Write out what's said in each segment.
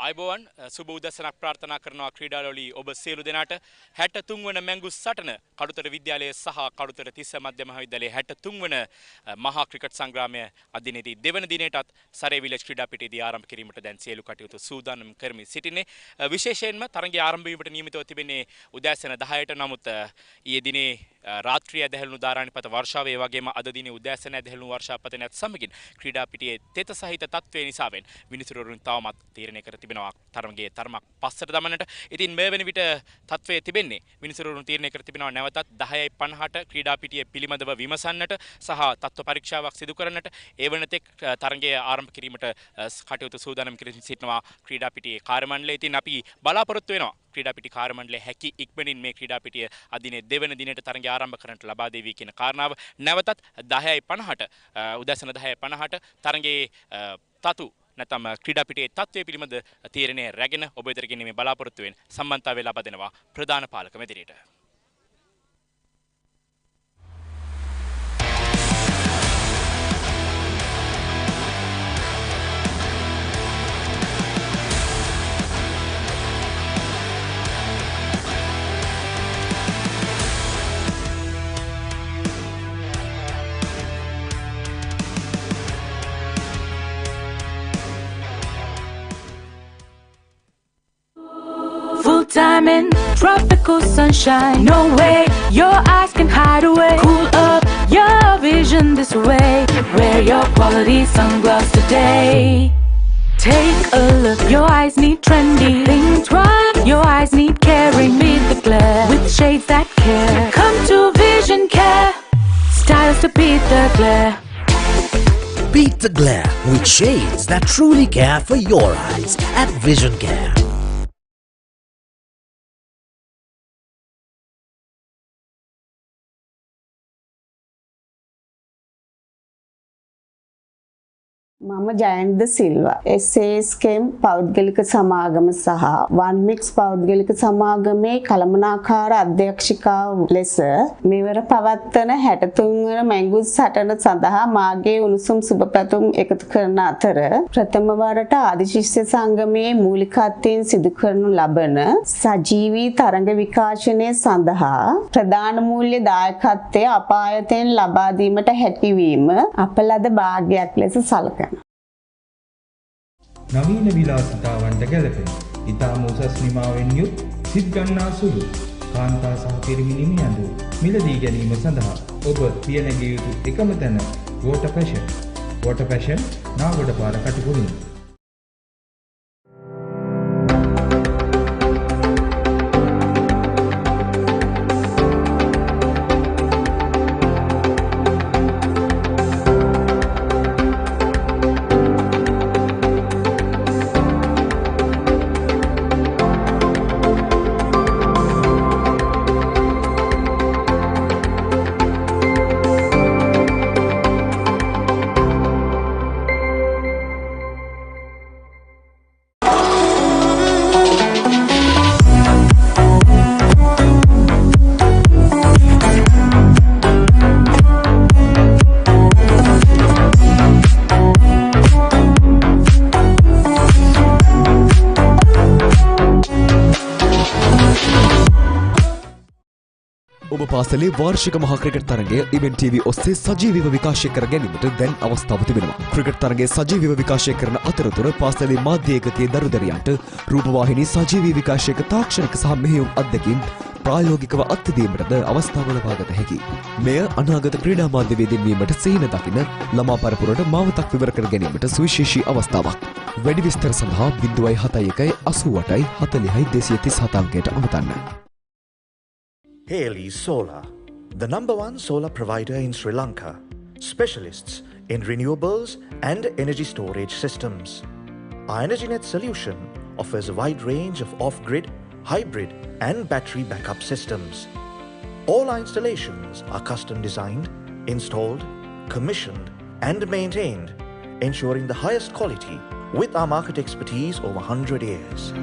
අයිබෝවන් සුබ උදැසනක් ප්‍රාර්ථනා කරනවා ක්‍රීඩාලෝලී ඔබ සියලු දෙනාට 63 වන මැංගුස් සටන කඩුතර විද්‍යාලය සහ කඩුතර තිස්ස මධ්‍ය මහාවිද්‍යාලයේ 63 වන මහා ක්‍රිකට් සංග්‍රාමය අදිනේදී දෙවන දිනයටත් සරේ විලේජ් ක්‍රීඩා පිටියේදී ආරම්භ කිරීමට දැන් සියලු කටයුතු සූදානම් කරමින් සිටින්නේ විශේෂයෙන්ම තරගයේ ආරම්භ වීමට නියමිතව තිබෙන්නේ උදෑසන 10ට නමුත් ඊයේ දිනේ රාත්‍රිය ඇදහිලුණු ධාරානිපත වර්ෂාව ඒ වගේම අද දිනේ උදෑසන ඇදහිලුණු වර්ෂාපතනයත් සමගින් ක්‍රීඩා පිටියේ තෙත සහිත තත්ත්වය නිසාවෙන් විනිසුරුවරුන් තවමත් තීරණය කර තිබෙනවා තරගයේ තරමක් පස්සට දමන්නට. ඉතින් මේ වෙන විට තත්ත්වය තිබෙන්නේ විනිසුරුවරුන් තීරණය කර තිබෙනවා නැවතත් 10:50ට ක්‍රීඩා පිටියේ පිළිබඳව විමසන්නට සහ තත්ත්ව පරීක්ෂාවක් සිදු කරන්නට. ඒ වනතෙක් තරගය ආරම්භ කිරීමට කටයුතු සූදානම් කර සිටිනවා ක්‍රීඩා පිටියේ කාර්ය මණ්ඩලය. ඉතින් අපි බලාපොරොත්තු වෙනවා ක්‍රීඩා පිටි කාර්ය මණ්ඩලය හැකි ඉක්මනින් මේ ක්‍රීඩා පිටිය අදිනේ දෙවන දිනේට තරගය ආරම්භ කරන්නට ලබා දෙවි කියන කාරණාව නැවතත් 10:50ට උදෑසන 10:50ට තරගයේ තතු නැත්නම් ක්‍රීඩා පිටියේ තත්ත්වය පිළිබඳ තීරණය රැගෙන ඔබ වෙතට ගෙනීමේ බලාපොරොත්තුවෙන් සම්බන්ධතාවය ලබා දෙනවා ප්‍රධාන පාලක මැදිරියට. Full time in tropical sunshine. No way your eyes can hide away. Cool up your vision this way. Wear your quality sunglasses today. Take a look, your eyes need trendy. Think twice, your eyes need caring. Meet the glare with shades that care. Come to Vision Care, styles to beat the glare. Beat the glare with shades that truly care for your eyes at Vision Care. මම Jayantha Silva SASKM පෞද්ගලික සමාගම සහ වන්මික්ස් පෞද්ගලික සමාගමේ කළමනාකාර අධ්‍යක්ෂිකාව ලෙස මෙවර පවත්වන 63 වන මැංගුස් සටන සඳහා මාගේ උණුසුම් සුබපැතුම් එකතු කරන අතර ප්‍රථම වරට ආදිශිෂ්‍ය සංගමයේ මූලිකත්වයෙන් සිදු කරනු ලබන සජීවී තරඟ විකාශනය සඳහා ප්‍රධාන මූල්‍ය දායකත්වය අප ආයතනයෙන් ලබා දීමට හැකියවීම අප ලද භාග්‍යයක් ලෙස සලකනවා. නවීන විලාසිතාවන්ට ගැලපෙන ඉතාම උසස් නිමාවෙන් යුත් සිත් ගන්නා සුළු කාන්තා සහ පිරිමි නිමි ඇඳුම් මිලදී ගැනීම සඳහා ඔබ පියනැගිය යුතු එකම තැන වෝටර් පැෂන් නාගොඩපාර කටුකුරුන්. ඔබ පාසලේ වාර්ෂික මහා ක්‍රිකට් තරගය ඉවෙන්ට් TV ඔස්සේ සජීවීව විකාශය කර ගැනීමට දැන් අවස්ථාව තිබෙනවා. ක්‍රිකට් තරගය සජීවීව විකාශය කරන අතරතුර පාසලේ මාධ්‍ය ඒකකයේ දරුදරියන්ට රූපවාහිනී සජීවී විකාශයක තාක්ෂණික සහ මෙහෙයුම් අත්දැකීම් ප්‍රායෝගිකව අත්දැකීමටද අවස්ථාව ලබාගත හැකියි. මෙය අනාගත ක්‍රීඩා මාධ්‍යවේදීන් වීමට සිහින දකින ළමා පරපුරට මාවතක් විවර කර ගැනීමට සුවිශේෂී අවස්ථාවක්. වැඩි විස්තර සඳහා 071 88 40 237 අංකයට අමතන්න. Haley Solar, the #1 solar provider in Sri Lanka. Specialists in renewables and energy storage systems. Our EnergyNet solution offers a wide range of off-grid, hybrid and battery backup systems. All our installations are custom designed, installed, commissioned and maintained, ensuring the highest quality with our market expertise over 100 years.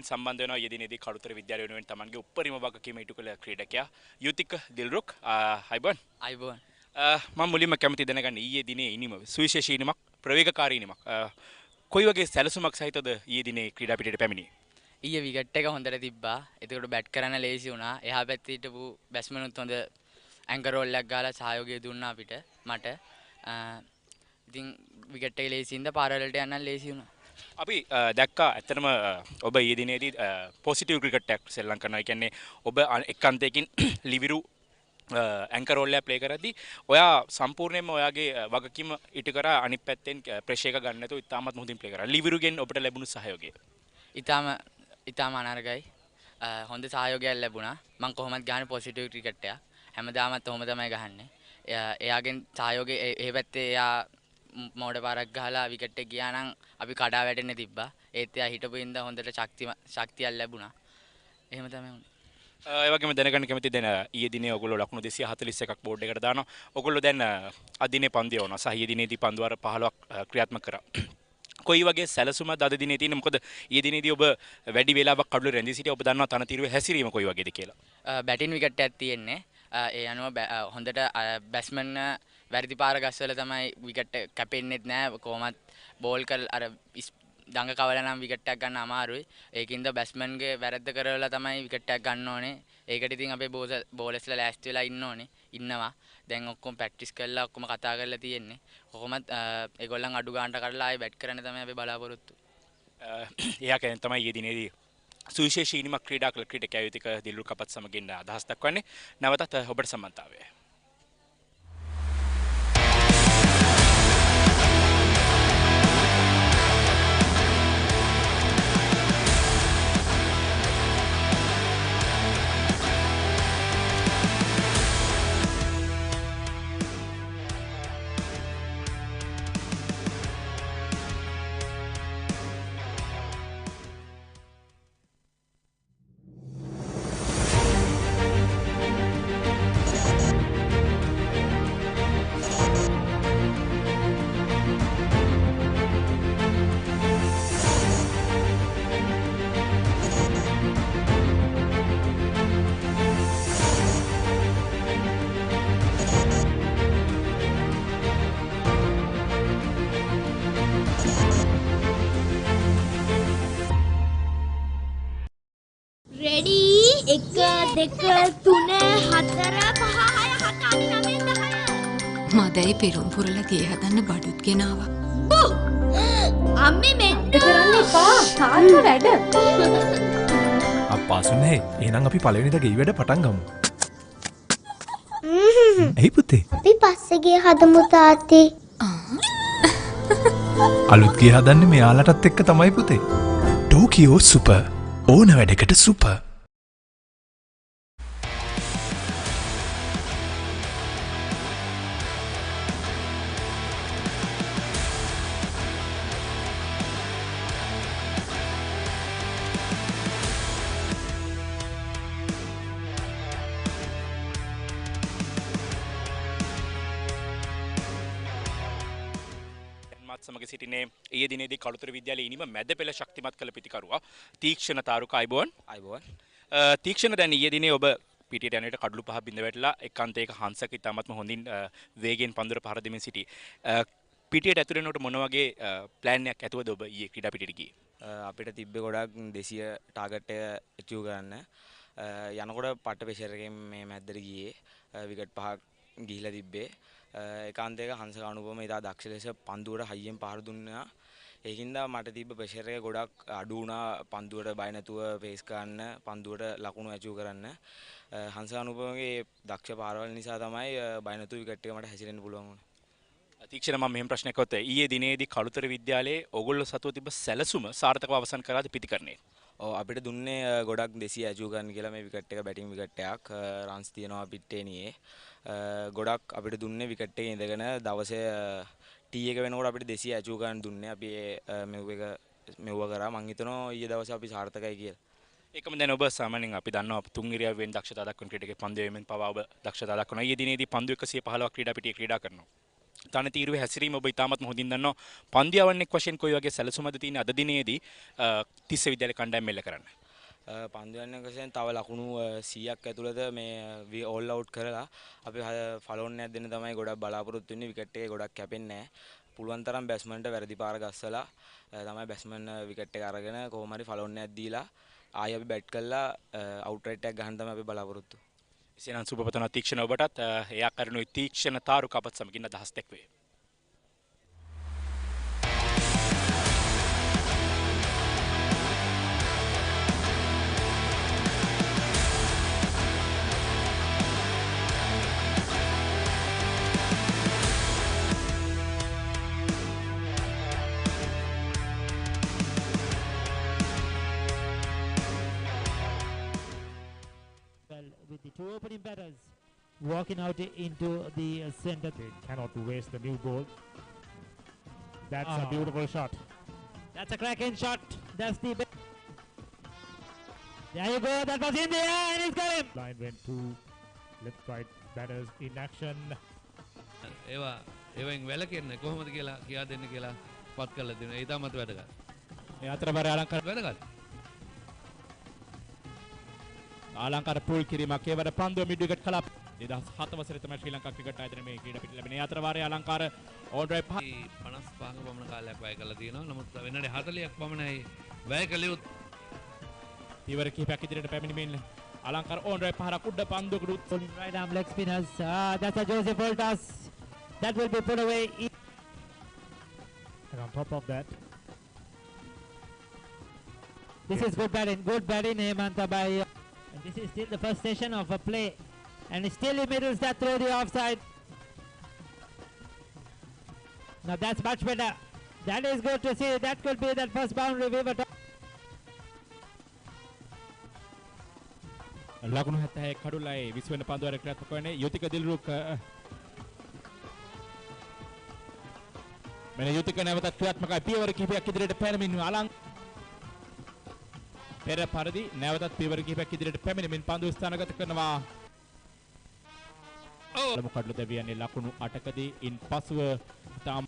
වෙනුවෙන් සම්බන්ධ වෙනවා ඊයේ දිනේදී කළුතර විද්‍යාලය වෙනුවෙන් තමන්ගේ උපරිම වගකීම ඉටු කළ ක්‍රීඩකයා යුතික දිල්රුක් අයිබෝන් අයිබෝන් මම මුලින්ම කැමති දැනගන්න ඊයේ දිනේ ඉනිම සුවිශේෂී ඉනිමක් ප්‍රවේගකාරී ඉනිමක් කොයි වගේ සැලසුමක් සහිතද ඊයේ දිනේ ක්‍රීඩා පිටියට පැමිණියේ ඊයේ විකට් එක හොඳට තිබ්බා. එතකොට බැට් කරන්න ලේසි වුණා. එහා පැත්තේ හිටපු බැට්ස්මනුත් හොඳ ඇන්කර් රෝල් එකක් ගාලා සහයෝගය දුන්නා අපිට මට. ඉතින් විකට් එක ලේසියින්ද පාරවලට යන්න ලේසි වුණා. අපි දැක්කා ඇත්තටම ඔබ ඊයේ දිනේදී පොසිටිව් ක්‍රිකට් එකක් සෙල්ලම් කරනවා. ඒ කියන්නේ ඔබ එක් අන්තයකින් ලිවිරු ඇන්කර් රෝල් එක ප්ලේ කරද්දී ඔයා සම්පූර්ණයෙන්ම ඔයාගේ වගකීම ඉටු කරා අනිත් පැත්තෙන් ප්‍රෙෂර් එක ගන්න නැතුව ඉතාමත් හොඳින් ප්ලේ කරා. ලිවිරුගෙන් ඔබට ලැබුණු සහයෝගය. ඉතාම අනර්ගයි. හොඳ සහයෝගයක් ලැබුණා. මම කොහොමද ගහන්නේ පොසිටිව් ක්‍රිකට් එක. හැමදාමත් ඔහොම තමයි ගහන්නේ. එයාගෙන් සහයෝගය ඒ පැත්තේ එයා මෝඩ පාරක් ගහලා විකට් එක ගියා නම් අපි කඩා වැටෙන්න තිබ්බා. ඒත් එයා හිටපු ඉඳ හොඳට ශක්තියක් ලැබුණා. එහෙම තමයි වුණේ. ඒ වගේම දැනගන්න කැමති දැන් ඊයේ දිනේ ඔයගොල්ලෝ ලකුණු 241ක් බෝඩ් එකට දානවා. ඔයගොල්ලෝ දැන් අදිනේ පන්දු යවනවා. සහ ඊයේ දිනේදී පන්දු වර 15ක් ක්‍රියාත්මක කරා. කොයි වගේ සැලසුමක්ද අද දිනේ තියෙන්නේ? මොකද ඊයේ දිනේදී ඔබ වැඩි වේලාවක් කඩුවේ රැඳී සිටියා. ඔබ දන්නවා තනතිරුවේ හැසිරීම කොයි වගේද කියලා. බැටින් විකට් එකක් තියෙන්නේ. ඒ අනුව හොඳට බැට්ස්මන් වැරදි පාර ගස්වල තමයි විකට් කැපෙන්නෙත් නෑ. කොහොමත් බෝල් කර අර දඟ කවලා නම් විකට් එකක් ගන්න අමාරුයි. ඒකින්ද බැට්ස්මන්ගේ වැරද්ද කරවලා තමයි විකට් එකක් ගන්න ඕනේ. ඒකට ඉතින් අපේ බෝලර්ස්ලා ලෑස්ති වෙලා ඉන්නවා. දැන් ඔක්කොම ප්‍රැක්ටිස් කරලා ඔක්කොම කතා කරලා තියෙන්නේ. කොහොමත් ඒගොල්ලන් අඩු ගානට කඩලා ආයේ බැට් කරන්න තමයි අපි බලාපොරොත්තු. එයා කියන්නේ තමයි ඊයේ දිනේදී සුවිශේෂී ඉනිමක් ක්‍රීඩා කළ ක්‍රීඩකයා යුතික දිල්රුක් අපත් සමගින් අදහස් දක්වන්නේ. නැවතත් ඔබට සම්බන්ධතාවය. Ready? 1 2 3 4 5 6 7 8 9 10 මදයි පෙරුම් පුරලා ගේ හදන්න බඩුත් ගෙනාවා. අම්මේ මෙන්න කරන්න එපා. තාත්තා වැඩ. අප්පාසුනේ එහෙනම් අපි පළවෙනිද ගේ වැඩ පටන් ගමු. ඇයි පුතේ? අපි පස්සේ ගේ හදමු තාත්තේ. අලුත් ගේ හදන්නේ මෙයාලටත් එක්ක තමයි පුතේ. ටෝකියෝ සුපර් ඕන වැඩකට සුපර්. සමග සිටිනේ ඊයේ දිනේදී කළුතර විද්‍යාලයේ ඉනිම මැද පෙළ ශක්තිමත් කළ පිටිකරුවා තීක්ෂණ තාරුක අයිබෝන් තීක්ෂණ දැන් ඊයේ දිනේ ඔබ පිටියට යන විට කඩළු 5 බිඳ වැටලා එක් අන්තයක හංසක ඉතාමත්ම හොඳින් වේගයෙන් පන්දුර පහර දෙමින් සිටි පිටියට ඇතුළු වෙනකොට මොන වගේ ප්ලෑන් එකක් ඇතුවද ඔබ ඊයේ ක්‍රීඩා පිටියට ගියේ අපිට තිබ්බේ ගොඩක් 200 ටාගට් එක ඇචීව් කරන්න යනකොට පට ප්‍රෙෂර් එකෙන් මේ මැද්දට ගියේ විකට් 5ක් ගිහිලා තිබ්බේ ඒකාන්තයක හංසක අනුපම ඉතා දක්ෂ ලෙස පන්දුවට හයියෙන් පහර දුන්නා. ඒකින්ද මට තිබ්බ ප්‍රෙෂර් එක ගොඩක් අඩු වුණා පන්දුවට බය නැතුව පේස් ගන්න පන්දුවට ලකුණු ඇචීව් කරන්න. හංසක අනුපමගේ දක්ෂ පාරවල් නිසා තමයි බය නැතුව විකට් එක මට හැසිරෙන්න පුළුවන් වුණේ. තීක්ෂණ මම මෙහෙම ප්‍රශ්නයක් අහුවත් ඊයේ දිනේදී කළුතර විද්‍යාලයේ ඕගොල්ලෝ සතුව තිබ්බ සැලසුම සාර්ථකව අවසන් කරාද පිටිකරණේ? ඔව් අපිට දුන්නේ ගොඩක් 200 ඇචීව් කරන්න කියලා මේ විකට් එක බැටිං විකට් එකක් රන්ස් තියනවා පිටේනියේ. ගොඩක් අපිට දුන්නේ විකට් එකේ ඉඳගෙන දවසේ ටී එක වෙනකොට අපිට 200 ඇචීව් කරන්න දුන්නේ. අපි මෙව්ව කරා මං හිතනවා ඊයේ දවසේ අපි සාර්ථකයි කියලා. ඒකම දැන් ඔබ සාමාන්‍යයෙන් අපි දන්නවා තුන් ඉරියව්වෙන් දක්ෂතා දක්වන ක්‍රීඩකෙක් පන්දු යෑමෙන් පවා ඔබ දක්ෂතා දක්වනවා. ඊයේ දිනේදී පන්දු 115ක් ක්‍රීඩා පිටියේ ක්‍රීඩා කරනවා. තනතිරුවේ හැසිරීම ඔබ ඉතාමත්ම හොඳින් දන්නවා. පන්දියවන්නෙක් වශයෙන් කොයි වගේ සැලසුමද තියෙන අද දිනේදී තිස්ස විද්‍යාලය කණ්ඩායම මෙල්ල කරන්න? පන්දියවන්නෙක් වශයෙන් තව ලකුණු 100ක් ඇතුළත මේ ඕල් අවුට් කරලා අපි ෆලෝන් එකක් දෙන්න තමයි ගොඩක් බලාපොරොත්තු වෙන්නේ. විකට් එකේ ගොඩක් කැපෙන්නේ නැහැ. පුළුවන් තරම් බැට්ස්මන්ට වැරදි පාර ගස්සලා තමයි බැට්ස්මන් විකට් එක අරගෙන කොහොම හරි ෆලෝන් එකක් දීලා ආයෙ අපි බැට් කරලා අවුට් රේට් එකක් ගන්න තමයි අපි බලාපොරොත්තු. එසේනම් සුබපතන තීක්ෂණ ඔබටත් එයා කරනු තීක්ෂණ තාරුකාපත් සමගින් අදහස් දැක්වේ. With the two opening batters walking out into the center. They cannot waste the new ball. That's a beautiful shot. That's a cracking shot. That's the... There you go. That was in the air and he's got him. Line went two left right batters in action. ඒවෙන් වැලකෙන්නේ කොහොමද කියලා කියා දෙන්න කියලා පත් කරලා දෙනවා. ඒ තමත් වැදගත්. ඒ අතරබර අලංකාර වැදගත්. ආලංකාර පුල් කිරීමක් ඒවට පන්දුව මිඩ් විකට් කළා 2007 වසරේ තමයි ශ්‍රී ලංකා ක්‍රිකට් ආයතනයේ මේ ක්‍රීඩා පිට ලැබෙන. ඒ අතර වාරයේ අලංකාර ඕන් ඩ්‍රයිව් 55ක පමණ කාලයක් වැය කළා තියෙනවා. නමුත් වෙනදේ 40ක් පමණයි වැය කළේ. ඉවර කිහිපයක් ඉදිරියට පැමිණෙමින් අලංකාර ඕන් ඩ්‍රයිව් පහරක් උඩ පන්දුවකට right arm leg spinners. That's a Joseph Voltas. That will be put away. And on top of that, this is good batting Hemanta by and this is still the first session of a play and still he middles that through the offside. Now that's much better. That is good to see. That could be that first boundary we were ලකුණු 71 කඩුලයි 20 වෙනි පන්දුවර ක්‍රියාත්මක වෙන්නේ යුතික දිල්රුක් මෙන්න යුතික නැවතත් ක්‍රියාත්මකයි පියවර කිහිපයක් ඉදිරියට පැමිණෙන අලං පෙර පරිදි නැවතත් පියවර කිහිපයක් ඉදිරියට පැමිණෙමින් පන්දු ස්ථානගත කරනවා. ලමු කඩලු දෙවියන්නේ ලකුණු 8කදී ඉන් පසුව තාම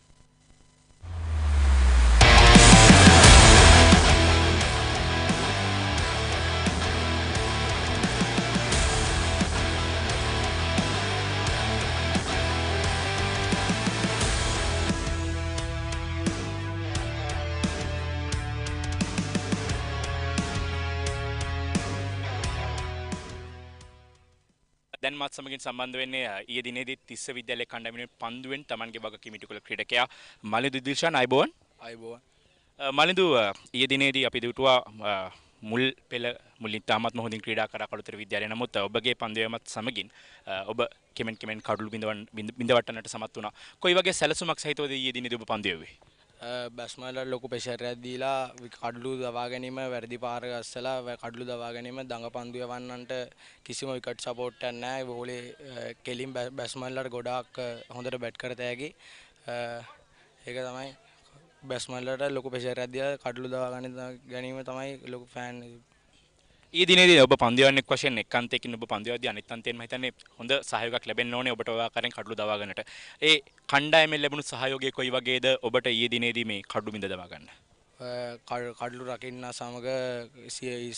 දැන්මත් සමගින් සම්බන්ධ වෙන්නේ ඊයේ දිනේදී තිස්ස විද්‍යාලයේ කණ්ඩායමේ පන්දුවෙන් Tamanගේ වගකීම ඉටු කළ ක්‍රීඩකයා මලින්දු දිල්ෂාන් අයබෝවන්. මලින්දු ඊයේ දිනේදී අපි දුටුවා මුල් පෙළ මුලින් තාමත් හොඳින් ක්‍රීඩා කරා කළුතර විද්‍යාලය. නමුත් ඔබගේ පන්දුවේමත් සමගින් ඔබ කෙමෙන් කඩළු බිඳවට්ටන්නට සමත් වුණා. කොයි වගේ සැලසුමක් සහිතවද ඊයේ දිනේදී ඔබ පන්දුවේ? බැස්මන්ලට ලොකු ප්‍රෙෂරයක් දීලා කඩළු දවා ගැනීම වැරදි පාර ගස්සලා කඩළු දවා ගැනීම දඟ පන්දු යවන්නන්ට කිසිම විකට් සපෝට් එකක් නැහැ. බෝලේ කෙලින් බැස්මන්ලට ගොඩාක් හොඳට බැට් කරත හැකි. ඒක තමයි බැස්මන්ලට ලොකු ප්‍රෙෂරයක් දීලා කඩළු දවා ගැනීම තමයි ලොකු ෆෑන්. ඊයේ දිනේදී ඔබ පන්දුවන්නෙක් වශයෙන් එක් අන්තයකින් ඔබ පන්දුවද්දී අනිත් අන්තයෙන් මම හිතන්නේ හොඳ සහයෝගයක් ලැබෙන්න ඕනේ ඔබට ඔය ආකාරයෙන් කඩළු දවා ගන්නට. ඒ කණ්ඩායමෙන් ලැබුණු සහයෝගය කොයි වගේද ඔබට ඊයේ දිනේදී මේ කඩළු බිඳ දවා ගන්න? කඩළු රකින්න සමග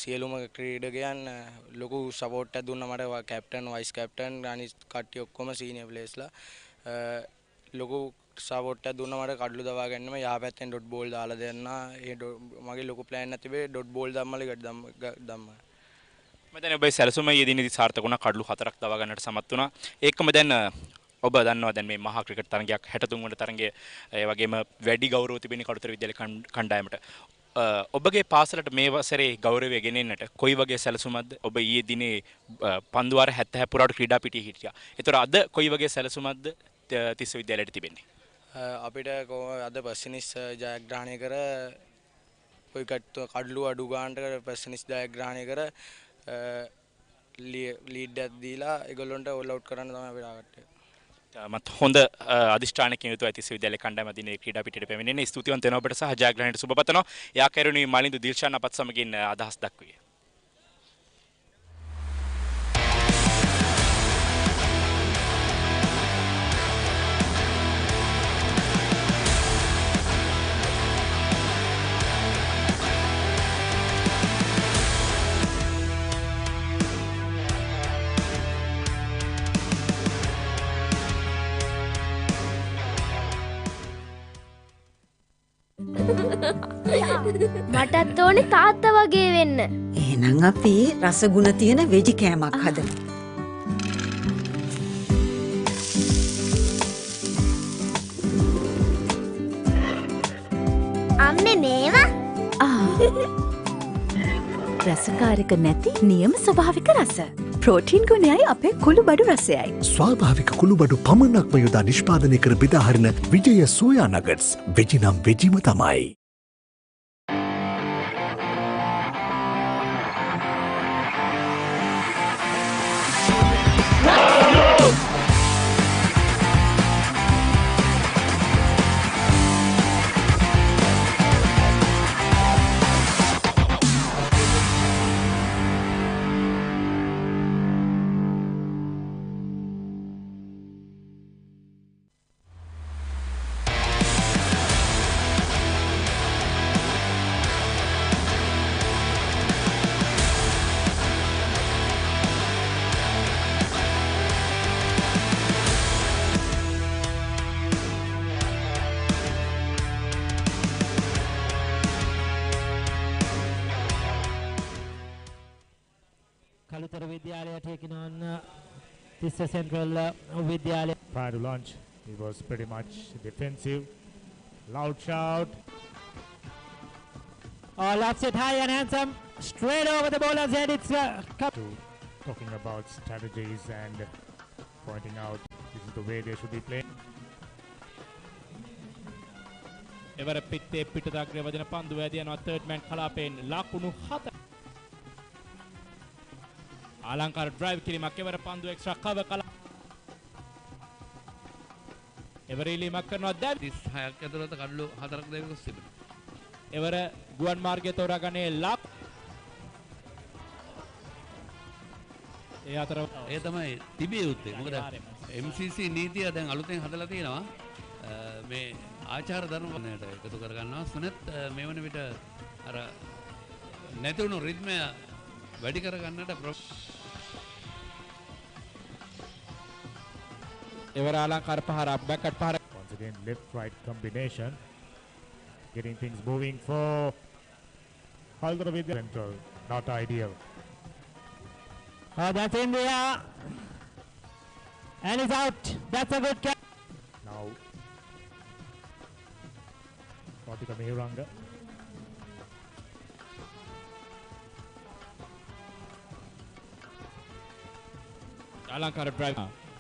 සියලුම ක්‍රීඩකයන් ලොකු සපෝට් එකක් දුන්නා මට. කැප්ටන් වයිස් කැප්ටන් අනිත් කට්ටිය ඔක්කොම සීනියර් ප්ලේයර්ස්ලා ලොකු සපෝට් එකක් දුන්නා මට කඩළු දවා ගන්නම. යහපැත්තෙන් ඩොට් බෝල් දාලා දෙන්න. ඒ මගේ ලොකු ප්ලෑන් එකක් තිබේ ඩොට් බෝල් දැම්මල දැම්මා. මම ඔබේ සැලසුම ඊයේ දිනේදී සාර්ථක වුණා. කඩළු 4ක් දවා ගන්නට සමත් වුණා. ඒකම දැන් ඔබ දන්නවා දැන් මේ මහා ක්‍රිකට් තරගයක් 63 වන තරගය ඒ වගේම වැඩි ගෞරව තිබෙන කළුතර විද්‍යාල කණ්ඩායමට ඔබගේ පාසලට මේ වසරේ ගෞරවය ගෙනෙන්නට කොයි වගේ සැලසුමක්ද ඔබ ඊයේ දිනේ පන්දුවාර 70 පුරාට ක්‍රීඩා පිටියේ හිටියා. ඒතර අද කොයි වගේ සැලසුමක්ද තිස්ස විද්‍යාලයට තිබෙන්නේ? අපිට අද පස්සිනිස් ජයග්‍රහණය කර විකට් කඩළු අඩු ගානට පස්සිනිස් ජයග්‍රහණය කර ලීඩ් එකක් දීලා ඒගොල්ලන්ට ඕල් අවුට් කරන්න තමයි අපිට ආගත්තේ. මත් හොඳ අධිෂ්ඨානකින් යුතුව තිස්ස විද්‍යාලයේ කණ්ඩායම දිනේ ක්‍රීඩා පිටියට පැමිණෙන්නේ. ස්තුතිවන්ත වෙනවා ඔබට සහ ජයග්‍රහණයට සුබ පතනවා. යා කරුණී මලින්දු දිල්ෂාන් අපත් සමගින් අදහස් දක්වුවේ. මටත් ඕනේ තාත්තා වගේ වෙන්න. එහෙනම් අපි රසගුණ තියෙන වෙජි කෑමක් හදමු. අම්මේ මේවා රසකාරක නැති නියම ස්වභාවික රස. ප්‍රෝටීන් ගුණයයි අපේ කුළුබඩු රසයයි. ස්වාභාවික කුළුබඩු පමණක්ම යොදා නිෂ්පාදනය කර බෙදාහරින විජය සෝයා නගට්ස්. වෙජි නම් වෙජිම තමයි. Kalutara Vidyalaya taking on Tissa Central Vidyalaya. Prior to launch, he was pretty much defensive. Loud shout. Oh, lofts it high and handsome. Straight over the bowler's head. It's Talking about strategies and pointing out this is the way they should be playing. එවර පිත්තේ පිටතග්‍රේ වදින පන්දුව ඇදී යනවා third man කලාපයෙන් ලකුණු 7. ආලංකාර drive කිරීමක් එවර පන්දුව extra cover කළා. එවර ඉලීමක් කරනවා දැන් 36ක් ඇතුළත කඩලු 4ක් දෙවිකුත් තිබෙනවා. එවර ගුවන් මාර්ගය තෝරාගන්නේ ලක්. ඒ අතර ඒ තමයි තිබිය යුත්තේ. මොකද MCC නීතිය දැන් අලුතෙන් හදලා තියෙනවා. මේ ආචාර ධර්ම වලට එකතු කර ගන්නවා. සුනත් මේ වන විට අර නැතුණු රිද්මය වැඩි කර ගන්නට එවර ආලංකාර පහර බැකට් පහර. Once again, left-right combination. Getting things moving for Kalutara Vidya Central. Not ideal. Oh, that's India. And it's out. That's a good catch. Now, Vatika Mehuranga. ආලංකාර ඩ්‍රයිව්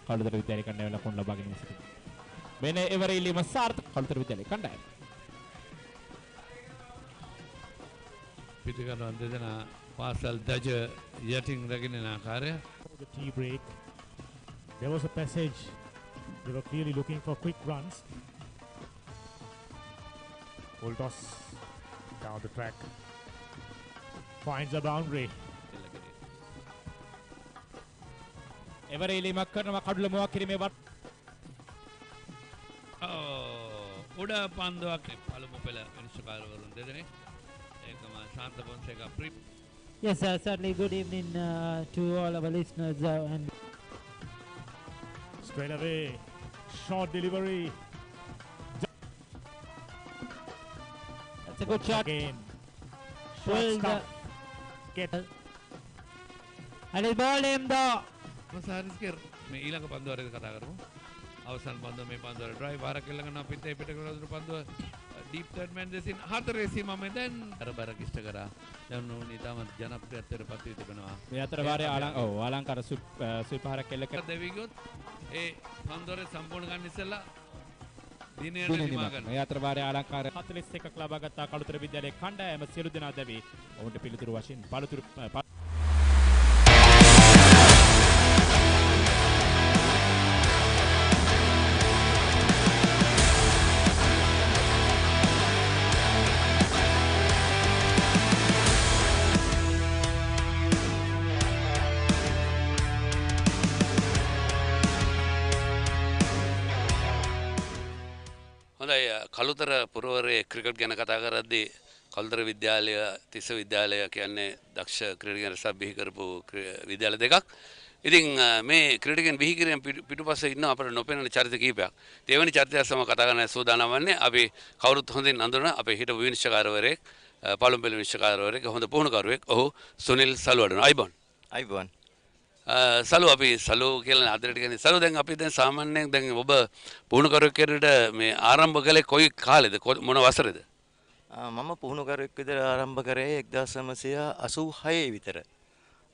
කළුතර විද්‍යාලය කණ්ඩායම ලකුණු ලබාගෙන සිටිනවා. මෙන්න එවර ඉල්ලීම සාර්ථක කළුතර විද්‍යාලය කණ්ඩායම. පිටිකරන දෙදෙනා පාසල් දජ යටින් රැගෙන යන ආකාරය. The tea break. There was a passage. They were clearly looking for quick runs. Full toss down the track. Finds a boundary. එවර ඉලීමක් කරනවා කඩුල මොවක් කිරීමේ වත්. උඩ පන්දුවක් පළමු පෙළ විනිශ්චයකාරවරුන් දෙදෙනෙක්. ඒකම ශාන්ත Fonseka ප්‍රි. Yes, certainly good evening to all our listeners and straight away short delivery. That's a good shot again. Short stuff. Get and he's bowled him though. මසාරිස්කර් මේ ඊළඟ පන්දුව වරේද කතා කරමු. අවසන් පන්දුව මේ පන්දුව ඩ්‍රයිව් වාරක් එල්ලගෙන පිටේ පිට කරන දුර පන්දුව ඩීප් තර්ඩ් මෑන් දෙසින් හතරේ සීමාවෙන් දැන් අර බර කිෂ්ඨ කරා. දැන් නෝනි තාම ජනප්‍රියත්වයට පත් වී තිබෙනවා. මේ අතර වාරයේ ආලංකාර සුපහරක් එල්ල කර දෙවි ගියොත් ඒ පන්දුව සම්පූර්ණ ගන්න ඉස්සෙල්ලා දිනයට නිමා ගන්න. මේ අතර වාරයේ ආලංකාර 41ක් ලබා ගත්තා කළුතර විද්‍යාලයේ කණ්ඩායම සියලු දෙනා දැවි ඔවුන්ට පිළිතුරු වශයෙන් පළතුරු කළුතර පුරවරයේ ක්‍රිකට් ගැන කතා කරද්දී කළුතර විද්‍යාලය තිස්ස විද්‍යාලය කියන්නේ දක්ෂ ක්‍රීඩකයන් රැසක් බිහි කරපු විද්‍යාල දෙකක්. ඉතින් මේ ක්‍රීඩකයන් බිහිකිරීම පිටුපස්සේ ඉන්න අපිට නොපෙනෙන චරිත කීපයක්. දෙවෙනි චරිතය සම කතා කරන්න සූදානම් වන්නේ අපි කවුරුත් හොඳින් අඳුරන අපේ හිටපු විනිශ්චයකාරවරයෙක් පළමු පෙළ විනිශ්චයකාරවරයෙක් හොඳ පුහුණුකරුවෙක්. ඔහු සුනිල් සලුවඩන. අයිබෝන්. අයිබෝන්. සලු අපි සලු කියලා ආදරයට කියන්නේ සලු දැන් අපි දැන් සාමාන්‍යයෙන් දැන් ඔබ පුහුණුකරුවෙක් හැටියට මේ ආරම්භ කළේ කොයි කාලෙද මොන වසරේද? මම පුහුණුකරුවෙක් විතර ආරම්භ කරේ 1986 විතර.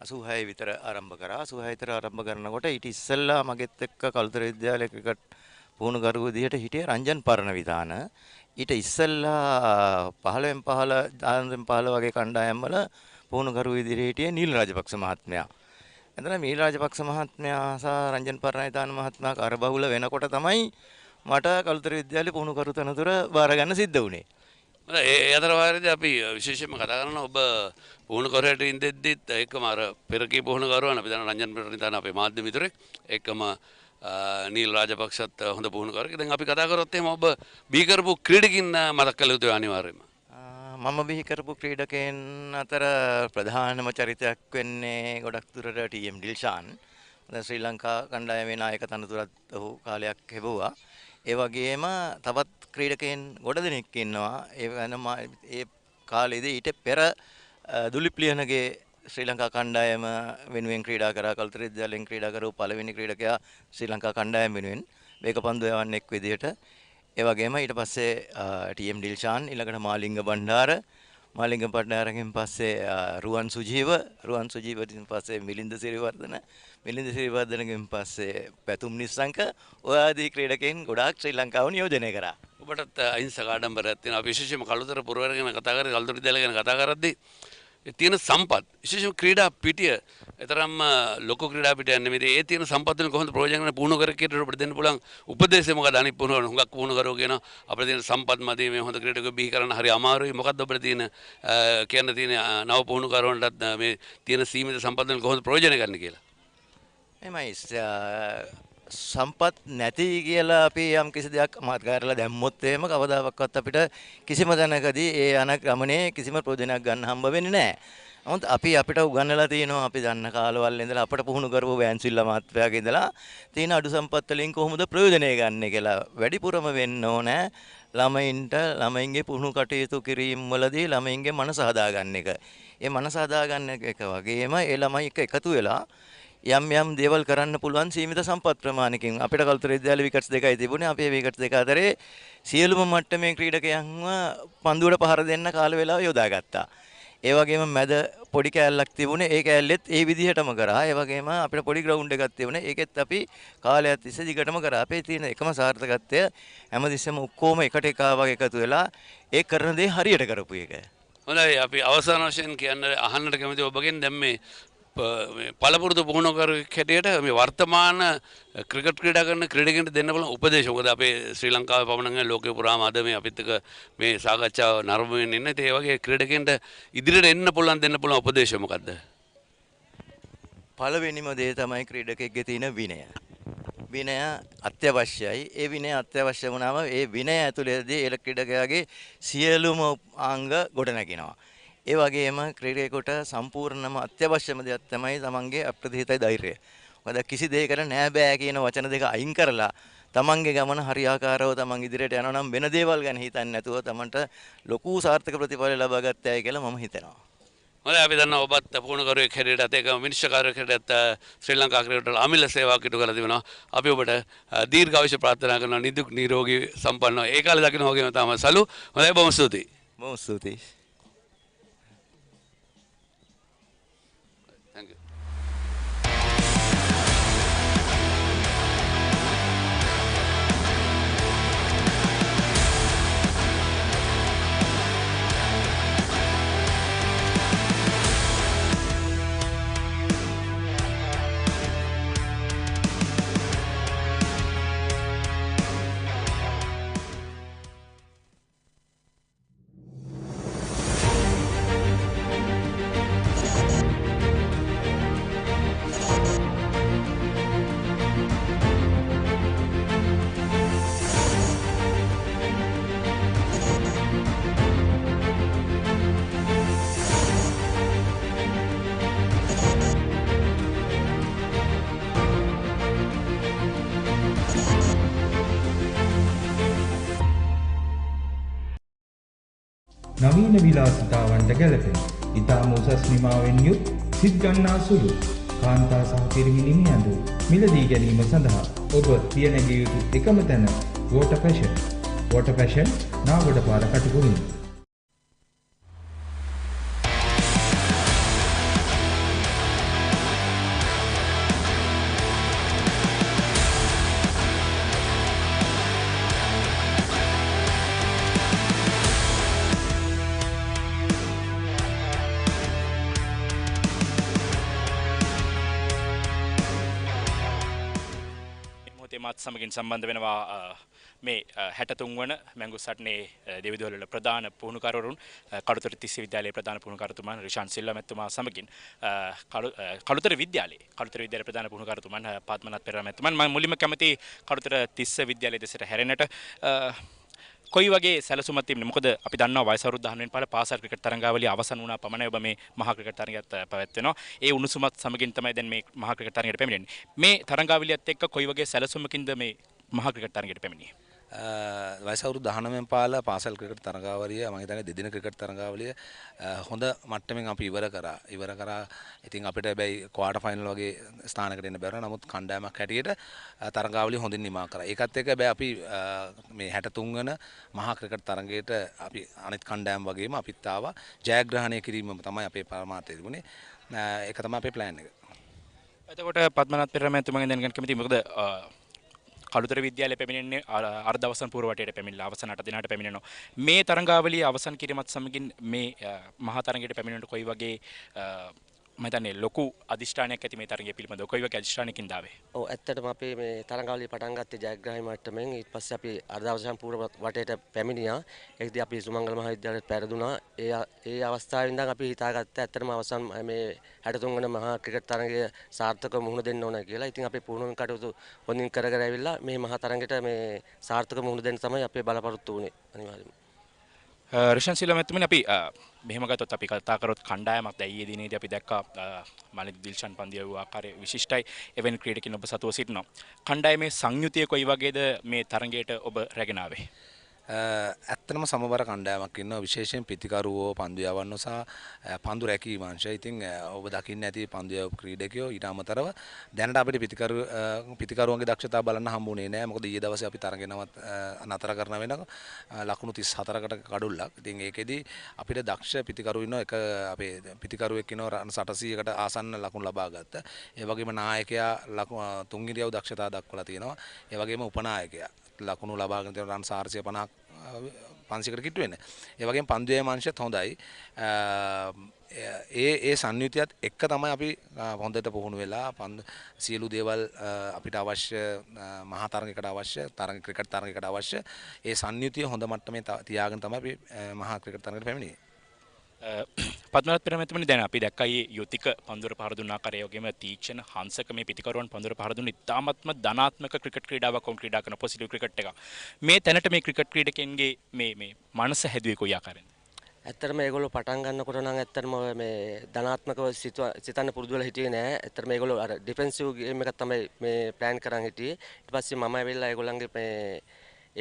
86 විතර ආරම්භ කරා. 86 විතර ආරම්භ කරනකොට ඊට ඉස්සෙල්ලා මගෙත් එක්ක කළුතර විද්‍යාලයේ ක්‍රිකට් පුහුණුකරු විදිහට හිටියේ රංජන් පරණවිතාන. ඊට ඉස්සෙල්ලා 15 වගේ කණ්ඩායම් වල පුහුණුකරු විදිහට හිටියේ නීල් රාජපක්ෂ මහත්මයා. එතන නීල් රාජපක්ෂ මහත්මයා සහ රංජන් පරණවිතාන මහත්මයා කරබහුල වෙනකොට තමයි මට කළුතර විද්‍යාලයේ පුහුණුකරු තනතුර බාර ගන්න සිද්ධ වුණේ. ඒ අතර වාරයේදී අපි විශේෂයෙන්ම කතා කරනවා ඔබ පුහුණුකරුවට ඉඳෙද්දිත් එක්කම අර පෙරකී පුහුණුකරුවන් අපි දන්න රංජන් පරණවිතාන අපේ මාධ්‍ය මිතුරෙක් එක්කම නීල් රාජපක්ෂත් හොඳ පුහුණුකරුවෙක්. දැන් අපි කතා කරොත් එහෙම ඔබ බිහි කරපු ක්‍රීඩකින් මතක් කළ යුතුයි අනිවාර්යයෙන්ම. මම බිහි කරපු ක්‍රීඩකයන් අතර ප්‍රධානම චරිතයක් වෙන්නේ ගොඩක් දුරට ටීඑම් ඩිල්ෂාන්. දැන් ශ්‍රී ලංකා කණ්ඩායමේ නායක තනතුරත් ඔහු කාලයක් ලැබුවා. ඒ වගේම තවත් ක්‍රීඩකයන් ගොඩ දෙනෙක් ඉන්නවා. ඒ කාලේදී ඊට පෙර දුලිප් ලියනගේ ශ්‍රී ලංකා කණ්ඩායම වෙනුවෙන් ක්‍රීඩා කරා. කළුතර විද්‍යාලයෙන් ක්‍රීඩා කරපු පළවෙනි ක්‍රීඩකයා ශ්‍රී ලංකා කණ්ඩායම වෙනුවෙන් වේගපන්දු යවන්නෙක් විදිහට. ඒ වගේම ඊට පස්සේ ටීඑම් ඩිල්ෂාන් ඊළඟට මාලිංග බණ්ඩාරගෙන් පස්සේ රුවන් සුජීවගෙන් පස්සේ මිලින්ද සිරිවර්ධනගෙන් පස්සේ පැතුම් නිස්සංක ඔය ආදී ක්‍රීඩකයන් ගොඩාක් ශ්‍රී ලංකාව නියෝජනය කරා. ඔබටත් අහිංසක ආඩම්බරයක් තියෙනවා. විශේෂයෙන්ම කළුතර පුරවර ගැන කතා කරද්දී කළුතර විද්‍යාලය ගැන කතා කරද්දී තියෙන සම්පත් විශේෂයෙන්ම ක්‍රීඩා පිටිය එතරම්ම ලොකු ක්‍රීඩා පිටියක් නෙමෙයි. ඒ තියෙන සම්පත් වලින් කොහොමද ප්‍රයෝජන ගන්න පුහුණුකරකෙට අපිට දෙන්න පුළුවන් උපදේශය මොකද? අනිත් හුඟක් පුහුණුකරෝ කියන අපිට තියෙන සම්පත් මැදේ මේ හොඳ ක්‍රීඩකයෙකු බිහි කරන්න හරි අමාරුයි. මොකද්ද අපිට තියෙන කියන්න තියෙන නව පුහුණුකරවන්ටත් මේ තියෙන සීමිත සම්පත් වලින් කොහොමද ප්‍රයෝජන ගන්න කියලා? එමයි සම්පත් නැති කියලා අපි යම් කිසි දෙයක් මත කරලා දැම්මොත් එහෙම කවදාවත් අපිට කිසිම තැනකදී ඒ යන ගමනේ කිසිම ප්‍රයෝජනයක් ගන්න හම්බ වෙන්නේ නැහැ. නමුත් අපිට උගන්වලා තියෙනවා අපි දන්න කාලවල ඉඳලා අපට පුහුණු කරපු වෑන්සිල්ලා මහත්මයාගේ ඉඳලා තියෙන අඩු සම්පත් වලින් කොහොමද ප්‍රයෝජනය ගන්න කියලා වැඩිපුරම වෙන්න ඕනේ ළමයින්ගේ පුහුණු කටයුතු කිරීම වලදී ළමයින්ගේ මනස හදාගන්න එක. ඒ මනස හදාගන්න එක වගේම ඒ ළමයි එක එකතු වෙලා යම් දේවල් කරන්න පුළුවන් සීමිත සම්පත් ප්‍රමාණකින් අපිට කළුතර විද්‍යාලේ විකට්ස් දෙකයි තිබුණේ. අපි මේ විකට්ස් දෙක අතරේ සියලුම මට්ටමේ ක්‍රීඩකයන්ව පන්දුවට පහර දෙන්න කාල වේලාව යොදාගත්තා. ඒ වගේම මැද පොඩි කෑල්ලක් තිබුණේ. ඒ කෑල්ලෙත් ඒ විදිහටම කරා. ඒ වගේම අපිට පොඩි ග්‍රවුන්ඩ් එකක් තිබුණේ. ඒකෙත් අපි කාලයක් තිස්සේ දිගටම කරා. අපේ තියෙන එකම සාර්ථකත්වය හැමතිස්සෙම ඔක්කොම එකට එක වගේ එකතු වෙලා ඒ කරන දේ හරියට කරපු එක. හොඳයි අපි අවසාන වශයෙන් කියන්න අහන්නට කැමති ඔබගෙන් දැන් මේ පළපුරුදු පුහුණුකරුවෙක් හැටියට මේ වර්තමාන ක්‍රිකට් ක්‍රීඩා කරන ක්‍රීඩකයන්ට දෙන්න පුළුවන් උපදේශ මොකද අපේ ශ්‍රී ලංකාවේ පමණක් නෙවෙයි ලෝකේ පුරාම අද මේ අපිත් එක්ක මේ සාකච්ඡාව නරඹමින් ඉන්න. ඒ වගේ ක්‍රීඩකයන්ට ඉදිරියට එන්න පුළුවන් දෙන්න පුළුවන් උපදේශ මොකද්ද? පළවෙනිම දේ තමයි ක්‍රීඩකෙක්ගේ තියෙන විනය. විනය අත්‍යවශ්‍යයි. ඒ විනය අත්‍යවශ්‍ය වුණාම ඒ විනය ඇතුළතදී ඒ ක්‍රීඩකයාගේ සියලුම අංග ගොඩනැගෙනවා. ඒ වගේම ක්‍රීඩකයෙකුට සම්පූර්ණම අත්‍යවශ්‍යම දෙයක් තමයි තමන්ගේ අප්‍රතිහිතයි ධෛර්යය. මොකද කිසි දෙයකට නෑ බෑ කියන වචන දෙක අයින් කරලා තමන්ගේ ගමන හරියාකාරව තමන් ඉදිරියට යනවා නම් වෙන දේවල් ගැන හිතන්නේ නැතුව තමන්ට ලොකු සාර්ථක ප්‍රතිඵල ලබා ගන්නයි කියලා මම හිතනවා. හොඳයි අපි දන්නවා ඔබත් පුහුණුකරුවෙක් හැටියට ඒක විනිශ්චයකාරයෙක් හැටියට ශ්‍රී ලංකා ක්‍රිකට් අමිල සේවාවක් ඉටු කරලා තිබෙනවා. අපි ඔබට දීර්ඝායුෂ ප්‍රාර්ථනා කරනවා. නිදුක් නිරෝගී සම්පන්නව ඒ කාලේ දකින්න වගේම තමයි සලු. හොඳයි බොහොම ස්තුතියි. බොහොම ස්තුතියි. නවීන විලාසිතාවන්ට ගැලපෙන ඉතාම උසස් නිමාවෙන් යුත් සිත් ගන්නා සුළු කාන්තා සහ පිරිමි නිමි ඇඳුම් මිලදී ගැනීම සඳහා ඔබ පියනැගිය යුතු එකම තැන වෝටර් ෆැෂන්. වෝටර් ෆැෂන් නාගොඩපාර කටුකුරුන්. මාත් සමගින් සම්බන්ධ වෙනවා මේ 63 වන මැංගුස්තටනේ දෙවිදොල්වල ප්‍රධාන පුහුණුකරුවරුන් කළුතර තිස්ස විද්‍යාලයේ ප්‍රධාන පුහුණුකරුතුමන් රිෂාන් සිල්වා මැතිතුමා සමගින් කළුතර විද්‍යාලයේ ප්‍රධාන පුහුණුකරුතුමන් පාත්මනාත් පෙරේරා මැතිතුමන් මම මුලින්ම කැමති කළුතර තිස්ස විද්‍යාලයේ දෙසට හැරෙන්නට කොයි වගේ සැලසුමක් තිබුණේ? මොකද අපි දන්නවා වයස අවුරුදු 19 වෙනි පාර පාසල් ක්‍රිකට් තරඟාවලිය අවසන් වුණා පමණයි ඔබ මේ මහා ක්‍රිකට් තරඟයත් පැවැත්වෙනවා. ඒ උණුසුමත් සමගින් තමයි දැන් මේ මහා ක්‍රිකට් තරඟයට පැමිණෙන්නේ. මේ තරඟාවලියත් එක්ක කොයි වගේ සැලසුමකින්ද මේ මහා ක්‍රිකට් තරඟයට පැමිණියේ? වයස අවුරුදු 19 පාල පාසල් ක්‍රිකට් තරඟාවලිය මම හිතන්නේ දෙදින ක්‍රිකට් තරඟාවලිය හොඳ මට්ටමින් අපි ඉවර කරා. ඉතින් අපිට හැබැයි ක්වාටර් ෆයිනල් වගේ ස්ථානයකට එන්න බැරුණා. නමුත් කණ්ඩායමක් හැටියට තරඟාවලිය හොඳින් නිමා කරා. ඒකත් එක්ක හැබැයි අපි මේ 63 වෙනි මහා ක්‍රිකට් තරඟයට අපි අනිත් කණ්ඩායම් වගේම අපිත් ආවා. ජයග්‍රහණය කිරීම තමයි අපේ පරමාර්ථය තිබුණේ. ඒක තමයි අපේ ප්ලෑන් එක. එතකොට පద్මනාත් පෙරේරා මැතිතුමගෙන් දැනගන්න කැමතියි. මොකද කළුතර විද්‍යාලයේ පැමිණෙන්නේ අර්ධ අවසන් පූර්ව වටේට පැමිණලා අවසන් 8 දිනකට පැමිණෙනවා. මේ තරඟාවලිය අවසන් කිරීමත් සමගින් මේ මහා තරඟයට පැමිණෙන්නට කොයි වගේ මම හිතන්නේ ලොකු අධිෂ්ඨානයක් ඇති මේ තරඟය පිළිබඳව කොයි වගේ අධිෂ්ඨානයකින්ද ආවේ? ඔව් ඇත්තටම අපි මේ තරඟාවලිය පටන් ගත්තේ ජයග්‍රාහී මට්ටමින්. ඊට පස්සේ අපි අර්ධ අවසන් පූර්ව වටේට පැමිණියා. ඒකදී අපි සුමංගල මහාවිද්‍යාලයට පැරදුනා. ඒ අවස්ථාවේ ඉඳන් අපි හිතාගත්තා ඇත්තටම අවසන් මේ 63 වෙනි මහා ක්‍රිකට් තරඟය සාර්ථකව මුහුණ දෙන්න ඕන කියලා. ඉතින් අපි පුහුණුවෙන් කටයුතු හොඳින් කරගෙන ඇවිල්ලා මේ මහා තරඟයට මේ සාර්ථකව මුහුණ දෙන්න තමයි අපේ බලාපොරොත්තු වුණේ අනිවාර්යයෙන්ම. රිෂාන් සිල්වා මැතිතුමනි අපි මෙහෙම ගත්තොත් අපි කතා කරොත් කණ්ඩායමක් දැන් ඊයේ දිනේදී අපි දැක්කා මාලිද් දිල්ෂන් පන්දිය වූ ආකාරය විශිෂ්ටයි. එවැනි ක්‍රීඩකින් ඔබ සතුව සිටිනවා. කණ්ඩායමේ සංයුතිය කොයි වගේද මේ තරඟයට ඔබ රැගෙන ආවේ? ඇත්තනම සමබර කණ්ඩායමක් ඉන්නවා. විශේෂයෙන් පිතිකරුවෝ පන්දු යවන්නෝ සහ පන්දු රැකීම අංශය. ඉතින් ඔබ දකින්න ඇති පන්දු යව ක්‍රීඩකයෝ ඊට අමතරව දැනට අපිට පිතිකරුවන්ගේ දක්ෂතා බලන්න හම්බුනේ නැහැ. මොකද ඊයේ දවසේ අපි තරගෙනවත් නතර කරන වෙනක ලකුණු 34කට කඩුල්ලක්. ඉතින් ඒකෙදි අපිට දක්ෂ පිතිකරු ඉන්නවා. එක අපේ පිතිකරුවෙක් ඉන්නවා රන් 800කට ආසන්න ලකුණු ලබා ගත්ත. ඒ වගේම නායකයා තුන් ඉරියව් දක්ෂතා දක්වලා තියෙනවා. ඒ වගේම උපනායකයා ලකුණු ලබාගෙන තියෙන රන් 450ක් 500කට කිට්ටු වෙන්නේ. ඒ වගේම පන්දු යෑම අංශයත් හොඳයි. ඒ සංයුතියත් එක්ක තමයි අපි හොඳට පුහුණු වෙලා සියලු දේවල් අපිට අවශ්‍ය මහා තරඟයකට අවශ්‍ය ක්‍රිකට් තරඟයකට අවශ්‍ය ඒ සංයුතිය හොඳ මට්ටමේ තියාගෙන තමයි අපි මහා ක්‍රිකට් තරඟයට පැමිණෙන්නේ. පද්මනාත් පෙරේරා මැතිතුමනි දැන් අපි දැක්කා ඊයේ යුතික පන්දුර පහර දුන්න ආකාරය වගේම තීක්ෂණ හංසක මේ පිටිකරුවන් පන්දුර පහර දුන්න ඉතාමත්ම ධනාත්මක ක්‍රිකට් ක්‍රීඩාවක් වුන් ක්‍රීඩා කරන පොසිටිව් ක්‍රිකට් එක. මේ තැනට මේ ක්‍රිකට් ක්‍රීඩකයන්ගේ මේ මනස හැදුවේ කොයි ආකාරයෙන්ද? ඇත්තටම මේගොල්ලෝ පටන් ගන්නකොට නම් ඇත්තටම මේ ධනාත්මකව සිතන්න පුරුදු වෙලා හිටියේ නෑ. ඇත්තටම මේගොල්ලෝ අර ඩිෆෙන්සිව් ගේම් එකක් තමයි මේ ප්ලෑන් කරන් හිටියේ. ඊට පස්සේ මම ඇවිල්ලා ඒගොල්ලන්ගේ මේ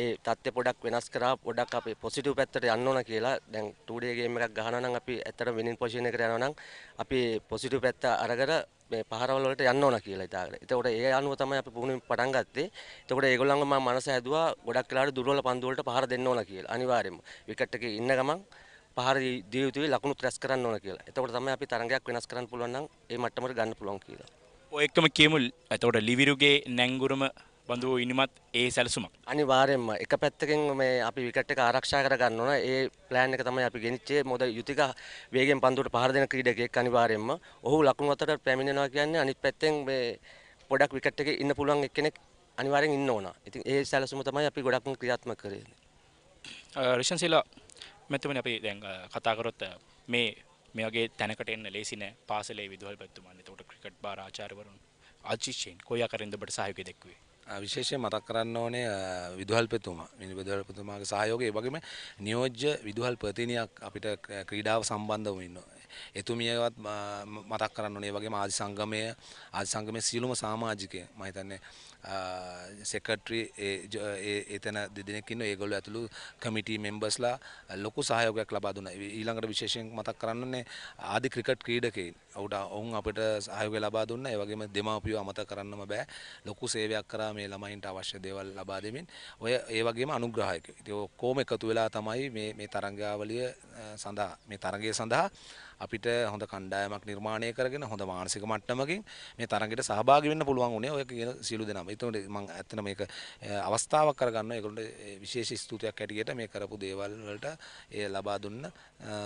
ඒ තත්ත්වය පොඩක් වෙනස් කරා. පොඩක් අපි පොසිටිව් පැත්තට යන්න ඕන කියලා. දැන් 2D ගේම් එකක් ගහනවා නම් අපි ඇත්තටම විනින් පොසිෂන් එකට යනවා නම් අපි පොසිටිව් පැත්ත අරගෙන මේ පහරවල් වලට යන්න ඕන කියලා හිතාගෙන. එතකොට ඒ අනුව තමයි අපි පුහුණුවෙන් පටන් ගත්තේ. එතකොට ඒගොල්ලන්ගේ මම මනස හැදුවා ගොඩක් වෙලාවට දුර්වල පන්දු වලට පහර දෙන්න ඕන කියලා. අනිවාර්යයෙන්ම විකට් එකේ ඉන්න ගමන් පහර දිය යුතුයි ලකුණු ත්‍රැස් කරන්න ඕන කියලා. එතකොට තමයි අපි තරඟයක් වෙනස් කරන්න පුළුවන් නම් ඒ මට්ටමට ගන්න පුළුවන් කියලා. ඔය එක්කම කියමු එතකොට ලිවිරුගේ නැංගුරම බඳුව ඉනිමත් ඒ සැලසුමක්. අනිවාර්යයෙන්ම එක පැත්තකින් මේ අපි විකට් එක ආරක්ෂා කර ගන්න ඕන. ඒ ප්ලෑන් එක තමයි අපි ගෙනිච්චේ. මොකද යුතික වේගෙන් පන්දුවට පහර දෙන ක්‍රීඩකයෙක් අනිවාර්යයෙන්ම. ඔහු ලකුණු අතර පැමිණෙනවා කියන්නේ අනිත් පැත්තෙන් මේ පොඩක් විකට් එකේ ඉන්න පුළුවන් එක්කෙනෙක් අනිවාර්යෙන් ඉන්න ඕන. ඉතින් ඒ සැලසුම තමයි අපි ගොඩක්ම ක්‍රියාත්මක කරේ. රිෂාන් සිල්වා මැතිතුමනි අපි දැන් කතා කරොත් මේ වගේ තැනකට එන්න ලේසි නෑ. පාසලේ විදුහල්පතිතුමන් එතකොට ක්‍රිකට් බාර ආචාර්යවරුන් ආචිෂ්යෙන් කොයි ආකාරයෙන්ද ඔබට සහයෝගය දැක්ුවේ? විශේෂයෙන් මතක් කරන්න ඕනේ විදුහල්පතිතුමා. මේ විදුහල්පතිතුමාගේ සහයෝගය ඒ වගේම නියෝජ්‍ය විදුහල්පතිනියක් අපිට ක්‍රීඩාව සම්බන්ධව ඉන්නවා. එතුමියවත් මතක් කරන්න ඕනේ. ඒ වගේම ආදි සංගමයේ සියලුම සමාජිකයන් මම හිතන්නේ සෙක්‍රටරි එතන දෙදෙනෙක් ඉන්නවා. ඒගොල්ලෝ ඇතුළු කමිටි මෙම්බර්ස්ලා ලොකු සහයෝගයක් ලබා දුන්නා. ඊළඟට විශේෂයෙන් මතක් කරන්නනේ ආදි ක්‍රිකට් ක්‍රීඩකයන්. ඔවුන් අපිට සහයෝගය ලබා දුන්නා. ඒ වගේම දෙමාපියෝ අමතක කරන්නම බෑ. ලොකු සේවයක් කරා මේ ළමයින්ට අවශ්‍ය දේවල් ලබා දෙමින්. ඔය ඒ වගේම අනුග්‍රහයක. ඉතින් ඔක්කොම එකතු වෙලා තමයි මේ තරඟාවලිය සඳහා මේ තරඟය සඳහා අපිට හොඳ කණ්ඩායමක් නිර්මාණය කරගෙන හොඳ මානසික මට්ටමකින් මේ තරඟයට සහභාගී වෙන්න පුළුවන් උනේ ඔය කියන සියලු දෙනාම. ඒතකොට මම ඇත්තට මේක අවස්ථාවක් කරගන්නවා. ඒගොල්ලන්ට විශේෂ ස්තුතියක් හැටියට මේ කරපු දේවල් වලට ඒ ලබා දුන්න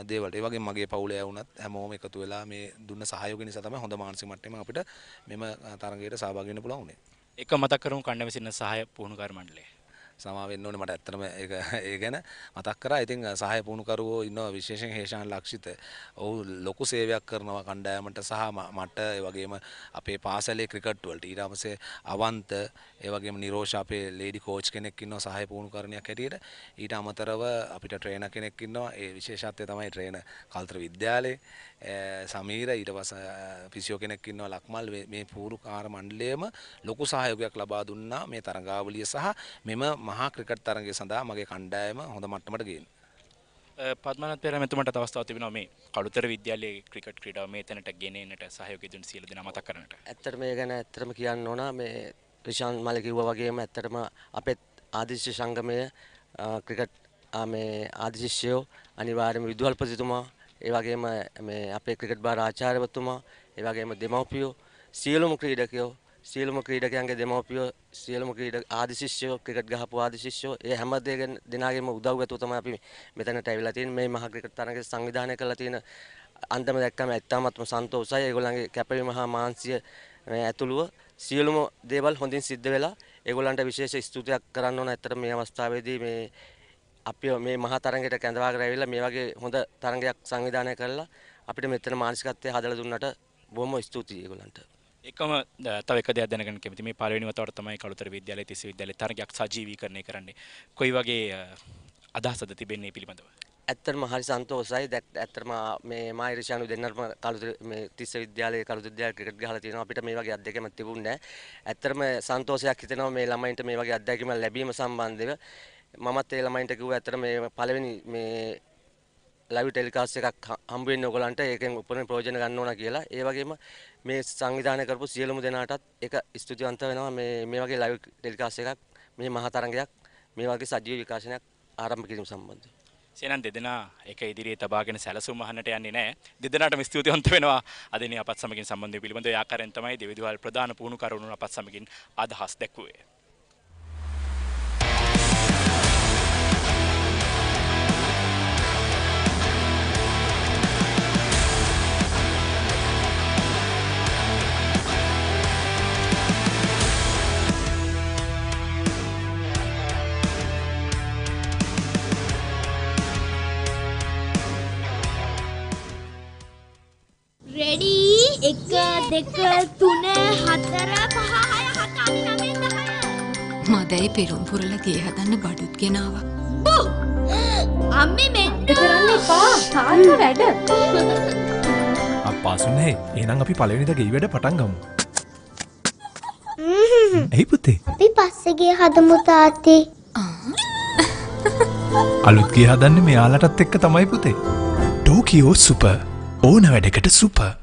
දේවල්ට. ඒ වගේම මගේ පවුලේ අය වුණත් හැමෝම එකතු වෙලා මේ දුන්න සහයෝගය නිසා තමයි හොඳ මානසික මට්ටමකින් අපිට මෙම තරඟයට සහභාගී වෙන්න පුළුවන් උනේ. එක මතක් කරමු කණ්ඩායම සින්න සහාය පුහුණුකාර මණ්ඩලය. සමා වෙන්න ඕනේ මට ඇත්තටම ඒ ගැන මතක් කරා. ඉතින් සහාය පුහුණුකරුවෝ ඉන්නවා විශේෂයෙන් හේෂාන් ලක්ෂිත. ඔහු ලොකු සේවයක් කරනවා කණ්ඩායමට සහ මට ඒ වගේම අපේ පාසලේ ක්‍රිකට් වලට. ඊට පස්සේ අවන්ත ඒ වගේම නිරෝෂ අපේ ලේඩි කෝච් කෙනෙක් ඉන්නවා සහාය පුහුණුකරණයක් හැටියට. ඊට අමතරව අපිට ට්‍රේනර් කෙනෙක් ඉන්නවා. ඒ විශේෂත්වය තමයි ට්‍රේනර් කල්තර විද්‍යාලයේ සමීර. ඊට පස්සේ ෆිසියෝ කෙනෙක් ඉන්නවා ලක්මල්. මේ පුහුණුකාර මණ්ඩලයේම ලොකු සහයෝගයක් ලබා දුන්නා මේ තරඟාවලිය සහ මෙම මහා ක්‍රිකට් තරගය සඳහා මගේ කණ්ඩායම හොඳ මට්ටමට ගේන්න. පද්මනාත් පෙරමැතුමට අවස්ථාවක් තිබෙනවා මේ කළුතර විද්‍යාලයේ ක්‍රිකට් ක්‍රීඩාව මේ තැනට ගෙනෙන්නට සහයෝගය දුන් සියලු දෙනා මතක් කරන්නට. ඇත්තට මේ ගැන ඇත්තටම කියන්න ඕන මේ රිෂාන් මල කිව්වා වගේම ඇත්තටම අපේ ආදිශිෂ්‍ය සංගමය ක්‍රිකට් මේ ආදිශිෂ්‍යෝ අනිවාර්යයෙන්ම විදුහල්පතිතුමා ඒ වගේම මේ අපේ ක්‍රිකට් බාර ආචාර්යවතුමා ඒ වගේම දෙමව්පියෝ සියලුම ක්‍රීඩකයෝ සියලුම ක්‍රීඩකයන්ගේ දෙමව්පියෝ සියලුම ආදි ශිෂ්‍යයෝ ක්‍රිකට් ගහපු ආදි ශිෂ්‍යයෝ ඒ හැම දෙනාගේම උදව් ඇතුව තමයි අපි මෙතනට ඇවිල්ලා තියෙන්නේ. මේ මහා ක්‍රිකට් තරගය සංවිධානය කරලා තියෙන අන්තිම දැක්කම ඇත්තමත්ම සන්තෝෂයි. ඒගොල්ලන්ගේ කැපවීම හා මානසික ඇතුළුව සියලුම දේවල් හොඳින් සිද්ධ වෙලා ඒගොල්ලන්ට විශේෂ ස්තුතියක් කරන්න ඕන. ඇත්තට මේ අවස්ථාවේදී මේ අපි මේ මහා තරගයට කැඳවාගෙන ඇවිල්ලා මේ වගේ හොඳ තරගයක් සංවිධානය කරලා අපිට මෙතන මානසිකත්වය හදලා දුන්නට බොහොම ස්තුතියි ඒගොල්ලන්ට. එකම තව එක දෙයක් දැනගන්න කැමතියි. මේ පළවෙනි වතාවට තමයි කළුතර විද්‍යාලයේ තිස්ස විද්‍යාලයේ තරගයක් සජීවීකරණය කරන්නේ. කොයි වගේ අදහසද තිබෙන්නේ පිළිබඳව? ඇත්තටම හරි සන්තෝෂයි. ඇත්තටම මේ මායිරිෂානු දෙන්නටම කළුතර මේ තිස්ස විද්‍යාලයේ කළුතර විද්‍යාලයේ ක්‍රිකට් ගහලා තියෙනවා. අපිට මේ වගේ අත්දැකීමක් තිබුණේ නැහැ. ඇත්තටම සන්තෝෂයක් හිතෙනවා මේ ළමයින්ට මේ වගේ අත්දැකීමක් ලැබීම සම්බන්ධව. මමත් ඒ ළමයින්ට කිව්වා ඇත්තට මේ පළවෙනි මේ ලයිව් ටෙලිකාස්ට් එකක් හම්බ වෙන්නේ ඔයගලන්ට ඒකෙන් උපරිම ප්‍රයෝජන ගන්න ඕන කියලා. ඒ වගේම මේ සංවිධානය කරපු සියලුම දෙනාටත් ඒක ස්තුතිවන්ත වෙනවා මේ වගේ ලයිව් ටෙලිකාස්ට් එකක් මේ මහා තරගයක් මේ වගේ සජීවී විකාශනයක් ආරම්භ කිරීම සම්බන්ධව. සේනන් දෙදෙනා එක ඉදිරියේ තබාගෙන සැලසුම් අහන්නට යන්නේ නැහැ. දෙදෙනාටම ස්තුතිවන්ත වෙනවා. අදිනේ අපත් සමගින් සම්බන්ධ පිළිබඳව ආකාරයෙන් තමයි දෙවිදුවල් ප්‍රධාන පුහුණුකරුවෝ අපත් සමගින් අදහස් දැක්වුවේ. රෙඩි 1 2 3 4 5 6 7 8 9 10 මදයි පෙරුම් පුරලා ගේ හදන්න බඩුත් ගෙනාවා. අම්මේ මෙන්න කරන්න එපා. තාත්තා වැඩ. අප්පාසුනේ එහෙනම් අපි පළවෙනිද ගේ වැඩ පටන් ගමු. එයි පුතේ. අපි පස්සේ ගේ හදමු තාත්තේ. අලුත් ගේ හදන්නේ මෙයාලටත් එක්ක තමයි පුතේ. ටෝකියෝ සුපර් ඕන වැඩකට සුපර්.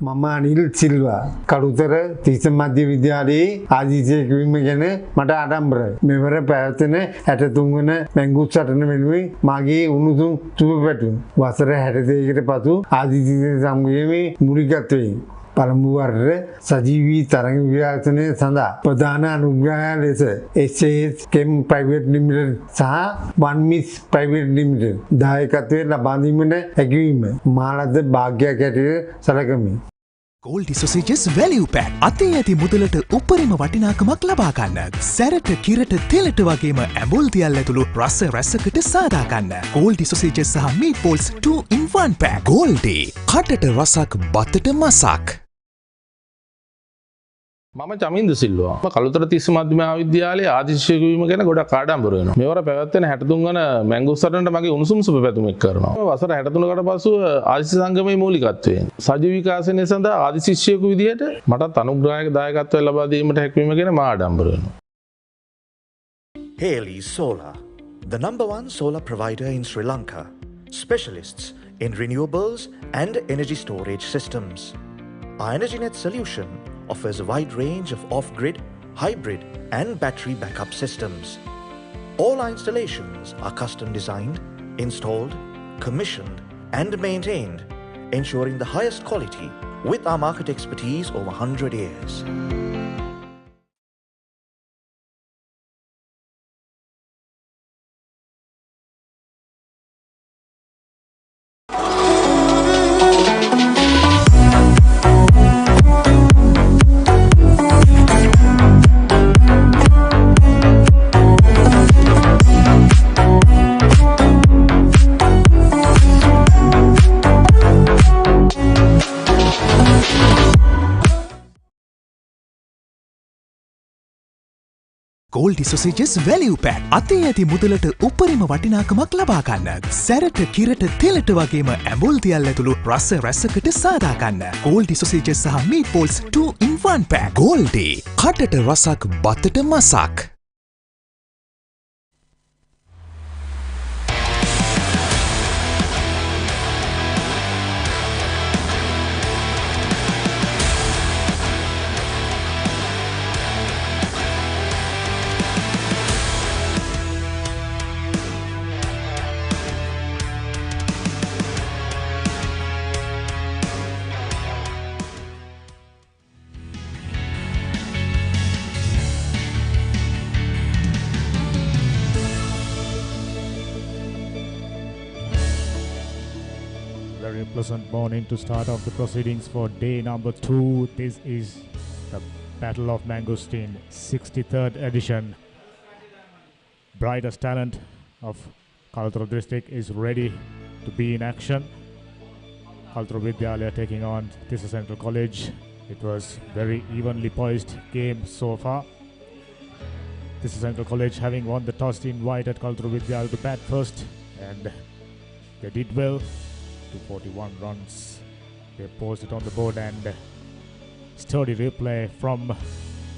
මම අනිල් සිල්වා කළුතර තිස්ස මධ්‍ය විද්‍යාලයේ ආදිශේෂ වීම ගැන මට ආඩම්බරයි. මෙවර පැවැත්වෙන 63 වන මැංගුස් සටන වෙනුවෙන් මාගේ උණුසුම් සුබ පැතුම්. වසර 62කට පසු ආදිශේෂ සංගමයේ මූලිකත්වයෙන් පළමු වරට සජීවී තරඟ විකාශනය සඳහා ප්‍රධාන අනුග්‍රහය ලෙස SAS Chem Private Limited සහ One Mix Private Limited දායකත්වයෙන් ලබා දීමට හැකිවීම මාලද භාග්‍යයක් ඇටියට සැලකමි. Goldie Sausages Value Pack අතේ ඇති මුදලට උපරිම වටිනාකමක් ලබා ගන්න. සැරට කිරට තෙලට වගේම ඇඹුල් දියල් ඇතුළු රස රැසකට සාදා ගන්න. Goldie Sausages සහ Meatballs 2 in 1 pack. Goldie කටට රසක් බතට මසක්. මම චමින්ද සිල්වා. කළුතර තිස්ස මධ්‍ය මහාවිද්‍යාලයේ ආදිශේෂක වීම ගැන ගොඩක් ආඩම්බර වෙනවා. මෙවර පැවැත්වෙන 63 වන මැංගුස් සටනට මගේ උණුසුම් සුබ පැතුමක් කරනවා. වසර 63කට පසු ආදිශේෂ සංගමයේ මූලිකත්වයෙන් සජීව විකාශනය සඳහා ආදිශිෂ්‍යයෙකු විදිහට මටත් අනුග්‍රහයක දායකත්වය ලබා දීමට හැකියවීම ගැන මා ආඩම්බර වෙනවා. Haley Solar, the #1 solar provider in Sri Lanka, specialists in renewables and energy storage systems. Our EnergyNet solution offers a wide range of off-grid, hybrid and battery backup systems. All our installations are custom designed, installed, commissioned and maintained, ensuring the highest quality with our market expertise over 100 years. Goldie Sausages Value Pack අතේ ඇති මුදලට උපරිම වටිනාකමක් ලබා ගන්න. සැරට කිරට තෙලට වගේම ඇඹුල් දියල් ඇතුළු රස රැසකට සාදා ගන්න. Goldie Sausages සහ Meatballs 2 in 1 pack. Goldie කටට රසක් බතට මසක්. Very pleasant morning to start off the proceedings for day number 2. This is the Battle of Mangosteen, 63rd edition. Brightest talent of Kalatura district is ready to be in action. Kalatura Vidyalaya taking on Tissa Central College. It was very evenly poised game so far. Tissa Central College having won the toss invited Kalatura Vidyalaya to bat first, and they did well. 241 runs. They posed it on the board, and sturdy replay from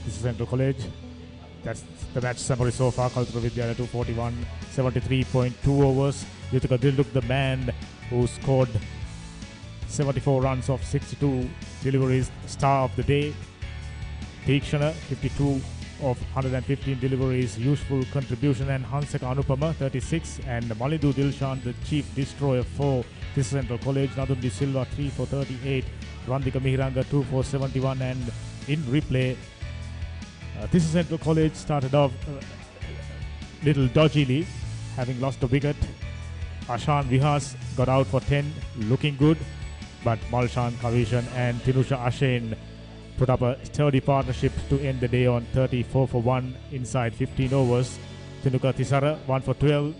this Central College. That's the match summary so far. Kalatura Vidyalaya 241, 73.2 overs. Yuthika Dilduk, the man who scored 74 runs of 62 deliveries, star of the day. Deekshana 52 of 115 deliveries, useful contribution, and Hansaka Anupama 36, and Malidu Dilshan, the chief destroyer for this Central College. Nadundi Silva 3 for 38, Randika Mihiranga 2 for 71, and in replay, this Central College started off little dodgily, having lost a wicket. Ashan Vihas got out for 10, looking good, but Malshan Kavishan and Tinusha Ashen put up a sturdy partnership to end the day on 34 for 1 inside 15 overs. Tinuka Tisara 1 for 12,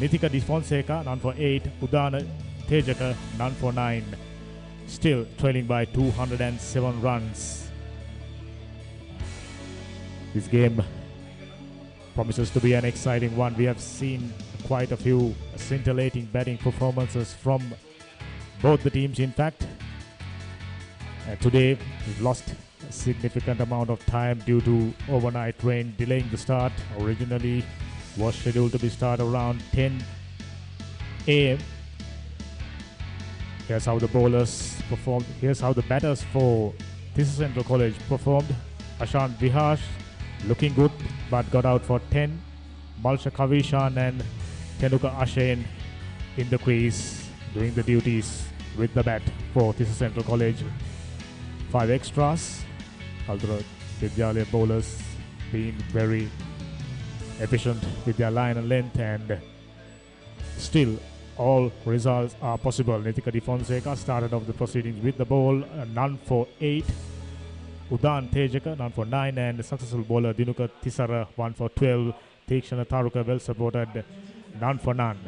Nithika Di Fonseca none for 8, Udana Tejaka none for 9, still trailing by 207 runs. This game promises to be an exciting one. We have seen quite a few scintillating batting performances from both the teams, in fact. Today we've lost a significant amount of time due to overnight rain delaying the start. Originally was scheduled to be start around 10 a.m. Here's how the bowlers performed. Here's how the batters for Tisa Central College performed. Ashant Vihash looking good but got out for 10. Malsha Kavishan and Tenuka Ashen in the crease doing the duties with the bat for Tisa Central College. 5 extras. Kaltura Vidyalaya bowlers being very efficient with their line and length, and still all results are possible. Nitika Di Fonseca started off the proceedings with the ball, none for 8. Udan Tejaka, none for 9, and successful bowler Dinuka Tisara, 1 for 12. Tikshana Taruka well supported, none for none.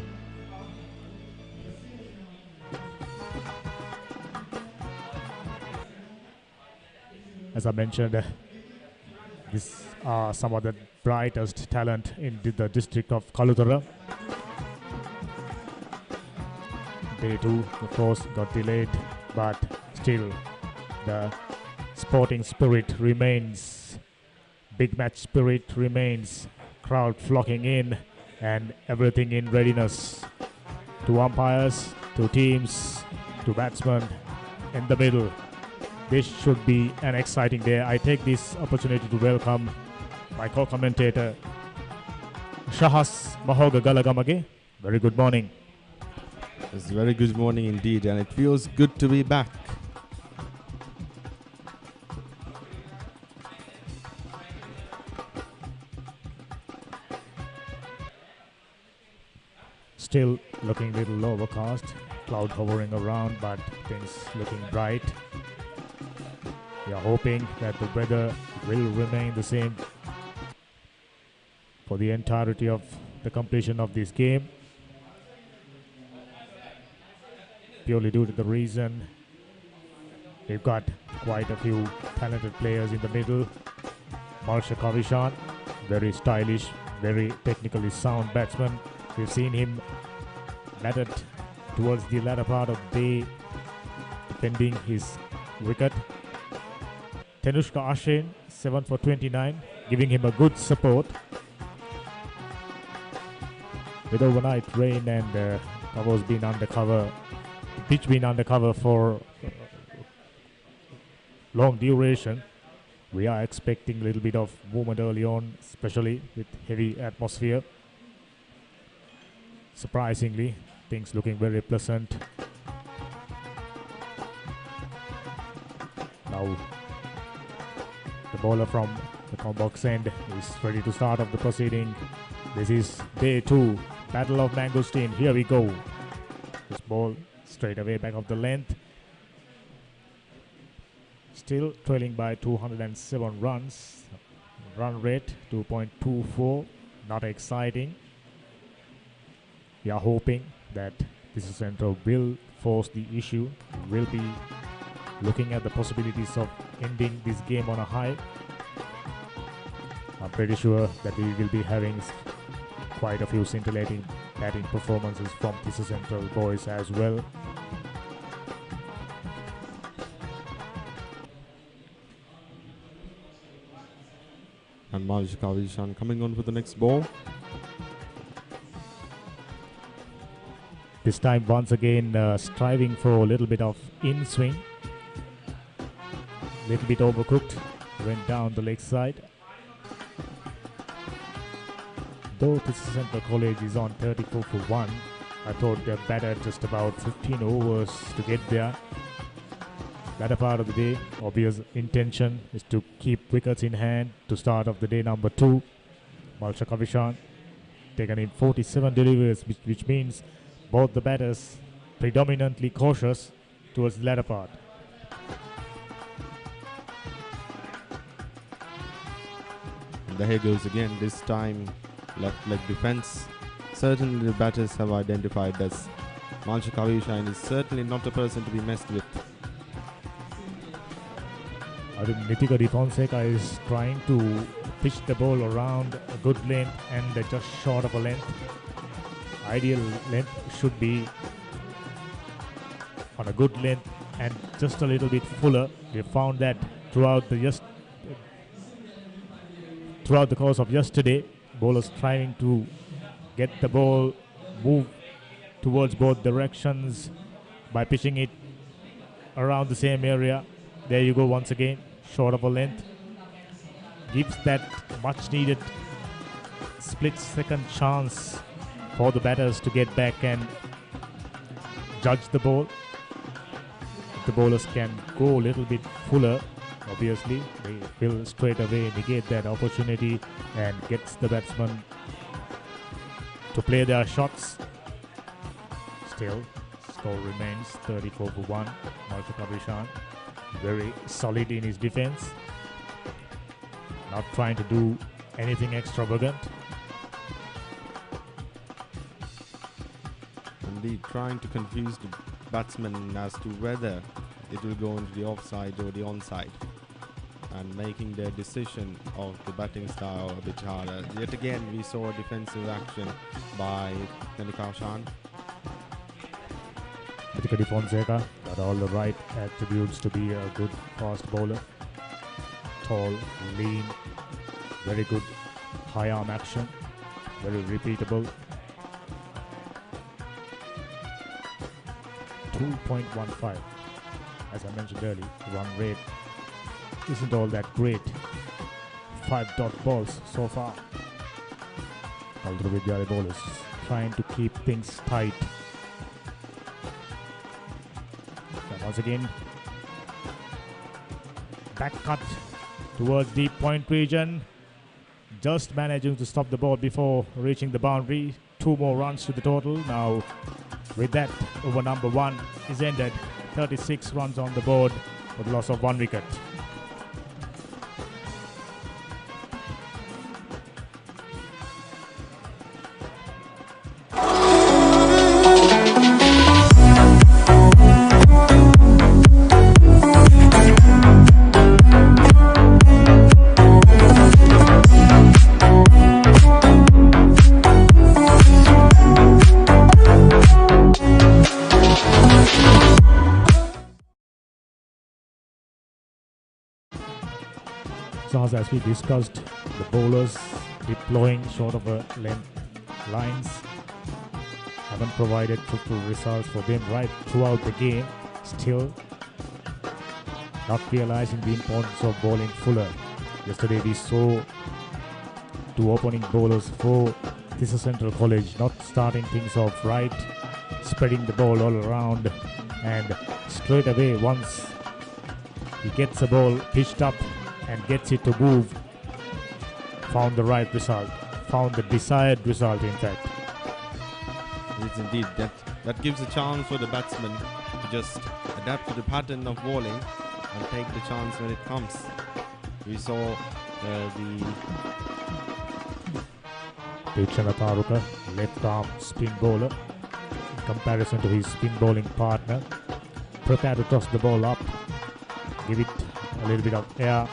As I mentioned, these are some of the brightest talent in the district of Kalutara. Day 2, of course, got delayed, but still the sporting spirit remains. Big match spirit remains. Crowd flocking in and everything in readiness. 2 umpires, 2 teams, 2 batsmen in the middle. This should be an exciting day. I take this opportunity to welcome my co-commentator Shahas Mahoga Galagamage. Very good morning. It's a very good morning indeed, and it feels good to be back. Still looking a little overcast, cloud hovering around, but things looking bright. We are hoping that the weather will remain the same for the entirety of the completion of this game, purely due to the reason we've got quite a few talented players in the middle. Malsha Kavishan, very stylish, very technically sound batsman. We've seen him batted towards the latter part of the day, defending his wicket. Tenushka Ashen, 7 for 29, giving him a good support. With overnight rain and covers being undercover, pitch being undercover for long duration, we are expecting a little bit of movement early on, especially with heavy atmosphere. Surprisingly, things looking very pleasant. Now the bowler from the Combox end is ready to start off the proceeding. This is day 2, Battle of Mangosteen. Here we go. This ball straight away back of the length. Still trailing by 207 runs. Run rate 2.24. Not exciting. We are hoping that this Central will force the issue. Will be looking at the possibilities of ending this game on a high. I'm pretty sure that we will be having quite a few scintillating batting performances from Tisa Central boys as well. And Malsha Kavishan coming on for the next ball. This time once again striving for a little bit of in swing. Little bit overcooked, went down the leg side. Though Tisa Central College is on 34 for 1, I thought they batted just about 15 overs to get there. Latter part of the day, obvious intention is to keep wickets in hand to start off the day number 2. Malsha Kavishan taken in 47 deliveries, which means both the batters predominantly cautious towards the latter part. And there he goes again, this time left leg defense. Certainly the batters have identified as Malsha Kavishan is certainly not a person to be messed with. I think Nitika Di Fonseca is trying to pitch the ball around a good length and just short of a length. Ideal length should be on a good length and just a little bit fuller. We found that throughout the course of yesterday, bowlers trying to get the ball move towards both directions, by pitching it around the same area. There you go once again, short of a length. Gives that much needed split second chance for the batters to get back and judge the ball. If the bowlers can go a little bit fuller, obviously they will straight away negate that opportunity and gets the batsman to play their shots. Still, score remains 34 for 1. Malka Kabishan very solid in his defense, not trying to do anything extravagant. Indeed, trying to confuse the batsman as to whether it will go into the offside or the onside, and making their decision of the batting style a bit harder. Yet again, we saw a defensive action by Kabishan. Particularly Fonseca got all the right attributes to be a good fast bowler. Tall, lean, very good high arm action, very repeatable. 2.15, as I mentioned earlier, run rate isn't all that great. 5 dot balls so far. Kaltra Vidyalaya bowlers trying to keep things tight. And once again, back cut towards deep point region. Just managing to stop the ball before reaching the boundary. 2 more runs to the total. Now, with that, over number 1 is ended. 36 runs on the board for the loss of 1 wicket. So as we discussed, the bowlers deploying short of a length lines haven't provided fruitful results for them right throughout the game. Still not realizing the importance of bowling fuller. Yesterday we saw 2 opening bowlers for Tissa Central College not starting things off right, spreading the ball all around, and straight away once he gets a ball pitched up and gets it to move, found the right result, found the desired result in fact. Yes, indeed. That gives a chance for the batsman to just adapt to the pattern of bowling and take the chance when it comes. We saw the Tikshana Taruka, left arm spin bowler, in comparison to his spin bowling partner, prepared to toss the ball up, give it a little bit of air.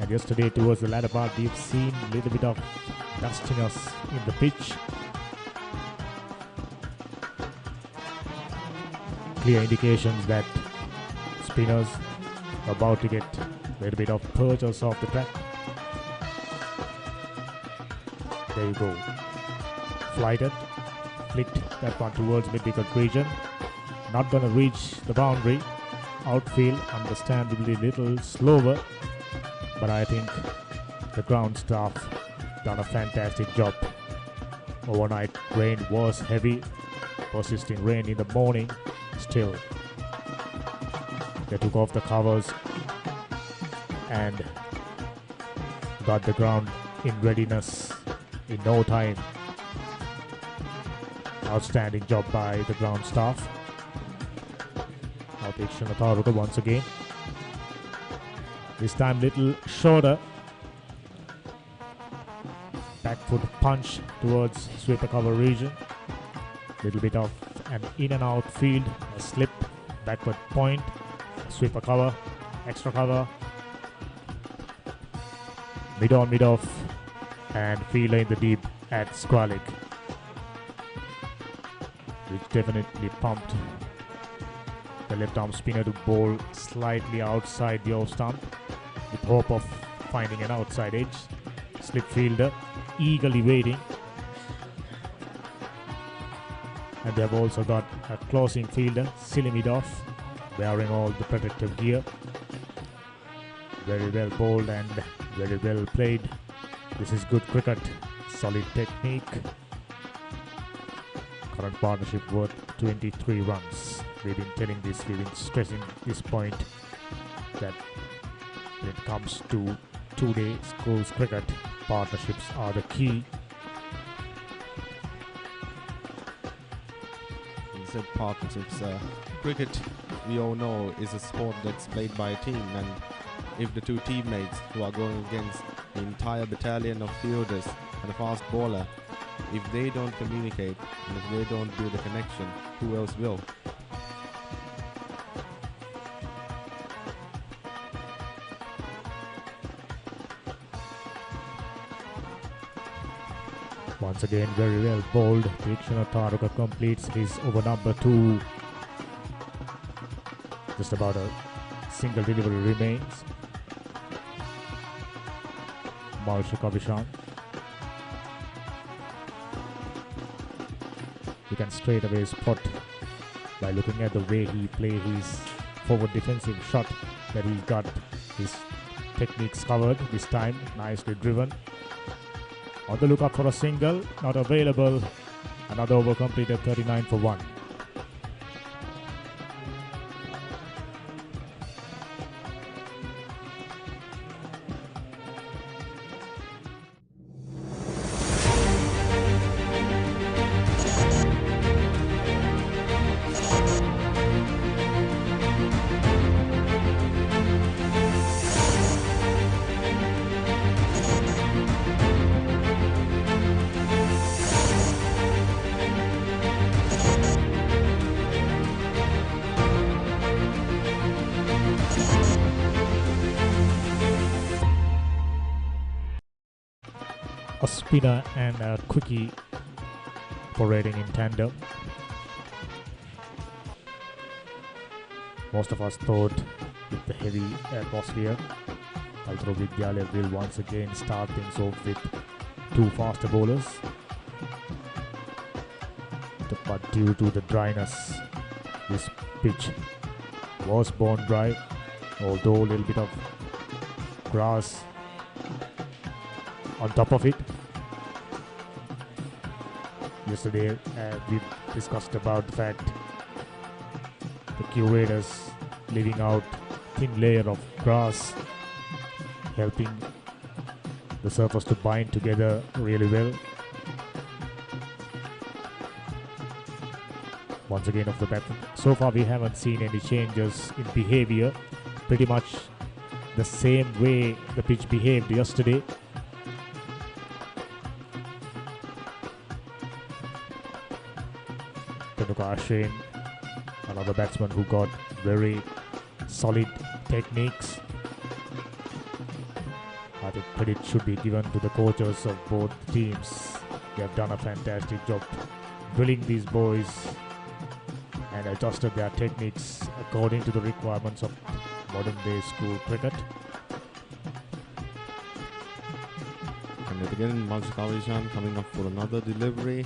And yesterday towards the latter part we've seen a little bit of dustiness in the pitch. Clear indications that spinners are about to get a little bit of purchase off the track. There you go. Flighted, flicked that one towards mid-wicket region. Not gonna reach the boundary. Outfield understandably little slower, but I think the ground staff done a fantastic job. Overnight rain was heavy, persisting rain in the morning. Still, they took off the covers and got the ground in readiness in no time. Outstanding job by the ground staff. Now Tikshana Taruka once again. This time little shorter. Back foot punch towards sweeper cover region. Little bit of an in and out field, a slip, backward point, sweeper cover, extra cover, mid on, mid off, and fielder in the deep at Squalik, which definitely pumped the left arm spinner to bowl slightly outside the off stump with hope of finding an outside edge. Slip fielder eagerly waiting. And they have also got a closing fielder, Silimidov, wearing all the protective gear. Very well bowled and very well played. This is good cricket, solid technique. Current partnership worth 23 runs. We've been telling this, we've been stressing this point that when it comes to two-day schools cricket, partnerships are the key. You said partnerships. Cricket, we all know, is a sport that's played by a team, and if the two teammates who are going against the entire battalion of fielders and a fast bowler, if they don't communicate and if they don't build a connection, who else will? Once again, very well bowled. Tikshana Taruka completes his over number 2. Just about a single delivery remains. Malshik Abhishan. You can straight away spot by looking at the way he play his forward defensive shot that he got his techniques covered this time. Nicely driven. On the lookout for a single, not available. Another over completed, 39 for 1. A spinner and a quickie operating in tandem. Most of us thought with the heavy atmosphere, Kaltro Vidyalaya will once again start things off with 2 faster bowlers. But due to the dryness, this pitch was born dry, although a little bit of grass on top of it. Yesterday we discussed about the fact the curators leaving out thin layer of grass, helping the surface to bind together really well. Once again off the bat. So far we haven't seen any changes in behavior. Pretty much the same way the pitch behaved yesterday. Ashwin, another batsman who got very solid techniques. I think credit should be given to the coaches of both teams. They have done a fantastic job drilling these boys and adjusted their techniques according to the requirements of modern day school cricket. And yet again, Malshik Abhishan coming up for another delivery.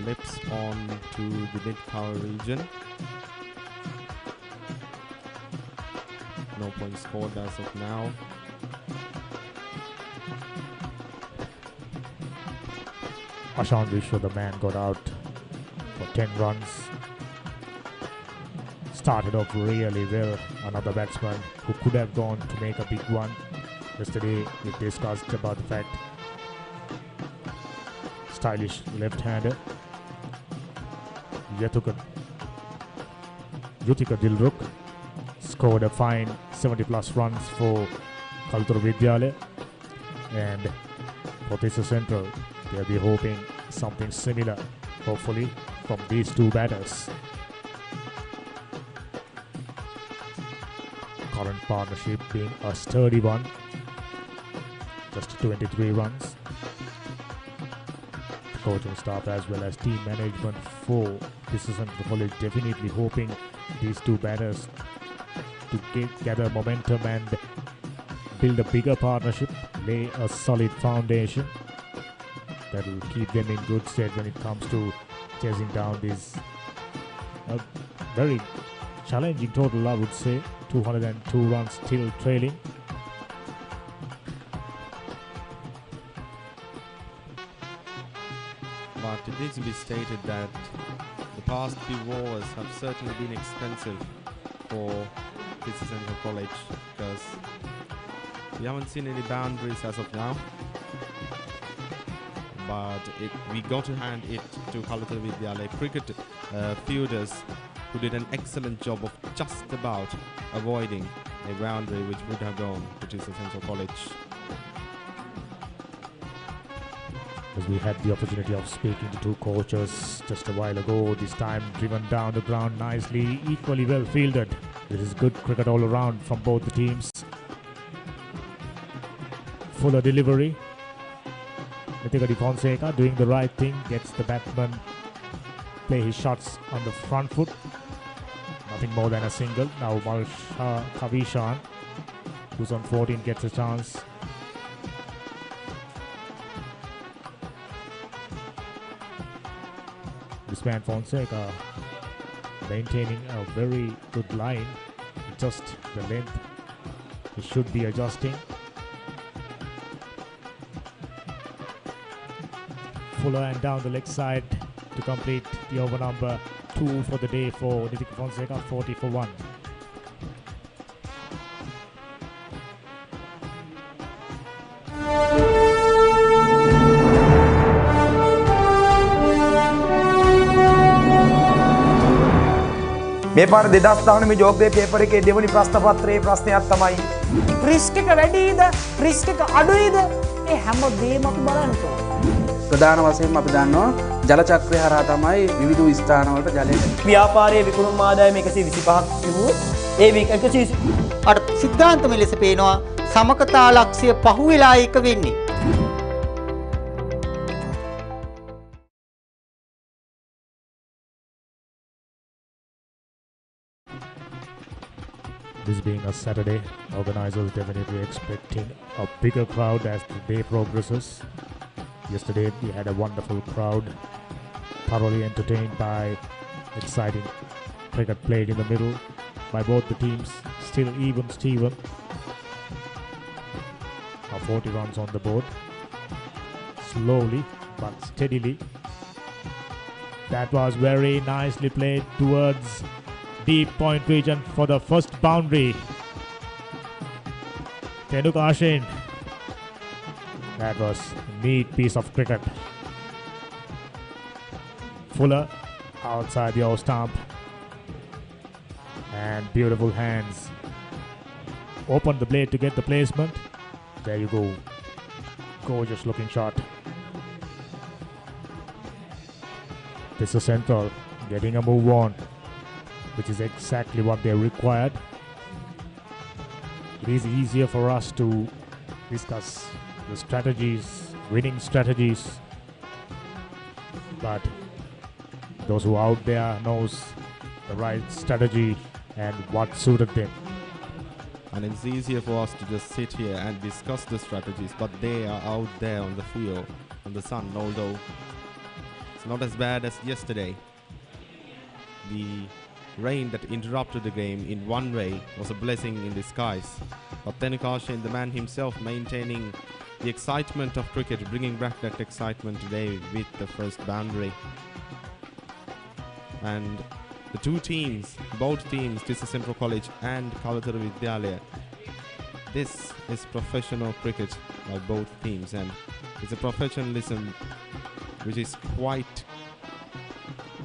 Slips on to the mid-power region. No points scored as of now. Ashan Vishwa, the man, got out for 10 runs. Started off really well. Another batsman who could have gone to make a big one. Yesterday we discussed about the fact stylish left-hander Yutika Dilruk scored a fine 70 plus runs for Kaltro Vidyalaya, and for Tisa Central they'll be hoping something similar, hopefully, from these 2 batters. Current partnership being a sturdy one, just 23 runs. Coaching staff as well as team management for Tisa Central College definitely hoping these 2 batters to gather momentum and build a bigger partnership, lay a solid foundation that will keep them in good stead when it comes to chasing down this very challenging total, I would say. 202 runs still trailing. But it needs to be stated that the past few overs have certainly been expensive for Tisa Central College because we haven't seen any boundaries as of now. But we got to hand it to Kalutara Vidyalaya cricket fielders who did an excellent job of just about avoiding a boundary which would have gone to Tisa Central College. As we had the opportunity of speaking to two coaches just a while ago, this time driven down the ground nicely, equally well fielded. This is good cricket all around from both the teams. Fuller delivery. Nithika Di Fonseca doing the right thing, gets the batsman play his shots on the front foot. Nothing more than a single. Now Malsha Kavishan, who's on 14, gets a chance. This man Fonseca maintaining a very good line, just the length he should be adjusting. Fuller and down the leg side to complete the over number 2 for the day for Nithika Fonseca, 40 for 1. මේ පාර 2019 ජෝග්වේ paper එකේ දෙවනි ප්‍රශ්න පත්‍රයේ ප්‍රශ්නයක් තමයි risk එක වැඩිද risk එක අඩුයිද මේ හැම දෙයක්ම අපි බලන්න ඕනේ. ප්‍රධාන වශයෙන්ම අපි දන්නවා ජල චක්‍රය හරහා තමයි විවිධ ස්ථානවලට ජලය ව්‍යාපාරයේ විකුණුම් ආදායම 125ක් තිබුණු ඒ 120 අර සිද්ධාන්තම ලෙස පේනවා සමකතා ලක්ෂ්‍ය පහු වෙලා එක වෙන්නේ. This being a Saturday, organizers definitely expecting a bigger crowd as the day progresses. Yesterday we had a wonderful crowd, thoroughly entertained by exciting cricket played in the middle by both the teams. Still even Steven. Now 40 runs on the board. Slowly but steadily. That was very nicely played towards deep point region for the first boundary. Tenuk Ashin. That was a neat piece of cricket. Fuller outside the off stump. And beautiful hands. Open the blade to get the placement. There you go. Gorgeous looking shot. This is Central getting a move on, which is exactly what they required. It is easier for us to discuss the strategies, winning strategies, but those who are out there knows the right strategy and what suited them. And it's easier for us to just sit here and discuss the strategies, but they are out there on the field, on the sun, although it's not as bad as yesterday. The rain that interrupted the game in one way was a blessing in disguise. But Tenukashin, the man himself, maintaining the excitement of cricket, bringing back that excitement today with the first boundary. And the two teams, both teams, Tisa Central College and Kalutara Vidyalaya, this is professional cricket by both teams, and it's a professionalism which is quite,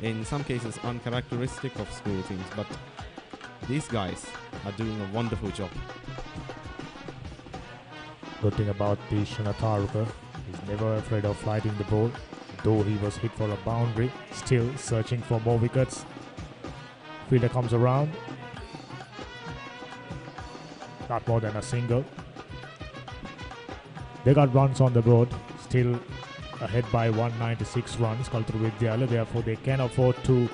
in some cases, uncharacteristic of school teams, but these guys are doing a wonderful job. Good thing about the Shanataruka, he's never afraid of fighting the ball. Though he was hit for a boundary, still searching for more wickets. Fielder comes around. Not more than a single. They got runs on the board, still ahead by 196 runs, Kalutara Vidyalaya. Therefore, they can afford to,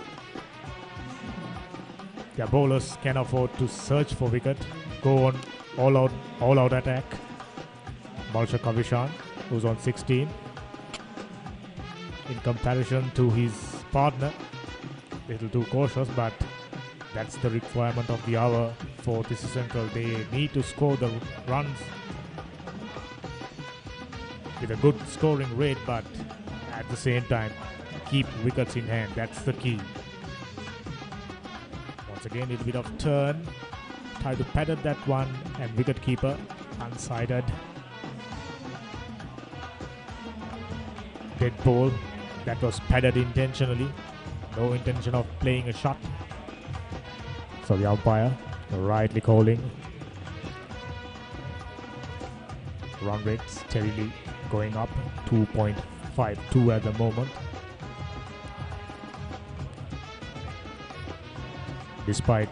their bowlers can afford to search for wicket, go on all out attack. Malsha Kavishan, who's on 16. In comparison to his partner, little too cautious, but that's the requirement of the hour for this Central. They need to score the runs with a good scoring rate, but at the same time keep wickets in hand. That's the key. Once again, a little bit of turn, try to paddle that one, and wicket keeper unsighted. Dead ball. That was padded intentionally. No intention of playing a shot. So the umpire rightly calling. Run rate steadily going up, 2.52 at the moment. Despite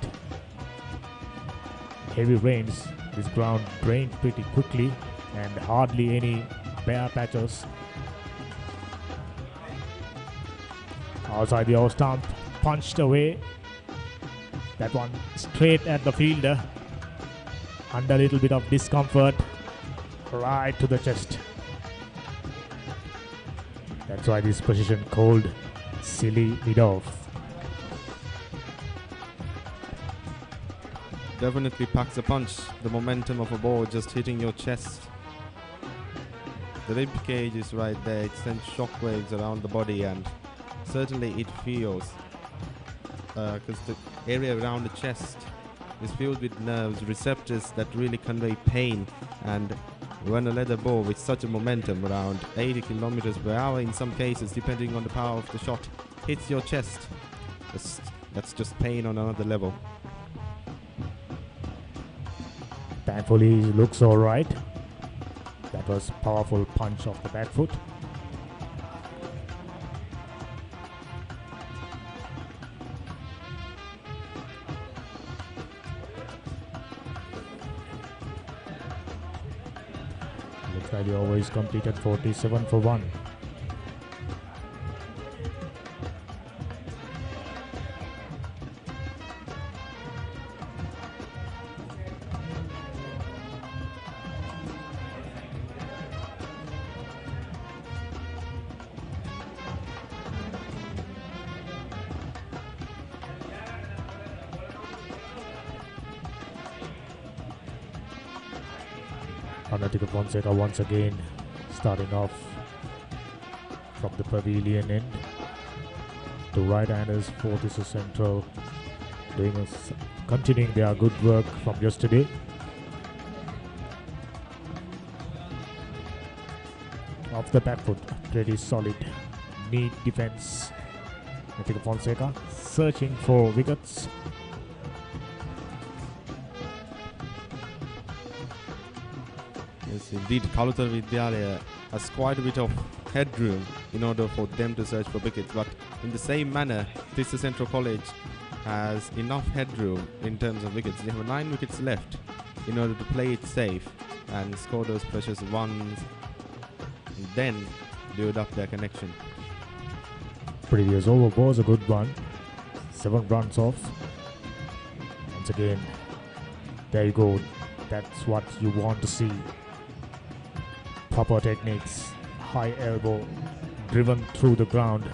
heavy rains, this ground drained pretty quickly and hardly any bare patches. Outside the off stump, punched away. That one straight at the fielder. Under a little bit of discomfort, right to the chest. That's why this position called silly mid-off. Definitely packs a punch. The momentum of a ball just hitting your chest. The rib cage is right there. It sends shockwaves around the body, and certainly it feels, because the area around the chest is filled with nerves, receptors that really convey pain. And when a leather ball with such a momentum, around 80 kilometers per hour in some cases, depending on the power of the shot, hits your chest, that's just pain on another level. Thankfully, he looks alright. That was powerful punch off the back foot. Looks like he always completed 47 for 1. Fonseca once again starting off from the pavilion end. The right-handers for this Central continuing their good work from yesterday. Off the back foot, pretty solid, neat defense. Natika Fonseca searching for wickets. Yes, indeed, Kalutar Vidyalaya has quite a bit of headroom in order for them to search for wickets, but in the same manner, Tissa Central College has enough headroom in terms of wickets. They have 9 wickets left in order to play it safe and score those precious ones, and then build up their connection. Previous over was a good one. 7 runs off. Once again, there you go. That's what you want to see. Proper techniques, high elbow, driven through the ground.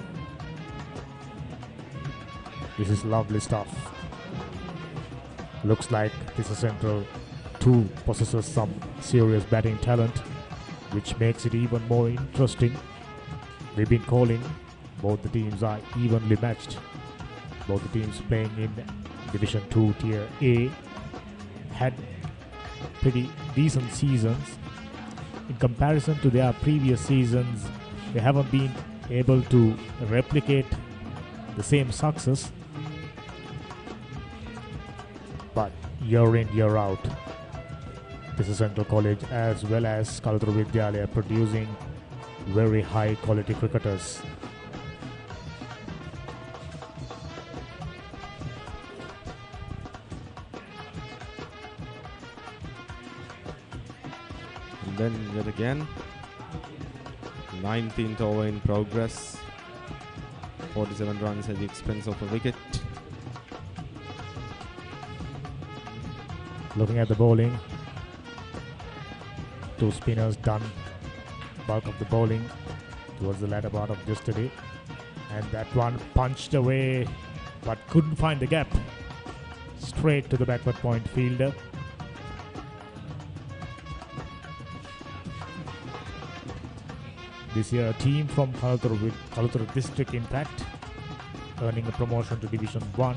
This is lovely stuff. Looks like this is Central 2 possesses some serious batting talent, which makes it even more interesting. We've been calling both the teams are evenly matched. Both the teams playing in Division 2 Tier A had pretty decent seasons. In comparison to their previous seasons, they haven't been able to replicate the same success. But year in, year out, this is Central College as well as Kalutar Vidyalaya producing very high quality cricketers. And then yet again, 19th over in progress. 47 runs at the expense of a wicket. Looking at the bowling, Two spinners done bulk of the bowling towards the latter part of yesterday. And that one punched away but couldn't find the gap. Straight to the backward point fielder. This year a team from Kalutara district in fact earning a promotion to Division 1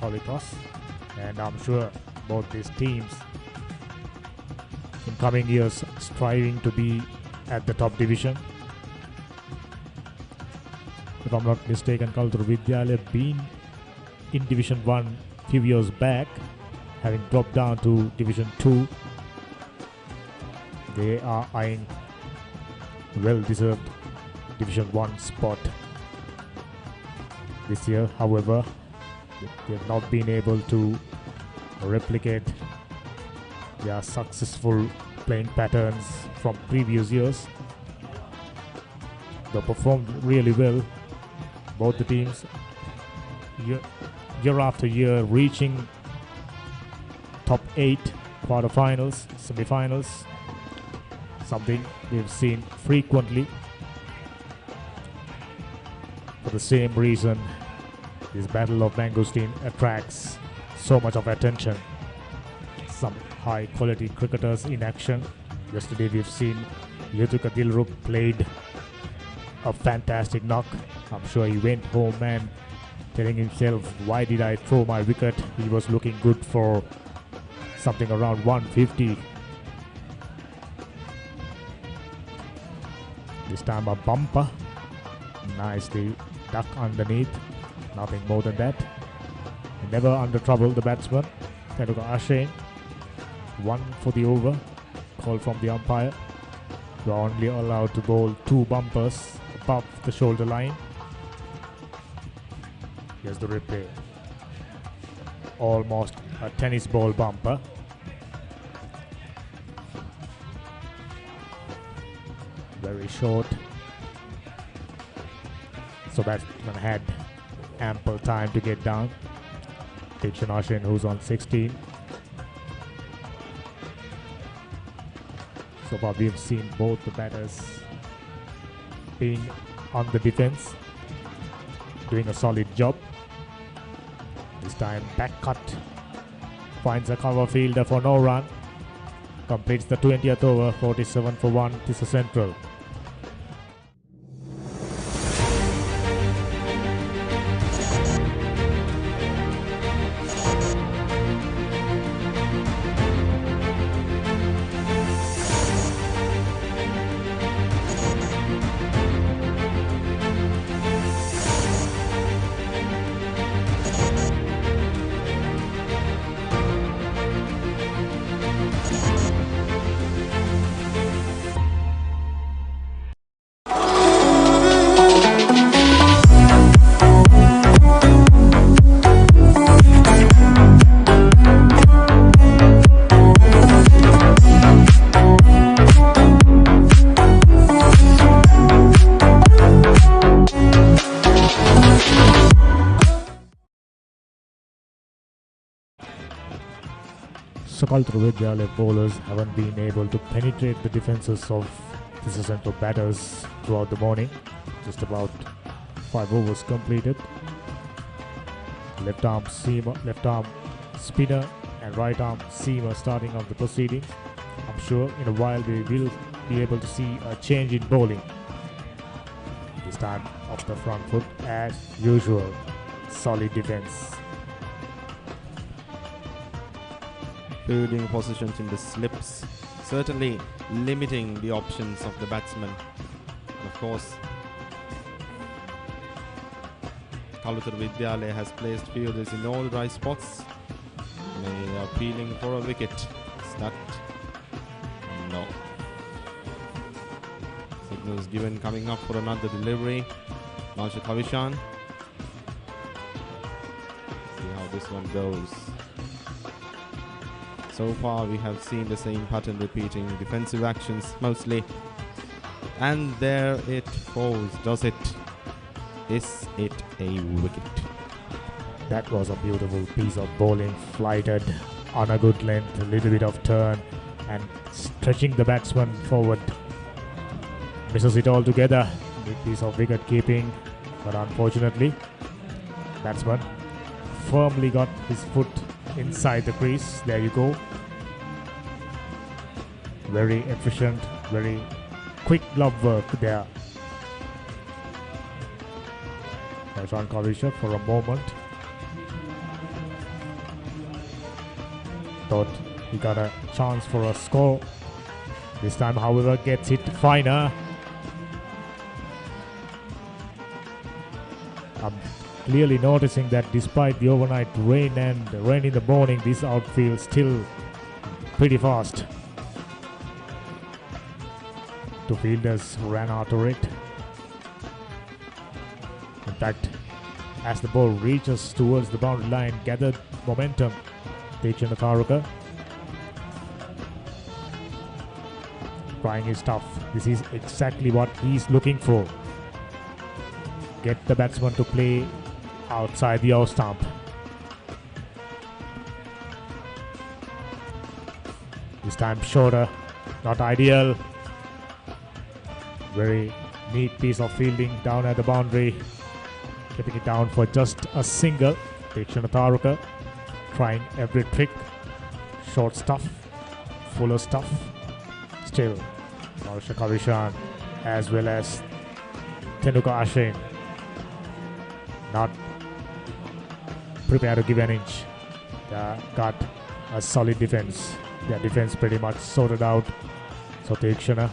Holy Cross, and I'm sure both these teams in coming years striving to be at the top division. If I'm not mistaken, Kalutara Vidyalaya been in Division 1 few years back, having dropped down to Division 2. They are eyeing well-deserved Division 1 spot this year. However, they have not been able to replicate their successful playing patterns from previous years. They performed really well, both the teams, year after year, reaching top 8 quarterfinals, semi-finals, something we've seen frequently. For the same reason, this Battle of Mangosteen attracts so much of attention. Some high quality cricketers in action. Yesterday we've seen Yutuka Dilrup played a fantastic knock. I'm sure he went home and telling himself, why did I throw my wicket? He was looking good for something around 150. This time a bumper, nicely duck underneath, nothing more than that. Never under trouble, the batsman, Tenuka Ashane. 1 for the over, call from the umpire. You are only allowed to bowl 2 bumpers above the shoulder line. Here's the replay. Almost a tennis ball bumper. Very short. So batsman had ample time to get down. Dikshan Ashin, who's on 16. So far we've seen both the batters being on the defense, doing a solid job. This time back cut, finds a cover fielder for no run, completes the 20th over, 47 for 1, Tissa Central. Kalutara Vidyalaya bowlers haven't been able to penetrate the defences of Tissa Central batters throughout the morning. Just about 5 overs completed. Left arm spinner and right arm seamer starting off the proceedings. I'm sure in a while we will be able to see a change in bowling. This time off the front foot as usual. Solid defence. Building positions in the slips, certainly limiting the options of the batsman. And of course, Kalutara Vidyalaya has placed fielders in all the right spots. They are peeling for a wicket. Is that? No. Signals given coming up for another delivery. Mansha Kavishan. See how this one goes. So far we have seen the same pattern repeating, defensive actions mostly. And there it falls, does it? Is it a wicket? That was a beautiful piece of bowling, flighted on a good length, a little bit of turn, and stretching the batsman forward. Misses it altogether. Big piece of wicket keeping, but unfortunately, batsman firmly got his foot inside the crease. There you go. Very efficient, very quick glove work there. Rajan Kavisha for a moment thought he got a chance for a score. This time, however, gets it finer. I'm clearly noticing that despite the overnight rain and rain in the morning, this outfield still pretty fast. Two fielders ran after it. In fact, as the ball reaches towards the boundary line, gathered momentum. Tejana Tharuka trying his stuff. This is exactly what he's looking for. Get the batsman to play outside the off stump. This time shorter, not ideal. Very neat piece of fielding down at the boundary. Keeping it down for just a single. Tejana Tharuka trying every trick. Short stuff, fuller stuff. Still, Marsha Kavishan as well as Tenuka Ashin not prepared to give an inch. They got a solid defense. Their defense pretty much sorted out. So Tejana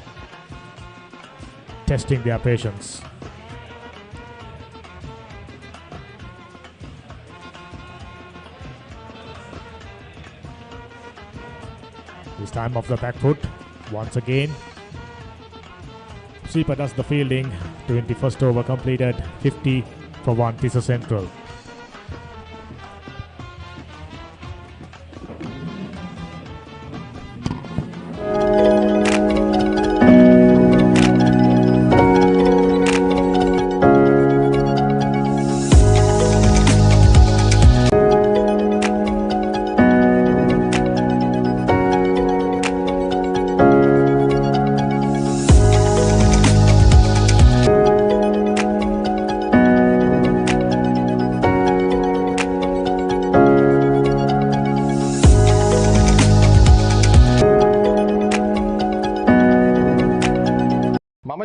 testing their patience. This time off the back foot once again. Sweeper does the fielding. 21st over completed. 50 for 1 Tisa Central.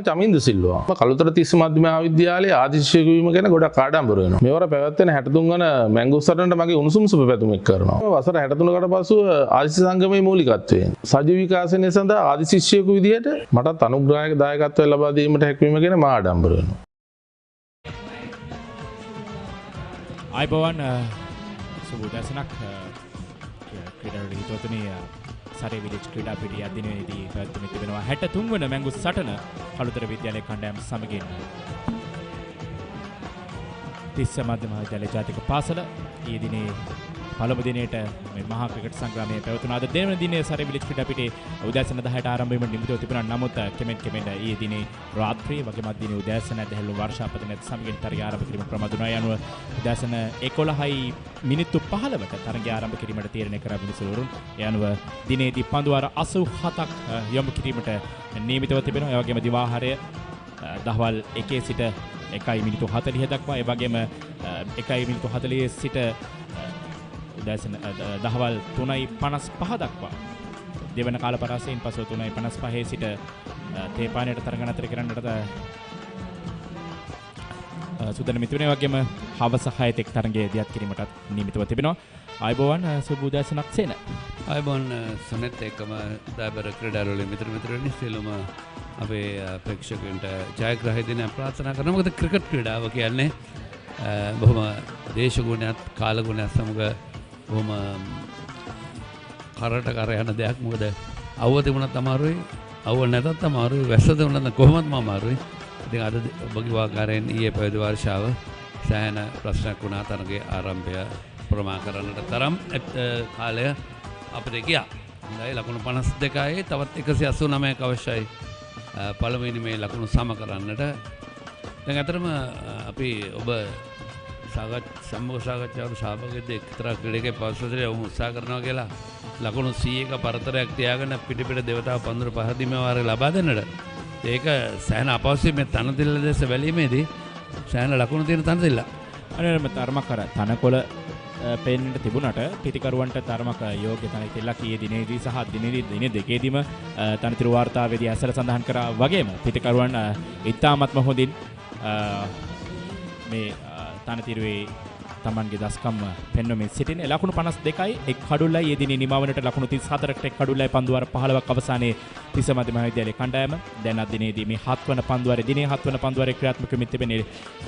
Chaminda Silva Kalutara Tissa මධ්‍යම මහාවිද්‍යාලයේ ආදිශිෂ්‍යයෙකු වීම ගැන ගොඩක් ආඩම්බර වෙනවා. මේවර පැවැත්වෙන 63 වන මැංගෝස්ටන්ට මගේ උණුසුම් සුබ පැතුම් එක් කරනවා. වසර 63කට පසුව ආදිශිෂ්‍ය සංගමයේ මූලිකත්වයෙන් සජීව විකාශනය සඳහා ආදිශිෂ්‍යයෙකු විදිහට මටත් අනුග්‍රහයක දායකත්වය ලබා දීමට හැකියවීම ගැන මා ආඩම්බර වෙනවා. අයිබෝවන් සුබ දසනක් ක්‍රීඩා හිතවතුනි සරේ විලේජ් ක්‍රීඩා පිටිය අදිනේදී පැවැත්වෙමින් තිබෙනවා 63 වන මැංගුස් සටන කළුතර විද්‍යාලයේ කණ්ඩායම් සමගින් තිස්ස මධ්‍යම විද්‍යාලයේ ජාතික පාසල ඊයේ දිනේ පළමු දිනේට මේ මහා ක්‍රිකට් සංග්‍රාමයේ පැවතුණා. අද දෙවන දිනේ සරේ විලේජ් ක්‍රීඩා පිටියේ උදෑසන 10ට ආරම්භ වීමට නියමිතව තිබුණා. නමුත් කෙමෙන් ඊයේ දිනේ රාත්‍රියේ වගේම අද දිනේ උදෑසන දැහැළු වර්ෂාපතනයත් සමගින් තරගය ආරම්භ කිරීම ප්‍රමාදුණා. යනුව උදෑසන 11යි මිනිත්තු 15ට තරගය ආරම්භ කිරීමට තීරණය කර මිනිසුරුන් යනුව දිනේදී පන්දු වාර 87ක් යොමු කිරීමට නියමිතව තිබෙනවා. ඒ වගේම දිවාහාරය දහවල් 1 සිට 1 මිනිත්තු 40 දක්වා ඒ වගේම 1 මිනිත්තු 40 සිට උදෑසන දහවල් 3:55 දක්වා දෙවන කාල පරාසයෙන් පසු 3:55 සිට තේපානයට තරග නතර කරන්නට සුදන මිතුනේ වගේම හවස 6 තෙක් තරගයේ දියත් කිරීමටත් නියමිතව තිබෙනවා. ආයුබෝවන් සුබ උදෑසනක් සේන. ආයුබෝවන් සනෙත් එක්කම දාබර ක්‍රීඩාවල මිතුරනි සියලුම අපේ ප්‍රේක්ෂකයන්ට ජයග්‍රහය දෙන්න ප්‍රාර්ථනා කරනවා. මොකද ක්‍රිකට් ක්‍රීඩාව කියන්නේ බොහොම දේශගුණයත් කාලගුණයත් සමග බොහොම කරට කර යන දෙයක්. මොකද අවුව තිබුණත් අමාරුයි, අවුව නැතත් අමාරුයි, වැස්ස තිබුණත් කොහොමත්ම අමාරුයි. ඉතින් අද ඔබගේ වාකාරයෙන් ඊයේ පැවති වර්ෂාව සෑහෙන ප්‍රශ්නයක් වුණා. තරගයේ ආරම්භය ප්‍රමා කරන්නට තරම් කාලය අපිට ගියා. හොඳයි, ලකුණු 52යි තවත් 189ක් අවශ්‍යයි පළවෙනි මේ ලකුණු සම කරන්නට. දැන් අතරම අපි ඔබ සම්මුඛ සාකච්ඡාවට සහභාගී එක්තරා ක්‍රීඩකයෙක් පවසුවසේ ඔහු උත්සාහ කරනවා කියලා ලකුණු 100ක පරතරයක් තියාගෙන පිටිපිට දෙවතාව පන්දුර පහර දීමේ වාරය ලබා දෙන්නට. ඒක සෑහෙන අපහසුයි මේ තනතිල්ල දෙස බැලීමේදී සෑහෙන ලකුණු තියෙන තනතිල්ල. අනේම තරමක් අර තනකොළ පෙන්නට තිබුණට පිටිකරුවන්ට තරමක් යෝග්‍ය තනතිල්ලක් ඊයේ දිනේදී සහ දින දෙකේදීම තනතිරු වාර්තාවේදී ඇසල සඳහන් කරා වගේම පිටිකරුවන් ඉතාමත්ම හොඳින් මේ තනතිරුවේ තමන්ගේ දස්කම් පෙන්වමින් සිටින ලකුණු 52යි එක් කඩුල්ලයි ඊයේ දිනේ නිමවනට ලකුණු 34කට එක් කඩුල්ලයි පන්දුවාර 15ක් අවසානයේ තිස්ස මධ්‍ය මහාවිද්‍යාලයේ කණ්ඩායම දැන් අද දිනේදී මේ 7 වන පන්දුවාරේ දිනේ 7 වන පන්දුවාරේ ක්‍රියාත්මක වෙමින් තිබෙන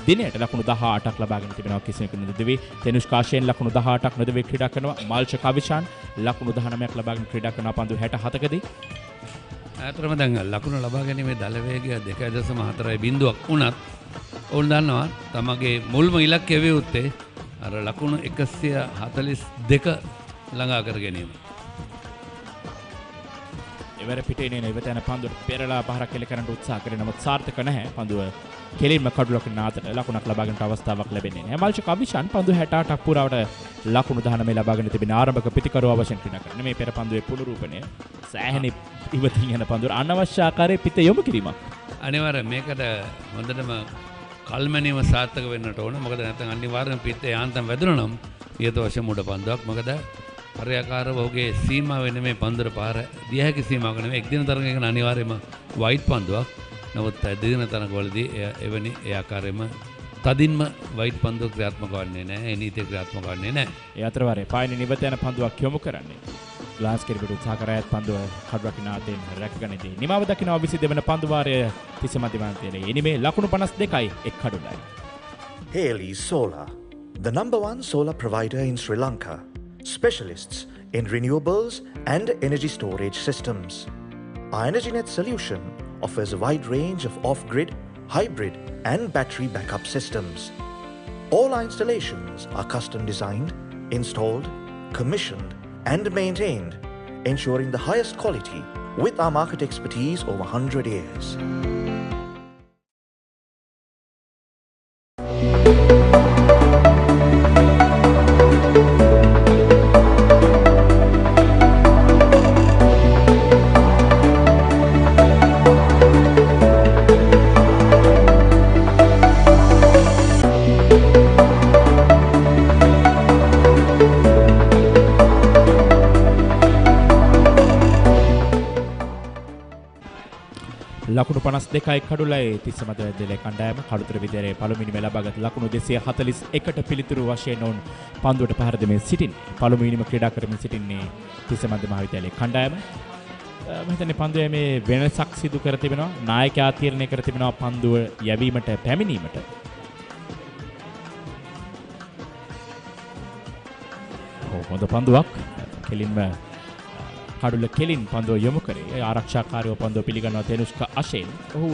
දිනයට ලකුණු 18ක් ලබාගෙන තිබෙනවා කිසිම කෙනෙකු නොදෙවි තෙනුෂ්කාෂයෙන් ලකුණු 18ක් නොදෙවි ක්‍රීඩා කරනවා මාල්ච කවිෂාන් ලකුණු 19ක් ලබාගෙන ක්‍රීඩා කරනවා පන්දු 67කදී ඇතරම දැන් ලකුණු ලබා ගැනීමේ දල වේගය 2.4 බිඳුවක් වුණත් ඕන් දන්නවා තමගේ මුල්ම ඉලක්කය වේ උත්තේ අර ලකුණු 142 ළඟා කර ගැනීම. එවර පිටේ නේ ඉවත යන පන්දුවට පෙරලා පහරක් එල්ල කරන්න උත්සාහ කරේ නමුත් සාර්ථක නැහැ. පන්දුව කෙලින්ම කඩුලක නාතට ලකුණක් ලබා ගන්නට අවස්ථාවක් ලැබෙන්නේ නැහැ. මල්ච කවිෂාන් පන්දු 68ක් පුරාවට ලකුණු 19 ලබාගෙන තිබෙන ආරම්භක පිටිකරුව වශයෙන් ක්‍රීඩා කරන මේ පෙර පන්දුවේ පුනරූපණය සෑහෙන ඉවතින් යන පන්දුවට අනවශ්‍ය ආකාරයේ පිට යොමු කිරීමක්. අනිවාර්යෙන් මේකට හොඳටම කල්මැනීම සාර්ථක වෙන්නට ඕන. මොකද නැත්නම් අනිවාර්යෙන් පිටේ යාන්තම් වැදුණා නම් ඊට වශයෙන් මුඩ පන්දුවක්. මොකද පරයාකාරව ඔහුගේ සීමාව වෙන මේ පන්දුර පාර දිය හැකි සීමාවක් නෙමෙයි. එක් දින තරඟයක අනිවාර්යයෙන්ම වයිට් පන්දුවක්. නමුත් දෙදින තරඟවලදී එවැනි ඒ ආකාරයෙන්ම තදින්ම වයිට් පන්දුව ක්‍රියාත්මක වන්නේ නැහැ. ඒ නීතිය ක්‍රියාත්මක වන්නේ නැහැ. ඒ අතර වාරේ පායන නිවත යන පන්දුවක් යොමු කරන්නේ. ග්ලාස් කෙරෙබට උත්සාහ කරායත් පන්දුව කඩුවකිනාතෙන් රැකගනිදී. නිමාව දකිනවා 22 වන පන්දු වාරය තිස්ස මධ්‍යමාන්තයේ. එනිමේ ලකුණු 52යි එක් කඩුලයි. Haley Solar, the #1 solar provider in Sri Lanka. Specialists in renewables and energy storage systems. Our EnergyNet solution offers a wide range of off-grid, hybrid and battery backup systems. All our installations are custom designed, installed, commissioned and maintained, ensuring the highest quality with our market expertise over 100 years. ලකුණු 52යි කඩුලයි තිස්ස මධ්‍යවිද්‍යාලයේ කණ්ඩායම කළුතර විද්‍යාලයේ පළමුවෙනිම ලබාගත් ලකුණු 241ට පිළිතුරු වශයෙන් ඔවුන් පන්දුවට පහර දෙමින් සිටින්නේ. පළමුවෙනිම ක්‍රීඩා කරමින් සිටින්නේ තිස්ස මධ්‍ය මහාවිද්‍යාලයේ කණ්ඩායම. මම හිතන්නේ පන්දුවේ මේ වෙනසක් සිදු කර තිබෙනවා. නායකයා තීරණය කර තිබෙනවා පන්දුව යැවීමට පැමිණීමට. හොඳ පන්දුවක්. කෙලින්ම කඩුල කෙලින් පන්දුව යොමු කරේ. ආරක්ෂාකාරීව පන්දුව පිළිගන්නවා තෙනුෂ්ක අෂේන්. ඔහු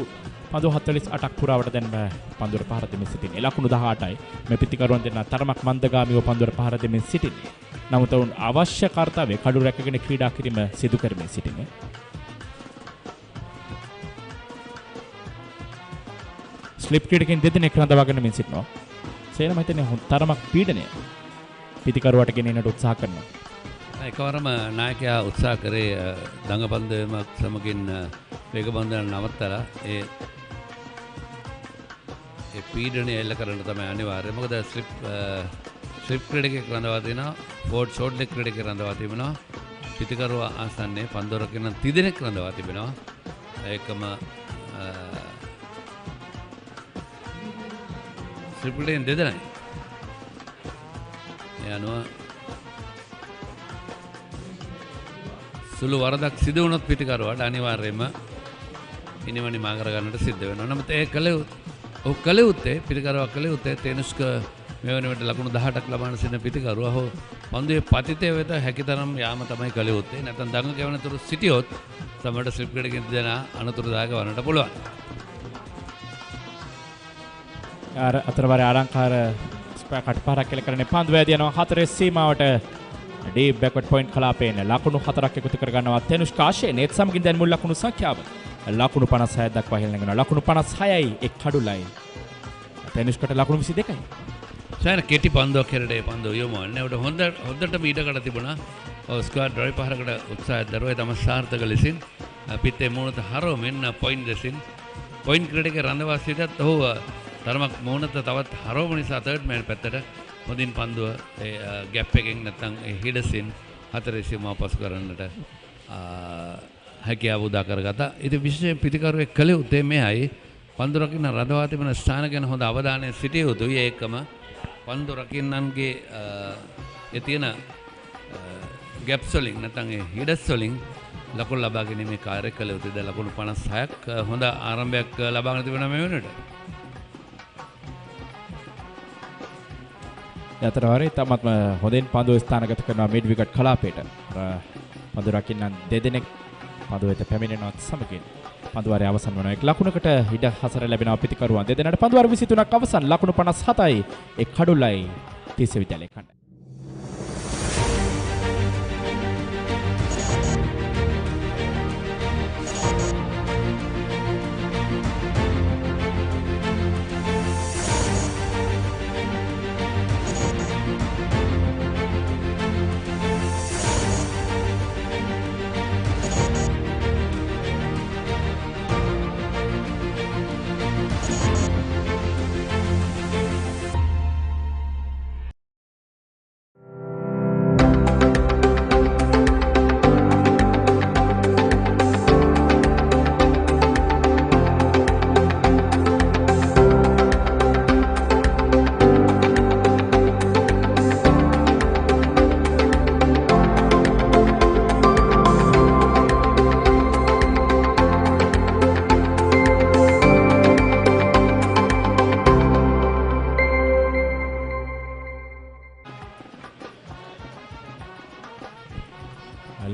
පන්දුව 48ක් පුරාවට දැන් පන්දුවට පහර දෙමින් සිටින්නේ. ලකුණු 18යි. මේ පිටිකරුවන් දෙන්නා තරමක් මන්දගාමීව පන්දුවට පහර දෙමින් සිටින්නේ. නමුත් ඔවුන් අවශ්‍ය කාර්යය කඩු රැකගෙන ක්‍රීඩා කිරීම සිදු කරමින් සිටින්නේ. ස්ලිප් ක්‍රීඩකයන් දෙදෙනෙක් රඳවාගෙන මෙන් සිටිනවා. සේනම හිතන්නේ තරමක් පීඩනය පිටිකරුවට ගෙනෙන්නට උත්සාහ කරනවා. එකවරම නායකයා උත්සාහ කරේ දඟපන්දමක් සමගින් වේගබන්ධන නවත්තලා ඒ පීඩනය එල්ල කරන්න තමයි අනිවාර්යය. මොකද ස්ලිප් ක්‍රීඩකයෙක් රඳවා තිනවා, ෆෝඩ් ෂෝට් ලෙග් ක්‍රීඩකයෙක් රඳවා තිබෙනවා, පිටිකරුව ආසන්නයේ පන්දොරකින් තිදෙනෙක් රඳවා තිබෙනවා. ඒකම ස්ලිප් ක්‍රීඩකයන් දෙදෙනයි. ඒ අනුව සුළු වරදක් සිදු වුණොත් පිටිකරුවාට අනිවාර්යයෙන්ම ඉනිමනි මා කරගන්නට සිද්ධ වෙනවා. නමුත් ඒ කළ යුත්තේ පිටිකරුවා කළ යුත්තේ තෙනුෂ්ක මේ වෙනකොට ලකුණු 18ක් ලබන සිටින පිටිකරුවා හෝ පන්දුවේ පතිතය වෙත හැකිතරම් යාම තමයි කළ යුත්තේ. නැත්නම් දඟ කැවනතුරු සිටියොත් සමහර ස්ලිප් ක්‍රීඩකයන් දෙන අනතුරුදායක වන්නට පුළුවන්. අතරවර ආරංකාර කටපාරක් කෙල කරන්නේ පන්දුව ඇදී යනවා 4 සීමාවට ඩීප් බෑක්වර්ඩ් පොයින්ට් කලාපයෙන් ලකුණු 4ක් එකතු කර ගන්නවා තෙනුෂ්ක අෂේන්. ඒත් සමගින් දැන් මුල් ලකුණු සංඛ්‍යාව ලකුණු 56ක් දක්වා ඉහළ නැගෙනවා. ලකුණු 56යි එක් කඩුලයි. තෙනුෂ්කට ලකුණු 22යි. සෑහෙන කෙටි පන්දුවක් හැරේ පන්දුව යොමු වන්නේ. උඩ හොඳටම ඊටකට තිබුණා. ස්ක්වයර් ඩ්‍රයිව් පහරකට උත්සාහය දරුවේ තම සාර්ථක ලෙසින් පිටේ මුණත හරවමින් පොයින්ට් දෙසින් පොයින්ට් ක්‍රීඩකේ රඳවා සිටත් ඔහු තරමක් මුණත තවත් හරවම නිසා තර්ඩ් මෑන් පැත්තට හොඳින් පන්දුව ඒ ගැප් එකෙන් නැත්නම් ඒ හිඩසින් හතරේ සීමාව පසු කරන්නට හැකියාව උදා කරගත්තා. ඉතින් විශේෂයෙන් පිටිකරුවෙක් කළ යුත්තේ මෙයයි පන්දු රකින්න රඳවා තිබෙන ස්ථාන ගැන හොඳ අවධානය සිටිය යුතුයි. ඒකම පන්දු රකින්නන්ගේ ඒ තියෙන ගැප්ස් වලින් නැත්නම් ඒ හිඩස් වලින් ලකුණු ලබා ගැනීමේ කාර්යය කළ යුතුයි. දැන් ලකුණු 56ක් හොඳ ආරම්භයක් ලබාගෙන තිබෙනවා මේ වෙනකොට. යතරවරේ තමත්ම හොඳින් පන්දුව ස්ථානගත කරනවා මිඩ් විකට් කලාපයට. පන්දු රකින්නන් දෙදෙනෙක් පන්දුව වෙත පැමිණෙනවත් සමගින් පන්දුවාරය අවසන් වෙනවා. එක් ලකුණකට ඉඩ හසර ලැබෙනවා පිටිකරුවන් දෙදෙනාට. පන්දුවාර 23ක් අවසන් ලකුණු 57යි එක් කඩුල්ලයි තිස්ස විද්‍යාලයේ කණ්ඩායම.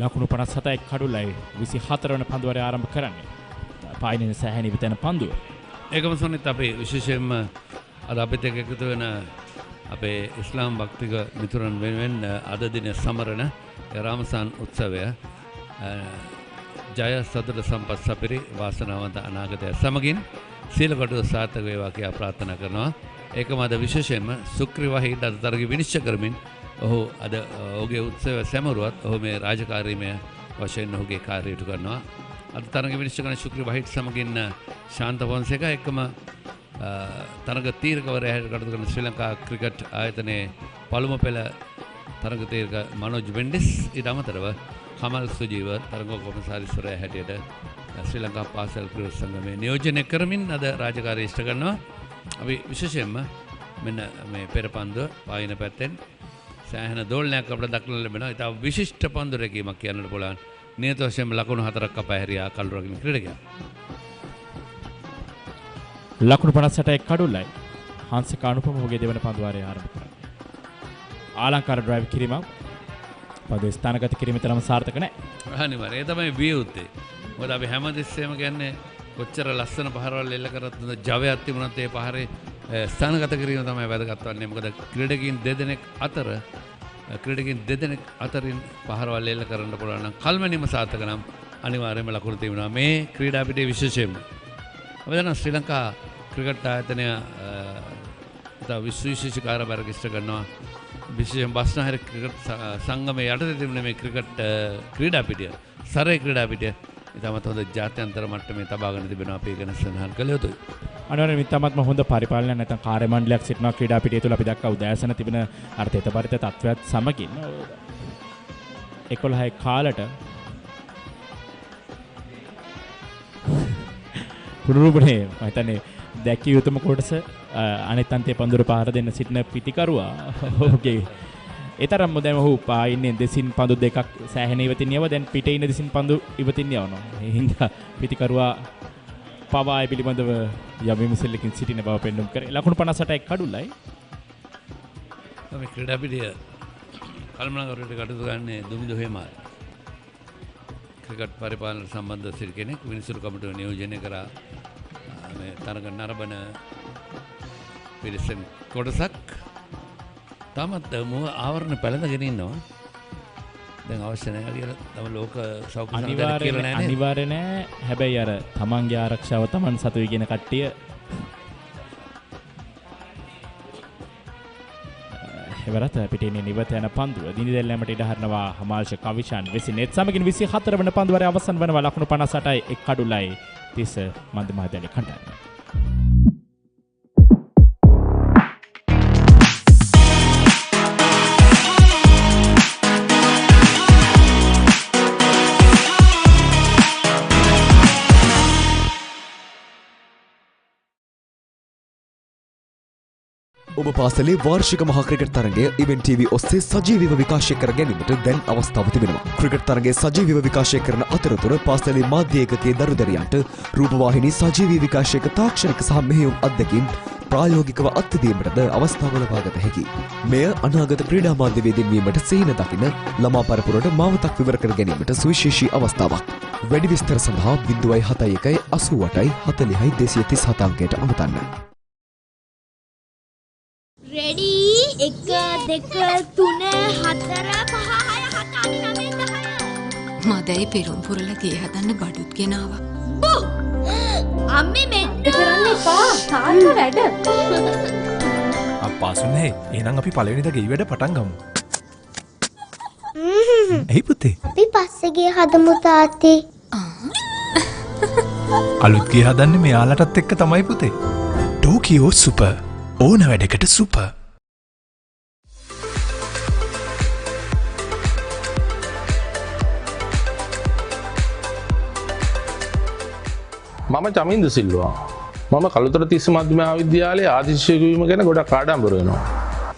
ලකුණු 57යි කඩුල්ලයි 24 වන පන්දුවාරය ආරම්භ කරන්නේ. පායිනේ සෑහෙන විතන පන්දුව. ඒකම සොනිත් අපේ විශේෂයෙන්ම අද අපිට එකතු වෙන අපේ ඉස්ලාම් භක්තික මිතුරන් වෙනුවෙන් අද දින සමරන රාමසාන් උත්සවය ජය සතුට සම්පත් සපිරි වාසනාවන්ත අනාගතය සමගින් සීල කොටුව සාර්ථක වේවා කියලා ප්‍රාර්ථනා කරනවා. ඒකම අද විශේෂයෙන්ම සුක්‍රිවාහිට අද තරග විනිශ්චය කරමින් ඔහු අද ඔහුගේ උත්සවය සැමරුවත් ඔහු මේ රාජකාරීමය වශයෙන් ඔහුගේ කාර්යයට කරනවා. අද තරග විනිශ්චය කරන ශුක්‍රිවාහිට සමගින් ශාන්ත ෆොන්සේකා එක්කම තරග තීරකවරයා හැටියට කටයුතු කරන ශ්‍රී ලංකා ක්‍රිකට් ආයතනයේ පළමු පෙළ තරග තීරක මනෝජ් වෙන්ඩිස් ඊට අමතරව කමල් සුජීව තරග කොමසාරිස්වරයා හැටියට ශ්‍රී ලංකා පාසල් ක්‍රිකට් සංගමයේ නියෝජනය කරමින් අද රාජකාරිය ඉෂ්ට කරනවා. අපි විශේෂයෙන්ම මෙන්න මේ පෙර පන්දුව පායින පැත්තෙන් සෑහෙන දෝලනයක් අපිට දක්නට ලැබෙනවා. ඉතා විශිෂ්ට පන්දු රැකීමක් කියන්නට පුළුවන්. නියත වශයෙන්ම ලකුණු 4ක් කපා හැරියා කළු රකින්න ක්‍රීඩකයා. ලකුණු 58යි කඩුල්ලයි. හංසික අනුපම ඔහුගේ දෙවන පන්දුවාරය ආරම්භ කරනවා. ආලංකාර ඩ්‍රයිව් කිරීමක්. පන්දුව ස්ථානගත කිරීමේ තරම සාර්ථක නැහැ. අනිවාර්යයෙන් ඒ තමයි බිය යුත්තේ. මොකද අපි හැමතිස්සෙම කියන්නේ කොච්චර ලස්සන පහරවල් එල්ල කරත් ජවයක් තිබුණත් ඒ පහරේ ස්ථානගත කිරීම තමයි වැදගත් වන්නේ. මොකද ක්‍රීඩකින් දෙදෙනෙක් අතරින් පහරවල් එල්ල කරන්න පුළුවන් නම් කල්මැනීම සාර්ථක නම් අනිවාර්යයෙන්ම ලකුණු තිබෙනවා මේ ක්‍රීඩා පිටේ විශේෂයෙන්ම. අපි දන්නවා ශ්‍රී ලංකා ක්‍රිකට් ආයතනය විශේෂ කාර්යභාරයක් ඉෂ්ට කරනවා. විශේෂයෙන් බස්නාහිර ක්‍රිකට් සංගමයේ යටතේ තිබෙන මේ ක්‍රිකට් ක්‍රීඩා පිටිය සරේ ක්‍රීඩා පිටිය ඉතාමත් හොඳ ජාත්‍යන්තර මට්ටමේ තබාගෙන තිබෙනවා. අපි ගැන සඳහන් කළ යුතුයි. අනිවාර්යයෙන්ම ඉතාමත්ම හොඳ පරිපාලනයක් නැත්නම් කාර්ය මණ්ඩලයක් සිටිනවා ක්‍රීඩා පිටිය තුළ. අපි දක්වා උදෑසන තිබෙන අර්ථිතබරිත තත්ත්වයක් සමගින් 11යි කාලට පුරුරුබනේ මම හිතන්නේ දැකිය යුතුම කොටස අනිත් අන්තයේ පන්දුර පහර දෙන්න සිටින පිටිකරුවා ඔහුගේ ඒ තරම්ම දැන් ඔහු පායින්නේ දෙසින් පන්දු දෙකක් සෑහෙන ඉවතින් යව. දැන් පිටේ ඉන්න දෙසින් පන්දු ඉවතින් යවනවා. ඒ හින්දා පිටිකරුවා පවාය පිළිබඳව යම් විමසල්ලකින් සිටින බව පෙන්වුම් කරේ. ලකුණු 58යි කඩුල්ලයි. මේ ක්‍රීඩා පිටිය කල්මනාකරුවට කටයුතු ගන්නේ දුමිදු හේමාල්. ක්‍රිකට් පරිපාලන සම්බන්ධ සිටි කෙනෙක් විනිසුරු කමිටුව නියෝජනය කරා මේ තරග නරඹන පිරිසෙන් කොටසක් තාමත් මුව ආවරණ පැලඳගෙන ඉන්නවා. දැන් අවශ්‍ය නැහැ කියලා තම ලෝක සෞඛ්‍ය සංවිධානය කියලා නැහැ. අනිවාර්ය නෑ. හැබැයි අර තමන්ගේ ආරක්ෂාව තමන් සතුයි කියන කට්ටිය එවරත් පිටිනේ නිවත යන පන්දුව දිනිදෙල්ලෑමට ඉඩ හරිනවා හමාල්ෂ කවිෂාන් 29 සමගින් 24 වන පන්දුවරේ අවසන් වනවා ලකුණු 58යි 1 කඩුලයි 30 මන්ද මහදැලේ කණ්ඩායම. ඔබ පාසලේ වාර්ෂික මහා ක්‍රිකට් තරගය ඉවෙන්ට් TV ඔස්සේ සජීවීව විකාශය කර ගැනීමට දැන් අවස්ථාව තිබෙනවා. ක්‍රිකට් තරගය සජීවීව විකාශය කරන අතරතුර පාසලේ මාධ්‍ය ඒකකයේ දරුදරියන්ට රූපවාහිනී සජීවී විකාශයක තාක්ෂණික සහ මෙහෙයුම් අත්දැකීම් ප්‍රායෝගිකව අත්විඳීමටද අවස්ථාව ලබා ගත හැකියි. මෙය අනාගත ක්‍රීඩා මාධ්‍යවේදීන් වීමට සිහින දකින ළමා පරපුරට මාවතක් විවර කර ගැනීමට සුවිශේෂී අවස්ථාවක්. වැඩි විස්තර සඳහා 071 88 40 237 අංකයට අමතන්න. රෙඩි 1 2 3 4 5 6 7 8 9 10 මදයි පෙරම් පුරලා ගේ හදන්න බඩුත් ගෙනාවා. අම්මේ මෙන්න කරන්න එපා. තාත්තා වැඩ. අප්පාසුනේ එහෙනම් අපි පළවෙනි දගේ වැඩ පටන් ගමු. එයි පුතේ. අපි පස්සේ ගේ හදමු තාත්තේ. අලුත් ගේ හදන්නේ මෙයාලටත් එක්ක තමයි පුතේ. ටෝකියෝ සුපර් ඕන වැඩකට සුපර්. මම චමින්ද සිල්වා. මම කළුතර තිස්ස මධ්‍යම මහාවිද්‍යාලයේ ආදිශිෂ්‍යයෙකු වීම ගැන ගොඩක් ආඩම්බර වෙනවා.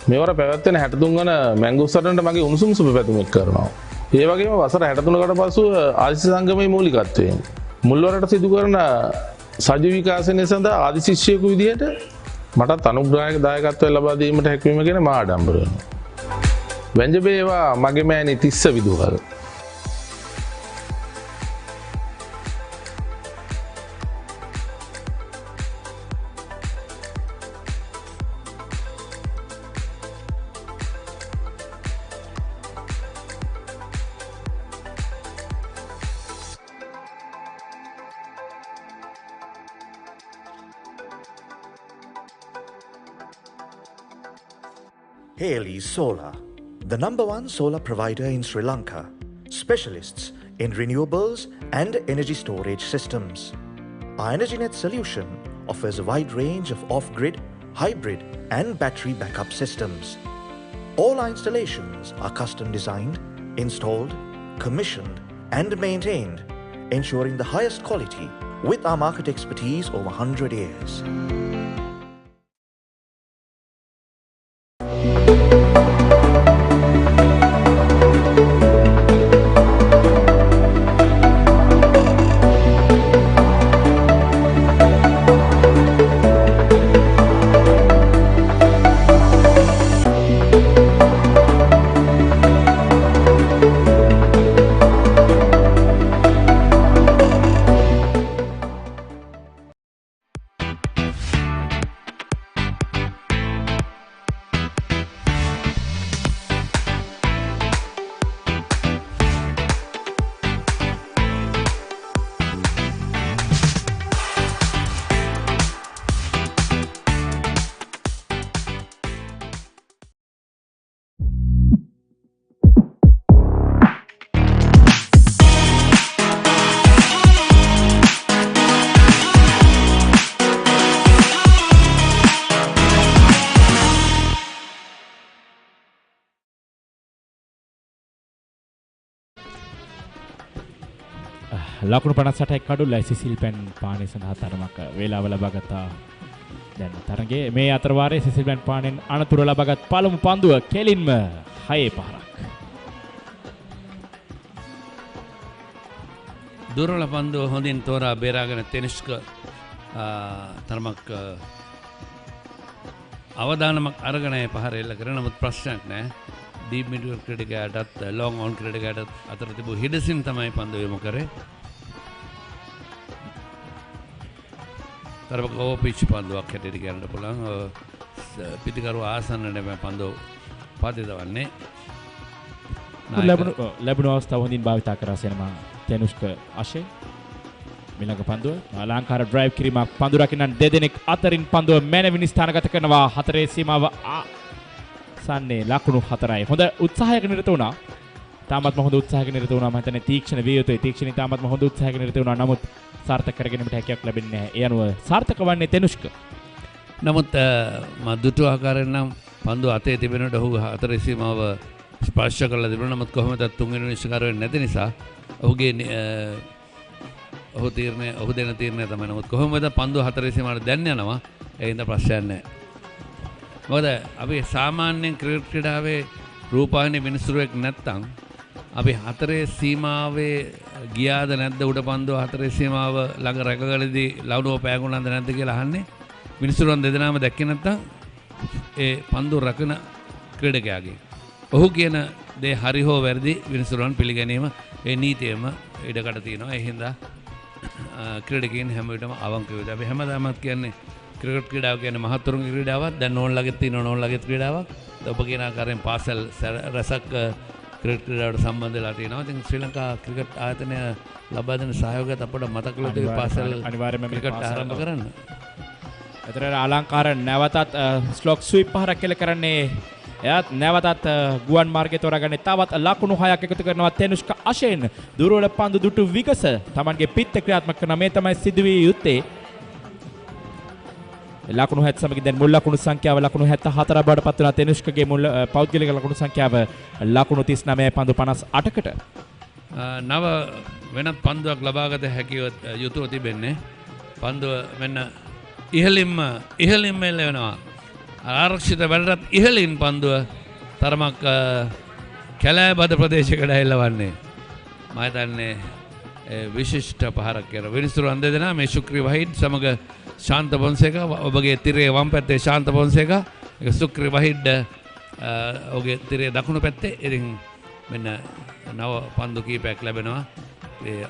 මේවර පැවැත්වෙන 63 වන මැංගුස්තරන්ට මගේ උණුසුම් සුබ පැතුමක් කරනවා. ඒ වගේම වසර 63කට පසුව ආදිශ සංගමයේ මූලිකත්වයෙන් මුල්වරට සිදු කරන සජීවී විකාශනය සඳහා ආදිශිෂ්‍යයෙකු විදිහට මටත් අනුග්‍රහයක දායකත්වය ලබා දීමට හැකියවීම ගැන මා ආඩම්බර වෙනවා. වැංජබේවා මගේ මෑණි Tissa විදුහල්. Haley Solar, the #1 solar provider in Sri Lanka, specialists in renewables and energy storage systems. Our EnergyNet solution offers a wide range of off-grid, hybrid and battery backup systems. All our installations are custom designed, installed, commissioned and maintained, ensuring the highest quality with our market expertise over 100 years. ලකුණු 58ක් කඩුල්ලයි සිසිල් පැන් පානේ සඳහා තරමක් වේලාව ලබාගත්තා. දැන් තරගයේ මේ අතර වාරයේ සිසිල් පැන් පානෙන් අනතුරු ලබාගත් පළමු පන්දුව කෙලින්ම 6 පහරක්. දුර්වල පන්දුව හොඳින් තෝරා බේරාගෙන තෙනිෂ්ක තරමක් අවදානමක් අරගෙන පහර එල්ල කරන නමුත් ප්‍රශ්නයක් නැහැ. ඩීප් මිඩල් ක්‍රීඩකයාටත් ලොං ඔන් ක්‍රීඩකයාටත් අතර තිබූ හිඩසින් තමයි පන්දුව යොමු කරේ. තරමක ඕ පිච් පන්දුවක් හැටියට කියන්න පුළුවන්. පිටිකරු ආසන්නට මේ පන්දුව පදිතවන්නේ. ලැබුණු අවස්ථාව හොඳින් භාවිතා කරා සෙනමා තෙනුෂ්ක අශේ. මිලඟ පන්දුව අලංකාර ඩ්‍රයිව් කිරීමක් පන්දු රකින්න දෙදෙනෙක් අතරින් පන්දුව මැනවින් ස්ථානගත කරනවා. හතරේ සීමාව අවසානයේ ලකුණු 4යි. හොඳ උත්සාහයක නිරත වුණා. තාමත්ම හොඳ උත්සාහයක නිරත වුණා. මම හිතන්නේ තීක්ෂණ විය යුතුයි. තීක්ෂණී තාමත්ම හොඳ උත්සාහයක නිරත වුණා. නමුත් සාර්ථක කරගැනීමට හැකියාවක් ලැබෙන්නේ නැහැ. ඒ අනුව සාර්ථක වන්නේ තෙනුෂ්ක. නමුත් දුටු ආකාරයෙන් නම් පන්දු අතේ තිබෙනකොට ඔහු හතරේ සීමාව ස්පර්ශ කරලා තිබුණා. නමුත් කොහොමද තුන්වෙනි නිශ්චකාර වෙන්නේ නැති නිසා ඔහුගේ ඔහු දෙන තීරණය තමයි. නමුත් කොහොමද පන්දු හතරේ සීමාවට දැන් යනවා. ඒ හින්දා ප්‍රශ්නයක් නැහැ. මොකද අපි සාමාන්‍යයෙන් ක්‍රීඩාවේ රූපවාහිනී විනිසුරුවෙක් නැත්තම් අපි හතරේ සීමාවේ ගියාද නැද්ද උඩ පන්දුව හතරේ සීමාව ළඟ රැකගලදී ලවුනෝ පෑගුණාද නැද්ද කියලා අහන්නේ. විනිසුරුවන් දෙදෙනාම දැක්කේ නැත්තම් ඒ පන්දුව රකින ක්‍රීඩකයාගේ ඔහු කියන දේ හරි හෝ වැරදි විනිසුරුවන් පිළිගැනීම ඒ නීතියෙම ඉඩකඩ තියෙනවා. ඒ හින්දා ක්‍රීඩකයන් හැම විටම අවංක වෙන්න. අපි හැමදාම කියන්නේ ක්‍රිකට් ක්‍රීඩාව කියන්නේ මහත්තුරුන්ගේ ක්‍රීඩාවක්. දැන් ඕන්ලගෙත් තියෙනවා ඕන්ලගෙත් ක්‍රීඩාවක්. ඔබ කියන ආකාරයෙන් පාසල් රසක් ක්‍රිකට් ක්‍රීඩාවට සම්බන්ධ වෙලා තියෙනවා. ඉතින් ශ්‍රී ලංකා ක්‍රිකට් ආයතනය ලබා දෙන සහයෝගයත් අපට මතක කළ යුතුයි පාසල් අනිවාර්යයෙන්ම ක්‍රිකට් ආරම්භ කරන්න. ඒතර අලංකාර නැවතත් ස්ලොක් ස්වීප් පහරක් කෙල කරන්නේ එයත් නැවතත් ගුවන් මාර්ගය තෝරාගන්නේ තවත් ලකුණු 6ක් එකතු කරනවා තෙනුෂ්ක අෂේන් දුරවල පන්දු දුටු විගස Tamanගේ පිත්ත ක්‍රියාත්මක කරන මේ තමයි සිදුවිය යුත්තේ. ලකුණු 70 සමග දැන් මුල් ලකුණු සංඛ්‍යාව ලකුණු 74 බවට පත් වෙනවා තෙනුෂ්කගේ මුල් පෞද්ගලික ලකුණු සංඛ්‍යාව ලකුණු 39 පන්දු 58කට. නව වෙනත් පන්දුවක් ලබාගත හැකිව යුතුව තිබෙන්නේ. පන්දුව මෙන්න ඉහළින්ම එළවෙනවා. ආරක්ෂිත වැඩටත් ඉහළින් පන්දුව තරමක් කැලෑබද ප්‍රදේශයකට එල්ලවන්නේ. මම හිතන්නේ විශිෂ්ට පහරක් කියලා. විනිසුරුවන් දෙදෙනා මේ ශුක්‍රී වහිඩ් සමග ශාන්ත පොන්සේකා ඔබගේ තිරේ වම් පැත්තේ ශාන්ත පොන්සේකා ඒක ශුක්‍රී වහිඩ් ඔබගේ තිරේ දකුණු පැත්තේ. ඉතින් මෙන්න නව පන්දු කීපයක් ලැබෙනවා. ඒ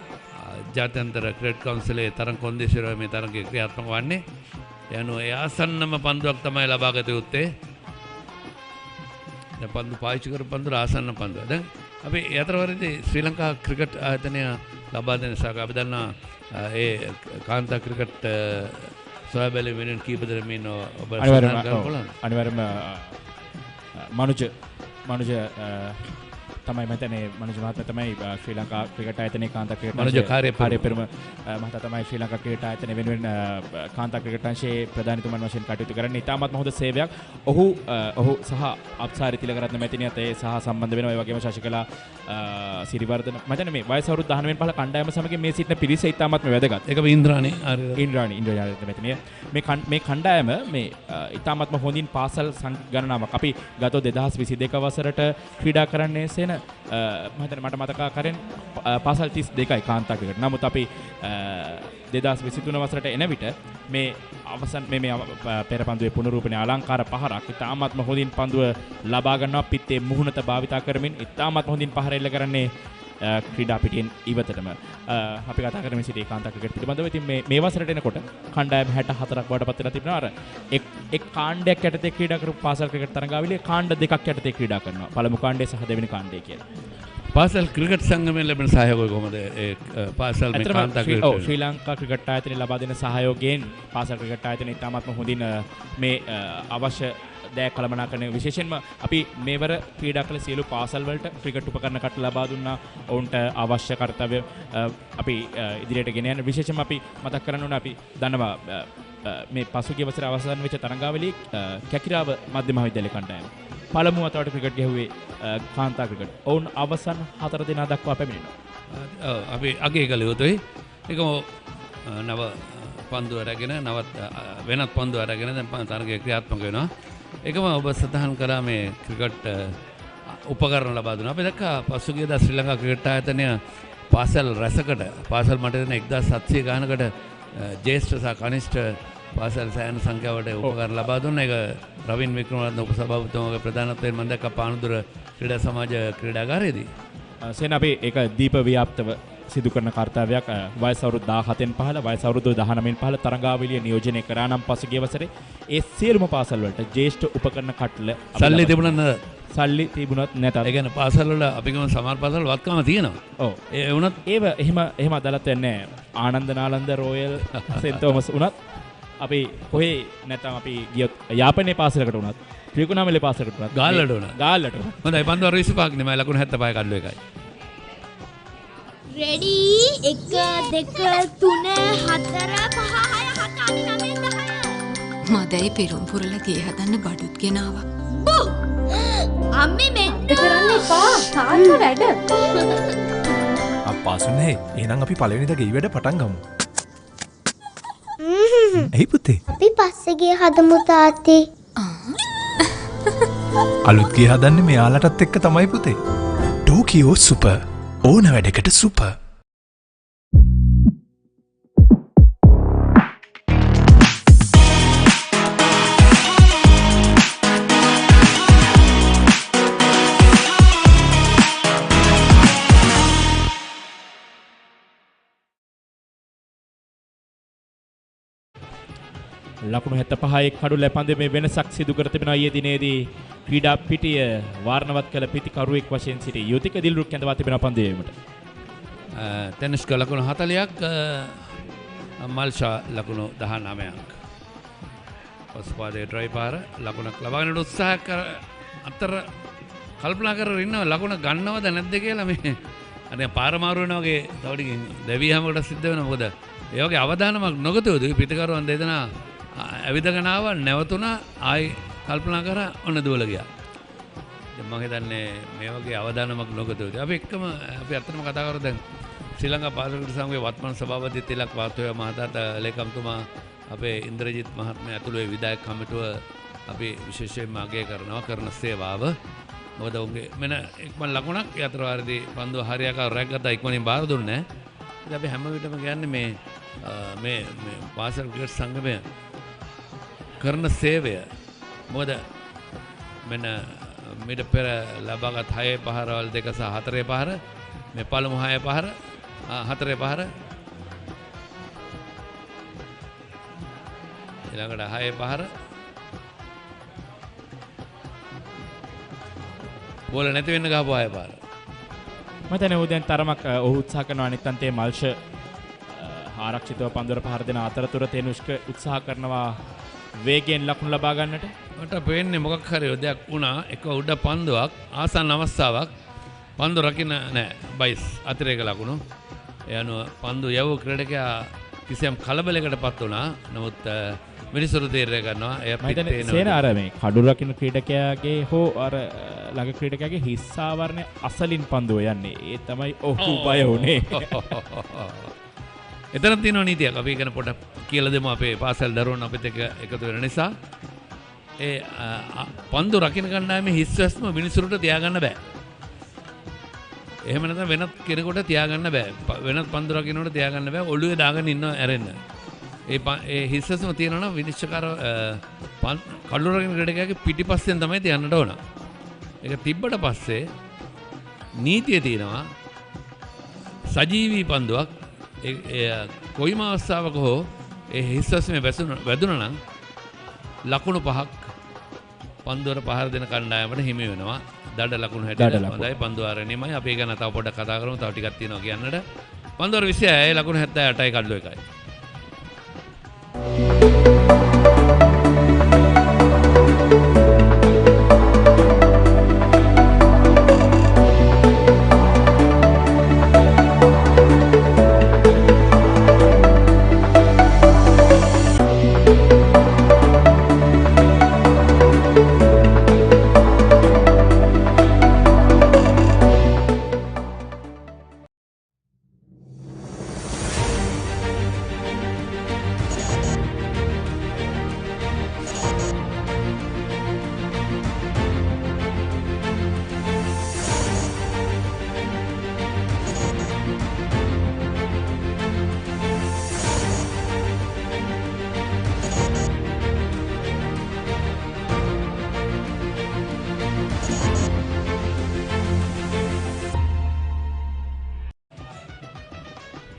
ජාත්‍යන්තර ක්‍රිකට් කවුන්සිලේ තරඟ කොන්දේසියුර මේ තරඟයේ ක්‍රියාත්මක වන්නේ. යනු ඒ ආසන්නම පන්දුවක් තමයි ලබාගත යුත්තේ. දැන් පන්දු පාවිච්චි කරපු පන්දුර ආසන්න පන්දුව. දැන් අපි යතරවරදී ශ්‍රී ලංකා ක්‍රිකට් ආයතනය ලබා දෙන සහක අපි දන්නා ඒ කාන්තා ක්‍රිකට් සොයා බැලීම වෙනුවෙන් කීප දෙනෙක් ඉන්නවා. ඔබ අනිවාර්යයෙන්ම මනුජ තමයි මතනේ මනුජ මහත්මයා තමයි ශ්‍රී ලංකා ක්‍රිකට් ආයතනයේ කාන්තා ක්‍රිකට් මනුජ කාර්යපෙරම මහතා තමයි ශ්‍රී ලංකා ක්‍රිකට් ආයතනයේ වෙනුවෙන් කාන්තා ක්‍රිකට් අංශයේ ප්‍රධානීතුමන් වශයෙන් කටයුතු කරන්නේ. ඉතාමත් හොඳ සේවයක්. ඔහු සහ අප්සාරි තිලකරත්න මැතිණියත් ඒ සහ සම්බන්ධ වෙනවා. ඒ වගේම ශශිකලා සිරිවර්ධන මචං මේ වයස අවුරුදු 19 පහළ කණ්ඩායම සමග මේ සිටින පිරිස ඉතාමත් වැදගත්. ඒක ඉන්ද්‍රාණී මැතිණිය මේ කණ්ඩායම මේ ඉතාමත්ම හොඳින් පාසල් ගණනාවක් අපි ගත 2022 වසරට ක්‍රීඩා කරන්නේ සේන මට මතකාකාරයෙන් පාසල් 32යි කාන්තා ක්‍රිකට්. නමුත් අපි 2023 වසරට එන විට මේ අවසන් මේ පෙර පන්දුවේ පුනරූපණය අලංකාර පහරක් ඉතාමත්ම හොඳින් පන්දුව ලබා ගන්නවා. පිත්තේ මුහුණත භාවිතා කරමින් ඉතාමත් හොඳින් පහර එල්ල කරන්නේ ක්‍රීඩා පිටියෙන් ඉවතටම. අපි කතා කරමින් සිටි කාන්තා ක්‍රිකට් පිළිබඳව. ඉතින් මේ වසරට එනකොට කණ්ඩායම 64ක් බවට පත් වෙලා තිබෙනවා. අර එක් කාණ්ඩයක් යටතේ ක්‍රීඩා කරපු පාසල් ක්‍රිකට් තරඟාවලියේ කාණ්ඩ දෙකක් යටතේ ක්‍රීඩා කරනවා. පළමු කාණ්ඩය සහ දෙවෙනි කාණ්ඩය කියලා. පාසල් ක්‍රිකට් සංගමයෙන් ලැබෙන සහයෝගය කොහොමද? ඒ පාසල් මේ කාන්තා ක්‍රිකට් ශ්‍රී ලංකා ක්‍රිකට් ආයතනය ලබා දෙන සහයෝගයෙන් පාසල් ක්‍රිකට් ආයතනය ඉතාමත්ම හොඳින් මේ අවශ්‍ය දෑ කළමනාකරණය විශේෂයෙන්ම අපි මේවර ක්‍රීඩා කළ සියලු පාසල් වලට ක්‍රිකට් උපකරණ කට ලබා දුන්නා. ඔවුන්ට අවශ්‍ය කර්තව්‍ය අපි ඉදිරියට ගෙන යන විශේෂයෙන්ම අපි මතක් කරන්න ඕන අපි දන්නවා මේ පසුගිය වසරේ අවසන් වෙච්ච තරඟාවලියේ කැකිරාව මධ්‍ය මහාවිද්‍යාලයේ කණ්ඩායම පළමු වතාවට ක්‍රිකට් ගැහුවේ කාන්තා ක්‍රිකට්. ඔවුන් අවසන් 4 දින දක්වා පැමිණෙනවා. අපි අගය කළ යුතුයි. ඒකම නව පන්දු අරගෙන වෙනත් පන්දු අරගෙන දැන් තරගයේ ක්‍රියාත්මක වෙනවා. ඒකම ඔබ සඳහන් කළා මේ ක්‍රිකට් උපකරණ ලබා දුන්නා. අපි දැක්කා පසුගියදා ශ්‍රී ලංකා ක්‍රිකට් ආයතනය පාසල් රැසකට පාසල් මට දෙන 1700 ගානකට ජ්‍යෙෂ්ඨ සහ කනිෂ්ඨ පාසල් සෑහෙන සංඛ්‍යාවට උපකරණ ලබා දුන්නා. ඒක රවින් වික්‍රමරත්න උපසභාපතිතුමාගේ ප්‍රධානත්වයෙන් මම දැක්කා පානදුර ක්‍රීඩා සමාජ ක්‍රීඩාගාරයේදී. සෙන් අපි ඒක දීප ව්‍යාප්තව සිදු කරන කාර්යයක්. වයස අවුරුදු 17න් පහළ වයස අවුරුදු 19න් පහළ තරඟාවලිය නියෝජනය කරා නම් පසුගිය වසරේ ඒ සියලුම පාසල් වලට ජ්‍යෙෂ්ඨ උපකරණ කට්ල සල්ලි තිබුණා නේද? සල්ලි තිබුණත් නැතත් ඒ කියන්නේ පාසල් වල අපි ගම සමහර පාසල් වත්කම තියෙනවා. ඔව්. ඒ වුණත් එහෙම අදාළත් වෙන්නේ නැහැ. Ananda Nalanda royal scent Thomas උනත් අපි කොහේ නැත්නම් අපි ගියොත් යාපනයේ පාසලකට උනත් ත්‍රිකුණාමලේ පාසකට ගාල්ලට උනා. ගාල්ලට. හොඳයි පන්දු 25ක් නෙමෙයි ලකුණු 75 කඩලු එකයි. රෙඩි 1 2 3 4 5 6 7 8 9 10 මදයි පෙරුම් පුරලා ගේ හදන්න බඩුත් ගෙනාවා. බෝ අම්මේ මෙන්න කරන්න එපා. තාත්තා වැඩ. අප්පාසුනේ එහෙනම් අපි පළවෙනිද ගෙයි වැඩ පටන් ගමු. ඇයි පුතේ? අපි පස්සේ ගිය හදමු තාත්තේ. අලුත් ගේ හදන්නේ මෙයාලටත් එක්ක තමයි පුතේ. ටෝකියෝ සුපර් ඕන වැඩකට සුපර්. ලකුණු 75 කඩුල්ල පන්දමේ වෙනසක් සිදු කර තිබෙනවා ඊයේ දිනේදී ක්‍රීඩා පිටිය වාරණවත් කළ පිටිකරුවෙක් වශයෙන් සිටි යුතික දිල්රුක් කැඳවා තිබෙනවා පන්දමේට. තනිෂ්ක ලකුණු 40ක් මල්ෂා ලකුණු 19ක්. ඔස්පාදේ ට්‍රයි පාර ලකුණක් ලබා ගන්නට උත්සාහ කර අතර කල්පනා කරගෙන ඉන්නවා ලකුණ ගන්නවද නැද්ද කියලා මේ අනේ පාර මාරු වෙනවා වගේ තව ටිකකින් දැවියම කොට සිද්ධ වෙනවා මොකද ඒ වගේ අවධානමක් නොගත යුතුයි පිටිකරුවන් දෙදෙනා ඇවිදගෙන ආවා නැවතුණා ආයි කල්පනා කරා ඔන්න දුවල ගියා. දැන් මම හිතන්නේ මේ වගේ අවධානමක් නොගත යුතුයි. අපි එක්කම අපි අත්‍තරම කතා කරා දැන් ශ්‍රී ලංකා පාසල් සංඝයේ වත්මන් සභාපති තිලක් වාර්තෝය මහතාට ලේකම්තුමා අපේ ඉන්ද්‍රජිත් මහත්මයා ඇතුළු ඒ විධායක කමිටුව අපි විශේෂයෙන්ම අගය කරනවා කරන සේවාව. මොකද උන්ගේ මෙන්න ඉක්මන් ලකුණක් ඒ අතර වාරදී පන්දුව හරියකාර රැග් ගත්තා ඉක්මනින් බාර දුන්නේ නැහැ. ඉතින් අපි හැම විටම කියන්නේ මේ පාසල් ක්‍රිකට් සංගමය කරන සේවය මොකද මෙන්න මිට පෙර ලබාගත් 6 පහරවල් 2 සහ 4 පහර මේ පළමු 6 පහර 4 පහර ඊළඟට 6 පහර බෝල නැති වෙන්න ගහපු 6 පහර මම හිතන්නේ උදෙන් තරමක් ඔහු උත්සාහ කරනවා අනිත් අන්තයේ මල්ෂ ආරක්ෂිතව පන්දුවර පහර දෙන අතරතුර තෙනුෂ්ක උත්සාහ කරනවා වේගයෙන් ලකුණු ලබා ගන්නට. මට පේන්නේ මොකක් හරි දෙයක් වුණා එක උඩ පන්දුවක් ආසන්න අවස්ථාවක් පන්දු රකින්න නැහැ බයිස් අතිරේක ලකුණු. ඒ අනුව පන්දු යව ක්‍රීඩකයා කිසියම් කලබලයකටපත් වුණා. නමුත් මිනිසුරු තීරණය කරනවා එය පිටේ නෝ. සේන අර මේ කඩු රකින්න ක්‍රීඩකයාගේ හෝ අර ළඟ ක්‍රීඩකයාගේ හිස් ආවරණය අසලින් පන්දුව යන්නේ. ඒ තමයි ඔහු බය වුණේ. එතන තියෙන නීතියක් අපි ගැන පොඩ්ඩක් කියලා දෙමු අපේ පාසල් දරුවෝ අපිත් එක්ක එකතු වෙන නිසා. ඒ පන්දු රකින්න කණ්ඩායමේ හිස්වැස්ම මිනිසුරුට තියාගන්න බෑ. එහෙම නැත්නම් වෙනත් කෙනෙකුට තියාගන්න බෑ. වෙනත් පන්දු රකින්නට තියාගන්න බෑ. ඔළුවේ දාගෙන ඉන්න ඇරෙන්න. ඒ හිස්වැස්ම තියෙනවා නම් විනිශ්චයකාර කඩු රකින්න ක්‍රීඩකයාගේ පිටිපස්සෙන් තමයි තියන්නට ඕන. ඒක තිබ්බට පස්සේ නීතිය තියෙනවා සජීවී පන්දුවක් කොයිම අවස්ථාවක හෝ ඒ හිස්වැස්මේ වැදුණා නම් ලකුණු 5ක් පන්දුවර පහර දෙන කණ්ඩායමට හිමි වෙනවා. දඩ ලකුණු හැටියට. හොඳයි පන්දුව ආරණියමයි. අපි ගැන තව පොඩ්ඩක් කතා කරමු. තව ටිකක් තියෙනවා කියන්නට. පන්දුවර 26 ලකුණු 78යි කඩලු එකයි.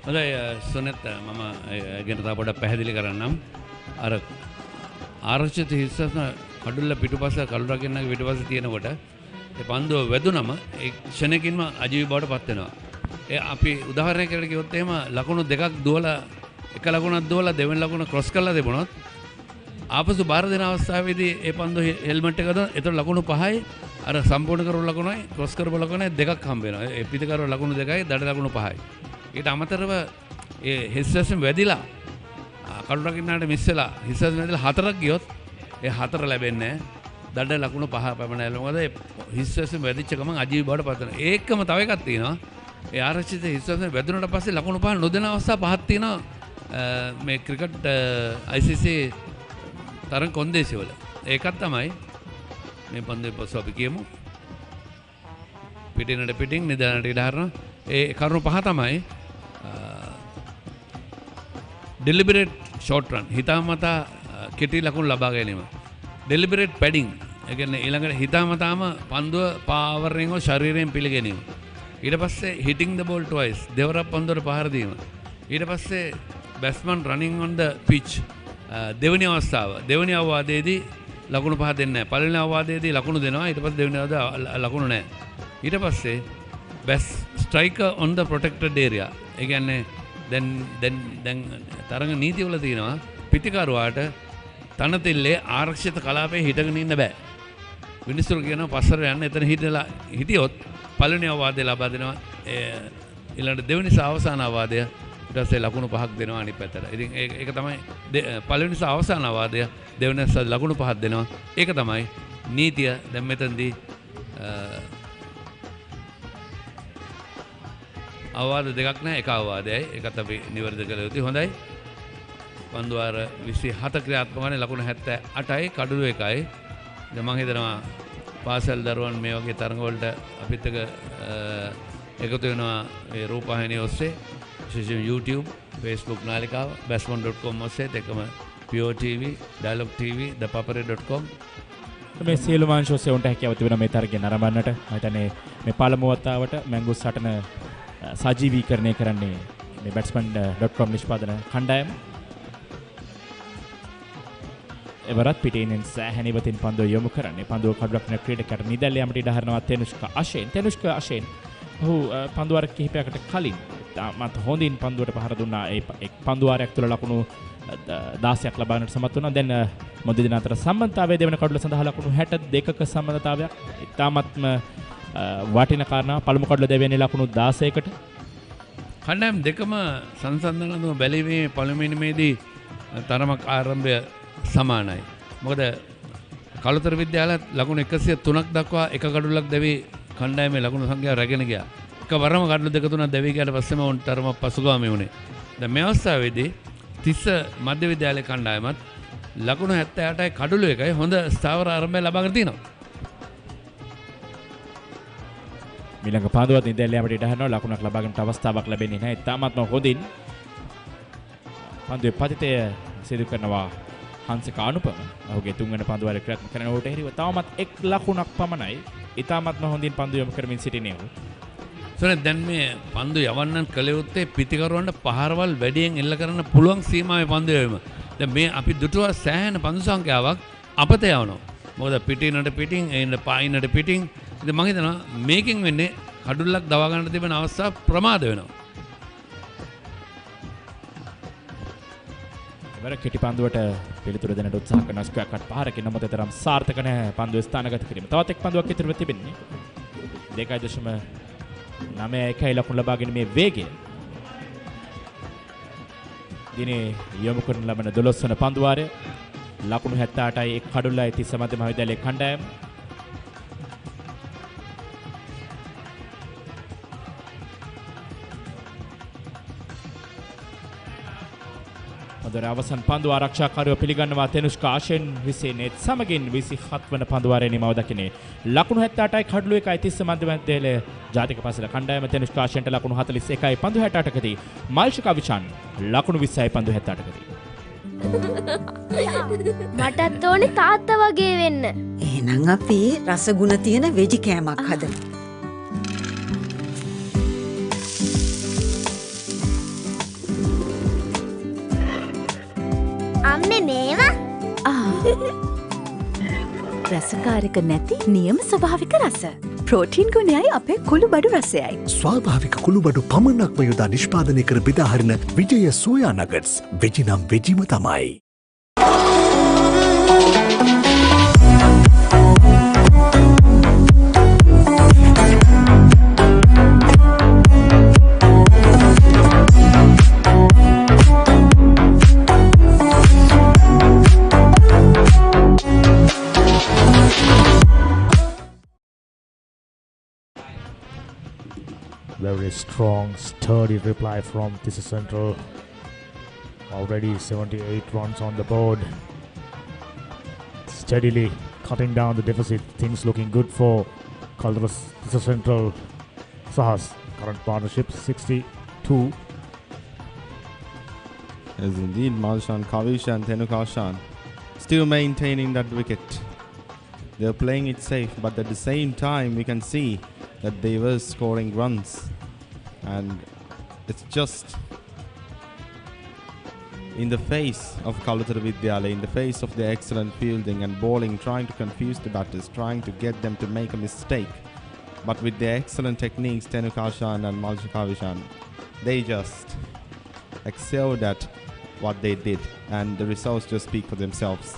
හොඳයි සුනෙත් මම ගැන තව පොඩ්ඩක් පැහැදිලි කරන්නම්. අර ආරක්ෂිත හිස්වැස්ම කඩුල්ල පිටුපස කළු රකින්නගේ පිටුපස තියෙනකොට ඒ පන්දුව වැදුනම ඒ ක්ෂණයකින්ම අජීවී බවට පත් වෙනවා. ඒ අපි උදාහරණයකට කිව්වොත් එහෙම ලකුණු දෙකක් දුවලා එක ලකුණක් දුවලා දෙවෙනි ලකුණ ක්‍රොස් කරලා තිබුණොත් ආපසු බාර දෙන අවස්ථාවේදී ඒ පන්දු හෙල්මට් එක දාන එතකොට ලකුණු 5යි අර සම්පූර්ණ කරපු ලකුණයි ක්‍රොස් කරපු ලකුණයි දෙකක් හම්බ වෙනවා. ඒ පිට කරපු ලකුණු 2යි දඩ ලකුණු 5යි. ඊට අමතරව ඒ හිස්සෙන් වැදිලා කඩු රකින්නාට මිස් වෙලා හිස්සෙන් වැදිලා 4ක් ගියොත් ඒ 4 ලැබෙන්නේ නැහැ. දඩ ලකුණු 5 පමණයි ලැබෙන්නේ. මොකද හිස්සෙන් වැදිච්ච ගමන් අජීවී බවට පත් වෙනවා. ඒකම තව එකක් තියෙනවා. ඒ ආරක්ෂිත හිස්සෙන් වැදුනට පස්සේ ලකුණු 5 නොදෙන අවස්ථා 5ක් තියෙනවා. මේ ක්‍රිකට් ICC තරම් කොන්දේසිවල ඒකත් තමයි මේ පන්දුවේ පසු අපි කියමු පිටිනට පිටින් නිදානට ඉඩ හරන ඒ කරුණු 5 තමයි deliberate short run හිතාමතා කෙටි ලකුණු ලබා ගැනීම deliberate padding ඒ කියන්නේ ඊළඟට හිතාමතාම පන්දුව පාවරෙන් හෝ ශරීරයෙන් පිළිගැනීම ඊට පස්සේ hitting the ball twice දෙවරක් පන්දුවට පහර දීම ඊට පස්සේ batsman running on the pitch දෙවනි අවස්ථාව දෙවනි අවවාදයේදී ලකුණු 5 දෙන්නේ නැහැ. පළවෙනි අවවාදයේදී ලකුණු දෙනවා. ඊට පස්සේ දෙවනි අවවාදයේ ලකුණු නැහැ. ඊට පස්සේ best striker on the protected area. ඒ කියන්නේ දැන් තරඟ නීතිවල තියෙනවා පිටිකරුවාට තනතෙල්ලේ ආරක්ෂිත කලාපයේ හිටගෙන ඉන්න බෑ. මිනිස්සු කියනවා පස්සට යන්න එතන හිටියොත් පළවෙනි අවවාදය ලබා දෙනවා. ඊළඟ දෙවනි සහ අවසාන අවවාදය ඊට පස්සේ ලකුණු 5ක් දෙනවා අනිත් පැත්තට. ඉතින් ඒක තමයි පළවෙනි සහ අවසාන අවවාදය දෙවෙනි සහ ලකුණු 5ක් දෙනවා. ඒක තමයි නීතිය. දැන් මෙතනදී අවවාද දෙකක් නැහැ එක අවවාදයයි. ඒකත් අපි නිවැරදි කළ යුතුයි. හොඳයි. පන්දු වාර 27 ක්‍රියාත්මක වන්නේ ලකුණු 78යි කඩළු 1යි. දැන් මම හිතනවා පාසල් දරුවන් මේ වගේ තරඟ වලට අපිත් එක්ක එකතු වෙනවා ඒ රූපවාහිනිය ඔස්සේ. විශේෂයෙන් YouTube, Facebook නාලිකාව, batsman.com ඔස්සේ දෙකම Pure TV, Dialog TV, thepapare.com මේ සියලු මාංශ ඔස්සේ උන්ට හැකියාව තිබෙනවා මේ තරගය නරඹන්නට. මම හිතන්නේ මේ පළමු වතාවට මැංගුස් සටන සජීවීකරණය කරන්නේ මේ batsman.com නිෂ්පාදන කණ්ඩායම. එවරත් පිටින් සෑහෙන ඉවතින් පන්දුව යොමු කරන්නේ. පන්දුව කඩුලක්න ක්‍රීඩකයාට නිදැල්ල යාමට ඉඩ හරිනවා තෙනුෂ්කා අෂේන්. තෙනුෂ්කා අෂේන් ඔහු පන්දුවාර කිහිපයකට කලින් මත් හොඳින් පන්දුවට පහර දුන්නා. ඒ පන්දුවාරයක් තුළ ලකුණු 16ක් ලබා ගන්නට සමත් වුණා. දැන් මොද දින අතර සම්බන්ධතාවයේ දෙවන කඩුල සඳහා ලකුණු 62ක සම්බන්ධතාවයක්. ඉතාමත්ම වටින කාරණා. පළමු කඩුල දෙවෙනි ලකුණු 16කට. කණ්ඩායම් දෙකම සංසන්දනව බැලීමේ පළමුවෙනිමේදී තරමක් ආරම්භය සමානයි. මොකද කළුතර විද්‍යාලයත් ලකුණු 103ක් දක්වා එක කඩුලක් දැවි කණ්ඩායමේ ලකුණු සංඛ්‍යාව රැගෙන ගියා. එකවරම කඩලු දෙක තුනක් දැවි ගියාට පස්සේම උන් තරම පසුගාමී වුණේ. දැන් මේ අවස්ථාවේදී තිස්ස මධ්‍ය විද්‍යාලයේ කණ්ඩායමත් ලකුණු 78යි කඩලු 1යි හොඳ ස්ථාවර ආරම්භය ලබාගෙන තිනවා. ඊළඟ පාදුවත් නිදැල්ල යාමට ඉඩ හරිනවා. ලකුණක් ලබා ගන්නට අවස්ථාවක් ලැබෙන්නේ නැහැ. තාමත්ම හොඳින් පන්දුවේ පතිතය සිදු කරනවා හංසික අනුපම. ඔහුගේ තුන්වෙනි පන්දුවාරය ක්‍රියාත්මක කරන කොට එහිව තවමත් එක් ලකුණක් පමණයි. ඉතාමත්ම හොඳින් පන්දු යොමු කරමින් සිටිනේ ඔහු. සොනේ දැන් මේ පන්දු යවන්නන් කළ යුත්තේ පිටිකරුවන්ට පහරවල් වැඩියෙන් එල්ල කරන්න පුළුවන් සීමාවේ පන්දු යවීම. දැන් මේ අපි දුටුවා සෑහෙන පන්දු සංඛ්‍යාවක් අපත යවනවා. මොකද පිටිනට පිටින් එන්න පායිනට පිටින්. ඉතින් මම හිතනවා මේකෙන් වෙන්නේ කඩුල්ලක් දවා ගන්න තිබෙන අවස්ථා ප්‍රමාද වෙනවා. වර කෙටි පන්දුවට පිළිතුරු දෙන්නට උත්සාහ කරන ස්ක්වයර් කට් පහරකින් නමුත් තරම් සාර්ථක නැහැ පන්දුව ස්ථානගත කිරීම. තවත් එක් පන්දුවක් ඉතුරුව තිබෙන්නේ. 2.91 ලකුණු ලබා ගැනීමේ වේගය. දිනේ යොමු කරන ලබන 12 වන පන්දුවාරය ලකුණු 78යි එක් කඩුල්ලයි තිස්ස මධ්‍ය මහවිද්‍යාලයේ කණ්ඩායම. පන්දුවේ අවසන් පන්දු ආරක්ෂාකාරීව පිළිගන්නවා තෙනුෂ්කා ආෂෙන් විසේනෙත් සමගින් 27 වන පන්දුවාරයේ නිමව දකින්නේ. ලකුණු 78යි කඩලු 1යි තිස්ස මධ්‍ය මහවිද්‍යාලයේ ජාතික පාසල කණ්ඩායම තෙනුෂ්කා ආෂෙන්ට ලකුණු 41යි පන්දු 68කදී. මල්ෂිකා විචාන් ලකුණු 20යි පන්දු 78කදී. මටත් ඕනේ තාත්තා වගේ වෙන්න. එහෙනම් අපි රසගුණ තියෙන වෙජි කෑමක් හදමු. අම්මේ මේවා රසකාරක නැති නියම ස්වභාවික රස. ප්‍රෝටීන් ගුණයයි අපේ කුළුබඩු රසයයි. ස්වාභාවික කුළුබඩු පමණක්ම යොදා නිෂ්පාදනය කර බෙදාහරින විජය සෝයා නගට්ස් වෙජි නම් වෙජිම තමයි. Very strong, sturdy reply from Tisa Central. Already 78 runs on the board. Steadily cutting down the deficit. Things looking good for Tisa Central. Sahas, current partnership 62. Yes, indeed, Malshan, Kavish and Thenukashan still maintaining that wicket. They're playing it safe, but at the same time we can see that they were scoring runs, and it's just in the face of Kalutara Vidyalaya, in the face of their excellent fielding and bowling, trying to confuse the batters, trying to get them to make a mistake. But with their excellent techniques, Thenukashan and Malshan Kavishan, they just excelled at what they did, and the results just speak for themselves.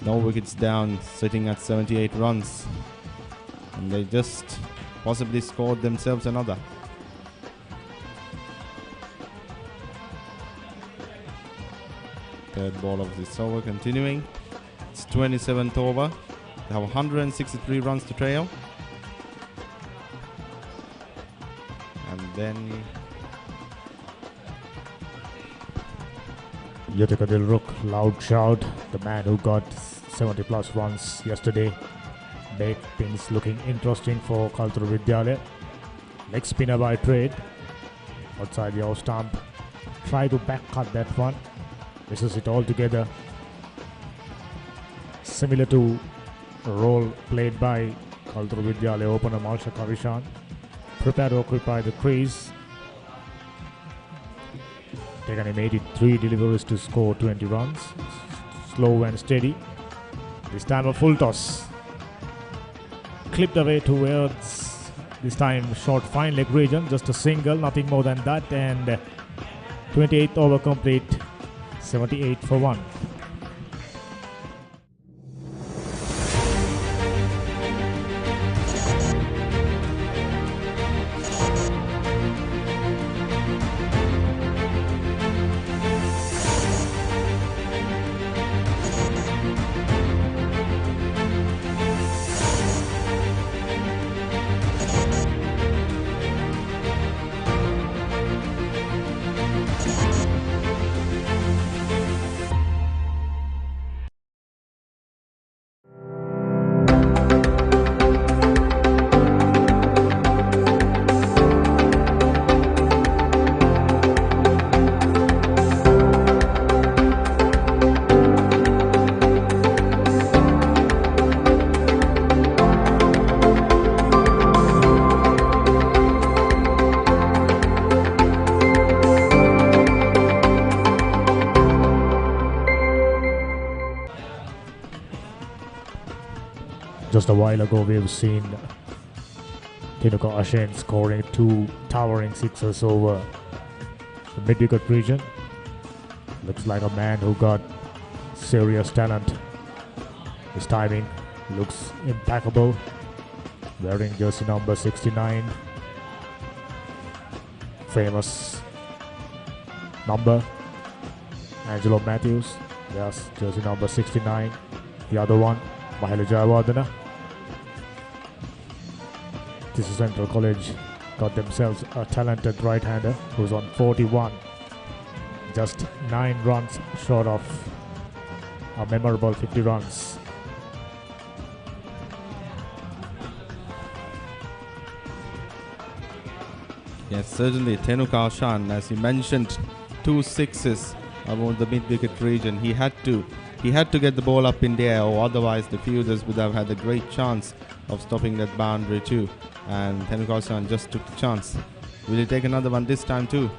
No wickets down, sitting at 78 runs, and they just possibly scored themselves another. Third ball of this over continuing. It's 27th over. They have 163 runs to trail. And then Yutika Dilruk, loud shout. The man who got 70 plus runs yesterday. Make things looking interesting for Kalutara Vidyalaya. Leg spinner by trade. Outside the off stump. Try to back cut that one. Misses it all together. Similar to a role played by Kalutara Vidyalaya opener Malshan Kavishan. Prepare to occupy the crease. Taken him 83 deliveries to score 20 runs. Slow and steady. This time a full toss. Clipped away towards, this time short fine leg region. Just a single, nothing more than that. And 28th over complete. 78 for 1. Just a while ago, we've seen Tinuka Ashen scoring 2 towering sixes over the mid-wicket region. Looks like a man who got serious talent. His timing looks impeccable. Wearing jersey number 69. Famous number. Angelo Matthews. Yes, jersey number 69. The other one, Mahela Jayawardena. Tisa Central College got themselves a talented right-hander who's on 41. Just 9 runs short of a memorable 50 runs. Yes, certainly Thenukashan, as you mentioned, 2 sixes around the mid-wicket region. He had to get the ball up in the air, or otherwise the fielders would have had a great chance of stopping that boundary too. And Thenukashan just took the chance. Will he take another one this time too?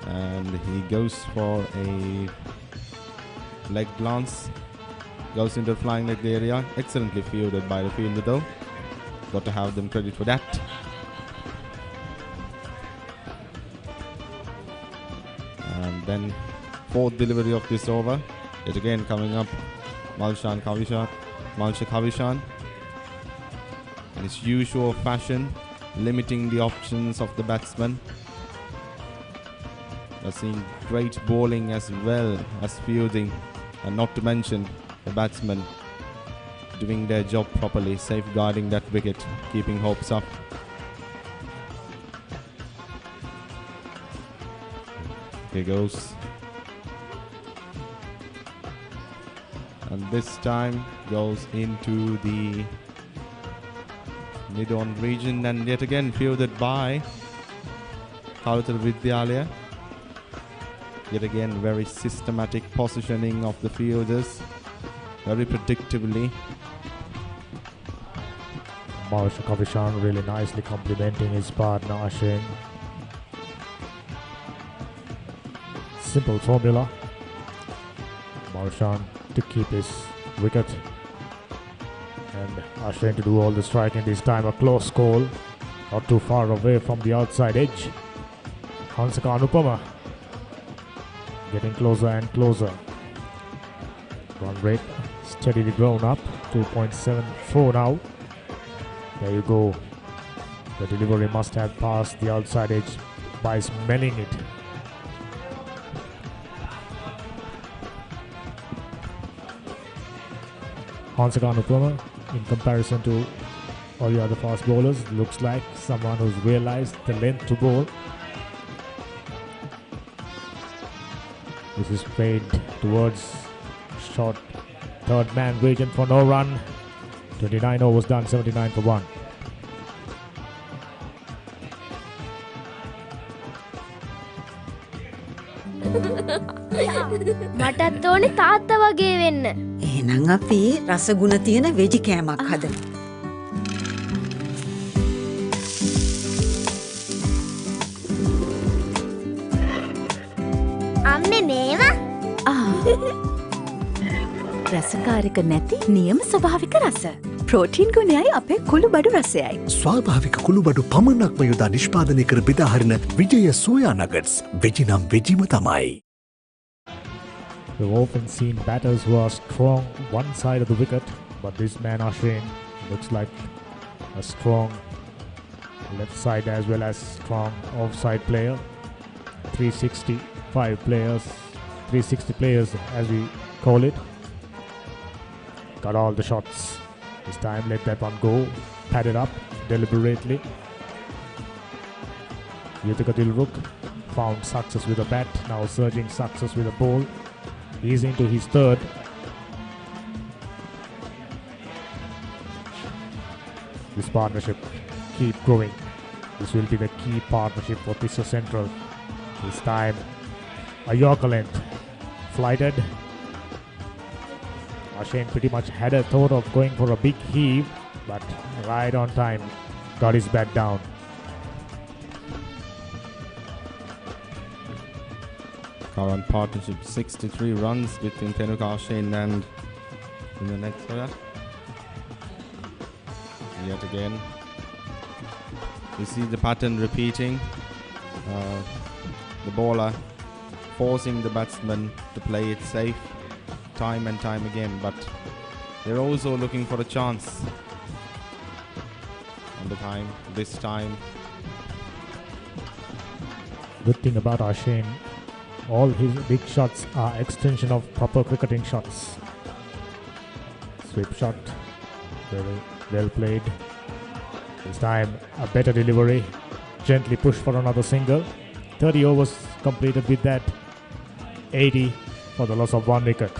And he goes for a leg glance. Goes into the flying leg area. Excellently fielded by the fielder though. Got to have them credit for that. And then 4th delivery of this over. Yet again coming up, Malshan Kavishan. In his usual fashion, limiting the options of the batsman. We're seeing great bowling as well as fielding, and not to mention the batsman doing their job properly, safeguarding that wicket, keeping hopes up. Here goes. And this time goes into the mid-on region and yet again fielded by Kaluthara Vidyalaya. Yet again very systematic positioning of the fielders, very predictably. Marsha Kavishan really nicely complimenting his partner Ashwin. Simple formula. Marshan to keep his wicket and Ashwin to do all the striking this time. A close call, not too far away from the outside edge. Hansaka Anupama getting closer and closer. Run rate steadily grown up, 2.74 now. There you go. The delivery must have passed the outside edge by smelling it. Hansaka Anupama, in comparison to all the other fast bowlers, looks like someone who's realized the length to bowl. This is played towards short third man region for no run. 29 overs done, 79 for 1. මටත් ඕනේ තාත්තා වගේ වෙන්න. එහෙනම් අපි රසගුණ තියෙන වෙජි කෑමක් හදමු. අම්මේ මේවා? රසකාරක නැති නියම ස්වභාවික රස. ප්‍රෝටීන් ගුණයයි අපේ කුළු බඩු රසයයි. ස්වාභාවික කුළු බඩු පමණක්ම යොදා නිෂ්පාදනය කර බෙදාහරින විජය සෝයා නගට්ස් වෙජිනම් වෙජිම තමයි. We've often seen batters who are strong one side of the wicket, but this man Ashwin looks like a strong left side as well as strong offside player. 365 players, 360 players as we call it. Got all the shots. This time let that one go, padded up deliberately. Yuthika Dilruk found success with a bat, now surging success with a ball. He's into his third. This partnership keep growing. This will be the key partnership for Tissa Central. This time a Yorker length flighted. Ashwin pretty much had a thought of going for a big heave, but right on time got his bat down. Current partnership 63 runs between Tenuka Ashwin and in the next over. Yet again, you see the pattern repeating. The bowler forcing the batsman to play it safe time and time again, but they're also looking for a chance. On the time, this time. Good thing about Ashwin, all his big shots are extension of proper cricketing shots. Sweep shot, very well played. This time a better delivery, gently push for another single. 30 overs completed with that, 80 for the loss of 1 wicket.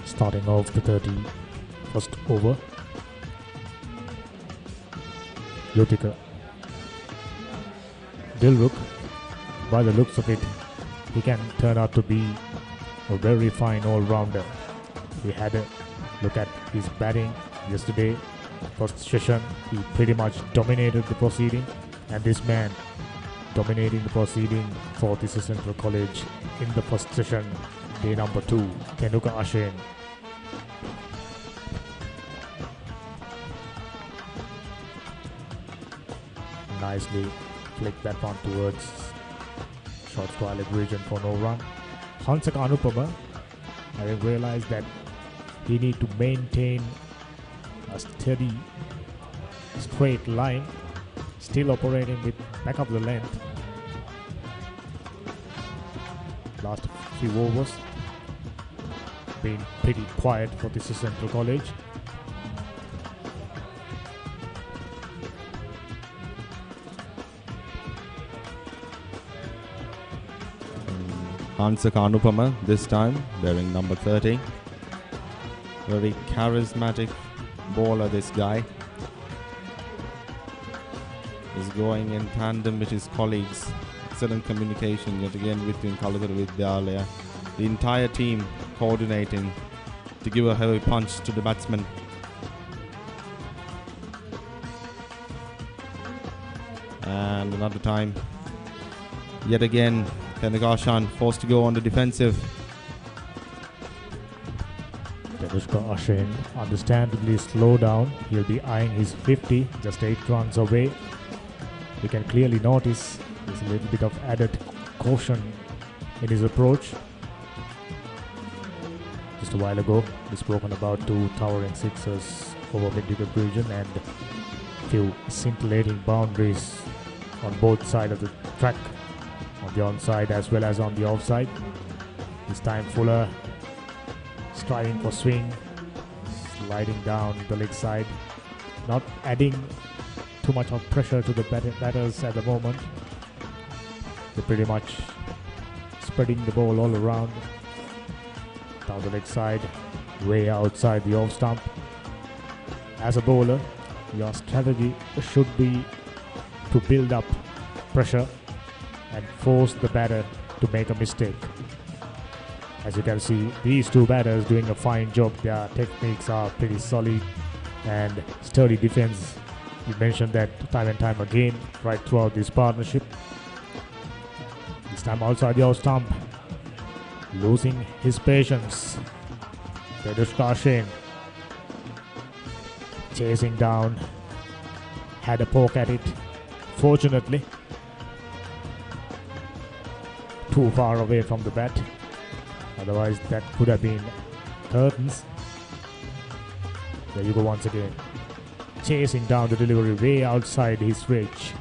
Starting off the 31st over. Yuthika Dilruk, by the looks of it, he can turn out to be a very fine all-rounder. We had a look at his batting yesterday. First session, he pretty much dominated the proceeding, and this man dominating the proceeding for Tissa Central College in the first session, day number 2, Tenuka Ashen. Nicely flicked that one towards short square region for no run. Hansaka Anupama, having realized that he need to maintain a steady, straight line, still operating with back of the length. Last few overs been pretty quiet for this Central College. Hansaka Anupama this time, wearing number 30. Very charismatic bowler, this guy. Is going in tandem with his colleagues. Excellent communication yet again between Kalutara Vidyalaya. The entire team coordinating to give a heavy punch to the batsman. And another time, yet again, Tenuka forced to go on the defensive. Tenuka Ashen understandably slow down. He'll be eyeing his 50, just 8 runs away. You can clearly notice there's a little bit of added caution in his approach. Just a while ago, he's spoken about 2 towering sixes over mid-wicket region and few scintillating boundaries on both sides of the track, on the onside as well as on the offside. This time Fuller striving for swing, sliding down the leg side, not adding too much of pressure to the batters at the moment. They're pretty much spreading the ball all around, down the leg side, way outside the off stump. As a bowler, your strategy should be to build up pressure and force the batter to make a mistake. As you can see, these 2 batters doing a fine job. Their techniques are pretty solid and sturdy defense. We mentioned that time and time again right throughout this partnership. This time outside the off stump, losing his patience. Tenuka Ashen chasing down, had a poke at it. Fortunately, too far away from the bat. Otherwise, that could have been curtains. There you go once again. Chasing down the delivery way outside his reach.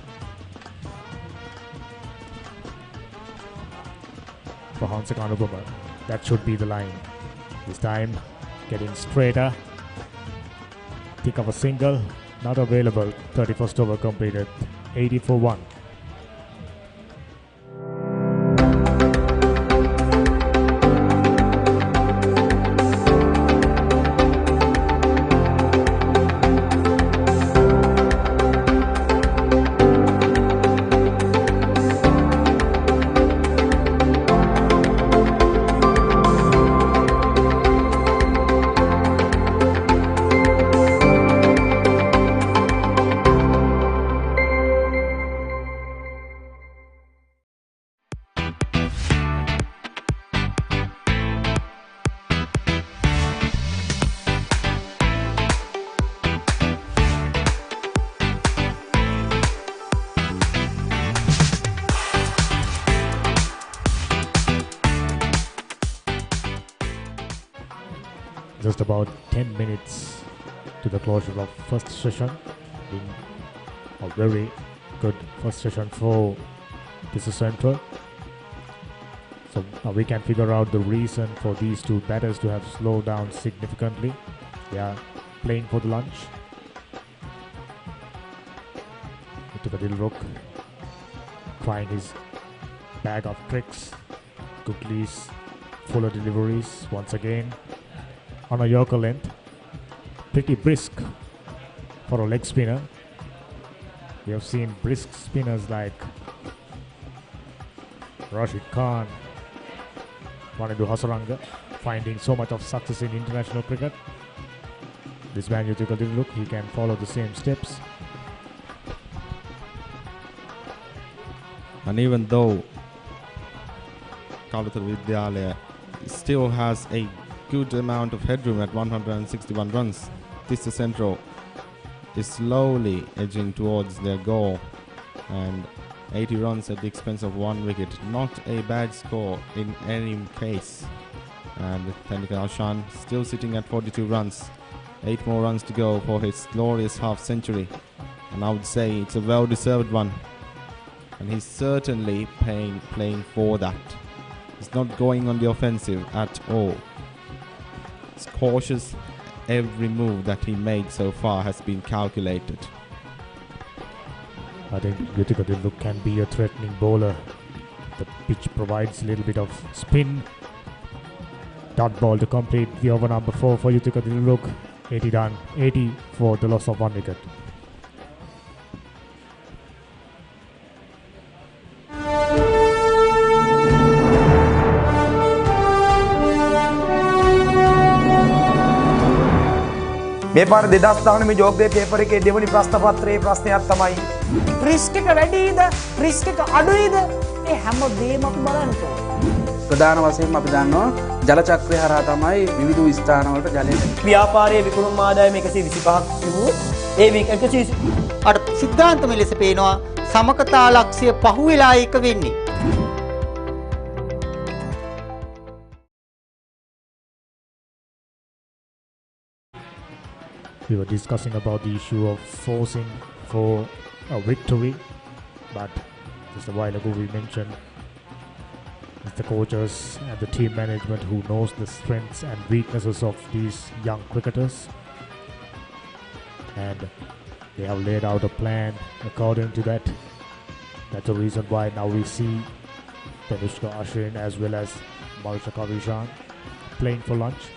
For Hansaka Anupama, that should be the line. This time, getting straighter. Pick of a single, not available. 31st over completed, 80 for 1. Just about 10 minutes to the closure of first session. Been a very good first session for Tissa Central. So now we can figure out the reason for these 2 batters to have slowed down significantly. They are playing for the lunch. He took a little look, trying his bag of tricks, cookies, fuller deliveries once again. On a Yorker length, pretty brisk for a leg spinner. We have seen brisk spinners like Rashid Khan wanted to Hasaranga, finding so much of success in international cricket. This man, you take a little look, he can follow the same steps. And even though Kaluthara Vidyalaya still has a good amount of headroom at 161 runs, Tissa Central is slowly edging towards their goal, and 80 runs at the expense of 1 wicket. Not a bad score in any case. And Tendulkar Ashan still sitting at 42 runs. 8 more runs to go for his glorious half century. And I would say it's a well-deserved one. And he's certainly playing for that. He's not going on the offensive at all. He's cautious. Every move that he made so far has been calculated. I think Yutika Diluk can be a threatening bowler. The pitch provides a little bit of spin. Dot ball to complete the over number 4 for Yutika Diluk. 80 done, 80 for the loss of 1 wicket. මේ පාර 2019 ජෝග්ගේ paper එකේ දෙවනි ප්‍රශ්න පත්‍රයේ ප්‍රශ්නයක් තමයි risk එක වැඩිද risk එක අඩුයිද මේ හැම දෙයක්ම අපි බලන්න ඕනේ. ප්‍රධාන වශයෙන්ම අපි දන්නවා ජල චක්‍රය හරහා තමයි විවිධ ස්ථානවලට ජලය ව්‍යාපාරයේ විකුණුම් ආදායම 125ක් තිබුණු ඒ 120 අර සිද්ධාන්තම ලෙස පේනවා සමකතා ලක්ෂ්‍ය පහු වෙලා එක වෙන්නේ. We were discussing about the issue of forcing for a victory, but just a while ago we mentioned it's the coaches and the team management who knows the strengths and weaknesses of these young cricketers, and they have laid out a plan according to that. That's the reason why now we see Tanushka Ashwin as well as Marisha Kavishan playing for lunch.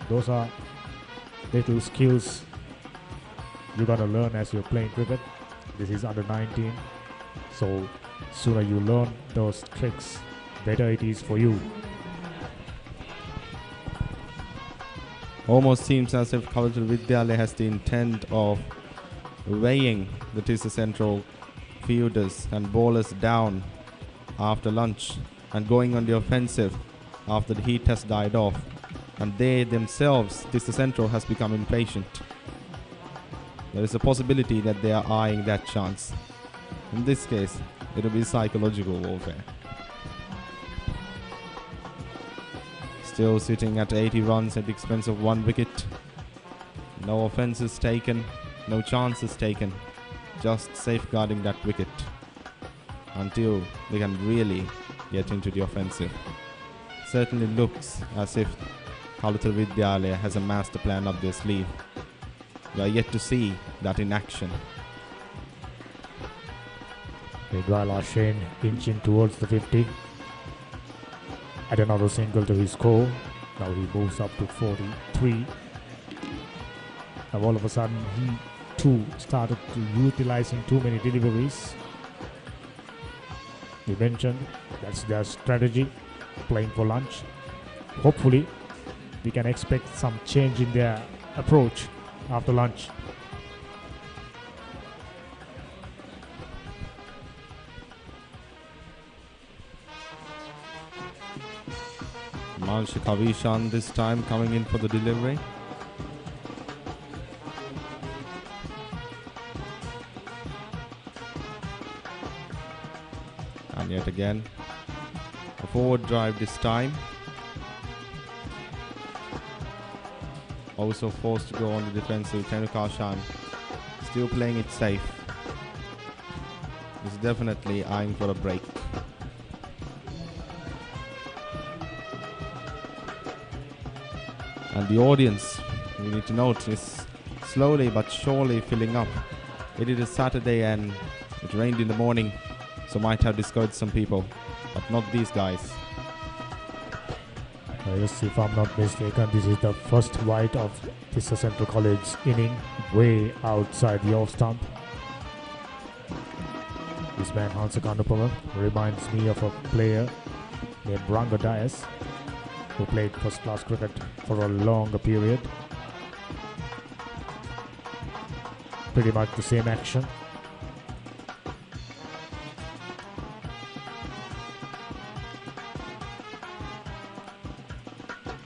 Those are little skills you're gonna learn as you're playing cricket. This is under 19, so sooner you learn those tricks, better it is for you. Almost seems as if Kaluthara Vidyalaya has the intent of weighing the Tissa Central fielders and bowlers down after lunch and going on the offensive after the heat has died off. And they themselves, Tissa Central, has become impatient. There is a possibility that they are eyeing that chance. In this case, it will be psychological warfare. Still sitting at 80 runs at the expense of 1 wicket. No offences taken, no chances taken. Just safeguarding that wicket until they can really get into the offensive. Certainly looks as if Kaluthara Vidyalaya has a master plan up their sleeve. We are yet to see that in action. Meanwhile, Ashwin inching towards the 50. Add another single to his score. Now he moves up to 43. Now all of a sudden he too started to utilizing too many deliveries. We mentioned that's their strategy, playing for lunch. Hopefully we can expect some change in their approach after lunch. Marisha Kavishan this time coming in for the delivery. And yet again, a forward drive this time. Also forced to go on the defensive. Tendulkar Ashan still playing it safe. He's definitely eyeing for a break. And the audience, we need to note, is slowly but surely filling up. It is a Saturday and it rained in the morning, so might have discouraged some people, but not these guys. Yes, if I'm not mistaken, this is the first wide of Tissa Central College inning, way outside the off stump. This man Hansa Kanupama reminds me of a player named Rango Dias who played first class cricket for a longer period. Pretty much the same action.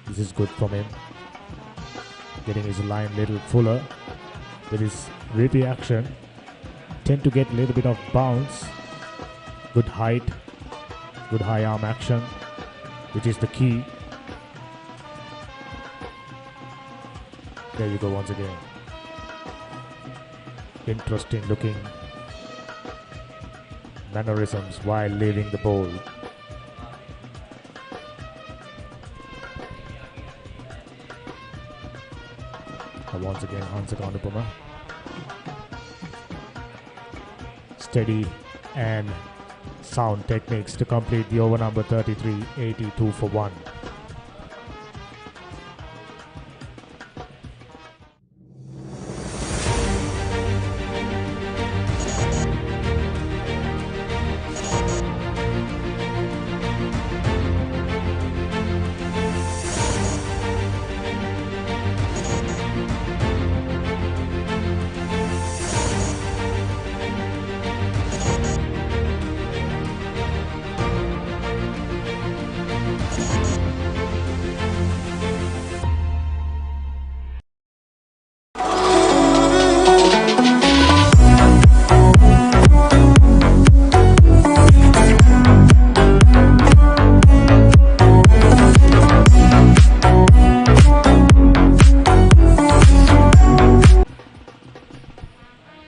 This is good from him. Getting his line a little fuller with his whippy action. Tend to get a little bit of bounce. Good height. Good high arm action, which is the key. There you go once again. Interesting looking mannerisms while leaving the bowl. Once again, Hansa Kanupama. Steady and sound techniques to complete the over number 33, 82 for 1.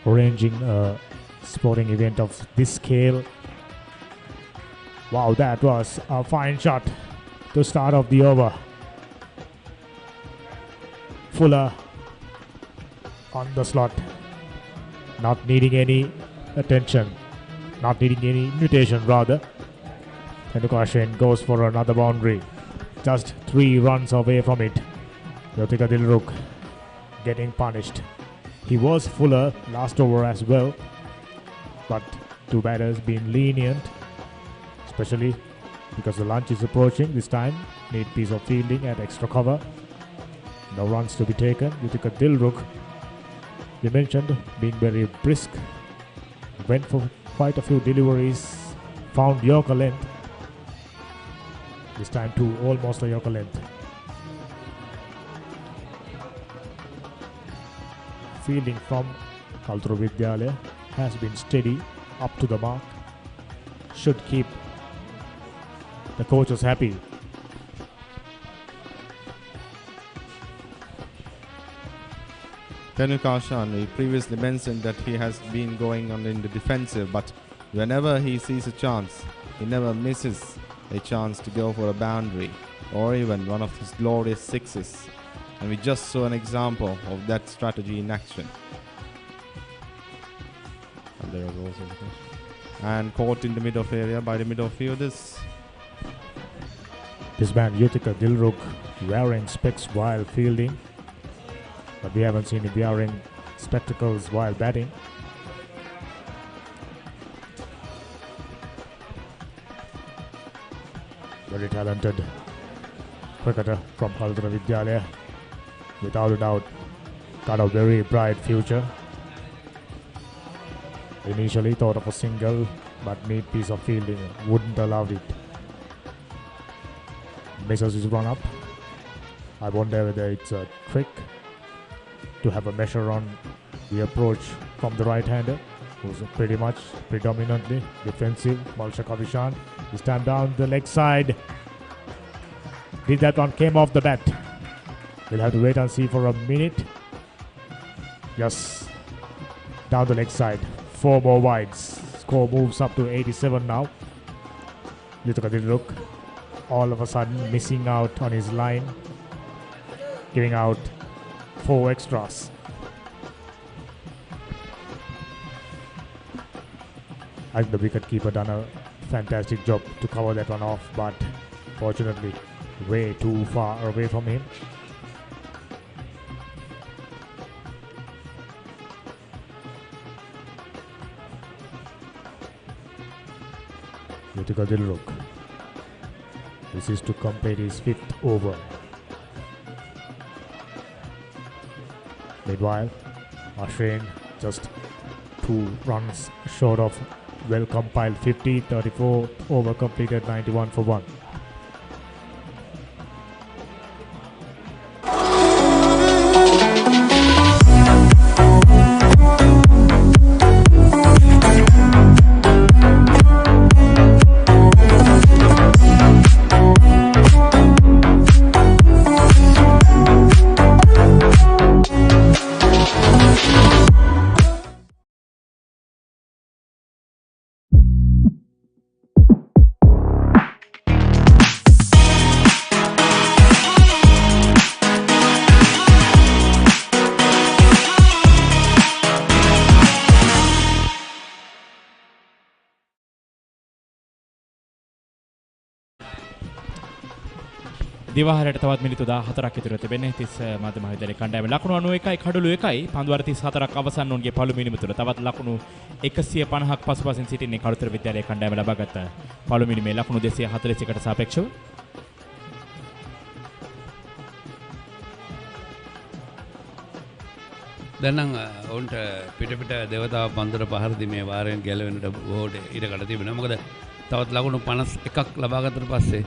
Arranging a sporting event of this scale. Wow, that was a fine shot to start off the over. Fuller on the slot, not needing any attention, not needing any invitation rather. Tendukar goes for another boundary, just 3 runs away from it. Yotika Dilruk getting punished. He was fuller last over as well, but two batters been lenient, especially because the lunch is approaching this time. Need piece of fielding and extra cover. No runs to be taken. Yutika Dilruk, you mentioned, being very brisk. Went for quite a few deliveries, found Yorker length. This time too, almost a Yorker length. Fielding from Kalturu Vidyalaya has been steady, up to the mark. Should keep the coaches happy. Tendulkar, we previously mentioned that he has been going on in the defensive, but whenever he sees a chance, he never misses a chance to go for a boundary or even one of his glorious sixes. And we just saw an example of that strategy in action. And there was also and caught in the mid-off area by the middle fielders. This man Yutika Dilruk wearing specs while fielding, but we haven't seen him wearing spectacles while batting. Very talented cricketer from Kalturu Vidyalaya. Without a doubt, got a very bright future. Initially thought of a single, but neat piece of fielding wouldn't allow it. Misses his run up. I wonder whether it's a trick to have a measure on the approach from the right-hander, who's pretty much predominantly defensive. Malsha Kavishan this time down the leg side. Did that one came off the bat? We'll have to wait and see for a minute. Yes, down the leg side. 4 more wides. Score moves up to 87 now. Yutika Dilruk all of a sudden missing out on his line, giving out 4 extras. I think the wicketkeeper done a fantastic job to cover that one off, but fortunately way too far away from him. Yutika Dilruk. This is to complete his 5th over. Meanwhile, Ashwin just 2 runs short of well-compiled 50, 34 over completed, 91 for 1. දිවාහරයට තවත් මිනිත්තු 14ක් ඉතුරු තිබෙන්නේ. තිස් මධ්‍ය මහවිද්‍යාලයේ කණ්ඩායම ලකුණු 91යි කඩලු 1යි. පන්දුවර 34ක් අවසන් වුණගේ පළමු ඉනිම තුල තවත් ලකුණු 150ක් පසුපසින් සිටින්නේ කළුතර විද්‍යාලයේ කණ්ඩායම ලබාගත් පළමු ඉනිමේ ලකුණු 241කට සාපේක්ෂව. දැන් නම් ඔවුන්ට පිට දෙවතාව පන්දුර පහර දීමේ වාරයෙන් ගැලවෙන්නට බොහෝට ඉඩ කඩ තිබෙනවා. මොකද තවත් ලකුණු 51ක් ලබාගත්තට පස්සේ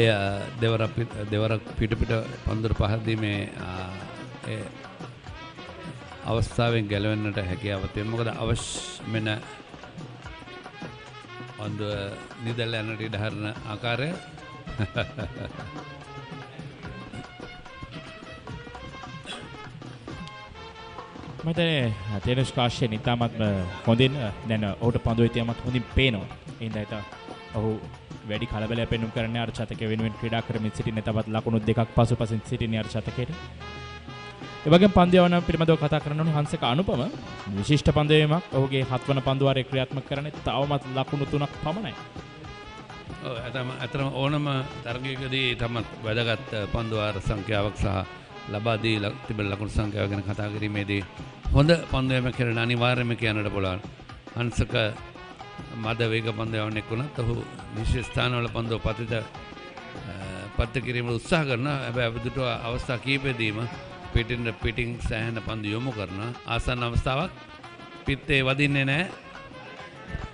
ඒ දෙවරක් පිට පන්දුර පහර දීමේ ඒ අවස්ථාවෙන් ගැලවෙන්නට හැකියාව තියෙනවා. මොකද අවශ්‍ය වෙන පන්දුව නිදැල්ල යන්නට ඉඩ හරින ආකාරය මතනේ තේනස්කාශයෙන් ඉතාමත්ම හොඳින් දැන් ඔහුට පන්දුවේ තියමත් හොඳින් පේනවා. එහෙනම් ඒක ඔහු වැඩි කලබලයක් පෙන්නුම් කරන්නේ අර ශතකයේ වෙනුවෙන් ක්‍රීඩා කරමින් සිටින තවත් ලකුණු 2ක් පසුපසින් සිටින අර ශතකයට. ඒ වගේම පන්දුවන පිළිබඳව කතා කරනවා හංසක අනුපම විශිෂ්ට පන්දුවීමක් ඔහුගේ 7 වන පන්දුවාරයේ ක්‍රියාත්මක කරන්නේ තවමත් ලකුණු 3ක් පමණයි. ඔව් අතරම ඕනම තරගයකදී තමත් වැදගත් පන්දුවාර සංඛ්‍යාවක් සහ ලබා දී තිබෙන ලකුණු සංඛ්‍යාව ගැන කතා කිරීමේදී හොඳ පන්දුවීමක් කරන අනිවාර්යයෙන්ම කියන්නට පුළුවන්. හංසක මද වේග පන්දුවීමක් එක්කුණත් ඔහු විශේෂ ස්ථානවල පන්දුව පත් කිරීමට උත්සාහ කරනවා. හැබැයි අපිට අවස්ථා කීපෙදීම පිටින් සෑහෙන පන්දු යොමු කරන ආසන්න අවස්ථාවක් පිත්තේ වදින්නේ නැහැ.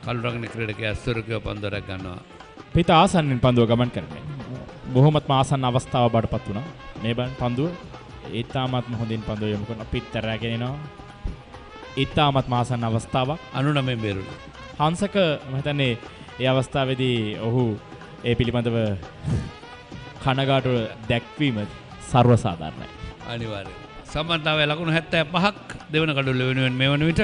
කළු රගන ක්‍රීඩකයා ස්වරකව පන්දුවක් ගන්නවා. පිට ආසන්නෙන් පන්දුව ගමන් කරන්නේ. බොහොමත්ම ආසන්න අවස්ථාව බඩපත් වුණා. මේ පන්දුව ඊටාමත්ම හොඳින් පන්දුව යොමු කරන පිට රැගෙන එනවා. ඊටාමත්ම ආසන්න අවස්ථාවක් 99 බේරුණා. හංසක මම හිතන්නේ ඒ අවස්ථාවේදී ඔහු ඒ පිළිබඳව කනගාටුව දැක්වීම සර්ව සාධාරණයි. අනිවාර්යයෙන්. සම්බන්ධතාවය ලකුණු 75ක් දෙවන කඩුල්ල වෙනුවෙන් මේ වන විට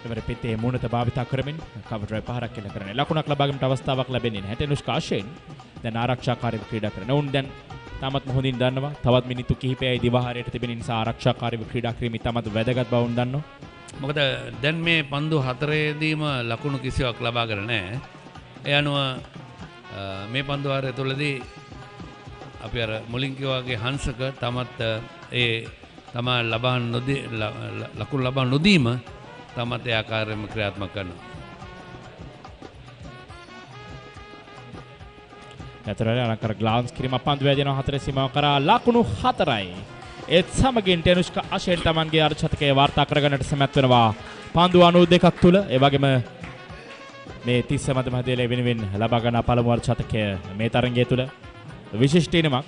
එවර පිටේ මුණත භාවිතා කරමින් කවර් ඩ්‍රයිව් පහරක් කෙල කරන්නේ. ලකුණක් ලබා ගැනීමට අවස්ථාවක් ලැබෙන්නේ නැහැ. ටෙනුෂ්කාෂෙන් දැන් ආරක්ෂාකාරීව ක්‍රීඩා කරන. උන් දැන් තාමත් හොඳින් දන්නවා. තවත් මිනිත්තු කිහිපයයි දිවාහාරයට තිබෙන නිසා ආරක්ෂාකාරීව ක්‍රීඩා කිරීම ඉතාමත් වැදගත් බව උන් දන්නවා. මොකද දැන් මේ පන්දු 4ේදීම ලකුණු කිසිවක් ලබා ගන්න නැහැ. ඒ අනුව මේ පන්දු වාරය තුළදී අපි අර මුලින් කිව්වා වගේ හංසක තමත් ඒ තමා ලකුණු ලබා නොදීම තමත් ඒ ආකාරයෙන්ම ක්‍රියාත්මක කරනවා. යතරේ අලංකාර ග්ලාන්ස් කිරීම පන්දු වැදිනවා 4 සීමාව කරා ලකුණු 4යි. ඒත් සමගින් ටෙනුෂ්කා අෂෙන් තමන්ගේ අර්ථකයේ වාර්තා කරගන්නට සමත් වෙනවා. පන්දු 92ක් තුල ඒ වගේම මේ 30 මධ්‍ය මහවිද්‍යාලයේ වෙනුවෙන් ලබා ගන්න පළමු අර්ථකය මේ තරගය තුල විශිෂ්ට ඉනමක්.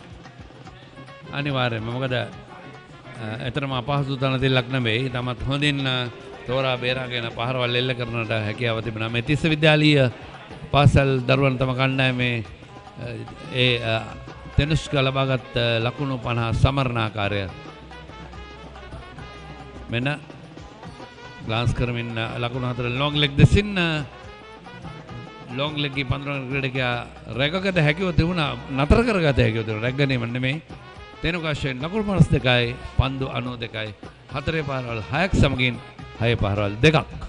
අනිවාර්යයෙන්ම මොකද එතරම් අපහසු තනතිල්ලක් නෙවෙයි. තමත් හොඳින් තෝරා බේරාගෙන පහරවල් එල්ල කරනට හැකියාව තිබෙනවා. මේ 30 විද්‍යාලීය පාසල් දරුවන් තම කණ්ඩායමේ ඒ තෙනුෂ්කා ලබාගත් ලකුණු 50 සමරණාකාරය මෙන්න ග්ලාන්ස් කරමින් ලකුණු 4 ලොංග් ලෙග් දෙසින් ලොංග් ලෙග් පන්දුරන ක්‍රීඩකයා රැකගත හැකිව තිබුණා. නතර කරගත හැකිව තිබුණා. රැක් ගැනීම නෙමෙයි. තෙනුකාෂයෙන් ලකුණු 52යි පන්දු 92යි 4 පහරවල් 6ක් සමගින් 6 පහරවල් 2ක්.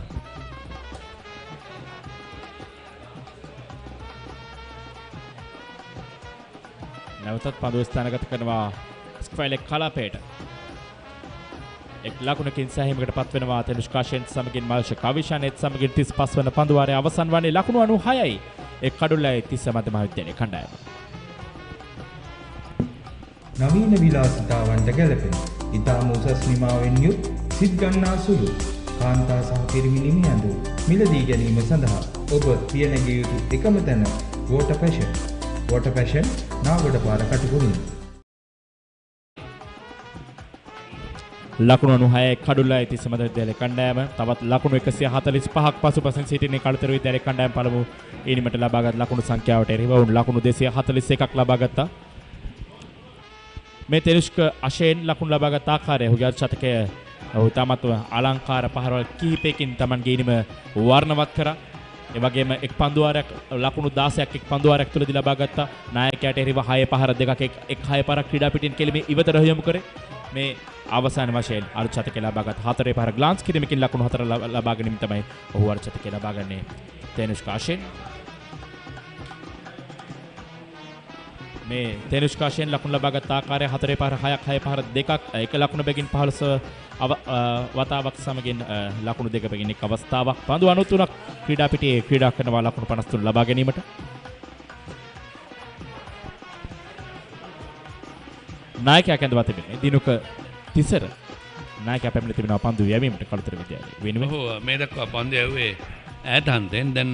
නැවතත් පන්දුව ස්ථානගත කරනවා ස්ක්වයර් කලාපයට. එක් ලකුණකින් සෑහීමකට පත් වෙනවා තෙනුෂ්කාෂෙන් සමගින් මාල්ෂ කවිෂානෙත් සමගින් 35 වන පන්දුවාරය අවසන් වන්නේ ලකුණු 96යි එක් කඩුල්ලයි 30 මධ්‍ය මහවිද්‍යාලයේ කණ්ඩායම. නවීන විලාසිතාවන්ට ගැලපෙන ඉතාම උසස් නිමාවෙන් යුත් සිත් ගන්නා සුළු කාන්තා සහ පිරිමි නිමියඳු මිලදී ගැනීම සඳහා ඔබ පියනැගිය යුතු එකම තැන water fashion. Water fashion Nagoda පාර කටුකුරුන්. ලකුණු 96 කඩුල්ලයි 30 මධ්‍ය විද්‍යාලයේ කණ්ඩායම තවත් ලකුණු 145ක් පසුපසින් සිටින කළුතර විද්‍යාලයේ කණ්ඩායම පළමු ඊනිමට ලබාගත් ලකුණු සංඛ්‍යාවට එරෙහිව වුන් ලකුණු 241ක් ලබා ගත්තා. මේ තෙනුෂ්ක අශේන් ලකුණු ලබාගත් ආකාරය ඔහුගේ ශතකය ඔහු තමත් අලංකාර පහරවල් කිහිපයකින් Tamanගේ ඉනිම වර්ණවත් කරා. ඒ වගේම එක් පන්දුවාරයක් ලකුණු 16ක් එක් පන්දුවාරයක් තුලදී ලබා ගත්තා. නායකයාට එරෙහිව 6 පහර දෙකක් එක් 6 පාරක් ක්‍රීඩා පිටින් කෙලිමේ ඉවතට යොමු කරේ. මේ අවසාන වශයෙන් අරුත් ශතකය ලබාගත් 4 පාර ග්ලාන්ස් කිරීමකින් ලකුණු 4 ලබා ගැනීම තමයි ඔහු අරුත් ශතකය ලබාගන්නේ තෙනුෂ්ක අශේන්. මේ තෙනුෂ්ක අශේන් ලකුණු ලබාගත් ආකාරය 4 පාර 6ක් 6 පාර දෙකක් එක ලකුණු බැගින් 15 වතාවක් සමගින් ලකුණු දෙක බැගින් එක් අවස්ථාවක් පන්දු 93ක් ක්‍රීඩා පිටියේ ක්‍රීඩා කරනවා ලකුණු 53 ලබා ගැනීමට. නායකයා කැඳවා තිබෙනවා දිනුක තිසර නායකයා පැමිණ තිබෙනවා පන්දු යැවීමට කළුතර විද්‍යාලය වෙනුවෙන්. ඔව් මේ දක්වා පන්දු යැවුවේ ඈත හන්දෙන් දැන්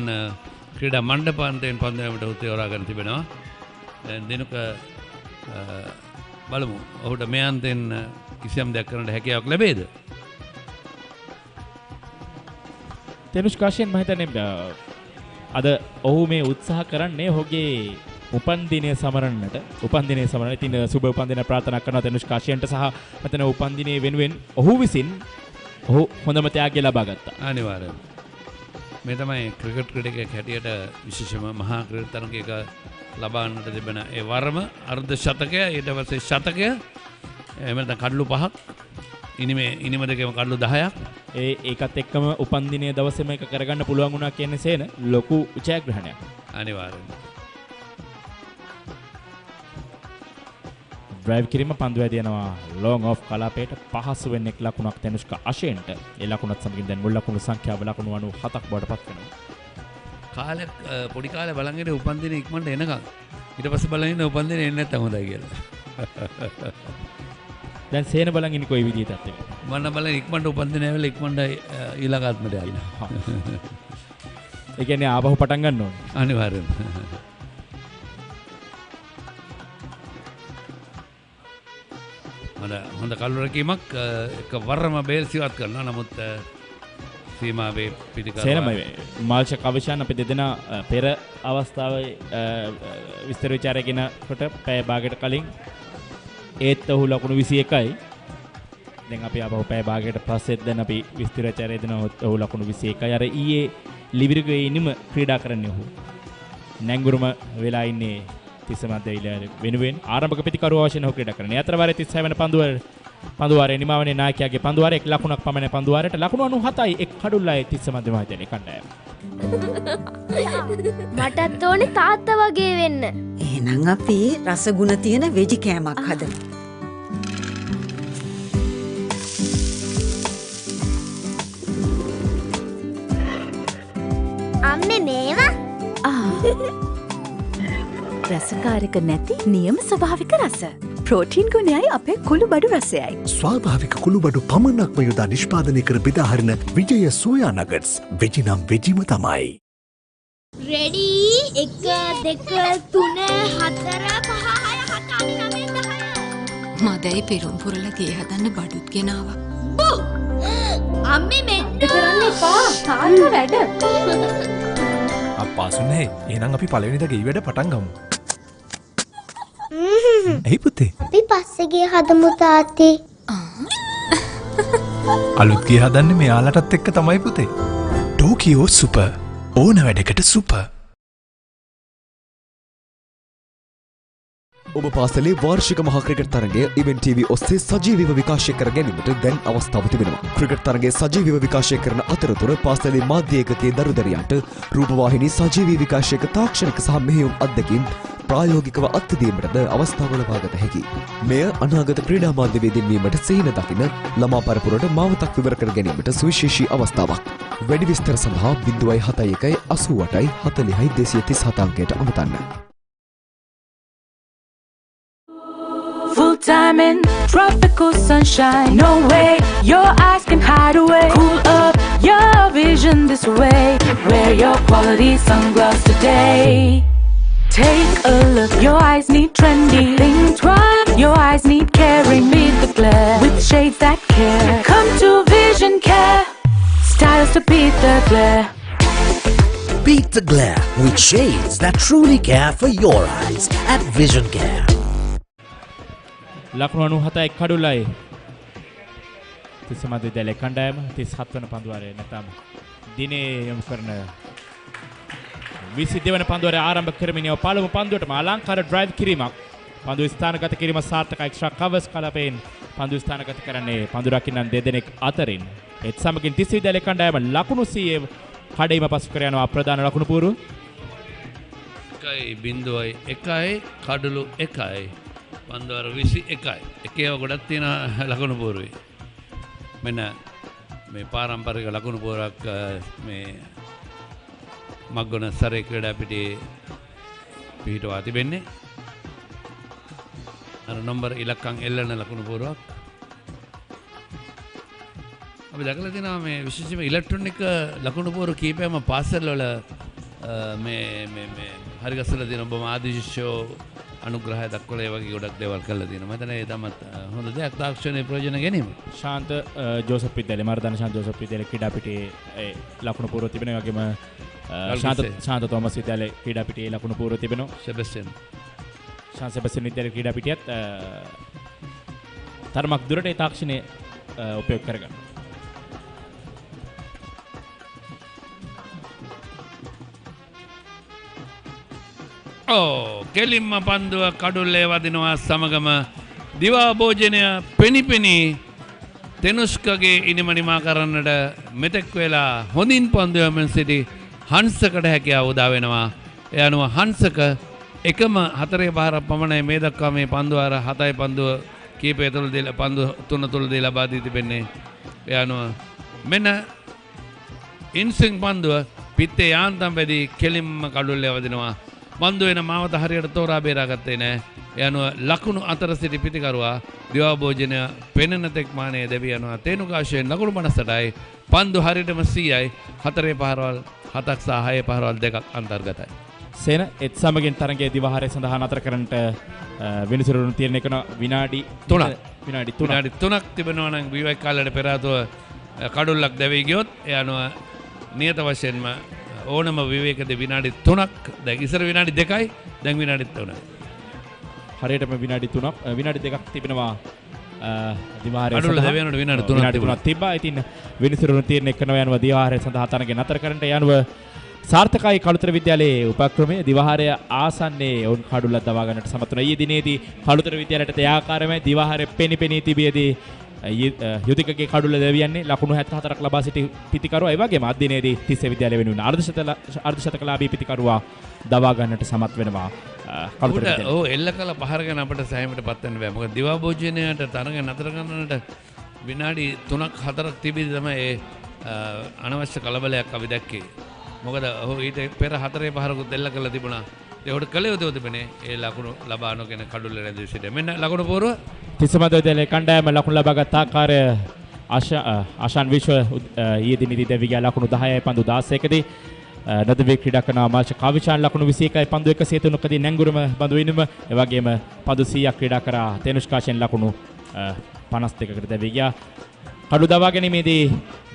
ක්‍රීඩා මණ්ඩපාන්තයෙන් පන්දු යැවීමට උත්තේ හොරාගෙන තිබෙනවා. දැන් දිනුක බලමු ඔහුට මේ අන්තෙන් කිසියම් දෙයක් කරන්නට හැකියාවක් ලැබේද? තෙනුෂ්කාෂෙන් මම හිතන්නේ අද ඔහු මේ උත්සාහ කරන්නේ ඔහුගේ උපන්දිනය සමරන්නට. උපන්දිනය සමරන. ඉතින් සුබ උපන්දින ප්‍රාර්ථනා කරනවා තෙනුෂ්කාෂෙන්ට සහ මෙතන උපන්දිනයේ වෙනුවෙන් ඔහු විසින් ඔහු හොඳම ත්‍යාගය ලබා ගත්තා. අනිවාර්යයෙන්. මේ තමයි ක්‍රිකට් ක්‍රීඩකයෙක් හැටියට විශේෂම මහා ක්‍රිකට් තරගයක ලබාන්නට තිබෙන ඒ වරම අර්ධ ශතකය ඊට පස්සේ ශතකය එහෙම නැත්නම් කඩලු 5ක් ඉනිම දෙකේම කඩලු 10ක් ඒකත් එක්කම උපන්දිනයේ දවසේම එක කරගන්න පුළුවන් වුණා කියන්නේ සේන ලොකු ජයග්‍රහණයක්. අනිවාර්යයෙන්. ඩ්‍රයිව් කිරීම පන්දු වැදිනවා ලොං ඔෆ් කලාපයට පහසු වෙන එක් ලකුණක් තෙනුෂ්ක අශේන්ට. ඒ ලකුණත් සමගින් දැන් මුල් ලකුණු සංඛ්‍යාව ලකුණු 97ක් බවට පත් වෙනවා. කාලයක් පොඩි කාලේ බලන් ඉන්නේ උපන්දිනේ ඉක්මනට එනකම්. ඊට පස්සේ බලන් ඉන්නේ උපන්දිනේ එන්නේ නැත්නම් හොඳයි කියලා. දැන් සේන බලන් ඉන්නේ කොයි විදිහටද? මම බලන් ඉක්මනට උපන්දිනේ ඇවිල්ලා ඉක්මනට ඊළඟ ආත්මයට යන්න. ඒ කියන්නේ ආපහු පටන් ගන්න ඕනේ. අනිවාර්යයෙන්. හොඳ කළු රැකීමක් එක වරම බේල් සිවත් කරනවා. නමුත් සීමාවේ පිටිකරවා සේනම මාල්ෂ කවිෂාන් අපි දෙදෙනා පෙර අවස්ථාවේ විස්තර විචාරය ගෙනකොට පැය භාගයට කලින් ඒත් ඔහු ලකුණු 21යි. දැන් අපි ආපහු පැය භාගයට පස්සෙත් දැන් අපි විස්තර විචාරය දෙනවා ඔහු ලකුණු 21යි. අර ඊයේ ලිවිරුගේ ඉනිම ක්‍රීඩා කරන්නේ ඔහු. නැංගුරුම වෙලා ඉන්නේ 30 මධ්‍ය විද්‍යාලය වෙනුවෙන් ආරම්භක පිටිකරුවා වශයෙන් ඔහු ක්‍රීඩා කරන්නේ. අතර වාරයේ 36 වෙනි පන්දුවාරයේ නිමාවනේ නායකයාගේ පන්දුවාරය එක් ලකුණක් පමණ පන්දුවාරයට ලකුණු 97යි එක් කඩුල්ලයි 30 මධ්‍ය විද්‍යාලයේ කණ්ඩායම. මටත් ඕනේ තාත්තා වගේ වෙන්න. එහෙනම් අපි රසගුණ තියෙන වෙජි කෑමක් හදමු. අම්මේ මේවා රසකාරක නැති නියම ස්වභාවික රස. ප්‍රෝටීන් ගුණයයි අපේ කුළුබඩු රසයයි. ස්වාභාවික කුළුබඩු පමණක්ම යොදා නිෂ්පාදනය කර බෙදාහරින විජය සෝයා නගට්ස් වෙජිනම් වෙජිම තමයි. රෙඩි 1 2 3 4 5 6 7 8 9 10. මදයි පෙරුම් පුරලා ගේ හදන්න බඩුත් ගෙනාවා. අම්මේ මෙන්න කරන්න එපා. තාත්තා වැඩ. අප්පාසුනේ එහෙනම් අපි පළවෙනිදා ගේ වැඩ පටන් ගමු. ඇයි පුතේ? අපි පස්සේ ගේ හදමු තාත්තේ. අලුත් ගේ හදන්නේ මෙයාලටත් එක්ක තමයි පුතේ. ටෝකියෝ සුපර් ඕන වැඩකට සුපර්. ඔබ පාසලේ වාර්ෂික මහා ක්‍රිකට් තරගය ඉවෙන්ට් TV ඔස්සේ සජීවීව විකාශය කර ගැනීමට දැන් අවස්ථාව තිබෙනවා. ක්‍රිකට් තරගය සජීවීව විකාශය කරන අතරතුර පාසලේ මාධ්‍ය ඒකකයේ දරුදරියන්ට රූපවාහිනී සජීවී විකාශයක තාක්ෂණික සහ මෙහෙයුම් අත්දැකීම් ප්‍රායෝගිකව අත්දැකීමටද අවස්ථාව ලබාගත හැකියි. මෙය අනාගත ක්‍රීඩා මාධ්‍යවේදීන් වීමට සීන දකින ළමා පරපුරට මාවතක් විවර කර ගැනීමට සුවිශේෂී අවස්ථාවක්. වැඩි විස්තර සඳහා 071 88 40 237 අංකයට අමතන්න. Full time in tropical sunshine. No way your eyes can hide away. Cool up your vision this way. Wear your quality sunglasses today. Take a look, your eyes need trendy. Think right, your eyes need caring. Beat the glare with shades that care. Come to Vision Care, styles to beat the glare. Beat the glare with shades that truly care for your eyes at Vision Care. ලකුණු 97යි කඩුලයි. තිස්ස මධ්‍යවිද්‍යාලයේ කණ්ඩායම 37 වන පන්දුවාරයේ නැතම දිනේ යොමු කරන 22 වන පන්දුවාරය ආරම්භ කරමින් යව පළමු පන්දුවටම අලංකාර ඩ්‍රයිව් කිරීමක්. පන්දුව ස්ථානගත කිරීම සාර්ථකයි. එක්ස්ට්‍රා කවර්ස් කලපෙන් පන්දුව ස්ථානගත කරන්නේ පන්දු රකින්නන් දෙදෙනෙක් අතරින්. ඒත් සමගින් තිස්ස විද්‍යාලයේ කණ්ඩායම ලකුණු 100 කඩේම පසු කර යනවා ප්‍රධාන ලකුණු පුරු 1.1 කඩලු 1 පන්දුවර 21යි. එකේව ගොඩක් තියෙන ලකුණු පුරුයි. මෙන්න මේ පාරම්පරික ලකුණු පුරක් මේ මග්ගොනසරේ ක්‍රීඩා පිටියේ පිහිටවා තිබෙන්නේ. අර නම්බර ඉලක්කම් එල්ලන ලකුණු පුරක්. අපි දැකලා තියෙනවා මේ විශේෂයෙන්ම ඉලෙක්ට්‍රොනික ලකුණු පුරු කීපයක්ම පාසල් වල මේ හරි ගස්සලා තියෙන ඔබ ආදිශිෂ්‍යෝ අනුග්‍රහය දක්වලා ඒ වගේ ගොඩක් දේවල් කරලා තියෙනවා. මම හිතන්නේ ඒ තමත් හොඳ දෙයක් තාක්ෂණයේ ප්‍රයෝජන ගැනීම. ශාන්ත ජෝසප් විද්‍යාලයේ මර්ධන ශාන්ත ජෝසප් විද්‍යාලයේ ක්‍රීඩා පිටියේ ලකුණු පුරව තිබෙනවා. ඒ වගේම ශාන්ත තෝමස් විද්‍යාලයේ ක්‍රීඩා පිටියේ ලකුණු පුරව තිබෙනවා. ශාන්ත සෙබස්ටියන් විද්‍යාලයේ ක්‍රීඩා පිටියත් තරමක් දුරට ඒ තාක්ෂණය උපයෝග කරගන්නවා. කෙලින්ම පන්දුව කඩුල්ලේ වදිනවා සමගම දිවා භෝජනය පෙනිපෙනී තෙනුෂ්කගේ ඉනිම නිමා කරන්නට මෙතෙක් වෙලා හොඳින් පන්දුවමෙන් සිටි හංසකට හැකියාව උදා වෙනවා. ඒ අනුව හංසක එකම 4 පමණයි මේ දක්වා මේ පන්දුව අර 7 පන්දුව කීපය තුළ දීලා පන්දුව 3 තුළ දීලා ලබා දී තිබෙන්නේ. ඒ අනුව මෙන්න ඉන්සිං පන්දුව පිත්තේ යාන්තම් වැදී කෙලින්ම කඩුල්ලේ වදිනවා. පන්දු වෙන මාවත හරියට තෝරා බේරා ගත්තේ නැහැ. ඒ අනුව ලකුණු අතර සිටි පිටිකරුවා දිවා භෝජනය පෙනෙන තෙක් මානයේ දෙවි යනවා. තේනුකාශයෙන් ලකුණු 58යි. පන්දු හරියටම 100යි. 4 පහරවල් 7ක් සහ 6 පහරවල් 2ක් අන්තර්ගතයි. සේන එත් සමගින් තරගයේ දිවාහාරය සඳහා නතර කරන්නට විනිසුරුන් තීරණය කරන විනාඩි 3ක් තිබෙනවා නම් විවේක කාලයට පෙර ආතුව කඩුල්ලක් දැවී ගියොත් ඒ අනුව නියත වශයෙන්ම ඕනම විවේකද විනාඩි 3ක් දැන් ඉස්සර විනාඩි 2යි දැන් විනාඩි 3යි. හරියටම විනාඩි 3ක් විනාඩි 2ක් තිබෙනවා දිවාහාරය අඩුල දෙවියන්ට විනාඩි 3ක් තිබ්බා. ඉතින් විනිසුරුන් තීරණය කරනවා යනවා දිවාහාරය සඳහා තරගය නතර කරන්නට යනුව සාර්ථකයි කළුතර විද්‍යාලයේ උපක්‍රමය දිවාහාරය ආසන්නයේ ඔවුන් කඩුල්ලක් දවා ගන්නට සමත් වුණා. ඊයේ දිනේදී කළුතර විද්‍යාලයට තයාකාරමයි දිවාහාරය පෙනී තිබියදී යුතිකගේ කඩුල්ල දෙවියන්නේ ලකුණු 74ක් ලබා සිටි පිතිකරුවා. ඒ වගේම අද දිනේදී තිස්සේ විද්‍යාලය වෙනුවෙන් අර්ධශතකලාභී පිතිකරුවා දවා ගන්නට සමත් වෙනවා. කළුතර විද්‍යාලය. ඔව් එල්ල කළ පහරගෙන අපිට සෑහීමටපත් වෙන්න බෑ. මොකද දිවා භෝජනයට තරඟ නතර කරන්නට විනාඩි 3ක් 4ක් තිබිදී තමයි ඒ අනවශ්‍ය කලබලයක් අපි දැක්කේ. මොකද ඔහු ඊට පෙර 4 පහරකුත් එල්ල කළා තිබුණා. ඒකට කළ යුතු තිබෙනේ ඒ ලකුණු ලබා නොගෙන කඩුල්ල රැඳී සිට. මෙන්න ලකුණු පූර්ව තිස්ස මධ්‍යවිද්‍යාලයේ කණ්ඩායම ලකුණු ලබාගත් ආකාරය ආශාන් විශ්ව ඊයේ දිනේදී දෙවිගා ලකුණු 10යි පන්දු 16කදී නදවි ක්‍රීඩා කරන මාර්ච් කවිචාන් ලකුණු 21යි පන්දු 103කදී නැංගුරම බඳු විනුම ඒ වගේම පන්දු 100ක් ක්‍රීඩා කරා තේනුෂ්කාෂෙන් ලකුණු 52කට දෙවිගා කඩු දවා ගැනීමේදී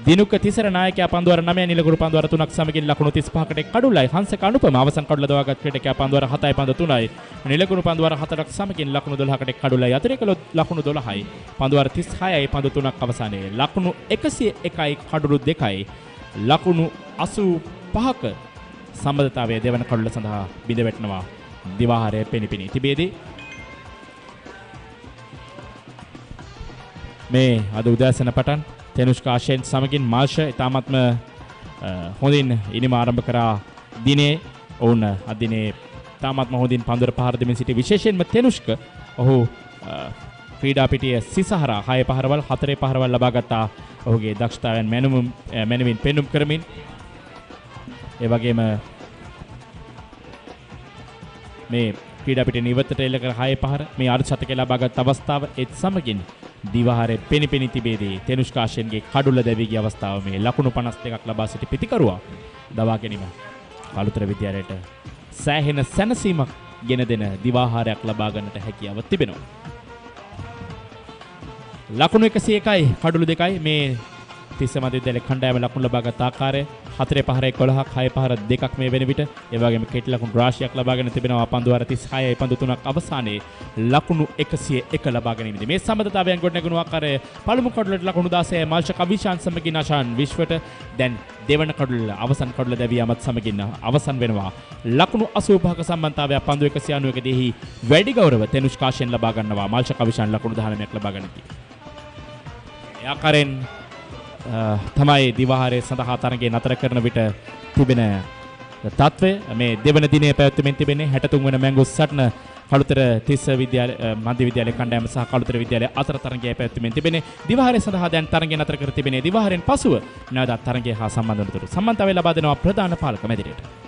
දිනුක තිසර නායකයා පන්දුවර 9 නිලගුරු පන්දුවර 3ක් සමගින් ලකුණු 35කට කඩුලයි. හංසක අනුපම අවසන් කඩුල දවාගත් ක්‍රීඩකයා පන්දුවර 7යි පන්දු 3යි. නිලගුරු පන්දුවර 4ක් සමගින් ලකුණු 12කට කඩුලයි. අතිරේක ලකුණු 12යි. පන්දුවර 36යි පන්දු 3ක් අවසානයේ ලකුණු 101යි කඩුළු 2යි. ලකුණු 85ක සම්බන්ධතාවයේ දෙවන කඩුල සඳහා බිඳ වැටෙනවා. දිවාහාරය පෙනිපෙනී තිබේදී මේ අද උදෑසන පටන් තෙනුෂ්කාෂෙන් සමගින් මාර්ෂ ඉතාමත්ම හොඳින් ඉනිම ආරම්භ කරා දිනේ ඔවුන් අදිනේ තාමත් හොඳින් පන්දුර පහර දෙමින් සිටි විශේෂයෙන්ම තෙනුෂ්ක ඔහු ක්‍රීඩා පිටිය සිසහරා 6 පහරවල් 4 පහරවල් ලබා ගත්තා. ඔහුගේ දක්ෂතාවයන් මැනවින් පෙන්눔 කරමින් ඒ වගේම මේ ක්‍රීඩා පිටිය නිවතට එල්ල කර 6 පහර මේ අර්ධශතකය ලබාගත් අවස්ථාව ඒත් සමගින් දිවහරේ පෙනිපෙනී තිබේදී තෙනුෂ්කාෂන්ගේ කඩුල දැවී ගිය අවස්ථාව මේ ලකුණු 52ක් ලබා සිටි පිතිකරුවා දවා ගැනීම කළුතර විද්‍යාලයට සෑහෙන සැනසීමක් ගෙන දෙන දිවාහාරයක් ලබා ගන්නට හැකියාව තිබෙනවා. ලකුණු 101යි කඩුළු 2යි මේ තිස්ස මධ්‍ය විද්‍යාලයේ කණ්ඩායම ලකුණු ලබාගත් ආකාරය 4 පහර 11ක් 6 පහර 2ක් මේ වෙන විට ඒ වගේම කෙටි ලකුණු රාශියක් ලබාගෙන තිබෙනවා. පන්දු වාර 36යි පන්දු 3ක් අවසානයේ ලකුණු 101 ලබා ගැනීමදී මේ සම්බන්ධතාවයන් ගොඩනැගුණු ආකාරය පළමු කඩුලට ලකුණු 16 මල්ෂක අවිශාන් සමගින් ආශාන් විශ්වට දැන් දෙවන කඩුල අවසන් කඩුල දැවියාමත් සමගින් අවසන් වෙනවා. ලකුණු 85ක සම්බන්ධතාවය පන්දු 191 දී වැඩි ගෞරව තෙනුෂ්කාෂෙන් ලබා ගන්නවා. මල්ෂක අවිශාන් ලකුණු 19ක් ලබා ගන්නදී ඒ ආකාරයෙන් තමයි දිවාහාරයේ සඳහා තරගයේ නතර කරන විට තිබෙන තත්ත්වය මේ දෙවන දිනේ පැවැත්වෙමින් තිබෙන්නේ 63 වන මැංගුස් සටන කළුතර තිස්ස විද්‍යාල මධ්‍ය විද්‍යාලයේ කණ්ඩායම සහ කළුතර විද්‍යාලයේ අතර තරගයේ පැවැත්වෙමින් තිබෙන්නේ දිවාහාරය සඳහා දැන් තරගය නතර කර තිබෙන්නේ. දිවාහාරයෙන් පසුව නැවත තරගය හා සම්බන්ධ වනතුරු සම්බන්ධතාවය ලබා දෙනවා ප්‍රධාන පාලක මැදිරියට.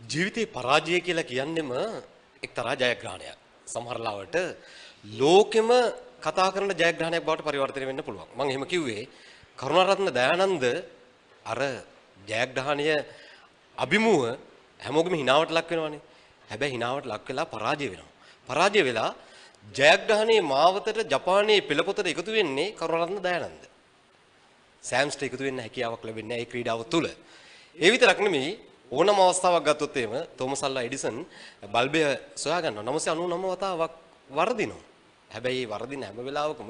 ජීවිතේ පරාජය කියලා කියන්නේම එක්තරා ජයග්‍රහණයක්. සමහර ලාවට ලෝකෙම කතා කරන ජයග්‍රහණයක් බවට පරිවර්තනය වෙන්න පුළුවන්. මම එහෙම කිව්වේ කරුණාරත්න දයානන්ද අර ජයග්‍රහණය අභිමුව හැමෝගෙම හිනාවට ලක් වෙනවානේ. හැබැයි හිනාවට ලක් වෙලා පරාජය වෙනවා. පරාජය වෙලා ජයග්‍රහණයේ මාවතට ජපානයේ පෙළපොතට එකතු වෙන්නේ කරුණාරත්න දයානන්ද. සෑම්ස්ට එකතු වෙන්න හැකියාවක් ලැබෙන්නේ නැහැ මේ ක්‍රීඩාව තුළ. ඒ විතරක් නෙමෙයි ඕනම අවස්ථාවක් ගත්තොත් එහෙම තෝමස් අල්වා එඩිසන් බල්බය සොයා ගන්නවා 999 වතාවක් වර්ධිනවා. හැබැයි මේ වර්ධින හැම වෙලාවකම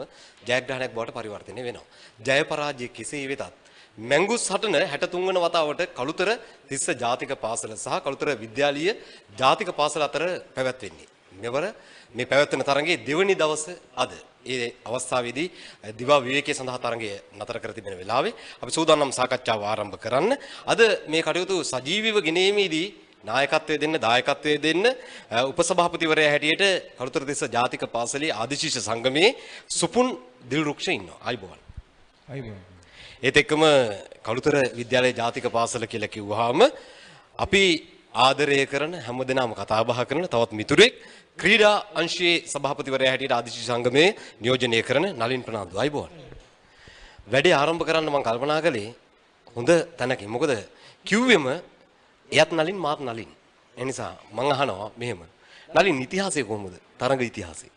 ජයග්‍රහණයක් බවට පරිවර්තනය වෙනවා. ජය පරාජය කෙසේ වෙතත් මැංගුස් හටන 63 වන වතාවට කළුතර තිස්ස ජාතික පාසල සහ කළුතර විද්‍යාලීය ජාතික පාසල අතර පැවැත්වෙන්නේ. මෙවර මේ පැවැත්වෙන තරගයේ දෙවැනි දවස අද. ඒ අවස්ථාවේදී දිවා විවේකයේ සඳහා තරගය නතර කර තිබෙන වෙලාවේ අපි සූදානම් සාකච්ඡාව ආරම්භ කරන්න. අද මේ කටයුතු සජීවීව ගෙනීමේදී නායකත්වය දෙන්න, දායකත්වය දෙන්න උපසභාපතිවරයා හැටියට කළුතර තිස්ස ජාතික පාසලේ ආදිශිෂ්‍ය සංගමයේ සුපුන් දිල්රුක්ෂ ඉන්නවා. අයිබෝන්. අයිබෝන්. ඒත් එක්කම කළුතර විද්‍යාලයේ ජාතික පාසල කියලා කිව්වහම අපි ආදරය කරන හැමදෙනාම කතා බහ කරන තවත් මිතුරෙක් ක්‍රීඩා අංශයේ සභාපතිවරයා හැටියට ආදිශිෂ්‍ය සංගමයේ නියෝජනය කරන නලින් ප්‍රනාන්දු. අයිබෝන්. වැඩේ ආරම්භ කරන්න මම කල්පනා කළේ හොඳ තැනකින්. මොකද කිව්වෙම එයත් නලින් මාත් නලින්. ඒ නිසා මම අහනවා මෙහෙම. නලින් ඉතිහාසය කොහොමද? තරඟ ඉතිහාසය.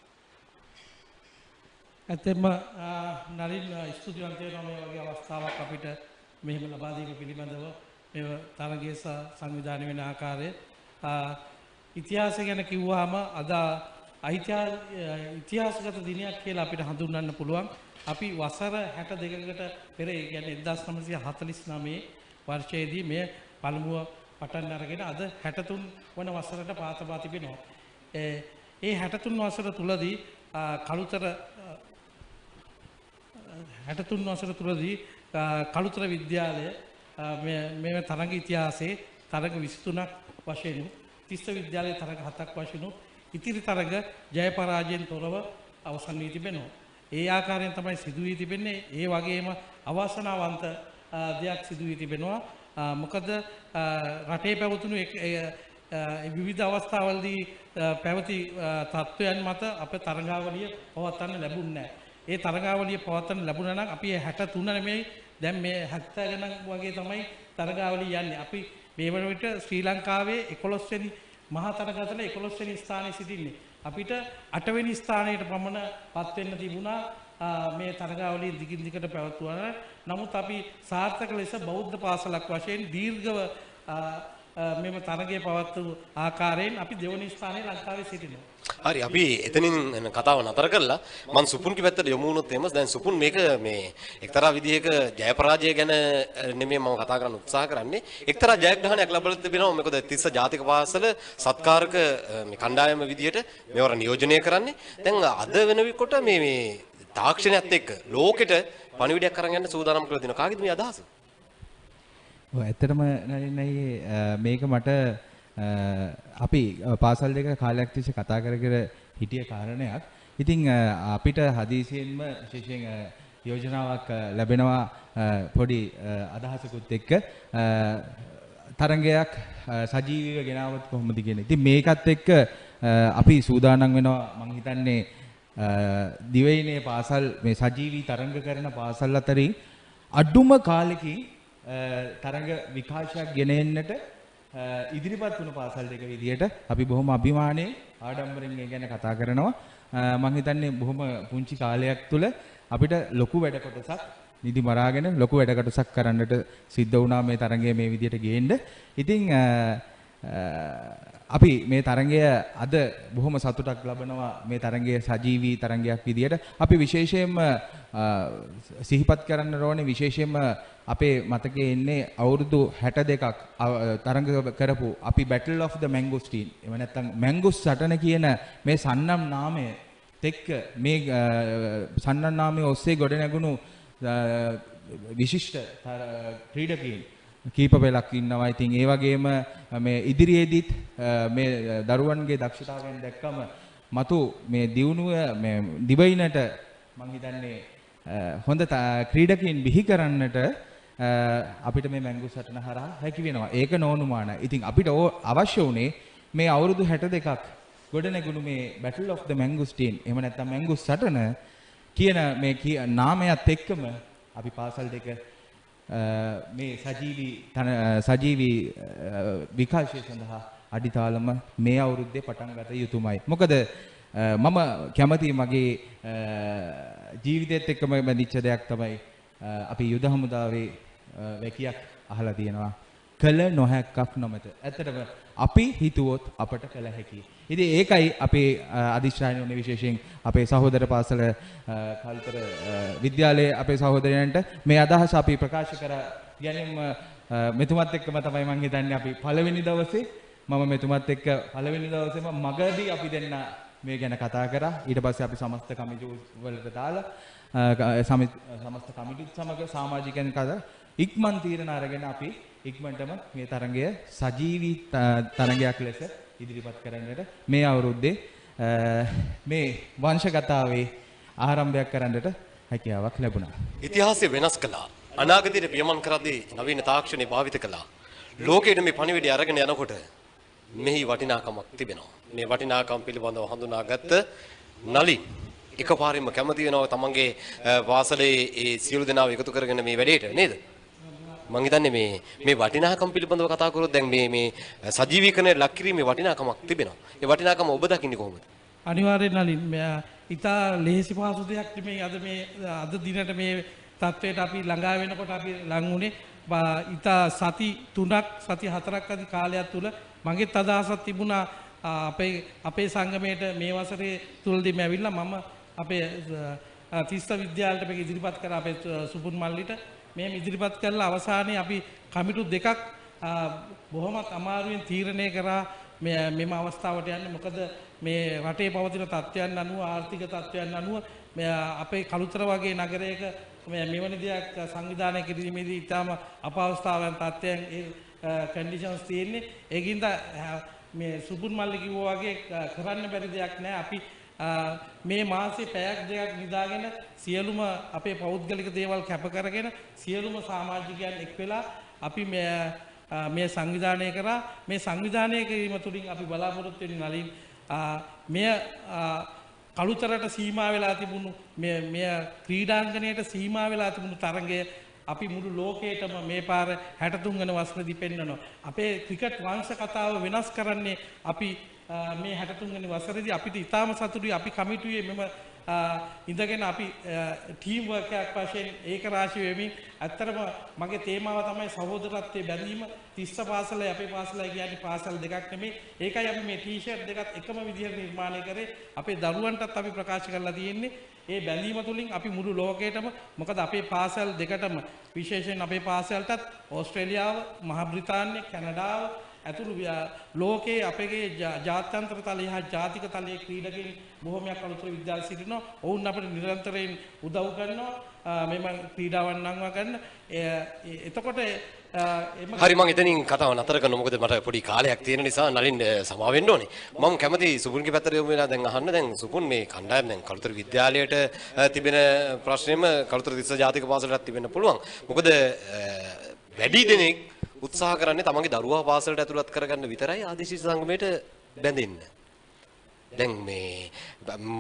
ඇත්තම නලින් ස්තුතිවන්ත වෙනවා මේ වගේ අවස්ථාවක් අපිට මෙහෙම ලබා දීම පිළිබඳව මේ තරගයේ සංවිධානය වෙන ආකාරය ඉතිහාසය ගැන කිව්වහම අද ඉතිහාසගත දිනයක් කියලා අපිට හඳුන්වන්න පුළුවන්. අපි වසර 62කට පෙර ඒ කියන්නේ 1949 වර්ෂයේදී මේ පළමුව පටන් අරගෙන අද 63 වන වසරට පාතපා තිබෙනවා. ඒ 63 වසර තුලදී කළුතර 63 වසර තුලදී කළුතර විද්‍යාලය මේ තරඟ ඉතිහාසයේ තරඟ 23ක් වශයෙන් තිස්ස විද්‍යාලයේ තරඟ 7ක් වශයෙන් ඉතිරි තරඟ ජය පරාජයෙන් තොරව අවසන් වී තිබෙනවා. ඒ ආකාරයෙන් තමයි සිදු වී තිබෙන්නේ. ඒ වගේම අවාසනාවන්ත දෙයක් සිදු වී තිබෙනවා. මොකද රටේ පැවතුණු විවිධ අවස්ථාවලදී පැවති තත්ත්වයන් මත අප තරඟාවලිය පවත්වන්න ලැබුණේ නැහැ. ඒ තරඟාවලිය පවත්වන්න ලැබුණා නම් අපි 63 නෙමෙයි දැන් මේ 70 ගණන් වගේ තමයි තරඟාවලිය යන්නේ. අපි මේ වන විට ශ්‍රී ලංකාවේ 11 වෙනි මහා තරඟතල 11 වෙනි ස්ථානයේ සිටින්නේ. අපිට 8 වෙනි ස්ථානයට පමණ පත් වෙන්න තිබුණා මේ තරඟාවලිය දිගින් දිගට පැවතුවා. නමුත් අපි සාර්ථක ලෙස බෞද්ධ පාසලක් වශයෙන් දීර්ඝව මෙම තරගය පවත්වපු ආකාරයෙන් අපි දෙවනි ස්ථානයේ ලංකාවේ සිටිනවා. හරි අපි එතනින් කතාව නතර කරලා මම සුපුන්ගේ පැත්තට යමු වුණොත් එමස් දැන් සුපුන් මේක මේ එක්තරා විදිහක ජය පරාජය ගැන නෙමෙයි මම කතා කරන්න උත්සාහ කරන්නේ එක්තරා ජයග්‍රහණයක් ලැබලා තිබෙනවා මොකද තිස්ස ජාතික පාසල සත්කාරක මේ කණ්ඩායම විදිහට මේවර නියෝජනය කරන්නේ දැන් අද වෙනකොට මේ තාක්ෂණයත් එක්ක ලෝකෙට පණිවිඩයක් අරන් යන්න සූදානම් කරලා දිනවා කාගේද මේ අදහස? ඔව් ඇත්තටම මේක මට අපි පාසල් දෙක කාලයක් තිස්සේ කතා කර හිටිය කාරණයක්. ඉතින් අපිට හදිසියෙන්ම විශේෂයෙන් යෝජනාවක් ලැබෙනවා පොඩි අදහසකුත් එක්ක තරංගයක් සජීවීව ගෙනාවොත් කොහොමද කියන්නේ. ඉතින් මේකත් එක්ක අපි සූදානම් වෙනවා මම හිතන්නේ දිවයිනේ පාසල් මේ සජීවී තරංග කරන පාසල් අතරින් අඩුම කාලෙකින් තරංග විකාශයක් ගෙන එන්නට ඉදිරිපත් වුණු පාසල් දෙක විදියට අපි බොහොම අභිමානයෙන් ආඩම්බරෙන් ඒ ගැන කතා කරනවා. මම හිතන්නේ බොහොම පුංචි කාලයක් තුල අපිට ලොකු වැඩ කොටසක් නිදි මරාගෙන ලොකු වැඩ කොටසක් කරන්නට සිද්ධ වුණා මේ තරංගය මේ විදියට ගේන්න. ඉතින් අපි මේ තරංගය අද බොහොම සතුටක් ලබනවා මේ තරංගය සජීවී තරංගයක් විදියට. අපි විශේෂයෙන්ම සිහිපත් කරන්න ඕනේ විශේෂයෙන්ම අපේ මතකයේ ඉන්නේ අවුරුදු 62ක් තරංග කරපු අපි Battle of the Mangosteen එහෙම නැත්නම් මැංගුස් සටන කියන මේ සන්නම් නාමය එක්ක මේ සන්නම් නාමයේ ඔස්සේ ගොඩ නැගුණු විශිෂ්ට ක්‍රීඩකයන් කීප පෙළක් ඉන්නවා. ඉතින් ඒ වගේම මේ ඉදිරියේදීත් මේ දරුවන්ගේ දක්ෂතාවයන් දැක්කම මතු මේ දියුණුව මේ දිවයිනට මම හිතන්නේ හොඳ ක්‍රීඩකයන් බිහි කරන්නට අපිට මේ මැංගුස් සටන හරහා හැකි වෙනවා. ඒක නෝනුමාන. ඉතින් අපිට අවශ්‍ය වුණේ මේ අවුරුදු 62ක් ගොඩ නැගුණු මේ Battle of the Mangosteen එහෙම නැත්නම් මැංගුස් සටන කියන මේ නාමයත් එක්කම අපි පාසල් දෙක මේ සජීවී විකාශය සඳහා අඩිතාලම මේ අවුරුද්දේ පටන් ගත යුතුමයි. මොකද මම කැමති මගේ ජීවිතයත් එක්කම බැඳිච්ච දෙයක් තමයි අපි යුද හමුදාවේ වැකියක් අහලා තියෙනවා. කළ නොහැක්කක් නොමැත. ඇත්තටම අපි හිතුවොත් අපට කළ හැකියි. ඉතින් ඒකයි අපේ අධිෂ්ඨානය වුණේ විශේෂයෙන් අපේ සහෝදර පාසල කල්තර විද්‍යාලයේ අපේ සහෝදරයන්ට මේ අදහස අපි ප්‍රකාශ කර ගැනීම මෙතුමත් එක්කම තමයි මම හිතන්නේ අපි පළවෙනි දවසේ මම මෙතුමත් එක්ක පළවෙනි දවසේම මගදී අපි දෙන්න මේ ගැන කතා කරා. ඊට පස්සේ අපි සමස්ත කමිටු වලට දාලා සමස්ත කමිටුත් සමග සමාජිකයන් කතා ඉක්මන් තීරණ අරගෙන අපි ඉක්මනටම මේ තරංගය සජීවී තරංගයක් ලෙස ඉදිරිපත් කරන්නට මේ අවුරුද්දේ මේ වංශගතාවේ ආරම්භයක් කරන්නට හැකියාවක් ලැබුණා. ඉතිහාසය වෙනස් කළා. අනාගතයට පියමන් කරද්දී නවීන තාක්ෂණය භාවිත කළා. ලෝකයේ මේ පණිවිඩය අරගෙන යනකොට මෙහි වටිනාකමක් තිබෙනවා. මේ වටිනාකම් පිළිබඳව හඳුනාගත්ත නලින් එකපාරින්ම කැමති වෙනවා තමන්ගේ වාසලේ ඒ සියලු දෙනාව එකතු කරගෙන මේ වැඩේට නේද? මම හිතන්නේ මේ වටිනාකම් පිළිබඳව කතා කරොත් දැන් මේ සජීවීකරණය ලක් කිරීමේ වටිනාකමක් තිබෙනවා. ඒ වටිනාකම ඔබ දකින්නේ කොහොමද? අනිවාර්යෙන් නලින් ඉතා ලෙහෙසි පහසු දෙයක් නෙමෙයි අද දිනට මේ තත්වයට අපි ළඟා වෙනකොට අපි ලං වුණේ ඉතා සති 3ක් සති 4ක් අධි කාලයක් තුල මගෙත් අදහසක් තිබුණා අපේ සංගමයට මේ වසරේ තුලදීම ඇවිල්ලා මම අපේ තිස්ස විද්‍යාලයට මේක ඉදිරිපත් කරා අපේ සුපුන් මල්ලිට මේ ඉදිරිපත් කරලා අවසානයේ අපි කමිටු දෙකක් බොහොමත් අමාරුවෙන් තීරණය කරා මෙම අවස්ථාවට යන්නේ. මොකද මේ රටේ පවතින තත්ත්වයන් අනුව ආර්ථික තත්ත්වයන් අනුව අපේ කළුතර වගේ නගරයක මෙවැනි දෙයක් සංවිධානය කිරීමේදී ඉතාම අපහසුතාවයන් තත්ත්වයන් කන්ඩිෂන්ස් තියෙන්නේ. ඒකින්ද මේ සුපුන් මල්ලි කිව්වා වගේ කරන්න බැරි දෙයක් නෑ. අපි මේ මාසේ පැයක් දෙකක් නිදාගෙන සියලුම අපේ පෞද්ගලික දේවල් කැප කරගෙන සියලුම සමාජිකයන් එක් වෙලා අපි මේ සංවිධානය කරා. මේ සංවිධානය කිරීම තුළින් අපි බලාපොරොත්තු වෙන නලින් මෙය කළුතරට සීමා වෙලා තිබුණු මෙය ක්‍රීඩාංගණයට සීමා වෙලා තිබුණු තරඟය අපි මුළු ලෝකයටම මේ පාර 63 වෙනි වසරේදී පෙන්වනවා. අපේ ක්‍රිකට් වංශ කතාව වෙනස් කරන්නේ අපි මේ 63 වෙනි වසරේදී අපිට ඉතාම සතුටුයි. අපි කමිටුවේ මෙම ඉඳගෙන අපි ටීම් වර්ක් එකක් වශයෙන් ඒක රාශී වෙමින් ඇත්තටම මගේ තේමාව තමයි සහෝදරත්වයේ බැඳීම. තිස්ස පාසලයි අපේ පාසලයි කියන්නේ පාසල් දෙකක් නෙමෙයි. ඒකයි අපි මේ ටී-ෂර්ට් දෙකත් එකම විදිහට නිර්මාණය කරේ. අපේ දරුවන්ටත් අපි ප්‍රකාශ කරලා තියෙන්නේ ඒ බැඳීම තුලින් අපි මුළු ලෝකයටම, මොකද අපේ පාසල් දෙකටම විශේෂයෙන් අපේ පාසලටත් ඕස්ට්‍රේලියාව, මහ බ්‍රිතාන්‍ය, කැනඩාව ඇතුළු ලෝකයේ අපගේ ජාත්‍යන්තර තලයේ හා ජාතික තලයේ ක්‍රීඩකයන් බොහෝමයක් කළුතර විද්‍යාල සිටිනවා. ඔවුන් අපිට නිරන්තරයෙන් උදව් කරනවා මෙම ක්‍රීඩාවන් නංවා ගන්න. එතකොට හරි, මම එතනින් කතාව නතර කරනවා. මොකද මට පොඩි කාලයක් තියෙන නිසා නලින් සමා වෙන්න ඕනේ. මම කැමති සුපුන්ගේ පැත්තට යමු වෙලා දැන් අහන්න. දැන් සුපුන් මේ කණ්ඩායම දැන් කළුතර විද්‍යාලයට තිබෙන ප්‍රශ්නෙම කළුතර තිස්ස ජාතික පාසලටත් තිබෙන්න පුළුවන්. මොකද වැඩි දෙනෙක් උත්සාහ කරන්නේ තමන්ගේ දරුවා පාසලට ඇතුළත් කරගන්න විතරයි ආදිශීෂ සංගමයට බැඳෙන්න. දැන්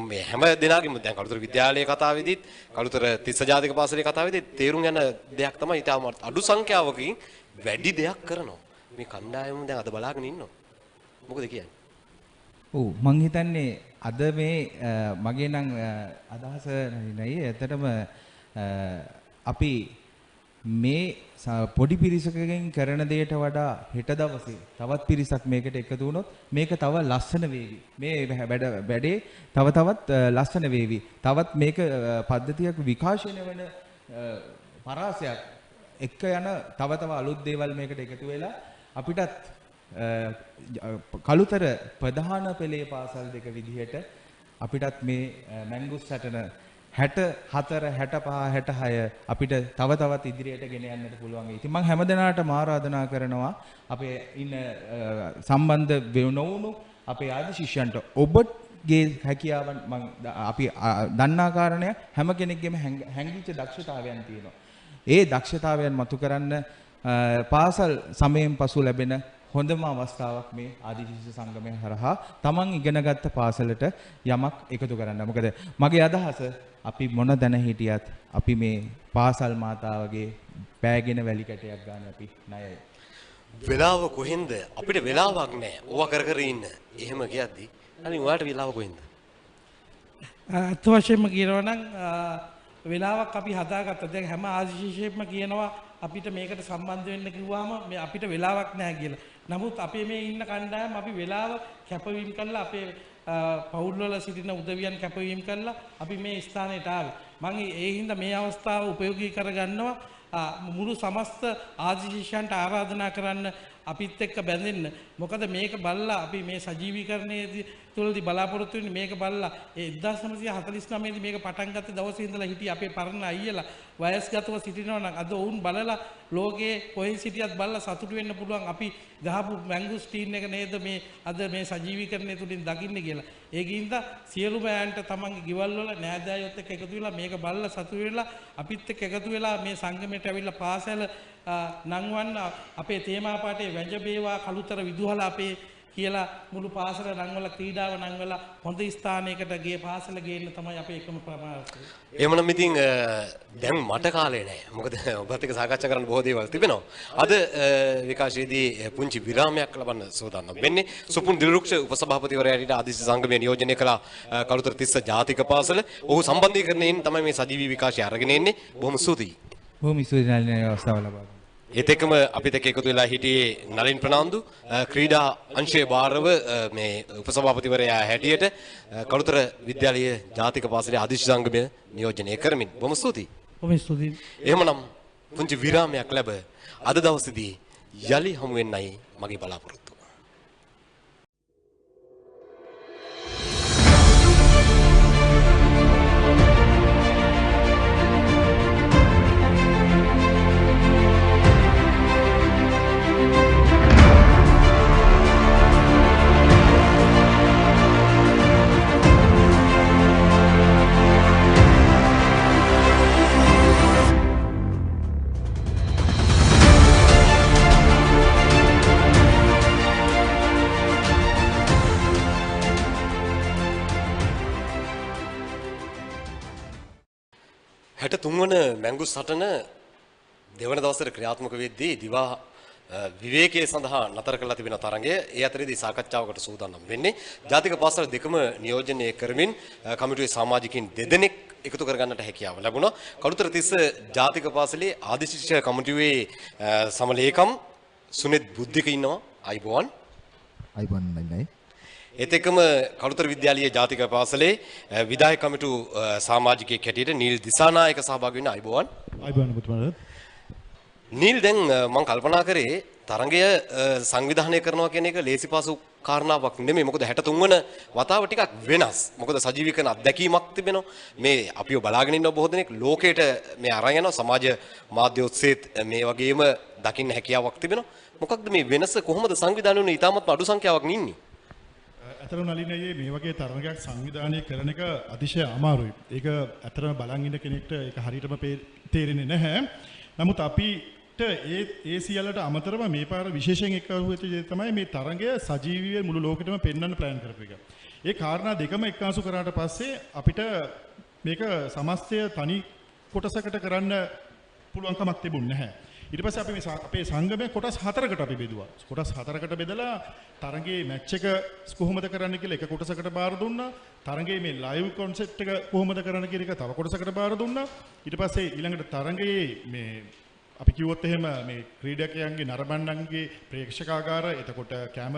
මේ හැම දිනකම දැන් කළුතර විද්‍යාලයේ කතාවේදීත් කළුතර තිස්ස ජාතික පාසලේ කතාවේදීත් තේරුම් යන දෙයක් තමයි ඊටම අඩු සංඛ්‍යාවකින් වැඩි දෙයක් කරනවා. මේ කණ්ඩායම දැන් අද බලාගෙන ඉන්නවා. මොකද කියන්නේ? ඔව්, මං හිතන්නේ අද මේ මගේ නම් අදහස නයි. ඇත්තටම අපි මේ පොඩි පිරිසකකින් කරන දෙයට වඩා හෙට දවසේ තවත් පිරිසක් මේකට එකතු වුණොත් මේක තව ලස්සන වේවි. මේ වැඩේ තව තවත් ලස්සන වේවි. තවත් මේක පද්ධතියක් විකාශනය වෙන පරාසයක් එක්ක යන තව අලුත් දේවල් මේකට එකතු වෙලා අපිටත් කළුතර ප්‍රධාන පෙළේ පාසල් දෙක විදිහට අපිටත් මේ මැංගුස් සටන 64 65 66 අපිට තව තවත් ඉදිරියට ගෙන යන්නට පුළුවන්. ඉතින් මම හැමදෙනාටම ආරාධනා කරනවා අපේ ඉන්න සම්බන්ධ නොවුණු අපේ ආදි ශිෂ්‍යයන්ට ඔබගේ හැකියාවන් අපි දන්නා කාරණය හැම කෙනෙක්ගේම හැංගිච්ච දක්ෂතාවයන් තියෙනවා. ඒ දක්ෂතාවයන් මතු කරන්න පාසල් සමයෙන් පසු ලැබෙන හොඳම අවස්ථාවක් මේ ආදිශිෂ්‍ය සංගමය හරහා තමන් ඉගෙනගත්ත පාසලට යමක් එකතු කරන්න. මොකද මගේ අදහස අපි මොන දැන හිටියත් අපි මේ පාසල් මාතාවගේ පෑගෙන වැලි කැටයක් ගන්න අපි ණයයි. වෙලාව කොහෙන්ද? අපිට වෙලාවක් නැහැ. ඕවා කර කර ඉන්න. එහෙම කියද්දි අනිත් ඔයාලට වෙලාව කොහෙන්ද? අත් වශයෙන්ම කියනවා නම් වෙලාවක් අපි හදාගත්තා. දැන් හැම ආදිශිෂ්‍යයෙක්ම කියනවා අපිට මේකට සම්බන්ධ වෙන්න කිව්වම මේ අපිට වෙලාවක් නැහැ කියලා. නමුත් අපේ මේ ඉන්න කණ්ඩායම අපි වෙලාව කැපවීම කළා අපේ පවුල් වල සිටින උදවියන් කැපවීම කළා අපි මේ ස්ථානයට ආවේ. මම ඒ හින්දා මේ අවස්ථාව උපයෝගී කරගන්නවා මුළු සමස්ත ආදිශිෂ්‍යයන්ට ආරාධනා කරන්න අපිත් එක්ක බැඳෙන්න. මොකද මේක බලලා අපි මේ සජීවීකරණයේදී තුලදී බලාපොරොත්තු වෙන්නේ මේක බලලා 1949 දී මේක පටන් ගත්ත දවසේ ඉඳලා හිටිය අපේ පරණ අයියලා වයස්ගතව සිටිනවා නම් අද වුන් බලලා ලෝකයේ කොහෙන් සිටියත් බලලා සතුටු වෙන්න පුළුවන් අපි ගහපු මැංගෝස්ටීන් එක නේද මේ අද මේ සජීවීකරණය තුලින් දකින්නේ කියලා. ඒකින්ද සියලුම ඈන්ට තමන්ගේ ගෙවල් වල නෑදෑයොත් එක්ක එකතු වෙලා මේක බලලා සතුටු වෙලා අපිත් එක්ක එකතු වෙලා මේ සංගමයට ඇවිල්ලා පාසල නංවන්න අපේ තේමා පාඨයේ වැජබේවා කළුතර විදුහල අපේ කියලා මුළු පාසල නංවල ක්‍රීඩාව නංවල හොඳ ස්ථානයකට ගියේ පාසල ගේන්න තමයි අපේ එකම ප්‍රමාණය. එහෙමනම් ඉතින් දැන් මට කාලේ නැහැ. මොකද ඔබත් එක්ක සාකච්ඡා කරන්න බොහෝ දේවල් තිබෙනවා. අද විකාශයේදී පුංචි විරාමයක් ලබන්න සූදානම් වෙන්නේ. සුපුන් දිලරුක්ෂ උපසභාපතිවරයාට ආදිශීෂ්‍ය සංගමය නියෝජනය කළ කළුතර තිස්ස ජාතික පාසල ඔහු සම්බන්ධීකරණයෙන් තමයි මේ සජීවී විකාශය අරගෙන එන්නේ. බොහොම ස්තුතියි. බොහොම ස්තුතියි නලින් අවස්ථාව ලබා ඒත් එක්කම අපිට එකතු වෙලා හිටියේ නලින් ප්‍රනාන්දු ක්‍රීඩා අංශයේ භාරව මේ උපසභාපතිවරයා හැටියට කළුතර විද්‍යාලයේ ජාතික පාසලේ ආදිශීෂ්‍ය සංගමය නියෝජනය කරමින් බොහොම ස්තුතියි. බොහොම ස්තුතියි. එහෙමනම් පුංචි විරාමයක් ලැබ අද දවසේදී යලි හමු වෙන්නයි මගේ බලාපොරොත්තුව. 63 වන මැංගුස් සටන දෙවන දවසට ක්‍රියාත්මක වෙද්දී දිවා විවේකයේ සඳහා නතර කරලා තිබෙන තරඟය ඒ අතරේදී සාකච්ඡාවකට සූදානම් වෙන්නේ. ජාතික පාසල් දෙකම නියෝජනය කරමින් කමිටුවේ සමාජිකින් දෙදෙනෙක් එකතු කරගන්නට හැකියාව ලැබුණා. කළුතර තිස්ස ජාතික පාසලේ ආදිශිෂ්‍ය කමිටුවේ සමලේකම් සුනිත් බුද්ධික ඉන්නවා. අයිබෝන්. අයිබෝන් නයි. ඒත් එක්කම කළුතර විද්‍යාලීය ජාතික පාසලේ විධායක කමිටු සමාජිකයෙක් හැටියට නීල් දිසානායක සහභාගී වෙන අයිබෝන්. අයිබෝන් පුතුමනත්. නීල් දැන් මම කල්පනා කරේ තරඟය සංවිධානය කරනවා කියන එක ලේසි පාසු කාරණාවක් නෙමෙයි. මොකද 63 වන වතාව ටිකක් වෙනස්. මොකද සජීවීකරණ අත්දැකීමක් තිබෙනවා. මේ අපිව බලාගෙන ඉන්න බොහෝ දෙනෙක් ලෝකයට මේ අරන් යනවා. සමාජ මාධ්‍ය ඔස්සේත් මේ වගේම දකින්න හැකියාවක් තිබෙනවා. මොකක්ද මේ වෙනස? කොහොමද සංවිධානය වුනේ? ඊටමත් අඩු සංඛ්‍යාවක් ඉන්නේ. ඇතරම නලිනයේ මේ වගේ තරඟයක් සංවිධානය කරන එක අතිශය අමාරුයි. ඒක ඇතරම බලන් ඉන්න කෙනෙක්ට ඒක හරියටම තේරෙන්නේ නැහැ. නමුත් අපිට ඒ සියල්ලට අමතරව මේ පාර විශේෂයෙන් එක්කව වෙච්ච දේ තමයි මේ තරඟය සජීවීව මුළු ලෝකෙටම පෙන්වන්න ප්ලෑන් කරපු එක. ඒ කාරණා දෙකම එක්කාසු කරාට පස්සේ අපිට මේක සමස්තය තනි කොටසකට කරන්න පුළුවන් කමක් තිබුණේ නැහැ. ඊට පස්සේ අපි මේ අපේ සංගමය කොටස් 4කට අපි බෙදුවා. කොටස් 4කට බෙදලා තරඟේ මැච් එක කොහොමද කරන්න කියලා එක කොටසකට බාර දුන්නා. තරඟේ මේ ලයිව් කොන්සෙප්ට් එක කොහොමද කරන්න කියන එක තව කොටසකට බාර දුන්නා. ඊට පස්සේ ඊළඟට තරඟේ මේ අපි කිව්වොත් එහෙම මේ ක්‍රීඩකයන්ගේ නරඹන්නන්ගේ ප්‍රේක්ෂකාගාර එතකොට කැම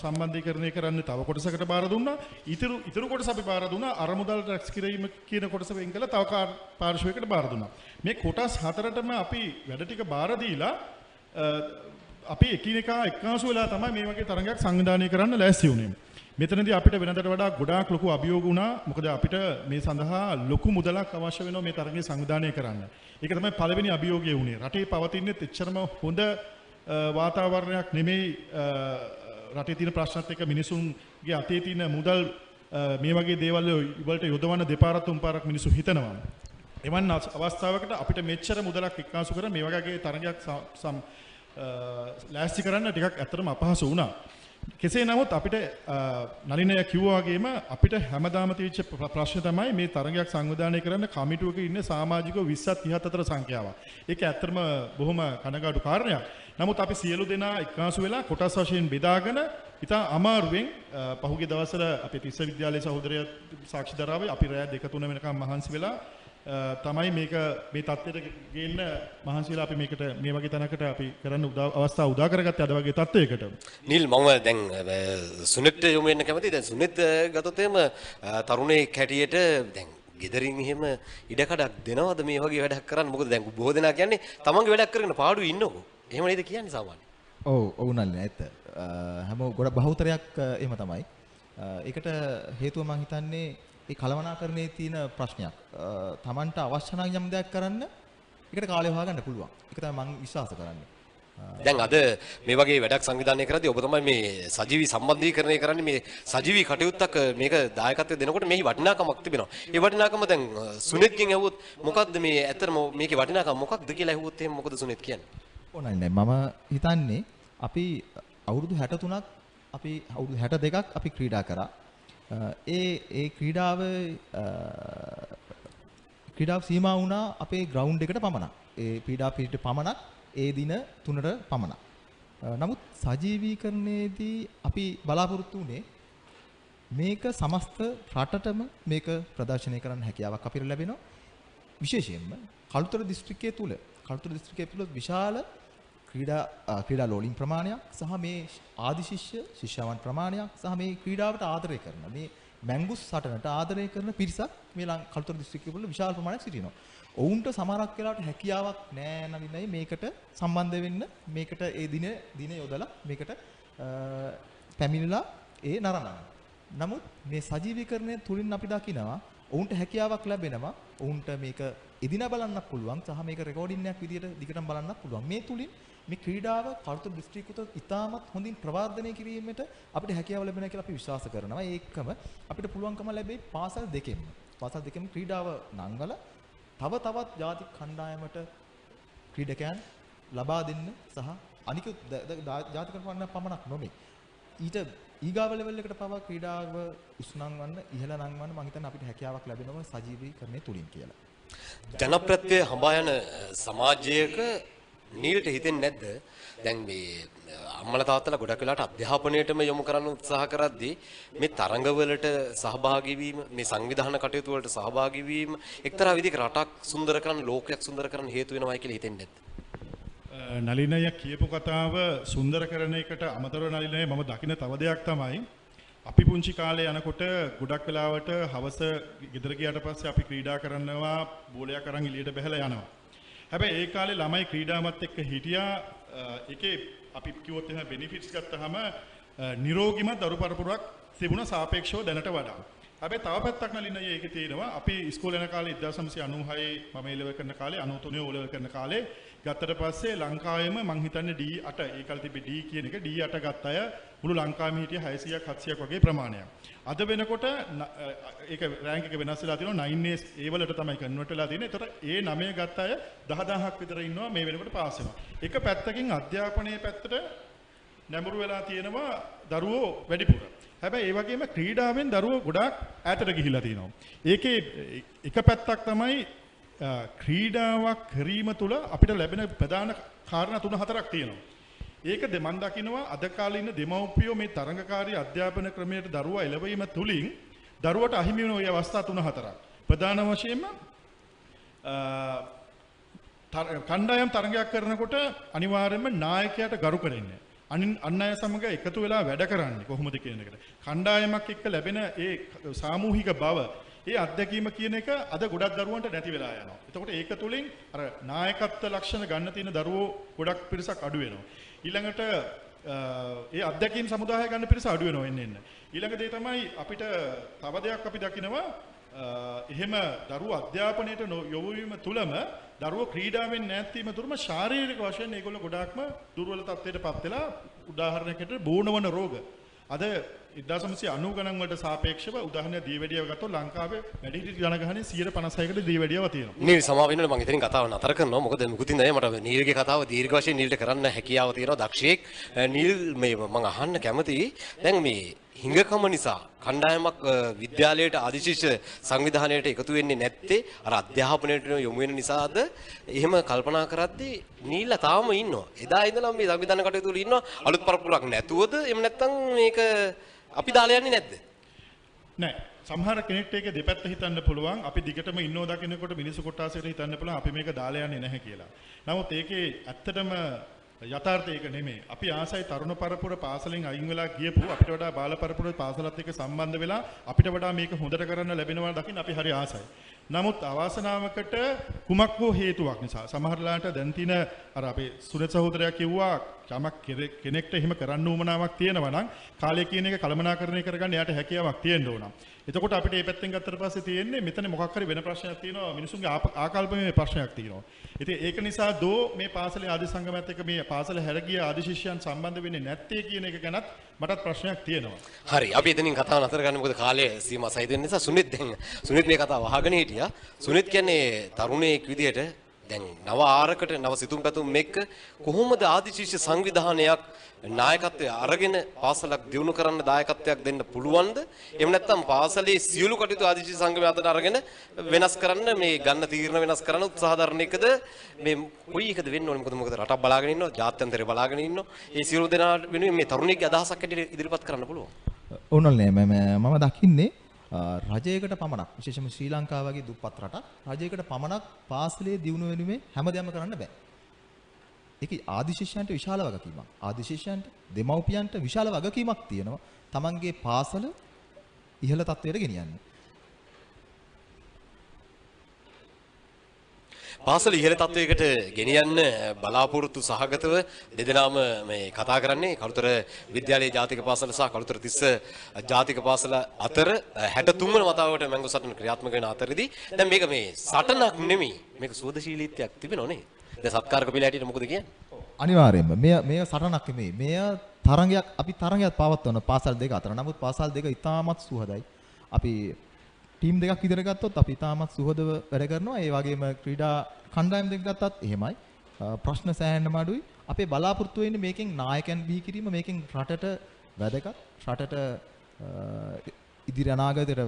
සම්බන්ධීකරණය කරන්න තව කොටසකට බාර දුන්නා. ඉතුරු කොටස අපි බාර දුන්නා අරමුදල් රැස් කිරීම කියන කොටස වෙන් කළා තව පාර්ශ්වයකට බාර දුන්නා. මේ කොටස් 4ටම අපි වැඩ ටික බාර දීලා අපි එකිනෙකා එක්කාසු වෙලා තමයි මේ වගේ තරඟයක් සංවිධානය කරන්න ලෑස්ති වුණේ. මෙතනදී අපිට වෙනදට වඩා ගොඩාක් ලොකු අභියෝග වුණා. මොකද අපිට මේ සඳහා ලොකු මුදලක් අවශ්‍ය වෙනවා මේ තරඟය සංවිධානය කරන්න. ඒක තමයි පළවෙනි අභියෝගය වුණේ. රටේ පවතින්නේ එච්චරම හොඳ වාතාවරණයක් නෙමෙයි. රටේ තියෙන ප්‍රශ්නත් එක්ක මිනිසුන්ගේ අතේ තියෙන මුදල් මේ වගේ දේවල් වලට යොදවන්න දෙපාරක් තුන් පාරක් මිනිස්සු හිතනවා. එවන් අවස්ථාවකට අපිට මෙච්චර මුදලක් එක්කාසු කර මේ වගේ තරඟයක් ලෑස්ති කරන්න ටිකක් ඇත්තටම අපහසු වුණා. කෙසේ නමුත් අපිට නලිනය කිව්වා වගේම අපිට හැමදාම තියච්ච ප්‍රශ්න තමයි මේ තරඟයක් සංවිධානය කරන්න කමිටුවක ඉන්න සමාජිකව 20ත් 30ත් අතර සංඛ්‍යාවක්. ඒක ඇත්තටම බොහොම කනගාටු කාරණයක්. නමුත් අපි සියලු දෙනා එක්කාසු වෙලා කොටස් වශයෙන් බෙදාගෙන ඉතා අමාරුවෙන් පහුගිය දවස්වල අපේ තිස්ස විද්‍යාලයේ සහෝදරය සාක්ෂි දරාවේ අපි රෑ 2-3 වෙනකම් මහන්සි වෙලා තමයි මේක මේ තත්ත්වයට ගේන්න මහන්සි වෙලා අපි මේකට මේ වගේ තැනකට අපි කරන්න අවස්ථාව උදා කරගත්තේ අද වගේ තත්ත්වයකට. නිල් මම දැන් සුනිත් යොමු වෙන්න කැමතියි. දැන් සුනිත් ගත්තොත් එහෙම තරුණයෙක් හැටියට දැන් ගෙදරින් එහෙම ඉඩකඩක් දෙනවද මේ වගේ වැඩක් කරන්න? මොකද දැන් බොහෝ දෙනා කියන්නේ තමන්ගේ වැඩක් කරගෙන පාඩුවේ ඉන්නකො. එහෙම නේද කියන්නේ සාමාන්‍යයෙන්? ඔව් නල්ලේ ඇත්ත. හැම ගොඩ බහුතරයක් එහෙම තමයි. ඒකට හේතුව මම හිතන්නේ ඒ කලවනාකරණයේ තියෙන ප්‍රශ්නයක්. Tamanට අවශ්‍ය නම් යම් දෙයක් කරන්න ඒකට කාලය හොයාගන්න පුළුවන්. ඒක තමයි මම විශ්වාස කරන්නේ. දැන් අද මේ වගේ වැඩක් සංවිධානය කරද්දී ඔබ තමයි මේ සජීවී සම්බන්ධීකරණය කරන්නේ. මේ සජීවී කටයුත්තක් මේක දායකත්වය දෙනකොට මෙහි වටිනාකමක් තිබෙනවා. ඒ වටිනාකම දැන් සුනිත්ගෙන් ඇහුවොත් මොකක්ද මේ ඇත්තටම මේකේ වටිනාකම මොකක්ද කියලා ඇහුවොත් එහෙනම් මොකද සුනිත් කියන්නේ? ඕනයි නෑ මම හිතන්නේ අපි අවුරුදු 63ක් අපි අවුරුදු 62ක් අපි ක්‍රීඩා කරා. ඒ ක්‍රීඩාව සීමා වුණා අපේ ග්‍රවුන්ඩ් එකට පමණක්. ඒ ක්‍රීඩා පිටිට පමණක් ඒ දින 3ට පමණක්. නමුත් සජීවීකරණයේදී අපි බලාපොරොත්තු වුණේ මේක සමස්ත රටටම මේක ප්‍රදර්ශනය කරන්න හැකියාවක් අපිට ලැබෙනවා. විශේෂයෙන්ම කළුතර දිස්ත්‍රික්කයේ තුල විශාල ක්‍රීඩා ලෝලින් ප්‍රමාණයක් සහ මේ ආදි ශිෂ්‍යවන් ප්‍රමාණයක් සහ මේ ක්‍රීඩාවට ආදරය කරන මේ මැංගුස් සටනට ආදරය කරන පිරිසක් මේ කළුතර දිස්ත්‍රික්කයේ වල විශාල ප්‍රමාණයක් සිටිනවා. ඔවුන්ට සමහරක් වෙලාවට හැකියාවක් නැහැ නලිනයි මේකට සම්බන්ධ වෙන්න මේකට ඒ දින යොදලා මේකට පැමිණලා ඒ නරඹන්න. නමුත් මේ සජීවීකරණය තුලින් අපි දකිනවා ඔවුන්ට හැකියාවක් ලැබෙනවා. ඔවුන්ට මේක එදිනා බලන්නත් පුළුවන් සහ මේක රෙකෝඩින් එකක් විදියට දිගටම බලන්නත් පුළුවන්. මේ තුලින් මේ ක්‍රීඩාව කළුතර දිස්ත්‍රික්කයට ඉතාමත් හොඳින් ප්‍රවර්ධනය කිරීමට අපිට හැකියාව ලැබෙනවා කියලා අපි විශ්වාස කරනවා. ඒකම අපිට පුළුවන්කම ලැබෙයි පාසල් දෙකෙන්ම. පාසල් දෙකෙන්ම ක්‍රීඩාව නංවල තවත් ජාතික කණ්ඩායමට ක්‍රීඩකයන් ලබා දෙන්න සහ අනිකුත් ජාතික කණ්ඩායම් පමණක් නොමේ ඊට ඊගාව ලෙවල් එකට පවා ක්‍රීඩාව උස්නංවන්න ඉහළ නංවන්න මම හිතන්නේ අපිට හැකියාවක් ලැබෙනවා සජීවීකරණය තුලින් කියලා. ජනප්‍රියත්වය හඹා යන සමාජයක නීලට හිතෙන්නේ නැද්ද? දැන් මේ අම්මලා තාත්තලා ගොඩක් වෙලාවට අධ්‍යාපනයටම යොමු කරන්න උත්සාහ කරද්දී මේ තරඟවලට සහභාගී වීම, මේ සංවිධාන කටයුතු වලට සහභාගී වීම එක්තරා විදිහක රටක් සුන්දර කරන්න, ලෝකයක් සුන්දර කරන්න හේතු වෙනවයි කියලා හිතෙන්නේ නැද්ද? නලිනය කියපු කතාව සුන්දර කරන එකට අමතරව නලිනය මම දකින තව දෙයක් තමයි අපි පුංචි කාලේ යනකොට ගොඩක් වෙලාවට හවස ගෙදර ගියාට පස්සේ අපි ක්‍රීඩා කරනවා බෝලයක් අරන් එළියට බහලා යනවා. හැබැයි ඒ කාලේ ළමයි ක්‍රීඩාමත් එක්ක හිටියා ඒකේ අපි කිව්වොත් එහෙම බෙනිෆිට්ස් ගත්තාම නිරෝගීමත් දරු පරපුරක් තිබුණා සාපේක්ෂව දැනට වඩා. හැබැයි තව පැත්තක් නලිනය ඒකේ තියෙනවා අපි ඉස්කෝලේ යන කාලේ 1996 මම A level කරන කාලේ 93 O level කරන කාලේ ගත්තට පස්සේ ලංකාවේම මං හිතන්නේ D8 ඒ කාලේ තිබ්බේ D කියන එක D8 ගත්ත අය මුළු ලංකාවෙම හිටිය 600ක් 700ක් වගේ ප්‍රමාණයක්. අද වෙනකොට ඒක රෑන්ක් එක වෙනස් වෙලා තියෙනවා 9A ඒ වලට තමයි කන්වර්ට් වෙලා තියෙන්නේ. ඒතර ඒ 9 ගත්ත අය 10000ක් විතර ඉන්නවා මේ වෙනකොට පාස් වෙනවා. එක පැත්තකින් අධ්‍යාපනයේ පැත්තට නැඹුරු වෙලා තියෙනවා දරුවෝ වැඩිපුර. හැබැයි ඒ වගේම ක්‍රීඩාවෙන් දරුවෝ ගොඩාක් ඈතට ගිහිලා තියෙනවා. ඒකේ එක පැත්තක් තමයි ක්‍රීඩාවක් කිරීම තුළ අපිට ලැබෙන ප්‍රධාන කාරණා 3-4ක් තියෙනවා. ඒකද මම දකිනවා අද කාලේ ඉන්න දෙමව්පියෝ මේ තරඟකාරී අධ්‍යාපන ක්‍රමයට දරුවා එළවීම තුලින් දරුවට අහිමි වෙන ওই අවස්ථා 3-4ක්. ප්‍රධාන වශයෙන්ම කණ්ඩායම් තරඟයක් කරනකොට අනිවාර්යයෙන්ම නායකයාට ගරු කරන්නේ. අන් අය සමග එකතු වෙලා වැඩ කරන්නේ කොහොමද කියන එකට. කණ්ඩායමක් එක්ක ලැබෙන ඒ සාමූහික බව ඒ අත්දැකීම කියන එක අද ගොඩක් දරුවන්ට නැති වෙලා යනවා. එතකොට ඒක තුලින් අර නායකත්ව ලක්ෂණ ගන්න තියෙන දරුවෝ ගොඩක් පිරිසක් අඩු වෙනවා. ඊළඟට ඒ අත්දැකීම් සමුදාය ගන්න පිරිස අඩු වෙනවා එන්න. ඊළඟ දේ තමයි අපිට තව දෙයක් අපි දකිනවා එහෙම දරුවෝ අධ්‍යාපනයට යොමු වීම තුලම දරුවෝ ක්‍රීඩාවෙන් නැත් වීම තුලම ශාරීරික වශයෙන් ඒගොල්ලෝ ගොඩාක්ම දුර්වල තත්ත්වයටපත් වෙලා උදාහරණයකට බෝනවන රෝග අද 1990 ගණන් වලට සාපේක්ෂව උදාහරණයක් දීවැඩියව ගත්තොත් ලංකාවේ වැඩිහිටි ජනගහනයේ 156කට දීවැඩියව තියෙනවා. නීල් සමාව වෙනවනේ මම ඉතින් කතාව නතර කරනවා. මොකද මුකුතින් නෑ මට නීල්ගේ කතාව දීර්ඝ වශයෙන් නීල්ට කරන්න හැකියාව තියෙනවා දක්ෂයෙක්. නීල් මේ මම අහන්න කැමතියි. දැන් මේ හිඟකම නිසා කණ්ඩායමක් විද්‍යාලයට ආදිශිෂ්‍ය සංවිධානයට එකතු වෙන්නේ නැත්තේ අර අධ්‍යාපනයට යොමු වෙන නිසාද? එහෙම කල්පනා කරද්දී නීල්ලා තාම ඉන්නවා. එදා ඉඳලා මේ සංවිධාන කටයුතු වල ඉන්නවා. අලුත් පරපුරක් නැතුවද? එහෙම නැත්නම් මේක අපි දාලා යන්නේ නැද්ද? නෑ. සමහර කෙනෙක්ට ඒක දෙපැත්ත හිතන්න පුළුවන්. අපි දිගටම ඉන්නෝ දකින්නකොට මිනිස්සු කොටාසෙට හිතන්න පුළුවන් අපි මේක දාලා යන්නේ නැහැ කියලා. නමුත් ඒකේ ඇත්තටම යථාර්ථය ඒක නෙමෙයි. අපි ආසයි තරුණ පරපුර පාසලෙන් අයින් වෙලා ගියපු අපිට වඩා බාල පරපුර පාසලත් එක්ක සම්බන්ධ වෙලා අපිට වඩා මේක හොඳට කරන්න ලැබෙනවා දකින්න අපි හරි ආසයි. නමුත් අවාසනාවකට කුමක් හෝ හේතුවක් නිසා සමහරලාට දැන් තියෙන අර අපේ සුරත් සහෝදරයා කිව්වා යමක් කෙනෙක්ට එහෙම කරන්න උවමනාවක් තියෙනවා නම් කාලය කියන එක කළමනාකරණය කරගන්න එයාට හැකියාවක් තියෙන්න ඕන. එතකොට අපිට මේ පැත්තෙන් ගත්තට පස්සේ තියෙන්නේ මෙතන මොකක් හරි වෙන ප්‍රශ්නයක් තියෙනවා මිනිසුන්ගේ ආකල්පමය ප්‍රශ්නයක් තියෙනවා. ඉතින් ඒක නිසා දෝ මේ පාසලේ ආදි සංගමයත් එක්ක මේ පාසල හැරගිය ආදි ශිෂ්‍යයන් සම්බන්ධ වෙන්නේ නැත්තේ කියන එක ගැනත් මටත් ප්‍රශ්නයක් තියෙනවා. හරි අපි එතනින් කතාව නතර ගන්න මොකද කාලය සීමා සහිත වෙන නිසා සුනිත් මේ කතාව අහගෙන හිටියා. සුනිත් කියන්නේ තරුණයෙක් විදියට දැන් නව ආරකට නව සිතුම් පැතුම් එක්ක කොහොමද ආදි ශිෂ්‍ය සංවිධානයක් නායකත්වය අරගෙන පාසලක් දියුණු කරන්න දායකත්වයක් දෙන්න පුළුවන්ද? එහෙම නැත්නම් පාසලේ සියලු කටයුතු ආදි ශිෂ්‍ය සංගමය අතට අරගෙන වෙනස් කරන්න මේ ගන්න තීරණ වෙනස් කරන්න උත්සාහ දරන එකද මේ කොයි එකද වෙන්න ඕනේ? මොකද රටක් බලාගෙන ඉන්නවා, ජාත්‍යන්තරය බලාගෙන ඉන්නවා. මේ සියලු දෙනා වෙනුවෙන් මේ තරුණයෙක්ගේ අදහසක් ඇටියට ඉදිරිපත් කරන්න පුළුවන්. ඕනල්නේ මම දකින්නේ රජයකට පමණක් විශේෂම ශ්‍රී ලංකාව වගේ දුප්පත් රටක් රජයකට පමණක් පාසලේ දියුණු වෙනුවෙන් හැමදේම කරන්න බෑ. ඒක ආදි ශිෂ්‍යයන්ට විශාල වගකීමක්. ආදි ශිෂ්‍යයන්ට දෙමව්පියන්ට විශාල වගකීමක් තියෙනවා. තමන්ගේ පාසල ඉහළ තත්ත්වයට ගෙනියන්න. පාසල ඉහළ තත්වයකට ගෙනියන්න බලාපොරොත්තු සහගතව දෙදෙනාම මේ කතා කරන්නේ කළුතර විද්‍යාලයේ ජාතික පාසල සහ කළුතර තිස්ස ජාතික පාසල අතර 63 වන වතාවට මැංගෝ සටන ක්‍රියාත්මක වෙන අතරදී දැන් මේක මේ සටනක් නෙමෙයි මේක සුවදශීලීත්වයක් තිබෙනව නේ. දැන් සත්කාරක පිළ හැටියට මොකද කියන්නේ? අනිවාර්යයෙන්ම මේ සටනක් නෙමෙයි. මෙය තරඟයක් අපි තරඟයක් පවත්වන පාසල් දෙක අතර. නමුත් පාසල් දෙක ඉතාමත් සුහදයි. අපි ටීම් දෙකක් විතර ගත්තොත් අපි ඉතාමත් සුහදව වැඩ කරනවා. ඒ වගේම ක්‍රීඩා කණ්ඩායම් දෙක ගත්තත් එහෙමයි. ප්‍රශ්න සෑහෙන්නම අඩුයි. අපේ බලාපොරොත්තු වෙන්නේ මේකෙන් නායකයන් බිහි කිරීම, මේකෙන් රටට වැදගත් රටට ඉදිරි අනාගතයට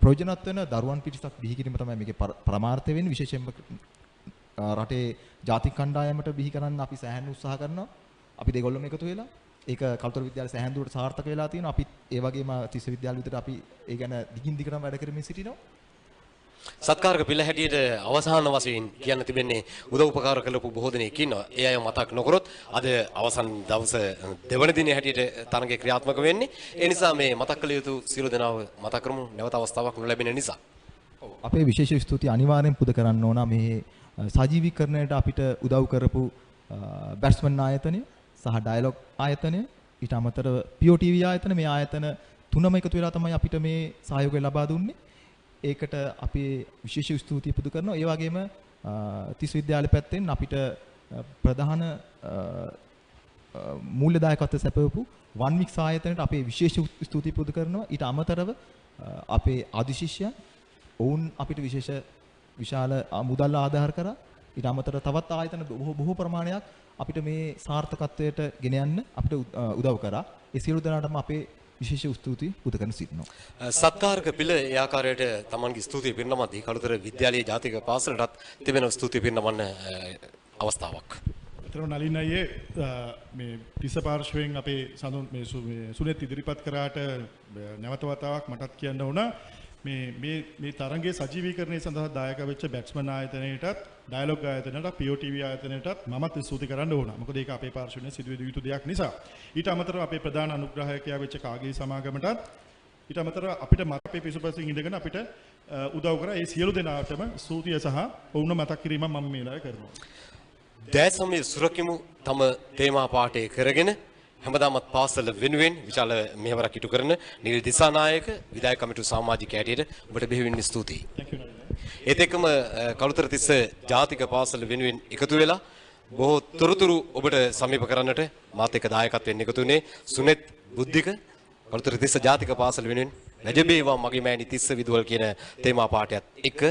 ප්‍රයෝජනවත් වෙන දරුවන් පිරිසක් බිහි කිරීම තමයි මේකේ පරමාර්ථය වෙන්නේ. විශේෂයෙන්ම රටේ ජාතික කණ්ඩායමට බිහි කරන්න අපි සෑහෙන උත්සාහ කරනවා. අපි දෙගොල්ලම එකතු වෙලා ඒක කල්තර විද්‍යාලය සෑහෙන දුරට සාර්ථක වෙලා තියෙනවා. අපි ඒ වගේම තිස්ස විද්‍යාල විතර අපි ඒ ගැන දිගින් දිගටම වැඩ කරමින් සිටිනවා. සත්කාරක පිළ හැටියට අවසාන වශයෙන් කියන්න තිබෙන්නේ උදව් උපකාර කළපු බොහෝ දෙනෙක් ඉන්නවා. ඒ අය මතක් නොකරොත් අද අවසන් දවස දෙවන දිනේ හැටියට තරඟේ ක්‍රියාත්මක වෙන්නේ. ඒ නිසා මේ මතක් කළ යුතු සියලු දෙනාව මතක් කරමු නැවත අවස්ථාවක් නොලැබෙන නිසා. අපේ විශේෂ ස්තුති අනිවාර්යෙන් පුද කරන්න ඕන මේ සජීවීකරණයට අපිට උදව් කරපු බැට්ස්මන් ආයතනය සහ ඩයලොග් ආයතනය ඊට අමතරව POTV ආයතන මේ ආයතන තුනම එකතු වෙලා තමයි අපිට මේ සහයෝගය ලබා දුන්නේ. ඒකට අපි විශේෂ ස්තුතිය පුදු කරනවා. ඒ වගේම තිස් විද්‍යාලය පැත්තෙන් අපිට ප්‍රධාන මූල්‍ය දායකත්වය සැපයපු වන් වික්ස් ආයතනයට අපේ විශේෂ ස්තුතිය පුදු කරනවා. ඊට අමතරව අපේ ආදි ශිෂ්‍යයන් ඔවුන් අපිට විශාල මුදල් ආධාර කරා. ඊට අමතරව තවත් ආයතන බොහෝ ප්‍රමාණයක් අපිට මේ සාර්ථකත්වයට ගෙන යන්න අපිට උදව් කරා. ඒ සියලු දෙනාටම අපේ විශේෂ ස්තුති පුද කරන සිටිනවා. සත්කාරක පිළ ඒ ආකාරයට තමන්ගේ ස්තුතිය පිරිනමද්දී කළුතර විද්‍යාලයේ ජාතික පාසලටත් තිබෙන ස්තුතිය පිරිනමන්න අවස්ථාවක්. විතරම නලින් අයියේ මේ තිස්ස පාර්ශවයෙන් අපේ සඳුන් මේ සුනෙත් ඉදිරිපත් කරාට නැවත වතාවක් මටත් කියන්න ඕන මේ තරඟයේ සජීවීකරණය සඳහා දායක වෙච්ච බැට්ස්මන් ආයතනයටත් ඩයලොග් ආයතනයටත් POTV ආයතනයටත් මමත් ස්තුති කරන්න ඕන. මොකද ඒක අපේ පාර්ශවයෙන් සිදුවිය යුතු දෙයක් නිසා. ඊට අමතරව අපේ ප්‍රධාන අනුග්‍රහකයා වෙච්ච කාගේ සමාගමටත් ඊට අමතරව අපිට අපේ පිසුපසින් ඉඳගෙන අපිට උදව් කරා. ඒ සියලු දෙනාටම ස්තුතිය සහ ඔවුන්ව මතක් කිරීම මම මේ වෙලාවේ කරනවා. දැසමේ සුරකිමු තම තේමා පාඨය කරගෙන හැමදාමත් පාසල වෙනුවෙන් විශාල මෙහෙවරක් ඉටු කරන නිල් දිසානායක විධායක කමිටු සමාජික හැටියට ඔබට බෙහෙවින් ස්තුතියි. ඒත් එක්කම කළුතර තිස්ස ජාතික පාසල වෙනුවෙන් එකතු වෙලා බොහෝ තොරතුරු ඔබට සමීප කරන්නට මාත් එක්ක දායකත්වයෙන් එකතු වුණේ සුනෙත් බුද්ධික කළුතර තිස්ස ජාතික පාසල වෙනුවෙන් ලැජබේවා මගේ මෑණි තිස්ස විදුවල් කියන තේමා පාඨයත් එක්ක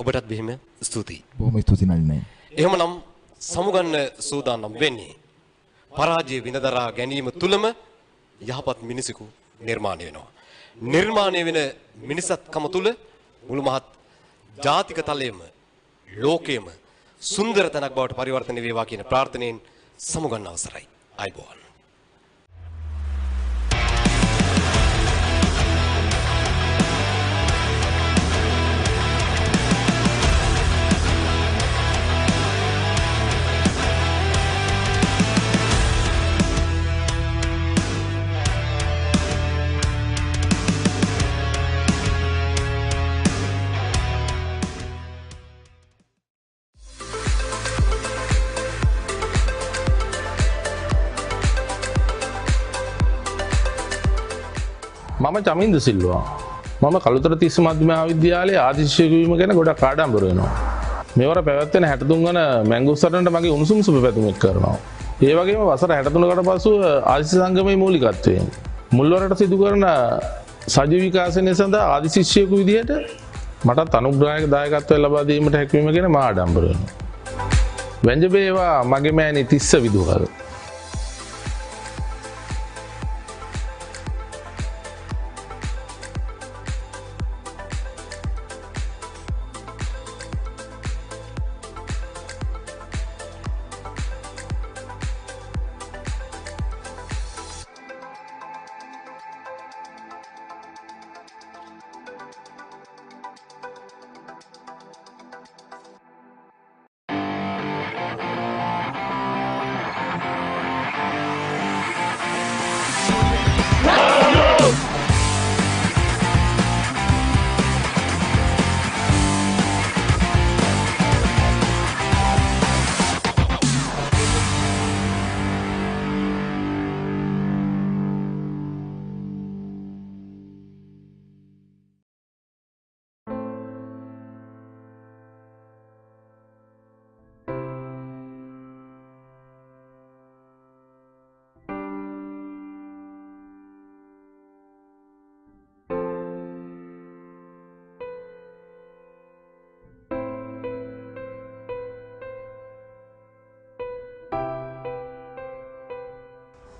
ඔබටත් බෙහෙම ස්තුතියි. බොහොම ස්තුතියි නලිනයි. එහෙමනම් සමුගන්න සූදානම් වෙන්නේ පරාජය විඳදරා ගැනීම තුලම යහපත් මිනිසෙකු නිර්මාණය වෙනවා. නිර්මාණය වෙන මිනිසත්කම තුල මුළු මහත් ජාතික තලයේම ලෝකයේම සුන්දර තැනක් බවට පරිවර්තනය වේවා කියන ප්‍රාර්ථනාවෙන් සමුගන්න අවසරයි. ආයුබෝවන්. මම චමින්ද සිල්වා. මම කළුතර තිස්ස මධ්‍යම මහාවිද්‍යාලයේ ආදිශිෂ්‍යයෙකු වීම ගැන ගොඩක් ආඩම්බර වෙනවා. මේවර පැවැත්වෙන 63 වන මැංගෝස්ටේන්ට මගේ උණුසුම් සුබ පැතුමක් කරනවා. ඒ වගේම වසර 63කට පසුව ආදිශ සංගමයේ මූලිකත්වයෙන් මුල්වරට සිදු කරන සජීව විකාශනය සඳහා ආදිශිෂ්‍යයෙකු විදිහට මටත් අනුග්‍රහයක දායකත්වය ලබා දීමට හැකියවීම ගැන මා ආඩම්බර වෙනවා. වැංජබේවා මගේ මෑණි තිස්ස විදුහල්.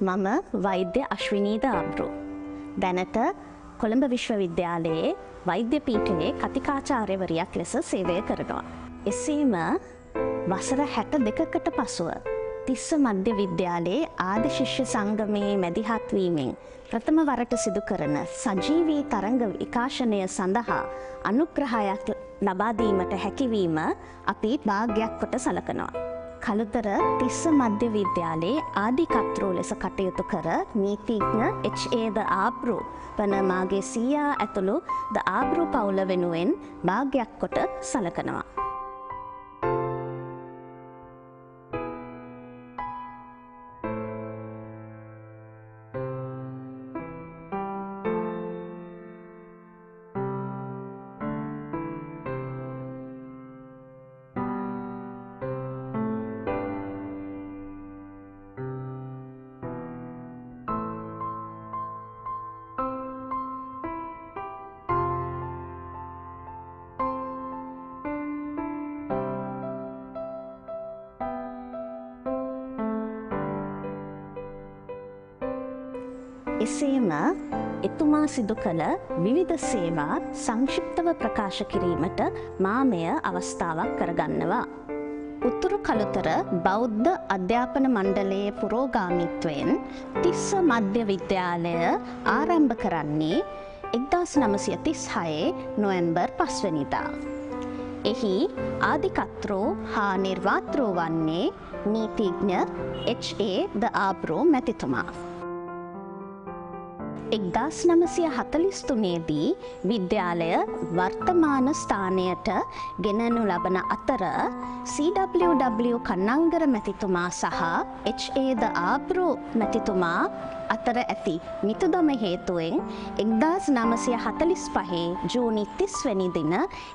මම වෛද්‍ය අශ්විනීද අබ්රු. දැනට කොළඹ විශ්වවිද්‍යාලයේ වෛද්‍ය පීඨයේ කතිකාචාර්යවරියක් ලෙස සේවය කරනවා. එසේම වසර 62කට පසුව තිස්ස මධ්‍ය විද්‍යාලයේ ආදි ශිෂ්‍ය සංගමයේ මැදිහත් වීමෙන් ප්‍රථම වරට සිදු කරන සජීවී තරංග විකාශනය සඳහා අනුග්‍රහයක් ලබා දීමට හැකිවීම අපි භාග්‍යයක් කොට සලකනවා. කළුතර තිස්ස මධ්‍ය විද්‍යාලයේ ආදි කර්තෘ ලෙස කටයුතු කර නීතිඥ H.A. ද ආබ්රු වන මාගේ සීයා ඇතුළු ද ආබ්රු පවුල වෙනුවෙන් භාග්‍යයක් කොට සලකනවා. එසේම එතුමා සිදු කළ විවිධ සේවා සංක්ෂිප්තව ප්‍රකාශ කිරීමට මා මෙය අවස්ථාවක් කරගන්නවා. උතුරු කළුතර බෞද්ධ අධ්‍යාපන මණ්ඩලයේ පුරෝගාමීත්වයෙන් තිස්ස මධ්‍ය විද්‍යාලය ආරම්භ කරන්නේ 1936 නොවැම්බර් 5 වෙනිදා. එහි ආදිකර්තෘ හා නිර්මාතෘ වන්නේ නීතිඥ H.A. ද ආබ්රු මැතිතුමා. 1943 දී විද්‍යාලය වර්තමාන ස්ථානයට ගෙනනු ලබන අතර CWW කන්නංගර මැතිතුමා සහ H.A. ද ආබ්රු මැතිතුමා අතර ඇති මිතුදම හේතුවෙන් 1945 ජූනි 30 වැනි දින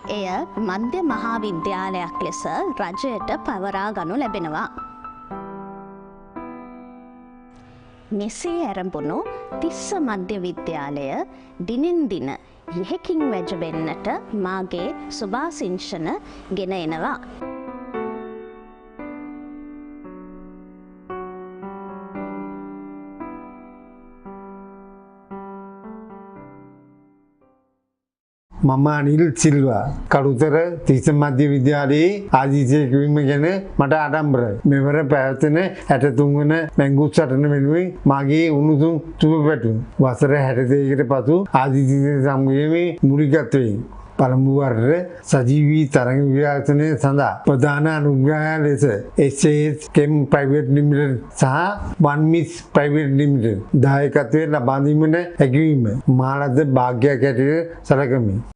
එය මධ්‍ය මහා විද්‍යාලයක් ලෙස රජයට පවරා ගනු ලැබෙනවා. මෙසේ ඇරඹුණු තිස්ස මධ්‍ය විද්‍යාලය දිනෙන් දින යෙහෙකින් වැජබෙන්නට මාගේ සුභාසිංශන ගෙන එනවා. මම අනිල් සිල්වා කළුතර තිස්ස මධ්‍ය විද්‍යාලයේ ආදිශේෂ වීම ගැන මට ආඩම්බරයි. මෙවර පැවැත්වෙන 63 වන මැංගුස් සටන වෙනුවෙන් මාගේ උණුසුම් සුබ පැතුම්. වසර 62කට පසු ආදිශේෂ සංගමයේ මූලිකත්වයෙන් පළමු වරට සජීවී තරංග විකාශනය සඳහා ප්‍රධාන අනුග්‍රහය ලෙස SAS Chem Private Limited සහ One Miss Private Limited දායකත්වයෙන් ලබා දීමට හැකිවීම මා ලද භාග්‍යයක් ඇටියට සැලකමි.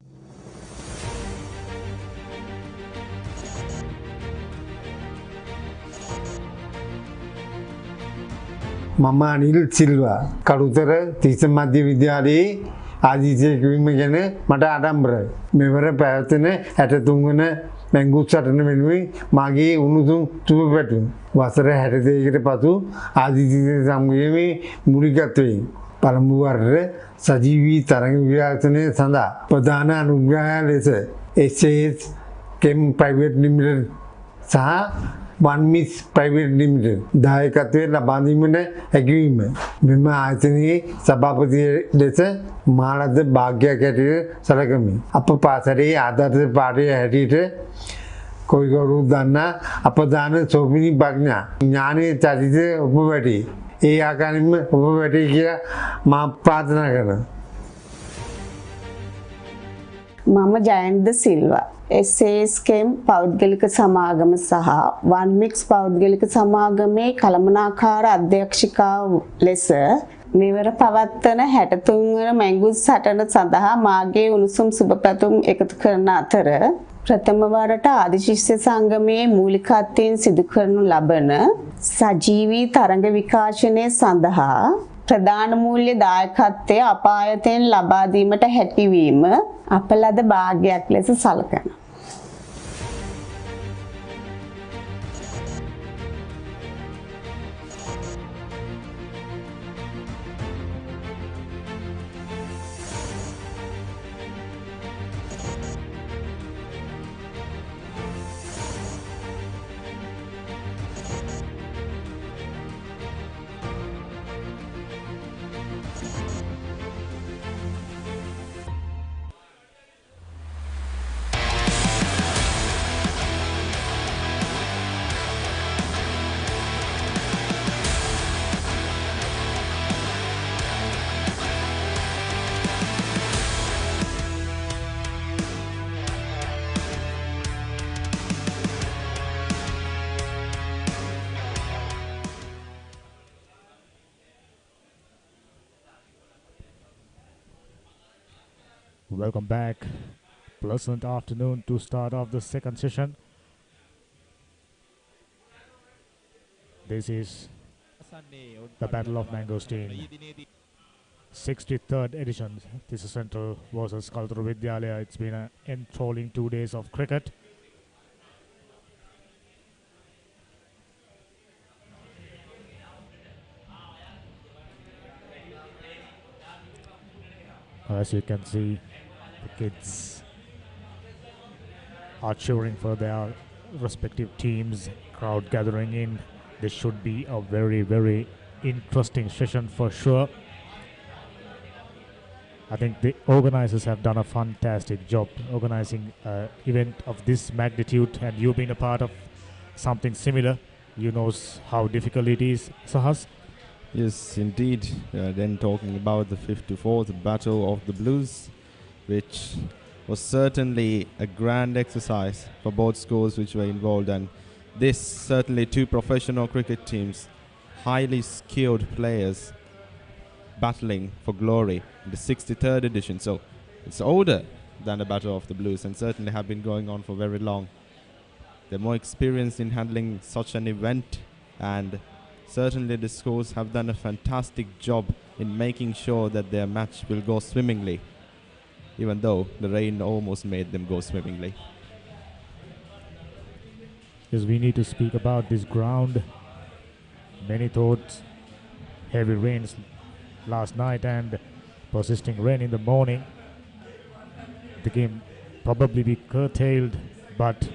මම අනිල් සිල්වා කළුතර තිස්ස මධ්‍ය විද්‍යාලයේ ආදිශේෂ වීම ගැන මට ආඩම්බරයි. මෙවර පැවැත්වෙන 63 වන මැංගුස් සටන වෙනුවෙන් මාගේ උණුසුම් සුබ පැතුම්. වසර 62කට පසු ආදිශේෂ සංගමයේ මූලිකත්වයෙන් පළමු වරට සජීවී තරංග විකාශනය සඳහා ප්‍රධාන අනුග්‍රහය ලෙස SAS Chem Private Limited සහ One Miss Private Limited දායකත්වයෙන් ලබා දීමට හැකිවීම මෙම ආයතනයේ සභාපති ලෙස මා ලද භාග්‍යයක් ඇටියට සැලකමි. අප පාසලේ ආදර්ශ පාඨය හැටියට කොයිකරු දන්නා අපදාන සෝමිනී ප්‍රඥා ඥානයේ චරිත උපවැටි. ඒ ආකාරයෙන්ම උපවැටි කියලා මා ප්‍රාර්ථනා කරනවා. මම ජයන්ත සිල්වා SAS Chem පෞද්ගලික සමාගම සහ One Mix පෞද්ගලික සමාගමේ කළමනාකාර අධ්‍යක්ෂිකාව ලෙස මෙවර පවත්වන 63 වන මැංගුස් සටන සඳහා මාගේ උණුසුම් සුබ පැතුම් එකතු කරන අතර ප්‍රථම වරට ආදිශිෂ්‍ය සංගමයේ මූලිකත්වයෙන් සිදු කරනු ලබන සජීවී තරංග විකාශනය සඳහා ප්‍රධාන මූල්‍ය දායකත්වය අප ආයතනයෙන් ලබා දීමට හැකිවීම අප ලද භාග්‍යයක් ලෙස සලකනවා. Welcome back. Pleasant afternoon to start off the second session. This is the Battle of Mangosteen, 63rd edition. This is Central versus Kaltra Vidyalaya. It's been an enthralling 2 days of cricket. As you can see, the kids are cheering for their respective teams, crowd gathering in. This should be a very, very interesting session for sure. I think the organizers have done a fantastic job organizing an event of this magnitude, and you've been a part of something similar. You know how difficult it is, Sahas. Yes, indeed. Then talking about the 54th Battle of the Blues, which was certainly a grand exercise for both schools which were involved, and this certainly two professional cricket teams, highly skilled players battling for glory in the 63rd edition. So it's older than the Battle of the Blues and certainly have been going on for very long. They're more experienced in handling such an event, and certainly the schools have done a fantastic job in making sure that their match will go swimmingly, even though the rain almost made them go swimmingly. Yes, we need to speak about this ground. Many thought heavy rains last night and persisting rain in the morning. The game probably be curtailed, but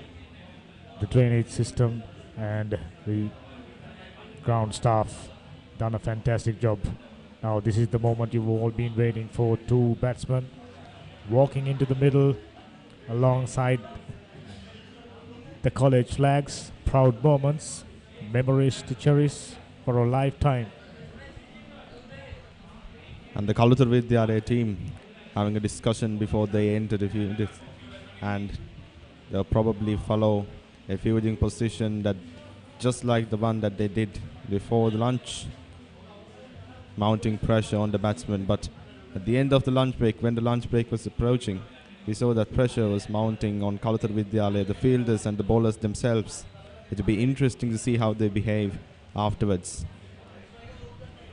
the drainage system and the ground staff done a fantastic job. Now this is the moment you've all been waiting for. Two batsmen walking into the middle alongside the college flags. Proud moments, memories to cherish for a lifetime. And the Kaltra Vidyalaya team having a discussion before they enter the field, and they'll probably follow a fielding position that just like the one that they did before the lunch, mounting pressure on the batsman. But at the end of the lunch break, when the lunch break was approaching, we saw that pressure was mounting on Kaltra Vidyalaya, the fielders and the bowlers themselves. It will be interesting to see how they behave afterwards.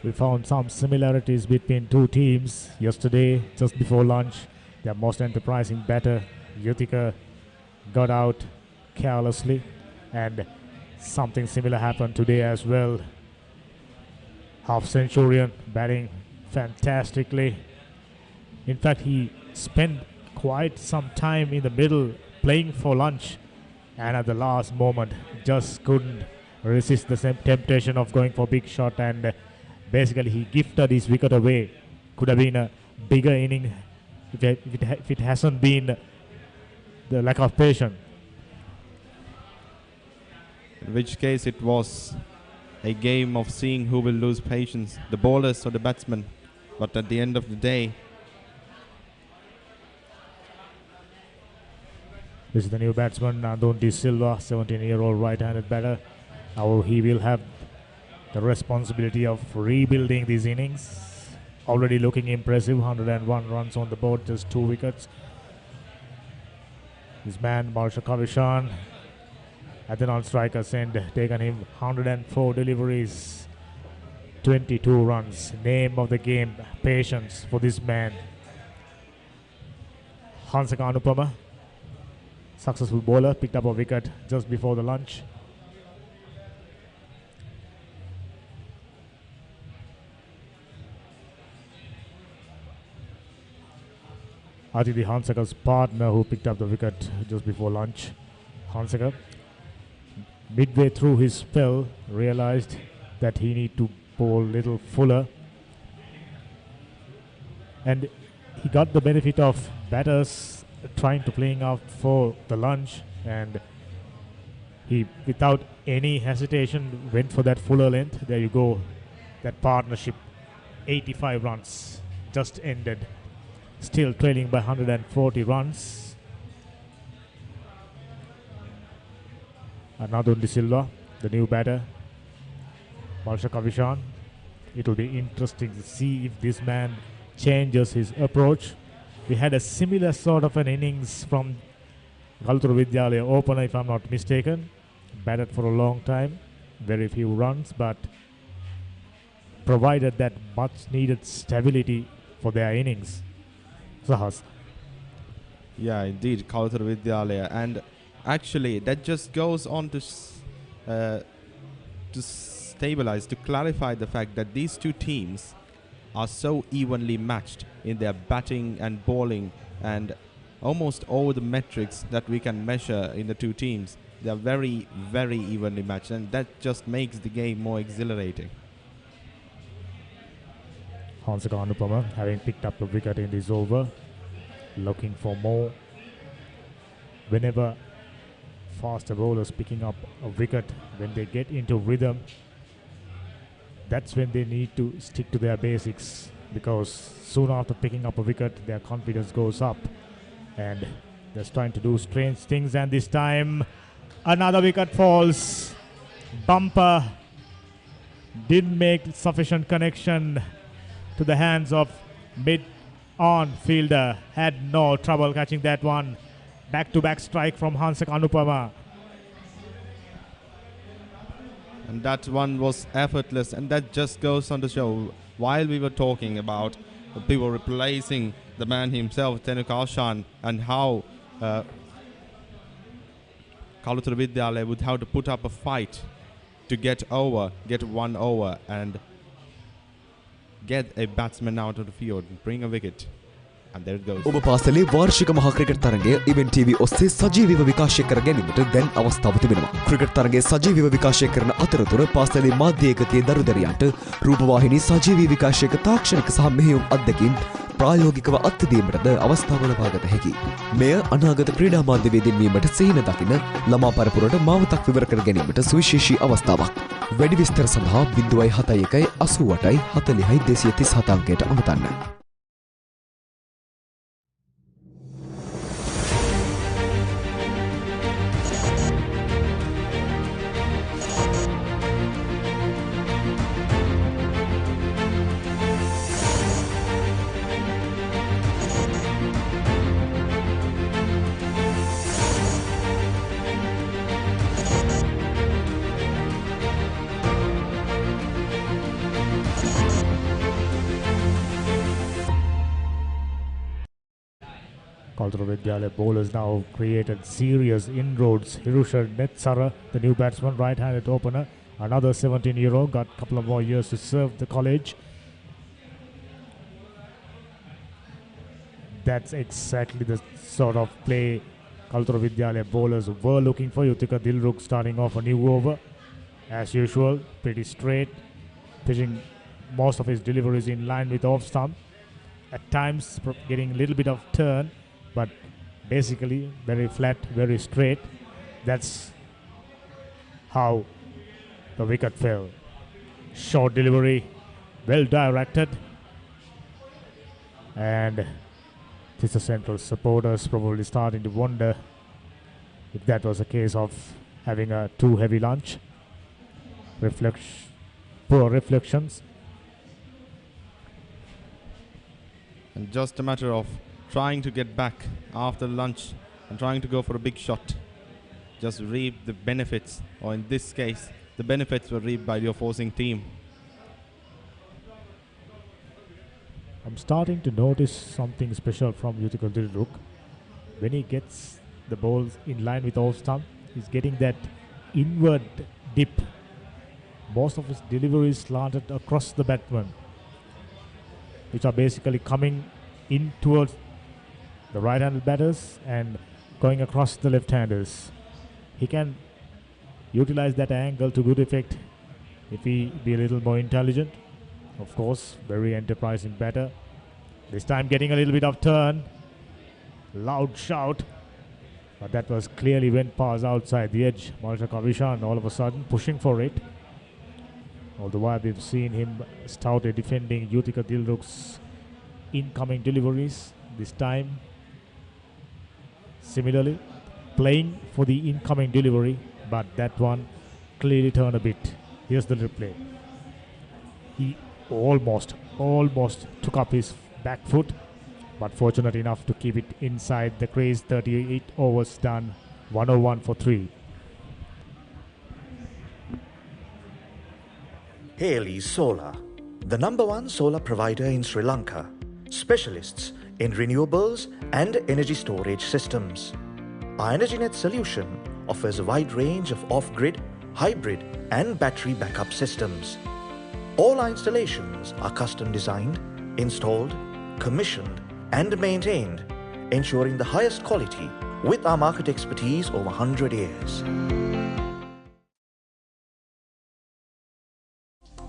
We found some similarities between two teams yesterday, just before lunch. Their most enterprising batter, Yuthika, got out carelessly, and something similar happened today as well. Half centurion batting fantastically. In fact, he spent quite some time in the middle playing for lunch, and at the last moment just couldn't resist the same temptation of going for big shot, and basically he gifted his wicket away. Could have been a bigger inning if it hasn't been the lack of patience. In which case it was a game of seeing who will lose patience, the bowlers or the batsmen. But at the end of the day, this is the new batsman, Nandon De Silva, 17-year-old right-handed batter. Now he will have the responsibility of rebuilding these innings. Already looking impressive, 101 runs on the board, just 2 wickets. This man, Marsha Kavishan, at the non-striker's end, taken him 104 deliveries, 22 runs. Name of the game, patience for this man. Hansaka Anupama, successful bowler, picked up a wicket just before the lunch. Aditi Hansaka's partner, who picked up the wicket just before lunch. Hansaka, midway through his spell, realized that he need to bowl little fuller, and he got the benefit of batters trying to playing out for the lunch, and he, without any hesitation, went for that fuller length. There you go, that partnership. 85 runs just ended, still trailing by 140 runs. Nandon De Silva, the new batter, Marsha Kavishan. It will be interesting to see if this man changes his approach. We had a similar sort of an innings from Kalutara Vidyalaya opener, if I'm not mistaken. Batted for a long time, very few runs, but provided that much needed stability for their innings. Sahas. Yeah, indeed, Kalutara Vidyalaya. And actually, that just goes on to stabilize, to clarify the fact that these two teams are so evenly matched in their batting and bowling, and almost all the metrics that we can measure in the two teams, they are very, very evenly matched, and that just makes the game more exhilarating. Hansaka Anupama having picked up a wicket in this over, looking for more. Whenever faster bowlers picking up a wicket, when they get into rhythm, that's when they need to stick to their basics, because soon after picking up a wicket, their confidence goes up and they're trying to do strange things. And this time, another wicket falls. Bumper didn't make sufficient connection to the hands of mid-on fielder. Had no trouble catching that one. Back-to-back strike from Hansaka Anupama. And that one was effortless, and that just goes on to show, while we were talking about people replacing the man himself, Tenukashan, and how Kalutara Vidyalaya would have to put up a fight to get one over, and get a batsman out of the field and bring a wicket. And there it goes. ඔබ පාසලේ වාර්ෂික මහා cricket තරගය event TV ඔස්සේ සජීවීව විකාශය කර ගැනීමට දැන් අවස්ථාව තිබෙනවා. ක්‍රිකට් තරගය සජීවීව විකාශය කරන අතරතුර පාසලේ මාධ්‍ය ඒකකයේ දරුදරියන්ට රූපවාහිනී සජීවී විකාශයක තාක්ෂණික සහ මෙහෙයුම් අත්දැකීම් ප්‍රායෝගිකව අත්දැකීමටද අවස්ථාව ලබාගත හැකියි. මෙය අනාගත ක්‍රීඩා මාධ්‍ය වේදින්වීමට සිහින දකින ළමා පරපුරට මාවතක් විවර කර ගැනීමට සුවිශේෂී අවස්ථාවක්. වැඩි විස්තර සඳහා 071 88 40 237 අංකයට අමතන්න. Kalutara Vidyalaya bowlers now created serious inroads. Hirusha Netsara, the new batsman, right-handed opener, another 17-year-old, got a couple of more years to serve the college. That's exactly the sort of play Kalutara Vidyalaya bowlers were looking for. Yuthika Dilruk starting off a new over. As usual, pretty straight, pitching most of his deliveries in line with off stump. At times getting a little bit of turn, but basically very flat, very straight. That's how the wicket fell. Short delivery, well directed. And this is Central supporters probably starting to wonder if that was a case of having a too heavy lunch. Poor reflections. And just a matter of trying to get back after lunch and trying to go for a big shot. Just reap the benefits, or in this case, the benefits were reaped by the opposing team. I'm starting to notice something special from Yuthika Dilruk. When he gets the balls in line with off stump, he's getting that inward dip. Most of his deliveries slanted across the batsman, which are basically coming in towards the right-handed batters and going across the left-handers. He can utilize that angle to good effect if he be a little more intelligent. Of course, very enterprising batter. This time getting a little bit of turn. Loud shout. But that was clearly went past outside the edge. Malta Kavishan all of a sudden pushing for it. All the while we've seen him stoutly defending Yuthika Dilruk's incoming deliveries. This time, similarly, playing for the incoming delivery, but that one clearly turned a bit. Here's the replay. He almost took up his back foot, but fortunate enough to keep it inside the crease. 38 overs done, 101 for 3. Haley Solar, the #1 solar provider in Sri Lanka, specialists in renewables and energy storage systems. Our EnergyNet solution offers a wide range of off-grid, hybrid and battery backup systems. All our installations are custom designed, installed, commissioned and maintained, ensuring the highest quality with our market expertise over 100 years.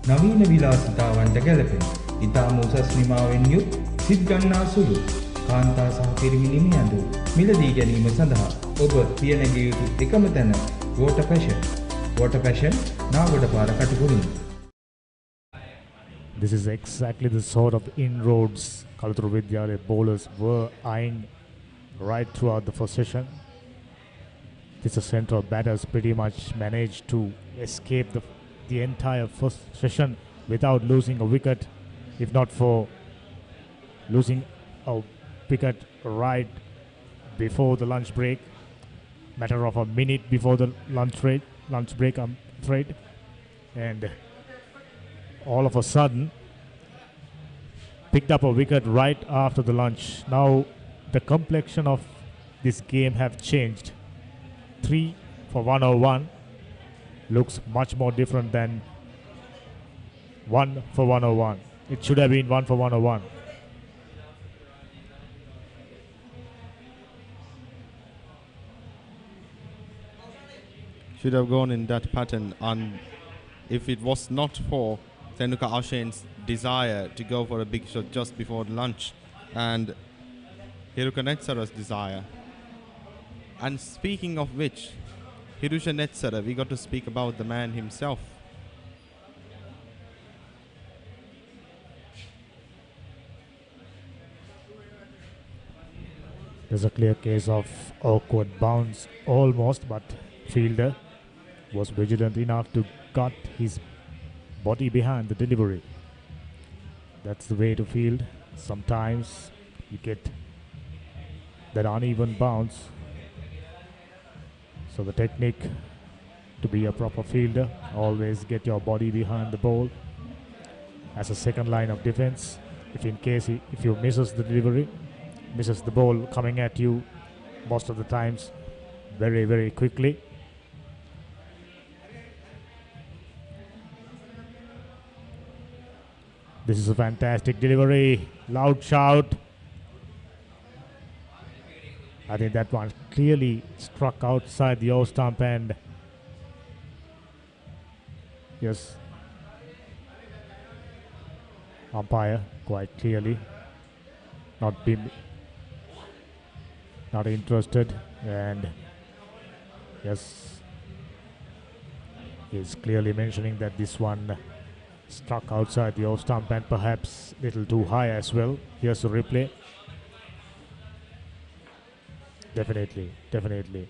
නවීන විලාසිතාවන්ට ගැලපෙන ඉතාම උසස් නිමාවෙන් යුත් සිත් ගන්නා සුළු කාන්තා සහ පිරිමි නිමියඳු මිලදී ගැනීම සඳහා ඔබ පියනැගිය යුතු එකම තැන Water Passion නාගොඩපාර කටුකුරුන්. This is exactly the sort of inroads Kalutara Vidyalaya bowlers were eyeing right throughout the first session. This central batters pretty much managed to escape the entire first session without losing a wicket, if not for losing a wicket right before the lunch break, matter of a minute before the lunch break, I'm afraid, and all of a sudden picked up a wicket right after the lunch. Now the complexion of this game have changed. 3 for 101 looks much more different than 1 for 101. It should have been 1 for 101. Should have gone in that pattern, and if it was not for Tenuka Ashane's desire to go for a big shot just before lunch and Hiruka Netsara's desire. And speaking of which, Hirusha Netsara, we got to speak about the man himself. There's a clear case of awkward bounce almost, but fielder was vigilant enough to gut his body behind the delivery. That's the way to field. Sometimes you get that uneven bounce. So the technique to be a proper fielder, always get your body behind the ball as a second line of defense. If you misses the delivery, misses the ball coming at you most of the times very, very quickly. This is a fantastic delivery. Loud shout. I think that one clearly struck outside the off stump, and yes, umpire quite clearly not interested, and yes, he's clearly mentioning that this one struck outside the off stump and perhaps a little too high as well. Here's the replay. Definitely.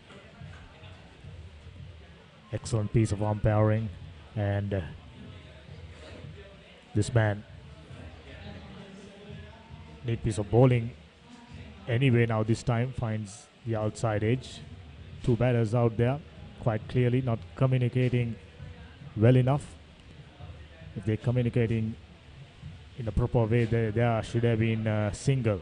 Excellent piece of umpiring, and this man neat piece of bowling anyway. Now this time finds the outside edge. Two batters out there quite clearly not communicating well enough. If they're communicating in a proper way, there should have been a single.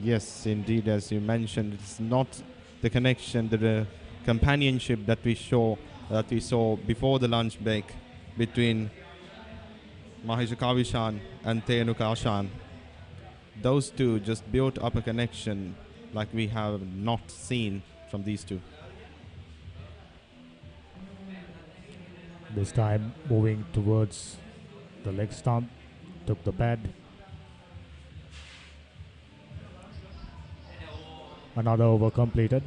Yes, indeed, as you mentioned, it's not the connection, the companionship that we saw before the lunch break between Mahisha Kavishan and Tenuka Ashan. Those two just built up a connection like we have not seen from these two. This time moving towards the leg stump, took the pad. Another over completed.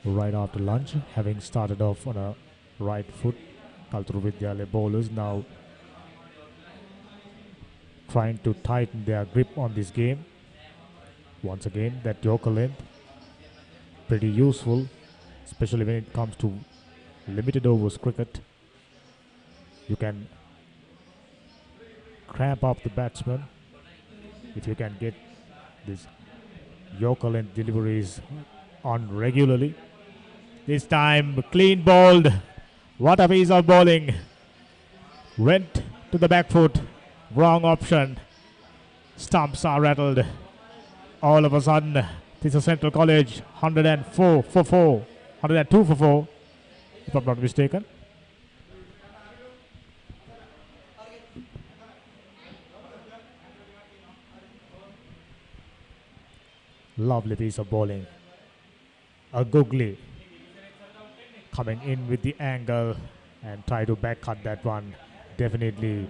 right after lunch, having started off on a right foot. Kalturu Vidyalaya bowlers now trying to tighten their grip on this game. Once again, that yorker length, pretty useful, especially when it comes to limited overs cricket. You can cramp up the batsman if you can get these yorker length deliveries on regularly. This time, clean bowled. What a piece of bowling. Went to the back foot. Wrong option. Stumps are rattled. All of a sudden, this is Central College 104 for 4. 102 for 4, if I'm not mistaken. Lovely piece of bowling. A googly coming in with the angle and try to back cut that one. Definitely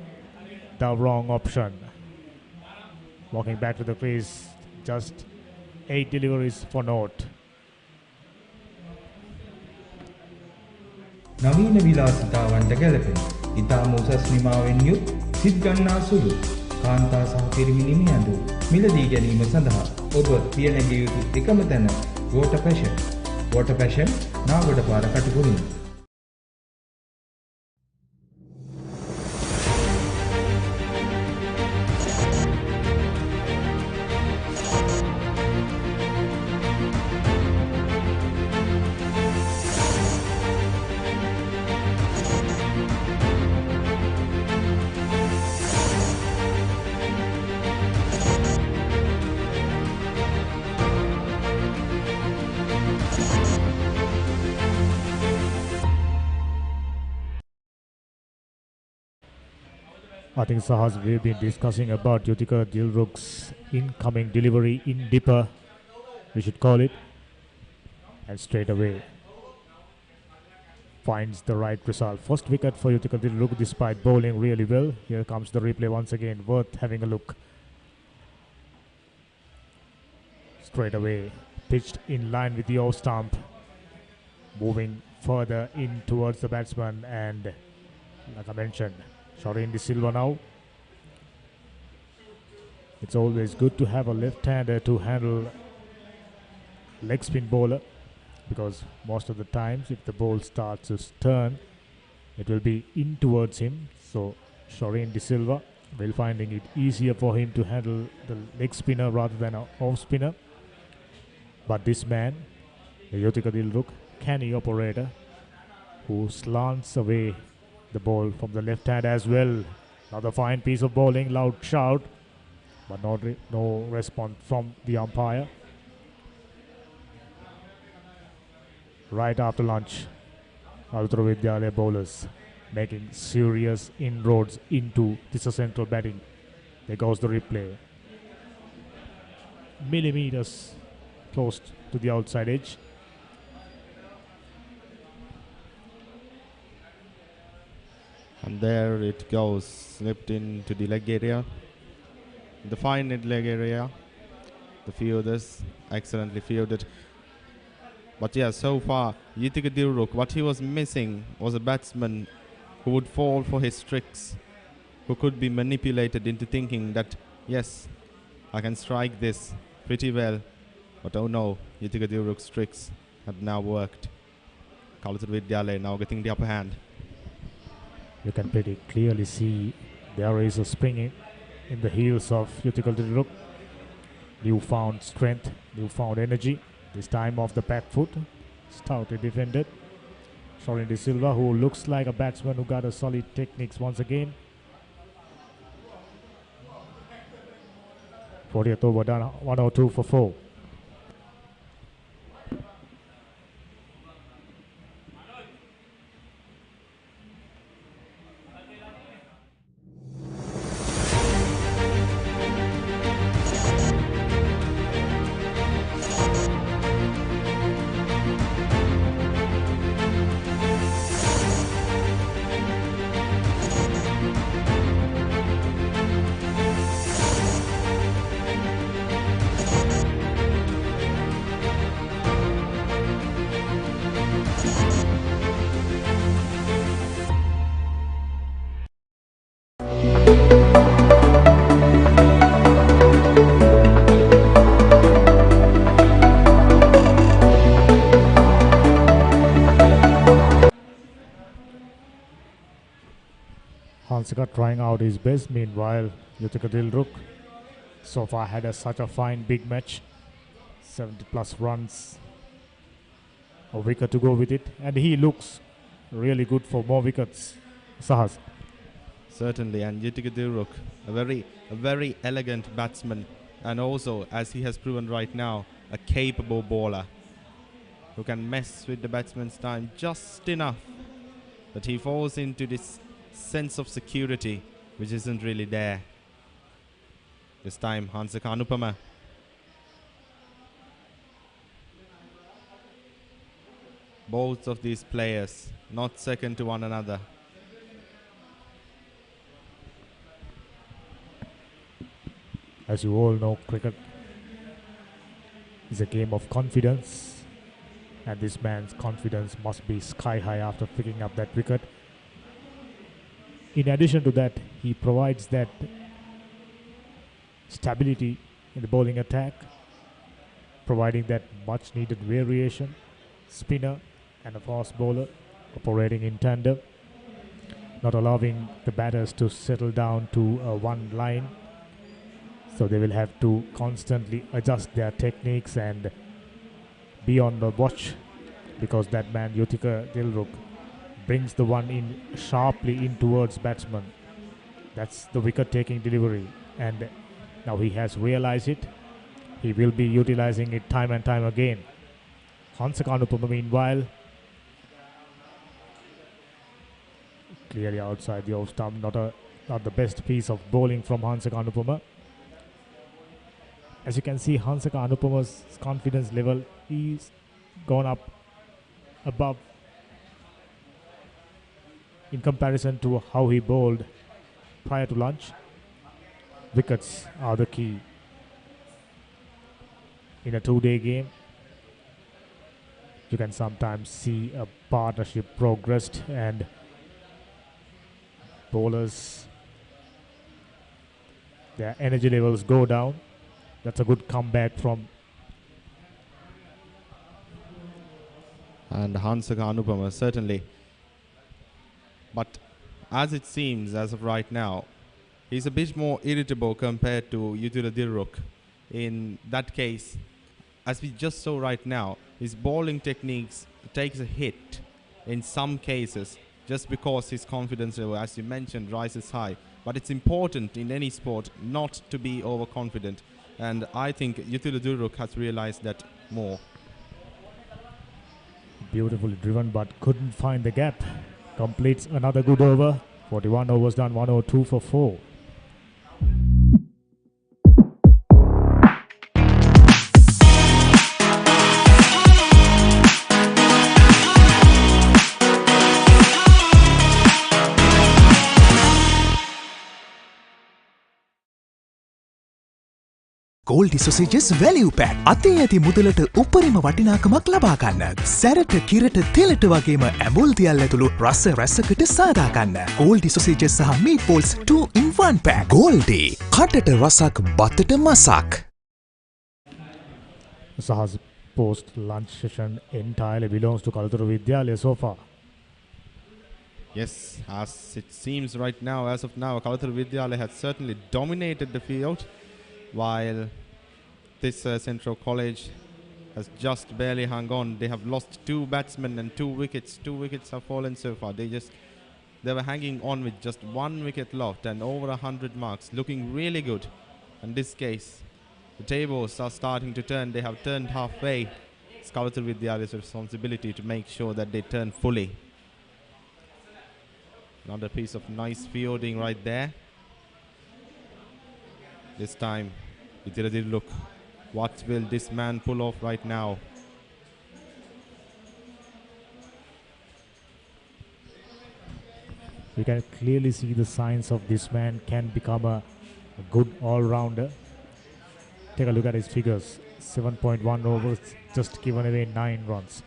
the wrong option. Walking back to the crease, just 8 deliveries for naught. නවීන විලාසිතාවන්ට ගැලපෙන ඉතාම උසස් නිමාවෙන් යුත් සිත් ගන්නා සුළු කාන්තා සහ පිරිමි නිමියඳු මිලදී ගැනීම සඳහා ඔබ පිය නැගිය යුතු එකම තැන Water Passion. Water Passion Nagoda පාර කටුකුරුම. I think Sahas, we've been discussing about Yutika Dilruk's incoming delivery in dipper, we should call it, and straight away finds the right result. First wicket for Yutika Dilruk despite bowling really well. Here comes the replay once again, worth having a look. Straight away, pitched in line with the off stump, moving further in towards the batsman, and like I mentioned, Shoreen De Silva now. It's always good to have a left-hander to handle leg spin bowler, because most of the times if the ball starts to turn, it will be in towards him. So Shoreen De Silva will finding it easier for him to handle the leg spinner rather than an off spinner. But this man, the Yutika Dilruk, canny operator, who slants away the ball from the left hand as well. Another fine piece of bowling, loud shout, but no response from the umpire. Right after lunch, Kalturu Vidyalaya bowlers making serious inroads into this central batting. There goes the replay. Millimeters close to the outside edge. And there it goes, slipped into the leg area. The fine leg area. The fielders excellently fielded. But yeah, so far, Yutika Dilruk, what he was missing was a batsman who would fall for his tricks, who could be manipulated into thinking that, yes, I can strike this pretty well. But oh no, Yutika Dilruk's tricks have now worked. Kalturu Vidyalaya now getting the upper hand. You can pretty clearly see there is a spring in the heels of Yutika Dilruk. Newfound strength, newfound energy. This time off the back foot, stoutly defended. Shoreen De Silva, who looks like a batsman who got a solid techniques once again. 40th over done, 102 for 4. Hansika trying out his best. Meanwhile, Yutika Dilruk so far had such a fine big match. 70 plus runs. A wicket to go with it. And he looks really good for more wickets. Sahas. Certainly, and Yutika Dilruk, a very elegant batsman, and also, as he has proven right now, a capable bowler who can mess with the batsman's time just enough that he falls into this sense of security which isn't really there. This time, Hansika Anupama. Both of these players not second to one another. As you all know, cricket is a game of confidence, and this man's confidence must be sky high after picking up that wicket. In addition to that, he provides that stability in the bowling attack, providing that much needed variation. Spinner and a fast bowler operating in tandem, not allowing the batters to settle down to one line. So they will have to constantly adjust their techniques and be on the watch, because that man Yutika Dilruk brings the one in sharply in towards batsman. That's the wicket taking delivery, and now he has realized it. He will be utilizing it time and time again. Hansika Anupama meanwhile clearly outside the off stump. Not the best piece of bowling from Hansika Anupama. As you can see, Hansika Anupama's confidence level is gone up above in comparison to how he bowled prior to lunch. Wickets are the key in a two-day game. You can sometimes see a partnership progressed and bowlers, their energy levels go down. That's a good comeback from. And Hansika Anupama, certainly. But as it seems, as of right now, he's a bit more irritable compared to Yutika Dilruk. In that case, as we just saw right now, his bowling techniques takes a hit in some cases just because his confidence level, as you mentioned, rises high. But it's important in any sport not to be overconfident. And I think Yutika Dilruk has realized that more. Beautifully driven, but couldn't find the gap. Completes another good over. 41 overs done, 102 for 4. Goldie Sausages Value Pack. අතේ ඇති මුදලට උපරිම වටිනාකමක් ලබා ගන්න. සැරට කිරට තෙලට වගේම ඇඹුල් දියල් ඇතුළු රස රසකට සාදා ගන්න. Goldie Sausages සහ Meatballs 2 in 1 pack. Goldie. කටට රසක් බතට මසක්. Saha's post-lunch session entirely belongs to Kalutara Vidyalaya so far. Yes, as it seems right now, as of now, Kalutara Vidyalaya has certainly dominated the field, while this Central College has just barely hung on. They have lost 2 batsmen and 2 wickets. 2 wickets have fallen so far. They were hanging on with just 1 wicket left and over 100 marks, looking really good. In this case, the tables are starting to turn. They have turned halfway. It's Kalutara Vidyalaya's responsibility to make sure that they turn fully. Another piece of nice fielding right there. This time, Yutika Dilruk. What will this man pull off right now? You can clearly see the signs of this man can become a good all-rounder. Take a look at his figures. 7.1 overs, just given away 9 runs.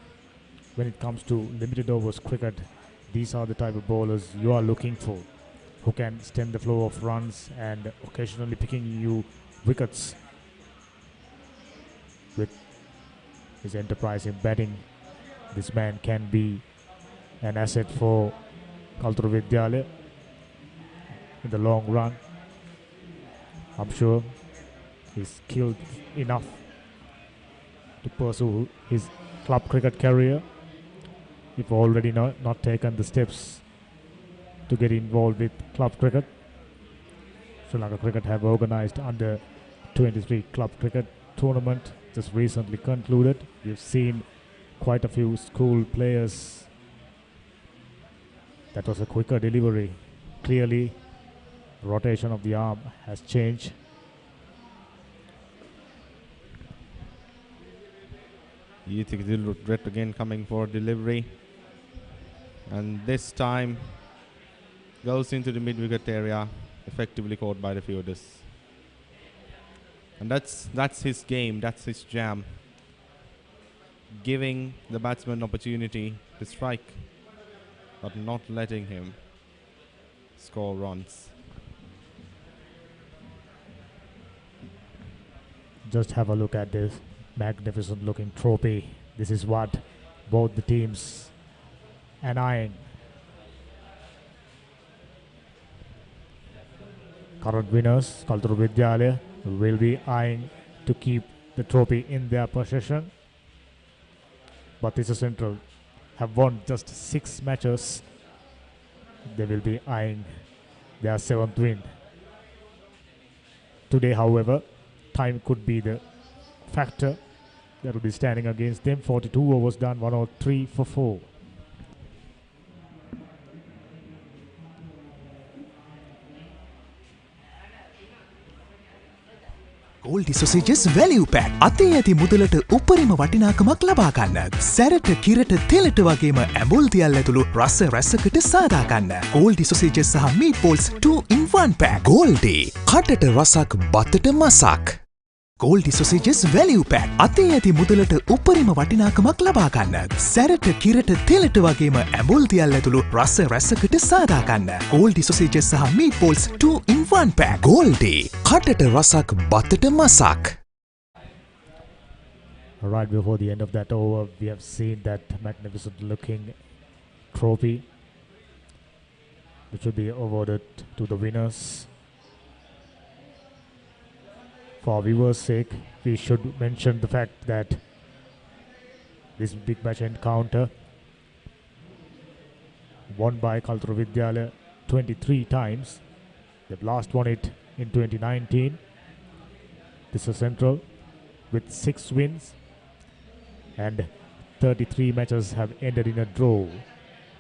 When it comes to limited overs cricket, these are the type of bowlers you are looking for, who can stem the flow of runs and occasionally picking you wickets. With his enterprise in batting, this man can be an asset for Kalutara Vidyalaya. in the long run. I'm sure he's skilled enough to pursue his club cricket career. If already not taken the steps to get involved with club cricket. Sri Lanka Cricket have organized under 23 club cricket tournament just recently concluded. We've seen quite a few school players. That was a quicker delivery. Clearly, rotation of the arm has changed. Yithik Red again coming for delivery. And this time goes into the mid-wicket area, effectively caught by the fielders. And that's his game, that's his jam. Giving the batsman opportunity to strike, but not letting him score runs. Just have a look at this magnificent looking trophy. This is what both the teams are eyeing. Current winners, Kalturu Vidyalaya, will be eyeing to keep the trophy in their possession. But Tisa Central have won just 6 matches. They will be eyeing their 7th win. Today, however, time could be the factor that will be standing against them. 42 overs done, 103 for 4. Goldie Sausages Value Pack. අතේ ඇති මුදලට උපරිම වටිනාකමක් ලබා ගන්න. සැරට කිරට තෙලට වගේම ඇඹුල් තියල් ඇතුළු රස රැසකට සාදා ගන්න. Goldie Sausages සහ Meatballs 2 in 1 pack. Goldie කටට රසක් බතට මසක්. Goldie Sausages Value Pack. අතේ ඇති මුදලට උපරිම වටිනාකමක් ලබා ගන්න. සැරට කිරට තෙලට වගේම ඇඹුල් තියල් ඇතුළු රස රැසකට සාදා ගන්න. Goldie Sausages සහ Meatballs 2 in 1 pack. Goldie කටට රසක් බතට මසක්. Right before the end of that over, we have seen that magnificent looking trophy, which will be awarded to the winners. For our viewers' sake, we should mention the fact that this big match encounter won by Kalturu Vidyalaya 23 times. They've last won it in 2019. This is Central with 6 wins, and 33 matches have ended in a draw,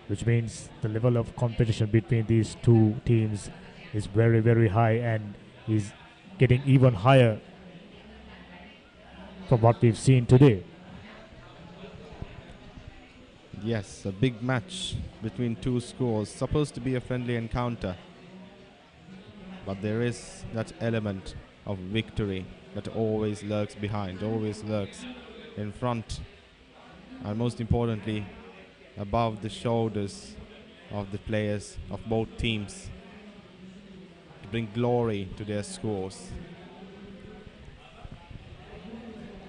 which means the level of competition between these two teams is very, very high and is getting even higher from what we've seen today. Yes, a big match between two schools, supposed to be a friendly encounter. But there is that element of victory that always lurks behind, always lurks in front, and most importantly, above the shoulders of the players of both teams, to bring glory to their schools.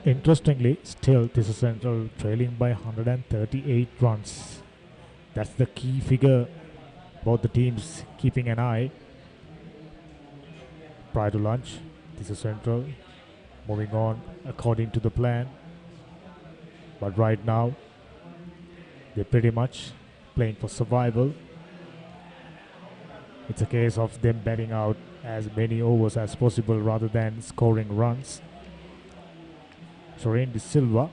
Interestingly, still this is Central trailing by 138 runs. That's the key figure both the teams keeping an eye. Prior to lunch, this is Central moving on according to the plan. But right now, they're pretty much playing for survival. It's a case of them batting out as many overs as possible rather than scoring runs. Soren De Silva,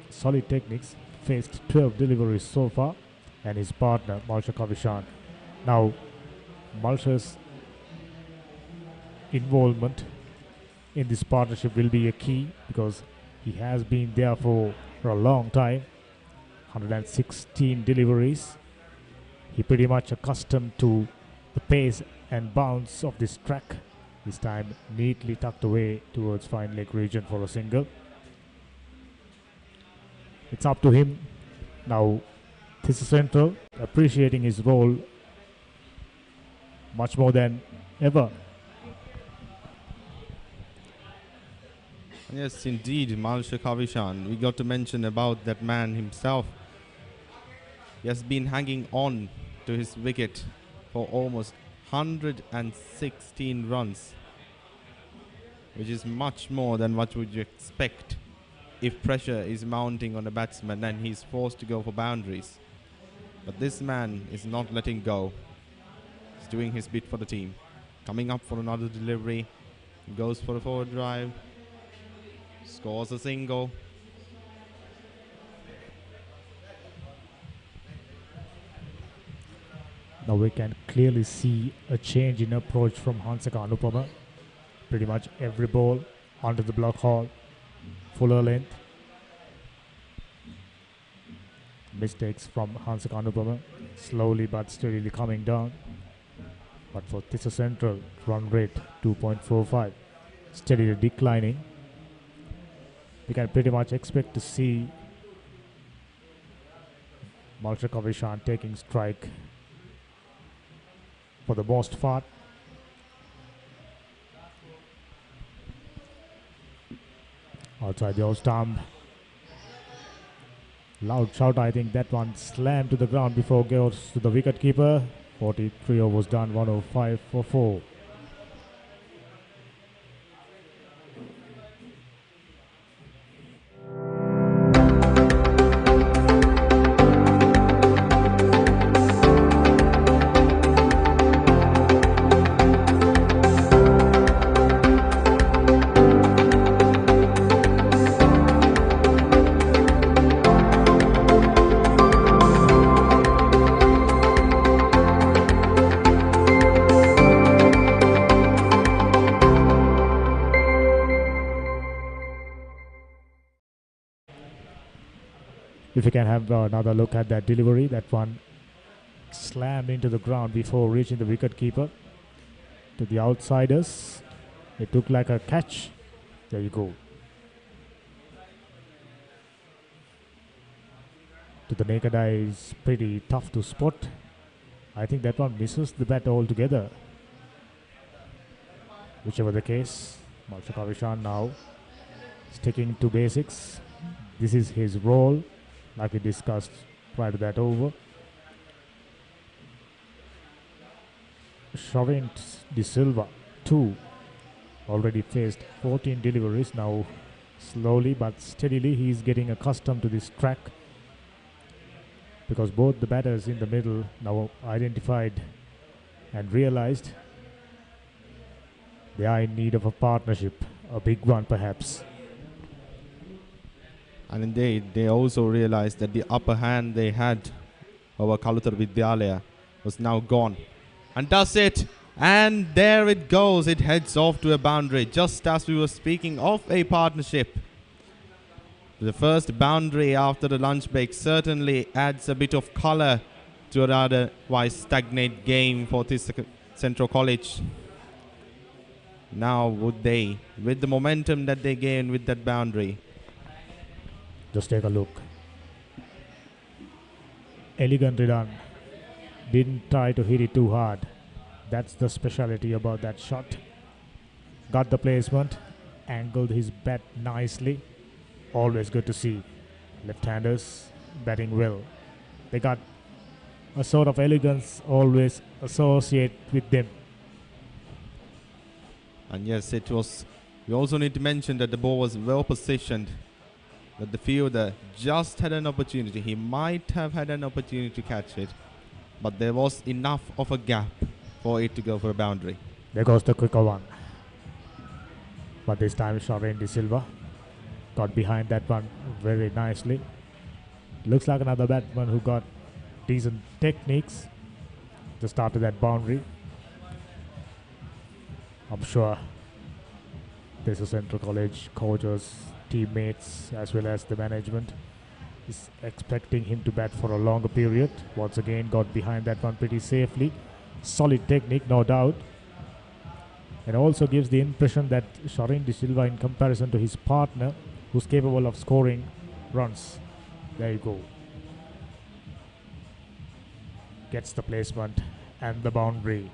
solid techniques, faced 12 deliveries so far, and his partner Malsha Kavishan. Now, Malsha's involvement in this partnership will be a key because he has been there for a long time. 116 deliveries. He pretty much accustomed to the pace and bounce of this track. This time neatly tucked away towards fine leg region for a single. It's up to him. Now, this is Central appreciating his role much more than ever. Yes, indeed, Malsha Kavishan. We got to mention about that man himself. He has been hanging on to his wicket for almost 116 runs, which is much more than what would you expect if pressure is mounting on a batsman and he's forced to go for boundaries. But this man is not letting go. He's doing his bit for the team. Coming up for another delivery, goes for a forward drive, scores a single. Now we can clearly see a change in approach from Hansaka Anupama. Pretty much every ball onto the block hole, fuller length. Mistakes from Hansaka Anupama, slowly but steadily coming down. But for Tissa Central, run rate 2.45, steadily declining. We can pretty much expect to see Malcha Kavishan taking strike for the most part. Outside the off stump. Loud shout, I think that one slammed to the ground before goes to the wicket keeper. 43 overs done, 105 for 4. If you can have another look at that delivery, that one slammed into the ground before reaching the wicket keeper. To the outsiders, it looked like a catch. There you go. To the naked eye, is pretty tough to spot. I think that one misses the bat altogether. Whichever the case, Malcha Kavishan now sticking to basics. This is his role, like we discussed prior to that over. Shavin De Silva, 2, already faced 14 deliveries. Now slowly but steadily he is getting accustomed to this track, because both the batters in the middle now identified and realized they are in need of a partnership, a big one perhaps. And indeed, they also realized that the upper hand they had over Kalutar Vidyalaya was now gone. And does it. And there it goes. It heads off to a boundary, just as we were speaking of a partnership. The first boundary after the lunch break certainly adds a bit of color to an otherwise stagnant game for this Central College. Now would they, with the momentum that they gained with that boundary. Just take a look. Elegantly done. Didn't try to hit it too hard. That's the speciality about that shot. Got the placement, angled his bat nicely. Always good to see. Left-handers batting well. They got a sort of elegance always associated with them. And yes, it was. We also need to mention that the ball was well positioned. That the fielder just had an opportunity. He might have had an opportunity to catch it, but there was enough of a gap for it to go for a boundary. There goes the quicker one. But this time Shavin De Silva got behind that one very nicely. Looks like another batsman who got decent techniques just after that boundary. I'm sure this is Central College coaches, teammates, as well as the management is expecting him to bat for a longer period. Once again got behind that one pretty safely. Solid technique, no doubt. And also gives the impression that Shavin De Silva, in comparison to his partner, who's capable of scoring runs. There you go. Gets the placement and the boundary.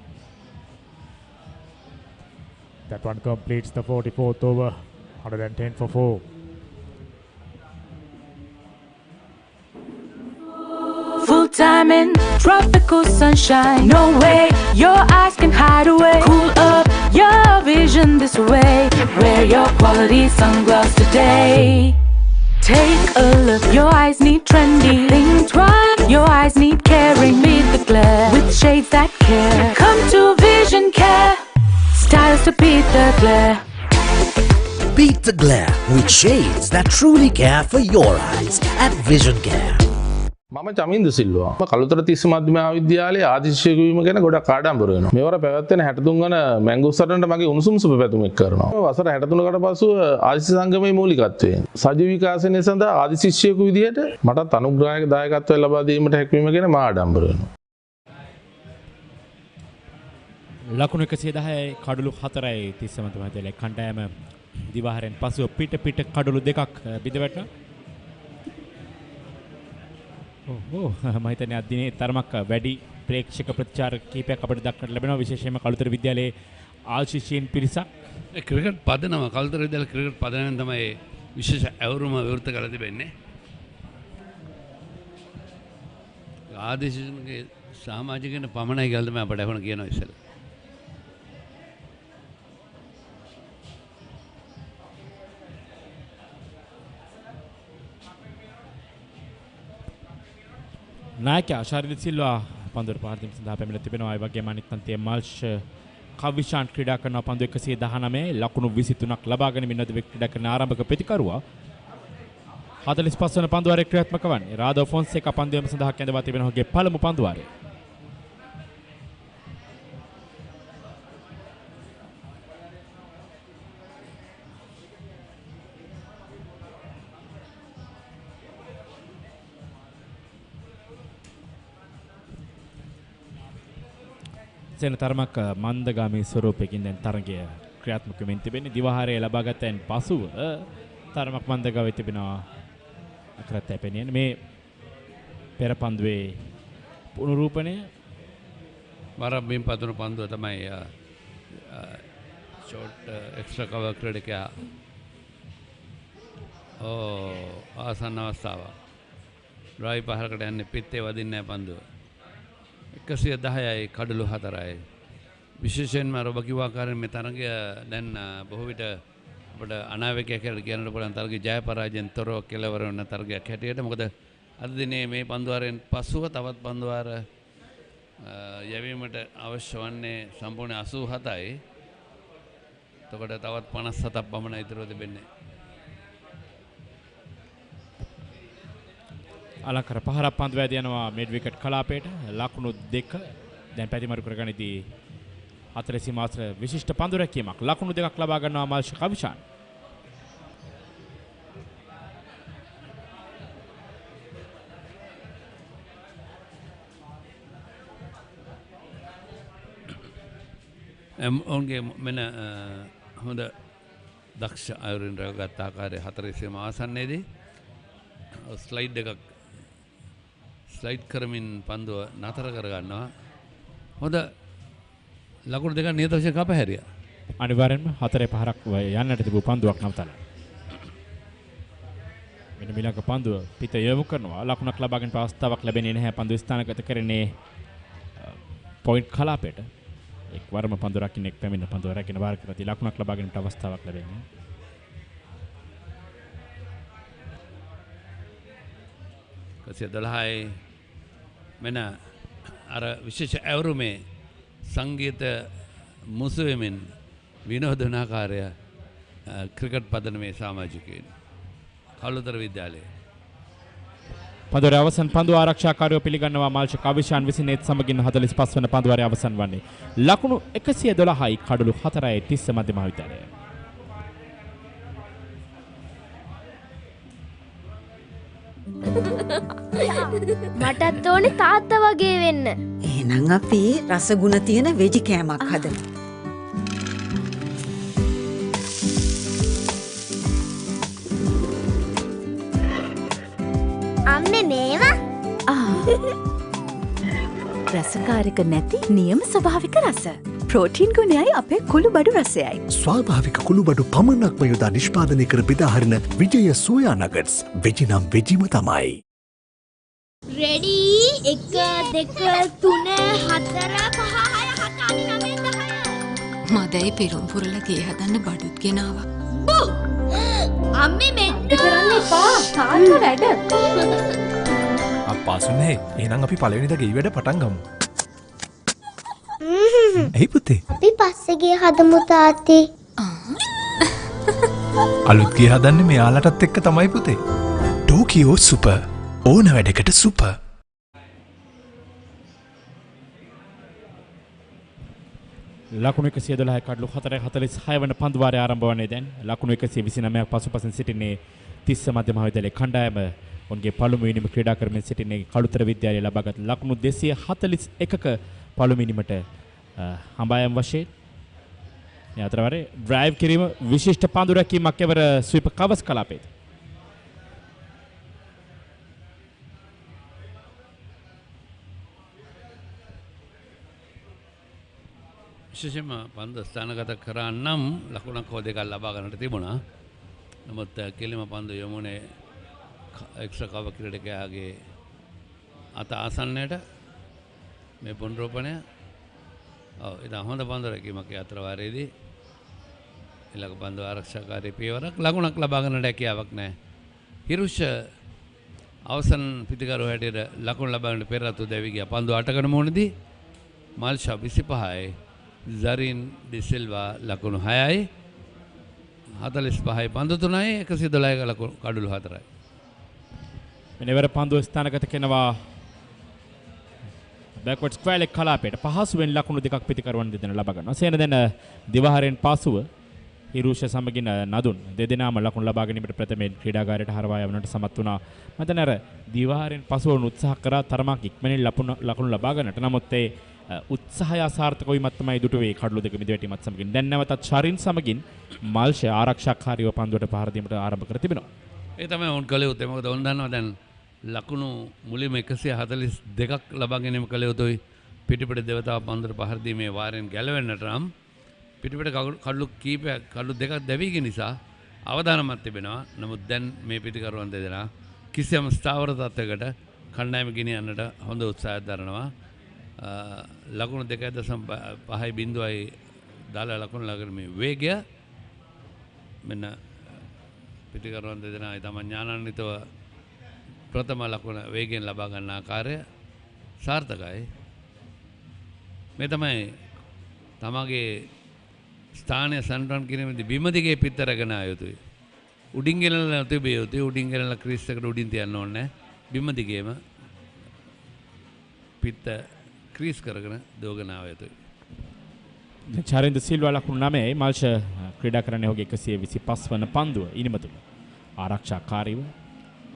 That one completes the 44th over, 110 for 4. time in tropical sunshine. No way your eyes can hide away. Cool up your vision this way. Wear your quality sunglasses today. Take a look, your eyes need trendy. Think twice, your eyes need caring. Beat the glare with shades that care. Come to Vision Care, styles to beat the glare. Beat the glare with shades that truly care for your eyes at Vision Care. මම චමින්ද සිල්වා. මම කළුතර තිස්ස මධ්‍යම විද්‍යාලයේ ආදිශිෂ්‍යක වීම ගැන ගොඩක් ආඩම්බර වෙනවා. මේවර පැවැත්වෙන 63 වන මැංගෝස්ටන්ට මගේ උණුසුම් සුබ පැතුම් එක් කරනවා. වසර 63කට පසුව ආදිශිෂ්‍ය සංගමයේ මූලිකත්වයෙන් සජීව විකාශනය සඳහා ආදිශිෂ්‍යයෙකු විදිහට මටත් අනුග්‍රහයක දායකත්වය ලබා දීමට හැකියවීම ගැන මා ආඩම්බර වෙනවා. ලකුණු 110යි කඩලු 4යි තිස්ස මධ්‍යම විද්‍යාලයේ කණ්ඩායම දිවාහරෙන් පසුව පිට කඩලු දෙකක් බිඳ වැටෙනවා. මම හිතන්නේ අද දිනේ තරමක් වැඩි ප්‍රේක්ෂක ප්‍රතිචාර කීපයක් අපිට දක්නට ලැබෙනවා විශේෂයෙන්ම කළුතර විද්‍යාලයේ ආශිෂ්‍යීන් පිරිසක් ක්‍රිකට් පදනම කළුතර විද්‍යාලයේ ක්‍රිකට් පදනමෙන් තමයි විශේෂ ඇවුරුම විවෘත කරලා තිබෙන්නේ. ආදිශිෂ්‍යන්ගේ සමාජිකයන් පමණයි කියලා තමයි අපිට අහන කියනවා ඉස්සෙල්ලා. නායකයා ශාරිද සිල්වා පන්දුවට පාර දීම සඳහා පැමිණ තිබෙනවා. ඒ වගේම අනිත් අන්තයේ මල්ෂ් කවිෂාන් ක්‍රීඩා කරන පන්දු 119 ලකුණු 23ක් ලබාගෙන මින්නද ක්‍රීඩා කරන ආරම්භක ප්‍රතිකරුවා 45 වන පන්දුවාරයේ ක්‍රියාත්මක වන්නේ. රාදෝ ෆොන්සේකා පන්දුවම සඳහා කැඳවා තිබෙන ඔහුගේ පළමු පන්දුවාරය. සෙන තරමක් මන්දගාමී ස්වරූපයකින් දැන් තරගය ක්‍රියාත්මක වෙමින් තිබෙන්නේ. දිවාහාරය ලබාගතෙන් පසුව තරමක් මන්දගාමී තිබෙනවා. අකරතේ පෙනියන්නේ මේ පෙර පන්දුවේ පුනරූපණය වරබ්බින් පතුරු පන්දුව තමයි ෂෝට් එක්ස්ට්‍රා කවර් ක්‍රීඩකයා ආසන්න අවස්ථාව. ඩ්‍රයිව් පහරකට යන්නේ පිත්තේ වදින්නේ නැහැ පන්දුව. 110යි කඩලු 4යි. විශේෂයෙන්ම ඔබ කිව්වා ආකාරයෙන් මේ තරගය දැන් බොහෝ විට අපිට අනාවැකිය කියලා කියන්න පුළුවන් තරගයේ ජය පරාජයෙන් තොරව කෙලවර වෙන තරගයක් හැටියට. මොකද අද දිනේ මේ පන්දුවාරයෙන් පසුව තවත් පන්දුවාර යැවීමට අවශ්‍ය වන්නේ සම්පූර්ණ 87යි. එතකොට තවත් 57ක් පමණ ඉතුරු තිබෙන්නේ. අලංකාර පහරක් පන්දු වැද යනවා මිඩ් විකට් කලාපයට. ලකුණු 2 දැන් පැතිමරු කරගනිදී 4 සීමාස්ත්‍ර විශිෂ්ට පන්දු රැකීමක්. ලකුණු 2ක් ලබා ගන්නවා මල්ෂ් කවිෂාන්. ඔවුන්ගේ මෙන්න හොඳ දක්ෂ අයුරින් රැකගත් ආකාරයේ 4 සීමා ආසන්නයේදී ස්ලයිඩ් එකක් ස්ලයිඩ් කරමින් පන්දුව නතර කරගන්නවා. හොඳ ලකුණු දෙකක් නියත වශයෙන් කපහැරියා. අනිවාර්යෙන්ම 4 පහරක් යන්නට තිබූ පන්දුවක් නවතලා. මෙන්න මිලක පන්දුව පිට යොමු කරනවා. ලකුණක් ලබාගෙන අවස්ථාවක් ලැබෙන්නේ නැහැ. පන්දුව ස්ථානගත කරන්නේ පොයින්ට් කලාපයට. එක් වරම පන්දුව රකින්න එක් පැමිණ පන්දුව රැගෙන වාර කරති ලකුණක් ලබා ගැනීමට අවස්ථාවක් ලැබෙන්නේ. කසිය 12යි මෙන්න අර විශේෂ ඇවුරුමේ සංගීත මුසුවෙමින් විනෝදන ආකාරය ක්‍රිකට් පදනමේ සමාජිකයන් කළුතර විද්‍යාලයේ පන්දුවේ අවසන් පන්දු ආරක්ෂාකාරයෝ පිළිගන්නවා මල්ෂ කවිෂාන් විසින් ඒත් සමගින් 45 වන පන්දුවාරයේ අවසන් වන්නේ. ලකුණු 112යි කඩලු 4යි තිස්ස මධ්‍ය මහාවිද්‍යාලය. මටත් ඕනේ තාත්තා වගේ වෙන්න. එහෙනම් අපි රසගුණ තියෙන වෙජි කෑමක් හදමු. අම්මේ මේවා රසකාරක නැති නියම ස්වභාවික රස. ප්‍රෝටීන් ගුණයයි අපේ කුළුබඩු රසයයි. ස්වාභාවික කුළුබඩු පමණක්ම යොදා නිෂ්පාදනය කර බෙදාහරින විජය සෝයා නගට්ස් වෙජි නම් වෙජිම තමයි. Ready? 1 2 3 4 5 6 7 8 9 10 මදයි පෙරුම් පුරලා ගේ හදන්න බඩුත් ගෙනාවා. අම්මේ මෙන්න කරන්න එපා. තාත්තා වැඩ. අප්පාසුනේ එහෙනම් අපි පළවෙනිදා ගෙයි වැඩ පටන් ගමු. ඇයි පුතේ? අපි පස්සේ ගේ හදමු තාත්තී. අලුත් ගේ හදන්නේ මෙයාලටත් එක්ක තමයි පුතේ. Tokyo super. ඕන වැඩකට සුපර්. ලකුණු 112 කඩලු 4:46 වන පන්දු වාරය ආරම්භ වන්නේ දැන්. ලකුණු 129ක් පසුපසින් සිටින්නේ තිස්ස මධ්‍ය මහවිද්‍යාලයේ කණ්ඩායම. ඔවුන්ගේ පළමු ඉනිම ක්‍රීඩා කරමින් සිටින්නේ කළුතර විද්‍යාලයේ ලබාගත් ලකුණු 241ක පළමු ඉනිමට හඹායම් වශයෙන්. මේ අතරවරේ ඩ්‍රයිව් කිරීම විශිෂ්ට පන්දු රැකීමක් එවර ස්වීප් කවස් කලාපයේ. විශේෂයෙන්ම පන්දු ස්ථානගත කරා නම් ලකුණක් හෝ දෙකක් ලබා ගන්නට තිබුණා. නමුත් කෙලිම පන්දු යමුනේ එක්ස්ට්‍රා කවර් ක්‍රීඩකයාගේ අත ආසන්නයට මේ පුනරෝපණය. ඔව් ඒක හොඳ පන්දු රැකීමක් අතර වාරයේදී ඊළඟ පන්දු ආරක්ෂාකාරී පියවරක් ලකුණක් ලබා ගන්නට හැකියාවක් නැහැ. හිරුෂ අවසන් පිටිකරු හැටියට ලකුණු ලබා ගන්න පෙර අතු දැවි ගියා. පන්දු 8කට මුහුණදී මල්ෂා 25යි Zarin De Silva ලකුණු 6යි 45යි පන්දු 3යි 112ක ලකුණු කඩලු 4යි. මෙනවර පන්දු ස්ථානගත කරනවා බෑක්වර්ඩ් ස්ක්වයර් කලාපයට පහසුවෙන් ලකුණු දෙකක් පිටිකරවන්න දෙදෙන ලබා ගන්නවා. සේන දැන් දිවාහාරයෙන් පසුව හිරුෂ සමගින් නදුන් දෙදෙනාම ලකුණු ලබා ගැනීමට ප්‍රථමයෙන් ක්‍රීඩාගාරයට හරවා යවන්නට සමත් වුණා. මම දැන් අර දිවාහාරයෙන් පසුව උත්සාහ කරා තරමක් ඉක්මනින් ලකුණු ලබා ගන්නට. නමුත් ඒ උත්සාහය අසාර්ථක වීමත් තමයි දුටුවේ කඩලු දෙක මිදවැටීමත් සමගින්. දැන් නැවතත් ශරින් සමගින් මල්ෂ ආරක්ෂාකාරීව පන්දුවට පහර දීමට ආරම්භ කර තිබෙනවා. ඒ තමයි උන් කළ යුත්තේ. මොකද උන් දන්නවා දැන් ලකුණු මුලින්ම 142ක් ලබා ගැනීම කළ යුතුයි. පිටිපිට දෙවතාව පන්දුවට පහර දීමේ වාරයෙන් ගැලවෙන්නට නම් පිටිපිට කඩලු කීපයක් කඩලු දෙකක් දැවීගෙන නිසා අවදානමක් තිබෙනවා. නමුත් දැන් මේ පිටිකරුවන් දෙදෙනා කිසියම් ස්ථාවර තත්වයකට කණ්ඩායම ගෙනියන්නට හොඳ උත්සාහයක් දරනවා. ලකුණු 2.5යි බිඳුවයි දාලා ලකුණු ළඟට මේ වේගය මෙන්න පිටිකරුවන් දෙදෙනා තම ඥානාන්විතව ප්‍රථම ලකුණ වේගයෙන් ලබා ගන්න ආකාරය සාර්ථකයි. මේ තමයි තමගේ ස්ථානය සන්රන් කිරීමේදී බිම දිගේ පිට රැගෙන ආ යුතුයි. උඩින් ගෙනලා තිබිය යුතුයි. උඩින් ගෙනලා ක්‍රීස් එකට උඩින් තියන්න ඕනේ. බිම දිගේම පිට ක්‍රීස් කරගෙන දෝගෙන ආව යුතුයි. චාරින්ද සිල්වා ලකුණු 9යි මල්ෂ ක්‍රීඩා කරන්නේ ඔහුගේ 125 වන පන්දුව ඉනිමතුල ආරක්ෂාකාරීව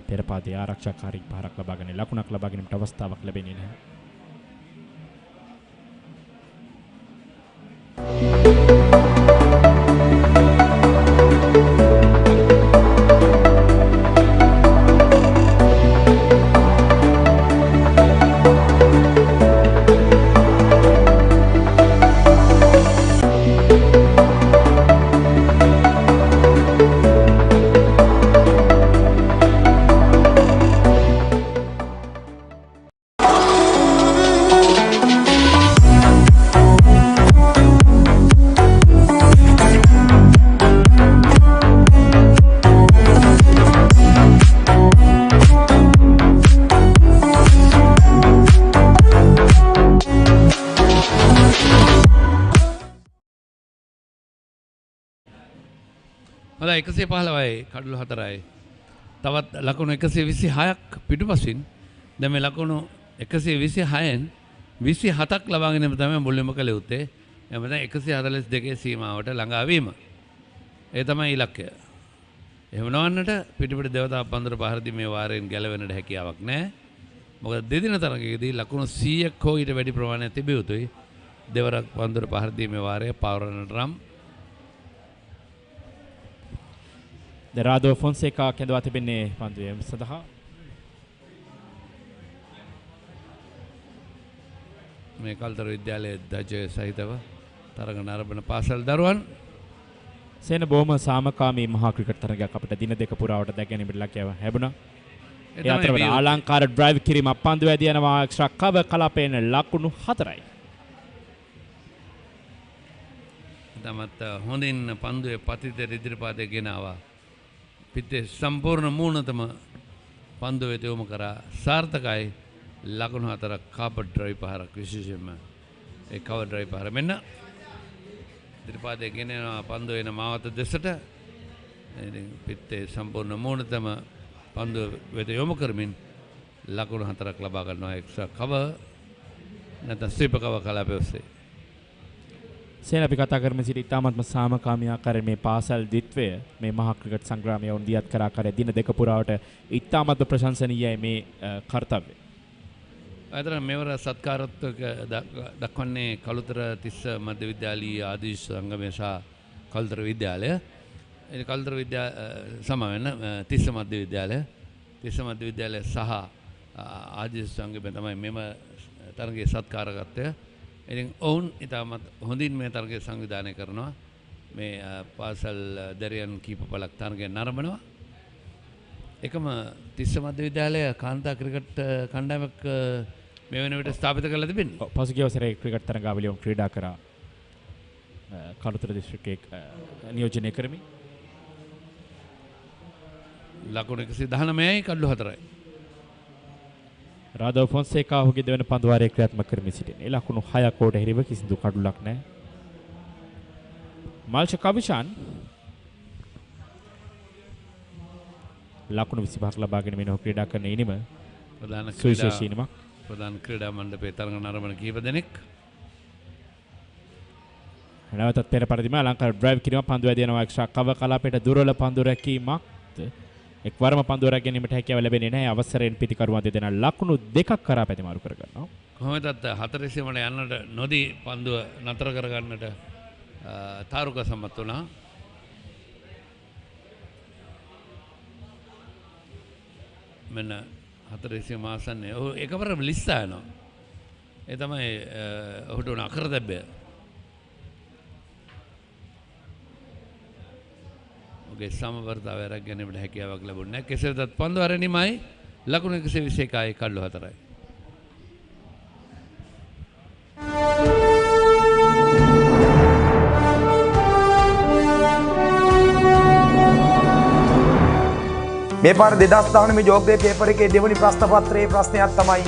පෙරපාතේ ආරක්ෂාකාරී පහරක් ලබාගෙන ලකුණක් ලබා ගැනීමට අවස්ථාවක් ලැබෙන්නේ නැහැ. හොඳයි 115යි කඩලු 4යි. තවත් ලකුණු 126ක් පිටුපසින් දැන් මේ ලකුණු 126න් 27ක් ලබා ගැනීම තමයි මුලින්ම කළ යුත්තේ. එහෙනම් 142 සීමාවට ළඟා වීම. ඒ තමයි ඉලක්කය. එහෙම නොවන්නට පිටුපිට දෙවතා පන්දුර පහර දීමේ වාරයෙන් ගැලවෙන්නට හැකියාවක් නැහැ. මොකද දෙදින තරගයේදී ලකුණු 100ක් හෝ ඊට වැඩි ප්‍රමාණයක් තිබිය යුතුයි. දෙවරක් පන්දුර පහර දීමේ වාරය පවරන්නට නම් රාදෝ ෆොන්සේකා කැඳවා තිබෙන්නේ පන්දුවේ සඳහා. මේ කල්තර විද්‍යාලයේ දජය සහිතව තරග නරඹන පාසල් දරුවන් සේන බොහොම සාමකාමී මහා ක්‍රිකට් තරගයක් අපිට දින දෙක පුරාවට දැක ගැනීමට ලැබුණා. ඒ අතරවල ආලංකාර ඩ්‍රයිව් කිරීම පන්දු වැදී යනවා එක්ස්ට්‍රා කවර් කලාපයෙන් ලකුණු 4යි. තමත් හොඳින් පන්දුවේ පතිත ඉදිරිපාතේ ගෙනාවා. පිටේ සම්පූර්ණ මූණතම පන්දුව වෙත යොමු කරා සාර්ථකයි. ලකුණු 4ක් කාපර් ඩ්‍රයිව් පහරක් විශේෂයෙන්ම ඒ කවර් ඩ්‍රයිව් පහර මෙන්න ඉදිරිපාතේ ගෙනෙනවා පන්දුව එන මාවත දෙසට. ඉතින් පිටේ සම්පූර්ණ මූණතම පන්දුව වෙත යොමු කරමින් ලකුණු 4ක් ලබා ගන්නවා එක්ස්ට්‍රා කවර් නැත්නම් ස්වීපර් කවර් කලාපයේ ඔස්සේ. සේන අපි කතා කරමින් සිටි ඉතාමත්ම සාමකාමී ආකාරයෙන් මේ පාසල් ද්විත්වය මේ මහා ක්‍රිකට් සංග්‍රාමය උන්දියත් කර ආකාරය දින දෙක පුරාවට ඉතාමත්ම ප්‍රශංසනීයයි මේ කාර්යය. අතන මෙවර සත්කාරත්වක දක්වන්නේ කළුතර තිස්ස මධ්‍ය විද්‍යාලීය ආදීශ සංගමය සහ කළුතර විද්‍යාලය. ඒ කළුතර සමවෙන්න තිස්ස මධ්‍ය විද්‍යාලය. තිස්ස මධ්‍ය විද්‍යාලය සහ ආදීශ සංගමය තමයි මෙම තරගයේ සත්කාරකත්වය. ඉතින් ඔවුන් ඉතාමත් හොඳින් මේ තරගය සංවිධානය කරනවා. මේ පාසල් දැරියන් කීප පළක් තරගය නරඹනවා. එකම තිස්ස මධ්‍ය විද්‍යාලය කාන්තා ක්‍රිකට් කණ්ඩායමක් මේ වෙන විට ස්ථාපිත කරලා තිබෙනවා. පසුගිය වසරේ ක්‍රිකට් තරගාවලිය ක්‍රීඩා කරා කළුතර දිස්ත්‍රික්කයේ නියෝජනය කරමින් ලකුණු 119යි කඩලු 4යි. රාදෝ ෆොන්සේකා ඔහුගේ දෙවන පන්දු වාරයේ ක්‍රියාත්මක කරමින් සිටින. ඒ ලකුණු 6ක් කොට හිරිව කිසිදු කඩුලක් නැහැ. මල්ෂ කවිෂාන් ලකුණු 25ක් ලබාගෙන මෙන්න ක්‍රීඩා කරන ඉනිම සුවිශේෂී ඉනිමක්. ප්‍රධාන ක්‍රීඩා මණ්ඩපයේ තරඟ නරඹන කීප දෙනෙක්. නැවතත් පෙර පරිදිම අලංකාර ඩ්‍රයිව් කිරීම පන්දු වැදී යනවා එක්ස්ට්‍රා කවර් කලාපයට දුර්වල පන්දු රැකීමක්. එක්වරම පන්දුව රැගෙන ගැනීමට හැකියාව ලැබෙන්නේ නැහැ. අවසරයෙන් පිටිකරුවන් දෙදෙනා ලකුණු දෙකක් කරා පැතිමාරු කර ගන්නවා. කොහොමදත් 4 සීමට යන්නට නොදී පන්දුව නතර කර ගන්නට තාරුක සම්මත වුණා. මෙන්න 4 සීම ආසන්නයේ ඔහු එකවරම ලිස්සා යනවා. ඒ තමයි ඔහුට උන අකරදැබ්බය. ඔහුගේ සමවර්තාවය රැක ගැනීමට හැකියාවක් ලැබුණේ නැහැ. කෙසේ වෙතත් පන්දු අරණීමයි ලකුණු 121යි කඩලු 4යි. මේ පාර 2019 මේ ජෝග්‍රේ පේපර් එකේ දෙවනි ප්‍රශ්න පත්‍රයේ ප්‍රශ්නයක් තමයි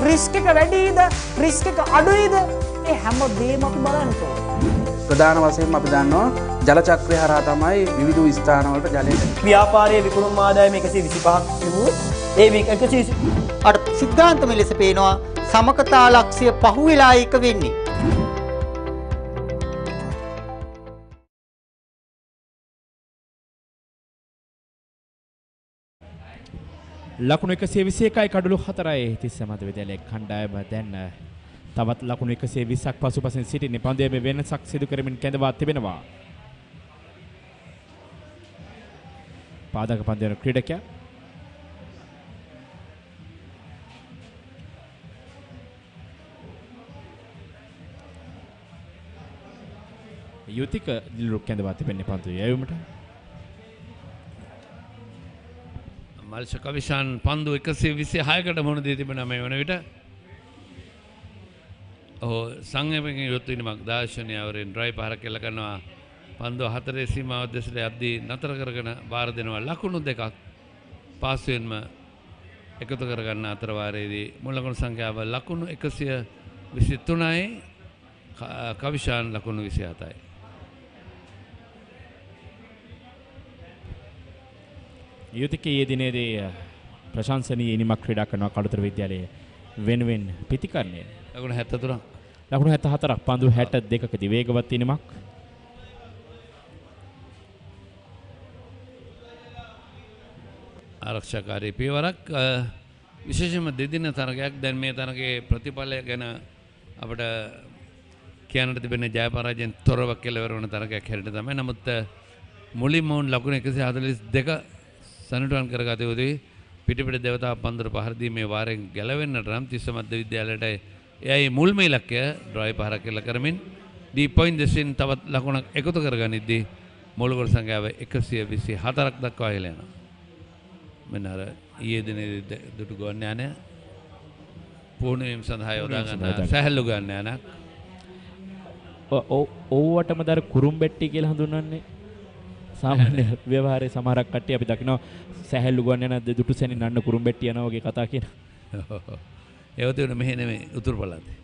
රිස්ක් එක වැඩිද රිස්ක් එක අඩුයිද ඒ හැම දෙයක්ම අපි බලන්න ඕනේ. ප්‍රධාන වශයෙන්ම අපි දන්නවා ජල චක්‍රය හරහා තමයි විවිධ ස්ථානවලට ජලය ව්‍යාපාරයේ විකුණුම් ආදායම 125ක් තිබුණොත් ඒ 120 අර සිද්ධාන්තම ලෙස පේනවා සමකතා ලක්ෂ්‍ය පහුවෙලා එක වෙන්නේ. ලකුණු 121යි කඩලු 4යි තිස්ස මධ්‍ය විද්‍යාලයේ කණ්ඩායම දැන් තවත් ලකුණු 120ක් පසුපසින් සිටින්නේ. පන්දුවේ මේ වෙනසක් සිදු කරමින් කැඳවා තිබෙනවා. පාදක පන්දුවේ ක්‍රීඩකයා යුතික දිලුක් කැඳවා තිබෙන්නේ පන්දුවේ යැවීමට. මල්ෂ කවිෂාන් පන්දු 126කට මුහුණ දී තිබෙනවා මේ වන විට. ඔහු සංයමයෙන් යුත් වීමක් දාර්ශනිකවරෙන් ඩ්‍රයිව් පහරක් එල්ල කරනවා. පන්දු 4 සීමාව දෙසට යද්දී නතර කරගෙන බාර දෙනවා. ලකුණු දෙකක් පාසුවෙන්ම එකතු කර ගන්න අතර වාරයේදී මුල් ලකුණු සංඛ්‍යාව ලකුණු 123යි කවිෂාන් ලකුණු 27යි. යුතිකයේ දිනේදී ප්‍රශංසනීය ඉනිමක් ක්‍රීඩා කරනවා කළුතර විද්‍යාලයේ වෙනුවෙන් පිටිකරණය. ලකුණු 73ක්. ලකුණු 74ක් පන්දු 62කදී වේගවත් ඉනිමක්. ආරක්ෂාකාරී පියවරක් විශේෂයෙන්ම දෙදින තරගයක්. දැන් මේ තරගයේ ප්‍රතිඵලය ගැන අපිට කියන්නට තිබෙන්නේ ජය පරාජයෙන් තොරව කෙලවර වන තරගයක් හැටියට තමයි. නමුත් මුලින්ම වුන් ලකුණු 142 සනිටුවන් කරගත යුතුයි. පිටිපිට දේවතා පන්දුර පහර දීමේ වාරයෙන් ගැලවෙන්නට නම් තිස්ස මධ්‍ය විද්‍යාලයට එයයි මුල්ම ඉලක්කය ඩ්‍රයිව් පහරක් එල්ල කරමින් දී පොයින්ට් දෙසින් තවත් ලකුණක් එකතු කරගනිද්දී මුල් ගෝල් සංඛ්‍යාව 124ක් දක්වා ඉහළ යනවා. මෙන්න අර ඊයේ දිනේ දුටු ගුවන් යානය පුහුණුවීම් සඳහා යොදා ගන්න සැහැල්ලු ගුවන් යානයක්. ඕවටම දර කුරුම්බෙට්ටි කියලා හඳුන්වන්නේ. සාමාන්‍ය ව්‍යවහාරයේ සමහරක් කට්ටිය අපි දකිනවා සැහැල්ලු ගුවන් යාන දුටු සැනින් නන්න කුරුම්බෙට්ටි යනවා වගේ කතා කියන. ඒව තියෙන මෙහෙ නෙමෙයි උතුරු පළාතේ.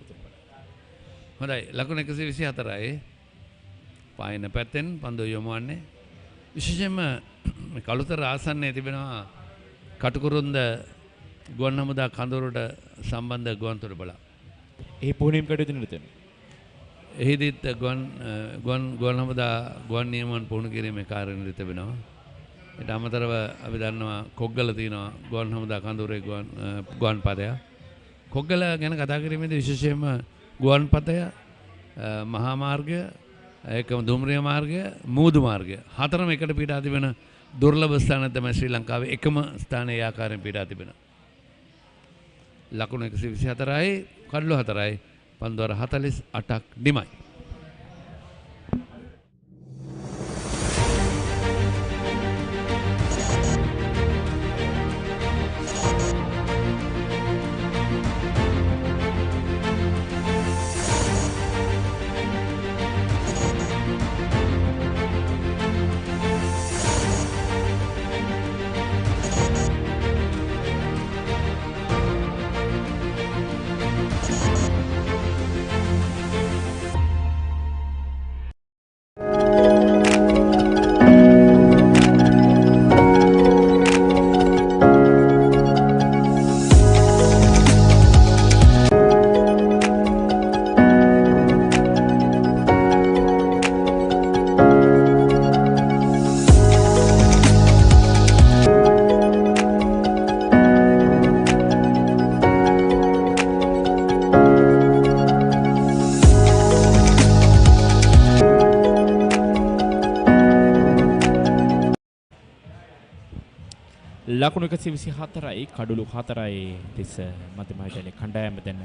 හොඳයි ලකුණ 124යි. පායන පැත්තෙන් පන්දුව යොමුවන්නේ විශේෂයෙන්ම කළුතර ආසන්නයේ තිබෙනවා කටුකුරුන්ද ගුවන් හමුදා කඳවුරට සම්බන්ධ ගුවන් තොටුපළ. ඒ පුහුණුවීම් කටයුතු නිරතයි. එහිදීත් ගුවන් හමුදා ගුවන් නියමයන් පුහුණු කිරීමේ කාර්ය නිරත වෙනවා. ඊට අමතරව අපි දන්නවා කොග්ගල තියෙනවා ගුවන් හමුදා කඳවුරේ ගුවන් පදය. කොග්ගල ගැන කතා කිරීමේදී විශේෂයෙන්ම ගුවන් පදය මහා මාර්ගය ඒකම දුම්රිය මාර්ගය මූදු මාර්ගය හතරම එකට පීඩා තිබෙන දුර්ලභ ස්ථාන තමයි ශ්‍රී ලංකාවේ එකම ස්ථානයේ ආකාරයෙන් පීඩා තිබෙන. ලකුණු 124යි කඩලු 4යි පන්දුවර 48ක් නිමයි. ලකුණු 124යි කඩලු 4යි තිස්ස මධ්‍යම කණ්ඩායම දැන්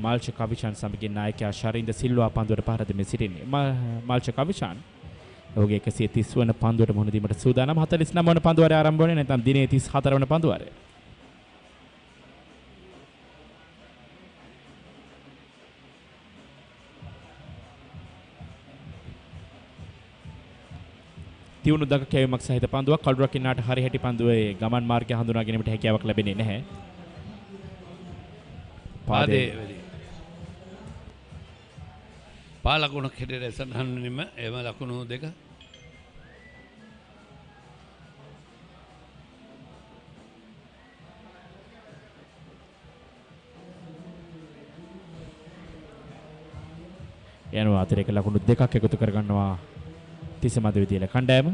මාල්ච කවිෂාන් සමගින් නායකයා ශරින්ද සිල්වා පන්දුවට පහර දෙමින් සිටින්නේ. මාල්ච කවිෂාන් ඔහුගේ 130 වන පන්දුවට මුහුණ දීමට සූදානම්. 49 වන පන්දුවරේ ආරම්භ වුණේ නැත්නම් දිනේ 34 වන පන්දුවරේ. තියුණු දක කැවීමක් සහිත පන්දුවක් කළු රකින්නාට හරි හැටි පන්දුවේ ගමන් මාර්ගය හඳුනා ගැනීමට හැකියාවක් ලැබෙන්නේ නැහැ. පාදේ පා ලකුණක් හැටියට සඳහන් වෙනීම එම ලකුණු දෙක යනවා අතිරේක ලකුණු දෙකක් එකතු කරගන්නවා තිස්ස මද විදියල කණ්ඩායම.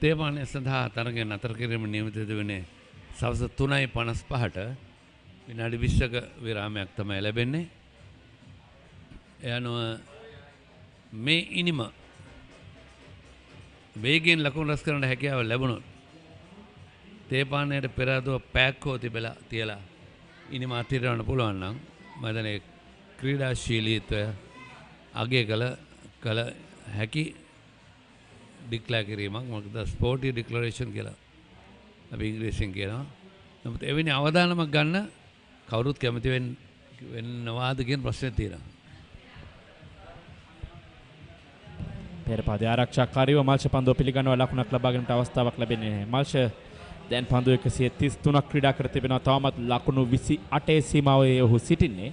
තේමානය සඳහා තරගය නතර කිරීම නියමිත වෙන්නේ සවස 3:55ට විනාඩි 20ක විරාමයක් තමයි ලැබෙන්නේ. ඒ අනුව මේ ඉනිම වේගයෙන් ලකුණු රැස් කරන්න හැකියාව ලැබුණොත් තේපානයට පෙර ආතුව පැක් හෝ තියලා ඉනිම අතිරවන්න පුළුවන් නම් මම හිතන්නේ ක්‍රීඩාශීලීත්වය අගය කළ හැකි ඩික්ලෙයාර් කිරීමක් මොකද ස්පෝර්ටි ඩික්ලරේෂන් කියලා අපි ඉංග්‍රීසියෙන් කියනවා. නමුත් එවැනි අවදානමක් ගන්න කවුරුත් කැමති වෙන්නවාද කියන ප්‍රශ්නේ තියෙනවා. පෙරපාදේ ආරක්ෂාකාරීව මාල්ෂ පන්දුව පිළිගන්නවා ලකුණක් ලබා ගැනීමට අවස්ථාවක් ලැබෙන්නේ නැහැ. මාල්ෂ දැන් පන්දුව 133ක් ක්‍රීඩා කර තිබෙනවා. තවමත් ලකුණු 28 සීමාවේ ඔහු සිටින්නේ.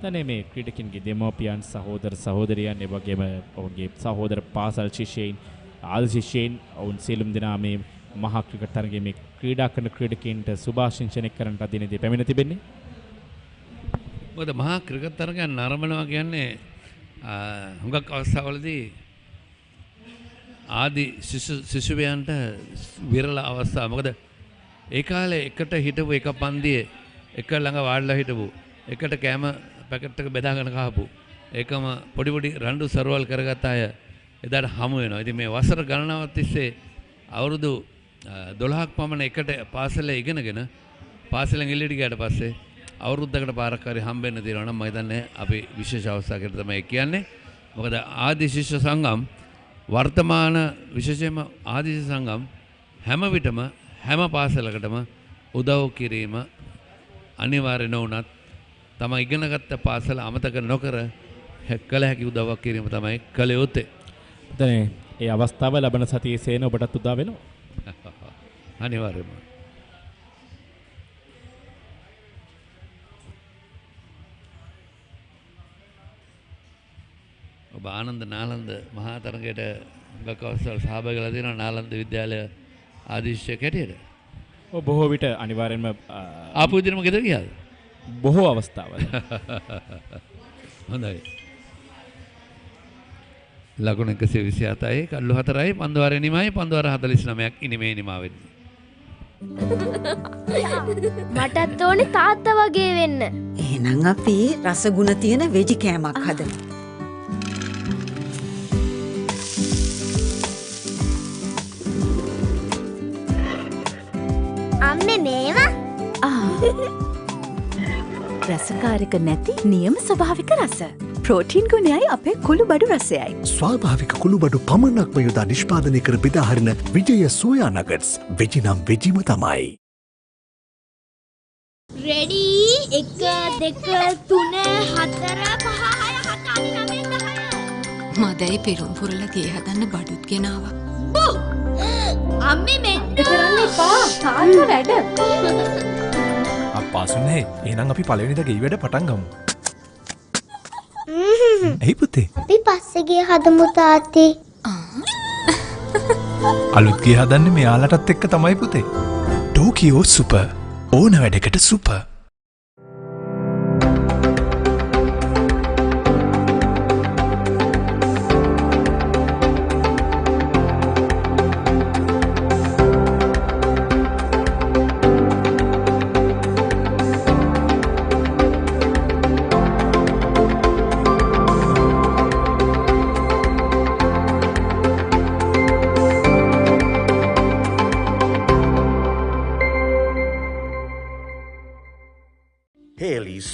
තනේ මේ ක්‍රීඩකින්ගේ දෙමෝපියන් සහෝදර සහෝදරියන් ඒ වගේම ඔවුන්ගේ සහෝදර පාසල් ශිෂ්‍යයින් ආදි ශිෂ්‍යයින් ඔවුන් සියලුම දෙනා මේ මහා ක්‍රිකට් තරගයේ මේ ක්‍රීඩා කරන ක්‍රීඩකයන්ට සුභාශිංසනය කරන්නට දිනේදී පැමිණ තිබෙන්නේ. මොකද මහා ක්‍රිකට් තරගයක් නරඹනවා කියන්නේ හුඟක් අවස්ථාවලදී ආදි ශිෂ්‍යයන්ට විරල අවස්ථා. මොකද ඒ කාලේ එකට හිටපු එක පන්දියේ එක ළඟ වාඩිලා හිටපු එකට කෑම පැකට් එක බෙදාගෙන කහපු ඒකම පොඩි පොඩි රණ්ඩු සරවල් කරගත්ත අය එදාට හමු වෙනවා. ඉතින් මේ වසර ගණනාවක් තිස්සේ අවුරුදු 12ක් පමණ එකට පාසලේ ඉගෙනගෙන පාසලෙන් එළියට ගියාට පස්සේ අවුරුද්දකට පාරක් හරි හම්බෙන්න තියෙනවා නම් මම හිතන්නේ අපි විශේෂ අවස්ථාවකට තමයි කියන්නේ. මොකද ආදි ශිෂ්‍ය සංගම් වර්තමාන විශේෂයෙන්ම ආදි ශිෂ්‍ය සංගම් හැම විටම හැම පාසලකටම උදව් කිරීම අනිවාර්ය නොවුනත් තම ඉගෙනගත්ත පාසල අමතක නොකර කළ හැකි උදව්වක් කිරීම තමයි කළ යුත්තේ. දැන් ඒ අවස්ථාව ලබන සතියේ සේන ඔබටත් උදා වෙනවා. අනිවාර්යයෙන්ම. ඔබ ආනන්ද නාලන්ද මහා තරගයට ගකවස්වල සහභාගී වෙලා තියෙනවා නාලන්ද විද්‍යාලය ආදිශිෂ්‍යක හැටියට. ඔව් බොහෝ විට අනිවාර්යෙන්ම ආපු විදිහටම ගෙදර ගියාද? බොහෝ අවස්ථාවල. හොඳයි. ලකුණ 127යි කල්ලු 4යි පන්දු වාරය නිමයි පන්දු වාර 49ක් ඉනිමේ නිමා වෙන්නේ. මටත් ඕනේ තාත්තා වගේ වෙන්න. එහෙනම් අපි රසගුණ තියෙන වෙජි කෑමක් හදමු. අම්මේ මේවා රසකාරක නැති නියම ස්වභාවික රස. ප්‍රෝටීන් ගුණයයි අපේ කුළුබඩු රසයයි. ස්වාභාවික කුළුබඩු පමණක්ම යොදා නිෂ්පාදනය කර බෙදාහරින විජය සෝයා නගට්ස් වෙජි නම් වෙජිම තමයි. රෙඩි 1 2 3 4 5 6 7 8 9 10 මදැයි පෙරුම් පුරලා ගේ හදන්න බඩුත් ගෙනාවා. අම්මේ මෙන්න කරන්න එපා. තාත්තා වැඩ. අප්පාසුනේ එහෙනම් අපි පළවෙනිද ගෙයි වැඩ පටන් ගමු. ඇයි පුතේ? අපි පස්සේ ගිය හදමු තාත්තී. අලුත් ගේ හදන්නේ මෙයාලටත් එක්ක තමයි පුතේ. ටෝකියෝ සුපර් ඕන වැඩකට super.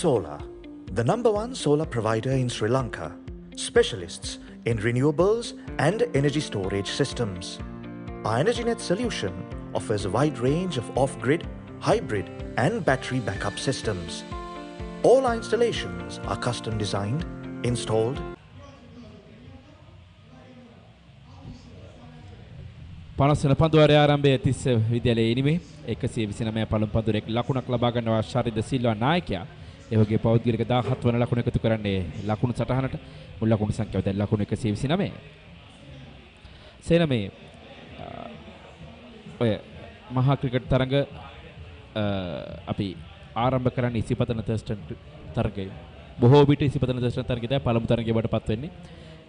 Solar, the #1 solar provider in Sri Lanka, specialists in renewables and energy storage systems. Our EnergyNet solution offers a wide range of off-grid, hybrid and battery backup systems. All our installations are custom designed, installed. පනස්වන පන්දුවාරය ආරම්භයේ තිස්ස විද්‍යාලයේ ඉනිමේ 129 පළමු පන්දුරේ ලකුණක් ලබා ගන්නවා ශාරිද සිල්වා නායකයා. ඒ වගේ පෞද්ගලික 17 වන ලකුණ එකතු කරන්නේ ලකුණු සටහනට මුල් ලකුණු සංඛ්‍යාව දැන් ලකුණු 129. සේනමේ ඔය මහා ක්‍රිකට් තරඟ අපි ආරම්භ කරන්නේ ඉසිපතන තර්ස්ටන් තරගය. බොහෝ විට ඉසිපතන තර්ස්ටන් තරගය දැන් පළමු තරගය වඩපත් වෙන්නේ.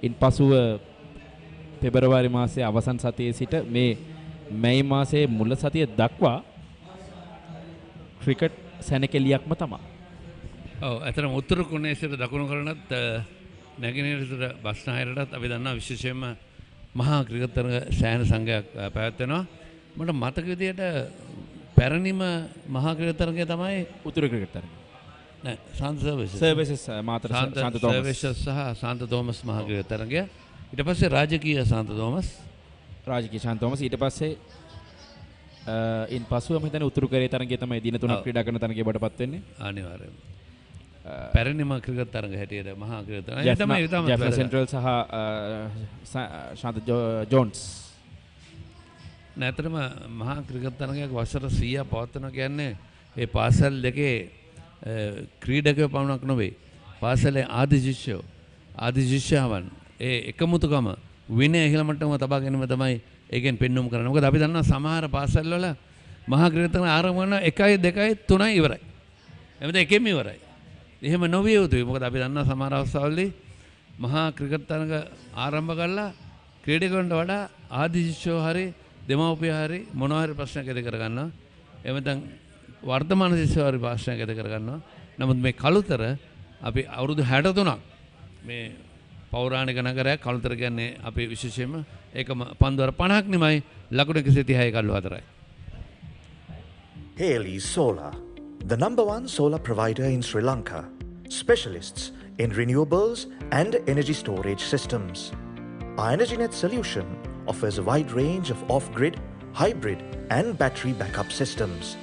ඉන්පසුව පෙබරවාරි මාසයේ අවසන් සතියේ සිට මේ මැයි මාසයේ මුල සතිය දක්වා ක්‍රිකට් සැනකෙලියක්ම තමයි. ඔව් ඇත්තටම උත්තර කොනේ සිට දකුණු කරණත් නැගෙනහිර සිට බස්නාහිරටත් අපි දන්නා විශේෂයෙන්ම මහා ක්‍රිකට් තරග සෑහෙන සංඛ්‍යාවක් පැවැත්වෙනවා. මට මතක විදියට පැරණිම මහා ක්‍රිකට් තරගය තමයි උතුරු ක්‍රිකට් තරගය. නෑ සාන්ත සර්විසස් මාතර සාන්ත තෝමස් සර්විසස් සහ සාන්ත තෝමස් මහා ක්‍රිකට් තරගය. ඊට පස්සේ රාජකීය සාන්ත තෝමස් සාන්ත තෝමස් ඊට පස්සේ ඉන් පසුව මම හිතන්නේ උතුරු කරේ තරගය තමයි දින 3ක් ක්‍රීඩා කරන තරගය බඩපත් වෙන්නේ. අනිවාර්යයෙන්ම. පැරණිම ක්‍රිකට් තරග හැටියට මහා ක්‍රිකට් තරගය. ඒ තමයි ජැෆ්නා සෙන්ට්‍රල් සහ ශාන්ත ජෝන්ස්. නැතරම මහා ක්‍රිකට් තරගයක් වසර 100ක් පවත්වනවා කියන්නේ ඒ පාසල් දෙකේ ක්‍රීඩකයෝ පමණක් නෙවෙයි. පාසලේ ආදි ශිෂ්‍යයන් ඒ එකමුතුකම විනය ඉහළ මට්ටම තබා ගැනීම තමයි ඒකෙන් පෙන්වුම් කරන්නේ. මොකද අපි දන්නවා සමහර පාසල් වල මහා ක්‍රිකට් තරග ආරම්භ කරන 1 2 3 ඉවරයි. එමෙතන එකෙම ඉවරයි. එහෙම නොවිය යුතුයි. මොකද අපි දන්නවා සමහර අවස්ථාවලදී මහා ක්‍රිකට් තරග ආරම්භ කරලා ක්‍රීඩකයන්ට වඩා ආදි ශිෂ්‍යෝ හරි දෙමව්පිය හරි මොනවා හරි ප්‍රශ්නයක් ඇති කරගන්නවා. එමෙතන වර්තමාන ශිෂ්‍යෝ හරි ප්‍රශ්නයක් ඇති කරගන්නවා. නමුත් මේ කලුතර අපි අවුරුදු 63ක් මේ පෞරාණික නගරයක් කළුතර කියන්නේ අපේ විශේෂයෙන්ම ඒකම පන්දුවර 50ක් නෙමයි ලකුණු 136යි කඩලු 4යි. Haley Solar, the number one solar provider in Sri Lanka, specialists in renewables and energy storage systems. Our EnergyNet solution offers a wide range of off-grid, hybrid and battery backup systems.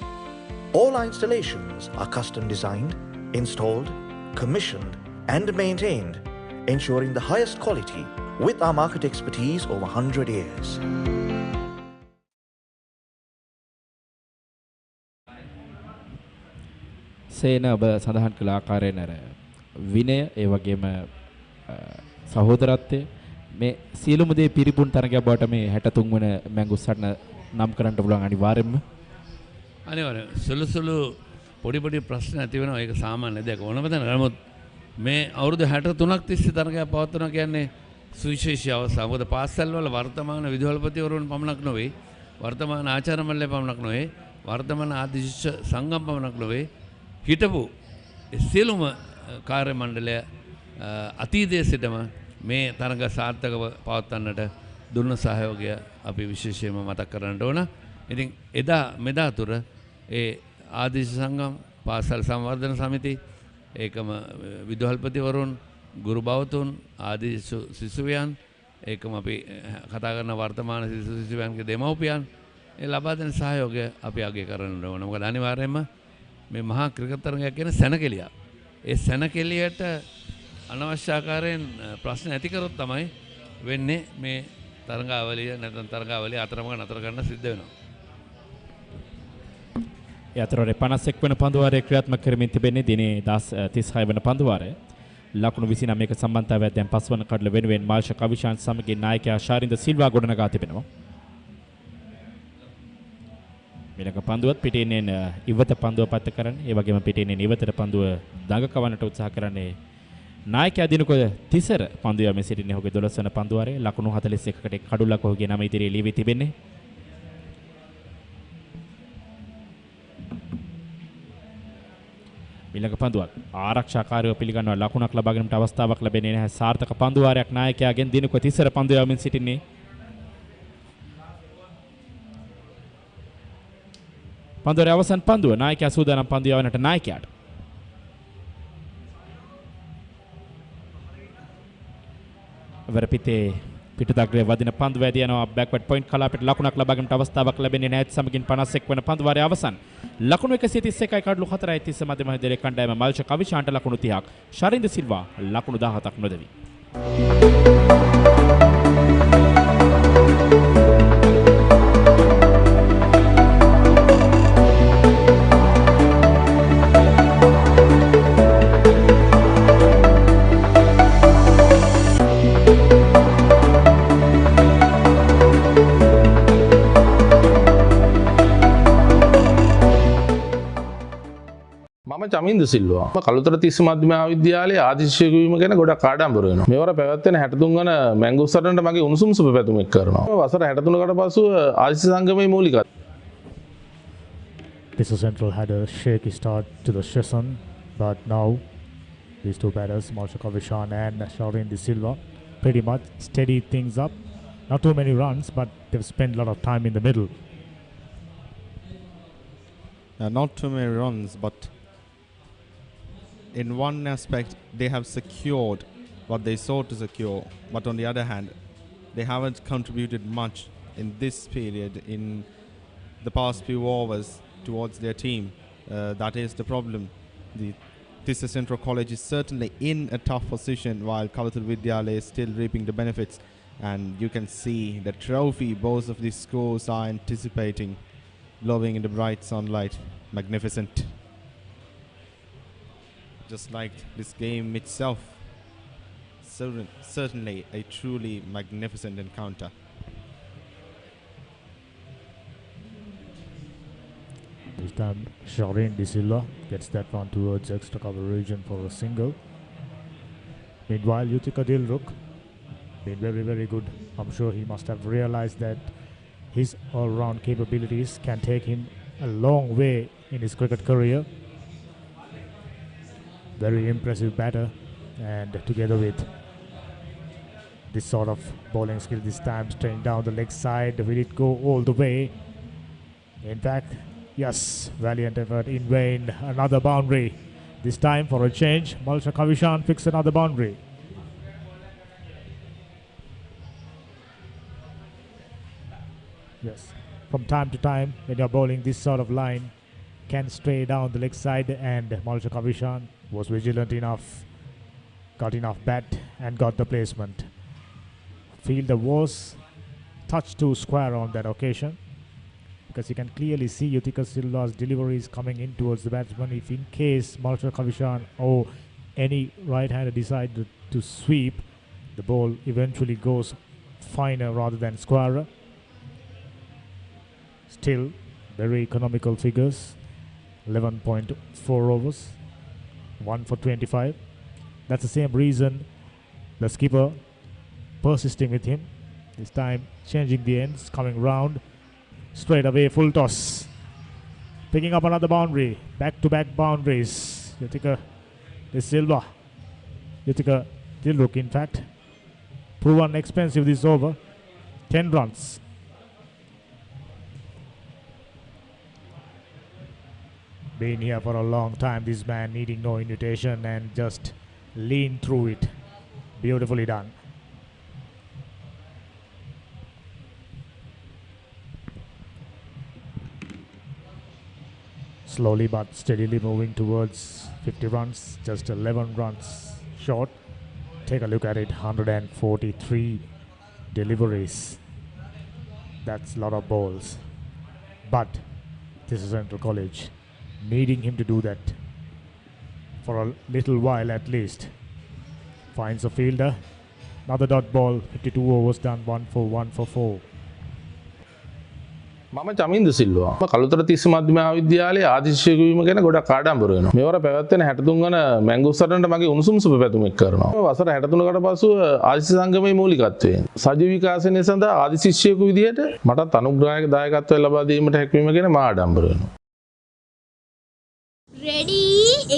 All our installations are custom designed, installed, commissioned and maintained, ensuring the highest quality with our market expertise over 100 years. සේන ඔබ සඳහන් කළ ආකාරයෙන් අර විනය ඒ වගේම සහෝදරත්වය මේ සියලුම දේ පිරිපුන් තරගයක් බවට මේ 63 වන මැංගුස්තට නම් කරන්න පුළුවන් අනිවාර්යෙන්ම. අනිවාර්යෙන් සුළු පොඩි ප්‍රශ්න ඇති වෙනවා ඒක සාමාන්‍ය දෙයක් ඕනම තැන. නමුත් මේ අවුරුදු 63ක් තිස්සේ තරගයක් පවත්වනවා කියන්නේ සුවිශේෂී අවස්ථාවක්. මොකද පාසල් වල වර්තමාන විදුහල්පතිවරුන් පමණක් නොවේ, වර්තමාන ආචාර්ය මණ්ඩලය පමණක් නොවේ, වර්තමාන ආදි ශිෂ්‍ය සංගම් පමණක් නොවේ, හිටපු සියලුම කාර්ය මණ්ඩලය අතීතයේ සිටම මේ තරග සාර්ථකව පවත්වන්නට දුන්න සහයෝගය අපි විශේෂයෙන්ම මතක් කරන්නට ඕන. ඉතින් එදා මෙදා තුර ඒ ආදේශ සංගම්, පාසල් සංවර්ධන සමිති, ඒකම විදුහල්පතිවරුන්, ගුරු භවතුන්, ආදේශ සිසුවියන්, ඒකම අපි කතා කරන වර්තමාන සිසුවියන්ගේ දෙමව්පියන් ඒ ලබා දෙන සහයෝගය අපි අගය කරන්න ඕන. මොකද අනිවාර්යයෙන්ම මේ මහා ක්‍රිකට් තරගයක් කියන සැනකෙලියක්. ඒ සැනකෙලියට අනවශ්‍ය ආකාරයෙන් ප්‍රශ්න ඇති කරොත් තමයි වෙන්නේ මේ තරගාවලිය නැත්නම් තරගාවලිය අතරමඟ නතර කරන්න සිද්ධ වෙනවා. ඒ අතරේ 51 වන පන්දුවාරයේ ක්‍රියාත්මක කරමින් තිබෙන්නේ දිනේ 36 වන පන්දුවාරය. ලකුණු 29ක සම්බන්ධතාවයක් දැන් පස්වන කඩල වෙනුවෙන් මාල්ෂ කවිශාන් සමගින් නායකයා ශාරින්ද සිල්වා ගොඩනගා තිබෙනවා. මිලක පන්දුවත් පිටින් ඉවත පන්දුව පත් කරන්නේ. ඒ වගේම පිටින් ඉවතට පන්දුව දඟකවන්නට උත්සාහ කරන්නේ නායකයා දිනක තිසර පන්දුව යමින් සිටින්නේ. ඔහුගේ 12 වන පන්දුවාරයේ ලකුණු 41කට කඩුලක් ඔහුගේ නම ඉදිරියේ ලියවි තිබෙන්නේ. මිලක පන්දුවක් ආරක්ෂාකාරීව පිළිගන්නවා. ලකුණක් ලබා ගැනීමට අවස්ථාවක් ලැබෙන්නේ නැහැ. සාර්ථක පන්දුවාරයක් නායකයාගෙන් දිනක තිසර පන්දුව යමින් සිටින්නේ. පන්දුවේ අවසන් පන්දුව නායකයා සූදානම් පන්දුව යවන්නට නායකයාට. වරපිතේ පිටුදග්‍රේ වදින පන්දුව වැදී යනවා. බෑක්වර්ඩ් පොයින්ට් කලාපයට ලකුණක් ලබා ගැනීමට අවස්ථාවක් ලැබෙන්නේ නැහැ. සමගින් 51 වන පන්දුවාරයේ අවසන් ලකුණු 131යි කඩලු 4යි 30 මැද මහදේරේ කණ්ඩායම මල්ෂ කවිශාන්ට ලකුණු 30ක්, ශරින්ද සිල්වා ලකුණු 17ක් නොදෙවි. චමින්ද සිල්වා කළුතර තිස්ස මධ්‍යම විද්‍යාලයේ ආදිශිෂ්‍යක වීම ගැන ගොඩක් ආඩම්බර වෙනවා. මේවර පැවැත්වෙන 63 වන මැංගුස්තරන්ට මගේ උණුසුම් සුබ පැතුම් එක් කරනවා. වසර 63කට පසුව ආදිශිෂ්‍ය සංගමයේ මූලිකත්වය. Tissot Central had a shaky start to the session, but now these two batters, Marsha Kavishan and Sharin De Silva, pretty much steadied things up. Not too many runs, but they've spent a lot of time in the middle. Not too many runs, but in one aspect they have secured what they sought to secure, but on the other hand they haven't contributed much in this period in the past few overs towards their team. That is the problem. The Tissot Central College is certainly in a tough position while Kalathur Vidyalaya is still reaping the benefits, and you can see the trophy both of these schools are anticipating glowing in the bright sunlight. Magnificent. Just like this game itself, certainly a truly magnificent encounter. This time Sharin De Silva gets that one towards extra cover region for a single. Meanwhile, Yutika Dilruk been very, very good. I'm sure he must have realized that his all-round capabilities can take him a long way in his cricket career. Very impressive batter, and together with this sort of bowling skill this time, straight down the leg side. Will it go all the way? In fact, yes, valiant effort in vain. Another boundary. This time for a change, Malsha Kavishan fixed another boundary. Yes, from time to time when you're bowling this sort of line, can stray down the leg side, and Malsha Kavishan was vigilant enough, got enough bat and got the placement. Fielder was touched to square on that occasion, because you can clearly see Yuthika Silva's delivery is coming in towards the batsman. If in case Malsha Kavishan or any right-hander decide to sweep, the ball eventually goes finer rather than squarer. Still, very economical figures. 11.4 overs, 1 for 25. That's the same reason the skipper persisting with him. This time changing the ends, coming round. Straight away, full toss. Picking up another boundary. Back-to-back boundaries. Yuthika Silva. Yuthika Dilruk, in fact. Proven expensive this over. 10 runs. Been here for a long time, this man, needing no invitation and just lean through it. Beautifully done. Slowly but steadily moving towards 50 runs, just 11 runs short. Take a look at it, 143 deliveries. That's a lot of balls. But this is Central College, needing him to do that for a little while at least. Finds a fielder. Another dot ball, 52 overs done, 1 for 1 for 4. මම චමින්ද සිල්වා. කළුතර තිස්ස මධ්‍යම විද්‍යාලයේ ආදිශිෂ්‍යයෙකු වීම ගැන ගොඩක් ආඩම්බර වෙනවා. මේවර පැවැත්වෙන 63 වන මැංගෝස්ටන්ට මගේ උණුසුම් සුබ පැතුම් එක් කරනවා. වසර 63කට පසුව ආදිශිෂ්‍ය සංගමයේ මූලිකත්වයෙන් සජීව විකාශනය සඳහා ආදිශිෂ්‍යයෙකු විදියට මටත් අනුග්‍රහයක දායකත්වය ලබා දීමට හැකියවීම ගැන මා ආඩම්බර වෙනවා. රෙඩි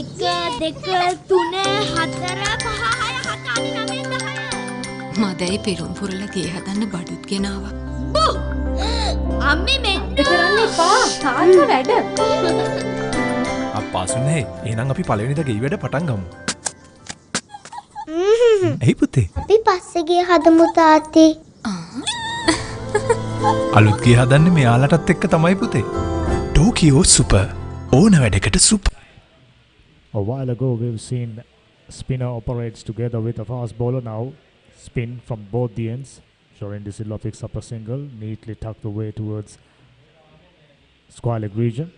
1 2 3 4 5 6 7 8 9 10 මදයි පෙරුම් පුරලා ගේ හදන්න බඩුත් ගෙනාවා. අම්මේ මෙන්න කරන්න එපා. තාත්තා වැඩ. අප්පා සුනේ එහෙනම් අපි පළවෙනිදා ගේ වැඩ පටන් ගමු. එයි පුතේ. අපි පස්සේ ගේ හදමු තාත්තේ. අලුත් ගේ හදන්නේ මෙයාලටත් එක්ක තමයි පුතේ. Tokyo super. ඕන වැඩකට super. A while ago we've seen spinner operates together with a fast bowler. Now spin from both the ends. Shorendi Silva picks up a single, neatly tucked away towards square leg region.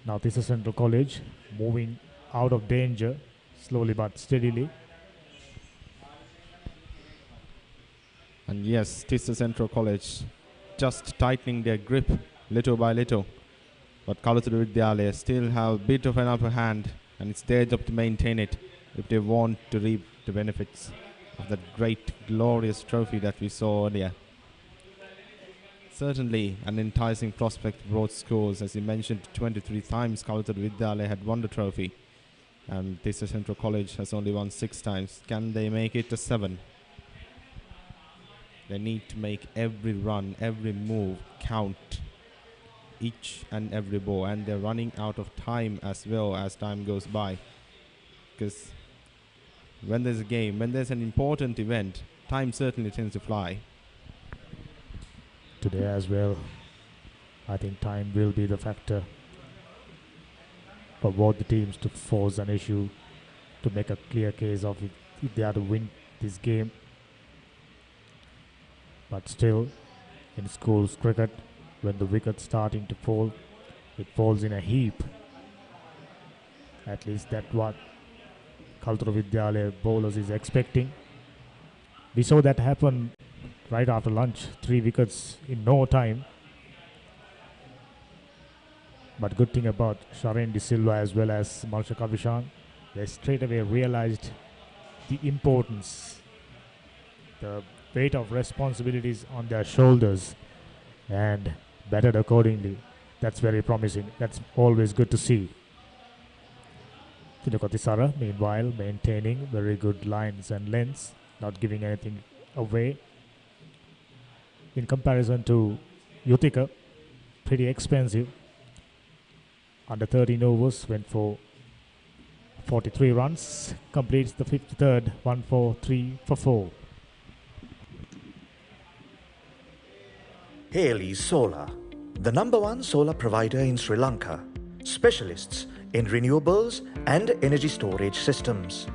Now this is Central College, moving out of danger, slowly but steadily. And yes, this is Central College, just tightening their grip little by little. But Kalutara Vidyalaya still have a bit of an upper hand, and it's their job to maintain it if they want to reap the benefits of that great, glorious trophy that we saw earlier. Certainly an enticing prospect brought scores. As you mentioned, 23 times Kalutara Vidyalaya had won the trophy, and this is Central College has only won 6 times. Can they make it to 7? They need to make every run, every move count, each and every ball, and they're running out of time as well as time goes by, because when there's a game, when there's an important event, time certainly tends to fly. Today as well, I think time will be the factor for both the teams to force an issue, to make a clear case of if they are to win this game. But still, in schools cricket, when the wicket's starting to fall, it falls in a heap. At least that's what Kalutara Vidyalaya bowlers is expecting. We saw that happen right after lunch, 3 wickets in no time. But good thing about Shorendi Silva as well as Malsha Kavishan, they straight away realized the importance, the weight of responsibilities on their shoulders, and batted accordingly. That's very promising. That's always good to see. Tinokotisara, meanwhile, maintaining very good lines and lengths, not giving anything away. In comparison to Utica, pretty expensive. Under 13 overs, went for 43 runs, completes the 53rd, 1 for 3 for 4. Haley Solar, the #1 solar provider in Sri Lanka, specialists in renewables and energy storage systems.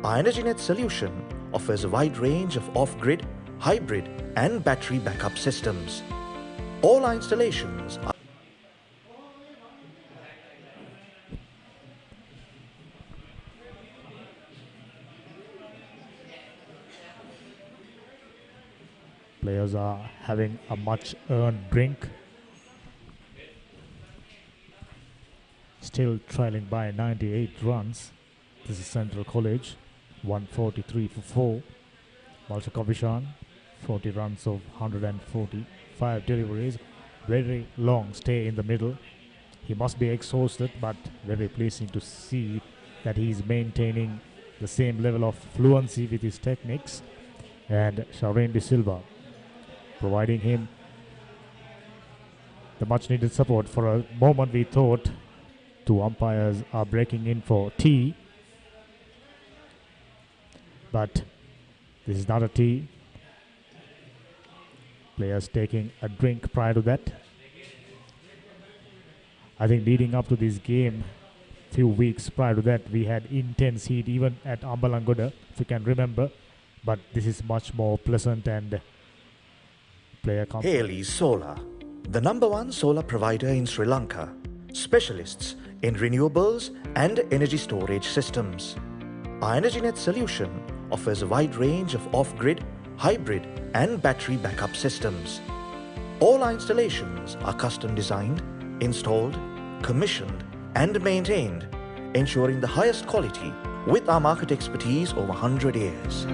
Our EnergyNet solution offers a wide range of off-grid, hybrid and battery backup systems. All our installations are Players are having a much earned drink. Still trailing by 98 runs. This is Central College, 143 for 4. Malcha 40 runs of 145 deliveries. Very long stay in the middle. He must be exhausted, but very pleasing to see that he's maintaining the same level of fluency with his techniques. And Shaureen De Silva providing him the much needed support. For a moment we thought two umpires are breaking in for tea, but this is not a tea. Players taking a drink prior to that. I think leading up to this game, few weeks prior to that, we had intense heat even at Ambalangoda, if you can remember, but this is much more pleasant and player comfort. Haley Solar, the #1 solar provider in Sri Lanka, specialists in renewables and energy storage systems. Our EnergyNet solution offers a wide range of off-grid, hybrid and battery backup systems. All our installations are custom designed, installed, commissioned and maintained, ensuring the highest quality with our market expertise over 100 years.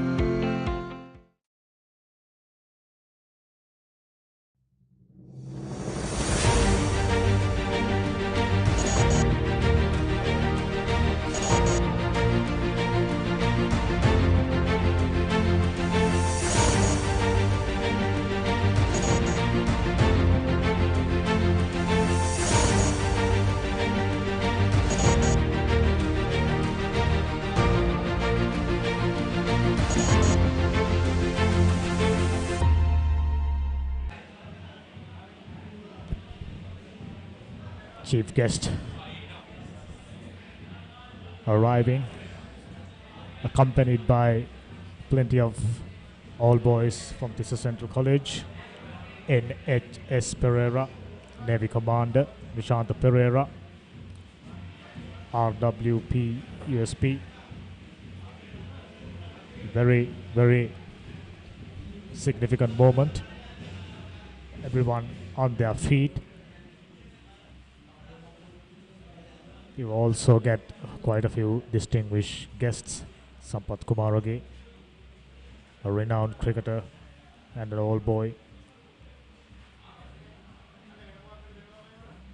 Chief guest arriving, accompanied by plenty of all boys from Tissa Central College. N.H.S. Pereira, Navy Commander, Nishanta Pereira, RWP USP. Very, very significant moment. Everyone on their feet. You also get quite a few distinguished guests. Sampath Kumarage, a renowned cricketer and an old boy.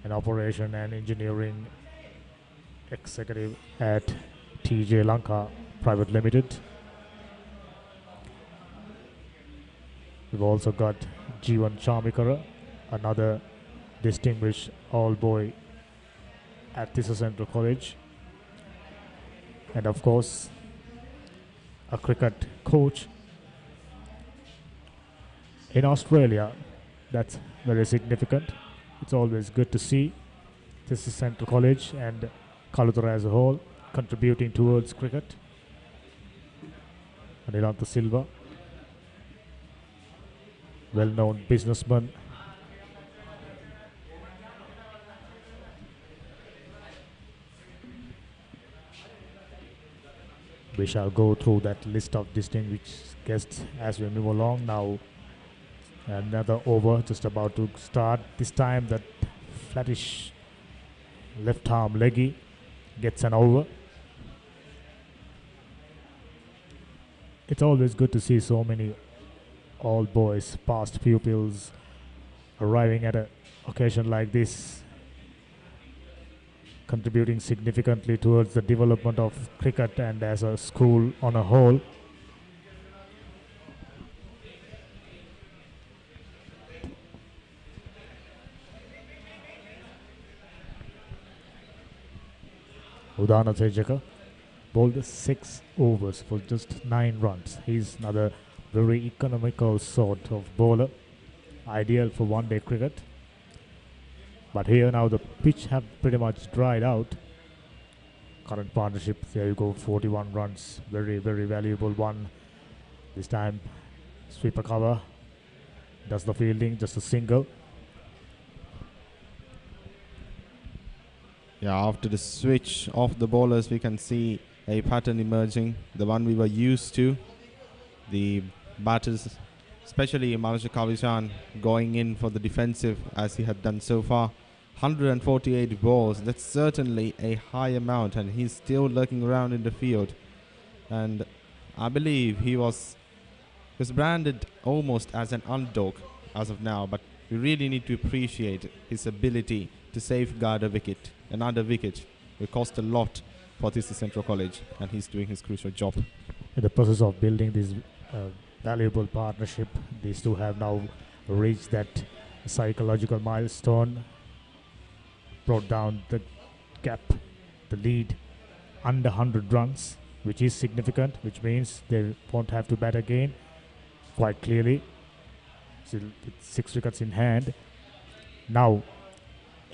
An operation and engineering executive at TJ Lanka Private Limited. We've also got Jeevan Chamikara, another distinguished old boy at Tissa Central College, and of course a cricket coach in Australia. That's very significant. It's always good to see Tissa Central College and Kalutara as a whole contributing towards cricket. Anilanta Silva, well-known businessman. We shall go through that list of distinguished guests as we move along. Now another over just about to start. This time that flattish left arm leggy gets an over. It's always good to see so many old boys, past pupils arriving at an occasion like this, contributing significantly towards the development of cricket and as a school on a whole. Udana Tejaka bowled 6 overs for just 9 runs. He's another very economical sort of bowler, ideal for one-day cricket. But here now the pitch have pretty much dried out. Current partnership, there you go, 41 runs, very, very valuable one. This time, sweeper cover, does the fielding, just a single. Yeah, after the switch of the bowlers, we can see a pattern emerging, the one we were used to. The batters, especially Malaysia Kavishan, going in for the defensive as he had done so far. 148 balls, that's certainly a high amount, and he's still lurking around in the field. And I believe he was branded almost as an underdog as of now, but we really need to appreciate his ability to safeguard a wicket. Another wicket will cost a lot for this Central College, and he's doing his crucial job. In the process of building this valuable partnership, these two have now reached that psychological milestone, brought down the gap, the lead under 100 runs, which is significant, which means they won't have to bat again quite clearly. Still with 6 wickets in hand. Now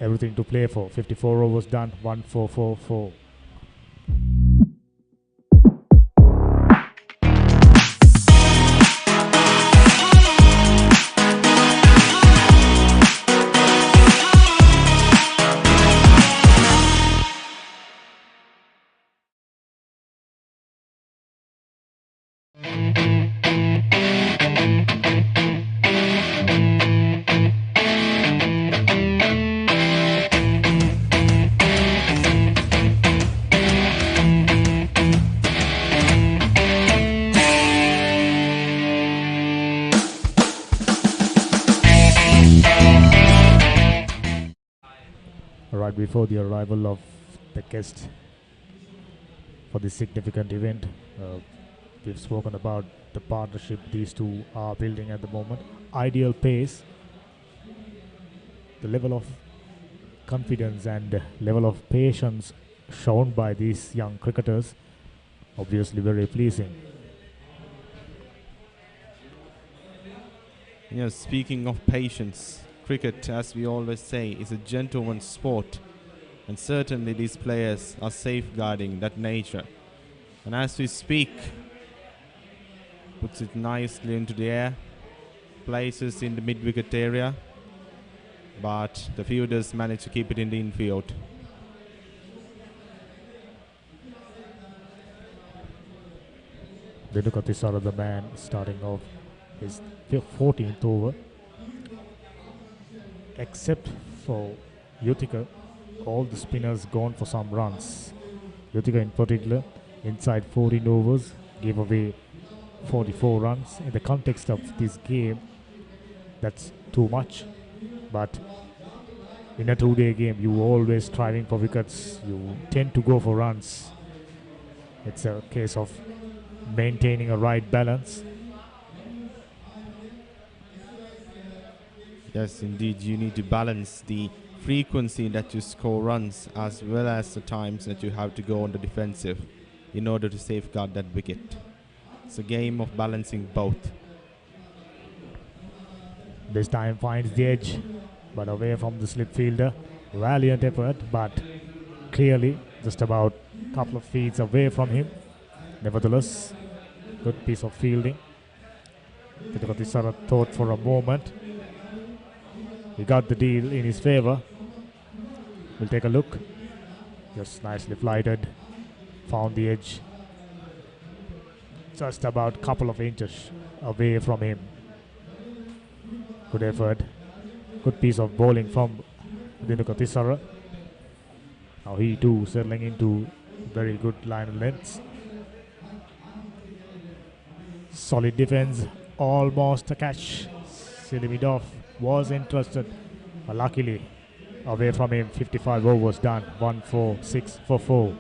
everything to play for. 54 overs done, 1-4-4-4. Right before the arrival of the guest for this significant event, we've spoken about the partnership these two are building at the moment. Ideal pace, the level of confidence and level of patience shown by these young cricketers, obviously very pleasing. Yeah, speaking of patience, cricket, as we always say, is a gentleman's sport, and certainly these players are safeguarding that nature. And as we speak, puts it nicely into the air, places in the mid-wicket area, but the fielders manage to keep it in the infield. Denuka Tisara, the man, starting off his 14th over. Except for Yutika, all the spinners gone for some runs. Yutika in particular, inside 14 overs, gave away 44 runs. In the context of this game, that's too much. But in a 2-day game, you always striving for wickets. You tend to go for runs. It's a case of maintaining a right balance. Yes, indeed, you need to balance the frequency that you score runs as well as the times that you have to go on the defensive in order to safeguard that wicket. It's a game of balancing both. This time finds the edge, but away from the slip fielder. Valiant effort, but clearly just about a couple of feet away from him. Nevertheless, good piece of fielding. Tisara thought for a moment. He got the deal in his favor. We'll take a look. Just nicely flighted. Found the edge. Just about a couple of inches away from him. Good effort. Good piece of bowling from Denuka Tisara. Now he too settling into very good line of lengths. Solid defense. Almost a catch. Silimidov was interested, but luckily away from him. 55 overs done. 1-4-6 for 4.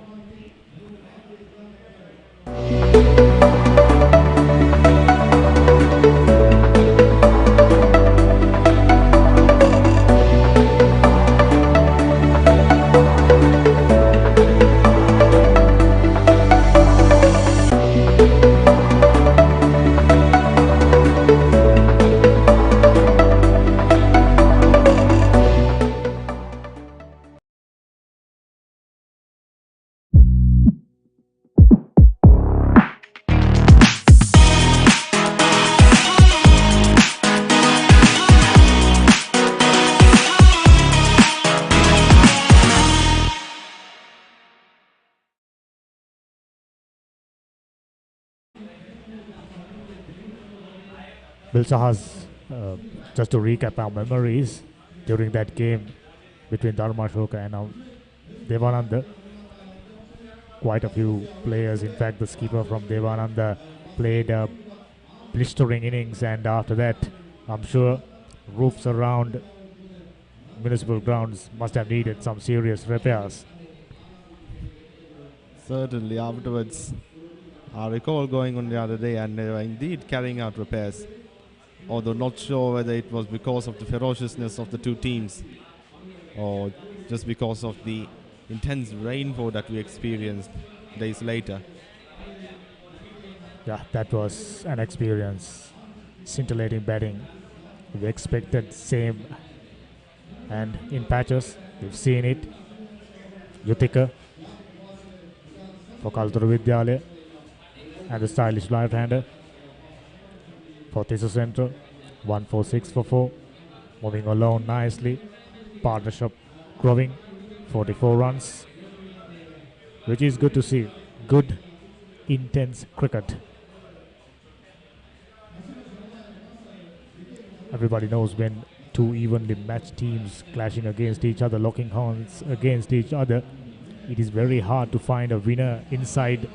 Bilsahas, just to recap our memories during that game between Dharmashoka and Devananda, quite a few players, in fact the skipper from Devananda played a blistering innings, and after that I'm sure roofs around municipal grounds must have needed some serious repairs. Certainly afterwards, I recall going on the other day and they were indeed carrying out repairs, although not sure whether it was because of the ferociousness of the two teams or just because of the intense rainfall that we experienced days later. Yeah, that was an experience. Scintillating batting. We expected same, and in patches we've seen it. Yuthika for Kalutara Vidyalaya and the stylish right-hander for Tisa Central. 1-4-6 for 4. Moving along nicely. Partnership growing. 44 runs, which is good to see. Good, intense cricket. Everybody knows when two evenly matched teams clashing against each other, locking horns against each other, it is very hard to find a winner inside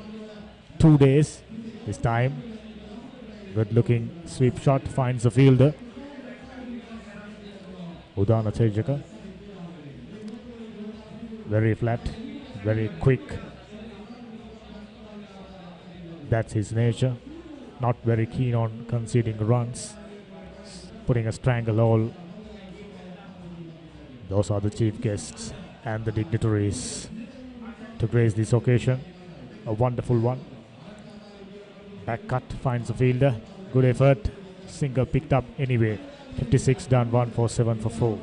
2 days. This time, good looking sweep shot finds the fielder. Udana Tejaka. Very flat, very quick. That's his nature. Not very keen on conceding runs, putting a stranglehold. Those are the chief guests and the dignitaries to grace this occasion. A wonderful one. Back cut finds the fielder. Good effort. Single picked up anyway. 56 done. 1-4-7 for 4.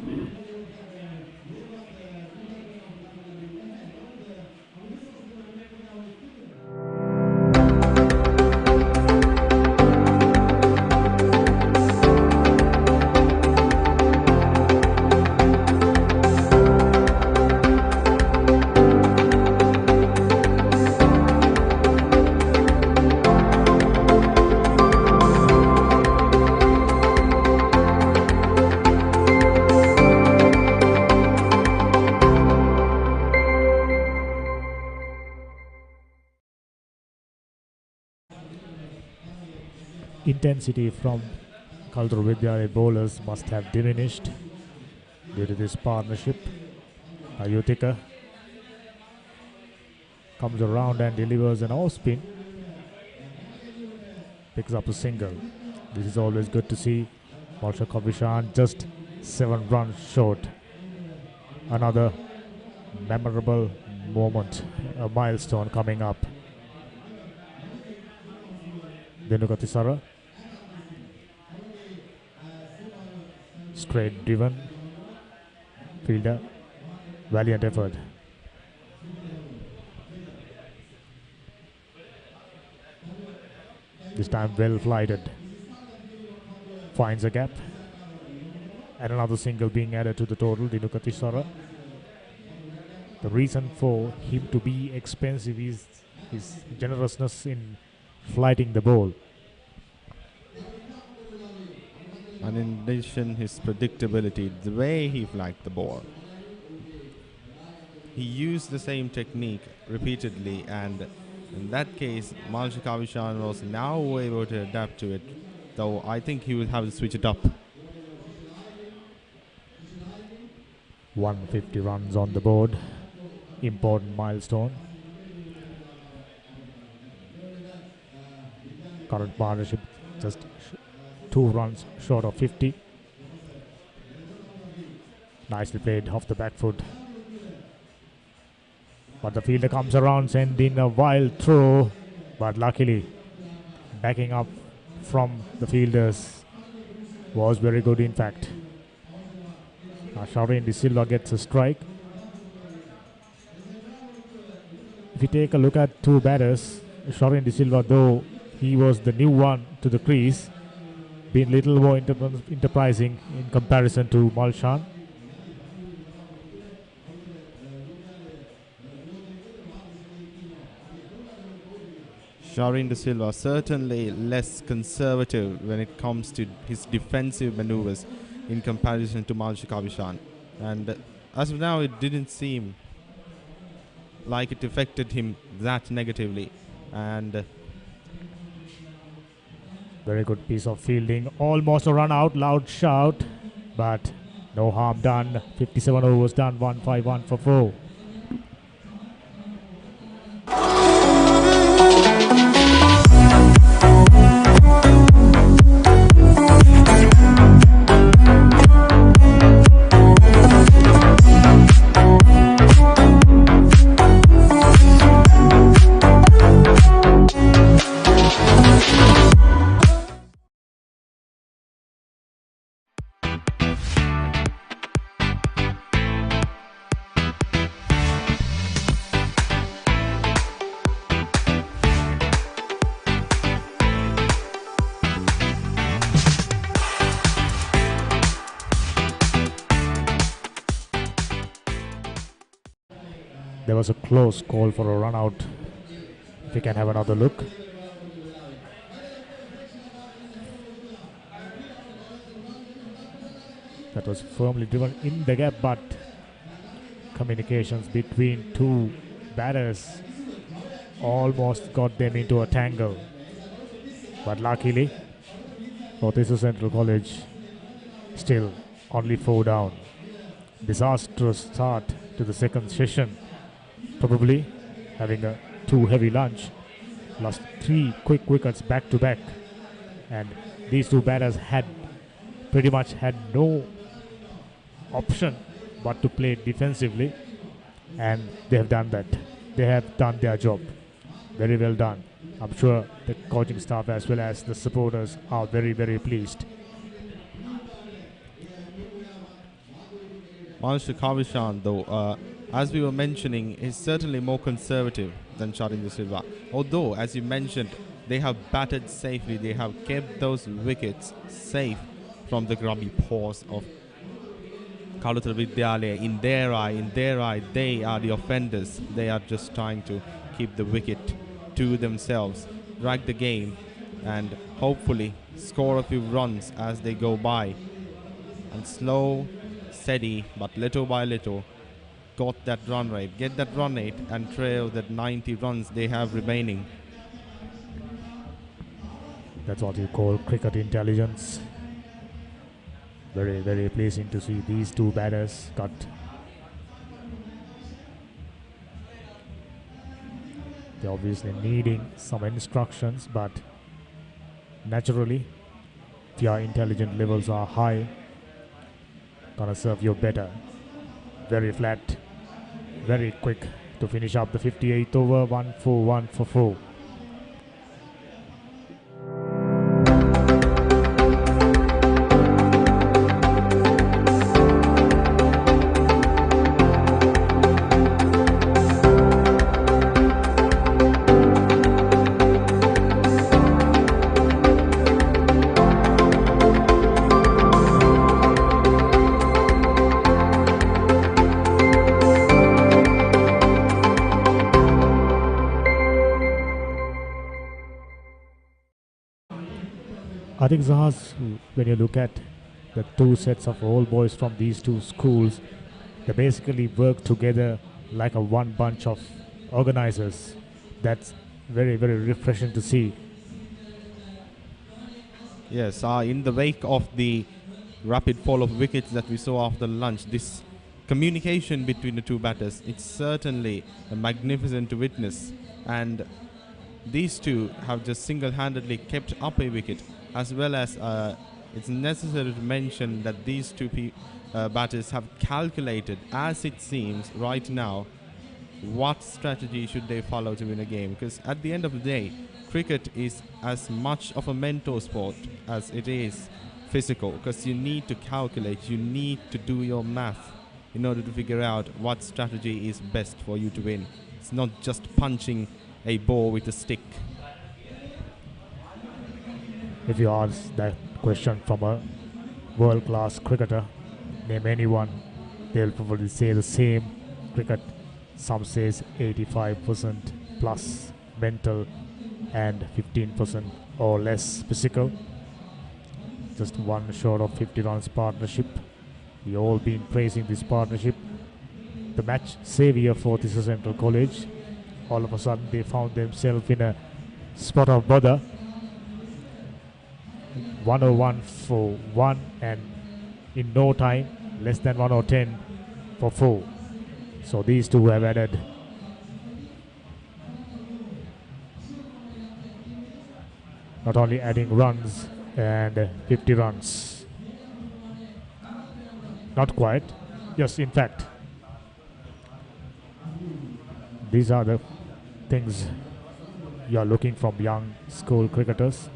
Intensity from Kalutara Vidyalaya bowlers must have diminished due to this partnership. Yuthika comes around and delivers an off spin. Picks up a single. This is always good to see. Marsha Kavishan just 7 runs short. Another memorable moment, a milestone coming up. Denuka Tisara. Straight driven. Fielder. Valiant effort. This time well flighted. Finds a gap. And another single being added to the total. Denuka Tisara. The reason for him to be expensive is his generousness in flighting the ball. And in addition, his predictability, the way he flagged the ball. He used the same technique repeatedly, and in that case, Malsha Kavishan was now able to adapt to it, though I think he will have to switch it up. 150 runs on the board. Important milestone. Current partnership just 2 runs short of 50. Nicely played off the back foot. But the fielder comes around, sending a wild throw. But luckily, backing up from the fielders was very good in fact. Now Shaurin De Silva gets a strike. If you take a look at 2 batters, Shaurin De Silva, though he was the new one to the crease, been little more enterprising in comparison to Malshan. Shaurin De Silva certainly less conservative when it comes to his defensive maneuvers in comparison to Malsh Kavishan. And as of now, it didn't seem like it affected him that negatively. And very good piece of fielding. Almost a run out, loud shout, but no harm done. 57 overs done, 151 for 4. There was a close call for a run out. If we can have another look. That was firmly driven in the gap, but communications between 2 batters almost got them into a tangle. But luckily, Northeastern Central College still only 4 down. Disastrous start to the second session. Probably having a too heavy lunch. Lost 3 quick wickets back to back. And these 2 batters had pretty much had no option but to play defensively. And they have done that. They have done their job. Very well done. I'm sure the coaching staff as well as the supporters are very, very pleased. Malsh Kavishan, though, as we were mentioning, is certainly more conservative than Shaurin De Silva. Although, as you mentioned, they have batted safely. They have kept those wickets safe from the grubby paws of Kaluthara Vidyalaya. In their eye, they are the offenders. They are just trying to keep the wicket to themselves, drag the game, and hopefully score a few runs as they go by. And slow, steady, but little by little, get that run rate, and trail that 90 runs they have remaining. That's what you call cricket intelligence. Very, very pleasing to see these 2 batters cut. They're obviously needing some instructions, but naturally, if your intelligence levels are high, gonna serve you better. Very flat, very quick to finish up the 58th over, 141 for 4. I think Zahas, when you look at the 2 sets of old boys from these 2 schools, they basically work together like a one bunch of organizers. That's very, very refreshing to see. Yes, in the wake of the rapid fall of wickets that we saw after lunch, this communication between the two batters, it's certainly magnificent to witness. And these two have just single-handedly kept up a wicket, as well as it's necessary to mention that these two batters have calculated, as it seems right now, what strategy should they follow to win a game. Because at the end of the day, cricket is as much of a mental sport as it is physical, because you need to calculate, you need to do your math in order to figure out what strategy is best for you to win. It's not just punching a ball with a stick. If you ask that question from a world-class cricketer, name anyone, they'll probably say the same. Cricket, some says 85% plus mental and 15% or less physical. Just one short of 50 runs partnership. We all been praising this partnership. The match savior for Tissa Central College. All of a sudden they found themselves in a spot of bother. 101 for 1, and in no time, less than 110 for 4. So these two have added not only adding runs and 50 runs. Not quite. Yes, in fact, these are the things you are looking from young school cricketers.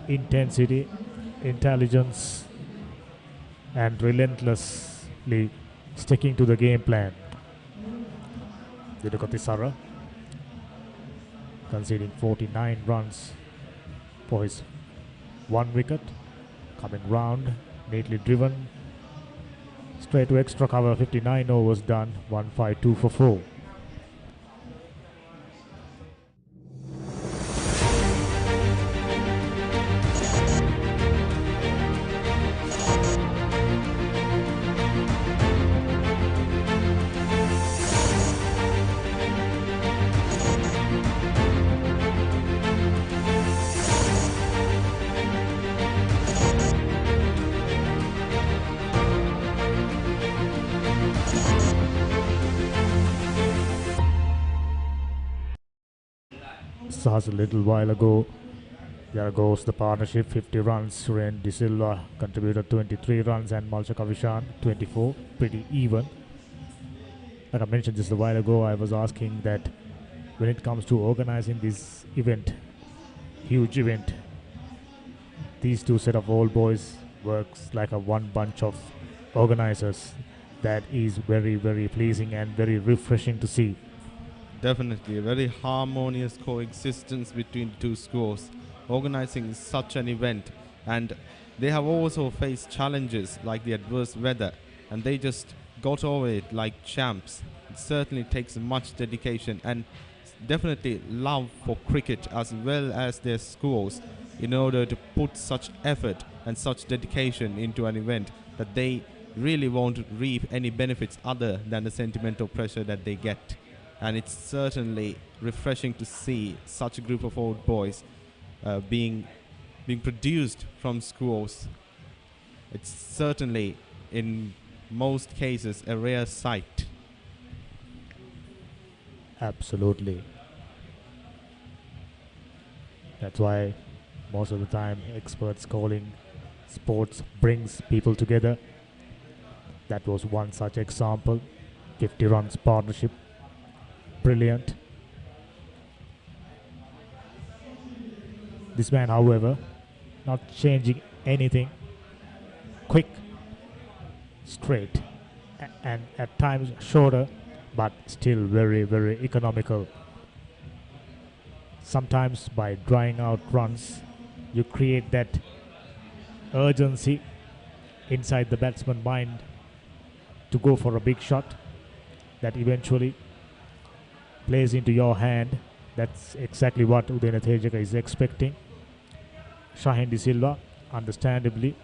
Intensity, intelligence, and relentlessly sticking to the game plan. Didukati conceding 49 runs for his 1 wicket, coming round, neatly driven, straight to extra cover. 59 overs done, 152 for 4. A little while ago, there goes the partnership, 50 runs. Suren De Silva contributed 23 runs and Malcha Kavishan 24, pretty even. Like I mentioned just a while ago, I was asking that when it comes to organizing this event, huge event, these two set of old boys works like a one bunch of organizers. That is very, very pleasing and very refreshing to see. Definitely, a very harmonious coexistence between the two schools, organizing such an event. And they have also faced challenges like the adverse weather, and they just got over it like champs. It certainly takes much dedication and definitely love for cricket as well as their schools in order to put such effort and such dedication into an event that they really won't reap any benefits other than the sentimental pressure that they get. And it's certainly refreshing to see such a group of old boys being produced from schools. It's certainly, in most cases, a rare sight. Absolutely. That's why most of the time experts calling sports brings people together. That was one such example. 50 runs partnership. Brilliant. This man, however, not changing anything. Quick, straight, and at times shorter, but still very, very economical. Sometimes by drying out runs, you create that urgency inside the batsman's mind to go for a big shot that eventually plays into your hand. That's exactly what Udena Tejaka is expecting. Shaheen De Silva, understandably,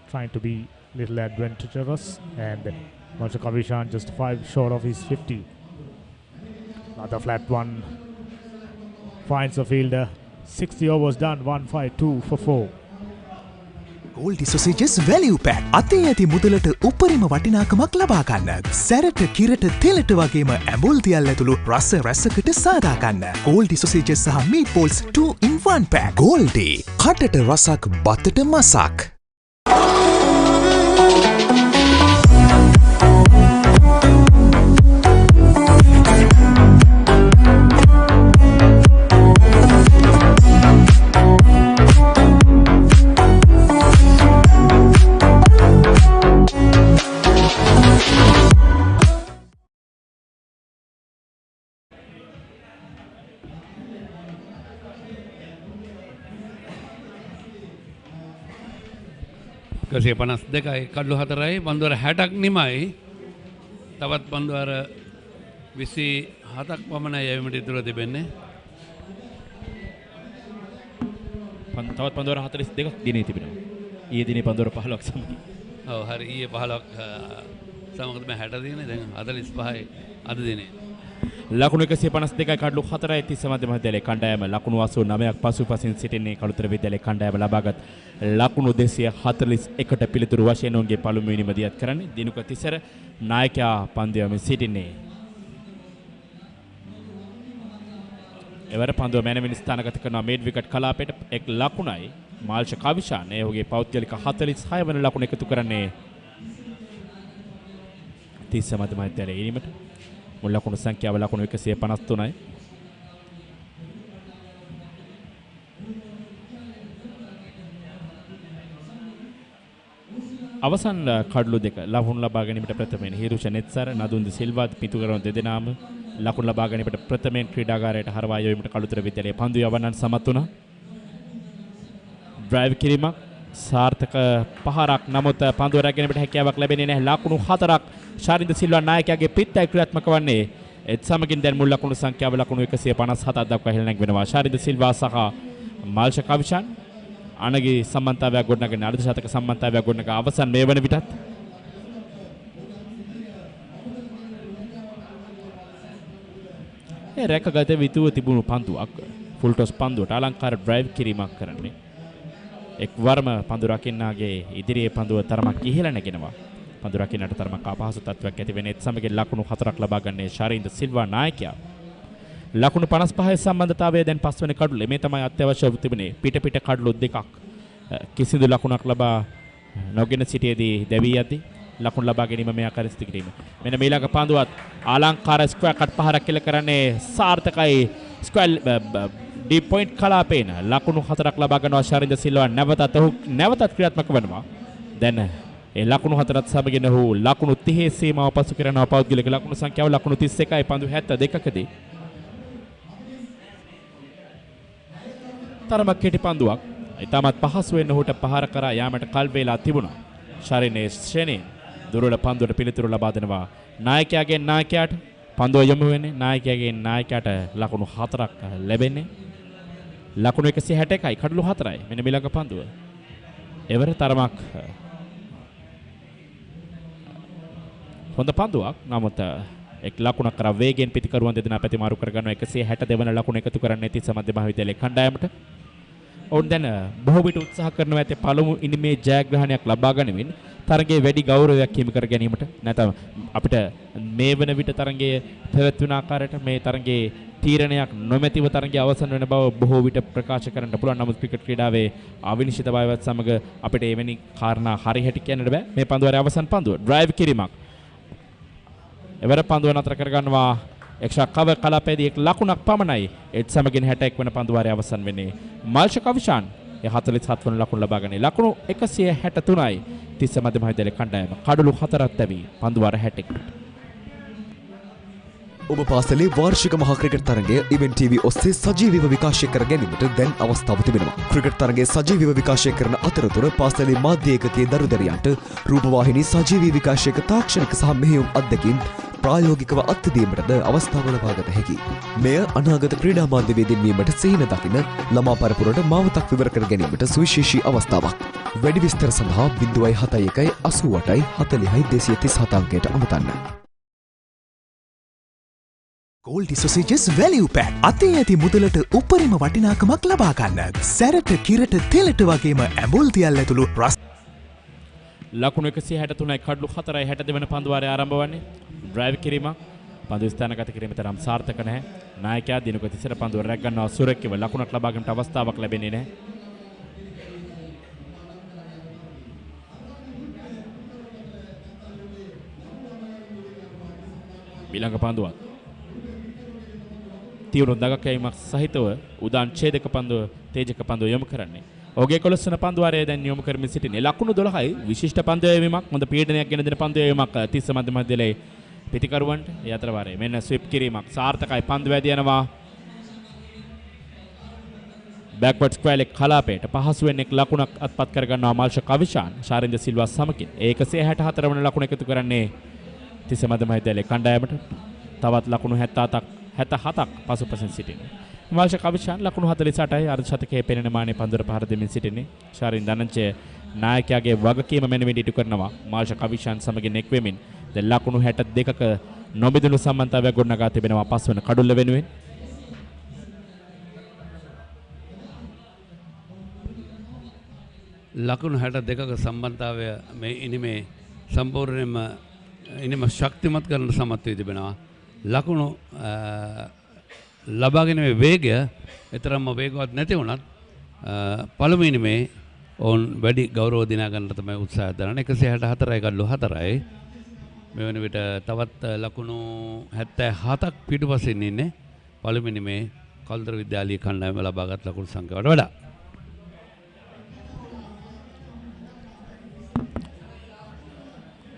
trying to be a little adventurous, and Malcha Kavishan just 5 short of his 50. Another flat one. Finds a fielder. 60 overs done, 152 for 4. Goldie Sausages Value Pack. අතේ ඇති මුදලට උපරිම වටිනාකමක් ලබා ගන්න. සැරට කිරට තෙලට වගේම ඇඹුල් තියල් ඇතුළු රස රැසකට සාදා ගන්න. Goldie Sausages සහ Meatballs 2 in 1 pack. Goldie කටට රසක් බතට මසක්. කසේ 52යි කඩලු 4යි පන්දුවර 60ක් නිමයි. තවත් පන්දුවර 27ක් පමණයි යැවීමට ඉතුරු තිබෙන්නේ. තවත් පන්දුවර 42ක් දිනේ තිබෙනවා. ඊයේ දිනේ පන්දුවර 15ක් සමග. ඔව් හරි ඊයේ 15ක් සමග තමයි 60 දිනේ දැන් 45යි අද දිනේ. ලකුණු 152යි කඩලු 4යි තිස්ස මධ්‍ය විද්‍යාලයේ කණ්ඩායම ලකුණු 89ක් පසුපසින් සිටින්නේ කළුතර විද්‍යාලයේ කණ්ඩායම ලබාගත් ලකුණු 241ට පිළිතුරු වශයෙන් ඔවුන්ගේ පළමුවෙනිම දියත් කරන්නේ දිනුක තිසර නායකයා පන්දුවම සිටින්නේ. එවර පන්දුව මැනවින් ස්ථානගත කරන මේඩ් විකට් කලාපයට එක් ලකුණයි මාල්ෂ කවිෂාන් ඒ ඔහුගේ පෞද්ගලික 46 වන ලකුණ එකතු කරන්නේ තිස්ස මධ්‍ය විද්‍යාලයේ ඉනිමට මුල් ලකුණු සංඛ්‍යාව ලකුණු 153යි. අවසන් කඩලු දෙක ලකුණු ලබා ගැනීමට ප්‍රථමයෙන් හිරුෂ නෙත්සර නදුන්ද සිල්වා පිටු කරන දෙදෙනාම ලකුණු ලබා ගැනීමට ප්‍රථමයෙන් ක්‍රීඩාගාරයට හරවා යොමුට කළුතර විද්‍යාලයේ පන්දු යවන්නන් සමත් වුණා. ඩ්‍රයිව් කිරීමක් සාර්ථක පහරක් නමුත් පන්දුව රැගෙනීමට හැකියාවක් ලැබෙන්නේ නැහැ. ලකුණු 4ක් ශාරින්ද සිල්වා නායකයාගේ පිටයි ක්‍රියාත්මක වන්නේ. ඒත් සමගින් දැන් මුල් ලකුණු සංඛ්‍යාව ලකුණු 157ක් දක්වා හෙළ නැගවෙනවා. ශාරින්ද සිල්වා සහ මාල්ෂ කවිෂාන් අනගේ සම්බන්ධතාවයක් ගොඩනගන අර්ධ ශතක සම්බන්ධතාවයක් ගොඩනග අවසන් මේ වන විටත් ඒ රැකගත විතුව තිබුණු පන්දුවක් ෆුල් ටොස් පන්දුවට අලංකාර ඩ්‍රයිව් කිරීමක් කරන්නේ. එක් වර්ම පන්දු රකින්නාගේ ඉදිරියේ පන්දුව තරමක් ඉහළ නැගෙනවා. පන්දු රකින්නට තරමක් අපහසු තත්ත්වයක් ඇති වෙන ඒත් සමගින් ලකුණු 4ක් ලබා ගන්නේ ශාරින්ද සිල්වා නායකයා. ලකුණු 55 සම්බන්ධතාවය දැන් පස්වෙනි කඩුල්ලේ මේ තමයි අත්‍යවශ්‍යව තිබුණේ. පිට කඩලු දෙකක් කිසිදු ලකුණක් ලබා නොගෙන සිටියේදී දැවී යද්දී ලකුණු ලබා ගැනීම මේ ආකාරයෙන් සිදු කිරීම. මෙන්න මේ ළඟ පන්දුවත් ආලංකාර ස්ක්වයර් කට් පහරක් කෙල කරන්නේ සාර්ථකයි. ස්ක්වයර් ඩීප් පොයින්ට් කලාපේන ලකුණු 4ක් ලබා ගන්නවා ශාරින්ද සිල්වා නැවතත් ක්‍රියාත්මක වෙනවා. දැන් ඒ ලකුණු 4ත් සමගින් ඔහු ලකුණු 30 සීමාව පසු කරනවා. පෞද්ගලික ලකුණු සංඛ්‍යාව ලකුණු 31යි පන්දු 72කදී. තරමක් කෙටි පන්දුවක් ඉතාමත් පහසු වෙන්න ඔහුට පහර කරා යාමට කල් වේලා තිබුණා. ශාරිනේ ශ්‍රේණී දුරල පන්දුවට පිළිතුරු ලබා දෙනවා. නායකයාගේ නායකයාට පන්දුව යොමු වෙන්නේ. නායකයාගේ නායකයාට ලකුණු 4ක් ලැබෙන්නේ. ලකුණු 161යි කඩලු 4යි. මෙන්න මිලක පන්දුව. එවර තරමක් හොඳ පන්දුවක්. නමුත් එක් ලකුණක් කරා වේගෙන් පිටිකරුවන් දෙදෙනා පැතිමාරු කරගන්නවා. 162 වන ලකුණ එකතු කරන්නේ තිස්ස මධ්‍ය මහාවිද්‍යාලයේ කණ්ඩායමට. ඔවුන් දැන් බොහෝ විට උත්සාහ කරනවා ඇතේ පළමු ඉනිමේ ජයග්‍රහණයක් ලබා ගනිමින් තරගයේ වැඩි ගෞරවයක් හිමි කර ගැනීමට. නැත්නම් අපිට මේ වන විට තරගයේ පැවැත්වෙන ආකාරයට මේ තරගයේ තීරණයක් නොමැතිව තරගය අවසන් වෙන බව බොහෝ විට ප්‍රකාශ කරන්න පුළුවන්. නමුත් ක්‍රිකට් ක්‍රීඩාවේ අවිනිශ්චිත බවත් සමග අපිට එවැනි කාරණා හරි හැටි කියන්නට බෑ. මේ පන්දුවේ අවසන් පන්දුව ඩ්‍රයිව් කිරීමක්. එවර පන්දුව නතර කරගන්නවා එක්ෂා කව කලාපයේදී එක් ලකුණක් පමණයි. ඒත් සමගින් 61 වන පන්දුවාරය අවසන් වෙන්නේ. මාල්ෂ කවිෂාන් 47 වන ලකුණ ලබා ගන්නේ. ලකුණු 163යි තිස්ස මධ්‍ය මහාවිද්‍යාලයේ කණ්ඩායම කඩලු 4ක් තැවි පන්දුවාර 61ට. ඔබ පාසලේ වාර්ෂික මහා ක්‍රිකට් තරගය ඉවෙන්ට් TV ඔස්සේ සජීවීව විකාශය කර ගැනීමට දැන් අවස්ථාව තිබෙනවා. ක්‍රිකට් තරගයේ සජීවීව විකාශය කරන අතරතුර පාසලේ මාධ්‍ය ඒකකයේ දරුදරියන්ට රූපවාහිනී සජීවී විකාශයක තාක්ෂණික සහ මෙහෙයුම් අත්දැකීම් ප්‍රායෝගිකව අත්දැකීමටද අවස්ථාව ලබාගත හැකියි. මෙය අනාගත ක්‍රීඩා මාධ්‍යවේදීන් වීමට සිහින දකින ළමා පරපුරට මාවතක් විවර කර ගැනීමට සුවිශේෂී අවස්ථාවක්. වැඩි විස්තර සඳහා 071 88 40 237 අංකයට අමතන්න. Goldie Sausages Value Pack අතේ ඇති මුදලට උපරිම වටිනාකමක් ලබා ගන්න. සැරට කිරට තෙලට වගේම ඇඹුල් තියල් ඇතුළු රස ලකුණු 163යි කඩලු 4යි 62 වෙනි පන්දුවාරය ආරම්භ වන්නේ. ඩ්‍රයිව් කිරීමක් පන්දු ස්ථානගත කිරීම තරම් සාර්ථක නැහැ. නායකයා දිනුක තිසර පන්දුව රැග් ගන්නවා සුරක්ෂිතව ලකුණක් ලබා ගැනීමට අවස්ථාවක් ලැබෙන්නේ නැහැ. ඊළඟ පන්දුවත් තියුණු දගකැවීමක් සහිතව උදාන් ඡේදක පන්දුව තේජක පන්දුව යොමු කරන්නේ. ඔහුගේ 11 වන පන්දුවාරය දැන් යොමු කරමින් සිටින්නේ. ලකුණු 12යි විශිෂ්ට පන්දු යැවීමක් හොඳ පීඩනයක් ගෙන දෙන පන්දු යැවීමක් තිස්ස මධ්‍ය මධ්‍යලේ පිටිකරුවන්ට. ඒ අතර වාරයේ මෙන්න ස්විප් කිරීමක් සාර්ථකයි පන්දු වැදී යනවා. බෑක්වර්ඩ් ස්ක්වයර් කලාපයට පහසුවෙන් එක් ලකුණක් අත්පත් කර ගන්නවා මාල්ෂ කවිෂාන් ශාරින්ද සිල්වා සමගින්. ඒ 164 වන ලකුණ එකතු කරන්නේ තිස්ස මධ්‍ය මධ්‍යලේ කණ්ඩායමට. තවත් ලකුණු 77ක් පසුපසින් සිටිනවා. මාල්ෂ කවිෂාන් ලකුණු 48යි අර්ධ ශතකයේ පෙනෙන මානේ පන්දුර පහර දෙමින් සිටින්නේ. ශාරින් දනංචය නායකයාගේ වගකීම මෙන්න ඉටු කරනවා. මාල්ෂ කවිෂාන් සමගින් එක් වෙමින් දැන් ලකුණු 62ක නොමිදුණු සම්බන්ධතාවයක් ගොඩනගා තිබෙනවා පස්වන කඩුල්ල වෙනුවෙන්. ලකුණු 62ක සම්බන්ධතාවය මේ ඉනිමේ සම්පූර්ණයෙන්ම ඉනිම ශක්තිමත් කරන සමත් වී තිබෙනවා. ලකුණු ලබාගැනීමේ වේගය එතරම්ම වේගවත් නැති වුණත් පළමු ඉනිමේ ඔවුන් වැඩි ගෞරව දිනා ගන්නට තමයි උත්සාහ දරන්නේ. 164යි කඩලු 4යි. මේ වෙන විට තවත් ලකුණු 77ක් පිටුපසින් ඉන්නේ පළමු ඉනිමේ කළුතර විද්‍යාලීය කණ්ඩායම ලබාගත් ලකුණු සංඛ්‍යාවට වඩා.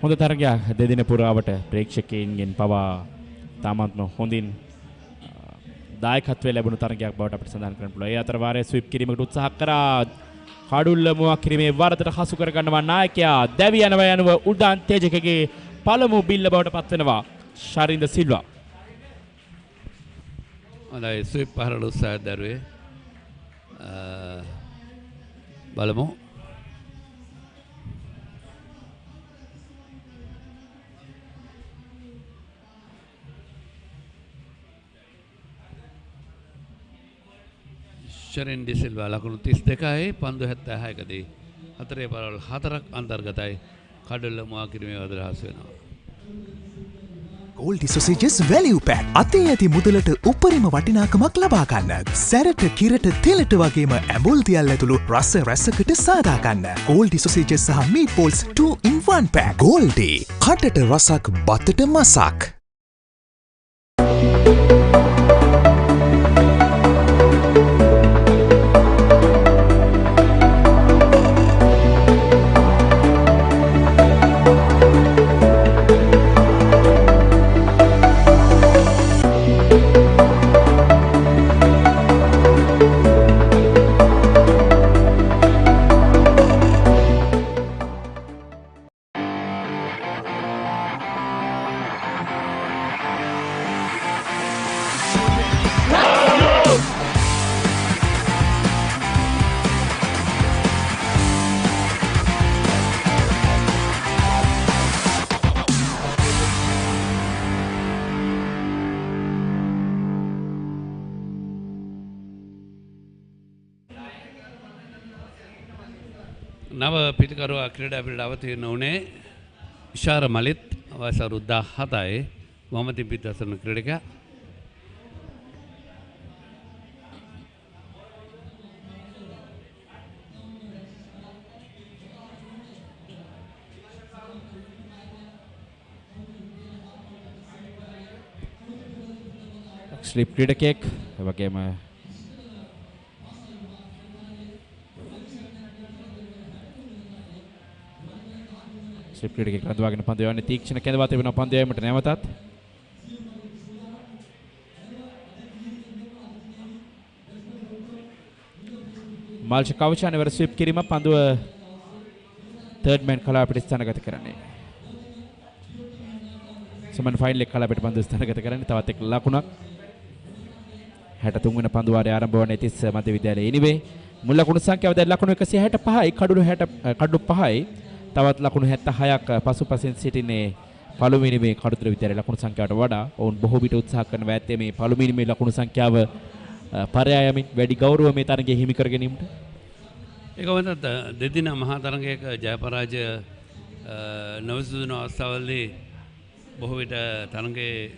හොඳ තරගයක් දෙදින පුරාවට ප්‍රේක්ෂකයන්ගෙන් පවා තාමත්ම හොඳින් දායකත්වයේ ලැබුණු තරගයක් බවට අපිට සඳහන් කරන්න පුළුවන්. ඒ අතර වාරයේ ස්විප් කිරීමකට උත්සාහ කරා කඩුල්ල මුවක් කිරීමේ වරදට හසු කර ගන්නවා නායකයා දැවි යනවා යනුව උඩාන් තේජකගේ පළමු බිල්ල බවට පත් වෙනවා ශාරින්ද සිල්වා. හොඳයි ස්විප් පහරට උත්සාහ දරුවේ බලමු. ශරින් ඩිසිල්වා ලකුණු 32යි පන්දු 76කදී හතරේ පරවල් 4ක් අන්තර්ගතයි. කඩුල්ල මුවා කිරීමේ වරදට හසු වෙනවා. Goldie Sausages Value Pack අතේ ඇති මුදලට උපරිම වටිනාකමක් ලබා ගන්න. සැරට කිරට තෙලට වගේම ඇඹුල් තියල් ඇතුළු රස රැසකට සාදා ගන්න. Goldie Sausages සහ Meatballs 2 in 1 pack. Goldie කටට රසක් බතට මසක්. නව පිටිකරුවා ක්‍රීඩා පිළිට අවතීර්ණ වුණේ ඉෂාර මලිත් වයස අවුරුදු 17යි. මොහමදින් පිටසන ක්‍රීඩකයා. ස්ලිප් ක්‍රීඩකයෙක් ඒ වගේම ක්‍රීඩකෙක් රඳවාගෙන පන්දු යවන්නේ තීක්ෂණ කැඳවා තිබෙන පන්දු යෑමට නැවතත් මාල්ෂ කවචාන වර ස්විප් කිරීම පන්දුව තර්ඩ් මෑන් කලාපයට ස්ථානගත කරන්නේ. සමන් ෆයිනල් එක කලාපයට පන්දුව ස්ථානගත කරන්නේ. තවත් එක් ලකුණක් 63 වෙනි පන්දුවාරය ආරම්භ වන්නේ තිස්ස මධ්‍ය විද්‍යාලයේ ඉනිවේ. මුල් ලකුණු සංඛ්‍යාව දැන් ලකුණු 165යි කඩුළු 5යි. තවත් ලකුණු 76ක් පසුපසින් සිටින්නේ පළමුවෙනි මේ කඩුතර විද්‍යාලයේ ලකුණු සංඛ්‍යාවට වඩා ඔවුන් බොහෝ විට උත්සාහ කරන වැත්තේ මේ පළමුවෙනි මේ ලකුණු සංඛ්‍යාව පරයායමින් වැඩි ගෞරව මේ තරගයේ හිමි කර ගැනීමට. ඒක වුණත් දෙදින මහා තරගයක ජය පරාජය නවසුදුන අවස්ථාවලදී බොහෝ විට තරගයේ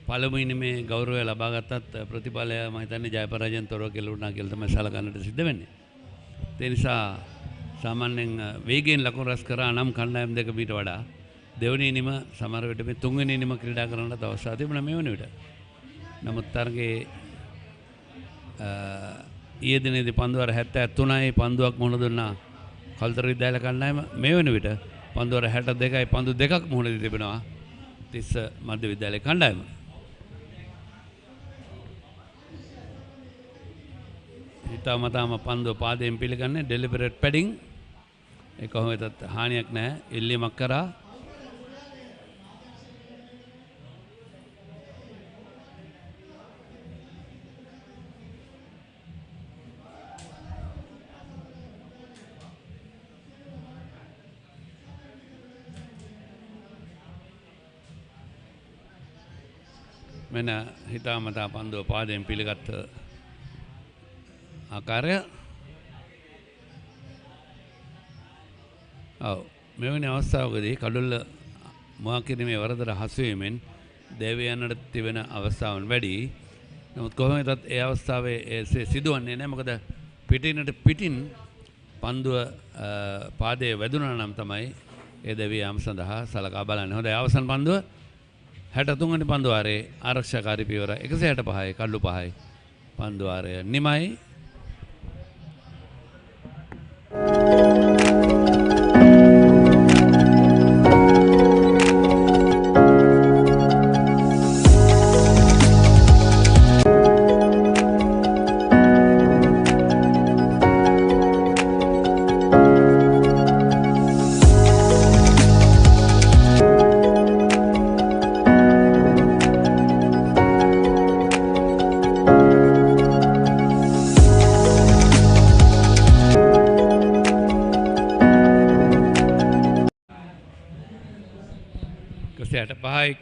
පළමුවෙනි මේ ගෞරවය ලබා ගත්තත් ප්‍රතිඵලය මම හිතන්නේ ජය පරාජයෙන් තොරව කෙළුණා කියලා තමයි සලකන්නට සිද්ධ වෙන්නේ. ඒ නිසා සාමාන්‍යයෙන් වේගයෙන් ලකුණු රැස් කරා නම් කණ්ඩායම් දෙක මීට වඩා දෙවෙනි ඉනිම සමහර විට මේ තුන්වෙනි ඉනිම ක්‍රීඩා කරන්නට අවස්ථාව තිබුණා මේ වන විට. නමුත් තරගයේ ඊයේ දිනේදී පන්දුවර 73යි පන්දුවක් මුහුණ දුන්නා කල්තර විද්‍යාල කණ්ඩායම. මේ වන විට පන්දුවර 62යි පන්දු දෙකක් මුහුණ දී තිබෙනවා තිස්ස මධ්‍ය විද්‍යාලයේ කණ්ඩායම. හිතාමතාම පන්දුව පාදයෙන් පිළිගන්නේ ඩෙලිබරේට් පැඩිං. ඒ කොහොමදත් හානියක් නැහැ. ඉල්ලීමක් කරා. මෙන්න හිතාමතා පන්දුව පාදයෙන් පිළිගත් ආකාරය. ඔව් මෙවැනි අවස්ථාවකදී කඩුල්ල මුවා කිරීමේ වරදට හසු වීමෙන් දෙවියන්ට තිබෙන අවස්ථාවන් වැඩි. නමුත් කොහොමදත් ඒ අවස්ථාවේ ඒ සිදුවන්නේ නැහැ. මොකද පිටින් පන්දුව පාදයේ වැදුනා නම් තමයි ඒ දෙවියන් සඳහා සලකා බලන්නේ. හොඳයි අවසන් පන්දුව 63 වෙනි පන්දුවාරයේ ආරක්ෂාකාරී පියවර 165යි කඩලු 5යි පන්දුවාරය නිමයි.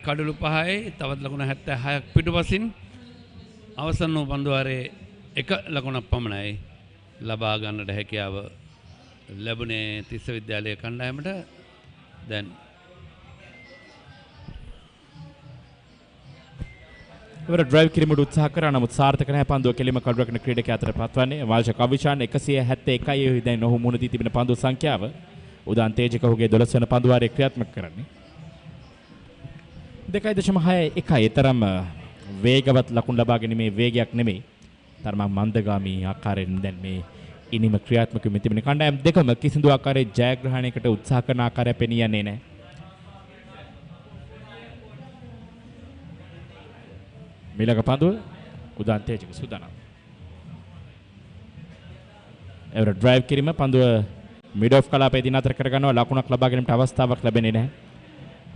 කඩලු 5යි තවත් ලකුණ 76ක් පිටුපසින් අවසන් වූ පන්දුවාරයේ එක ලකුණක් පමණයි ලබා ගන්නට හැකියාව ලැබුණේ තිස්ස විද්‍යාලයේ කණ්ඩායමට. දැන් ඉවර ඩ්‍රයිව් කිරීමට උත්සාහ කරා නමුත් සාර්ථක නැහැ. පන්දුව කෙලිම කඩු රකින ක්‍රීඩකයා අතර පත්වන්නේ වාල්ෂ කවිෂාන් 171යි. දැන් ඔහු මුණ දී තිබෙන පන්දු සංඛ්‍යාව උදාන් තේජක ඔහුගේ 12 වන පන්දුවාරයේ ක්‍රියාත්මක කරන්නේ 2.61. තරම් වේගවත් ලකුණු ලබා ගැනීමේ වේගයක් නෙමෙයි. තරම මන්දගාමී ආකාරයෙන් දැන් මේ ඉනිම ක්‍රියාත්මක වෙමින් තිබෙන කණ්ඩායම් දෙකම කිසිදු ආකාරයේ ජයග්‍රහණයකට උත්සාහ කරන ආකාරය පෙනී යන්නේ නැහැ. මිලක පන්දුව උදාන් තේජක සුදානම්. එවර ඩ්‍රයිව් කිරීම පන්දුව මිඩ් ඔෆ් කලාපයේදී නතර කර ගන්නවා. ලකුණක් ලබා ගැනීමට අවස්ථාවක් ලැබෙන්නේ නැහැ.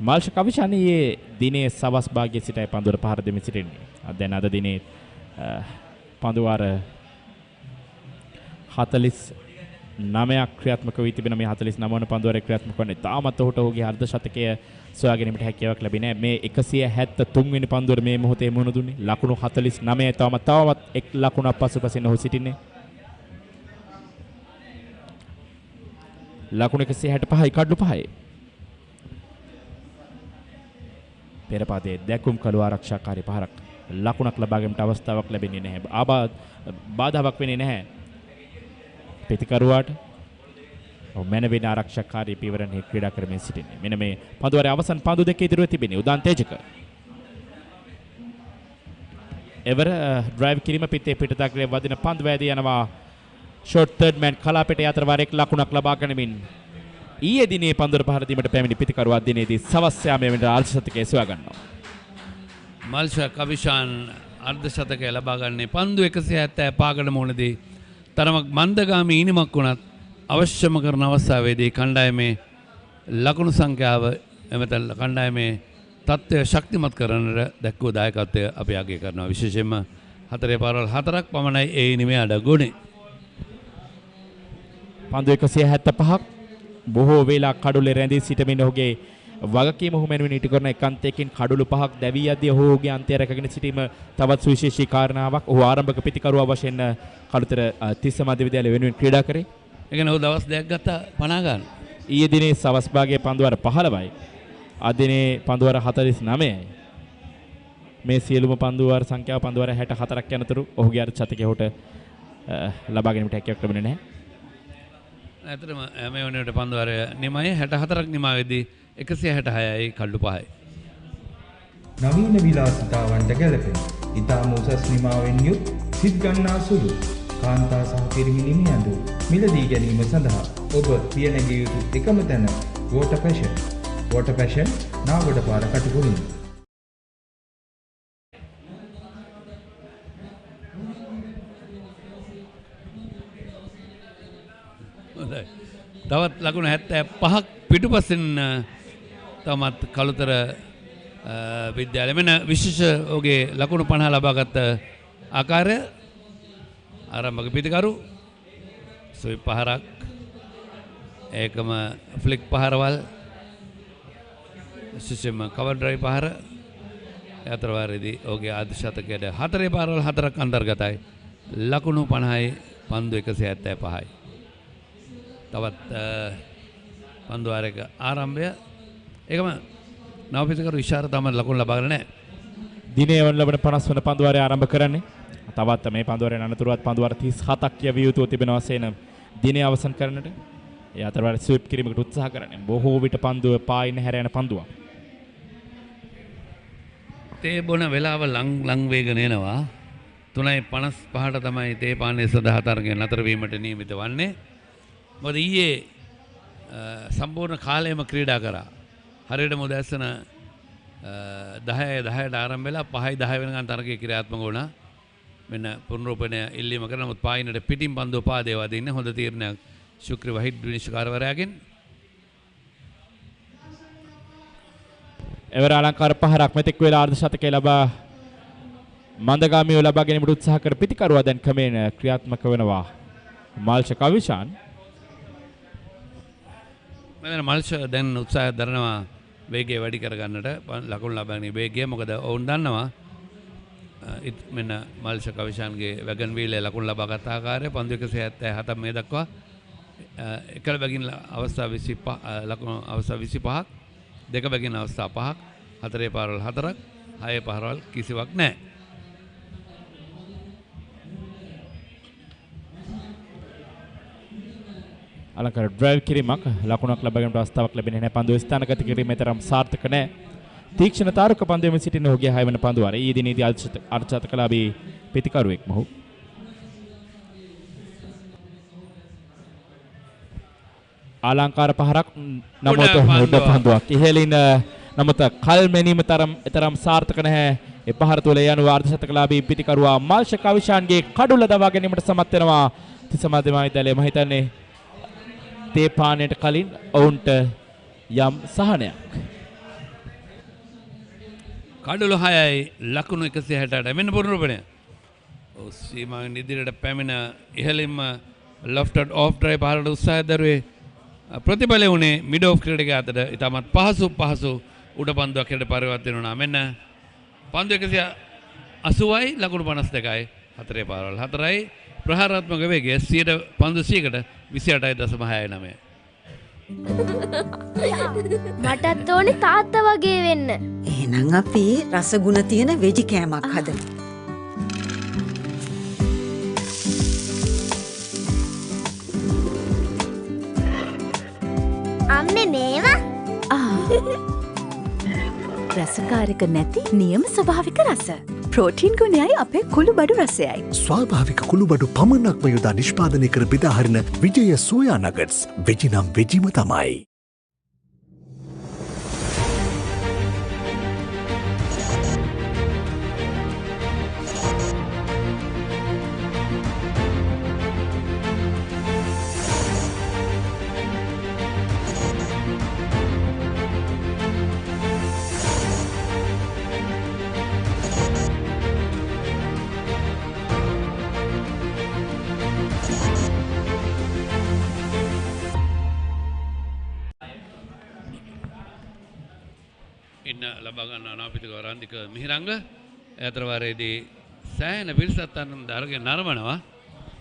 මාල්ෂ කවිෂානී දිනේ සවස් භාගයේ සිටයි පන්දුවට පහර දෙමින් සිටින්නේ. දැන් අද දිනේ පන්දුවාර 49ක් ක්‍රියාත්මක වී තිබෙන මේ 49 වන පන්දුවාරේ ක්‍රියාත්මක වන්නේ තාමත් ඔහුට ඔහුගේ අර්ධ ශතකය සොයා ගැනීමට හැකියාවක් ලැබෙන්නේ නැහැ. මේ 173 වෙනි පන්දුවර මේ මොහොතේ මුහුණ දුන්නේ. ලකුණු 49 තවමත් එක් ලකුණක් පසුපසින් ඔහු සිටින්නේ. ලකුණු 165යි කඩලු 5යි. පෙරපාතේ දැකුම් කළු ආරක්ෂාකාරී පහරක් ලකුණක් ලබා ගැනීමට අවස්ථාවක් ලැබෙන්නේ නැහැ. බාධාවක් වෙන්නේ නැහැ. ප්‍රතිකරුවාට මැනවින ආරක්ෂාකාරී පියවරෙහි ක්‍රීඩා කරමින් සිටින්නේ. මෙන්න මේ පන්දුවාරයේ අවසන් පන්දු දෙකේ ඉදිරියේ තිබෙන්නේ උදාන් තේජක. එවර ඩ්‍රයිව් කිරීම පිටේ පිටතග්‍රේ වදින පන්දු වැදී යනවා. ෂොට් තර්ඩ් මෑන් කලාපෙටේ අතර වාරයක් ලකුණක් ලබා ගැනීමෙන් ඊයේ දිනේ පන්දුර පහර දීමට පැමිණි පිතිකරුවා දිනේදී සවස් යාමයේ වෙන අර්ධ ශතකයේ සොයා ගන්නවා. මල්ෂ කවිෂාන් අර්ධ ශතකය ලබා ගන්නේ පන්දු 170 පාගඩ මුහුණදී තරමක් මන්දගාමී ඉනිමක් වුණත් අවශ්‍යම කරන අවස්ථාවේදී කණ්ඩායමේ ලකුණු සංඛ්‍යාව එමෙත කණ්ඩායමේ තත්ත්වය ශක්තිමත් කරන්නට දැක්වූ දායකත්වය අපි අගය කරනවා. විශේෂයෙන්ම 4 පාරවල් 4ක් පමණයි ඒ ඉනිමේ අඩගුණේ. පන්දු 175ක් බොහෝ වේලා කඩුලේ රැඳී සිටමින් ඔහුගේ වගකීම ඔහු මෙනුවෙන් ඉටු කරන එකාන්තයකින් කඩළු 5ක් දැවී යද්දී ඔහුගේ අන්තය රැකගෙන සිටීම තවත් සුවිශේෂී කාරණාවක්. ඔහු ආරම්භක පිතිකරුවා වශයෙන් කළුතර තිස්ස මධ්‍ය විද්‍යාලය වෙනුවෙන් ක්‍රීඩා කරේ. ඒ කියන්නේ ඔහු දවස් දෙකක් ගත්තා 50 ගන්න. ඊයේ දිනේ සවස් භාගයේ පන්දුවර 15යි. අද දිනේ පන්දුවර 49යි. මේ සියලුම පන්දුවර සංඛ්‍යාව පන්දුවර 64ක් යනතුරු ඔහුගේ අර චතකයේ හොට ලබා ගැනීමට හැකියාවක් ලැබුණේ නැහැ. ඇත්තටම මේ වුණේට පන්දුවර නිමයි 64ක් නිමාවේදී 166යි කඩළු 5යි. නවීන විලාසිතාවන්ට ගැලපෙන ඉතාම උසස් නිමාවෙන් යුත් සිත් ගන්නා සුළු කාන්තා සහ පිරිමි නිමියඳු මිලදී ගැනීම සඳහා ඔබ පියනැගිය යුතු එකම තැන water passion. Water passion Nagoda පාර කටුකුරුන්. තවත් ලකුණු 75ක් පිටුපසින් තමත් කළුතර විද්‍යාලය මෙන්න විශේෂ ඔහුගේ ලකුණු 50 ලබාගත් ආකාරය ආරම්භක පිතිකරු ස්විප් පහරක් ඒකම ෆ්ලික් පහරවල් විශේෂයෙන්ම කවර් ඩ්‍රයිව් පහර අතර වාරයේදී ඔහුගේ ආදි ශතකයට 4 පාරවල් 4ක් අන්තර්ගතයි ලකුණු 50යි පන්දු 175යි. තවත් පන්දුවාරයක ආරම්භය ඒකම නවපිතිකරු ඉෂාර තමයි ලකුණු ලබාගෙන නැහැ. දිනේ වන ලබන 50 වන පන්දුවාරය ආරම්භ කරන්නේ. තවත් මේ පන්දුවාරයෙන් අනතුරුවත් පන්දුවාර 37ක් යවිය යුතුව තිබෙන වශයෙන් දිනේ අවසන් කරන්නට. ඒ අතරවල ස්විප් කිරීමකට උත්සාහ කරන්නේ. බොහෝ විට පන්දුව පායින් හැර යන පන්දුවක්. තේ බොන වෙලාව ලං වේගන එනවා. 3:55ට තමයි තේ පානය සඳහා තරගය නතර වීමට නියමිත වන්නේ. මොකද ඊයේ සම්පූර්ණ කාලයම ක්‍රීඩා කරා. හරියටම උදැසන 10:10ට ආරම්භ වෙලා 5:10 වෙනකන් තරගය ක්‍රියාත්මක වුණා. මෙන්න පුනරූපණය ඉල්ලීම කරන නමුත් පායිනට පිටින් පන්දුව පාදේ වදින්න හොඳ තීරණයක් ශුක්‍ර වහිඩ් විනිශ්චයකාරවරයාගෙන්. එවර අලංකාර පහරක් මෙතෙක් වෙලා අර්ධ ශතකයේ ලබා මන්දගාමීව ලබා ගැනීමට උත්සාහ කර පිතිකරුවා දැන් ක්‍රමයෙන් ක්‍රියාත්මක වෙනවා. මාල්ෂ කවිෂාන් මම මල්ෂ දැන් උත්සාහ දරනවා වේගය වැඩි කරගන්නට ලකුණු ලබන්නේ වේගය. මොකද ඔවුන් දන්නවා මෙන්න මල්ෂ කවිෂාන්ගේ වැගන් වීලේ ලකුණු ලබාගත් ආකාරය පන්දු 177 මේ දක්වා එකල බැගින් අවස්ථා 25 ලකුණු අවස්ථා 25ක් දෙක බැගින් අවස්ථා 5ක් හතරේ පාරවල් 4ක් හයේ පාරවල් කිසිවක් නැහැ. අලංකාර ඩ්‍රයිව් කිරීමක් ලකුණක් ලබා ගැනීමට අවස්ථාවක් ලැබෙන්නේ නැහැ. පන්දුව ස්ථානගත කිරීමේ තරම් සාර්ථක නැහැ. තීක්ෂණ තාරුක පන්දුවෙම සිටින ඔහුගේ 6 වෙනි පන්දුවාරය. ඊයේ දිනේදී අර්ධශතකලාභී පිතිකරුවෙක් මොහු. අලංකාර පහරක් නමුත් උඩ පන්දුවක්. ඉහළින් නමුත් කල් මෙනීම තරම් සාර්ථක නැහැ. ඒ පහර තුළ යන අර්ධශතකලාභී පිතිකරුවා මාල්ෂ කවිෂාන්ගේ කඩුල දවා ගැනීමට සමත් වෙනවා. තිස්ස මධ්‍යම විද්‍යාලය මම හිතන්නේ තේ පානයට කලින් ඔවුන්ට යම් සහනයක්. කඩළු 6යි ලකුණු 168යි මෙන්න පුනරුපණය. සීමාවෙන් ඉදිරියට පැමිණ ඉහළින්ම ලොෆ්ටඩ් ඔෆ් ඩ්‍රයිව් පහරට උත්සාහය දරුවේ ප්‍රතිඵලය වුණේ මිඩ් ඔෆ් ක්‍රීඩකයා අතට ඉතාමත් පහසු උඩ පන්දුවක් යට පරිවර්තන වුණා. මෙන්න පන්දු 180යි ලකුණු 52යි හතරේ පාරවල් 4යි ප්‍රහාරාත්මක වේගය 100කට 28.69. මටත් ඕනේ තාත්තා වගේ වෙන්න. එහෙනම් අපි රසගුණ තියෙන වෙජි කෑමක් හදමු. අම්මේ මේවා රසකාරක නැති නියම ස්වභාවික රස. ප්‍රෝටීන් ගුණයයි අපේ කුළුබඩු රසයයි. ස්වාභාවික කුළුබඩු පමණක්ම යොදා නිෂ්පාදනය කර බෙදාහරින විජය සෝයා නගට්ස් වෙජි නම් වෙජිම තමයි. ඉන්න ලබා ගන්න අනාපිතික වරන්දික මිහිරංග ඇතර වාරයේදී සෑහෙන පිරිසක් අරගෙන නරඹනවා.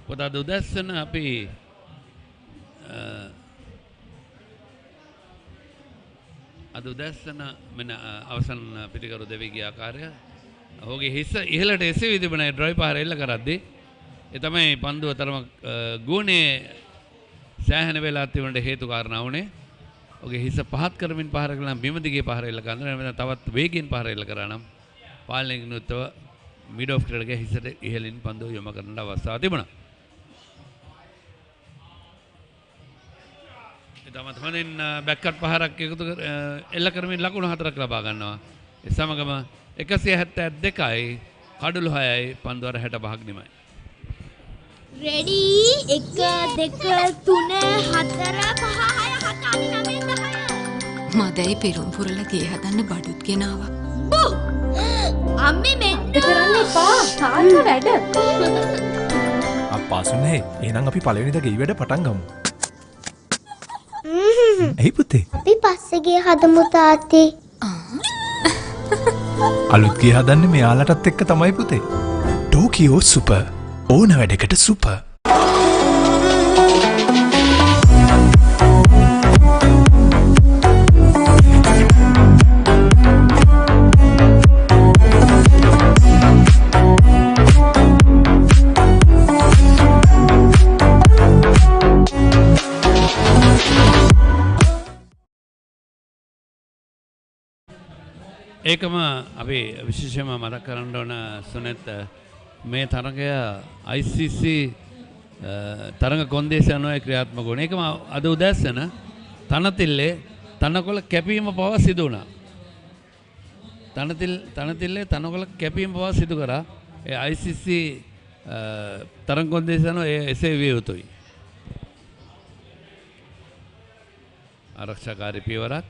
පොත අද උදැස්සන අපි අද උදැස්සන මෙන්න අවසන් පිටිකරු දෙවිගේ ආකාරය ඔහුගේ හිස ඉහළට එසවි තිබුණේ ඩ්‍රොයි පහර එල්ල කරද්දී ඒ තමයි පන්දුව තරම ගුණේ සෑහෙන වෙලා තිබුණට හේතු කාරණා වුණේ. ඔහුගේ හිස පහත් කරමින් පහර කළා නම් බිම දිගේ පහර එල්ල කරනවා. එතන තවත් වේගයෙන් පහර එල්ල කරා නම් පාලනයෙන් යුක්තව මිඩ් ඔෆ් ක්‍රීඩගේ හිසට ඉහළින් පන්දුව යොමු කරන්න අවස්ථාවක් තිබුණා. තමත් හොඳින් බැක්කට් පහරක් එකතු එල්ල කරමින් ලකුණු 4ක් ලබා ගන්නවා. ඒ සමගම 172යි කඩලු 6යි පන්දු අර 65ක් නිමයි. රෙඩි 1 2 3 4 5 6 7 8 9 10 මදැයි පෙරුම් පුරලා ගේ හදන්න බඩුත් ගෙනාවා. බෝ අම්මේ මෙන්න කරන්න එපා තාත්තා වැඩ. අප්පාසුනේ එහෙනම් අපි පළවෙනිද ගෙයි වැඩ පටන් ගමු. ඇයි පුතේ? අපි පස්සේ ගේ හදමු තාත්තේ. අලුත් ගේ හදන්නේ මෙයාලටත් එක්ක තමයි පුතේ. ටෝකියෝ සුපර් ඕන වැඩකට සුපර්. ඒකම අපි විශේෂයෙන්ම මතක් කරන්න ඕන සුනෙත් මේ තරගය ICC තරග කොන්දේසි අනුව ක්‍රියාත්මක වුණා. ඒකම අද උදැස්සන තනතිල්ලේ තනකොළ කැපීම පවා සිදු වුණා. තනතිල්ලේ තනකොළ කැපීම පවා සිදු කරා. ඒ ICC තරග කොන්දේසි අනුව එසේ විය යුතුයි. ආරක්ෂාකාරී පියවරක්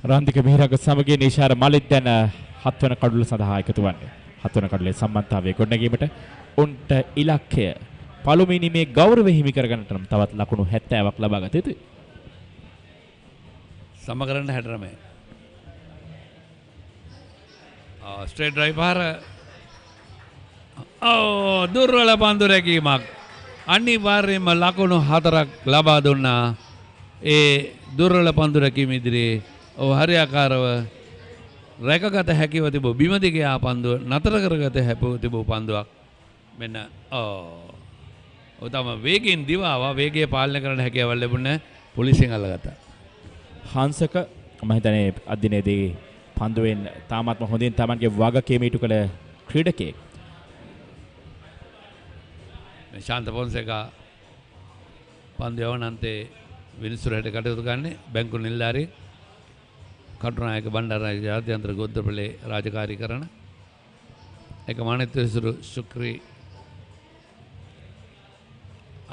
රන්දික මිහිරග සමගින් ඉෂාර මලිත් දැන් 7 වන කඩුල සඳහා එකතු වන්නේ. 7 වන කඩුලේ සම්බන්ධතාවය ගොඩනැගීමට උන්ට ඉලක්කය පළමුවෙනි මේ ගෞරවය හිමි කරගන්නට නම් තවත් ලකුණු 70ක් ලබා ගත යුතුයි. සමකරන්න 69. ස්ට්‍රේට් ඩ්‍රයිව් පාර දුර්වල පන්දු රැකීමක්. අනිවාර්යයෙන්ම ලකුණු 4ක් ලබා දුන්නා. ඒ දුර්වල පන්දු රැකීම ඉදිරියේ හරියාකාරව රැකගත හැකිව තිබූ බිම දිගේ ආ පන්දුව නතර කරගත හැකිව තිබූ පන්දුවක්. මෙන්න තම වේගයෙන් දිවාවා. වේගය පාලනය කරන්න හැකියාවක් ලැබුණේ පොලිසියෙන් අල්ලගත්තා. හංසක මම හිතන්නේ අදිනේදී පන්දුවෙන් තාමත්ම හොඳින් Tamanගේ වගකීම ඉටු කළ ක්‍රීඩකයෙක්. මේ ශාන්ත පොන්සේකා පන්දු යවනන්තේ විනිසුරට කටයුතු ගන්නේ බැංකු නිලධාරී කටුනායක බණ්ඩාරනායක ජාත්‍යන්තර ගොද්දපලේ රාජකාරී කරන එක මානෙත්වසුරු ශුක්‍රී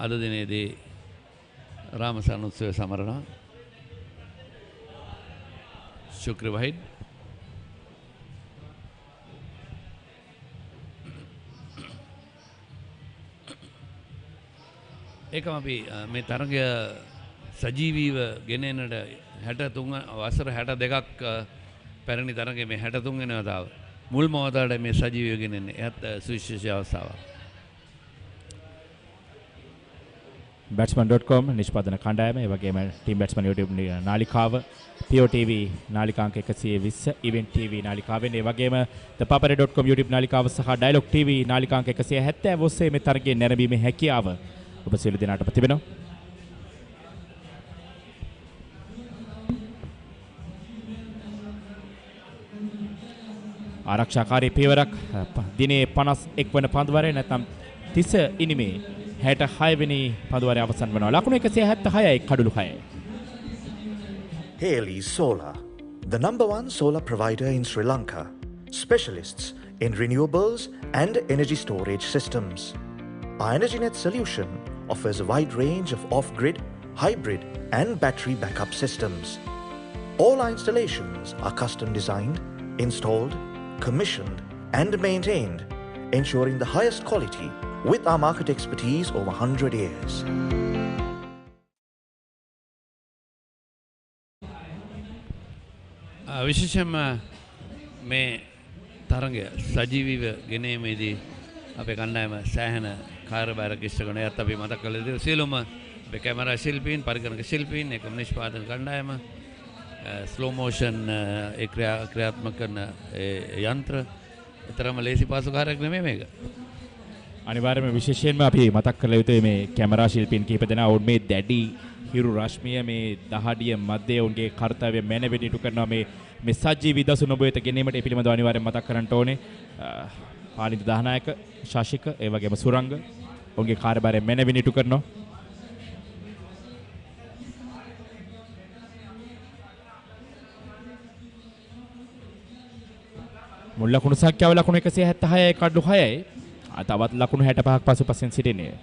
අද දිනේදී රාමසන් උත්සවය සමරනවා. ශුක්‍රී වහිඩ් ඒකම අපි මේ තරගය සජීවීව ගෙනෙන්නට 63 වසර 62ක් පැරණි තරගයේ මේ 63 වෙනි වතාව මුල්ම වතාවට මේ සජීවීව ගෙනෙන්නේ. එයත් සුවිශේෂ අවස්ථාවක්. batsman.com නිෂ්පාදන කණ්ඩායම ඒ වගේම team batsman YouTube නාලිකාව POTV නාලිකාංක 120 event TV නාලිකාවෙන් ඒ වගේම thepapare.com YouTube නාලිකාව සහ dialog TV නාලිකාංක 170 ඔස්සේ මේ තරගයේ නැරඹීමේ හැකියාව ඔබ සියලු දෙනාටම තිබෙනවා. ආරක්ෂාකාරී පියවරක් දිනේ 51 වන පන්දුවරේ නැත්නම් 30 ඉනිමේ 66 වෙනි පන්දුවරේ අවසන් වෙනවා. ලකුණු 176යි කඩලු 6යි. Haley Solar, the #1 solar provider in Sri Lanka, specialists in renewables and energy storage systems. Our EnergyNet solution offers a wide range of off-grid, hybrid and battery backup systems. All our installations are custom designed, installed, commissioned and maintained, ensuring the highest quality with our market expertise over 100 years. විශේෂයෙන්ම මේ තරගය සජීවීව ගෙනීමේදී අපේ කණ්ඩායම සෑහෙන කාර්යභාරයක් ඉෂ්ට කරන ඒත් අපි මතක් කළ දේ සියලුම අපේ කැමරා ශිල්පීන් පරිකරණ ශිල්පීන් ඒකම නිෂ්පාදන කණ්ඩායම ස්ලෝ මෝෂන් ඒ ක්‍රියාත්මක කරන යන්ත්‍ර තරම ලේසි පාසු කාර්යයක් නෙමෙයි මේක. අනිවාර්යයෙන්ම විශේෂයෙන්ම අපි මතක් කරලා යුතුයි මේ කැමරා ශිල්පීන් කීප දෙනා ඔවුන් මේ දැඩි හිරු රශ්මිය මේ දහඩිය මැදේ ඔවුන්ගේ කාර්යය මැනවින් ඉටු කරනවා මේ සජීවී දසුන ඔබ වෙත ගෙනීමට ඒ පිළිබඳව අනිවාර්යයෙන් මතක් කරන්න ඕනේ. පාලිත දහනායක ශාසික ඒ වගේම සුරංග ඔවුන්ගේ කාර්යභාරය මැනවින් ඉටු කරනවා. මුල් ලකුණු සංඛ්‍යාව ලකුණු 176යි කඩලු 6යි. තවත් ලකුණු 65ක් පසුපසින් සිටිනේ.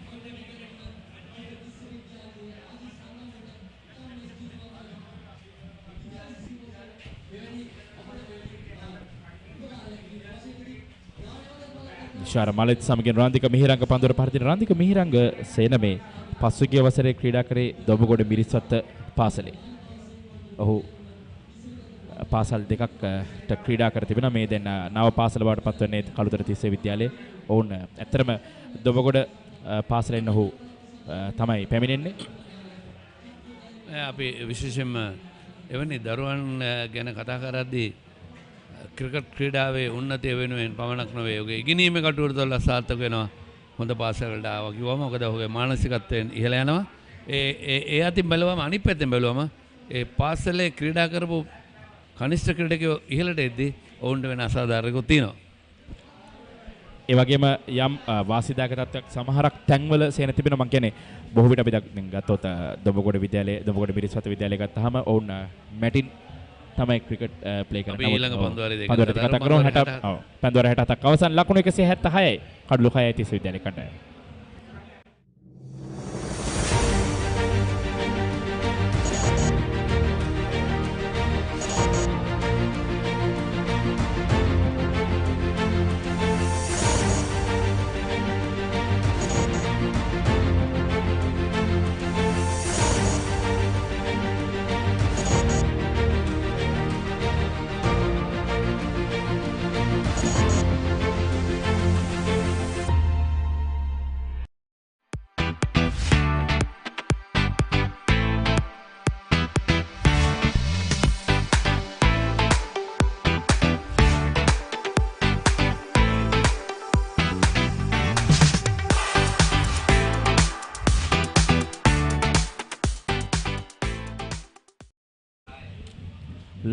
විශාර මලිත් සමගින් රාන්දික මිහිරංග පන්දුර පරිදින රාන්දික මිහිරංග සේන මේ පසුගිය වසරේ ක්‍රීඩා කරේ දොඹගොඩ මිරිස්වත්ත පාසලේ. ඔහු පාසල් දෙකකට ක්‍රීඩා කර තිබෙනවා. මේ දැන් නව පාසල බවට පත්වන්නේ කළුතර තිස්සේ විද්‍යාලයේ. ඔවුන් ඇත්තටම දොඹගොඩ පාසලෙන් ඔහු තමයි පැමිණෙන්නේ. අපි විශේෂයෙන්ම එවැනි දරුවන් ගැන කතා කරද්දී ක්‍රිකට් ක්‍රීඩාවේ උන්නතිය වෙනුවෙන් පමණක් නොවේ ඔහුගේ ඉගෙනීමේ කටයුතු වල සාර්ථක වෙනවා. හොඳ පාසලකට ආවා කිව්වම මොකද ඔහුගේ මානසිකත්වයෙන් ඉහළ යනවා. ඒ අතින් බැලුවම අනිත් පැත්තෙන් බැලුවම ඒ පාසලේ ක්‍රීඩා කරපු කනිෂ්ඨ ක්‍රීඩකයෝ ඉහළට එද්දී ඔවුන්ට වෙන අසාධාරණකම් තියෙනවා. ඒ වගේම යම් වාසිදායක තත්ත්වයක් සමහරක් තැන්වල සේන තිබෙනවා. මම කියන්නේ බොහෝ විට අපි ගත්තොත් දොඹගොඩ විද්‍යාලයේ දොඹගොඩ මිරිස්වත්ත විද්‍යාලය ගත්තාම ඔවුන් මැටින් තමයි ක්‍රිකට් ප්ලේ කරන්නේ. අපි ඊළඟ පන්දුවාරේ දෙක කතා කරමු 60 ඔව් පන්දුවාර 67ක් අවසන් ලකුණු 176යි කඩලු 6යි තිස්සේ විද්‍යාලය කණ්ඩායම.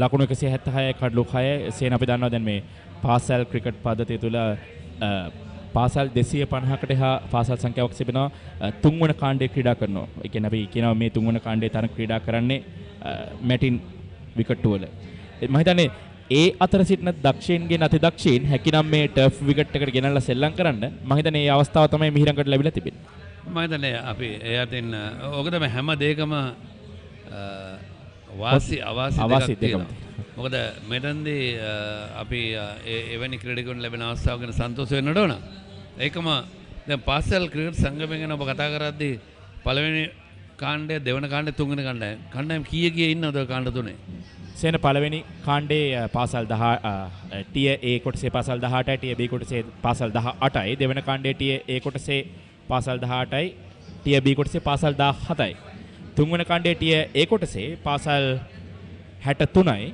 ලකුණු 176යි කඩලු 6යි සේන අපි දන්නවා දැන් මේ පාසල් ක්‍රිකට් පද්ධතිය තුළ පාසල් 250කට එහා පාසල් සංඛ්‍යාවක් තිබෙනවා තුන්වන කාණ්ඩයේ ක්‍රීඩා කරනවා. ඒ කියන්නේ අපි කියනවා මේ තුන්වන කාණ්ඩයේ තරම් ක්‍රීඩා කරන්නේ මැටින් විකට් වල. මම හිතන්නේ ඒ අතර සිටින දක්ෂයින්ගෙන් අති දක්ෂයින් හැකිනම් මේ ටර්ෆ් විකට් එකට ගෙනල්ලා සෙල්ලම් කරන්න මම හිතන්නේ මේ අවස්ථාව තමයි මිහිරංගට ලැබිලා තිබෙන්නේ. මම හිතන්නේ අපි එයාටින් ඕක තමයි හැම දෙයකම වාසි අවාසි දෙකක් තියෙනවා. මොකද මෙතනදී අපි එවැනි ක්‍රීඩකයන් ලැබෙන අවස්ථාව ගැන සන්තෝෂ වෙන්නට ඕන. ඒකම දැන් පාසල් ක්‍රිකට් සංගමය ගැන ඔබ කතා කරද්දී පළවෙනි කාණ්ඩය, දෙවන කාණ්ඩය, තුන්වෙනි කණ්ඩායම් කීයේ ඉන්නවද කාණ්ඩ තුනේ? සේන පළවෙනි කාණ්ඩයේ පාසල් 10 ටිය A කොටසේ පාසල් 18යි, ටිය B කොටසේ පාසල් 18යි, දෙවන කාණ්ඩයේ ටිය A කොටසේ පාසල් 18යි, ටිය B කොටසේ පාසල් 17යි. තුන්වන කාණ්ඩයේ ටිය A කොටසේ පාසල් 63යි,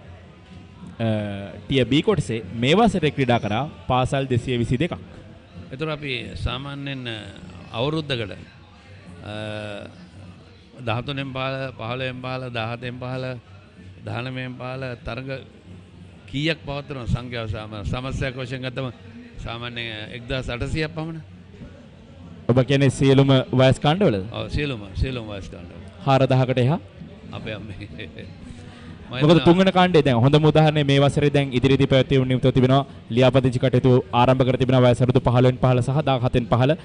ටිය B කොටසේ මේ වසරේ ක්‍රීඩා කරා පාසල් 222ක්. ඒතර අපි සාමාන්‍යයෙන් අවුරුද්දකට 13න් පහළ, 15න් පහළ, 17න් පහළ, 19න් පහළ තරග කීයක් පවත්වන සංඛ්‍යාව සමස්තයක් වශයෙන් ගත්තම සාමාන්‍යයෙන් 1800ක් පමණ. ඔබ කියන්නේ සියලුම වයස් කාණ්ඩවලද? ඔව් සියලුම වයස් කාණ්ඩවල. 4000කට එහා. අපේ අම්මේ. මොකද තුන්වෙනි කාණ්ඩේ දැන් හොඳම උදාහරණය මේ වසරේ දැන් ඉදිරියේදී පැවැත්වීම නියමිතව තිබෙනවා. ලියාපදිංචි කටයුතු ආරම්භ කර තිබෙනවා වයස රුදු 15න් 15 සහ 17න් 15.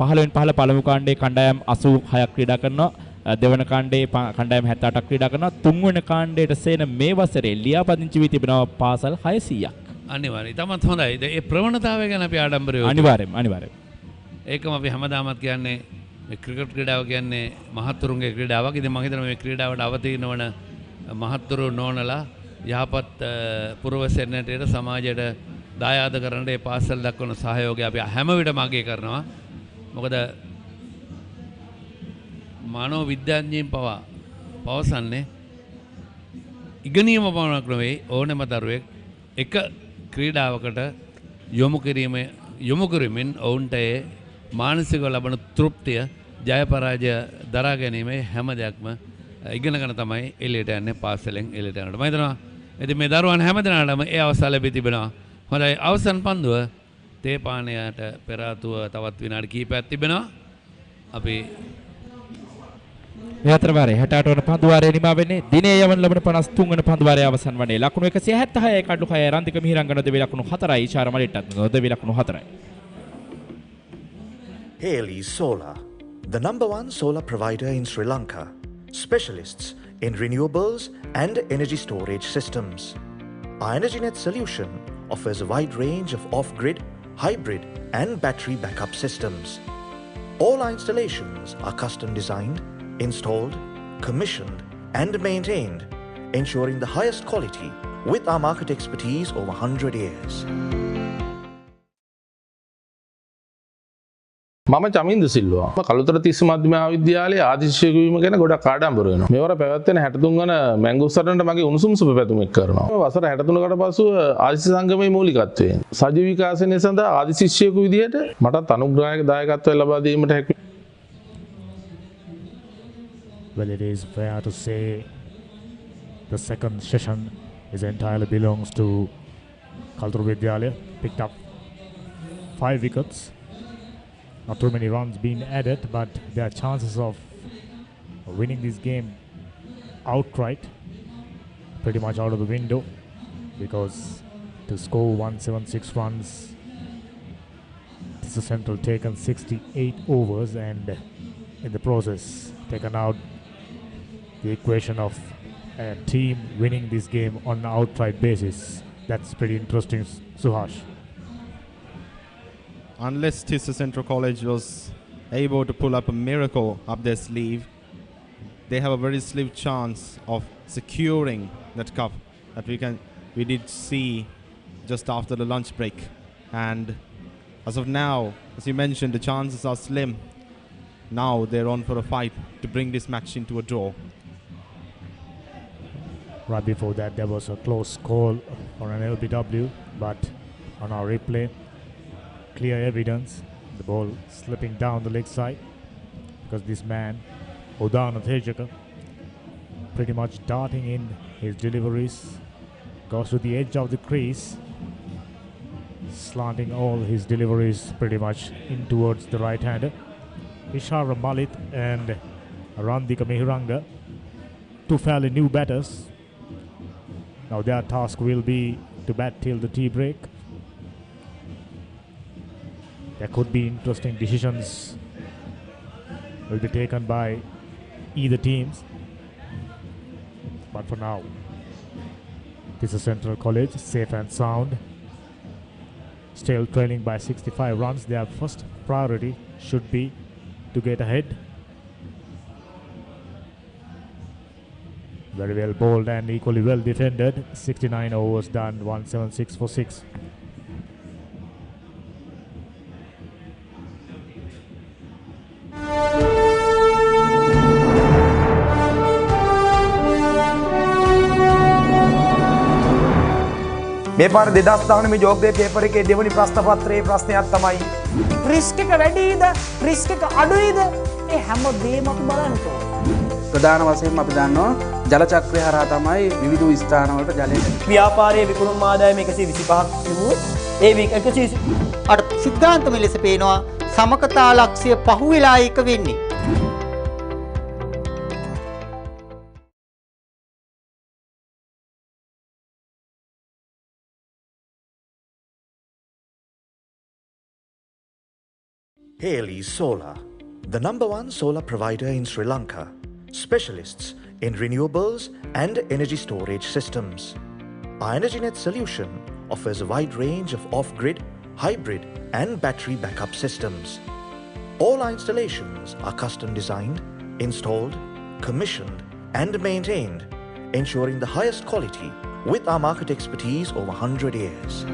15න් 15 පළමු කාණ්ඩේ කණ්ඩායම් 86ක් ක්‍රීඩා කරනවා. දෙවන කාණ්ඩේ කණ්ඩායම් 78ක් ක්‍රීඩා කරනවා. තුන්වෙනි කාණ්ඩේට සේන මේ වසරේ ලියාපදිංචි වී තිබෙනවා පාසල් 600ක්. අනිවාර්යයෙන්. තමත් හොඳයි. ඒ ප්‍රවණතාවය ගැන අපි ආඩම්බරය වෙනවා. අනිවාර්යයෙන්. ඒකම අපි හැමදාමත් කියන්නේ මේ ක්‍රිකට් ක්‍රීඩාව කියන්නේ මහත්තුරුන්ගේ ක්‍රීඩාවක්. ඉතින් මම හිතනවා මේ ක්‍රීඩාවට අවතීර්ණ වන මහත්තුරු නෝනලා යහපත් පුරවැසියන්ට සමාජයට දායාද කරන්න ඒ පාසල් දක්වන සහයෝගය අපි හැම විටම අගය කරනවා. මොකද මානව විද්‍යාඥයින් පවසන්නේ ඉගෙනීම පමණක් නෙවෙයි ඕනෑම දරුවෙක් එක ක්‍රීඩාවකට යොමු කිරීමෙන් ඔවුන්ට ඒ මානසිකව ලබන තෘප්තිය ජය පරාජය දරා ගැනීමේ හැම දෙයක්ම ඉගෙනගෙන තමයි එළියට යන්නේ පාසලෙන් එළියට යනකොට. මම හිතනවා ඉතින් මේ දරුවන් හැම දිනකටම ඒ අවස්ථාව ලැබී තිබෙනවා. හොඳයි අවසන් පන්දුව තේපානයට පෙර ආතුව තවත් විනාඩි කිහිපයක් තිබෙනවා. අපි මේ අතර වාරයේ 68 වන පන්දු වාරයේ නිමා වෙන්නේ දිනේ යවන ලබන 53 වන පන්දු වාරයේ අවසන් වන්නේ ලකුණු 176යි කඩලු 6යි රන්දික මිහිරංගන දෙවි ලකුණු 4යි ඉෂාර මලිට්ටත් දෙවි ලකුණු 4යි. Haley Solar, the #1 solar provider in Sri Lanka, specialists in renewables and energy storage systems. Our EnergyNet solution offers a wide range of off-grid, hybrid and battery backup systems. All our installations are custom designed, installed, commissioned and maintained, ensuring the highest quality with our market expertise over 100 years. මම චමින්ද සිල්වා. කළුතර තිස්ස මධ්‍යම විද්‍යාලයේ ආදිශිෂ්‍යයෙකු වීම ගැන ගොඩක් ආඩම්බර වෙනවා. මේවර පැවැත්වෙන 63 වන මැංගෝස්ටේන්ට මගේ උණුසුම් සුබ පැතුම් එක් කරනවා. වසර 63කට පසුව ආදිශිෂ්‍ය සංගමයේ මූලිකත්වයෙන් සජීව විකාශනය සඳහා ආදිශිෂ්‍යයෙකු විදිහට මටත් අනුග්‍රහයක දායකත්වය ලබා දීමට හැකි. Well, it is fair to say the second session is entirely belongs to Kalturu Vidyalaya. Picked up 5 wickets. Not too many runs being added, but their chances of winning this game outright pretty much out of the window, because to score 176 runs, this is Central taken 68 overs and in the process taken out the equation of a team winning this game on an outright basis. That's pretty interesting, Suhash. Unless Tissa Central College was able to pull up a miracle up their sleeve, they have a very slim chance of securing that cup that we did see just after the lunch break. And as of now, as you mentioned, the chances are slim. Now they're on for a fight to bring this match into a draw. Right before that, there was a close call on an LBW, but on our replay, clear evidence, the ball slipping down the leg side, because this man, Udana Tejaka, pretty much darting in his deliveries, goes to the edge of the crease, slanting all his deliveries pretty much in towards the right-hander. Ishara Malit and Randika Mihiranga, two fairly new batters. Now their task will be to bat till the tea break. There could be interesting decisions will be taken by either teams. But for now, this is Central College, safe and sound. Still trailing by 65 runs. Their first priority should be to get ahead. Very well bowled and equally well defended. 69 overs done, 176 for 6. මේ පාර 2019 ජෝග්‍රේ paper එකේ දෙවනි ප්‍රශ්න පත්‍රයේ ප්‍රශ්නයක් තමයි risk එක වැඩිද risk එක අඩුයිද ඒ හැම දෙයක්ම අපි බලන්න ඕනේ. ප්‍රධාන වශයෙන්ම අපි දන්නවා ජල චක්‍රය හරහා තමයි විවිධ ස්ථානවලට ජලය ව්‍යාපාරයේ විකුණුම් ආදායම 125ක් තිබුණොත් ඒ 128 සිද්ධාන්තම ලෙස පේනවා සමකතා ලක්ෂ්‍ය පහුවෙලා එක වෙන්නේ. Haley Solar, the #1 solar provider in Sri Lanka, specialists in renewables and energy storage systems. Our EnergyNet solution offers a wide range of off-grid, hybrid and battery backup systems. All our installations are custom designed, installed, commissioned and maintained, ensuring the highest quality with our market expertise over 100 years.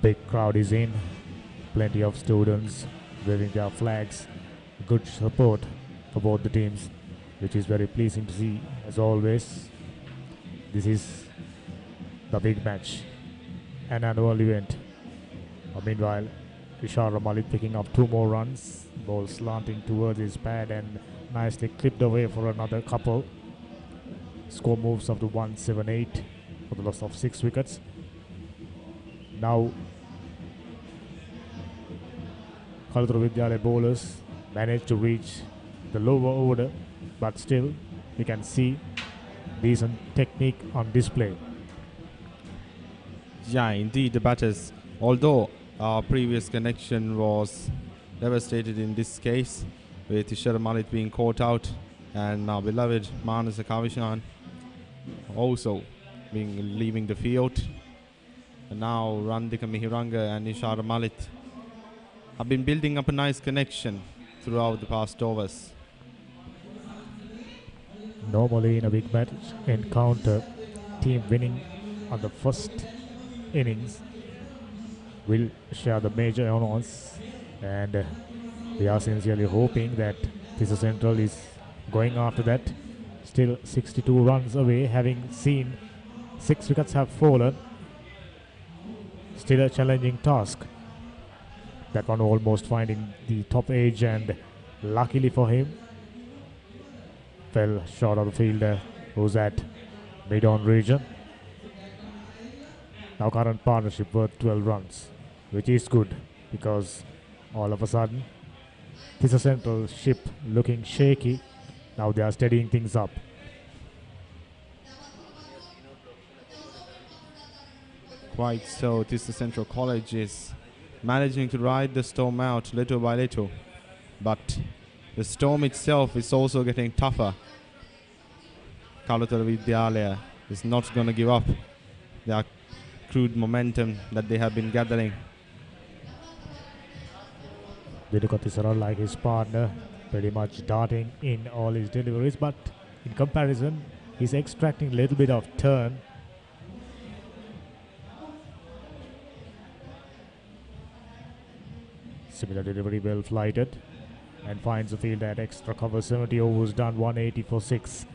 Big crowd is in, plenty of students waving their flags, good support for both the teams, which is very pleasing to see as always. This is the big match, an annual event. Meanwhile, Ishara Malik picking up 2 more runs, ball slanting towards his pad and nicely clipped away for another couple. Score moves up to 178 for the loss of 6 wickets. Now Kalutara Vidyalaya bowlers managed to reach the lower order, but still you can see decent technique on display. Yeah, indeed, the batters, although our previous connection was devastated in this case, with Ishara Malik being caught out and our beloved Manasa Kavishan also leaving the field. And now Randika Mihiranga and Ishara Malik have been building up a nice connection throughout the past overs. Normally in a big match encounter, team winning on the first innings will share the major honours, and we are sincerely hoping that Tisa Central is going after that. Still 62 runs away, having seen 6 wickets have fallen. Still a challenging task. That one almost finding the top edge, and luckily for him fell short of the fielder who's at mid-on region. Now current partnership worth 12 runs, which is good because all of a sudden Tisa Central ship looking shaky. Now they are steadying things up. Quite so, Tisa Central College is managing to ride the storm out little by little, but the storm itself is also getting tougher. Kalutara Vidyalaya is not going to give up their crude momentum that they have been gathering. Vidukatisara, like his partner, pretty much darting in all his deliveries, but in comparison he's extracting a little bit of turn. Similar delivery, well flighted, and finds the field at extra cover. 70 overs done, 180 for 6.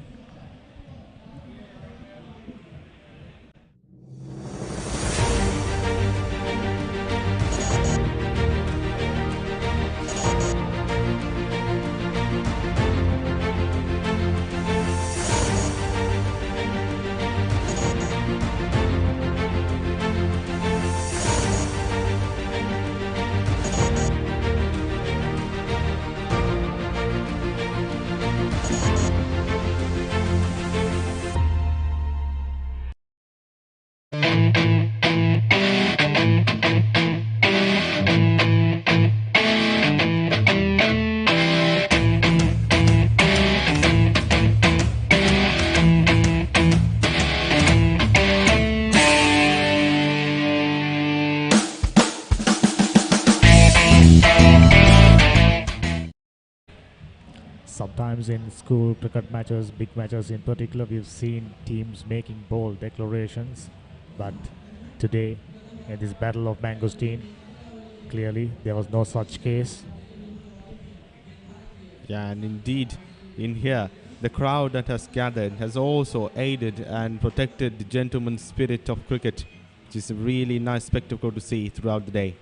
Sometimes in school cricket matches, big matches in particular, we've seen teams making bold declarations, but today in this battle of Mangosteen, clearly there was no such case. Yeah, and indeed in here the crowd that has gathered has also aided and protected the gentleman's spirit of cricket, which is a really nice spectacle to see throughout the day.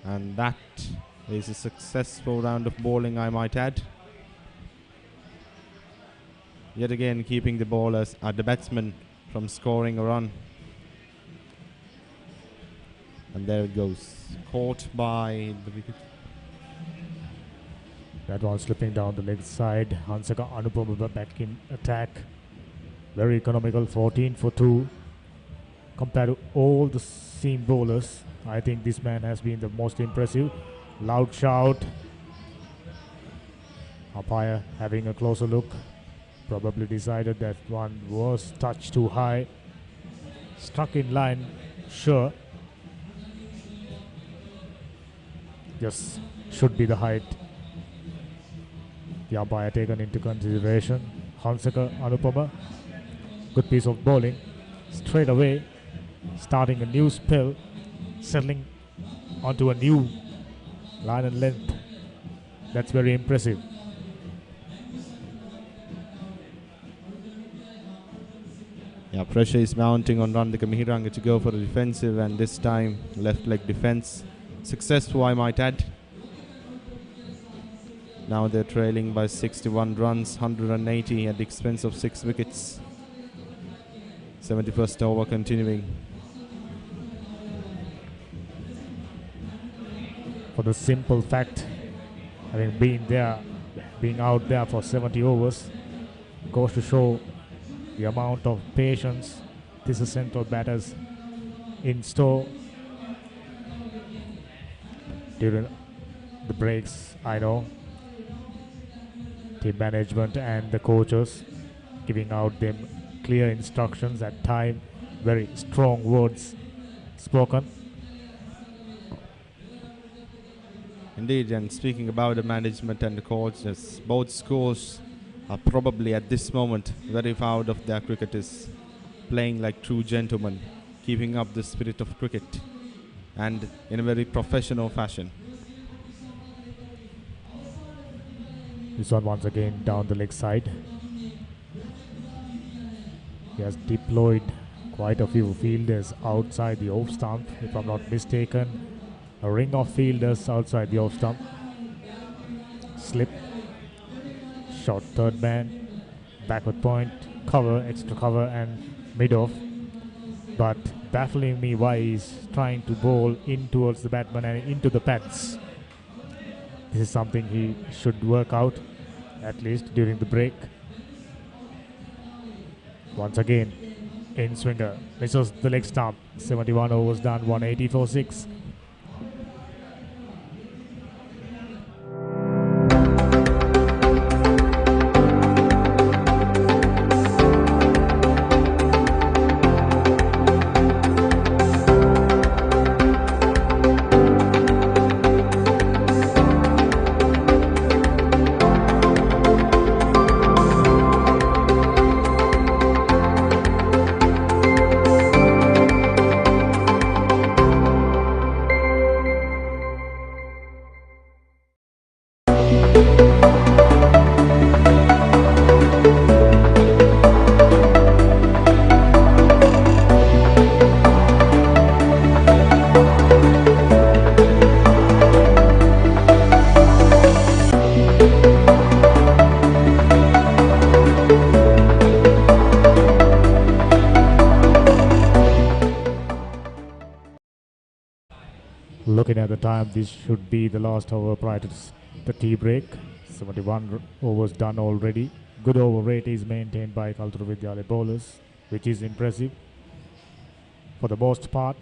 And that is a successful round of bowling, I might add. Yet again keeping the bowlers, the batsmen, from scoring a run. And there it goes, caught by the wicket. That one slipping down the leg side. Hansaka Anupama back in attack. Very economical, 14 for 2. compared to all the seam bowlers, I think this man has been the most impressive. Loud shout. Umpire having a closer look, probably decided that one was touched too high. Struck in line, sure. Just should be the height. The umpire taken into consideration. Hansaka Anupama, good piece of bowling. Straight away, starting a new spell, settling onto a new line and length. That's very impressive. Yeah, pressure is mounting on Randika Mihiranga to go for a defensive, and this time left leg defense. Successful, I might add. Now they're trailing by 61 runs, 180 at the expense of 6 wickets. 71st over continuing. For the simple fact, having being out there for 70 overs, goes to show the amount of patience this is central batters in store during the breaks. I know team management and the coaches giving out them clear instructions, at time very strong words spoken. Indeed, and speaking about the management and the coaches, both schools are probably at this moment very proud of their cricketers, playing like true gentlemen, keeping up the spirit of cricket and in a very professional fashion. This one once again down the leg side. He has deployed quite a few fielders outside the off stump, if I'm not mistaken. A ring of fielders outside the off stump. Slip. Short third man. Backward point. Cover, extra cover and mid off. But baffling me why he's trying to bowl in towards the batsman and into the pads. This is something he should work out, at least during the break. Once again, in swinger, misses the leg stump. 71 overs done, 180 for 6. Looking at the time, this should be the last over prior to the tea break. 71 overs done already. Good over rate is maintained by Kaltura Vidyalaya bowlers, which is impressive. For the most part,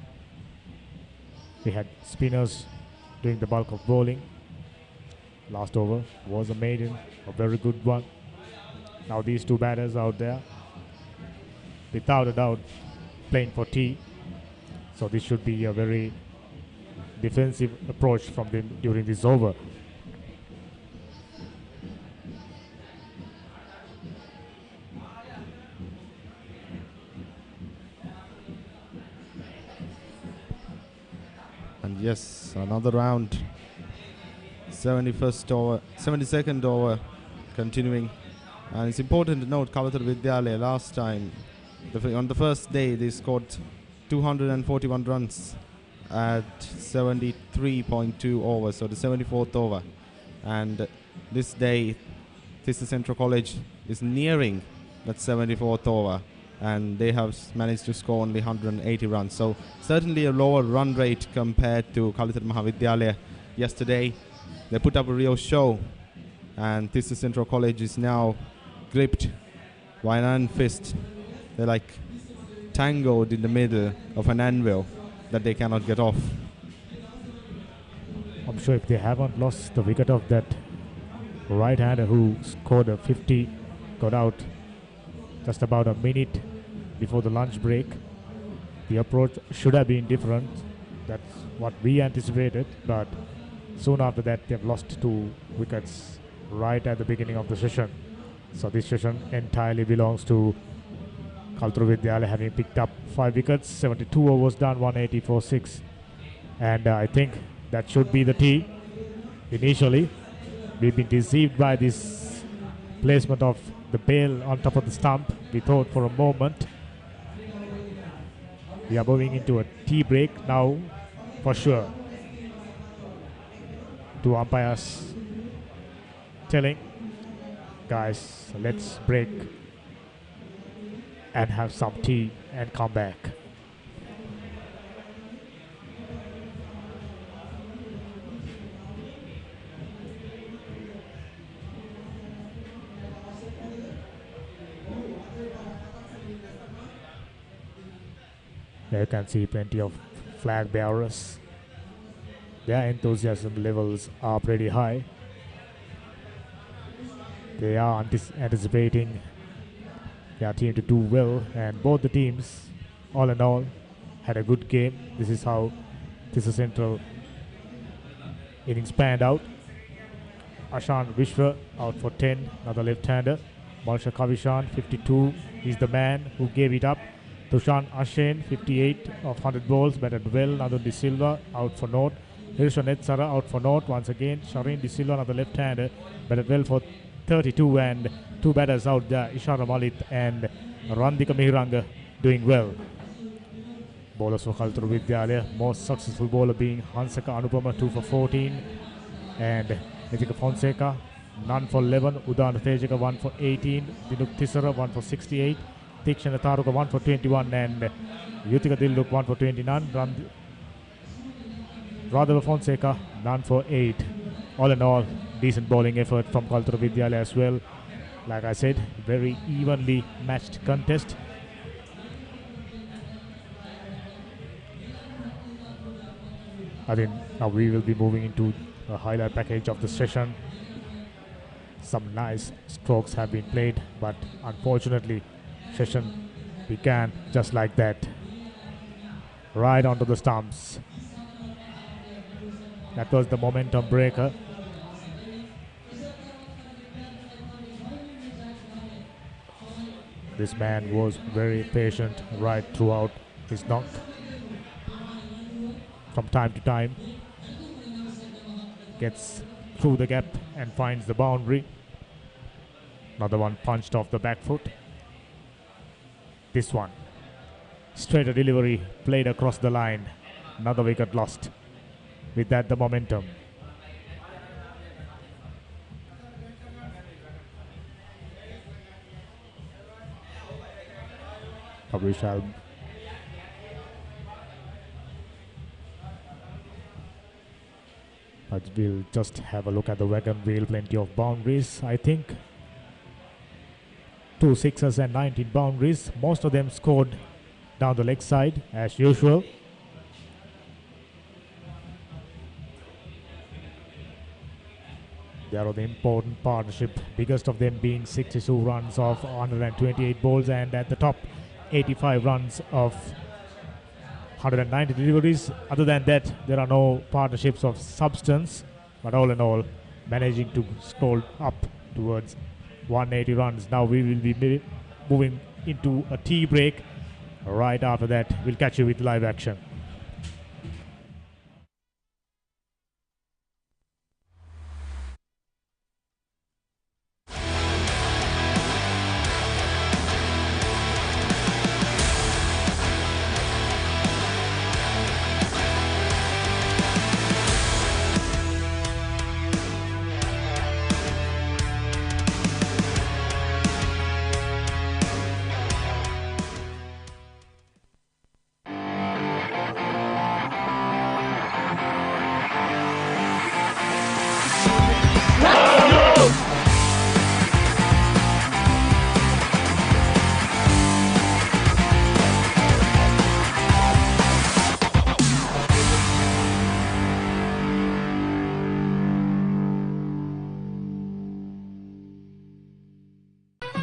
we had spinners doing the bulk of bowling. Last over was a maiden, a very good one. Now these two batters out there, without a doubt, playing for tea. So this should be a very defensive approach from them during this over. And yes, another round. 71st over, 72nd over continuing. And it's important to note Kalatra Vidyalaya last time, on the first day, they scored 241 runs at 73.2 overs, so the 74th over. And this day, Thistle Central College is nearing that 74th over, and they have managed to score only 180 runs. So certainly a lower run rate compared to Kalitra Mahavidyalaya yesterday. They put up a real show, and Thistle Central College is now gripped by an iron fist. They're like tangled in the middle of an anvil that they cannot get off. I'm sure if they haven't lost the wicket of that right-hander who scored a 50, got out just about a minute before the lunch break, the approach should have been different. That's what we anticipated, but soon after that they've lost 2 wickets right at the beginning of the session. So this session entirely belongs to Kaltara Vidyalaya, having picked up 5 wickets, 72 overs done, 180 for 6. And I think that should be the tea. Initially, we've been deceived by this placement of the bail on top of the stump. We thought for a moment we are moving into a tea break now for sure. 2 umpires telling, guys, let's break and have some tea and come back. There you can see plenty of flag bearers. Their enthusiasm levels are pretty high. They are anticipating their team to do well, and both the teams, all in all, had a good game. This is how Tissa Central innings panned out. Ashan Vishwa out for 10, another left-hander. Malsha Kavishan, 52, he's the man who gave it up. Tushan Ashen, 58 of 100 balls, batted well. Nadun De Silva out for naught. Hirsha Netsara out for naught once again. Shireen De Silva, another left-hander, batted well for 32, and 2 batters out there, Ishara Malit and Randika Mihiranga doing well. Bowlers for Kaltara Vidyalaya, most successful bowler being Hansaka Anupama, 2 for 14, and Nitika Fonseca, none for 11. Udana Tejaka, 1 for 18. Dinuk Thisara, 1 for 68. Tikshana Taruka, 1 for 21, and Yutika Dilluk, 1 for 29. Radha Fonseca, none for 8. All in all, decent bowling effort from Kaltara Vidyalaya as well. Like I said, very evenly matched contest. I think now we will be moving into a highlight package of the session. Some nice strokes have been played, but unfortunately, session began just like that. Right onto the stumps. That was the momentum breaker. This man was very patient right throughout his knock. From time to time, gets through the gap and finds the boundary. Another one punched off the back foot. This one, straighter delivery, played across the line. Another wicket lost. With that, the momentum. We shall but we'll just have a look at the wagon wheel. Plenty of boundaries, I think. 2 sixes and 19 boundaries. Most of them scored down the leg side as usual. They are the important partnership, biggest of them being 62 runs of 128 balls, and at the top 85 runs of 190 deliveries. Other than that, there are no partnerships of substance, but all in all, managing to scroll up towards 180 runs. Now we will be moving into a tea break. Right after that, we'll catch you with live action.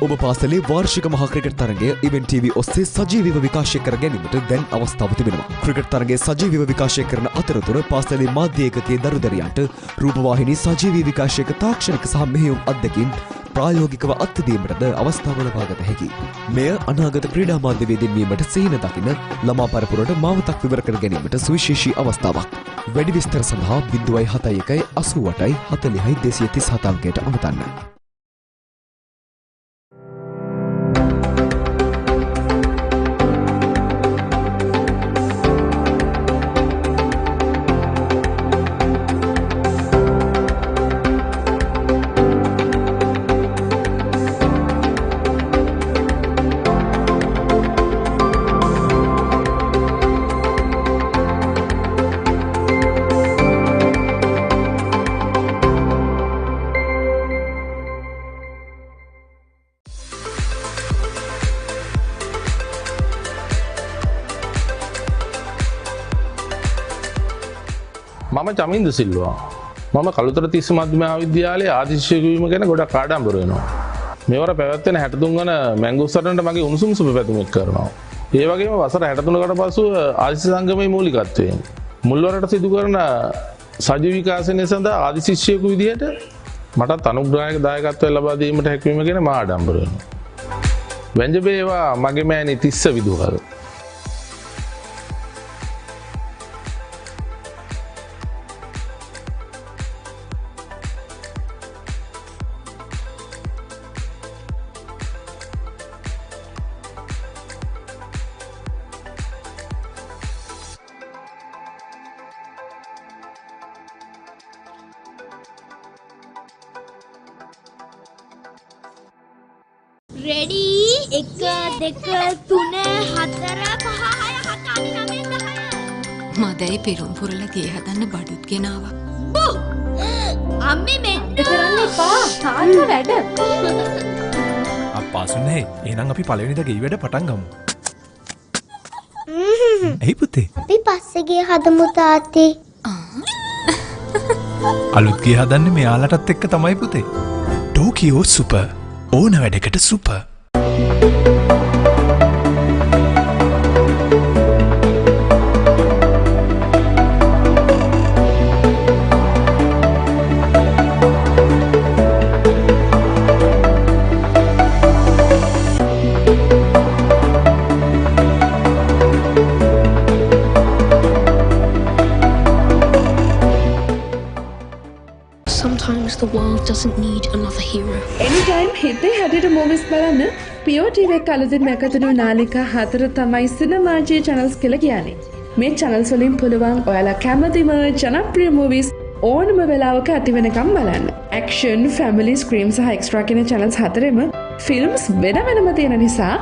ඔබ පාසලේ වාර්ෂික මහා cricket තරගය event TV ඔස්සේ සජීවීව විකාශය කර ගැනීමට දැන් අවස්ථාව තිබෙනවා. ක්‍රිකට් තරගය සජීවීව විකාශය කරන අතරතුර පාසලේ මාධ්‍ය ඒකකයේ දරුදරියන්ට රූපවාහිනී සජීවී විකාශයක තාක්ෂණික සහ මෙහෙයුම් අත්දැකීම් ප්‍රායෝගිකව අත්දැකීමටද අවස්ථාව ලබාගත හැකියි. මෙය අනාගත ක්‍රීඩා මාධ්‍යවේදීන් වීමට සිහින දකින ළමා පරපුරට මාවතක් විවර කර ගැනීමට සුවිශේෂී අවස්ථාවක්. වැඩි විස්තර සඳහා 071 88 40 237 අංකයට අමතන්න. මම චමින්ද සිල්වා. මම කළුතර තිස්ස මධ්‍යම විද්‍යාලයේ ආදිශිෂ්‍යයෙකු වීම ගැන ගොඩක් ආඩම්බර වෙනවා. මේවර පැවැත්වෙන 63 වන මැංගෝස්ටේන්ට මගේ උණුසුම් සුබ පැතුමක් කරනවා. ඒ වගේම වසර 63කට පසු ආදිශ සංගමයේ මූලිකත්වයෙන් මුල්වරට සිදු කරන සජීවී විකාශනය සඳහා ආදිශිෂ්‍යයෙකු විදිහට මටත් අනුග්‍රහයක දායකත්වය ලබා දීමට හැකියවීම ගැන මා ආඩම්බර වෙනවා. වැංජබේවා මගේ මෑණි තිස්ස විදුහල්. රෙඩි 1 2 3 4 5 6 7 8 9 10 මදයි පෙරුම් පුරලා ගේ හදන්න බඩුත් ගෙනාවා. අම්මේ මෙන්න කරන්න එපා. තාත්තා වැඩ. අප්පාසුනේ එහෙනම් අපි පළවෙනිද ගේ වැඩ පටන් ගමු. ඇයි පුතේ? අපි පස්සේ ගේ හදමු තාත්තේ. අලුත් ගේ හදන්නේ මෙයාලටත් එක්ක තමයි පුතේ. ටෝකියෝ සුපර් ඕන වැඩකට super. Sometimes the world doesn't need another hero. Anytime හිතේ හැඩට movies බලන්න Pure TV එක අලුතින් නැකතුණු නාලිකා 4 තමයි සිනමාජී channels කියලා කියන්නේ. මේ channels වලින් පුළුවන් ඔයාලා කැමතිම ජනප්‍රිය movies ඕනම වෙලාවක ඇති වෙනකම් බලන්න. Action, family, scream සහ extra කියන channels හතරෙම films වෙන වෙනම තියෙන නිසා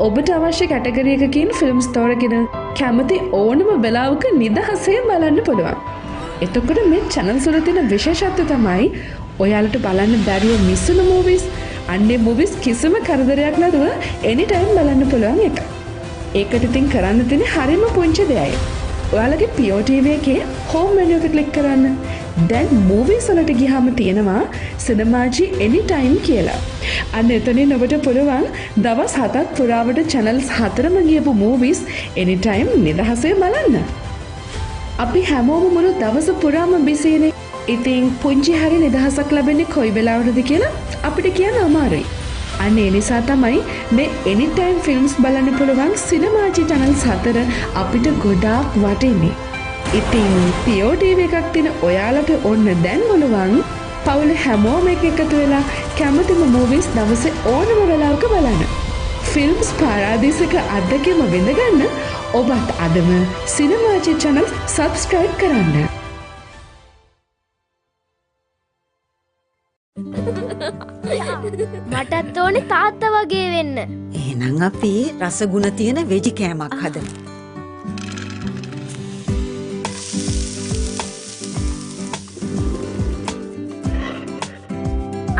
ඔබට අවශ්‍ය කැටගරි එකකින් films තෝරගෙන කැමති ඕනම වෙලාවක නිදහසේ බලන්න පුළුවන්. එතකොට මේ channels වල තියෙන විශේෂත්වය තමයි ඔයාලට බලන්න බැරිව මිස් වෙන movies අන්නේ movies කිසිම කරදරයක් නැතුව anytime බලන්න පුළුවන් එක. ඒකට ඉතින් කරන්න තියෙන්නේ හරිම පුංචි දෙයයි. ඔයාලගේ Pure TV එකේ home menu එක click කරන්න. දැන් movies වලට ගියාම තියෙනවා cinemaji anytime කියලා. අන්න එතනින් ඔබට පුළුවන් දවස් 7ක් පුරාවට channels 4ම ගියපු movies anytime නිදහසේ බලන්න. අපි හැමෝම මුළු දවස පුරාම බිසිනේ. ඉතින් පුංචි හරි නිදහසක් ලැබෙන්නේ කොයි වෙලාවටද කියලා අපිට කියන්න අමාරුයි. අන්න ඒ නිසා තමයි මේ anytime films බලන්න පුළුවන් cinemaji channels 4 අපිට ගොඩාක් වටින්නේ. ඉතින් Pure TV එකක් තියෙන ඔයාලට ඕන දැන් බලවන් පවුල හැමෝම එකතු වෙලා කැමතිම movies දවසේ ඕනම වෙලාවක බලන්න. films පාරාදීසක අත්දැකීම විඳගන්න ඔබත් අදම cinemaji channel subscribe කරන්න. මටත් ඕනේ තාත්තා වගේ වෙන්න. එහෙනම් අපි රසගුණ තියෙන වෙජි කෑමක් හදමු.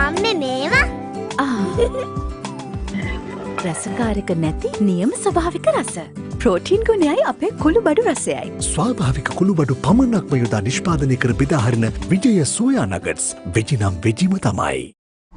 අම්මේ මේවා රසකාරක නැති නියම ස්වභාවික රස. ප්‍රෝටීන් ගුණයයි අපේ කුළු බඩු රසයයි. ස්වාභාවික කුළු බඩු පමණක්ම යොදා නිෂ්පාදනය කර බෙදාහරින විජය සෝයා නගට්ස් වෙජි නම් වෙජිම තමයි.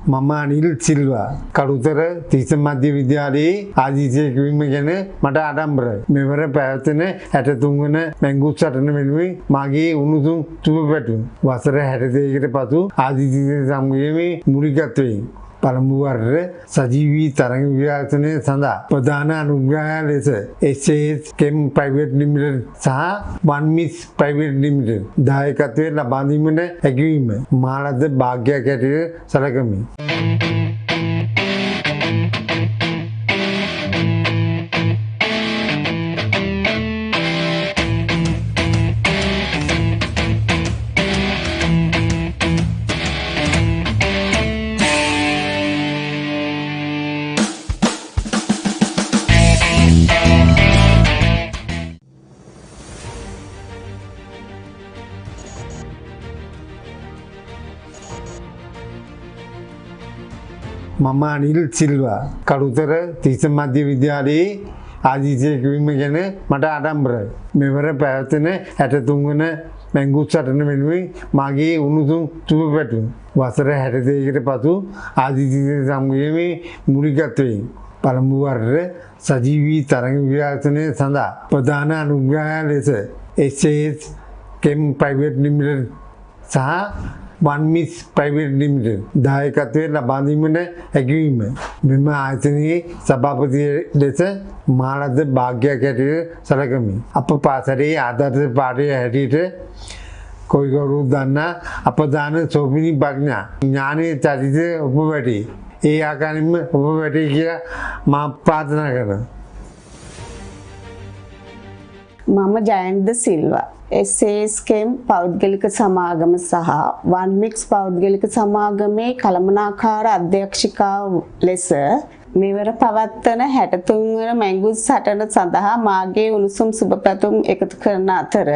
මම අනිල් සිල්වා කළුතර තිස්ස මධ්‍ය විද්‍යාලයේ ආදිශේෂ වීම ගැන මට ආඩම්බරයි. මෙවර පැවැත්වෙන 63 වන මැංගුස් සටන වෙනුවෙන් මාගේ උණුසුම් සුබ පැතුම්. වසර 62කට පසු ආදිශේෂ සංගමයේ මූලිකත්වයෙන් පළමු වරට සජීවී තරඟ විකාශනය සඳහා ප්‍රධාන අනුග්‍රහය ලෙස SAS Chem Private Limited සහ One Mix Private Limited දායකත්වය ලබා දීමට හැකිවීම මා ලද වාසනාවක් ඇටියට සැලකමි. මම අනිල් සිල්වා කළුතර තිස්ස මධ්‍ය විද්‍යාලයේ ආදිශේෂ වීම ගැන මට ආඩම්බරයි. මෙවර පැවැත්වෙන 63 වන මැංගුස් සටන වෙනුවෙන් මාගේ උණුසුම් සුබ පැතුම්. වසර 62කට පසු ආදිශේෂ සංගමයේ මූලිකත්වයෙන් පළමු වරට සජීවී තරඟ විකාශනය සඳහා ප්‍රධාන අනුග්‍රහය ලෙස SAS Chem Private Limited සහ One Mix Private Limited දායකත්වය ලබා දීමට හැකිවීම මෙම ආයතනයේ සභාපති ලෙස මා ලද වාසනාවක් ඇටියට සැලකමි. අප පාසලේ ආදර්ශ පාඨය හැටියට කොයි කවුරුත් දන්නා අපදාන සෝමිනි ප්‍රඥා ඥානයේ චරිත උපවැටි. ඒ ආකාරයෙන්ම උපවැටි කියලා මා ප්‍රාර්ථනා කරනවා. මම ජයන්ත සිල්වා SAS Chem පෞද්ගලික සමාගම සහ One Mix පෞද්ගලික සමාගමේ කළමනාකාර අධ්‍යක්ෂිකාව ලෙස මෙවර පවත්වන 63 වන මැංගුස් සටන සඳහා මාගේ උණුසුම් සුබ පැතුම් එකතු කරන අතර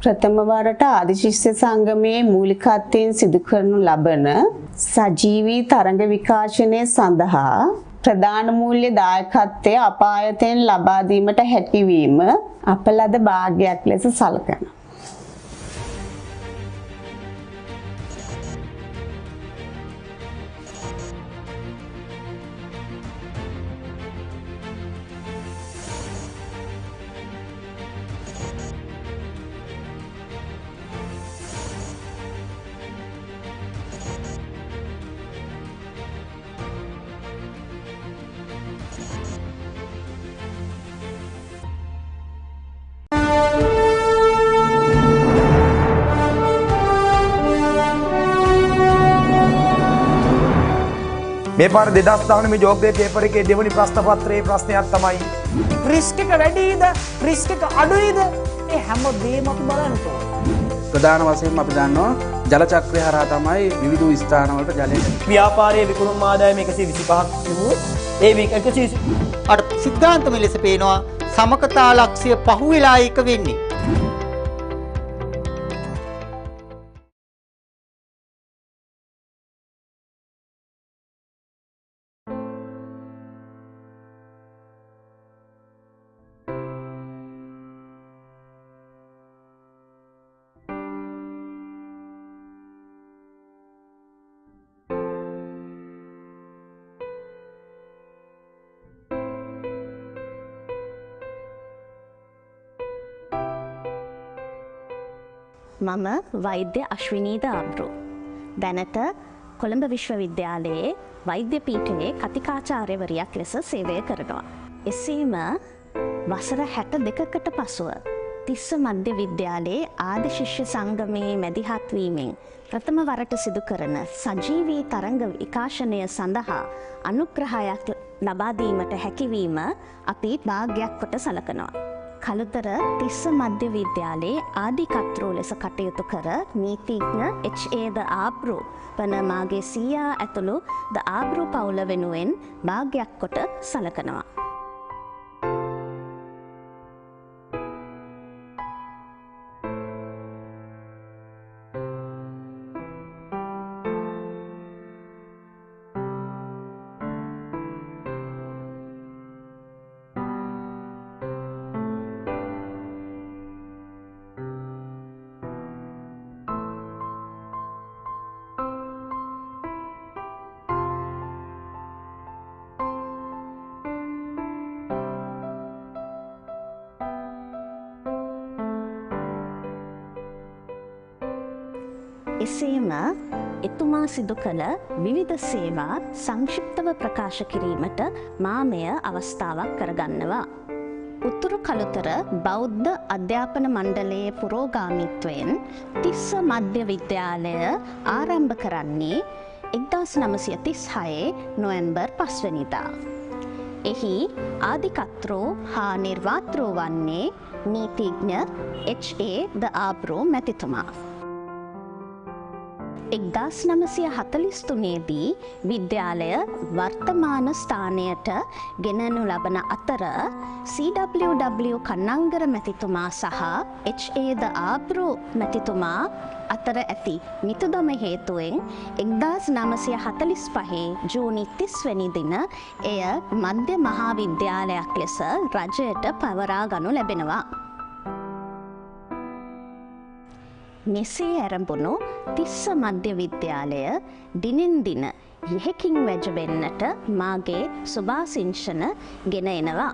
ප්‍රථම වරට ආදිශිෂ්‍ය සංගමයේ මූලිකත්වයෙන් සිදු කරනු ලබන සජීවී තරඟ විකාශනය සඳහා ප්‍රධාන මූල්‍ය දායකත්වය අප ආයතනයෙන් ලබා දීමට හැකිවීම අප ලද වාසනාවක් ලෙස සලකනවා. මේ පාර 2019 මේ ජෝග්‍රේ පේපර් එකේ දෙවනි ප්‍රශ්න පත්‍රයේ ප්‍රශ්නයක් තමයි රිස්ක් එක වැඩිද රිස්ක් එක අඩුයිද ඒ හැම දෙයක්ම අපි බලන්න ඕනේ. ප්‍රධාන වශයෙන්ම අපි දන්නවා ජල චක්‍රය හරහා තමයි විවිධ ස්ථානවලට ජලය ව්‍යාපාරයේ විකුණුම් ආදායම 125ක් තිබුණොත් ඒ 120 අර සිද්ධාන්තම ලෙස පේනවා සමකතා ලක්ෂ්‍ය පහුවෙලා එක වෙන්නේ. මම වෛද්‍ය අශ්විනීද ආබ්රු. දැනට කොළඹ විශ්වවිද්‍යාලයේ වෛද්‍ය පීඨයේ කතිකාචාර්යවරියක් ලෙස සේවය කරනවා. එසේම වසර 62කට පසුව තිස්ස මධ්‍ය විද්‍යාලයේ ආදි ශිෂ්‍ය සංගමයේ මැදිහත් වීමෙන් ප්‍රථම වරට සිදු කරන සජීවී තරංග විකාශනය සඳහා අනුග්‍රහයක් ලබා දීමට හැකිවීම අපි වාසනාවක් කොට සලකනවා. කළුතර තිස්ස මධ්‍ය විද්‍යාලයේ ආදි කර්තෘ ලෙස කටයුතු කර නීතිඥ H.A. ද ආබ්රු වන මාගේ සීයා ඇතුළු ද ආබ්රු පවුල වෙනුවෙන් වාසනාවක් කොට සලකනවා. එසේම එතුමා සිදු කළ විවිධ සේවා සංක්ෂිප්තව ප්‍රකාශ කිරීමට මා මෙය අවස්ථාවක් කරගන්නවා. උතුරු කළුතර බෞද්ධ අධ්‍යාපන මණ්ඩලයේ පුරෝගාමීත්වයෙන් තිස්ස මධ්‍ය විද්‍යාලය ආරම්භ කරන්නේ 1936 නොවැම්බර් 5 වෙනිදා. එහි ආදිකර්තෘ හා නිර්මාතෘ වන්නේ නීතිඥ H.A. ද ආබ්‍රෝ මැතිතුමා. 1943 දී විද්‍යාලය වර්තමාන ස්ථානයට ගෙනනු ලබන අතර CWW කන්නංගර මැතිතුමා සහ H.A. ද ආබ්‍රෝ මැතිතුමා අතර ඇති මිතුදම හේතුවෙන් 1945 ජූනි 30 වැනි දින එය මධ්‍ය මහා විද්‍යාලයක් ලෙස රජයට පවරා ගනු ලැබෙනවා. මෙසේ ඇරඹුණු තිස්ස මධ්‍ය විද්‍යාලය දිනෙන් දින යෙහෙකින් වැජබෙන්නට මාගේ සුභාසිංශන ගෙන එනවා.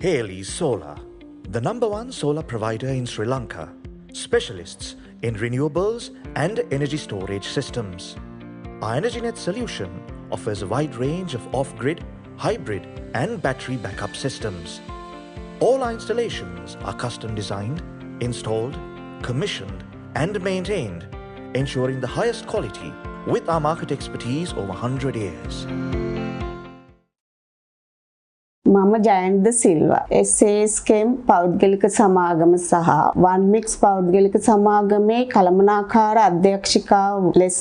Haley Solar, the #1 solar provider in Sri Lanka, specialists in renewables and energy storage systems. Our EnergyNet solution offers a wide range of off-grid, hybrid and battery backup systems. All our installations are custom designed, installed, commissioned and maintained, ensuring the highest quality with our market expertise over 100 years. මම ජයන්ත සිල්වා SASකම් පෞද්ගලික සමාගම සහ වන්මික්ස් පෞද්ගලික සමාගමේ කළමනාකාර අධ්‍යක්ෂිකාව ලෙස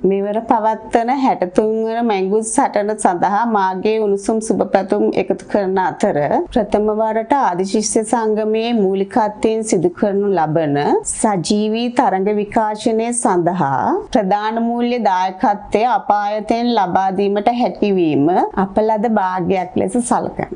මෙවර පවත්වන 63 වන මැංගුස් සටන සඳහා මාගේ උණුසුම් සුබපැතුම් එකතු කරන අතර ප්‍රථම වරට ආදිශිෂ්‍ය සංගමයේ මූලිකත්වයෙන් සිදු කරනු ලබන සජීවී තරඟ විකාශනය සඳහා ප්‍රධාන මූල්‍ය දායකත්වය අප ආයතනයෙන් ලබා දීමට හැකියවීම අප ලද භාග්‍යයක් ලෙස සලකනවා.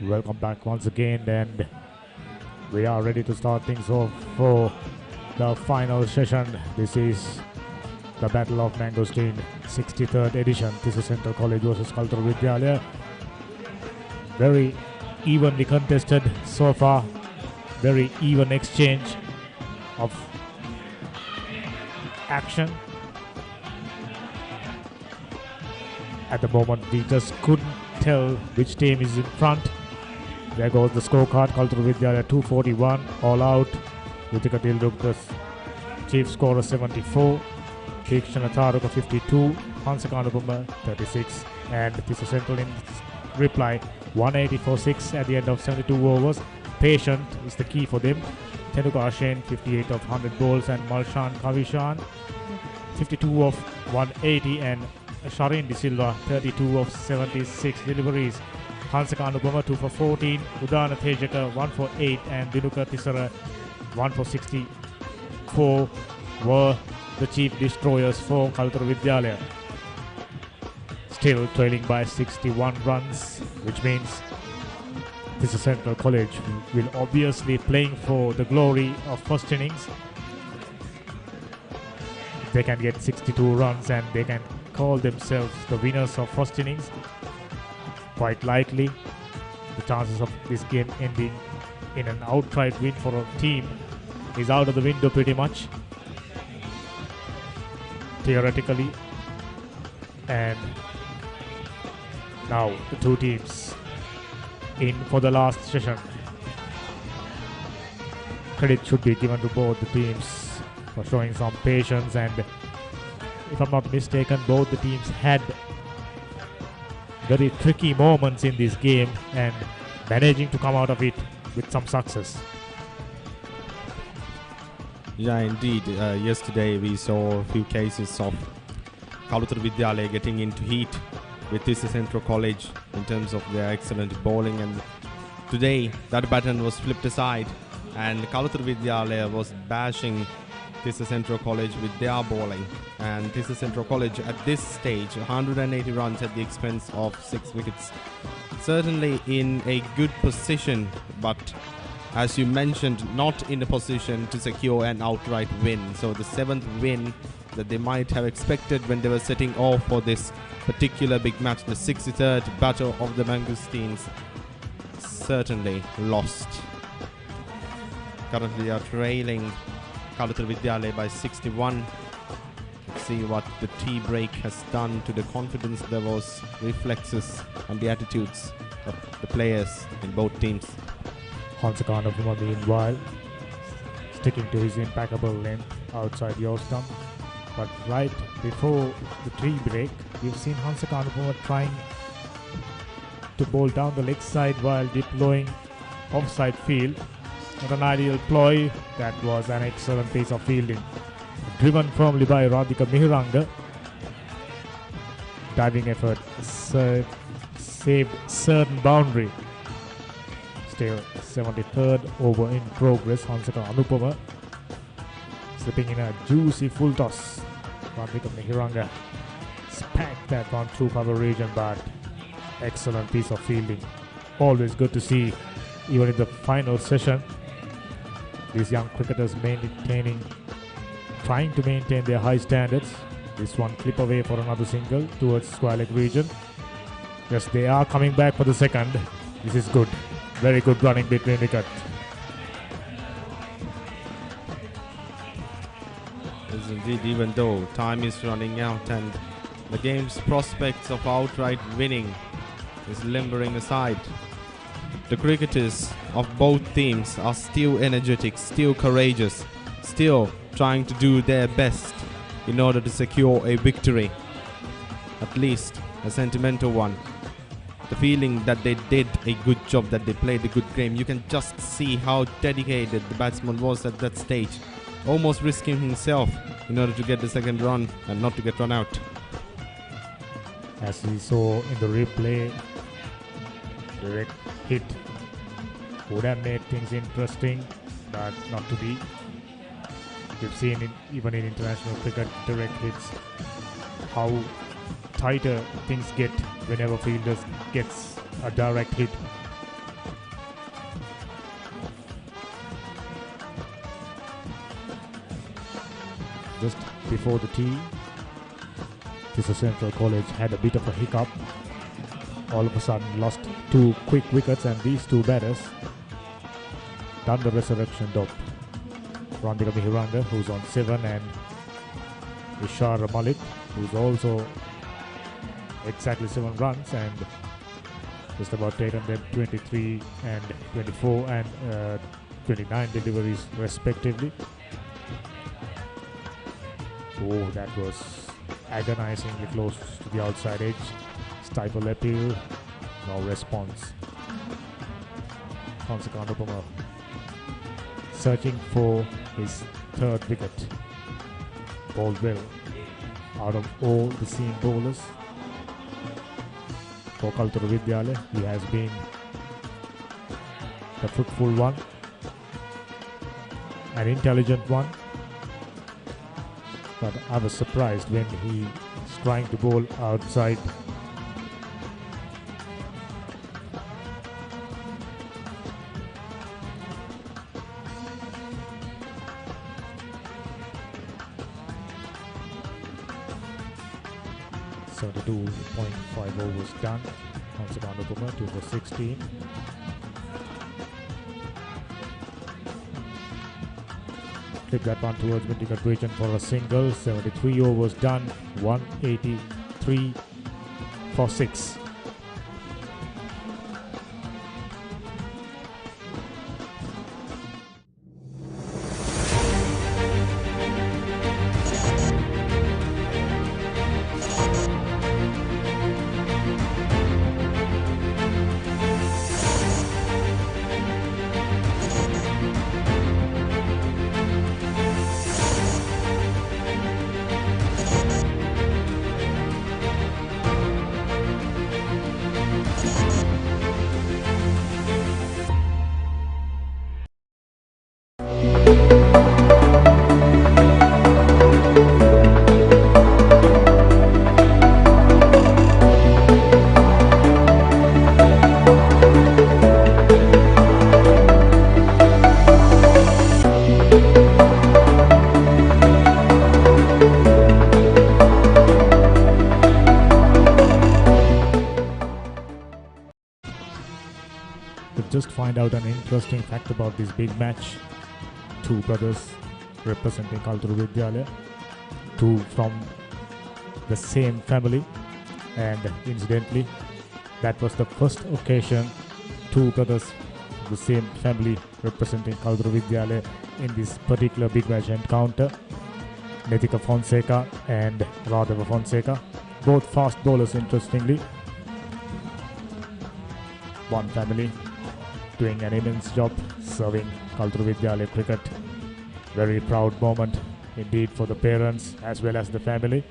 Welcome back once again, and we are ready to start things off for the final session. This is the Battle of Mangosteen, 63rd edition. This is Central College versus Kaltra Vidyalaya. Very evenly contested so far. Very even exchange of action. At the moment, we just couldn't tell which team is in front. There goes the scorecard. Kalutara Vidyalaya 241 all out. Yuthika Dilruk's chief scorer 74. Tikshana Taruka 52. Hansaka Anupama 36. And Tissa Central in reply 180-6 at the end of 72 overs. Patient is the key for them. Tenuka Ashen 58 of 100 balls and Malshan Kavishan 52 of 180 and Sharin De Silva 32 of 76 deliveries. Hansaka Anupama 2 for 14, Udana Tejaka 1 for 8 and Dinuka Tisara 1 for 64 were the chief destroyers for Kalutara Vidyalaya. Still trailing by 61 runs, which means this is Central College will obviously playing for the glory of first innings. If they can get 62 runs and they can call themselves the winners of first innings, quite likely the chances of this game ending in an outright win for a team is out of the window pretty much, theoretically. And now the two teams in for the last session. Credit should be given to both the teams for showing some patience, and if I'm not mistaken, both the teams had very tricky moments in this game and managing to come out of it with some success. Yeah, indeed. Yesterday we saw a few cases of Kalutara Vidyalaya getting into heat with this Central College in terms of their excellent bowling, and today that baton was flipped aside and Kalutara Vidyalaya was bashing this Central College with their bowling, and this Central College at this stage 180 runs at the expense of 6 wickets. Certainly in a good position, but as you mentioned, not in a position to secure an outright win. So the 7th win that they might have expected when they were setting off for this particular big match, the 63rd battle of the Mangosteens, certainly lost. Currently they are trailing Kalutara Vidyalaya by 61. Let's see what the tea break has done to the confidence levels, reflexes and the attitudes of the players in both teams. Hansaka Anupama meanwhile sticking to his impeccable length outside your stump. But right before the tea break, we've seen Hansaka Anupama trying to bowl down the leg side while deploying offside field. Not an ideal ploy. That was an excellent piece of fielding. Driven firmly by Radhika Mihiranga. Diving effort saved certain boundary. Still 73rd over in progress. Hansaka Anupama slipping in a juicy full toss. Radhika Mihiranga spanked that one through cover region, but excellent piece of fielding. Always good to see, even in the final session, these young cricketers trying to maintain their high standards. This one flip away for another single towards square leg region. Yes, they are coming back for the second. This is good. Very good running between wickets. Yes, indeed, even though time is running out and the game's prospects of outright winning is limbering aside, the cricketers of both teams are still energetic, still courageous, still trying to do their best in order to secure a victory, at least a sentimental one. The feeling that they did a good job, that they played a good game. You can just see how dedicated the batsman was at that stage, almost risking himself in order to get the second run and not to get run out. As we saw in the replay, direct hit would have made things interesting, but not to be. We've seen even in international cricket, direct hits, how tighter things get whenever fielders gets a direct hit. Just before the tea, Tissa Central College had a bit of a hiccup. All of a sudden lost 2 quick wickets, and these 2 batters done the resurrection job. Radhika Mihiranga, who's on 7, and Ishara Malik, who's also exactly 7 runs, and Just about taken them 23 and 24 and 29 deliveries respectively. Oh, that was agonizingly close to the outside edge. Stifle appeal, no response. Consequently, searching for his third wicket. Bowled well out of all the seam bowlers. For Kaltura Vidyalaya, he has been the fruitful one, an intelligent one. But I was surprised when he is trying to bowl outside. So the 2.5 overs done. Consequently, 2 for 16. Flip that one towards mid-wicket region for a single. 73 overs done. 183 for 6. Just find out an interesting fact about this big match. Two brothers representing Kaltura Vidyalaya, two from the same family, and incidentally, that was the first occasion two brothers from the same family representing Kaltura Vidyalaya in this particular big match encounter. Netika Fonseca and Radhava Fonseca, both fast bowlers interestingly. One family doing an immense job serving Kaltura Vidyalaya cricket. Very proud moment indeed for the parents as well as the family.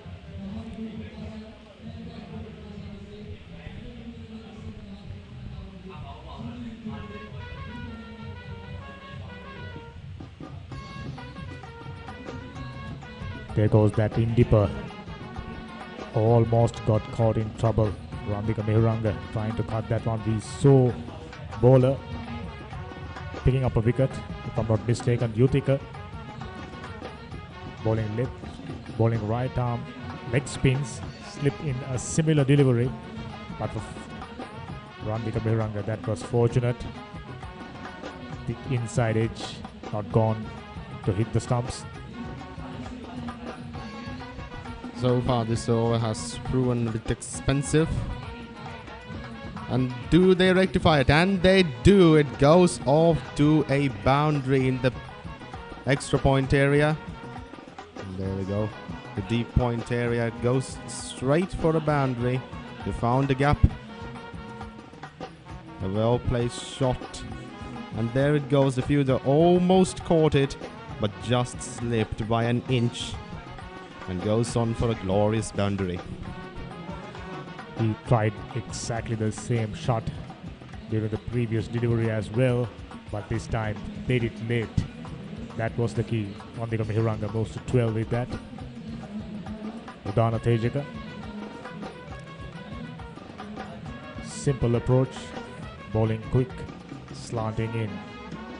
There goes that in-dipper. Almost got caught in trouble. Rambika Mehuranga trying to cut that one. We saw bowler picking up a wicket, if I'm not mistaken. Yuthika bowling left, bowling right arm, leg spins, slip in a similar delivery, but for Rambika Mehuranga that was fortunate. The inside edge not gone to hit the stumps. So far this over has proven a bit expensive. And do they rectify it? And they do. It goes off to a boundary in the extra point area. And there we go. The deep point area goes straight for a boundary. They found a gap. A well-placed shot. And there it goes. The fielder almost caught it, but just slipped by an inch. And goes on for a glorious boundary. He tried exactly the same shot during the previous delivery as well, but this time played it late. That was the key. Rambika Mehuranga moves to 12 with that. Udana Tejika. Simple approach, bowling quick, slanting in,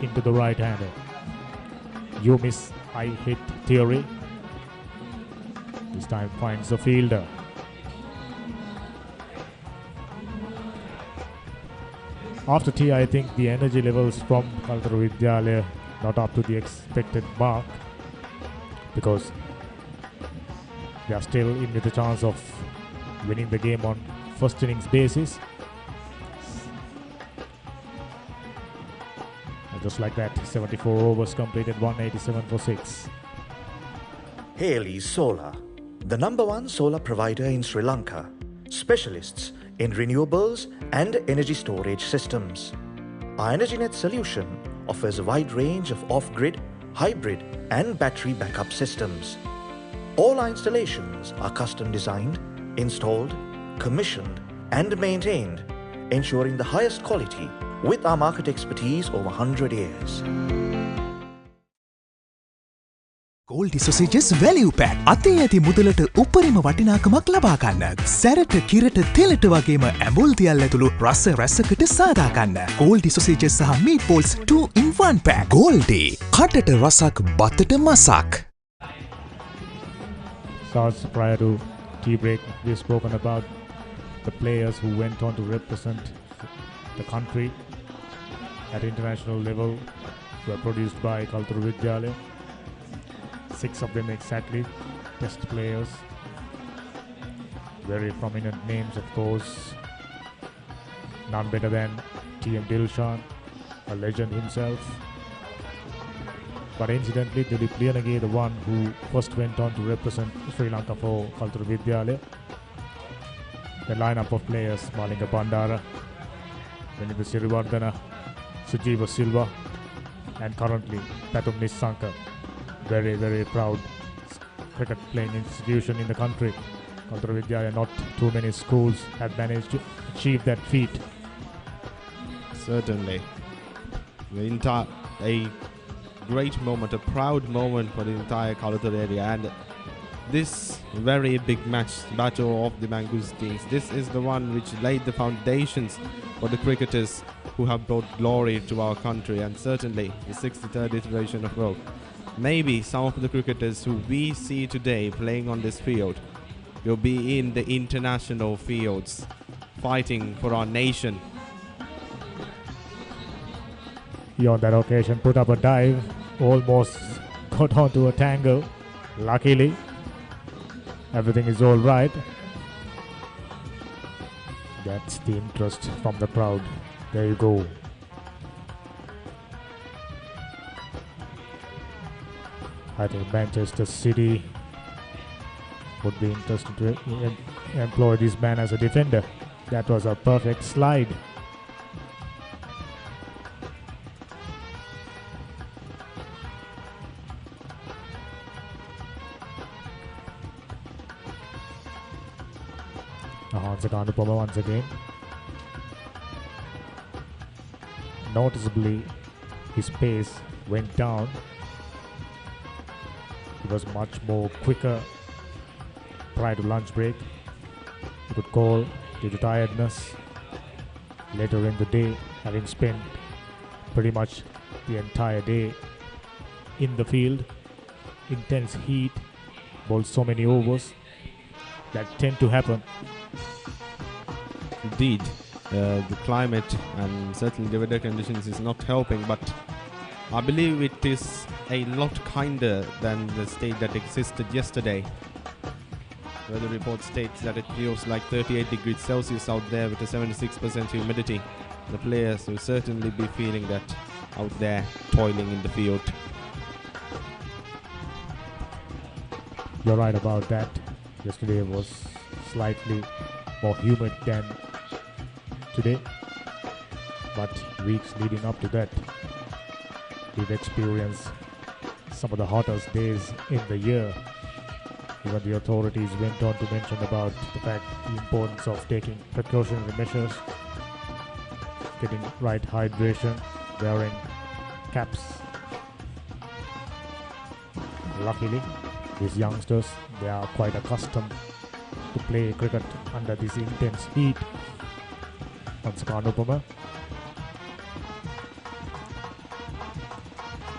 into the right hander. You miss, I hit theory. This time finds the fielder. After tea, I think the energy levels from Kaltura Vidyalaya not up to the expected mark, because they are still in with a chance of winning the game on first innings basis. Just like that, 74 overs completed, 187 for 6. Haley Solar, the #1 solar provider in Sri Lanka, specialists in renewables and energy storage systems. Our EnergyNet solution offers a wide range of off-grid, hybrid and battery backup systems. All our installations are custom designed, installed, commissioned and maintained, ensuring the highest quality with our market expertise over 100 years. Goldie Sausages Value Pack අතේ ඇති මුදලට උපරිම වටිනාකමක් ලබා ගන්න. සැරට කිරට තෙලට වගේම ඇඹුල් තියල් ඇතුළු රස රැසකට සාදා ගන්න. Goldie Sausages සහ Meatballs 2 in 1 pack. Goldie කටට රසක් බතට මසක්. So prior to tea break, we've spoken about the players who went on to represent the country at international level, were produced by Kaltara Vidyalaya. 6 of them exactly, test players. Very prominent names, of course. None better than T.M. Dilshan, a legend himself. But incidentally, Dilip Liyanage, the one who first went on to represent Sri Lanka for Kaltara Vidyalaya. The lineup of players: Malinga Bandara, Venida Sirivardhana, Sujiva Silva, and currently Patum Nissanka. Very, very proud cricket playing institution in the country. Kaltara Vidyalaya, not too many schools have managed to achieve that feat. Certainly. A great moment, a proud moment for the entire Kalutara area, and this very big match, Battle of the Mangosteens, this is the one which laid the foundations for the cricketers who have brought glory to our country, and certainly the 63rd iteration of World. Maybe some of the cricketers who we see today playing on this field will be in the international fields fighting for our nation. He on that occasion put up a dive, almost got onto a tangle. Luckily, everything is all right. That's the interest from the crowd. There you go. I think Manchester City would be interested to employ this man as a defender. That was a perfect slide. Anupama once again. Noticeably, his pace went down. He was much more quicker prior to lunch break. You could call due to tiredness. Later in the day, having spent pretty much the entire day in the field, intense heat, bowled so many overs, that tend to happen. Indeed, the climate and certainly the weather conditions is not helping, but I believe it is a lot kinder than the state that existed yesterday. Weather report states that it feels like 38 degrees Celsius out there with a 76% humidity. The players will certainly be feeling that out there toiling in the field. You're right about that. Yesterday was slightly more humid than today, but weeks leading up to that, we've experienced some of the hottest days in the year. Even the authorities went on to mention about the fact, the importance of taking precautionary measures, getting right hydration, wearing caps. Luckily, these youngsters, they are quite accustomed to play cricket under this intense heat. Once Anupama,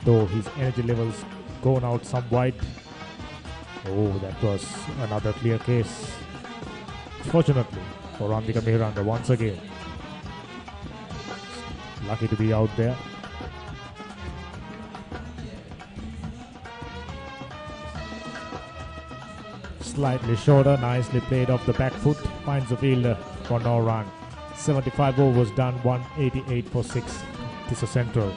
though his energy levels gone out somewhat. Oh, that was another clear case. Fortunately for Randika Mehranga once again. Lucky to be out there. Slightly shorter, nicely played off the back foot, finds the fielder for no run. 75 overs done, 188 for 6. This is central.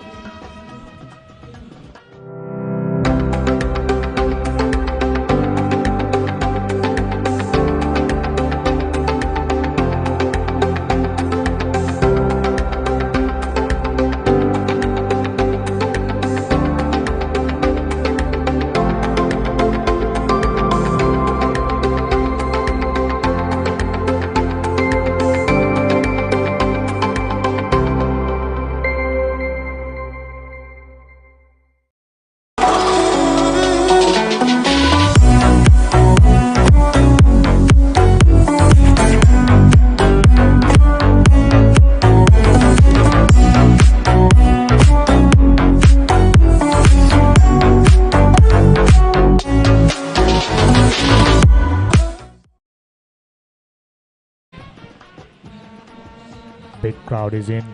Crowd is in.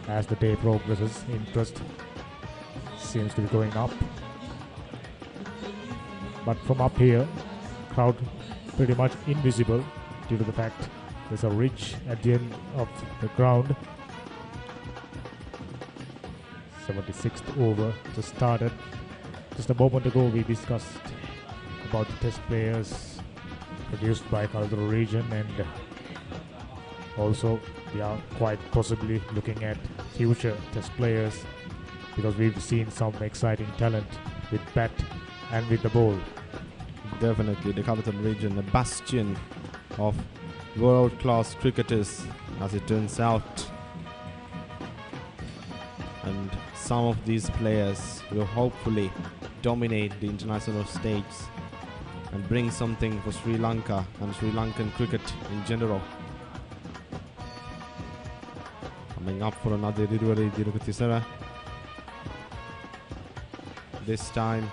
As the day progresses, interest seems to be going up. But from up here, crowd pretty much invisible due to the fact there's a ridge at the end of the ground. 76th over just started. Just a moment ago we discussed about the test players produced by Kalaturu region, and also we are quite possibly looking at future test players because we've seen some exciting talent with bat and with the ball. Definitely the Kalaturu region, a bastion of world-class cricketers as it turns out. And some of these players will hopefully dominate the international stage and bring something for Sri Lanka and Sri Lankan cricket in general. Coming up for another delivery, Dinuka Thisara. This time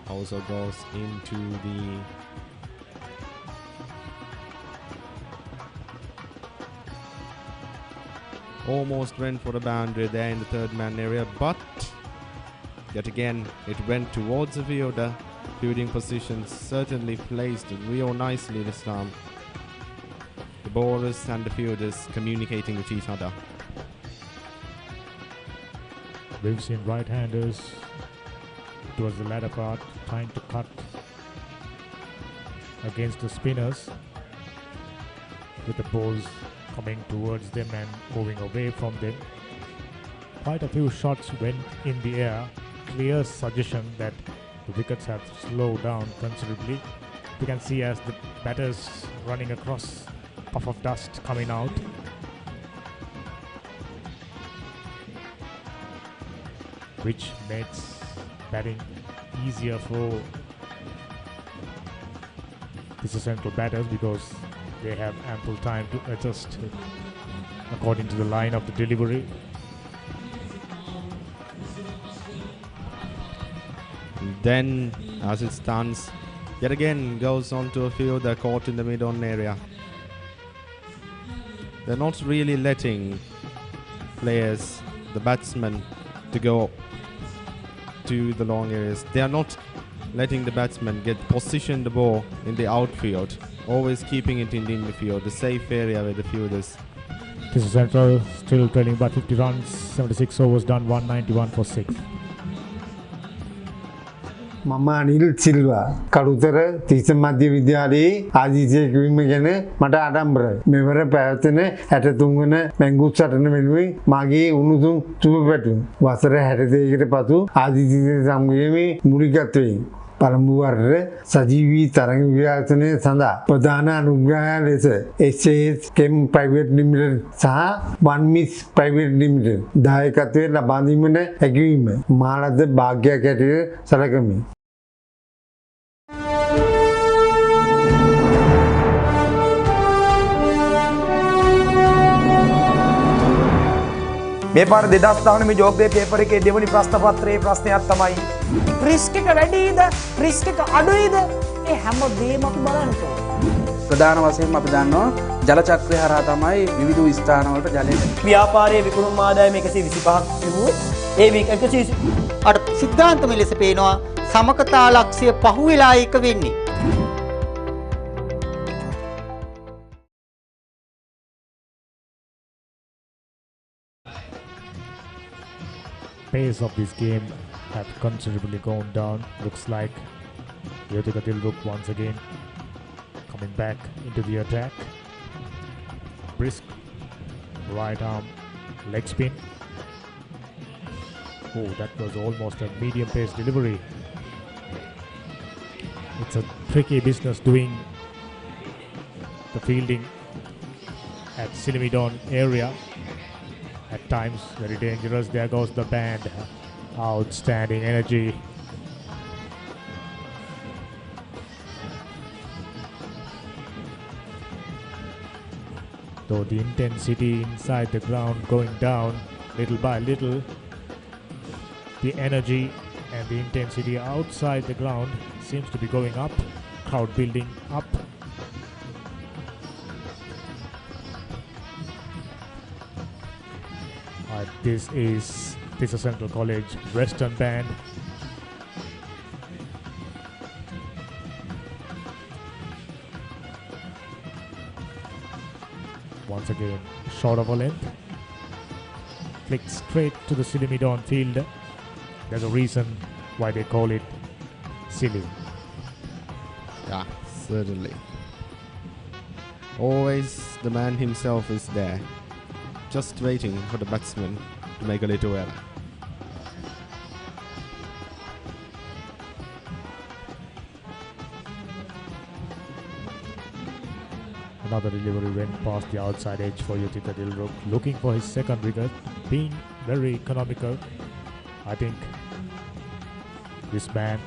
also goes into the almost went for the boundary there in the third man area, but yet again it went towards the fielder. Fielding position certainly placed real nicely this time. The bowlers and the fielders communicating with each other. We've seen right-handers towards the latter part trying to cut against the spinners with the balls coming towards them and moving away from them. Quite a few shots went in the air. Clear suggestion that the wickets have slowed down considerably. You can see as the batters running across, puff of dust coming out. Which makes batting easier for these central batters because they have ample time to adjust according to the line of the delivery. Then, as it stands, yet again goes onto a fielder caught in the mid-on area. They're not really letting players, the batsmen, to go to the long areas. They are not letting the batsmen get position the ball in the outfield, always keeping it in the infield, the safe area where the fielders. This is Central still trailing by 50 runs, 76 overs done, 191 for 6. මම අනිල් සිල්වා කළුතර තිස්ස මධ්‍ය විද්‍යාලයේ ආජීවය කිවීම ගැන මට ආඩම්බරයි. මෙවර පැවැත්වෙන 63 වන මැංගුස් සටන වෙනුවෙන් මාගේ උණුසුම් සුබ පැතුම්. වසර 62කට පසු ආජීවය සමගයේ මූලිකත්වයෙන් පළමු වරට සජීවී තරඟ විකාශනය සඳහා ප්‍රධාන අනුග්‍රහය ලෙස SAS Chem Private Limited සහ One Miss Private Limited දායකත්වය ලබා දීමට හැකි වීම මා ලද වාග්යක් ඇටියට සැලකමි. මේ පාර 2019 ජෝග්‍රේ පේපර් එකේ දෙවනි ප්‍රශ්න පත්‍රයේ ප්‍රශ්නයක් තමයි රිස්ක් එක වැඩිද රිස්ක් එක අඩුයිද ඒ හැම දෙයක්ම අපි බලන්න ඕනේ. ප්‍රධාන වශයෙන්ම අපි දන්නවා ජල චක්‍රය හරහා තමයි විවිධ ස්ථානවලට ජලය ව්‍යාපාරයේ විකුණුම් ආදායම 125ක් තිබුණොත් ඒ 120 අර සිද්ධාන්තම ලෙස පේනවා සමකතා ලක්ෂ්‍ය පහුවෙලා එක වෙන්නේ. Pace of this game have considerably gone down. Looks like Yotika Dilruk once again coming back into the attack. Brisk right arm leg spin. Oh, that was almost a medium pace delivery. It's a tricky business doing the fielding at Silimidon area. At times very dangerous. There goes the band. Outstanding energy. Though the intensity inside the ground going down little by little, the energy and the intensity outside the ground seems to be going up. Crowd building up. This is Central College Western Band. Once again, short of a length. Flicked straight to the silly mid-on field. There's a reason why they call it silly. Yeah, certainly. Always the man himself is there, just waiting for the batsman to make a little error. Another delivery went past the outside edge for Yuthika Dilruk, looking for his second wicket, being very economical. I think this man,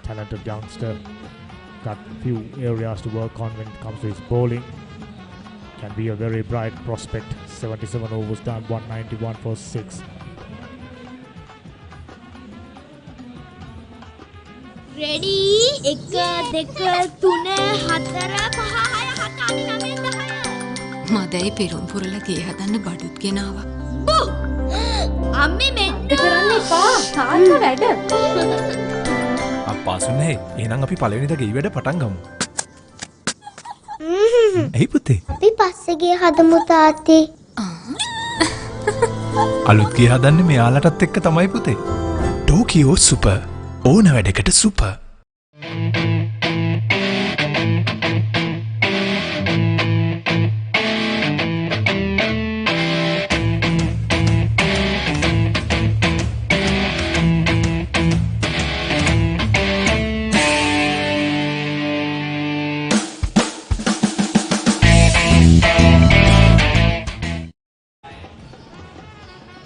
talented youngster, got few areas to work on when it comes to his bowling. Can be a very bright prospect. 77 overs done, 191 for 6. Ready? 1 2 3 4 5 6 7 8 9 10. මදයි පෙරුම් පුරලා ගේ හදන්න බඩුත් ගෙනාවා. බූ! අම්මේ මෙන්න කරන්න එපා. තාත්තා වැඩ. අප්පාසුනේ එහෙනම් අපි පළවෙනිද ගෙයි වැඩ පටන් ගමු. ඇයි පුතේ? අපි පස්සේ ගේ හදමු තාත්තේ. අලුත් ගේ හදන්නේ මෙයාලටත් එක්ක තමයි පුතේ. Tokyo super. ඕන වැඩකට super.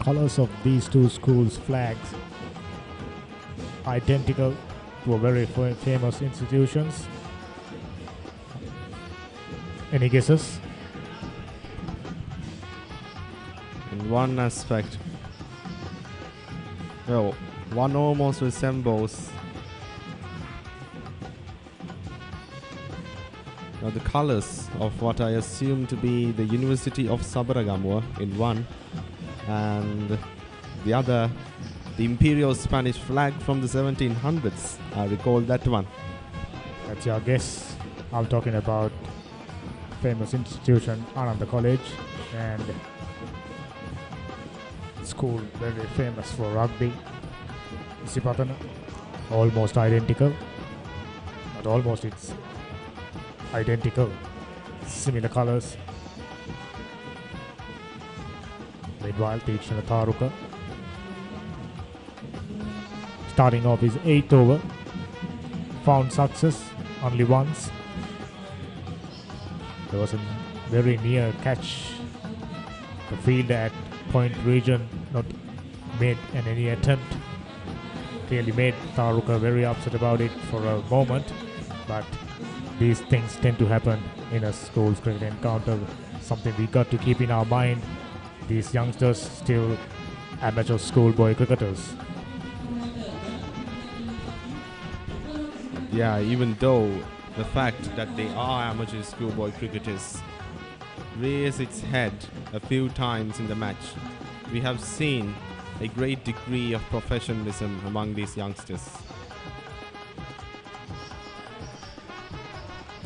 Colors of these two schools' flags identical to a very famous institutions. Any guesses? In one aspect, well, one almost resembles the colors of what I assume to be the University of Sabaragamuwa in one, and the other, the imperial Spanish flag from the 1700s. I recall that one. That's your guess. I'm talking about famous institution Ananda College, and school very famous for rugby. Sipatana, almost identical. Not almost, it's identical. Similar colors. Meanwhile, Teachna Tharuka starting off his 8th over, found success only once. There was a very near catch. The fielder at point region not made any attempt. Clearly made Tharuka very upset about it for a moment, but these things tend to happen in a school's cricket encounter. Something we got to keep in our mind. These youngsters still amateur schoolboy cricketers. Yeah, even though the fact that they are amateur schoolboy cricketers rears its head a few times in the match, we have seen a great degree of professionalism among these youngsters.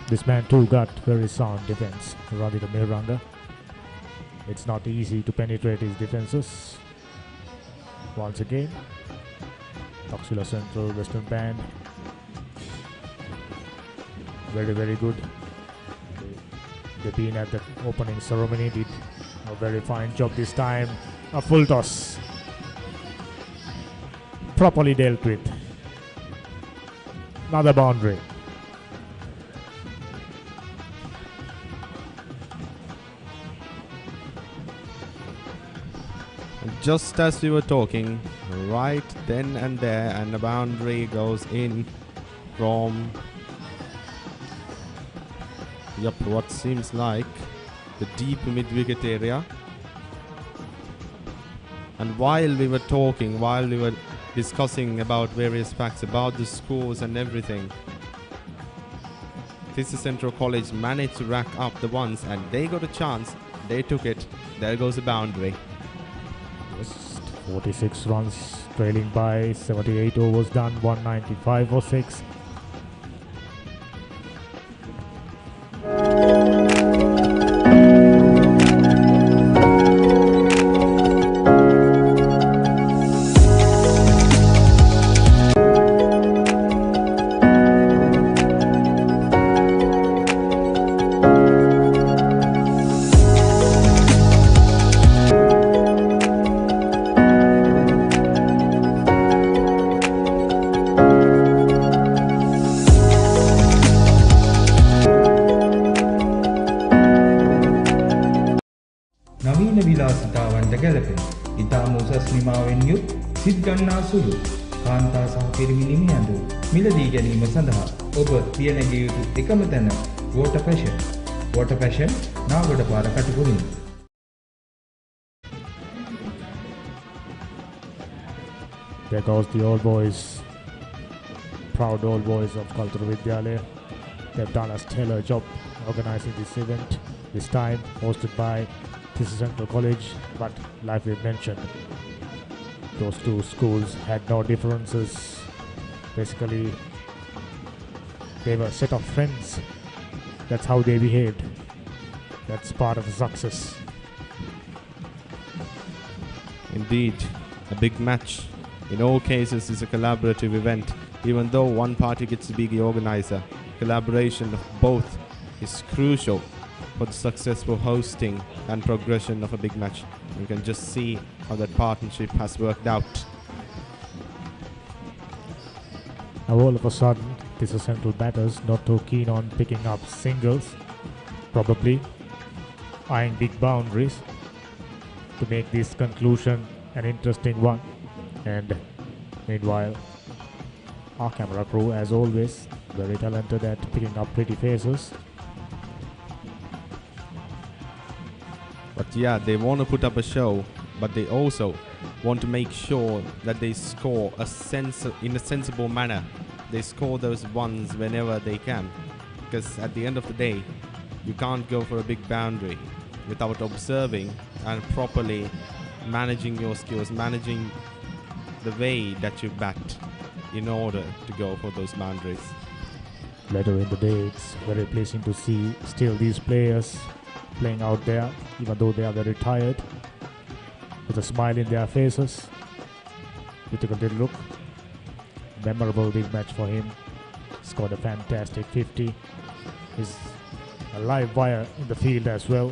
This man too got very sound defense, Radhika Miranga. It's not easy to penetrate his defenses. Once again, Taxila Central Western Band. Very, very good. They've been at the opening ceremony, did a very fine job this time. A full toss. Properly dealt with. Another boundary. Just as we were talking, right then and there, and the boundary goes in from what seems like the deep mid-wicket area. And while we were talking, while we were discussing about various facts about the scores and everything, this is Central College managed to rack up the ones, and they got a chance. They took it. There goes the boundary. Just 46 runs, trailing by 78 overs done, 195 for 6. නවීන විලාසිතාවන්ට ගැලපෙන ඉතාම උසස් නිමාවෙන් යුත් සිත් ගන්නා සුළු කාන්තා සහ පිරිමි නිමියඳු මිලදී ගැනීම සඳහා ඔබ පියනැගිය යුතු එකම තැන වෝටර් ෆැෂන්. වෝටර් ෆැෂන් නාගොඩපාර කටුකුරුන්. There goes the old boys, proud old boys of Kaltura Vidyalaya. They've done a stellar job organizing this event, this time hosted by Tisa Central College, but like we mentioned, those two schools had no differences. Basically, they were a set of friends. That's how they behaved. That's part of the success. Indeed, a big match. In all cases, it's a collaborative event. Even though one party gets to be the organizer, collaboration of both is crucial for the successful hosting and progression of a big match. You can just see how that partnership has worked out. Now all of a sudden, this is central batters not too keen on picking up singles, probably eyeing big boundaries to make this conclusion an interesting one. And meanwhile, our camera crew, as always, very talented at picking up pretty faces. But yeah, they want to put up a show, but they also want to make sure that they score in a sensible manner. They score those ones whenever they can. Because at the end of the day, you can't go for a big boundary without observing and properly managing your skills, managing the way that you bat in order to go for those boundaries. Later in the day, it's very pleasing to see still these players playing out there, even though they are very tired, with a smile in their faces. We took a little look. Memorable big match for him. Scored a fantastic 50. He's a live wire in the field as well.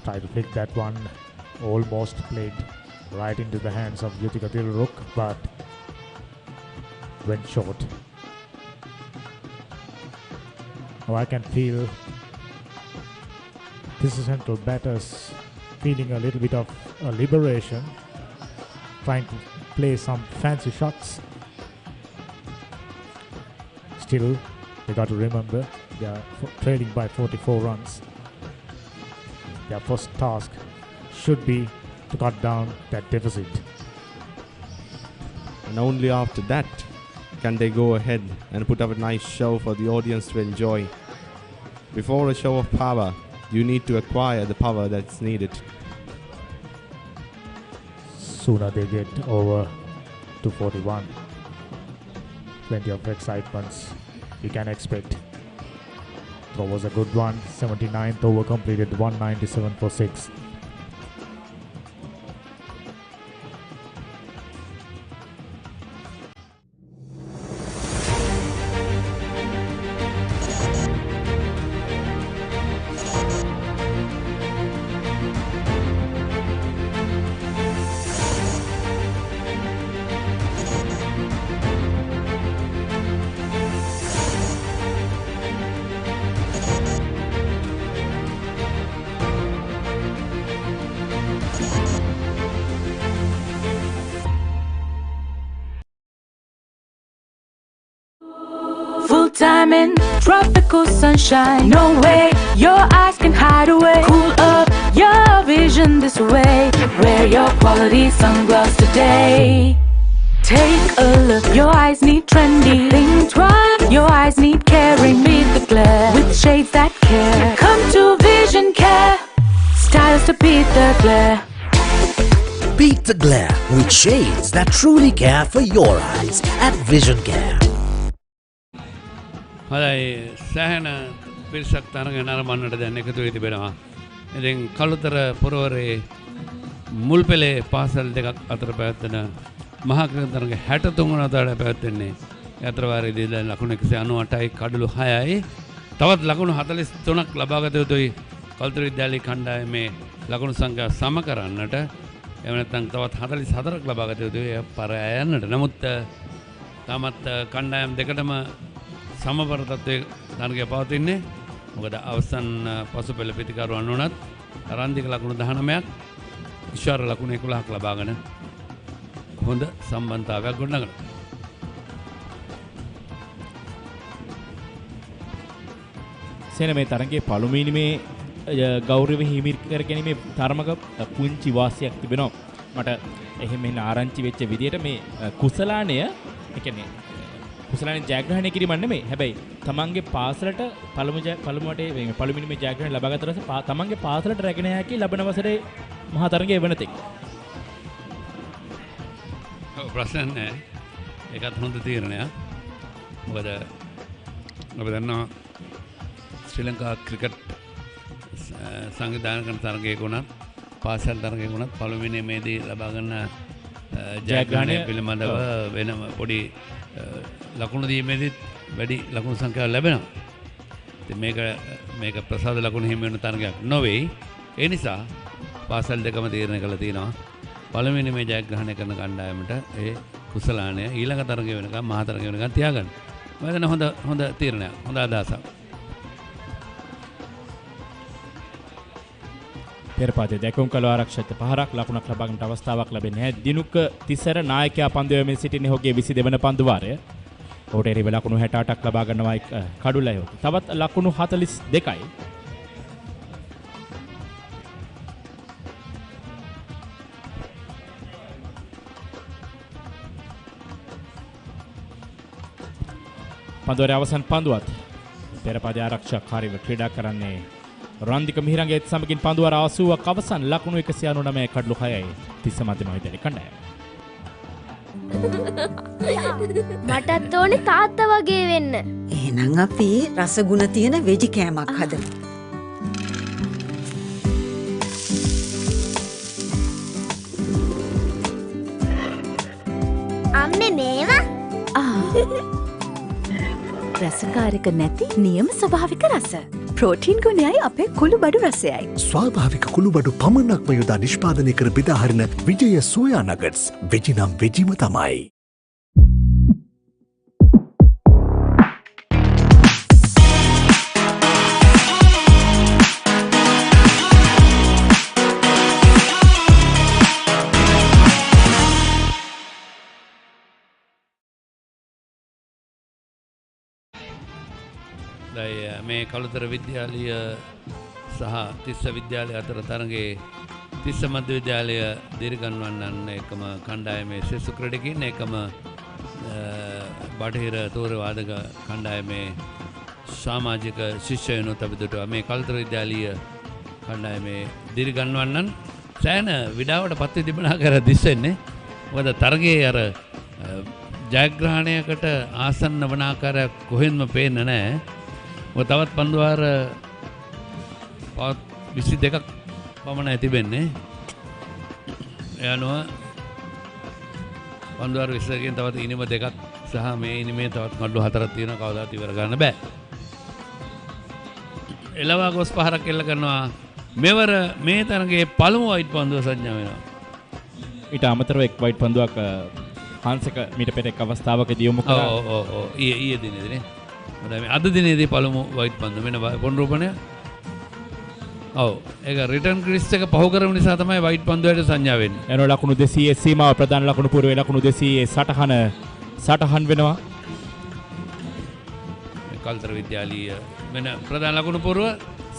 Tried to pick that one, almost played right into the hands of Yutika Dilruk, but went short. Now I can feel this is central batters feeling a little bit of a liberation, trying to play some fancy shots. Still, they got to remember they are trailing by 44 runs. Their first task should be to cut down that deficit. And only after that can they go ahead and put up a nice show for the audience to enjoy. Before a show of power, you need to acquire the power that's needed. Sooner they get over to 41. Plenty of excitements you can expect. That was a good one. 79th over completed, 197 for 6. Full time in tropical sunshine. No way your eyes can hide away. Cool up your vision this way. Wear your quality sunglasses today. Take a look, your eyes need trendy. Think right, your eyes need caring. Beat the glare with shades that care. Come to Vision Care, styles to beat the glare. Beat the glare with shades that truly care for your eyes at Vision Care. හොඳයි සෑහෙන පිරිසක් තරඟ නරඹන්නට දැන් එකතු වී තිබෙනවා. ඉතින් කළුතර පුරවරේ මුල් පෙළේ පාසල් දෙකක් අතර පැවැත්වෙන මහා ක්‍රීඩා තරඟ 63 වන වතාවට පැවැත්වෙන්නේ. අතර වාරයේදී දැන් ලකුණු 198යි කඩලු 6යි. තවත් ලකුණු 43ක් ලබාගත යුතුයි කළුතර විද්‍යාලයේ කණ්ඩායමේ ලකුණු සංඛ්‍යාව සම කරන්නට. එහෙම නැත්නම් තවත් 44ක් ලබාගත යුතුයි පරය යන්නට. නමුත් තාමත් කණ්ඩායම් දෙකටම සමබර තත්ත්වයේ තරගය පවතින්නේ. මොකද අවසන් පසුපෙළ ප්‍රතිකාරවන්න උනත් රන්දික ලකුණු 19ක් ඉෂාර ලකුණු 11ක් ලබාගෙන හොඳ සම්බන්ධතාවයක් ගොඩනගනවා. සේන මේ තරගයේ පළමුවෙනිමේ ගෞරව හිමි කර ගැනීමේ තරමක පුංචි වාසියක් තිබෙනවා. මට එහෙම එන ආරංචි වෙච්ච විදිහට මේ කුසලාණය ඒ කියන්නේ කුසලාණය ජයග්‍රහණය කිරීම නෙමෙයි. හැබැයි තමන්ගේ පාසලට පළමුවෙනිමේ ජයග්‍රහණය ලබාගත පස්සේ තමන්ගේ පාසලට රැගෙන හැකි ලබන වසරේ මහා තරගයේ වෙනතෙක්. ප්‍රශ්න නැහැ. ඒකත් හොඳ තීරණයක්. මොකද අපි දන්නවා ශ්‍රී ලංකා ක්‍රිකට් සංවිධානය කරන තරගයක උනත් පාසල් තරගයක උනත් පළමුවෙනිමේදී ලබා ගන්න ජයග්‍රහණය පිළිබඳව වෙන පොඩි ලකුණු දීමේදී වැඩි ලකුණු සංඛ්‍යාවක් ලැබෙනවා. ඉතින් මේක ප්‍රසාද ලකුණු හිමි වෙන තරගයක් නොවේ. ඒ නිසා පාසල් දෙකම තීරණය කළා තියෙනවා. පළවෙනි මේ ජයග්‍රහණය කරන කණ්ඩායමට ඒ කුසලාණය ඊළඟ තරගය වෙනකම් මහා තරගය වෙනකම් තියාගන්න. මම හිතන්නේ හොඳ තීරණයක්. හොඳ අදහසක්. පෙරපාතේ දැකුම් කළ ආරක්ෂක පහරක් ලකුණක් ලබා ගන්නට අවස්ථාවක් ලැබෙන්නේ නැහැ. දිනුක තිසර නායකයා පන්දු යමින් සිටින ඔහුගේ 22 වන පන්දු වාරය. ඔහුට එරෙහිව ලකුණු 68ක් ලබා ගන්නවායි කඩුලයි ඔහු. තවත් ලකුණු 42යි. පන්දුවේ අවසන් පන්දුවත් පෙරපාතේ ආරක්ෂක හරිව ක්‍රීඩා කරන්නේ රන්දික මිහිරංගේත් සමගින් පන්දුවර 80ක් අවසන් ලකුණු 199 කඩලු 6යි තිස්ස මධ්‍යම විද්‍යාලයේ කණ්ඩායම. මටත් ඕනේ තාත්තා වගේ වෙන්න. එහෙනම් අපි රසගුණ තියෙන වෙජි කෑමක් හදමු. අම්මේ මේවා රසකාරක නැති නියම ස්වභාවික රස. ප්‍රෝටීන් ගුණයයි අපේ කුළුබඩු රසයයි. ස්වාභාවික කුළුබඩු පමණක්ම යොදා නිෂ්පාදනය කර බෙදාහරින විජය සෝයා නගට්ස්. වෙජි නම් වෙජිම තමයි. මේ කළුතර විද්‍යාලය සහ තිස්ස විද්‍යාලය අතර තරගයේ තිස්ස මධ්‍ය විද්‍යාලය දීර්ඝන්වන්නන් එකම කණ්ඩායමේ ශිෂ්‍ය ක්‍රීඩකයින් එකම බටහිර තෝර වාදක කණ්ඩායමේ සමාජික ශිෂ්‍යයන් උතබදුට මේ කළුතර විද්‍යාලීය කණ්ඩායමේ දීර්ඝන්වන්නන් සෑහෙන විඩාවට පත් වී තිබුණා කර දිස්සෙන්නේ. මොකද තරගයේ අර ජයග්‍රහණයකට ආසන්න වන ආකාරයක් කොහෙන්ම පේන්නේ නැහැ. තවත් පන්දුවාර 22ක් පමණයි තිබෙන්නේ. ඒ අනුව පන්දුවාර 20කින් තවත් ඉනිම දෙකක් සහ මේ ඉනිමේ තවත් කඩලු 4ක් තියෙනවා. කවදාවත් ඉවර ගන්න බෑ. එළවා ගොස් පහරක් එල්ල කරනවා. මෙවර මේ තරගයේ පළමු වයිට් පන්දුව සංඥා වෙනවා. ඊට අමතරව එක් වයිට් පන්දුවක් හාන්සක මීට පෙර එක් අවස්ථාවකදී යොමු කරා. ඔව් ඊයේ දිනේදී නේ. අද දිනේදී පළමු වයිට් පන්දු වෙන පොන්රූපණය. ඔව් ඒක රිටර්න් ක්‍රීස් එක පහු කරන නිසා තමයි වයිට් පන්දුවට සංඥා වෙන්නේ. එනවා ලකුණු 200 සීමාව ප්‍රධාන ලකුණු පූර්වයේ ලකුණු 200 සටහන් වෙනවා. කළුතර විද්‍යාලීය වෙන ප්‍රධාන ලකුණු පූර්ව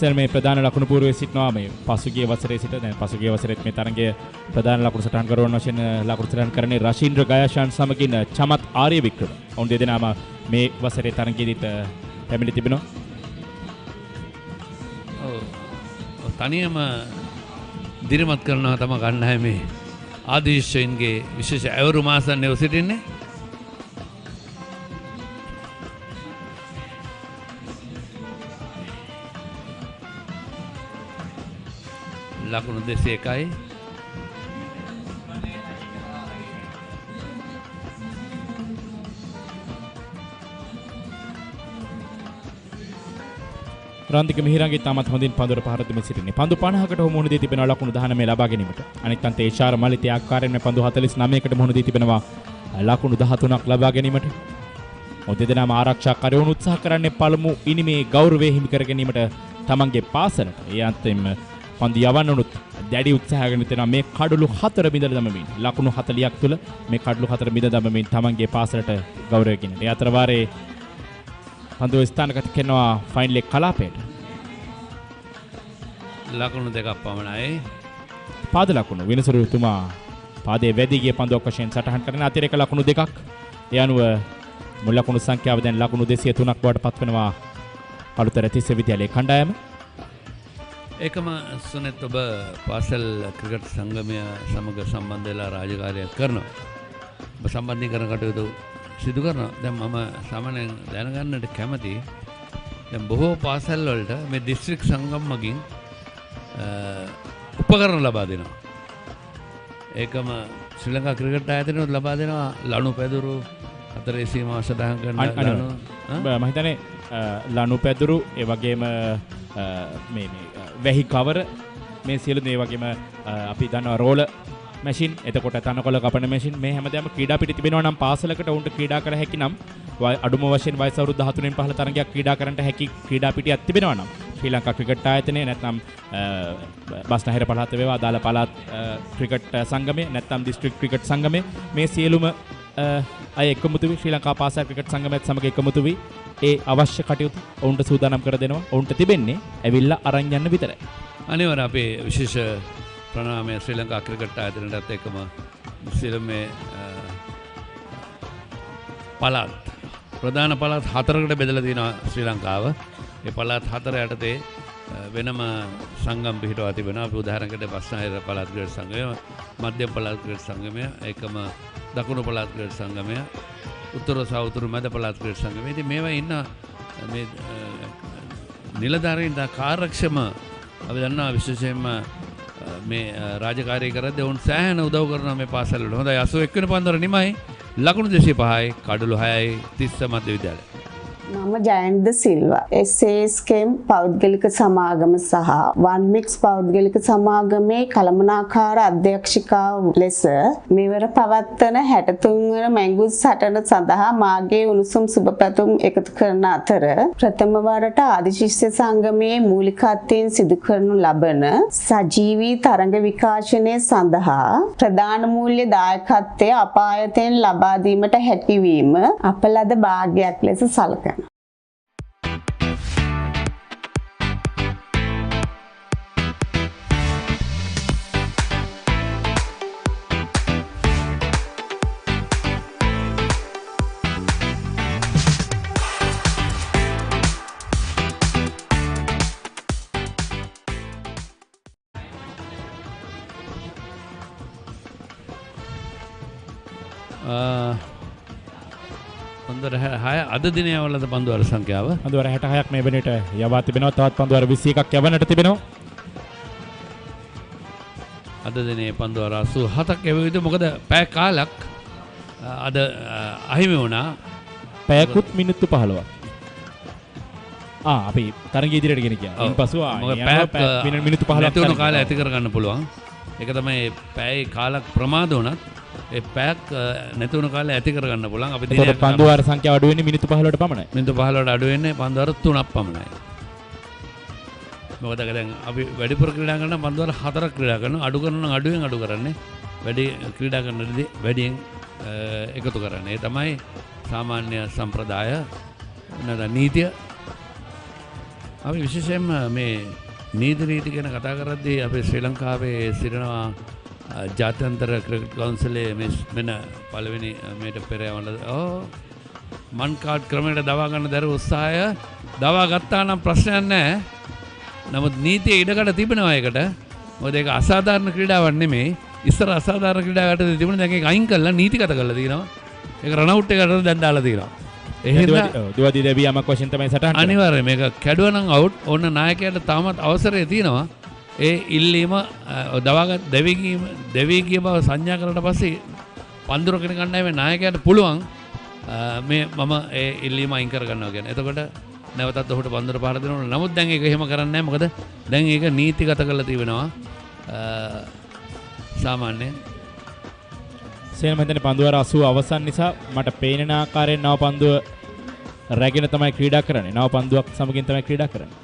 සර් මේ ප්‍රධාන ලකුණු පූර්වයේ සිටනවා මේ පසුගිය වසරේ සිට දැන් පසුගිය වසරේත් මේ තරගයේ ප්‍රධාන ලකුණු සටහන් කරන වශයෙන් ලකුණු සටහන් කරන්නේ රශීන්ද්‍ර ගයාෂාන් සමගින් චමත් ආර්යවික්‍රම. ඔවුන් දෙදෙනාම මේ වසරේ තරගයේදීත් පැමිණ තිබෙනවා. ඔව් තනියම දිරිමත් කරනවා තමයි ගන්නෑ මේ ආදිශයන්ගේ විශේෂ ඇවරු මාසන්නේ සිටින්නේ. ලකුණු 201යි. රන්දික මිහිරන්ගේ තාමත් හොඳින් පන්දුවට පහර දෙමින් සිටින්නේ. පන්දු 50කට ඔහු මුහුණ දී තිබෙනවා ලකුණු 19 ලබා ගැනීමට. අනෙක් අන්තයේ ඉෂාර මලිතේ ආකාරයෙන් මේ පන්දු 49කට මුහුණ දී තිබෙනවා ලකුණු 13ක් ලබා ගැනීමට. මොකද දෙදෙනාම ආරක්ෂාකාරයන් උත්සාහ කරන්නේ පළමු ඉනිමේ ගෞරවය හිමි කර ගැනීමට තමන්ගේ පාසලට. ඒ අන්තිම පන්දු යවන්න උනුත් දැඩි උත්සාහයකින් තියනවා මේ කඩළු 4 බිඳලා දමමින්. ලකුණු 40ක් තුල මේ කඩළු 4 බිඳ දමමින් තමන්ගේ පාසලට ගෞරවය ගෙනියන. ඒ අතර වාරේ පන්දුව ස්ථානගත කරනවා ෆයිනල් එක කලාපයට. ලකුණු 2ක් පමණයි. පාද ලකුණු විනසුරුතුමා පාදයේ වැදී ගිය පන්දුවක් වශයෙන් සටහන් කරන අතිරේක ලකුණු 2ක්. ඒ අනුව මුල් ලකුණු සංඛ්‍යාව දැන් ලකුණු 203ක් බවට පත් වෙනවා කළුතර තිස්ස විද්‍යාලයේ කණ්ඩායම. ඒකම සුනෙත් ඔබ පාසල් ක්‍රිකට් සංගමය සමග සම්බන්ධ වෙලා රාජකාරියක් කරනවා. ඔබ සම්බන්ධීකරණ කටයුතු සිදු කරනවා. දැන් මම සාමාන්‍යයෙන් දැනගන්නට කැමති දැන් බොහෝ පාසල් වලට මේ දිස්ත්‍රික් සංගම් මගින් උපකරණ ලබා දෙනවා. ඒකම ශ්‍රී ලංකා ක්‍රිකට් ආයතනයත් ලබා දෙනවා ලණු පැදුරු අතරේ සීමාව සටහන් කරන ලණු මම හිතන්නේ ලණු පැදුරු ඒ වගේම මේ වැහි කවර මේ සියලු දේ වගේම අපි දන්නවා රෝල මැෂින් එතකොට තනකොළ කපන මැෂින් මේ හැමදේම ක්‍රීඩා පිටි තිබෙනවා නම් පාසලකට උන්ට ක්‍රීඩා කර හැකි නම් අඩුම වශයෙන් වයස අවුරුදු 13න් පහළ තරගයක් ක්‍රීඩා කරන්නට හැකි ක්‍රීඩා පිටියක් තිබෙනවා නම් ශ්‍රී ලංකා ක්‍රිකට් ආයතනය නැත්නම් බස්නාහිර පළාත වේවා අදාළ පළාත් ක්‍රිකට් සංගමය නැත්නම් දිස්ත්‍රික් ක්‍රිකට් සංගමය මේ සියලුම අය එකමුතු වී ශ්‍රී ලංකා පාසල් ක්‍රිකට් සංගමයත් සමග එකමුතු වී ඒ අවශ්‍ය කටයුතු ඔවුන්ට සූදානම් කර දෙනවා. ඔවුන්ට තිබෙන්නේ ඇවිල්ලා අරන් යන්න විතරයි. අනිවාර්ය අපේ විශේෂ ප්‍රණාමය ශ්‍රී ලංකා ක්‍රිකට් ආයතනයටත් එක්කම සියලුමේ පළාත් ප්‍රධාන පළාත් 4කට බෙදලා තියෙනවා ශ්‍රී ලංකාව. ඒ පළාත් 4 යටතේ වෙනම සංගම් පිහිටවා තිබෙනවා. අපි උදාහරණයකට බස්නාහිර පළාත් ක්‍රිකට් සංගමය, මධ්‍යම පළාත් ක්‍රිකට් සංගමය, ඒකම දකුණු පළාත් ක්‍රිකට් සංගමය, උත්තර සහ උතුරු මැද පළාත් ක්‍රිකට් සංගමය. ඉතින් මේවා ඉන්න මේ නිලධාරීන් කාර්යක්ෂම අපි දන්නවා විශේෂයෙන්ම මේ රාජකාරී කරද්දී ඔවුන් සෑහෙන උදව් කරනවා මේ පාසල් වල. හොඳයි 81 වෙනි පන්දුවර නිමයි ලකුණු 205යි කඩළු 6යි තිස්ස මධ්‍ය විද්‍යාලය. මම ජයන්ත සිල්වා SASකම් පෞද්ගලික සමාගම සහ වන්මික්ස් පෞද්ගලික සමාගමේ කළමනාකාර අධ්‍යක්ෂිකාව ලෙස මෙවර පවත්වන 63 වන මැංගුස් සටන සඳහා මාගේ උණුසුම් සුබපැතුම් එකතු කරන අතර ප්‍රථම වරට ආදිශිෂ්‍ය සංගමයේ මූලිකත්වයෙන් සිදු කරනු ලබන සජීවී තරඟ විකාශනය සඳහා ප්‍රධාන මූල්‍ය දායකත්වය අප ආයතනයෙන් ලබා දීමට හැකියවීම අප ලද භාග්‍යයක් ලෙස සලකනවා. පන්දුවර 6 අද දිනේ වලද පන්දුවර සංඛ්‍යාව පන්දුවර 66ක් මේ වෙනට යවා තිබෙනවා. තවත් පන්දුවර 21ක් යවන්නට තිබෙනවා. අද දිනේ පන්දුවර 87ක් යවෙවිද මොකද පැය කාලක් අද අහිමි වුණා. පැයකුත් මිනිත්තු 15ක්. අපි තරග ඉදිරියට ගෙන ගියා. ඉන්පසු මිනිත්තු 15ක් නැතුණු කාලය ඇති කරගන්න පුළුවන්. ඒක තමයි පැය කාලක් ප්‍රමාද වුණත් ඒ පැයක් නැතුණු කාලය ඇති කරගන්න පුළුවන්. අපි දිනේ පන්දුවර සංඛ්‍යාව අඩු වෙන්නේ මිනිත්තු 15ට පමණයි. මිනිත්තු 15ට අඩු වෙන්නේ පන්දුවර 3ක් පමණයි. මොකද දැන් අපි වැඩිපුර ක්‍රීඩා කරන පන්දුවර 4ක් ක්‍රීඩා කරනවා. අඩු කරනවා නම් අඩුවෙන් අඩු කරන්නේ. වැඩි ක්‍රීඩා කරනදී වැඩියෙන් එකතු කරන්නේ. ඒ තමයි සාමාන්‍ය සම්ප්‍රදාය නැත්නම් නීතිය. අපි විශේෂයෙන්ම මේ නීති රීති ගැන කතා කරද්දී අපේ ශ්‍රී ලංකාවේ සිටිනවා ජාත්‍යන්තර ක්‍රිකට් කවුන්සිලේ මෙන්න පළවෙනි මේට පෙරයවල මන් කාඩ් ක්‍රමයට දවා ගන්න දරු උත්සාහය දවා ගත්තා නම් ප්‍රශ්නයක් නැහැ. නමුත් නීතිය ඉඩකඩ තිබෙනවා ඒකට. මොකද ඒක අසාධාරණ ක්‍රීඩාවක් නෙමෙයි. ඉස්සර අසාධාරණ ක්‍රීඩාවකට තිබුණ දැන් ඒක අයින් කරලා නීතිගත කරලා තියෙනවා. ඒක රන් අවුට් එකකට දැන් දාලා තියෙනවා. එහෙනම් දුවදී දෙවියමක් වශයෙන් තමයි සටහන් කරන්නේ. අනිවාර්යයෙන් මේක කැඩුවා නම් අවුට්. ඕන නායකයාට තාමත් අවසරය තියෙනවා. ඒ ඉල්ලීම දවාගත් දෙවි ගිය බව සංඥා කරලා පස්සේ පන්දුර කෙන කණ්ඩායමේ නායකයාට පුළුවන් මේ මම ඒ ඉල්ලීම අයින් කර ගන්නවා කියන්නේ. එතකොට නැවතත් ඔහුට පන්දුර පහර දෙනවා. නමුත් දැන් ඒක එහෙම කරන්නේ නැහැ. මොකද දැන් ඒක නීතිගත කරලා තිබෙනවා. සාමාන්‍යයෙන් සේන මම හිතන්නේ පන්දුවර 80 අවසන් නිසා මට පේන ආකාරයෙන් නව පන්දුව රැගෙන තමයි ක්‍රීඩා කරන්නේ. නව පන්දුවක් සමගින් තමයි ක්‍රීඩා කරන්නේ.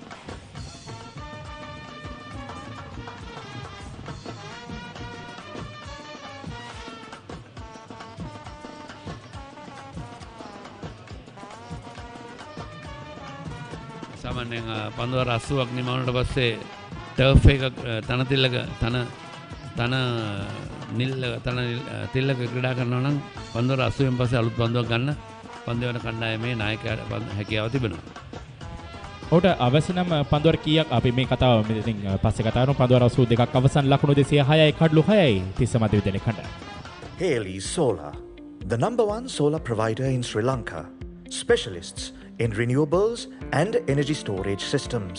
සාමාන්‍යයෙන් පන්දුවර 80ක් නිමවුනට පස්සේ ටර්ෆ් එක තන තිල්ලක ක්‍රීඩා කරනවා නම් පන්දුවර 80න් පස්සේ අලුත් පන්දුවක් ගන්න පන්දු වෙන කණ්ඩායමේ නායකයාට හැකියාව තිබෙනවා. ඔහුට අවශ්‍ය නම් පන්දුවර කීයක් අපි මේ කතාව ඉතින් පස්සේ කතා කරමු. පන්දුවර 82ක් අවසන් ලකුණු 206යි කඩලු 6යි තිස්ස මධ්‍ය විද්‍යාලයේ කණ්ඩායම. Haley Solar, the number one solar provider in Sri Lanka, specialists in renewables and energy storage systems.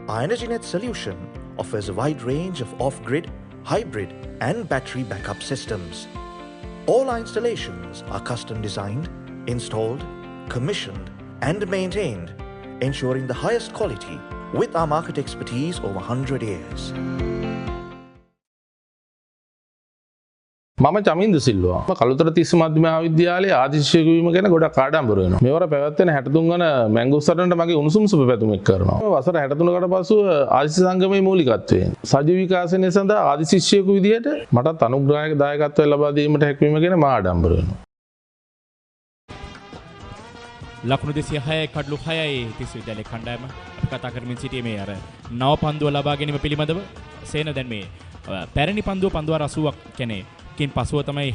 Our EnergyNet solution offers a wide range of off-grid, hybrid and battery backup systems. All our installations are custom designed, installed, commissioned and maintained, ensuring the highest quality with our market expertise over 100 years. මම චමින්ද සිල්වා. කළුතර තිස්ස මධ්‍ය මහාවිද්‍යාලයේ ආදිශිෂ්‍යක වීම ගැන ගොඩක් ආඩම්බර වෙනවා. මේවර පැවැත්වෙන 63 වන මැංගෝස්ටන්ට මගේ උණුසුම් සුබ පැතුම් එක් කරනවා. වසර 63කට පසුව ආදිශිෂ්‍ය සංගමයේ මූලිකත්වයෙන් සජීව විකාශනය සඳහා ආදිශිෂ්‍යයෙකු විදියට මටත් අනුග්‍රහයක දායකත්වය ලබා දීමට හැකියවීම ගැන මා ආඩම්බර වෙනවා. ලකුණු 206යි කඩලු 6යි තිස්ස විද්‍යාලයේ කණ්ඩායම අපි කතා කරමින් සිටියේ මේ අර නව පන්දුව ලබා ගැනීම පිළිබඳව. සේන දැන් මේ පැරණි පන්දුව පන්දුවර 80ක් කියන්නේ කින් පසුව තමයි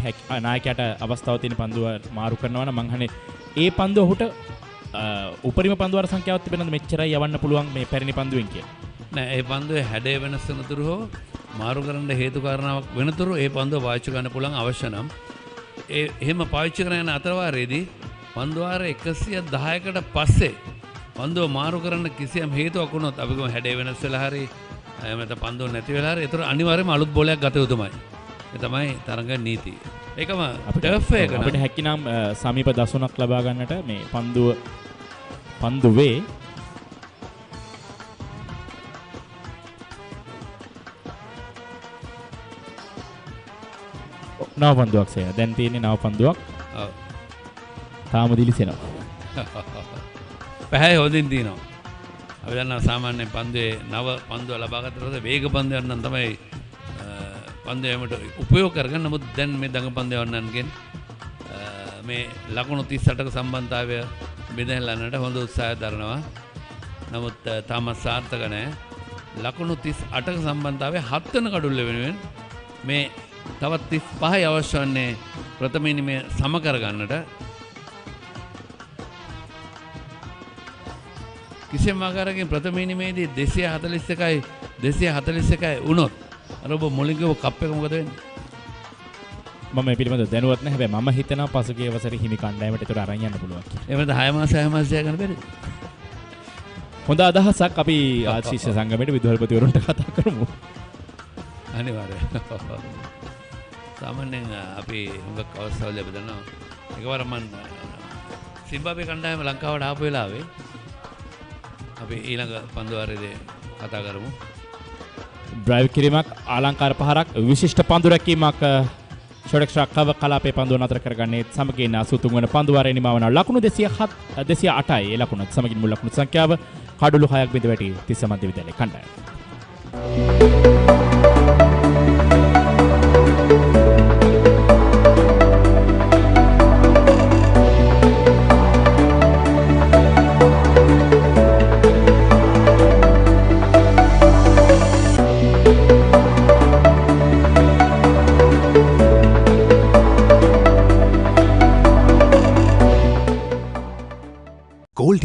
නායකයාට අවස්ථාව තියෙන පන්දුව මාරු කරනවා නම් මං අහන්නේ ඒ පන්දුව ඔහුට උපරිම පන්දුවර සංඛ්‍යාවක් තිබෙනවද මෙච්චරයි යවන්න පුළුවන් මේ පැරණි පන්දුවෙන් කියලා? නෑ ඒ පන්දුවේ හැඩය වෙනස් වෙනතුරු හෝ මාරු කරන්න හේතු කාරණාවක් වෙනතුරු ඒ පන්දුව පාවිච්චි කරන්න පුළුවන් අවශ්‍ය නම් එහෙම පාවිච්චි කරන යන අතරවාරයේදී පන්දුවාර 110කට පස්සේ පන්දුව මාරු කරන්න කිසියම් හේතුවක් වුණොත් අපි කොහොම හැඩය වෙනස් වෙලා හරි එහෙම නැත්නම් පන්දුව නැති වෙලා හරි ඒතර අනිවාර්යයෙන්ම අලුත් බෝලයක් ගත යුතුමයි. ඒ තමයි තරඟ නීතිය. ඒකම ටර්ෆ් එක අපිට හැකිනම් සමීප දසුණක් ලබා ගන්නට මේ පන්දුවේ නව පන්දුවක් සේන. දැන් තියෙන්නේ නව පන්දුවක්. ඔව්. තාම දිලිසෙනවා. පැහැය හොදින් දිනනවා. අපි දන්නවා සාමාන්‍යයෙන් පන්දුවේ නව පන්දුව ලබා ගන්නට පස්සේ වේග පන්දුවක් නම් තමයි පන්දයමට උපයෝග කරගන්න. නමුත් දැන් මේ දඟ පන්දයවන්නන්ගෙන් මේ ලකුණු 38ක සම්බන්ධතාවය බෙදහලන්නට හොඳ උත්සාහය දරනවා. නමුත් තාමත් සාර්ථක නැහැ. ලකුණු 38ක සම්බන්ධතාවය 7 වෙනි කඩුල්ල වෙනුවෙන් මේ තවත් 35යි අවශ්‍ය වන්නේ ප්‍රථම ඉනිමය සම කරගන්නට. කිසියම් ආකාරයකින් ප්‍රථම ඉනිමේදී 241යි වුණොත් අර ඔබ මුලින් ගිහුව කප් එක මොකද වෙන්නේ? මම මේ පිළිබඳව දැනුවත් නැහැ. හැබැයි මම හිතනවා පසුගිය වසරේ හිමි කණ්ඩායමට ඒතර අරන් යන්න පුළුවන් කියලා. එහෙමද 6 මාස ගන්න බැරිද? හොඳ අදහසක්. අපි ආශිෂ්‍ය සංගමයේ විදුහල්පතිවරුන්ට කතා කරමු. අනිවාර්යයෙන්. සාමාන්‍යයෙන් අපි හුඟක් අවස්ථාවල ලැබෙනවා. එකවර මම සිම්බාබ්වේ කණ්ඩායම ලංකාවට ආපු වෙලාවේ අපි ඊළඟ පන්දුවාරයේදී කතා කරමු. ඩ්‍රයිව් කිරීමක්, ආලංකාර පහරක්, විශිෂ්ට පන්දු රැකීමක් ෂොඩක්ෂා කලාපේ පන්දුව නතර කරගන්නේ සමගින් 83 වන පන්දුවාරයේ නිමවන ලකුණු 208යි. ඒ ලකුණ සමගින් මුල් ලකුණු සංඛ්‍යාව කඩලු 6ක් බිඳ වැටි තිස්ස මධ්‍ය විද්‍යාලයේ කණ්ඩායම.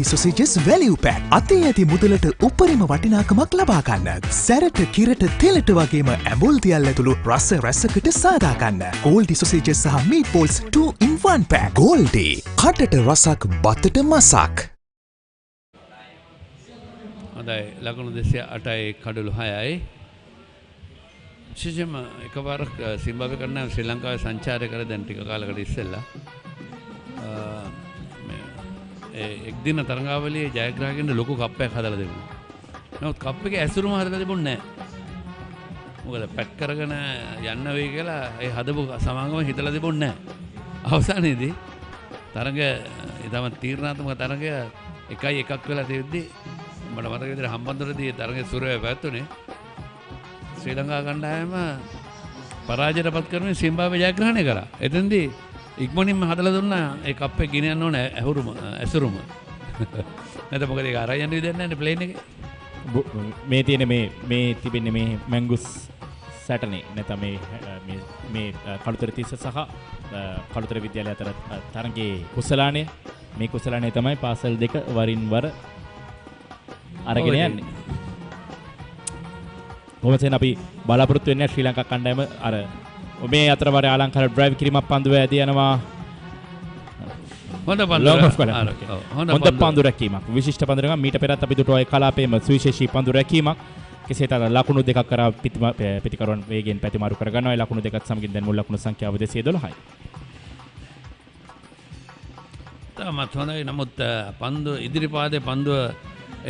ගෝල්ඩි සොසේජස් වැලියු පැක් අතේ ඇති මුදලට උපරිම වටිනාකමක් ලබාගන්න. සැරට කිරට තෙලට වගේම ඇඹුල් දියල් ඇතුළු රස රැසකට සාදාගන්න. ගෝල්ඩි සොසේජස් සහ මීට් බෝල්ස් 2 in 1 පැක්. ගෝල්ඩි කටට රසක් බතට මසක්. හොඳයි ලකුණු 208යි කඩලු 6යි. විශේෂයෙන්ම එකවරක් සිම්බාබ්වේ කරන ශ්‍රී ලංකාවේ සංචාරය කර දැන් ටික කාලයකට ඉස්සෙල්ලා එක් දින තරඟාවලියේ ජයග්‍රාහකයන්ට ලොකු කප් එකක් හදලා දෙන්නවා. නමුත් කප් එකේ ඇසුරුම හදලා තිබුණේ නැහැ. මොකද පැක් කරගෙන යන්න වෙයි කියලා ඒ හදපු සමාගම හිතලා තිබුණේ නැහැ. අවසානයේදී තරඟ ඊටම තීරණාත්මක තරඟය 1-1 වෙලා තියෙද්දි මට මතක විදිහට හම්බන්තොටදී තරඟයේ සුරය පැවැත්තුනේ. ශ්‍රී ලංකා කණ්ඩායම පරාජයටපත් කරමින් සිම්බාබ්වේ ජයග්‍රහණය කරා. එතෙන්දී ඉක්මනින්ම හදලා දුන්නා ඒ කප් එක ගෙන යන්න ඕන ඇසුරුම. නැත්නම් මොකද ඒක අරන් යන්න විදියක් නැහැ නේ ප්ලේන් එකේ. මේ තියෙන මේ තිබෙන්නේ මේ මැංගුස් සැටනේ නැත්නම් මේ කළුතර 30 සහ කළුතර විද්‍යාලය අතර තරඟයේ කුසලාණය. මේ කුසලාණය තමයි පාසල් දෙක වරින් වර අරගෙන යන්නේ. කොහොමද අපි බලාපොරොත්තු වෙන්නේ ශ්‍රී ලංකා කණ්ඩායම අර මේ අතර වර ආලංකාර ඩ්‍රයිව් කිරීමක් පන්දුව ඇදී යනවා. හොඳ පන්දු රැකීමක්. විශිෂ්ට පන්දු රැකීමක්. මීට පෙරත් අපි දුටුවා ඒ කලාපයේම සුවිශේෂී පන්දු රැකීමක්. කෙසේත් අර ලකුණු දෙකක් කරා පිටිකරුවන් වේගයෙන් පැතිමාරු කර ගන්නවා. ඒ ලකුණු දෙකත් සමගින් දැන් මුල් ලකුණු සංඛ්‍යාව 212යි. තමත් හොඳයි. නමුත් පන්දු ඉදිරිපාදේ පන්දුව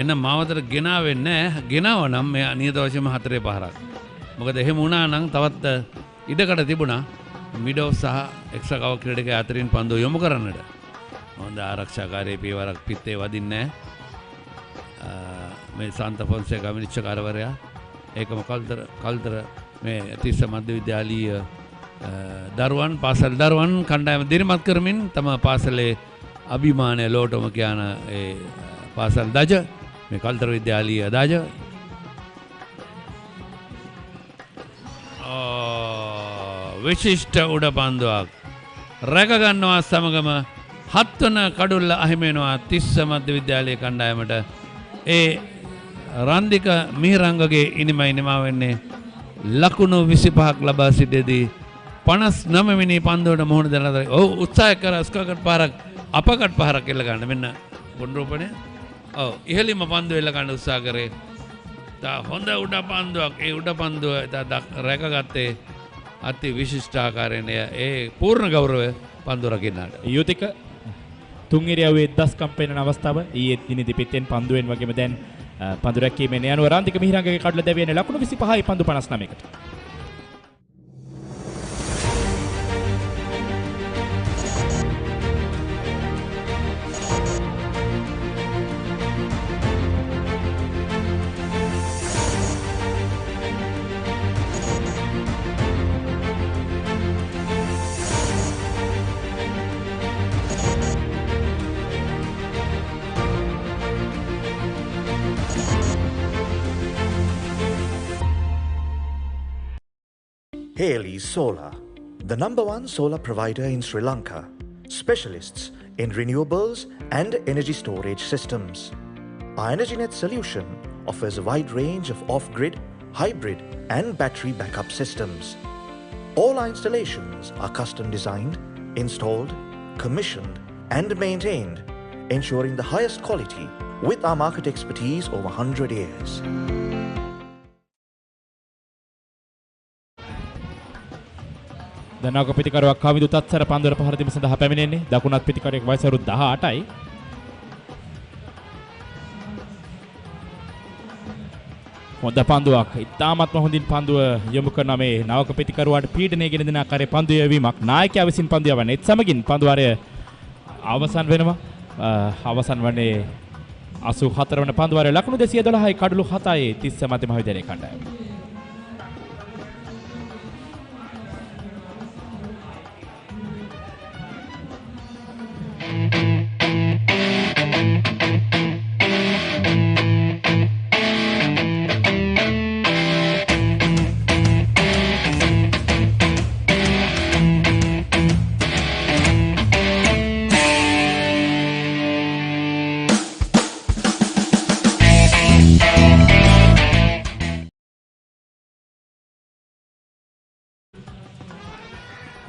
එන්න මාවතට ගෙනාවේ නැහැ. ගෙනාව නම් මෙයා නියත වශයෙන්ම 4-5ක්. මොකද එහෙම වුණා නම් තවත් ඉඩකඩ තිබුණා මිඩෝ සහ එක්ස්ට්‍රා කවර් ක්‍රීඩකයා අතරින් පන්දුව යොමු කරන්නට. හොඳ ආරක්ෂාකාරී පියවරක් පිත්තේ වදින්නේ නැහැ. මේ සාන්ත ෆොන්සේකා විනිශ්චයකාරවරයා ඒකම කල්තර මේ තිස්ස මධ්‍ය විද්‍යාලීය දරුවන් පාසල් දරුවන් කණ්ඩායම දිරිමත් කරමින් තම පාසලේ අභිමානය ලෝටම කියන ඒ පාසල් දජ මේ කල්තර විද්‍යාලීය දජ විශිෂ්ට උඩ පන්දුවක් රැකගන්නවා සමගම 7 වන කඩුල්ල අහිමි වෙනවා තිස්ස මධ්‍ය විද්‍යාලයේ කණ්ඩායමට. ඒ රන්දික මිහිරංගගේ ඉනිමයි නිමා වෙන්නේ ලකුණු 25ක් ලබා සිටදී 59 වෙනි පන්දුවට මුහුණ දෙන අතර ඔව් උත්සාහ කර ස්කකට් පාරක් අපකට් පාරක් එල්ල ගන්න. මෙන්න පොන්රූපණය. ඔව් ඉහළින්ම පන්දුව එල්ල ගන්න උත්සාහ කරේ. හොඳ උඩ පන්දුවක්. ඒ උඩ පන්දුව රැකගත්තේ අති විශිෂ්ටාකාරයෙන් ඒ පූර්ණ ගෞරවය පන්දු රකින්නට. යුතික තුන් ඉරියව්වේ දස්කම් පෙන්වන අවස්ථාව ඊයේ දින දෙපිටෙන් පන්දුවෙන් වගේම දැන් පන්දු රැකීමෙන් යනවා රාන්දික මිහිරංගගේ කඩල දැවියන්නේ ලකුණු 25යි පන්දු 59කට. Haley Solar, the #1 solar provider in Sri Lanka, specialists in renewables and energy storage systems. Our EnergyNet solution offers a wide range of off-grid, hybrid and battery backup systems. All our installations are custom designed, installed, commissioned and maintained, ensuring the highest quality with our market expertise over 100 years. දනාක පිටිකරුවක් කවිදු තත්සර පන්දුවර පහර දීම සඳහා පැමිණෙන්නේ. දකුණත් පිටිකරුවෙක් වයස අවුරුදු 18යි. හොඳ පන්දුවක්. ඉතාමත්ම හොඳින් පන්දුව යොමු කරන මේ නවක පිටිකරුවාට පීඩනය ගෙන දෙන ආකාරයේ පන්දු යැවීමක් නායකයා විසින් පන්දු යවන්නේ. ඒත් සමගින් පන්දුවාරය අවසන් වෙනවා. අවසන් වන්නේ 84 වන පන්දුවාරය ලකුණු 212යි කඩලු 7යි තිස්ස මධ්‍ය මහවිද්‍යාලයේ කණ්ඩායම.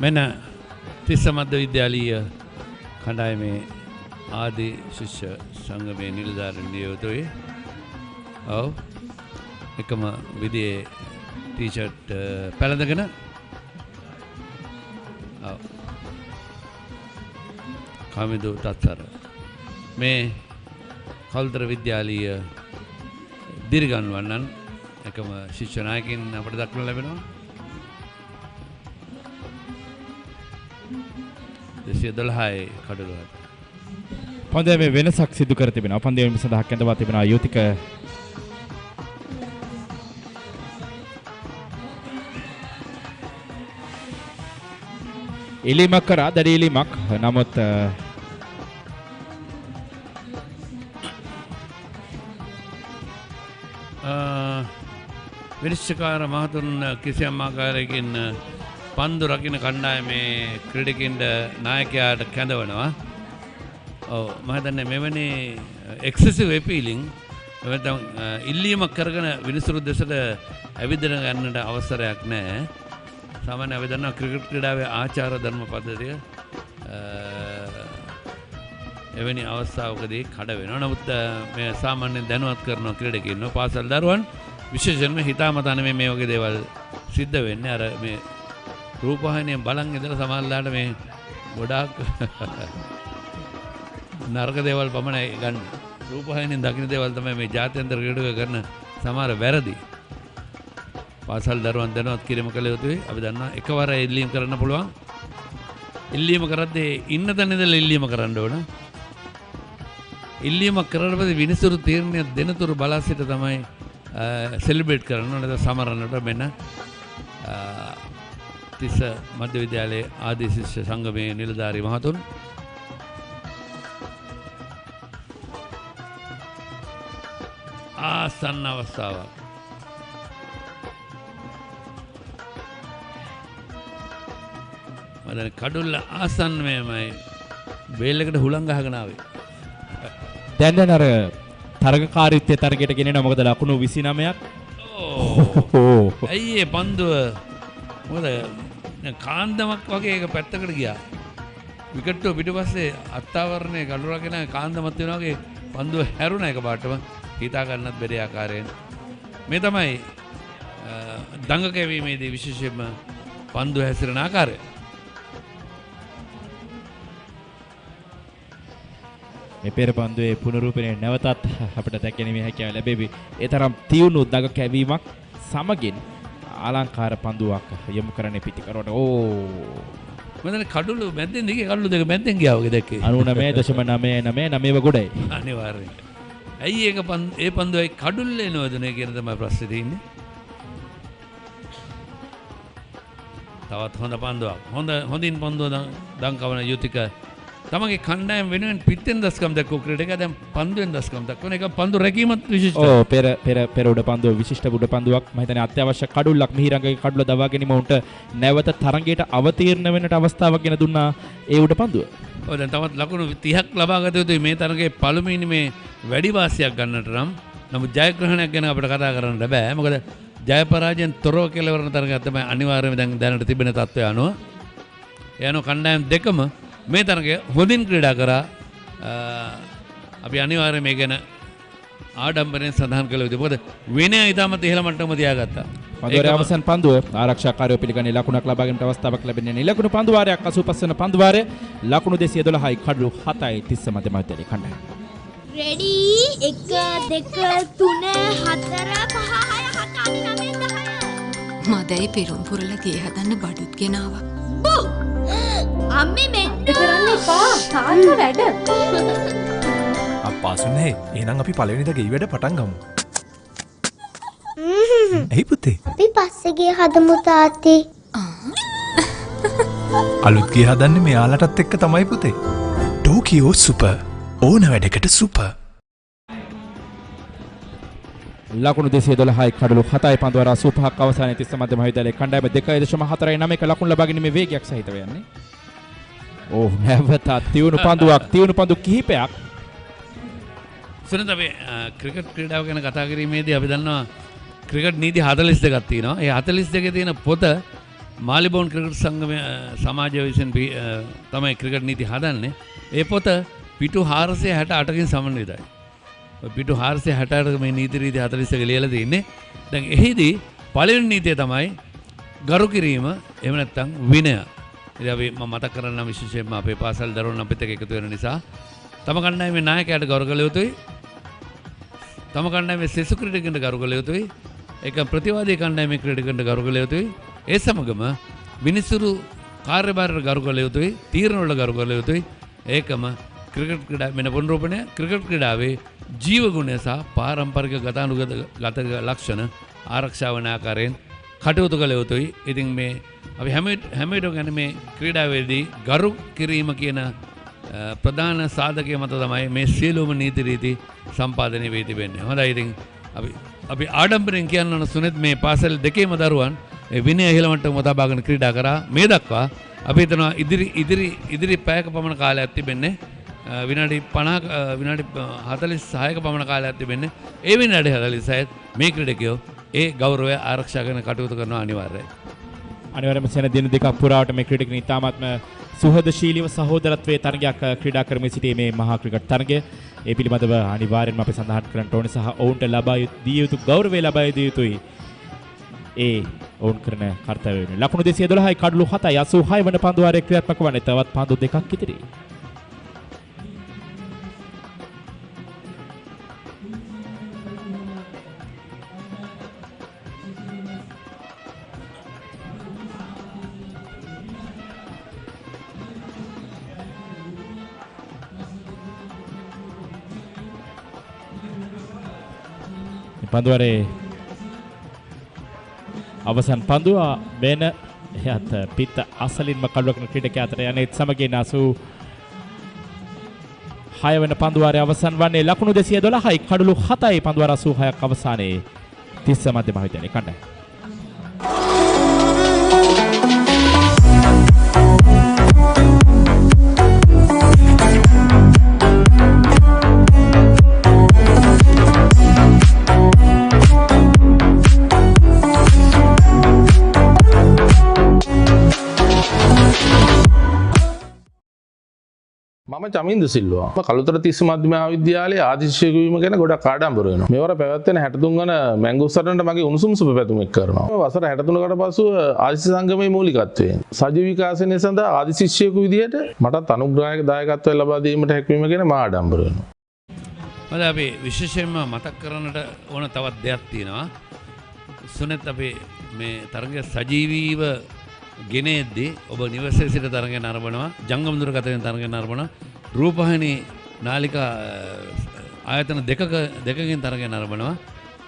මෙන්න තිස්ස මධ්‍ය විද්‍යාලීය කණ්ඩායමේ ආදී ශිෂ්‍ය සංගමේ නිලධාරීන් නියෝජිතයි. ඔව් එකම විදිහේ ටී-ෂර්ට් පැළඳගෙන ඔව් කමිදු තත්තර මේ කල්තර විද්‍යාලීය දිරිගන්වන්නන් එකම ශිෂ්‍ය නායකයින් අපට දක්වන්න ලැබෙනවා. 212 කඩලුවට පන්දමේ වෙනසක් සිදු කර තිබෙනවා. පන්දමේ සඳහා කැඳවා තිබෙනවා යුතික ඉලිමක් කරා දැඩි ඉලිමක්. නමුත් විනිශ්චයකාර මහතුන් කිසියම් ආකාරයකින් පන්දු රකින්න කණ්ඩායමේ ක්‍රීඩකින්ට නායකයාට කැඳවනවා. ඔව් මම හිතන්නේ මෙවැනි එක්සසිව් අපීලින් නැත්නම් ඉල්ලීමක් කරගෙන විනිසුරු දෙසට ඇවිදින ගන්නට අවසරයක් නැහැ. සාමාන්‍ය අපි දන්නවා ක්‍රිකට් ක්‍රීඩාවේ ආචාර ධර්ම පද්ධතිය එවැනි අවස්ථාවකදී කඩ වෙනවා. නමුත් මේ සාමාන්‍යයෙන් දැනුවත් කරන ක්‍රීඩකයන්ව පාසල් දරුවන් විශේෂයෙන්ම හිතාමතා නෙමෙයි මේ වගේ දේවල් සිද්ධ වෙන්නේ. අර මේ රූපවාහිනියෙන් බලන් ඉඳලා සමහරලාට මේ ගොඩාක් නරක දේවල් පමණයි ගන්න. රූපවාහිනියෙන් දකින්න දේවල් තමයි මේ ජාත්‍යන්තර ක්‍රීඩක කරන සමහර වැරදි. පාසල් දරුවන් දැනුවත් කිරීම කළ යුතුයි. අපි දන්නවා එකවර ඉල්ලීම් කරන්න පුළුවන්. ඉල්ලීම කරද්දී ඉන්න තැන ඉඳලා ඉල්ලීම කරන්න ඕන. ඉල්ලීමක් කරලා පස්සේ විනිසුරු තීරණය දෙනතුරු බලා සිට තමයි සෙලිබ්‍රේට් කරන්න ඕන. නැත්නම් සමරන්නට මෙන්න තිස්ස මධ්‍ය විද්‍යාලයේ ආදී ශිෂ්‍ය සංගමේ නිලධාරී මහතුන් ආසන්න අවස්ථාවක්. මම කඩුල්ල ආසන්නමයි බේල් එකට හුලං ගහගෙන ආවේ. දැන් අර තරගකාරීත්වයේ තරගයට ගෙනෙනවා. මොකද ලකුණු 29ක්. ඕ ඇයි ඒ පන්දුව මොකද කාන්දමක් වගේ එක පැත්තකට ගියා. විකට්ටුව පිටිපස්සේ අත්තාවරණේ කඩුරගෙන කාන්දමත් වෙනවා වගේ පන්දුව හැරුණා එක පාටම. හිතා ගන්නත් බැරි ආකාරයෙන් මේ තමයි දඟ කැවීමේදී විශේෂයෙන්ම පන්දු හැසිරෙන ආකාරය. මේ පෙර පන්දුවේ පුනරූපණය නැවතත් අපිට දැකගැනීමේ හැකියාව ලැබෙවි. ඒ තරම් තියුණු දඟ කැවීමක් සමගින් අලංකාර පන්දුවක් යොමු කරන්නේ පිටිකරට. මම කඩුළු මැද්දෙන් දිගේ කඩුළු දෙක මැද්දෙන් ගියා වගේ දැක්කේ. 99.999 ගොඩයි. අනිවාර්යයෙන්. ඇයි ඒක ඒ පන්දුවයි කඩුල්ලේ නෝදනේ කියන තමයි ප්‍රශ්නේ තියෙන්නේ. තවත් හොඳ පන්දුවක්. හොඳින් පන්දුව දංකවන යුතික තමගේ කණ්ඩායම වෙනුවෙන් පිටෙන් දස්කම් දක්වපු ක්‍රීඩක දැන් පන්දුවෙන් දස්කම් දක්වන එක පන්දු රැකීමත් විශිෂ්ටයි. ඔව් පෙර උඩ පන්දුව විශිෂ්ට උඩ පන්දුවක්. මම හිතන්නේ අත්‍යවශ්‍ය කඩුල්ලක් මිහිරංගගේ කඩුල දවා ගැනීම උන්ට නැවත තරගයට අවතීර්ණ වෙන්නට අවස්ථාවක් ගෙන දුන්නා ඒ උඩ පන්දුව. ඔව් දැන් තවත් ලකුණු 30ක් ලබා ගත යුතුයි මේ තරගයේ පළමුවෙනි මේ වැඩි වාසියක් ගන්නට නම්. නමුත් ජයග්‍රහණයක් ගැන අපිට කතා කරන්න බෑ. මොකද ජය පරාජයෙන් තොරව කෙලවරන තරගයක් තමයි අනිවාර්යයෙන්ම දැන් දැනට තිබෙන තත්ත්වය අනුව. ඒ අනුව කණ්ඩායම් දෙකම මේ තරගය හොඳින් ක්‍රීඩා කරා. අපි අනිවාර්යයෙන් මේ ගැන ආඩම්බරයෙන් සඳහන් කළ යුතුයි. මොකද විනය ඉතාමත් ඉහළ මට්ටමක තියාගත්තා. පන්දුවේ අවසන් පන්දුව ආරක්ෂාකාරයෝ පිළිගන්නේ ලකුණක් ලබා ගැනීමට අවස්ථාවක් ලැබෙන්නේ නැහැ. ලකුණු පන්දු වාරයක් 85 වෙනි පන්දු වාරය ලකුණු 212යි කඩලු 7යි 30 මැද මැදලේ කණ්ඩායම. රෙඩි 1 2 3 4 5 6 7 8 9 10 මදයි පෙරුම් පුරලා ගේ හදන්න බඩුත් ගෙනාවා. අම්මේ මෙන්න කරන්න එපා. තාත්තා වැඩ. අප්පාසුනේ එහෙනම් අපි පළවෙනි දා ගෙයි වැඩ පටන් ගමු. ඇයි පුතේ? අපි පස්සේ ගේ හදමු තාත්තේ. අලුත් ගේ හදන්නේ මෙයාලටත් එක්ක තමයි පුතේ. ටෝකියෝ සුපර් ඕන වැඩකට සුපර්. ලකුණු 212යි කඩලු 7යි පන්දු වාර 85ක් අවසානයේ 30 මැද මහවිද්‍යාලයේ කණ්ඩායම 2.49 ලකුණු ලබා ගැනීමේ වේගයක් සහිතව යන්නේ. ඕ නැවත තියුණු පන්දු කිහිපයක්. සුනිත අපි ක්‍රිකට් ක්‍රීඩාව ගැන කතා කිරීමේදී අපි දන්නවා ක්‍රිකට් නීති 42ක් තියෙනවා. ඒ 42 තියෙන පොත මාලිබෝන් ක්‍රිකට් සංගමය සමාජය විසින් තමයි ක්‍රිකට් නීති හදන්නේ. ඒ පොත පිටු 468කින් සමන්විතයි. පිටු 468ක මේ නීති රීති 41 ලියලා තියෙන්නේ. දැන් එහිදී පළවෙනි නීතිය තමයි ගරු කිරීම එහෙම නැත්නම් විනය. ඉතින් අපි මම මතක් කරන්න විශේෂයෙන්ම අපේ පාසල් දරුවෝ අපිත් එක්ක එකතු වෙන නිසා තම කණ්ඩායමේ නායකයාට ගරු කළ යුතුයි. තම කණ්ඩායමේ සෙසු ක්‍රීඩකයන්ට ගරු කළ යුතුයි. ඒක ප්‍රතිවාදී කණ්ඩායමේ ක්‍රීඩකයන්ට ගරු කළ යුතුයි. ඒ සමගම විනිසුරු කාර්යභාරයට ගරු කළ යුතුයි. තීරණ වලට ගරු කළ යුතුයි. ඒකම ක්‍රිකට් ක්‍රීඩා මෙන්න පුනරූපණය ක්‍රිකට් ක්‍රීඩාවේ ජීව ගුණය සහ පාරම්පරික ගතානුගත ලක්ෂණ ආරක්ෂා වන ආකාරයෙන් කටයුතු කළ යුතුයි. ඉතින් මේ අපි හැමවිටම ගැන මේ ක්‍රීඩාවේදී ගරු කිරීම කියන ප්‍රධාන සාධකය මත තමයි මේ සියලුම නීති රීති සම්පාදනය වී තිබෙන්නේ. හොඳයි ඉතින් අපි ආඩම්බරෙන් කියන්න ඕන සුනෙත් මේ පාසල් දෙකේම දරුවන් ඒ විනය ඉහළ මට්ටම තබාගෙන ක්‍රීඩා කරා. මේ දක්වා අපි හිතනවා ඉදිරි පැයක පමණ කාලයක් තිබෙන්නේ. විනාඩි 50ක විනාඩි 46ක පමණ කාලයක් තිබෙන්නේ. ඒ විනාඩි 46ත් මේ ක්‍රීඩකයෝ ඒ ගෞරවය ආරක්ෂා කරන කටයුතු කරනවා අනිවාර්යයි. අනිවාර්යයෙන්ම සෙන දින දෙකක් පුරාවට මේ ක්‍රීඩකයන් ඉතාමත්ම සුහදශීලීව සහෝදරත්වයේ තරගයක් ක්‍රීඩා කරමින් සිටී මේ මහා ක්‍රිකට් තරගය ඒ පිළිබඳව අනිවාර්යෙන්ම අපි සඳහන් කරන්න ඕනේ සහ ඔවුන්ට ලබා දිය යුතු ගෞරවය ලබා දිය යුතුයි. ඒ ඔවුන් කරන කර්තව්‍ය වෙනුවෙන් ලකුණු 212යි කඩලු 7යි 86 වන පන්දු වාරයේ ක්‍රියාත්මක වන්නේ තවත් පන්දු දෙකක් ඉතිරි. පන්දුවරේ අවසන් පන්දුව වෙන එහත් පිට අසලින්ම කඩුවකන ක්‍රීඩකයා අතර යන සමගින් 86 වෙන පන්දුවාරයේ අවසන් වන්නේ ලකුණු 212යි කඩලු 7යි පන්දුවාර 86ක් අවසානයේ 30 මධ්‍ය මහවිද්‍යාලයේ කණ්ඩායම. මම චමින්ද සිල්වා. කළුතර තිස්ස මධ්‍ය මහාවිද්‍යාලයේ ආදිශිෂ්‍යක වීම ගැන ගොඩක් ආඩම්බර වෙනවා. මෙවර පැවැත්වෙන 63 වන මැංගුස්තරන්ට මගේ උණුසුම් සුබ පැතුම් එක් කරනවා. වසර 63කට පසුව ආදිශිෂ්‍ය සංගමයේ මූලිකත්වයෙන් සජීව විකාශනය සඳහා ආදිශිෂ්‍යයෙකු විදිහට මටත් අනුග්‍රහයක දායකත්වය ලබා දීමට හැකියවීම ගැන මා ආඩම්බර වෙනවා. මම අපි විශේෂයෙන්ම මතක් කරන්නට ඕන තවත් දෙයක් තියෙනවා. සුනෙත් අපි මේ තරගය සජීවීව ගෙනේද්දී ඔබ නිවසේ සිට තරගය නරඹනවා, ජංගම දුරකථනයෙන් තරගය නරඹනවා, රූපවාහිනී නාලිකා ආයතන දෙකකින් තරගය නරඹනවා.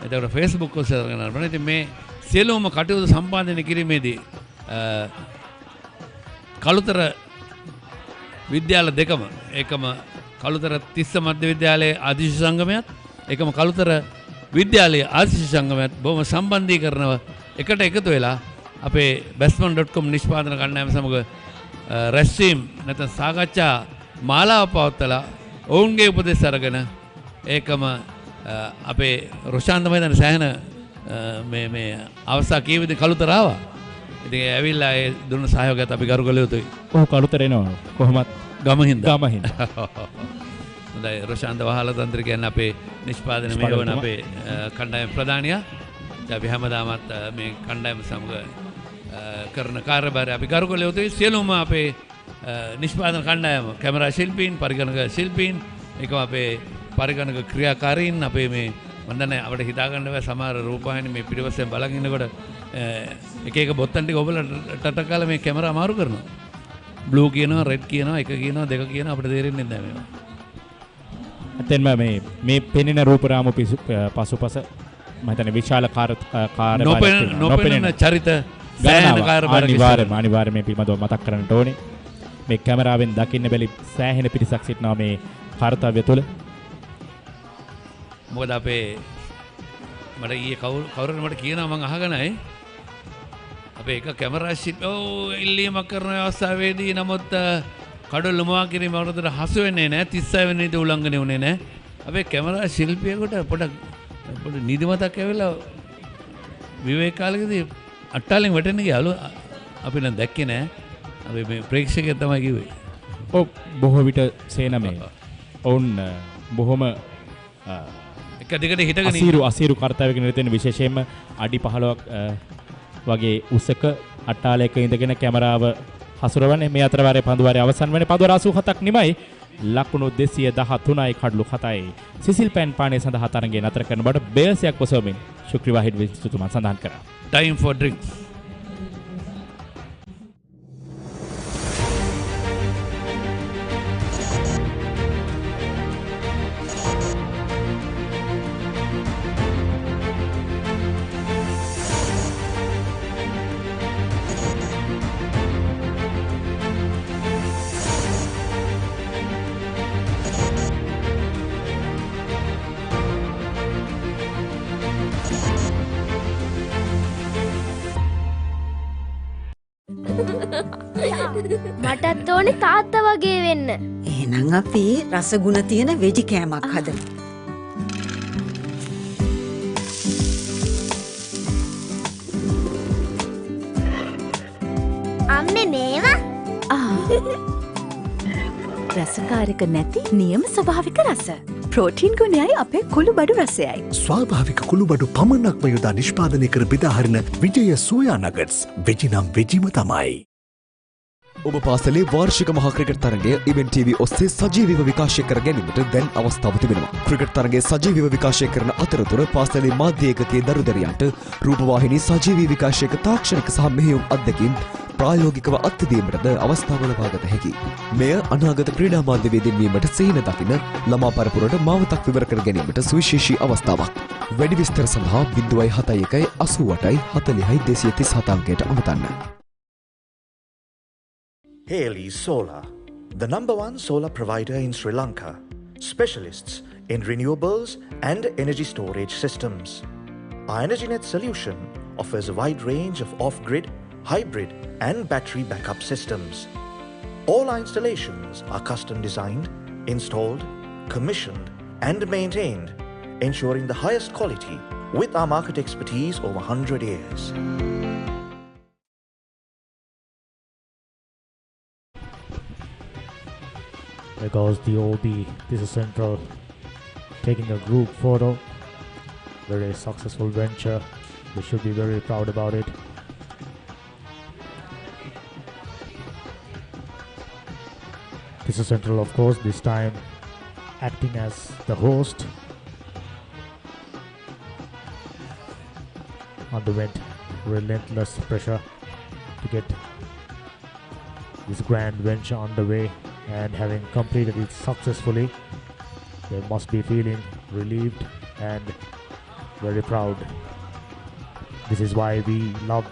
එතකොට Facebook ඔස්සේ තරගය නරඹනවා. ඉතින් මේ සියලුම කටයුතු සම්පාදනය කිරීමේදී කළුතර විද්‍යාල දෙකම එකම කළුතර තිස්ස මධ්‍ය විද්‍යාලයේ ආදිශිෂ්‍ය සංගමයත් එකම කළුතර විද්‍යාලයේ ආදිශිෂ්‍ය සංගමයත් බොහොම සම්බන්ධීකරණව එකට එකතු වෙලා අපේ batsman.com නිෂ්පාදන කණ්ඩායම සමග රැස්වීම් නැත්නම් සාකච්ඡා මාලාව පවත්වලා ඔවුන්ගේ උපදෙස් අරගෙන ඒකම අපේ රොෂාන්ත මහතාන සෑහෙන මේ අවස්ථා කීවෙද කළුතර ආවා. ඉතින් ඇවිල්ලා ඒ දුන්න සහයෝගයත් අපි ගරු කළ යුතුයි. ඔව් කළුතර එනවා. කොහොමත් ගමහින්ද. හොඳයි රොෂාන්ත වහල තන්ත්‍ර කියන්නේ අපේ නිෂ්පාදන මෙහෙවන අපේ කණ්ඩායම ප්‍රධානියා. අපි හැමදාමත් මේ කණ්ඩායම සමග කරන කාර්යභාරය අපි ගරු කළ යුතුයි. සියලුම අපේ නිෂ්පාදන කණ්ඩායම කැමරා ශිල්පීන්, පරිගණක ශිල්පීන්, ඒකම අපේ පරිගණක ක්‍රියාකාරීන් අපේ මේ මම දන්නේ අපිට හිතා ගන්න බෑ සමහර රූපවාහිනී මේ පිටිපස්සෙන් බලන් ඉන්නකොට එක එක බොත්තම් ටික ඔබලා ටට කාලා මේ කැමරා අමාරු කරනවා. බ්ලූ කියනවා, රෙඩ් කියනවා, එක කියනවා, දෙක කියනවා අපිට තේරෙන්නේ නැහැ මේවා. ඇත්තෙන්ම මේ පෙනෙන රූපරාම පසුපස මම හිතන්නේ විශාල නොපෙනෙන චරිත අනිවාර්යයෙන් මේ පිළිබඳව මතක් කරන්නට ඕනේ. මේ කැමරාවෙන් දකින්න බැලි සෑහෙන පිරිසක් සිටිනවා මේ කාර්යය තුළ. මොකද අපේ මට ඊයේ කවුරුන් මට කියනවා මම අහගෙනයි අපේ එක කැමරා ඉල්ලීමක් කරන අවස්ථාවේදී නමුත් කඩොල්ල මුවා කිරීම වරදට හසු වෙන්නේ නැහැ. 36 වෙනි නීති උල්ලංඝනය වුණේ නැහැ. අපේ කැමරා ශිල්පියෙකුට පොඩක් නිදිමතක් ඇවිල්ලා විවේක කාලෙකදී අට්ටාලෙන් වැටෙන්න ගියාලු අපි නම් දැක්කේ නෑ. අපි මේ ප්‍රේක්ෂකයන් තමයි කිව්වේ. ඔව් බොහෝ විට සේනමේ ඔවුන් බොහොම එක දිගට හිටගෙන අසීරු කර්තව්‍යයක නිරත වෙන විශේෂයෙන්ම අඩි 15ක් වගේ උසක අට්ටාලයක ඉඳගෙන කැමරාව හසුරවන්නේ. මේ අතර වාරයේ පන්දු වාරයේ අවසන් වෙන්නේ පන්දු 87ක් නිමයි. ලකුණු 213යි කඩලු 7යි. සිසිල් පෑන් පානේ සඳහා තරඟය නතර කරන බඩ බේල්සයක් ඔසවමින් ශුක්‍රි වාහිඩ් විසිතුමා සඳහන් කරා. Time for drinks. මටත් ඕනේ තාත්තා වගේ වෙන්න. එහෙනම් අපි රසගුණ තියෙන වෙජි කෑමක් හදමු. අම්මේ මේවා රසකාරක නැති නියම ස්වභාවික රස. ප්‍රෝටීන් ගුණයයි අපේ කුළු බඩු රසයයි. ස්වාභාවික කුළු බඩු පමණක්ම යොදා නිෂ්පාදනය කර බෙදාහරින විජය සෝයා නගට්ස් වෙජිනම් වෙජිම තමයි. ඔබ පාසලේ වාර්ෂික මහා ක්‍රිකට් තරගය ඉවෙන්ට් TV ඔස්සේ සජීවීව විකාශය කර ගැනීමට දැන් අවස්ථාව තිබෙනවා. ක්‍රිකට් තරගයේ සජීවීව විකාශය කරන අතරතුර පාසලේ මාධ්‍ය ඒකකයේ දරුදරියන්ට රූපවාහිනී සජීවී විකාශයක තාක්ෂණික සහ මෙහෙයුම් අත්දැකීම් ප්‍රායෝගිකව අත්දැකීමටද අවස්ථාව ලබා ගත හැකියි. මෙය අනාගත ක්‍රීඩා මාධ්‍යවේදීන් වීමට සිහින දකින ළමා පරපුරට මාවතක් විවර කර ගැනීමට සුවිශේෂී අවස්ථාවක්. වැඩි විස්තර සඳහා 071 88 40 237 අංකයට අමතන්න. Haley Solar, the #1 solar provider in Sri Lanka, specialists in renewables and energy storage systems. Our EnergyNet solution offers a wide range of off-grid, hybrid and battery backup systems. All our installations are custom designed, installed, commissioned and maintained, ensuring the highest quality with our market expertise over 100 years. There goes the OB. This is Central taking a group photo. Very successful venture. We should be very proud about it. This is Central, of course, this time acting as the host. Underwent relentless pressure to get this grand venture underway, and having completed it successfully, they must be feeling relieved and very proud. This is why we love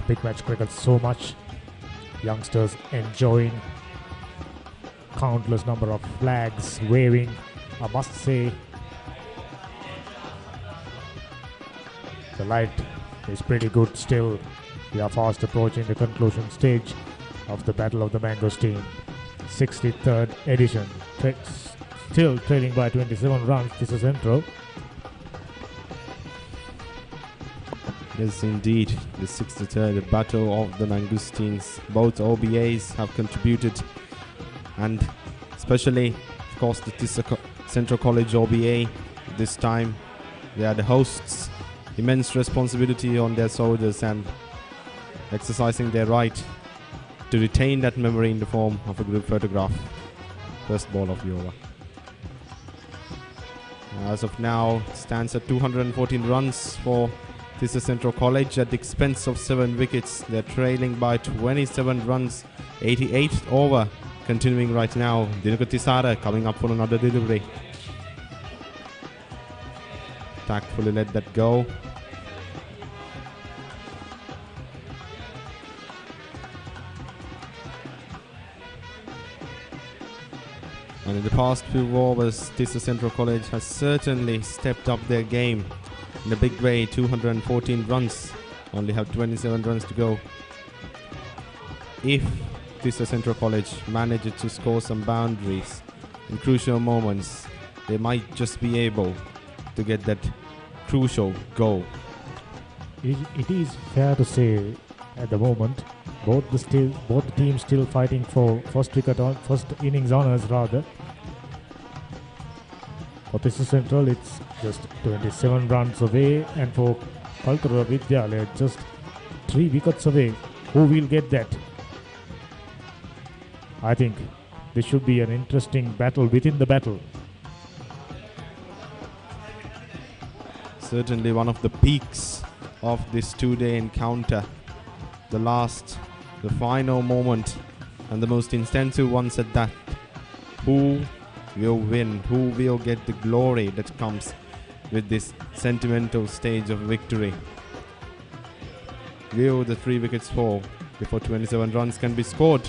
big match cricket so much. Youngsters enjoying, countless number of flags waving. I must say the light is pretty good still. We are fast approaching the conclusion stage of the Battle of the Mangosteen. 63rd edition. Still trailing by 27 runs. This is Central. Yes, indeed. The 63rd Battle of the Mangosteens. Both OBAs have contributed, and especially, of course, the Central College OBA. This time, they are the hosts. Immense responsibility on their shoulders and exercising their right to retain that memory in the form of a group photograph. First ball of the over. As of now, it stands at 214 runs for this is Central College at the expense of 7 wickets. They're trailing by 27 runs, 88th over. Continuing right now, Dinukatisara coming up for another delivery. Tactfully let that go. And in the past few overs, Tissa Central College has certainly stepped up their game in a big way. 214 runs, only have 27 runs to go. If Tissa Central College manages to score some boundaries in crucial moments, they might just be able to get that crucial goal. It is fair to say at the moment Both the teams still fighting for first innings honors rather. For Tissa Central, it's just 27 runs away, and for Kaltura Vidyalaya, just 3 wickets away. Who will get that? I think this should be an interesting battle within the battle. Certainly one of the peaks of this two-day encounter. The final moment, and the most intensive ones at that. Who will win? Who will get the glory that comes with this sentimental stage of victory? Will the 3 wickets fall before 27 runs can be scored?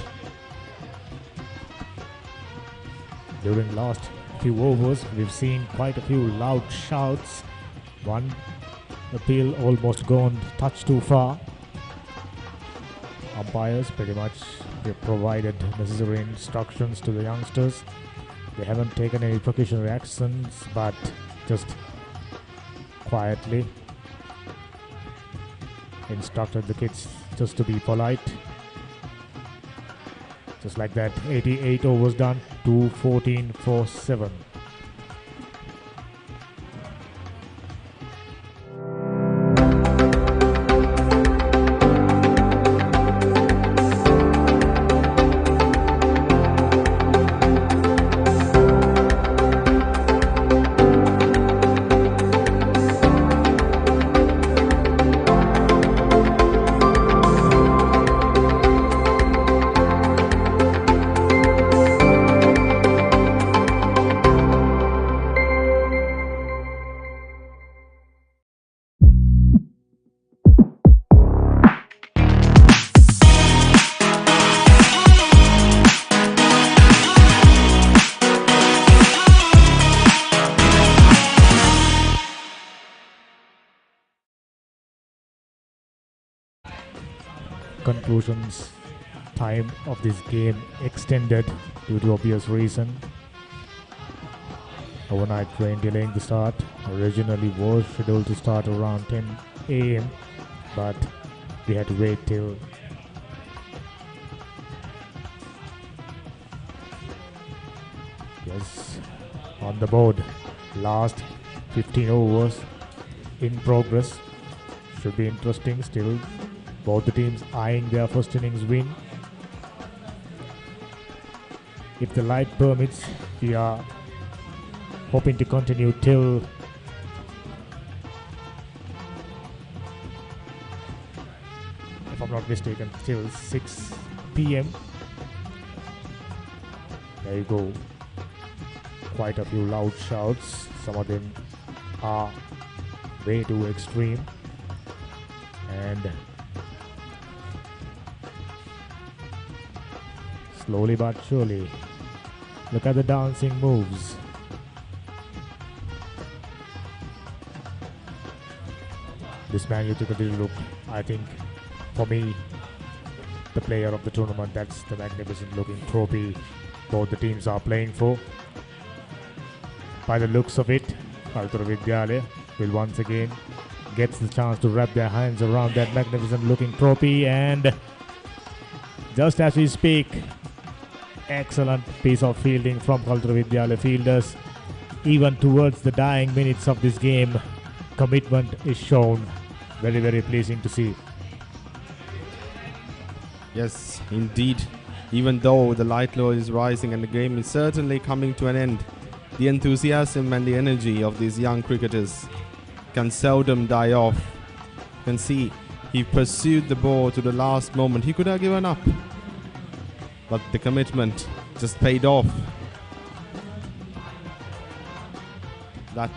During last few overs, we've seen quite a few loud shouts. One appeal almost gone touch too far. Umpires pretty much have provided necessary instructions to the youngsters. They haven't taken any precautionary actions, but just quietly instructed the kids just to be polite. Just like that, 88 overs done, 214 for 7. Conclusions, time of this game extended due to obvious reason. Overnight train delaying the start. Originally was scheduled to start around 10 a.m. but we had to wait till on the board. Last 15 overs in progress. Should be interesting still. Both the teams eyeing their first innings win. If the light permits, we are hoping to continue till if I'm not mistaken, till 6 p.m. There you go. Quite a few loud shouts. Some of them are way too extreme. And slowly but surely, look at the dancing moves. This man, you took a little look. I think, for me, the player of the tournament, that's the magnificent looking trophy both the teams are playing for. By the looks of it, Kaltura Vidyalaya will once again get the chance to wrap their hands around that magnificent looking trophy, and just as we speak, excellent piece of fielding from Kaltura Vidyalaya fielders. Even towards the dying minutes of this game, commitment is shown. Very, very pleasing to see. Yes, indeed. Even though the light load is rising and the game is certainly coming to an end, the enthusiasm and the energy of these young cricketers can seldom die off. You can see he pursued the ball to the last moment. He could have given up, but the commitment just paid off. That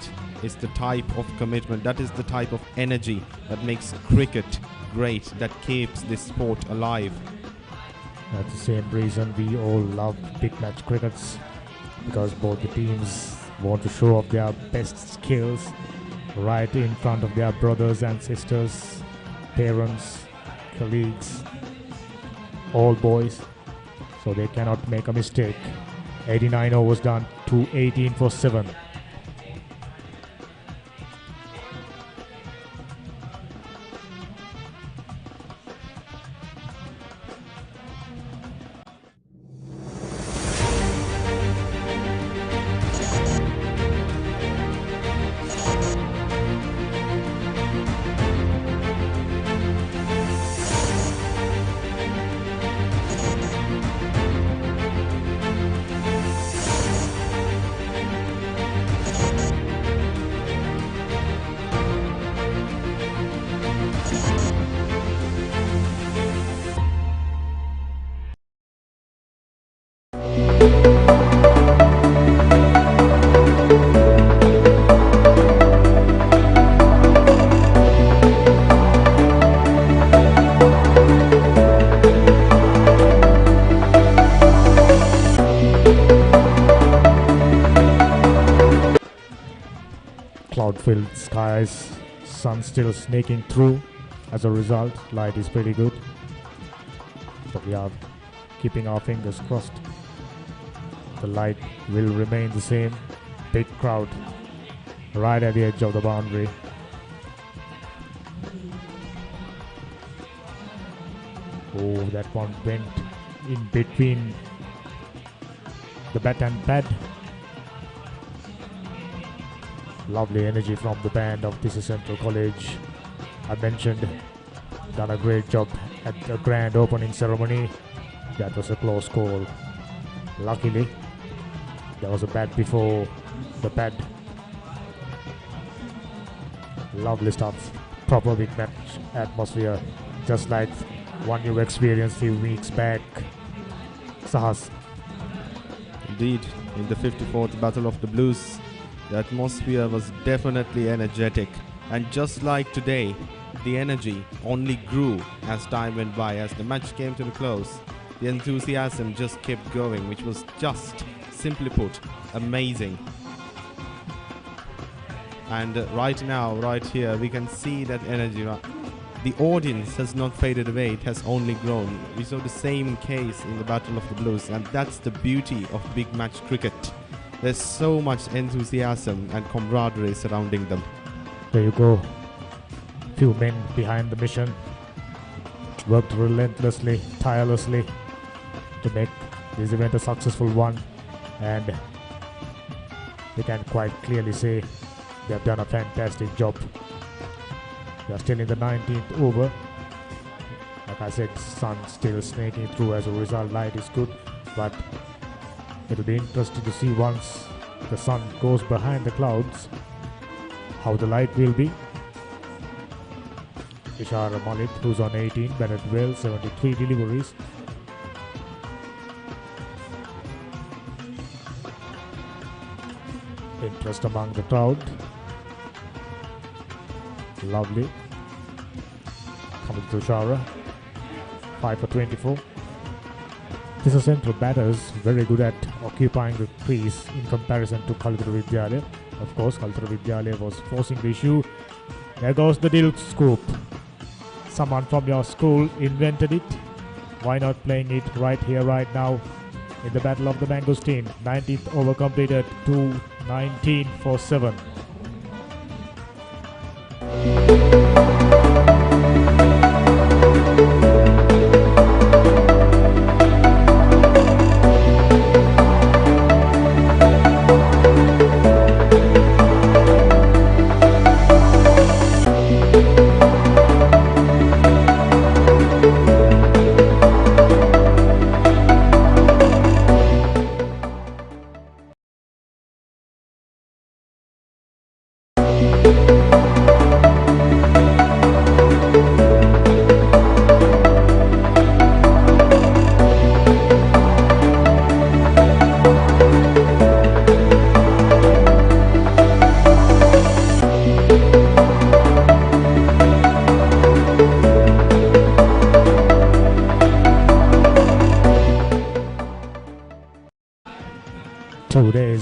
is the type of commitment, that is the type of energy that makes cricket great, that keeps this sport alive. That's the same reason we all love big match crickets, because both the teams want to show off their best skills right in front of their brothers and sisters, parents, colleagues, all boys, so they cannot make a mistake. 89 overs done, 218 for 7. Cloud-filled skies, sun still snaking through. As a result, light is pretty good. But we are keeping our fingers crossed. The light will remain the same. Big crowd right at the edge of the boundary. Oh, that one went in between the bat and pad. Lovely energy from the band of Tisa Central College. I mentioned, done a great job at the grand opening ceremony. That was a close call. Luckily, there was a bat before the pad. Lovely stuff. Proper big match atmosphere. Just like one you experienced a few weeks back. Sahas. Indeed, in the 54th Battle of the Blues, the atmosphere was definitely energetic. And just like today, the energy only grew as time went by. As the match came to a close, the enthusiasm just kept going, which was just, simply put, amazing. And right now, right here, we can see that energy. The audience has not faded away, it has only grown. We saw the same case in the Battle of the Blues, and that's the beauty of big match cricket. There's so much enthusiasm and camaraderie surrounding them. There you go. Few men behind the mission worked relentlessly, tirelessly to make this event a successful one, and we can quite clearly say they have done a fantastic job. They are still in the 19th over. Like I said, sun still snaking through. As a result, light is good, but it'll be interesting to see once the sun goes behind the clouds how the light will be. Ishara Malik, who's on 18, batted well, 73 deliveries. Interest among the crowd. Lovely. Coming to Shara. 5 for 24. These are central batters, very good at occupying the crease in comparison to Kalutara Vidyalaya. Of course, Kalutara Vidyalaya was forcing the issue. There goes the Dilk scoop. Someone from your school invented it. Why not playing it right here, right now in the Battle of the Mangosteen? 19th over completed, 2:19 for 7.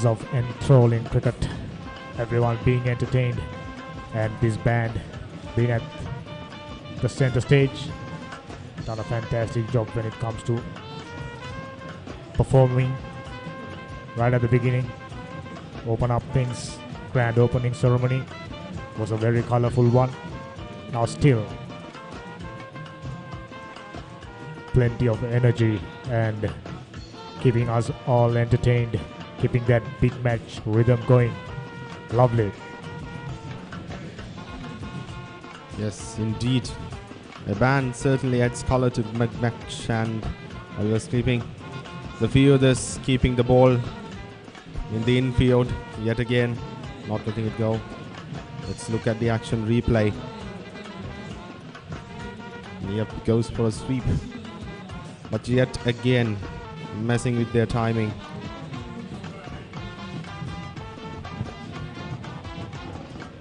Of enthralling cricket, everyone being entertained, and this band being at the center stage, done a fantastic job when it comes to performing right at the beginning. Open up things. Grand opening ceremony was a very colorful one. Now still plenty of energy and keeping us all entertained, keeping that big match rhythm going. Lovely. Yes, indeed. The band certainly adds color to the match, and while we were sleeping, the few others keeping the ball in the infield yet again, not letting it go. Let's look at the action replay. Yep, goes for a sweep, but yet again messing with their timing.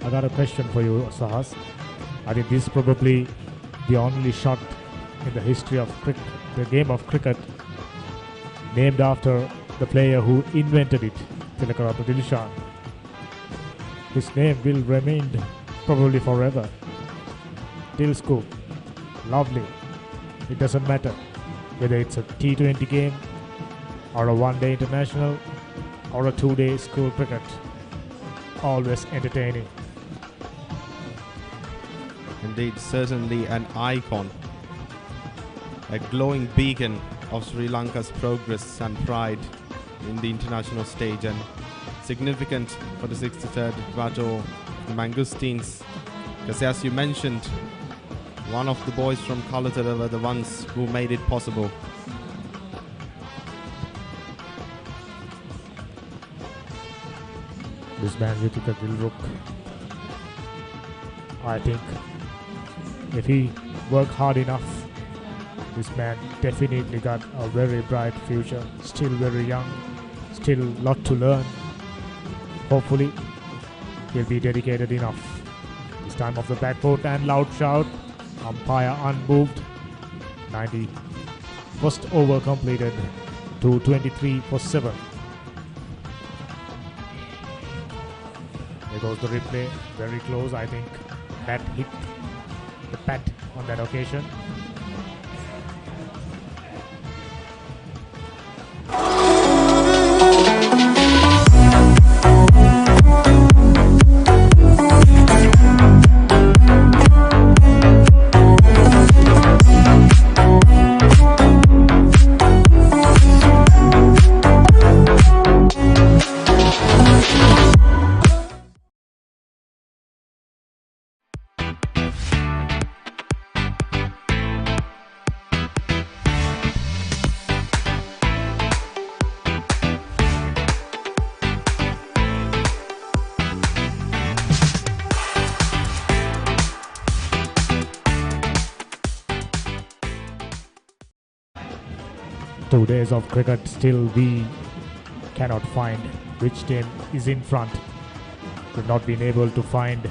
I got a question for you, Sahas. I think this is probably the only shot in the history of the game of cricket named after the player who invented it, Tilakaratu Dilshan. His name will remain probably forever. Dil Scoop. Lovely. It doesn't matter whether it's a T20 game or a one-day international or a two-day school cricket. Always entertaining. Indeed, certainly an icon, a glowing beacon of Sri Lanka's progress and pride in the international stage, and significant for the 63rd battle, the Mangosteens, because as you mentioned, one of the boys from Kalatara were the ones who made it possible. This man Yutika Dilruk, I think if he worked hard enough, this man definitely got a very bright future. Still very young, still a lot to learn. Hopefully he'll be dedicated enough. This time off the back foot and loud shout. Umpire unmoved. 91st over completed. 2:23 for 7. There goes the replay. Very close, I think. That hit the bat on that occasion. Two days of cricket, still we cannot find which team is in front. We've not been able to find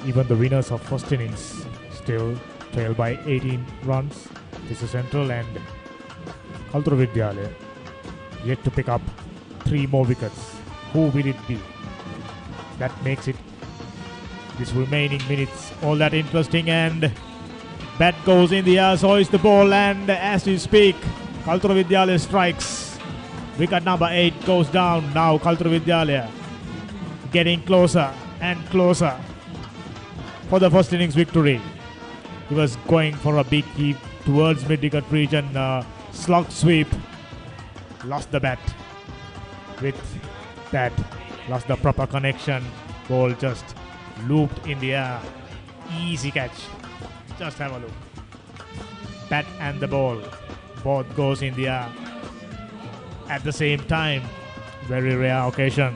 even the winners of first innings. Still trailed by 18 runs. This is Central and Kaltura Vidyalaya yet to pick up 3 more wickets. Who will it be? That makes it, this remaining minutes, all that interesting, and bat goes in the air, so is the ball, and as we speak, Kaltura Vidyalaya strikes. Wicket number 8 goes down. Now Kaltura Vidyalaya getting closer and closer for the first innings victory. He was going for a big heave towards mid-wicket region. Slug sweep. Lost the bat. With that, lost the proper connection. Ball just looped in the air. Easy catch. Just have a look. Bat and the ball both goes in the air at the same time. Very rare occasion.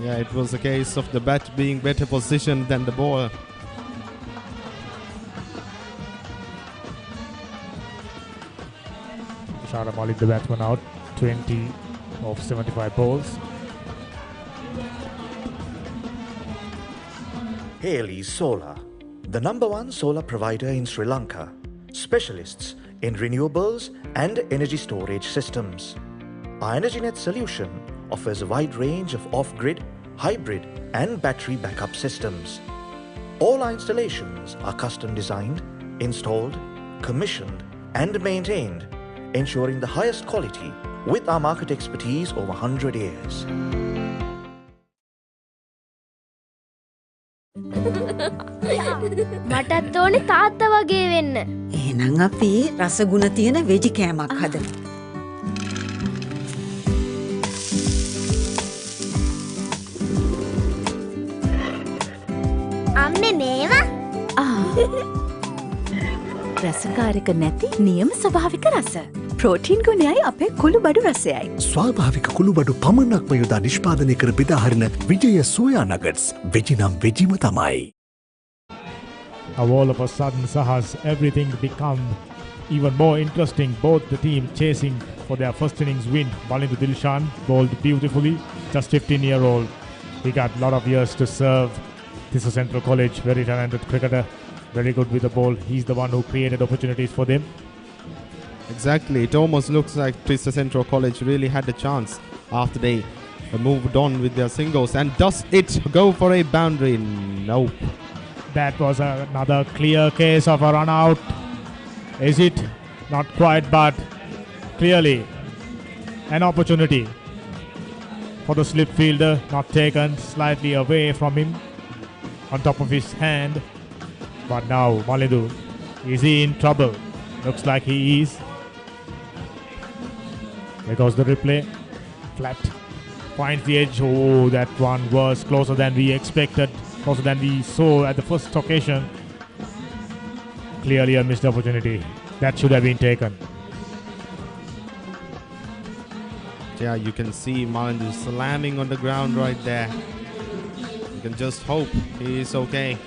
Yeah, it was a case of the bat being better positioned than the ball. Shara Malik, the batsman, out. 20 of 75 balls. Haley Solar, the #1 solar provider in Sri Lanka. Specialists in renewables and energy storage systems. Our EnergyNet solution offers a wide range of off-grid, hybrid and battery backup systems. All our installations are custom designed, installed, commissioned and maintained, ensuring the highest quality with our market expertise over 100 years. මටත් ඕනේ තාත්තා වගේ වෙන්න. එහෙනම් අපි රසගුණ තියෙන වෙජි කෑමක් හදමු. අම්මේ මේවා? රසකාරක නැති නියම ස්වභාවික රස. ප්‍රෝටීන් ගුණයයි අපේ කුළු බඩු රසයයි. ස්වාභාවික කුළු බඩු පමණක්ම යොදා නිෂ්පාදනය කර බෙදාහරින විජය සෝයා නගට්ස් වෙජි නම් වෙජිම තමයි. All of a sudden, Sahas, everything become even more interesting. Both the team chasing for their first innings win. Malindu Dilshan bowled beautifully, just 15-year-old. He got a lot of years to serve. This is Central College, very talented cricketer, very good with the ball. He's the one who created opportunities for them. Exactly, it almost looks like Tista Central College really had a chance after they moved on with their singles. And does it go for a boundary? Nope. That was another clear case of a run out. Is it? Not quite, but clearly an opportunity for the slip fielder, not taken, slightly away from him, on top of his hand. But now Malindu, is he in trouble? Looks like he is. There goes the replay. Flat. Finds the edge. Oh, that one was closer than we expected. Closer than we saw at the first occasion. Clearly a missed opportunity. That should have been taken. Yeah, you can see Malindu slamming on the ground right there. You can just hope he is okay.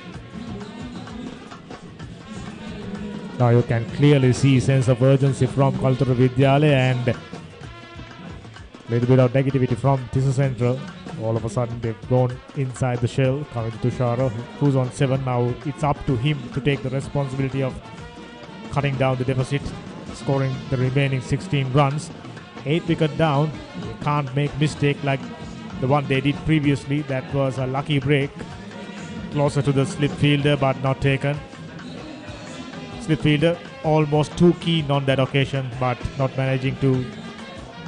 Now you can clearly see sense of urgency from Kalutara Vidyalaya and a little bit of negativity from Tissa Central. All of a sudden they've gone inside the shell. Coming to Tushara, who's on 7 now. It's up to him to take the responsibility of cutting down the deficit, scoring the remaining 16 runs. 8 wicket down. You can't make mistake like the one they did previously. That was a lucky break. Closer to the slip fielder but not taken. Slip fielder almost too keen on that occasion but not managing to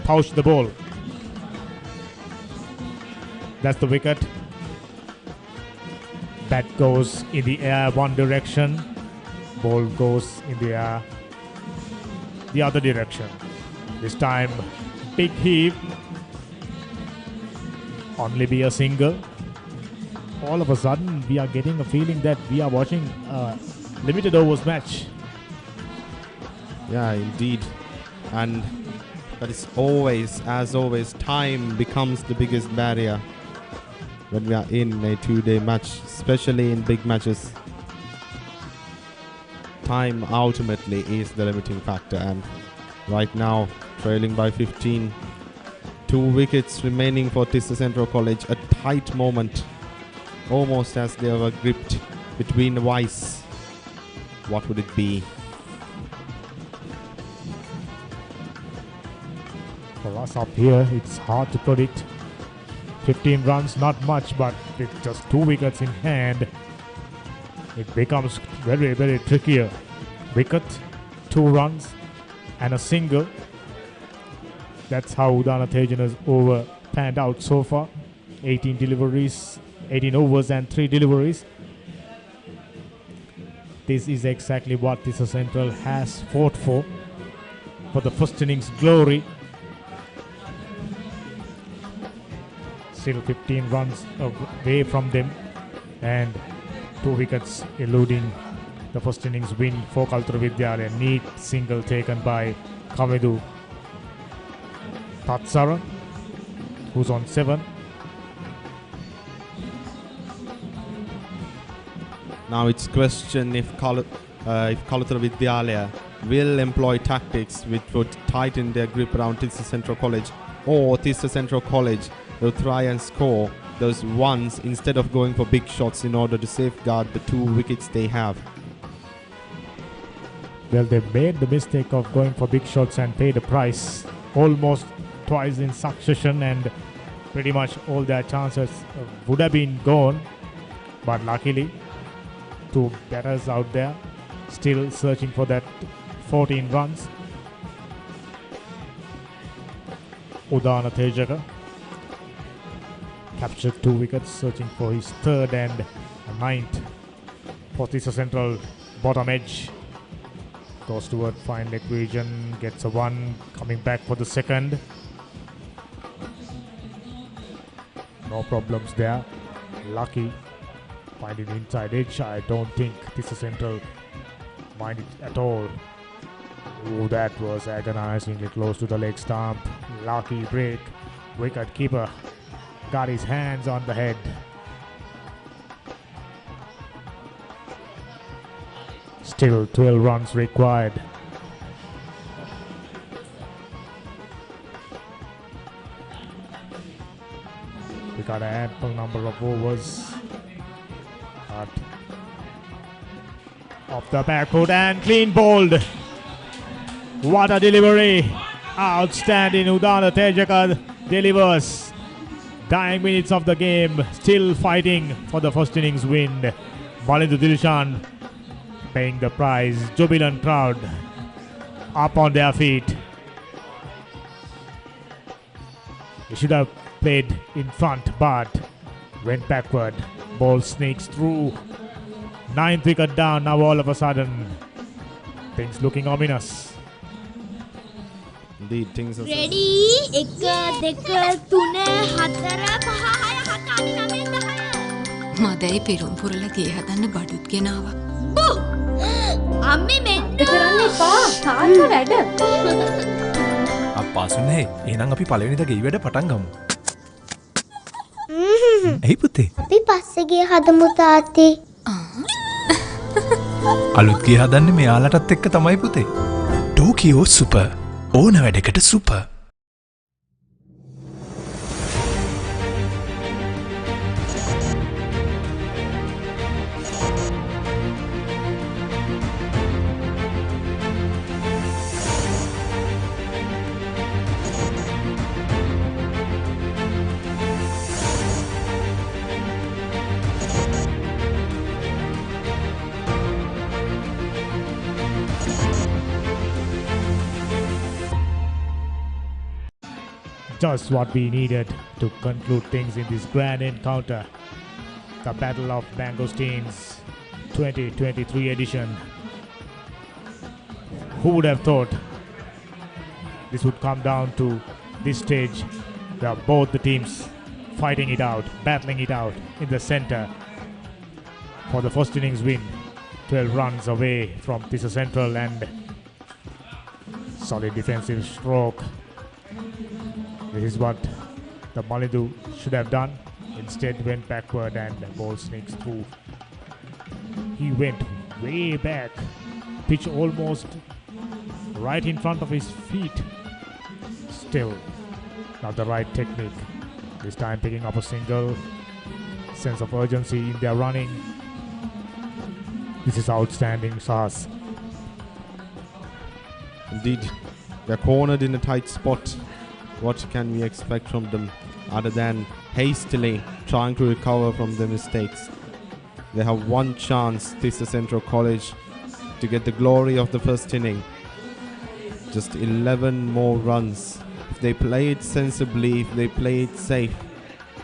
pouch the ball. That's the wicket. Bat goes in the air one direction. Ball goes in the air the other direction. This time big heave. Only be a single. All of a sudden we are getting a feeling that we are watching a limited overs match. Yeah, indeed. And that is always, as always, time becomes the biggest barrier when we are in a 2-day match, especially in big matches. Time ultimately is the limiting factor, and right now trailing by 15, 2 wickets remaining for Tista Central College. A tight moment, almost as they were gripped between the vice. What would it be? For us up here, it's hard to predict. 15 runs, not much, but with just 2 wickets in hand, it becomes very, very trickier. Wicket, 2 runs, and a single. That's how Udana Tejana's over panned out so far. 18 deliveries, 18 overs and 3 deliveries. This is exactly what Tissa Central has fought for the first innings glory. Still 15 runs away from them and 2 wickets eluding the first innings win for Kalutara Vidyalaya. Neat single taken by Kamidu Tatsaran, who's on 7. Now it's question if Kalutara Vidyalaya will employ tactics which would tighten their grip around Tista Central College, or Tista Central College will try and score those ones instead of going for big shots in order to safeguard the 2 wickets they have. Well, they made the mistake of going for big shots and paid the price almost twice in succession, and pretty much all their chances would have been gone. But luckily, 2 batters out there still searching for that 14 runs. Udana Tejaka captured 2 wickets, searching for his 3rd and 9th. For Tissa Central, bottom edge. Goes toward fine leg region, gets a 1, coming back for the 2nd. No problems there. Lucky. Finding inside edge. I don't think Tissa Central minded at all. Oh, that was agonizingly close to the leg stump. Lucky break. Wicket keeper got his hands on the head. Still 12 runs required got an ample number of overs. But off the back foot and clean bowled. What a delivery. Outstanding. Udana Tejaka delivers. Dying minutes of the game. Still fighting for the first innings win. Malindu Dilshan paying the prize. Jubilant crowd up on their feet. He should have played in front but went backward. Ball sneaks through. 9th wicket down. Now all of a sudden things looking ominous. Indeed, things are Ready? 1 2 3 4 5 6 7 8 9 මදැයි පෙරුම් පුරල ගේ හදන්න බඩුත් ගෙනාව. අම්මේ මෙන්න කරන්න එපා. තාත්තා වැඩ. අප්පාසුනේ එහෙනම් අපි පළවෙනිද ගෙයි වැඩ පටන් ගමු. ඇයි පුතේ? අපි පස්සේ ගිය හදමු තාත්තේ. අලුත් ගේ හදන්නේ මෙයාලටත් එක්ක තමයි පුතේ. ටෝකියෝ සුපර් ඕන වැඩකට super. Just what we needed to conclude things in this grand encounter. The Battle of Mangosteen's 2023 edition. Who would have thought this would come down to this stage where both the teams fighting it out, battling it out in the center for the first innings win. 12 runs away from Tisa Central and solid defensive stroke. This is what the Malindu should have done. Instead went backward and the ball sneaks through. He went way back. Pitch almost right in front of his feet. Still not the right technique. This time picking up a single. Sense of urgency in their running. This is outstanding, Sahas. Indeed, they're cornered in a tight spot. What can we expect from them other than hastily trying to recover from their mistakes? They have one chance, Tisa Central College, to get the glory of the first inning. Just 11 more runs. If they play it sensibly, if they play it safe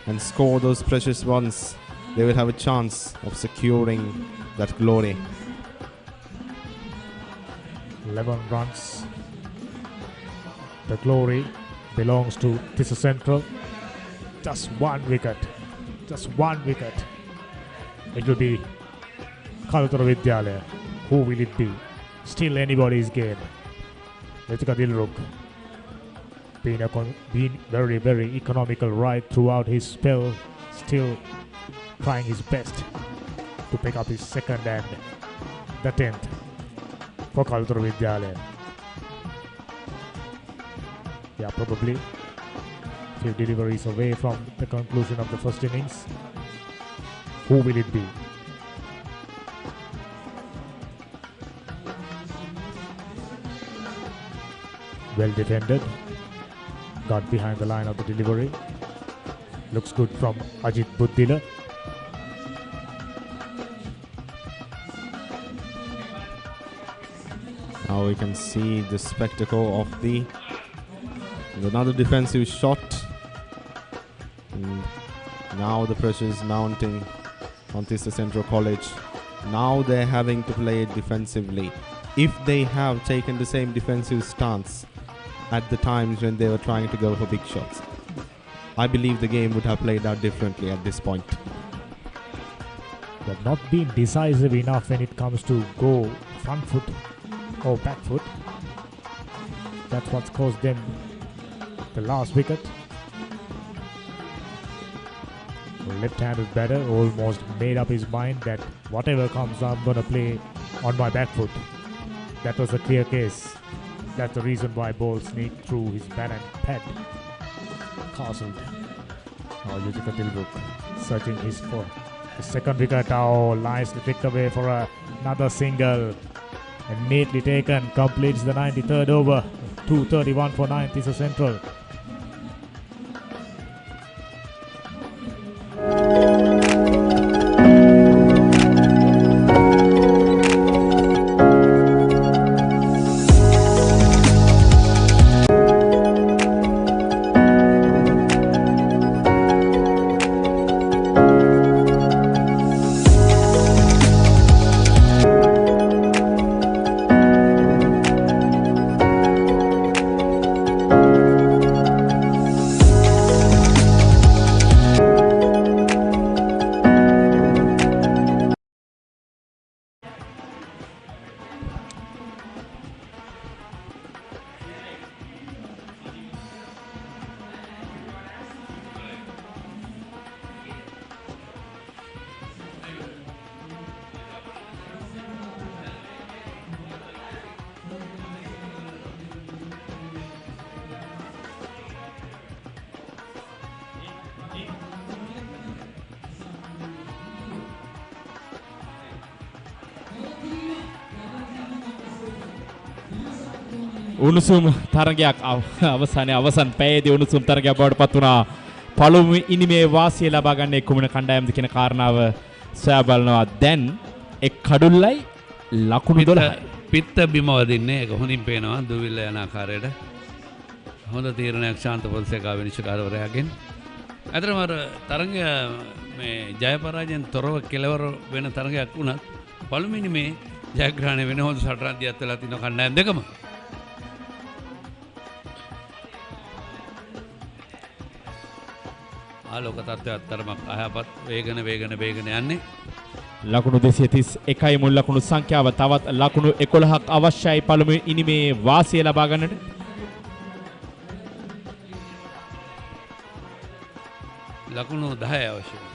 and score those precious runs, they will have a chance of securing that glory. 11 runs. The glory belongs to Tisa Central. Just one wicket. Just one wicket. It will be Kalutara Vidyalaya. Who will it be? Still anybody's game. Ritika Dilruk been very, very economical right throughout his spell. Still trying his best to pick up his second and the 10th for Kalutara Vidyalaya. Yeah, probably few deliveries away from the conclusion of the first innings. Who will it be? Well defended. Got behind the line of the delivery. Looks good from Ajit Buddila. Now we can see the spectacle of another defensive shot. And now the pressure is mounting on Tisa Central College. Now they're having to play it defensively. If they have taken the same defensive stance at the times when they were trying to go for big shots, I believe the game would have played out differently at this point. They've not been decisive enough when it comes to go front foot or back foot. That's what's caused them the last wicket. The left-handed batter almost made up his mind that whatever comes, I'm going to play on my back foot. That was a clear case. That's the reason why ball sneaked through his bat and pad. Castled. Now Yujika Dilruk searching his for the second wicket. Oh, nicely picked away for another single. And neatly taken, completes the 93rd over. 2:31 for 9th is a central. උණුසුම් තරගයක් අවසානයේ අවසන් පැයේදී උණුසුම් තරගයක් බවට පත් වුණා. පළමු ඉනිමේ වාසිය ලබා ගන්න කුමන කණ්ඩායමද කියන කාරණාව සොයා බලනවා. දැන් එක් කඩුල්ලයි ලකුණු 12යි. පිත්ත බිම වදින්නේ ඒක හොඳින් පේනවා දුවිල්ල යන ආකාරයට. හොඳ තීරණයක් ශාන්ත පොන්සේකා විනිශ්චයකාරවරයාගෙන්. අතරම තරගය මේ ජය පරාජයෙන් තොරව කෙලවර වෙන තරගයක් වුණත් පළමු ඉනිමේ ජයග්‍රහණය වෙන හොඳ සටනක් දියත් වෙලා තින කණ්ඩායම් දෙකම. ආලෝක තත්ත්වයක් තරමක් අයහපත් වේගන යන්නේ. ලකුණු 231යි මුල් ලකුණු සංඛ්‍යාව. තවත් ලකුණු 11ක් අවශ්‍යයි පළමු ඉනිමේ වාසිය ලබා ගන්නට. ලකුණු 10 අවශ්‍යයි.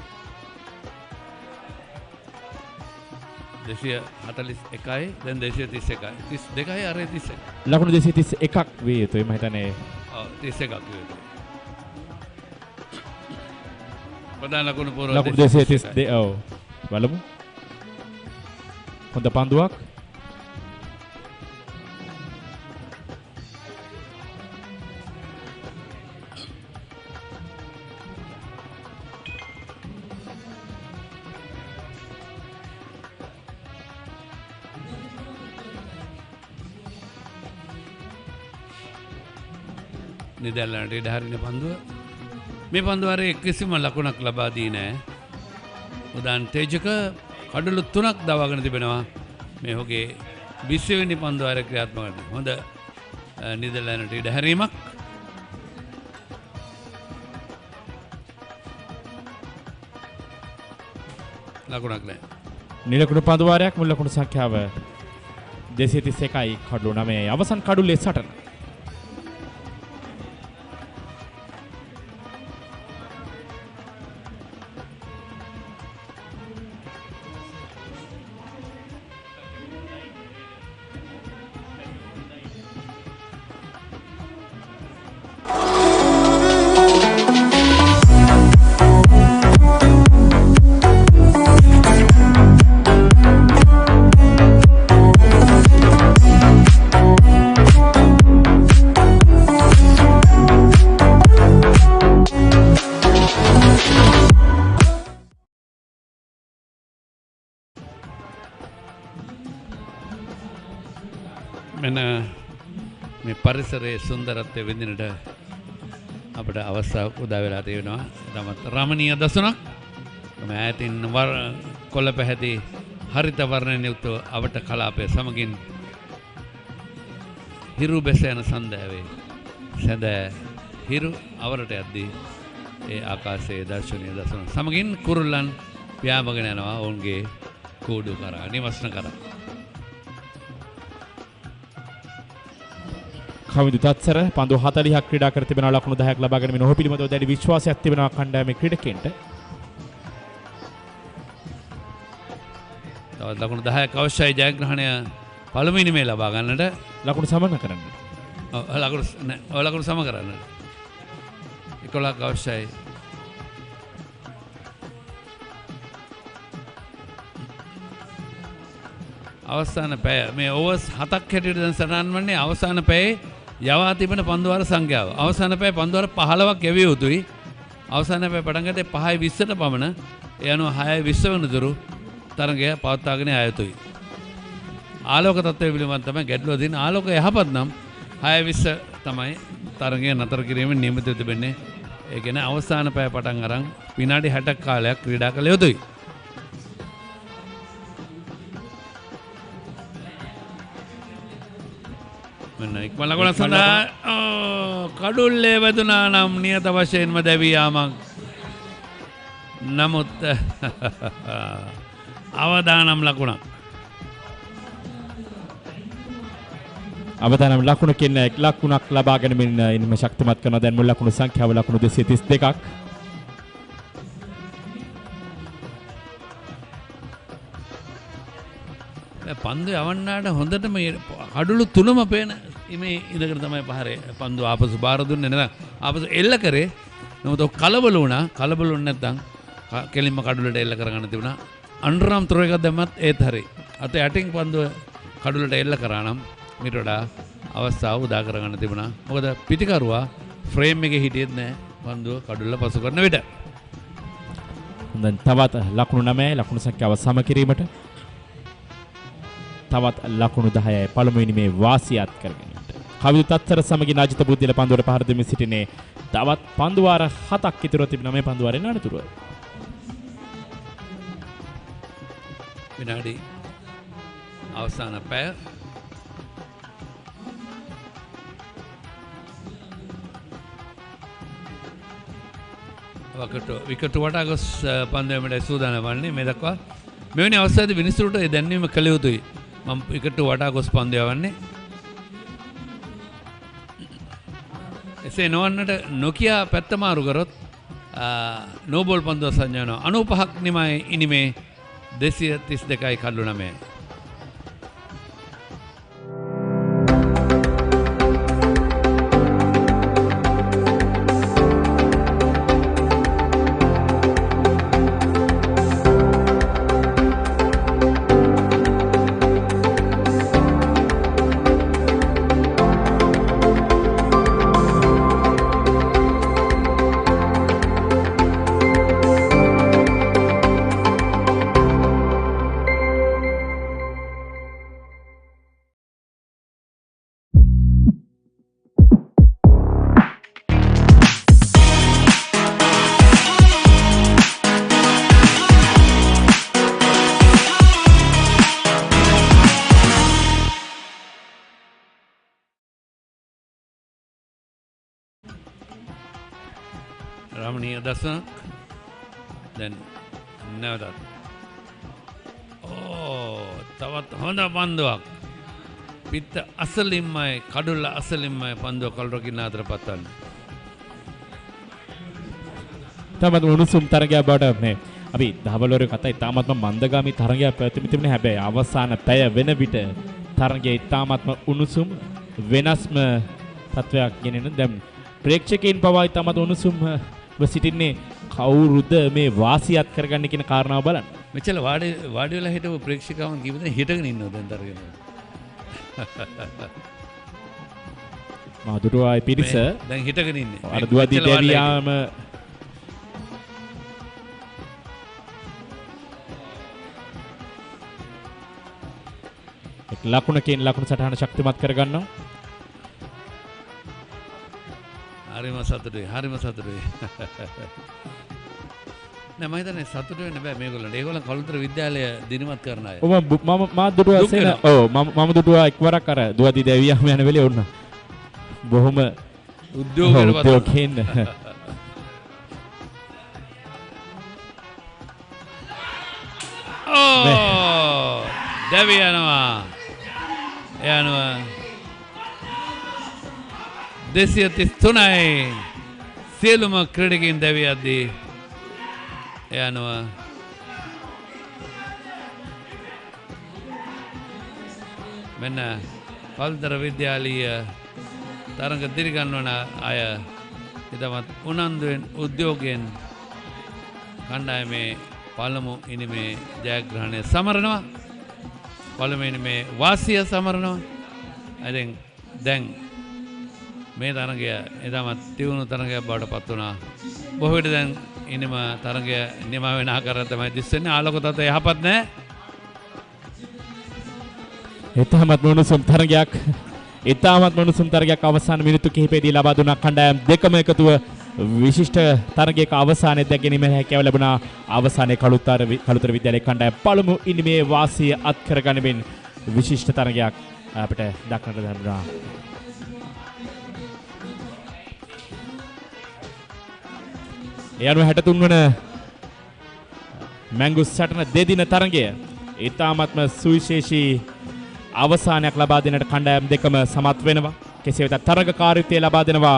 241යි දැන් 231යි 32යි අර 31. ලකුණු 231ක් වේ යුතුයි මම හිතන්නේ. ඔව් 31ක් වේ යුතුයි. ප්‍රධාන ලකුණු පූර්ව ලකුණු 232 ඔව් බලමු. හොඳ පන්දුවක්. නිදැල්ලනට ඉඩ හරින පන්දුව. මේ පන්දුවරේ කිසිම ලකුණක් ලබා දී නැහැ. උදාන් තේජක කඩලු 3ක් දවාගෙන තිබෙනවා. මේ ඔහුගේ 20 වෙනි පන්දුවරේ ක්‍රියාත්මක වෙන. හොඳ නිදැල්ලනට ඉඩ හැරීමක්. ලකුණක් නැහැ. නිලකුණු පන්දුවාරයක් මුල් ලකුණු සංඛ්‍යාව 231යි කඩලු 9යි අවසන් කඩුල්ලේ සටන. මේ පරිසරයේ සුන්දරත්වය විඳිනට අපට අවස්ථාවක් උදා වෙලා තියෙනවා. තමත් රමණීය දසුනක් ඈතින් කොළ පැහැති හරිත වර්ණයෙන් යුක්ත අවට කලාපය සමගින් හිරු බැස යන සන්ධාවේ සැඳෑ හිරු අවරට යද්දී ඒ ආකාශයේ දර්ශනීය දසුන සමගින් කුරුල්ලන් පියාඹගෙන යනවා ඔවුන්ගේ කූඩු කරා නිවස්න කරා. කවිදු තත්සර පන්දු 40ක් ක්‍රීඩා කර තිබෙනවා. ලකුණු 10ක් ලබා ගැනීම ඔහු පිළිබඳව දැඩි විශ්වාසයක් තිබෙනවා කණ්ඩායමේ ක්‍රීඩකයන්ට. තවත් ලකුණු 10ක් අවශ්‍යයි ජයග්‍රහණය පළමු ඉනිමේ ලබා ගන්නට. ලකුණු සමන කරන්න. ලකුණු සම කරන්න. 11ක් අවශ්‍යයි. අවසාන පැය මේ ඕවර්ස් 7ක් හැටියට දැන් සටහන් වන්නේ අවසාන පැයේ යවා තිබෙන පන්දු වාර සංඛ්‍යාව. අවසාන පැය පන්දු වාර 15ක් යවිය යුතුයි. අවසාන පැය පටන් ගත්තේ 5:20ට පමණ. ඒ අනුව 6:20 වෙනිතුරු තරගය පවත්වාගෙන ආ යුතුයි. ආලෝක තත්ත්වය පිළිබඳ තමයි ගැටලුව තියෙන. ආලෝක යහපත් නම් 6:20 තමයි තරගය නතර කිරීමෙන් නියමිතව තිබෙන්නේ. ඒ කියන්නේ අවසාන පැය පටන් අරන් විනාඩි 60ක් කාලයක් ක්‍රීඩා කළ යුතුයි. මෙන්න ඉක්මන ලකුණ සඳහා කඩුල්ලේ වැදුනා නම් නියත වශයෙන්ම දැවී යාමක්. නමුත් අවදානම් ලකුණක්. අවදානම් ලකුණකින් එක් ලකුණක් ලබා ගැනීමෙන් ඉනිම ශක්තිමත් කරන දැන් මුල් ලකුණු සංඛ්‍යාව ලකුණු 232ක්. පන්දු යවන්නාට හොඳටම කඩුළු තුනම පේන මේ ඉඳකට තමයි පහරේ පන්දු ආපසු බාර දුන්නේ නැත්නම් ආපසු එල්ල කරේ. නමුත් කලබල වුණා. කලබල වුණ නැත්නම් කෙලින්ම කඩුලට එල්ල කරගන්න තිබුණා. අන්ඩර්ආම් ත්‍රෝ එකක් දැම්මත් ඒත් හරි. අත යටින් පන්දුව කඩුලට එල්ල කරා නම් මීට වඩා අවස්ථාව උදා කරගන්න තිබුණා. මොකද පිටිකරුවා ෆ්‍රේම් එකේ හිටියෙත් නැහැ පන්දුව කඩුල්ල පසු කරන විට. දැන් තවත් ලකුණු 9 ලකුණු සංඛ්‍යාව සම කිරීමට තවත් ලකුණු 10යි පළමුවෙනි මේ වාසියත් කරගන්නට. කවිදු තත්තර සමගින් අජිත බුද්ධිල පන්දුවට පහර දෙමින් සිටිනේ. තවත් පන්දු වාර 7ක් ඉතුරු තිබෙනවා මේ පන්දු වාරේ අනතුරුව. විනාඩි අවසාන පැය විකට් වටා ගොස් පන්දුවේට සූදානම් වන්නේ. මේ දක්වා මෙවැනි අවස්ථාවේදී විනිසුරුට ඒ දැන්වීම කළ යුතුයි. මම විකට් වටා ගොස් පන්දු යවන්නේ. එසේ නොවන්නට නොකියා පැත්ත මාරු කරොත් නෝබෝල් පන්දුව සංඥානවා. 95ක් නිමයි ඉනිමේ 232යි කඩලු 9. රමණීය දසනක් දැන් නැවතත් තවත් හොඳ පන්දුවක් පිට අසලින්මයි කඩුල්ල අසලින්මයි පන්දුව කල්රකින්න අතර පත්වන්නේ. තමත් උණුසුම් තරගයක් බවට මේ අපි දහවලවරු කතා ඉතාමත්ම මන්දගාමී තරගයක් පැවැත්වෙමින් තිබුණේ. හැබැයි අවසාන පැය වෙන විට තරගය ඉතාමත්ම උණුසුම් වෙනස්ම තත්වයක් ගෙනෙන දැන් ප්‍රේක්ෂකයන් පවා ඉතාමත් උණුසුම් සිටින්නේ කවුරුද මේ වාසියත් කරගන්න කියන කාරණාව බලන්න. මෙච්චර වාඩි වෙලා හිටපු ප්‍රේක්ෂකයන් කීප දෙනෙක් හිටගෙන ඉන්නවා දැන් තරගෙන. මාදුරුවායි පිරිස දැන් හිටගෙන ඉන්නේ. අර දුවදී දෙවියාම එක් ලකුණකින් ලකුණු සටහන ශක්තිමත් කරගන්නවා. හරිම සතුටුයි. නෑ මම හිතන්නේ සතුටු වෙන්න බෑ මේගොල්ලන්ට. ඒගොල්ලන් කළුතර විද්‍යාලය දිනමත් කරන අය. ඔව් මම දුටුවා සේන. ඔව් මම දුටුවා එක්වරක් අර දුවදී දෙවියාම යන වෙලේ වුණා. බොහොම උද්‍යෝගයෙන් දෙවියනවා 233යි සියලුම ක්‍රීඩකයන් දෙවියද්දී යනවා. මෙන්න කළුතර විද්‍යාලීය තරඟ දිරිගන්වන අය ඉදමත් උනන්දුවෙන් උද්‍යෝගයෙන් කණ්ඩායමේ පළමු ඉනිමේ ජයග්‍රහණය සමරනවා. පළමුවෙනි මේ වාසිය සමරනවා. ඉතින් දැන් මේ තරගය එදාමත් තියුණු තරගයක් බවට පත් වුණා. බොහෝ විට දැන් ඉනිම තරගය නිම වෙන ආකාරය තමයි දිස්සෙන්නේ. ආලෝක තත්ත්වය යහපත් නැහැ. එතහමත් මොනුසුම් තරගයක් ඉතාමත් මොනුසුම් තරගයක් අවසාන මිනිත්තු කිහිපෙදී ලබා දුන්නා කණ්ඩායම් දෙකම එකතුව විශිෂ්ට තරගයක අවසානයේ දැක ගැනීමේ හැකියාව ලැබුණා. අවසානයේ කළුතර විද්‍යාලයේ කණ්ඩායම් පළමු ඉනිමේ වාසිය අත් කරගනිමින් විශිෂ්ට තරගයක් අපිට දක්නට ලැබුණා. ඒ අනුව 63 වන මැංගුස් සටන දෙදින තරගය ඉතාමත්ම සුවිශේෂී අවසානයක් ලබා දෙන්නට කණ්ඩායම් දෙකම සමත් වෙනවා. කෙසේ වෙතත් තරගකාරීත්වය ලබා දෙනවා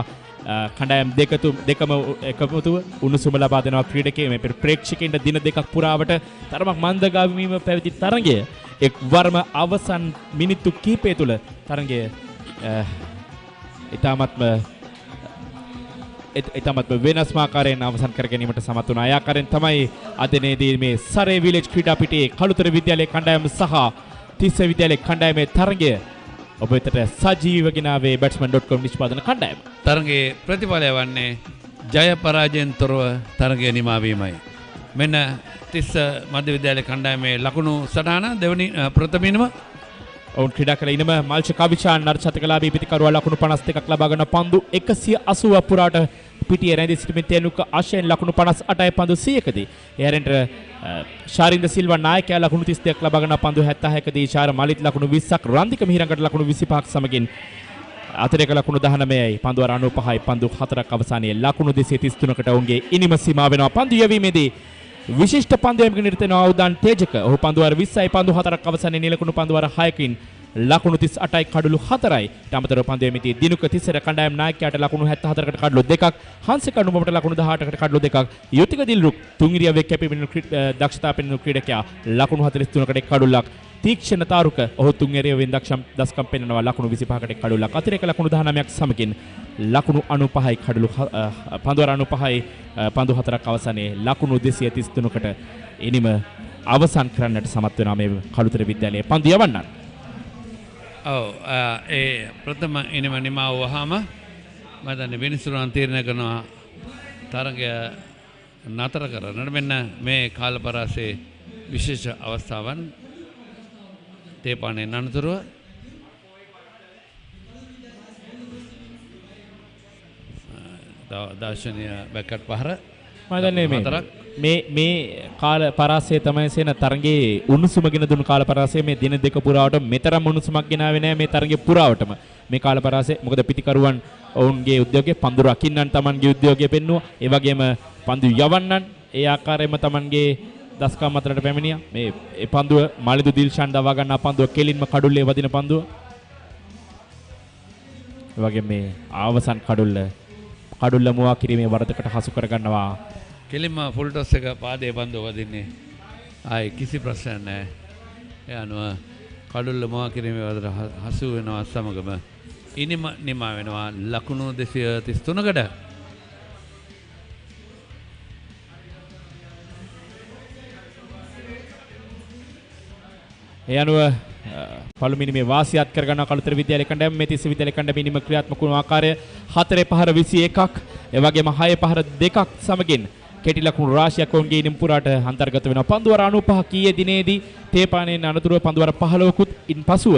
කණ්ඩායම් දෙකම එකමුතුව උණුසුම ලබා දෙනවා ක්‍රීඩකයෝ. මේ ප්‍රේක්ෂකයින්ට දින දෙකක් පුරාවට තරමක් මන්දගාමීව පැවති තරගය එක් වර්ම අවසන් මිනිත්තු කිහිපය තුළ තරගය ඉතාමත්ම වෙනස්ම ආකාරයෙන් අවසන් කර ගැනීමට සමත් වුණා. ඒ ආකාරයෙන් තමයි අද දිනේදී මේ සරේ විලේජ් ක්‍රීඩා පිටියේ කළුතර විද්‍යාලයේ කණ්ඩායම සහ තිස්ස විද්‍යාලයේ කණ්ඩායමේ තරගය ඔබ වෙතට සජීවීව ගෙනාවේ batsman.com නිෂ්පාදන කණ්ඩායම. තරගයේ ප්‍රතිඵලය වන්නේ ජය පරාජයෙන් තොරව තරගය නිමාවීමයි. මෙන්න තිස්ස මධ්‍ය විද්‍යාලයේ කණ්ඩායමේ ලකුණු සටහන දෙවනි ප්‍රථමිනම ඔවුන් ක්‍රීඩා කළ ඉනම මල්ච කවිචාන් නර්චතකලාභී පිතිකරුවා ලකුණු 52ක් ලබා ගන්න පන්දු 180ක් පුරාට පිටියේ රැඳී සිටින තේනුක ආශයෙන් ලකුණු 58යි පන්දු 100කදී. එහරෙන්ට ශාරින්ද සිල්වා නායකයා ලකුණු 32ක් ලබා ගන්න පන්දු 76කදී ශාර මලිත් ලකුණු 20ක් රන්දික මිහිරංගට ලකුණු 25ක් සමගින් අතරේක ලකුණු 19යි පන්දු 95යි පන්දු 4ක් අවසානයේ ලකුණු 233කට ඔවුන්ගේ ඉනිම සීමා වෙනවා. පන්දු යැවීමේදී විශිෂ්ට පන්දුවකින් නිරතනවා උදාන් තේජක. ඔහු පන්දු වාර 20යි පන්දු 4ක් අවසානයේ නිලකුණු පන්දු වාර 6කින් ලකුණු 38යි කඩලු 4යි. ඊටමතරව පන්දුවේදී දිනුක තිසර කණ්ඩායම් නායකයාට ලකුණු 74කට කඩලු 2ක්, හංසික අනුමමට ලකුණු 18කට කඩලු 2ක්, යුතික දිල්රුක් තුන්ගිරියාවේ කැපෙමින් දක්ෂතා පෙන්වන ක්‍රීඩකයා ලකුණු 43කට කඩලුක්, තීක්ෂණ තාරුක ඔහු තුන්ගිරියාවෙන් දක්ෂකම් පෙන්වනවා ලකුණු 25කට කඩලුක්, අතිරේක ලකුණු 19ක් සමගින් ලකුණු 95යි කඩලු පන්දු වාර 95යි පන්දු 4ක් අවසානයේ ලකුණු 233කට එනිම අවසන් කරන්නට සමත් වෙනවා මේ කළුතර විද්‍යාලයේ පන්දු යවන්නන්. ඔව් ඒ ප්‍රථම ඉනිම නිමා වුවාම මම දන්නේ විනිසුරුවන් තීරණය කරනවා තරගය නතර කරන්න. මෙන්න මේ කාලපරාසයේ විශේෂ අවස්ථාවන් තේපානේ අනතුරුව දර්ශනීය බැකට් පහර මම දන්නේ මේ කාල පරාසය තමයි සේන තරගයේ උණුසුම ගෙන දුණු කාල පරාසය මේ දින දෙක පුරාවට මෙතරම් උණුසුමක් ගෙනාවේ නැහැ මේ තරගයේ පුරාවටම. මේ කාල පරාසය මොකද පිටිකරුවන් ඔවුන්ගේ උද්‍යෝගයේ පන්දු රකින්නන් Tamanගේ උද්‍යෝගය පෙන්නුවා. ඒ වගේම පන්දු යවන්නන් ඒ ආකාරයෙන්ම Tamanගේ දස්කම් අතරට පැමිණියා. මේ පන්දුව මාලිදු දිල්ෂාන් දවා ගන්නා පන්දුව කෙලින්ම කඩුල්ලේ වදින පන්දුව. ඒ වගේම මේ අවසන් කඩුල්ල මුවා කිරීමේ වරදකට හසු කර ගන්නවා. කෙලින්ම ෆුල් ටොස් එක පාදයේ පන්දුව වදින්නේ. ආයි කිසි ප්‍රශ්නයක් නැහැ. ඒ අනුව කඩුල්ල මුවා කිරීමේ වරදට හසු වෙනවා සමගම ඉනිම නිමා වෙනවා ලකුණු 233කට. ඒ අනුව පළමුවෙනි මේ වාසියත් කරගන්න කළුතර විද්‍යාලයේ කණ්ඩායම මේ තිස්ස විද්‍යාලයේ කණ්ඩායම ඉනිම ක්‍රියාත්මක වුණු ආකාරය 4 පහර 21ක් ඒ වගේම 6 පහර 2ක් සමගින් කෙටි ලකුණු රාශියක් ඔවුන්ගේ ඉනිම පුරාට අන්තර්ගත වෙනවා. පන්දු වාර 95 කීයේ දිනේදී තේපානේ අනතුරුව පන්දු වාර 15කුත් ඉන්පසුව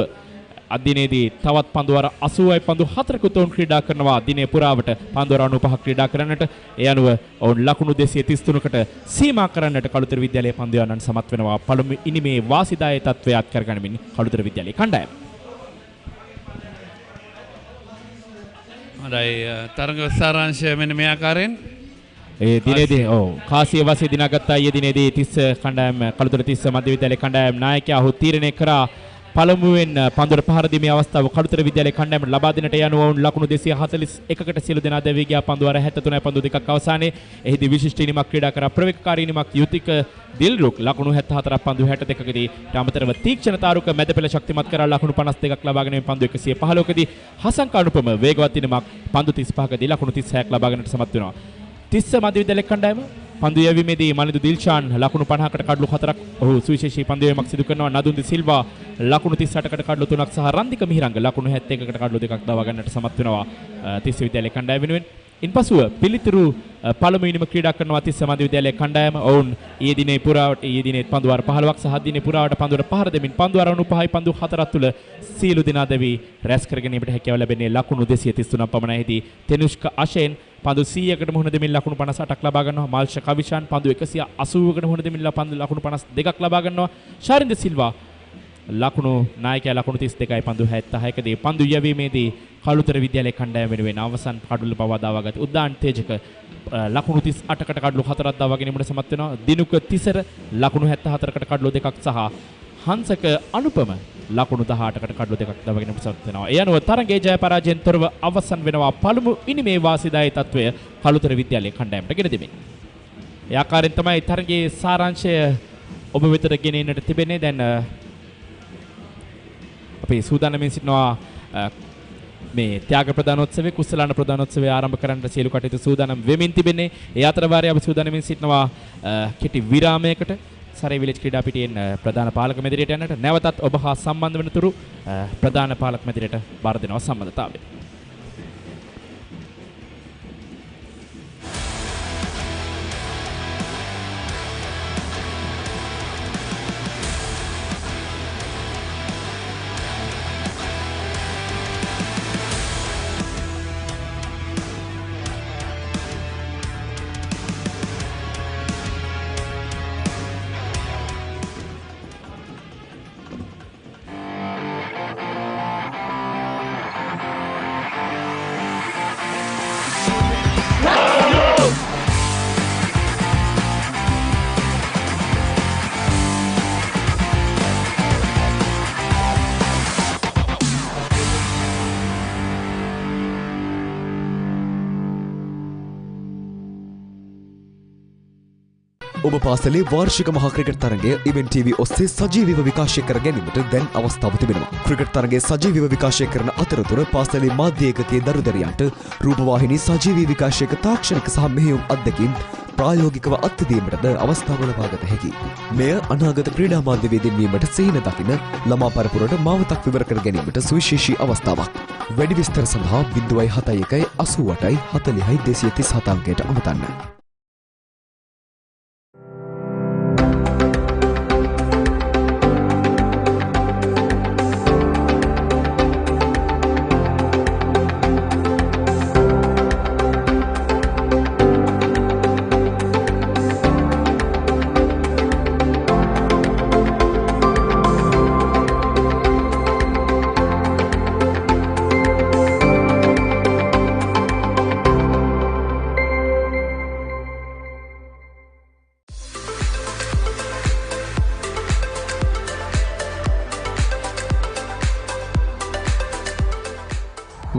අදිනේදී තවත් පන්දු වාර 80යි පන්දු 4කුත් ඔවුන් ක්‍රීඩා කරනවා. දිනේ පුරාවට පන්දු වාර 95 ක්‍රීඩා කරන්නට ඒ අනුව ඔවුන් ලකුණු 233කට සීමා කරන්නට කළුතර විද්‍යාලයේ පන්දු යවන්නන් සමත් වෙනවා. පළමු ඉනිමේ වාසිදායී තත්ත්වය අත් කරගනිමින් කළුතර විද්‍යාලයේ කණ්ඩායම. හොඳයි තරඟ සාරාංශය මෙන්න මේ ආකාරයෙන් ඒ දිනේදී කාසිය වාසිය දිනාගත්තා. ඊයේ දිනේදී තිස්ස කණ්ඩායම කළුතර තිස්ස මධ්‍ය විද්‍යාලයේ කණ්ඩායම නායකයා ඔහු තීරණය කරා පළමුවෙන් පන්දුර පහර දීමේ අවස්ථාව කළුතර විද්‍යාලයේ කණ්ඩායමට ලබා දෙන්නට යනුව වුන් ලකුණු 241කට සියලු දෙනා දැවී ගියා. පන්දු වාර 73යි පන්දු දෙකක් අවසානයේ එහිදී විශිෂ්ට ඉනිමක් ක්‍රීඩා කරා. ප්‍රවේගකාරී ඉනිමක් යුතික දිල්රුක් ලකුණු 74ක් පන්දු 62කදී ඊටමතරව තීක්ෂණ තාරුක මැද පෙළ ශක්තිමත් කරා ලකුණු 52ක් ලබාගෙන මේ පන්දු 115කදී හසංක අනුපම වේගවත් ඉනිමක් පන්දු 35කදී ලකුණු 36ක් ලබාගෙනට සමත් වෙනවා. තිස්ස මධ්‍ය විද්‍යාලයේ කණ්ඩායම පන්දු යැවීමේදී මනිදු දිල්ෂාන් ලකුණු 50කට කඩලු 4ක් ඔහු සුවිශේෂී පන්දු යැවීමක් සිදු කරනවා. නදුන්දි සිල්වා ලකුණු 38කට කඩලු 3ක් සහ රන්දික මිහිරංග ලකුණු 71කට කඩලු 2ක් දවා ගන්නට සමත් වෙනවා තිස්ස විද්‍යාලයේ කණ්ඩායම වෙනුවෙන්. ඉන්පසුව පිළිතුරු පළමුවෙනිම ක්‍රීඩා කරනවා තිස්ස මන්දි විද්‍යාලයේ කණ්ඩායම. ඔවුන් ඊයේ දිනේ පුරාවට ඊයේ දිනේ පන්දුවාර 15ක් සහ දිනේ පුරාවට පන්දුවට පහර දෙමින් පන්දුවාර 95යි පන්දු 4ක් තුල සීලු දිනා දෙවි රැස් කර ගැනීමට හැකියාව ලැබෙන්නේ ලකුණු 233ක් පමණයි. හිදී තෙනුෂ්ක අෂෙන් පන්දු 100කට මුහුණ දෙමින් ලකුණු 58ක් ලබා ගන්නවා. මාල්ෂ කවිෂාන් පන්දු 180කට මුහුණ දෙමින් ලකුණු 52ක් ලබා ගන්නවා. ශාරින්ද සිල්වා ලකුණු නායකයා ලකුණු 32යි පන්දු 76කදී පන්දු යැවීමේදී කළුතර විද්‍යාලයේ කණ්ඩායම වෙනුවෙන් අවසන් කඩුල්ල පවා දාවාගත් උද්දාන් තේජක ලකුණු 38කට කඩලු 4ක් දාවා ගැනීමට සමත් වෙනවා. දිනුක තිසර ලකුණු 74කට කඩලු 2ක් සහ හංසක අනුපම ලකුණු 18කට කඩලු 2ක් දාවා ගැනීමට සමත් වෙනවා. ඒ අනුව තරගයේ ජය පරාජයෙන් තොරව අවසන් වෙනවා පළමු ඉනිමේ වාසිදායී තත්වය කළුතර විද්‍යාලයේ කණ්ඩායමට ගෙන දෙමින්. ඒ ආකාරයෙන් තමයි තරගයේ සාරාංශය ඔබ වෙතට ගෙනෙන්නට තිබෙන්නේ. දැන් අපි සූදානම්ින් සිටිනවා මේ ත්‍යාග ප්‍රදානෝත්සවයේ කුසලාන ප්‍රදානෝත්සවය ආරම්භ කරන්නට සියලු කටයුතු සූදානම් වෙමින් තිබෙන්නේ. ඒ අතර වාරයේ අපි සූදානම්ින් සිටිනවා කෙටි විරාමයකට සරේ විලේජ් ක්‍රීඩා පිටියෙන් ප්‍රධාන පාලක මැදිරියට යන්නට. නැවතත් ඔබ හා සම්බන්ධ වෙනතුරු ප්‍රධාන පාලක මැදිරියට බාර දෙනවා සම්බන්ධතාවය. ඔබ පාසලේ වාර්ෂික මහා ක්‍රිකට් තරගය ඉවෙන්ට් TV ඔස්සේ සජීවීව විකාශය කර ගැනීමට දැන් අවස්ථාව තිබෙනවා. ක්‍රිකට් තරගයේ සජීවීව විකාශය කරන අතරතුර පාසලේ මාධ්‍ය ඒකකයේ දරුදරියන්ට රූපවාහිනී සජීවී විකාශයක තාක්ෂණික සහ මෙහෙයුම් අත්දැකීම් ප්‍රායෝගිකව අත්දැකීමටද අවස්ථාව ලබාගත හැකියි. මෙය අනාගත ක්‍රීඩා මාධ්‍යවේදීන් වීමට සිහින දකින ළමා පරපුරට මාවතක් විවර කර ගැනීමට සුවිශේෂී අවස්ථාවක්. වැඩි විස්තර සඳහා 071 88 40 237 අංකයට අමතන්න.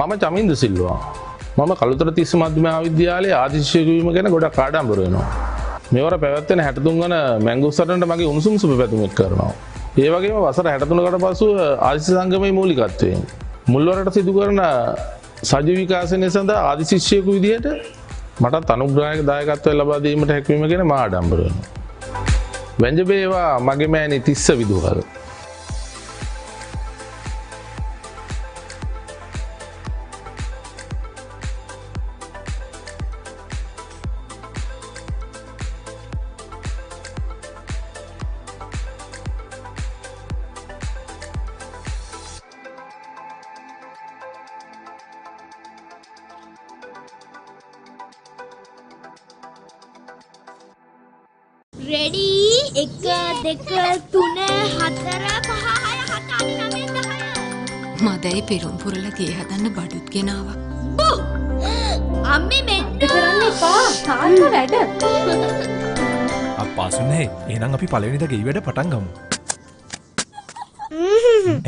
මම චමින්ද සිල්වා. මම කළුතර තිස්ස මධ්‍යම මහාවිද්‍යාලයේ ආදිශිෂ්‍යයෙකු වීම ගැන ගොඩක් ආඩම්බර වෙනවා. මෙවර පැවැත්වෙන 63 වන මැංගෝස්ටේන්ට මගේ උණුසුම් සුබ පැතුම් එක් කරනවා. ඒ වගේම වසර 63කට පසුව ආදිශිෂ්‍ය සංගමයේ මූලිකත්වයෙන් මුල්වරට සිදු කරන සජීව විකාශනය සඳහා ආදිශිෂ්‍යයෙකු විදිහට මටත් අනුග්‍රහයක දායකත්වය ලබා දීමට හැකියවීම ගැන මා ආඩම්බර වෙනවා. වැංජබේවා මගේ මෑණි තිස්ස විදුහල්. රෙඩි 1 2 3 4 5 6 7 8 9 10 මදයි පෙරුම් පුරලා ගේ හදන්න බඩුත් ගෙනාවා. බෝ අම්මේ මෙන්න කරන්න එපා. තාත්තා වැඩ. අප්පාසුනේ එහෙනම් අපි පළවෙනිද ගෙයි වැඩ පටන් ගමු.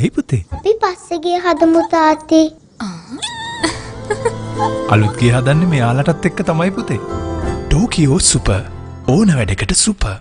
එයි පුතේ. අපි පස්සේ ගේ හදමු තාත්තේ. අලුත් ගේ හදන්නේ මෙයාලටත් එක්ක තමයි පුතේ. ටෝකියෝ සුපර් ඕන වැඩකට super.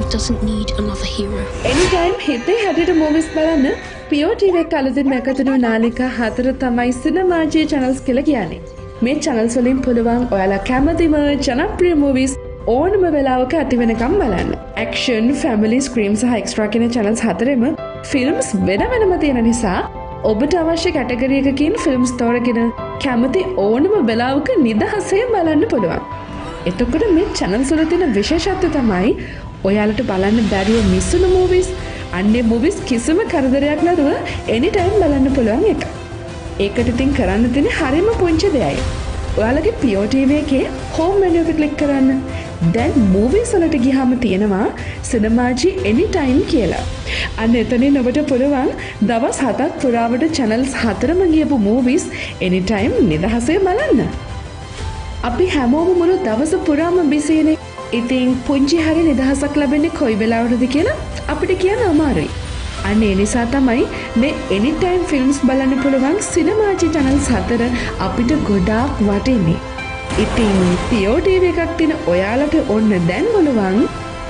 world doesn't need another hero. Anytime හිතේ හැටියට movies බලන්න Pure TV එක අලුතින්ම එකතු වෙන නාලිකා 4 තමයි සිනමාජී channels කියලා කියන්නේ. මේ channels වලින් පුළුවන් ඔයාලා කැමතිම ජනප්‍රිය movies ඕනම වෙලාවක ඇති වෙනකම් බලන්න. Action, family, scream සහ extra කියන channels හතරෙම films වෙන වෙනම තියෙන නිසා ඔබට අවශ්‍ය කැටගරි එකකින් films තෝරගෙන කැමති ඕනම වෙලාවක නිදහසේ බලන්න පුළුවන්. එතකොට මේ channels වල තියෙන විශේෂත්වය තමයි ඔයාලට බලන්න බැරිව මිස් වුණු movies අන්නේ movies කිසිම කරදරයක් නැතුව anytime බලන්න පුළුවන් එක. ඒකට ඉතින් කරන්න තියෙන්නේ හරිම පුංචි දෙයයි. ඔයාලගේ Pure TV එකේ home menu එක click කරන්න. දැන් movies වලට ගියාම තියෙනවා cinemaji anytime කියලා. අන්න එතනින් ඔබට පුළුවන් දවස් 7ක් පුරාවට channels 4ම ගියපු movies anytime නිදහසේ බලන්න. අපි හැමෝම මුළු දවස පුරාම බිසිනේ. ඉතින් පුංචි හරි නිදහසක් ලැබෙන්නේ කොයි වෙලාවටද කියලා අපිට කියන්න අමාරුයි. අන්න ඒ නිසා තමයි මේ anytime films බලන්න පුළුවන් cinemaji channels 4 අපිට ගොඩාක් වටින්නේ. ඉතින් Pure TV එකක් තියෙන ඔයාලට ඔන්න දැන් බලවන්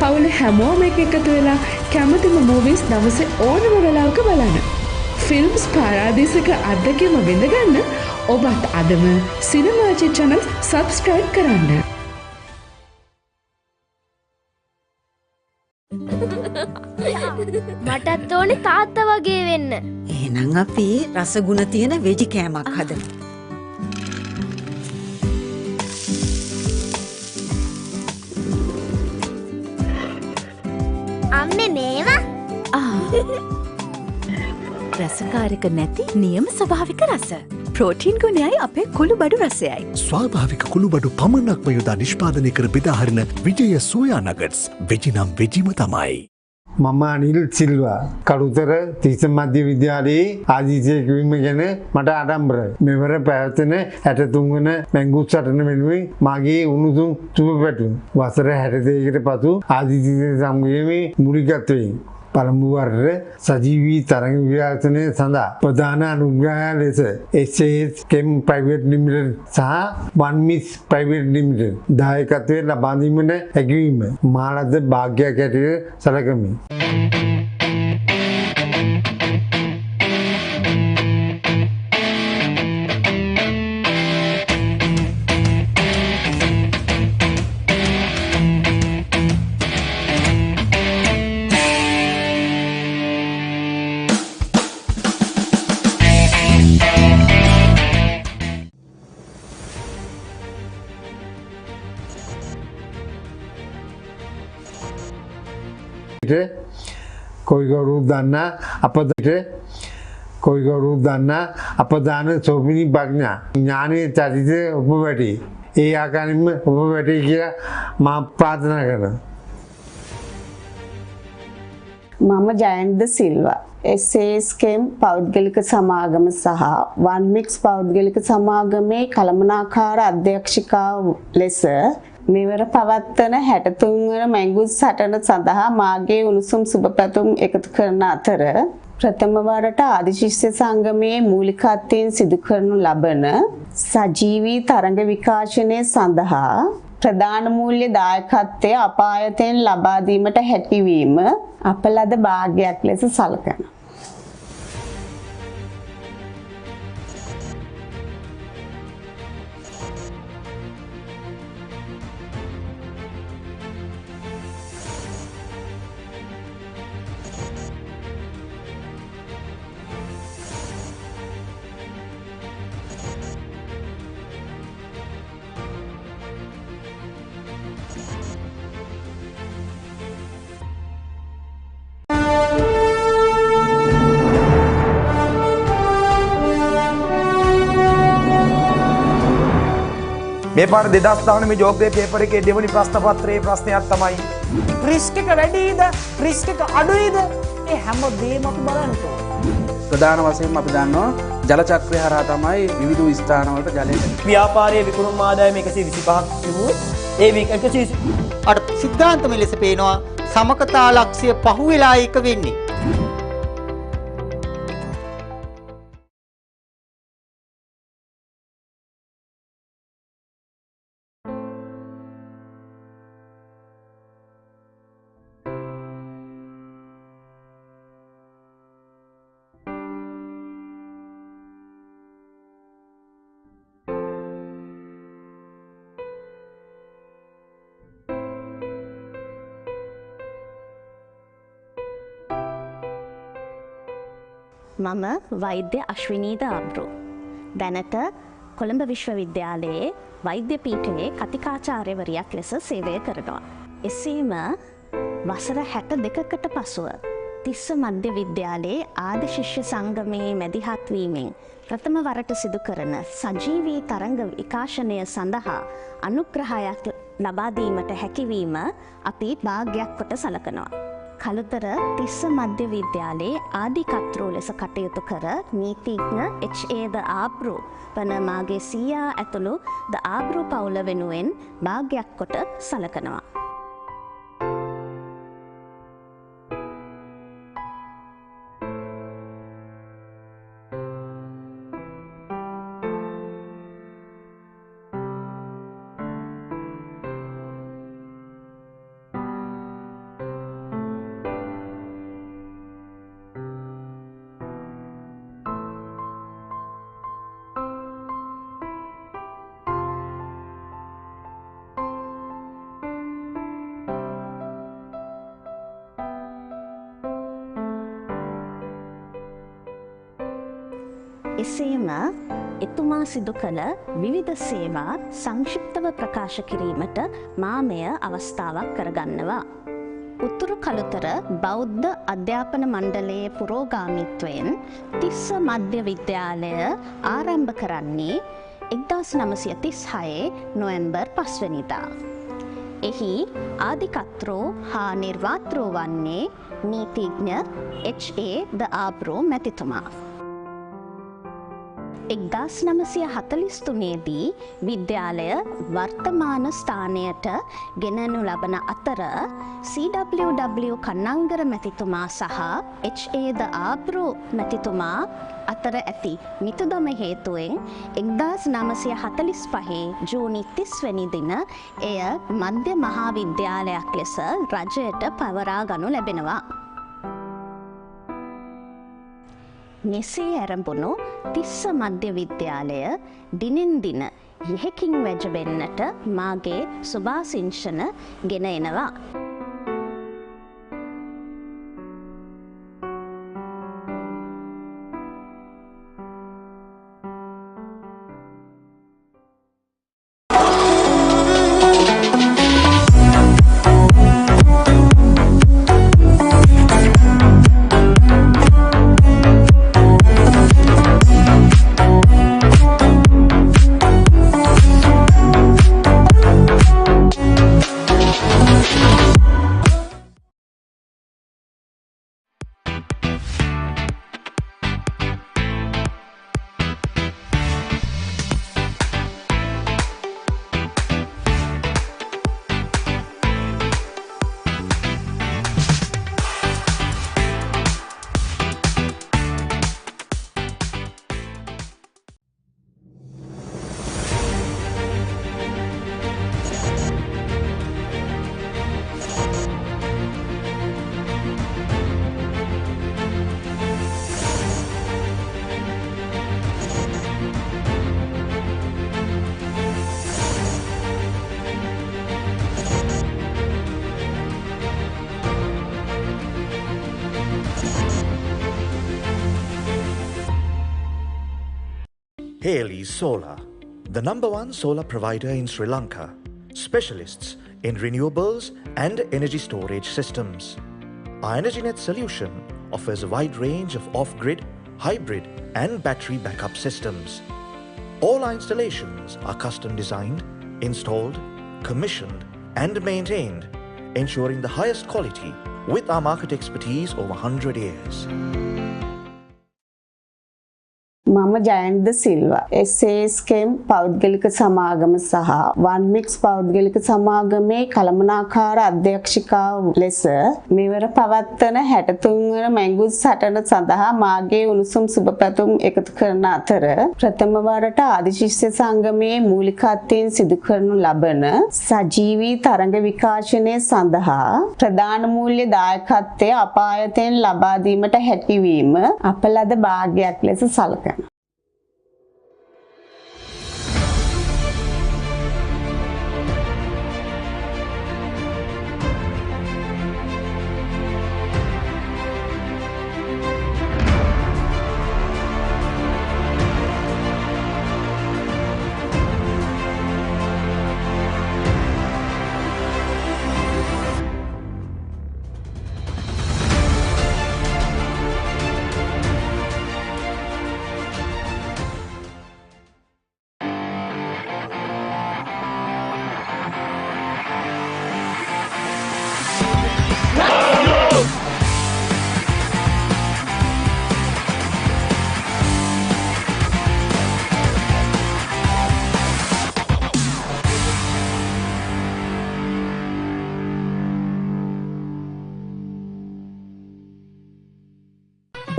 පවුල හැමෝම එකතු වෙලා කැමතිම movies දවසේ ඕනම වෙලාවක බලන්න. films පාරාදීසක අත්දැකීම විඳගන්න ඔබත් අදම cinemaji channel subscribe කරන්න. මටත් ඕනේ තාත්තා වගේ වෙන්න. එහෙනම් අපි රසගුණ තියෙන වෙජි කෑමක් හදමු. අම්මේ මේවා රසකාරක නැති නියම ස්වභාවික රස. ප්‍රෝටීන් ගුණයයි අපේ කුළුබඩු රසයයි. ස්වාභාවික කුළුබඩු පමණක්ම යොදා නිෂ්පාදනය කර බෙදාහරින විජය සෝයා නගට්ස් වෙජිනම් වෙජිම තමයි. මම අනිල් සිල්වා කළුතර තිස්ස මධ්‍ය විද්‍යාලයේ ආදීසය කිවීම ගැන මට ආඩම්බරයි. මෙවර පැවැත්වෙන 63 වන මැංගුස් සටන වෙනුවෙන් මාගේ උණුසුම් සුබ පැතුම්. වසර 62කට පසු ආදීසය සමගයේ මූලිකත්වයෙන් පළමු වරට සජීවී තරඟ විකාශනය සඳහා ප්‍රධාන අනුග්‍රහය ලෙස SAS Chem Private Limited සහ One Miss Private Limited දායකත්වයෙන් ලබා දීමට හැකිවීම මා ලද වාග්යක් ඇටියට සැලකමි. කොයිගරු දන්න අපදාන සෝපිනි ප්‍රඥා ඥානයේ චරිත ඔබ වැටි ඒ ආකාරයෙන්ම ඔබ වැටි කියලා මා ප්‍රාර්ථනා කරනවා. මම ජයන්ත සිල්වා SAS Chem පෞද්ගලික සමාගම සහ One Mix පෞද්ගලික සමාගමේ කළමනාකාර අධ්‍යක්ෂිකාව ලෙස මෙවර පවත්වන 63 වන මැංගුස් සටන සඳහා මාගේ උණුසුම් සුබපැතුම් එකතු කරන අතර ප්‍රථම වරට ආදිශිෂ්‍ය සංගමයේ මූලිකත්වයෙන් සිදු කරනු ලබන සජීවී තරඟ විකාශනය සඳහා ප්‍රධාන මූල්‍ය දායකත්වය අප ආයතනයෙන් ලබා දීමට හැකියවීම අප ලද වාග්යක් ලෙස සලකනවා. මේ පාර 2019 මේ ජෝග්‍රේ පේපර් එකේ දෙවනි ප්‍රශ්න පත්‍රයේ ප්‍රශ්නයක් තමයි රිස්ක් එක වැඩිද රිස්ක් එක අඩුයිද ඒ හැම දෙයක්ම අපි බලන්න ඕනේ. ප්‍රධාන වශයෙන්ම අපි දන්නවා ජල චක්‍රය හරහා තමයි විවිධ ස්ථානවලට ජලය ව්‍යාපාරයේ විකුණුම් ආදායම 125ක් තිබුණොත් ඒ 120 අර සිද්ධාන්තම ලෙස පේනවා සමකතා ලක්ෂ්‍ය පහුවෙලා එක වෙන්නේ. මම වෛද්‍ය අශ්විනීද ආබ්රු. දැනට කොළඹ විශ්වවිද්‍යාලයේ වෛද්‍ය පීඨයේ කතිකාචාර්යවරියක් ලෙස සේවය කරනවා. එසේම වසර 62කට පසුව තිස්ස මධ්‍ය විද්‍යාලයේ ආදි ශිෂ්‍ය සංගමයේ මැදිහත් වීමෙන් ප්‍රථම වරට සිදු කරන සජීවී තරංග විකාශනය සඳහා අනුග්‍රහයක් ලබා දීමට හැකිවීම අපි භාග්‍යයක් කොට සලකනවා. කළුතර තිස්ස මධ්‍ය විද්‍යාලයේ ආදි කර්තෘ ලෙස කටයුතු කර නීතිඥ H.A. ද ආබ්රු වන මාගේ සීයා ඇතුළු ද ආබ්රු පවුල වෙනුවෙන් භාග්‍යයක් කොට සලකනවා. එසේම එතුමා සිදු කළ විවිධ සේවා සංක්ෂිප්තව ප්‍රකාශ කිරීමට මා මෙය අවස්ථාවක් කරගන්නවා. උතුරු කළුතර බෞද්ධ අධ්‍යාපන මණ්ඩලයේ පුරෝගාමීත්වයෙන් තිස්ස මධ්‍ය විද්‍යාලය ආරම්භ කරන්නේ 1936 නොවැම්බර් 5 වෙනිදා. එහි ආදිකර්තෘ හා නිර්මාතෘ වන්නේ නීතිඥ H.A. ද ආබ්රු මැතිතුමා. 1943 දී විද්‍යාලය වර්තමාන ස්ථානයට ගෙනනු ලබන අතර CWW කන්නංගර මැතිතුමා සහ H.A. ද ආබ්රු මැතිතුමා අතර ඇති මිතුදම හේතුවෙන් 1945 ජූනි 30 වැනි දින එය මධ්‍ය මහා විද්‍යාලයක් ලෙස රජයට පවරා ගනු ලැබෙනවා. මෙසේ ඇරඹුණු තිස්ස මධ්‍ය විද්‍යාලය දිනෙන් දින යෙහෙකින් වැජබෙන්නට මාගේ සුභාසිංශන ගෙන එනවා. Haley Solar, the #1 solar provider in Sri Lanka, specialists in renewables and energy storage systems. Our EnergyNet solution offers a wide range of off-grid, hybrid and battery backup systems. All our installations are custom designed, installed, commissioned and maintained, ensuring the highest quality with our market expertise over 100 years. මම ජයන්ත සිල්වා SASකම් පෞද්ගලික සමාගම සහ වන්මික්ස් පෞද්ගලික සමාගමේ කළමනාකාර අධ්‍යක්ෂිකාව ලෙස මෙවර පවත්වන 63 වන මැංගුස් සටන සඳහා මාගේ උණුසුම් සුබපැතුම් එකතු කරන අතර ප්‍රථම වරට ආදිශිෂ්‍ය සංගමයේ මූලිකත්වයෙන් සිදු කරනු ලබන සජීවී තරංග විකාශනය සඳහා ප්‍රධාන මූල්‍ය දායකත්වය අප ආයතනයෙන් ලබා දීමට හැකියවීම අප ලද භාග්‍යයක් ලෙස සලකනවා.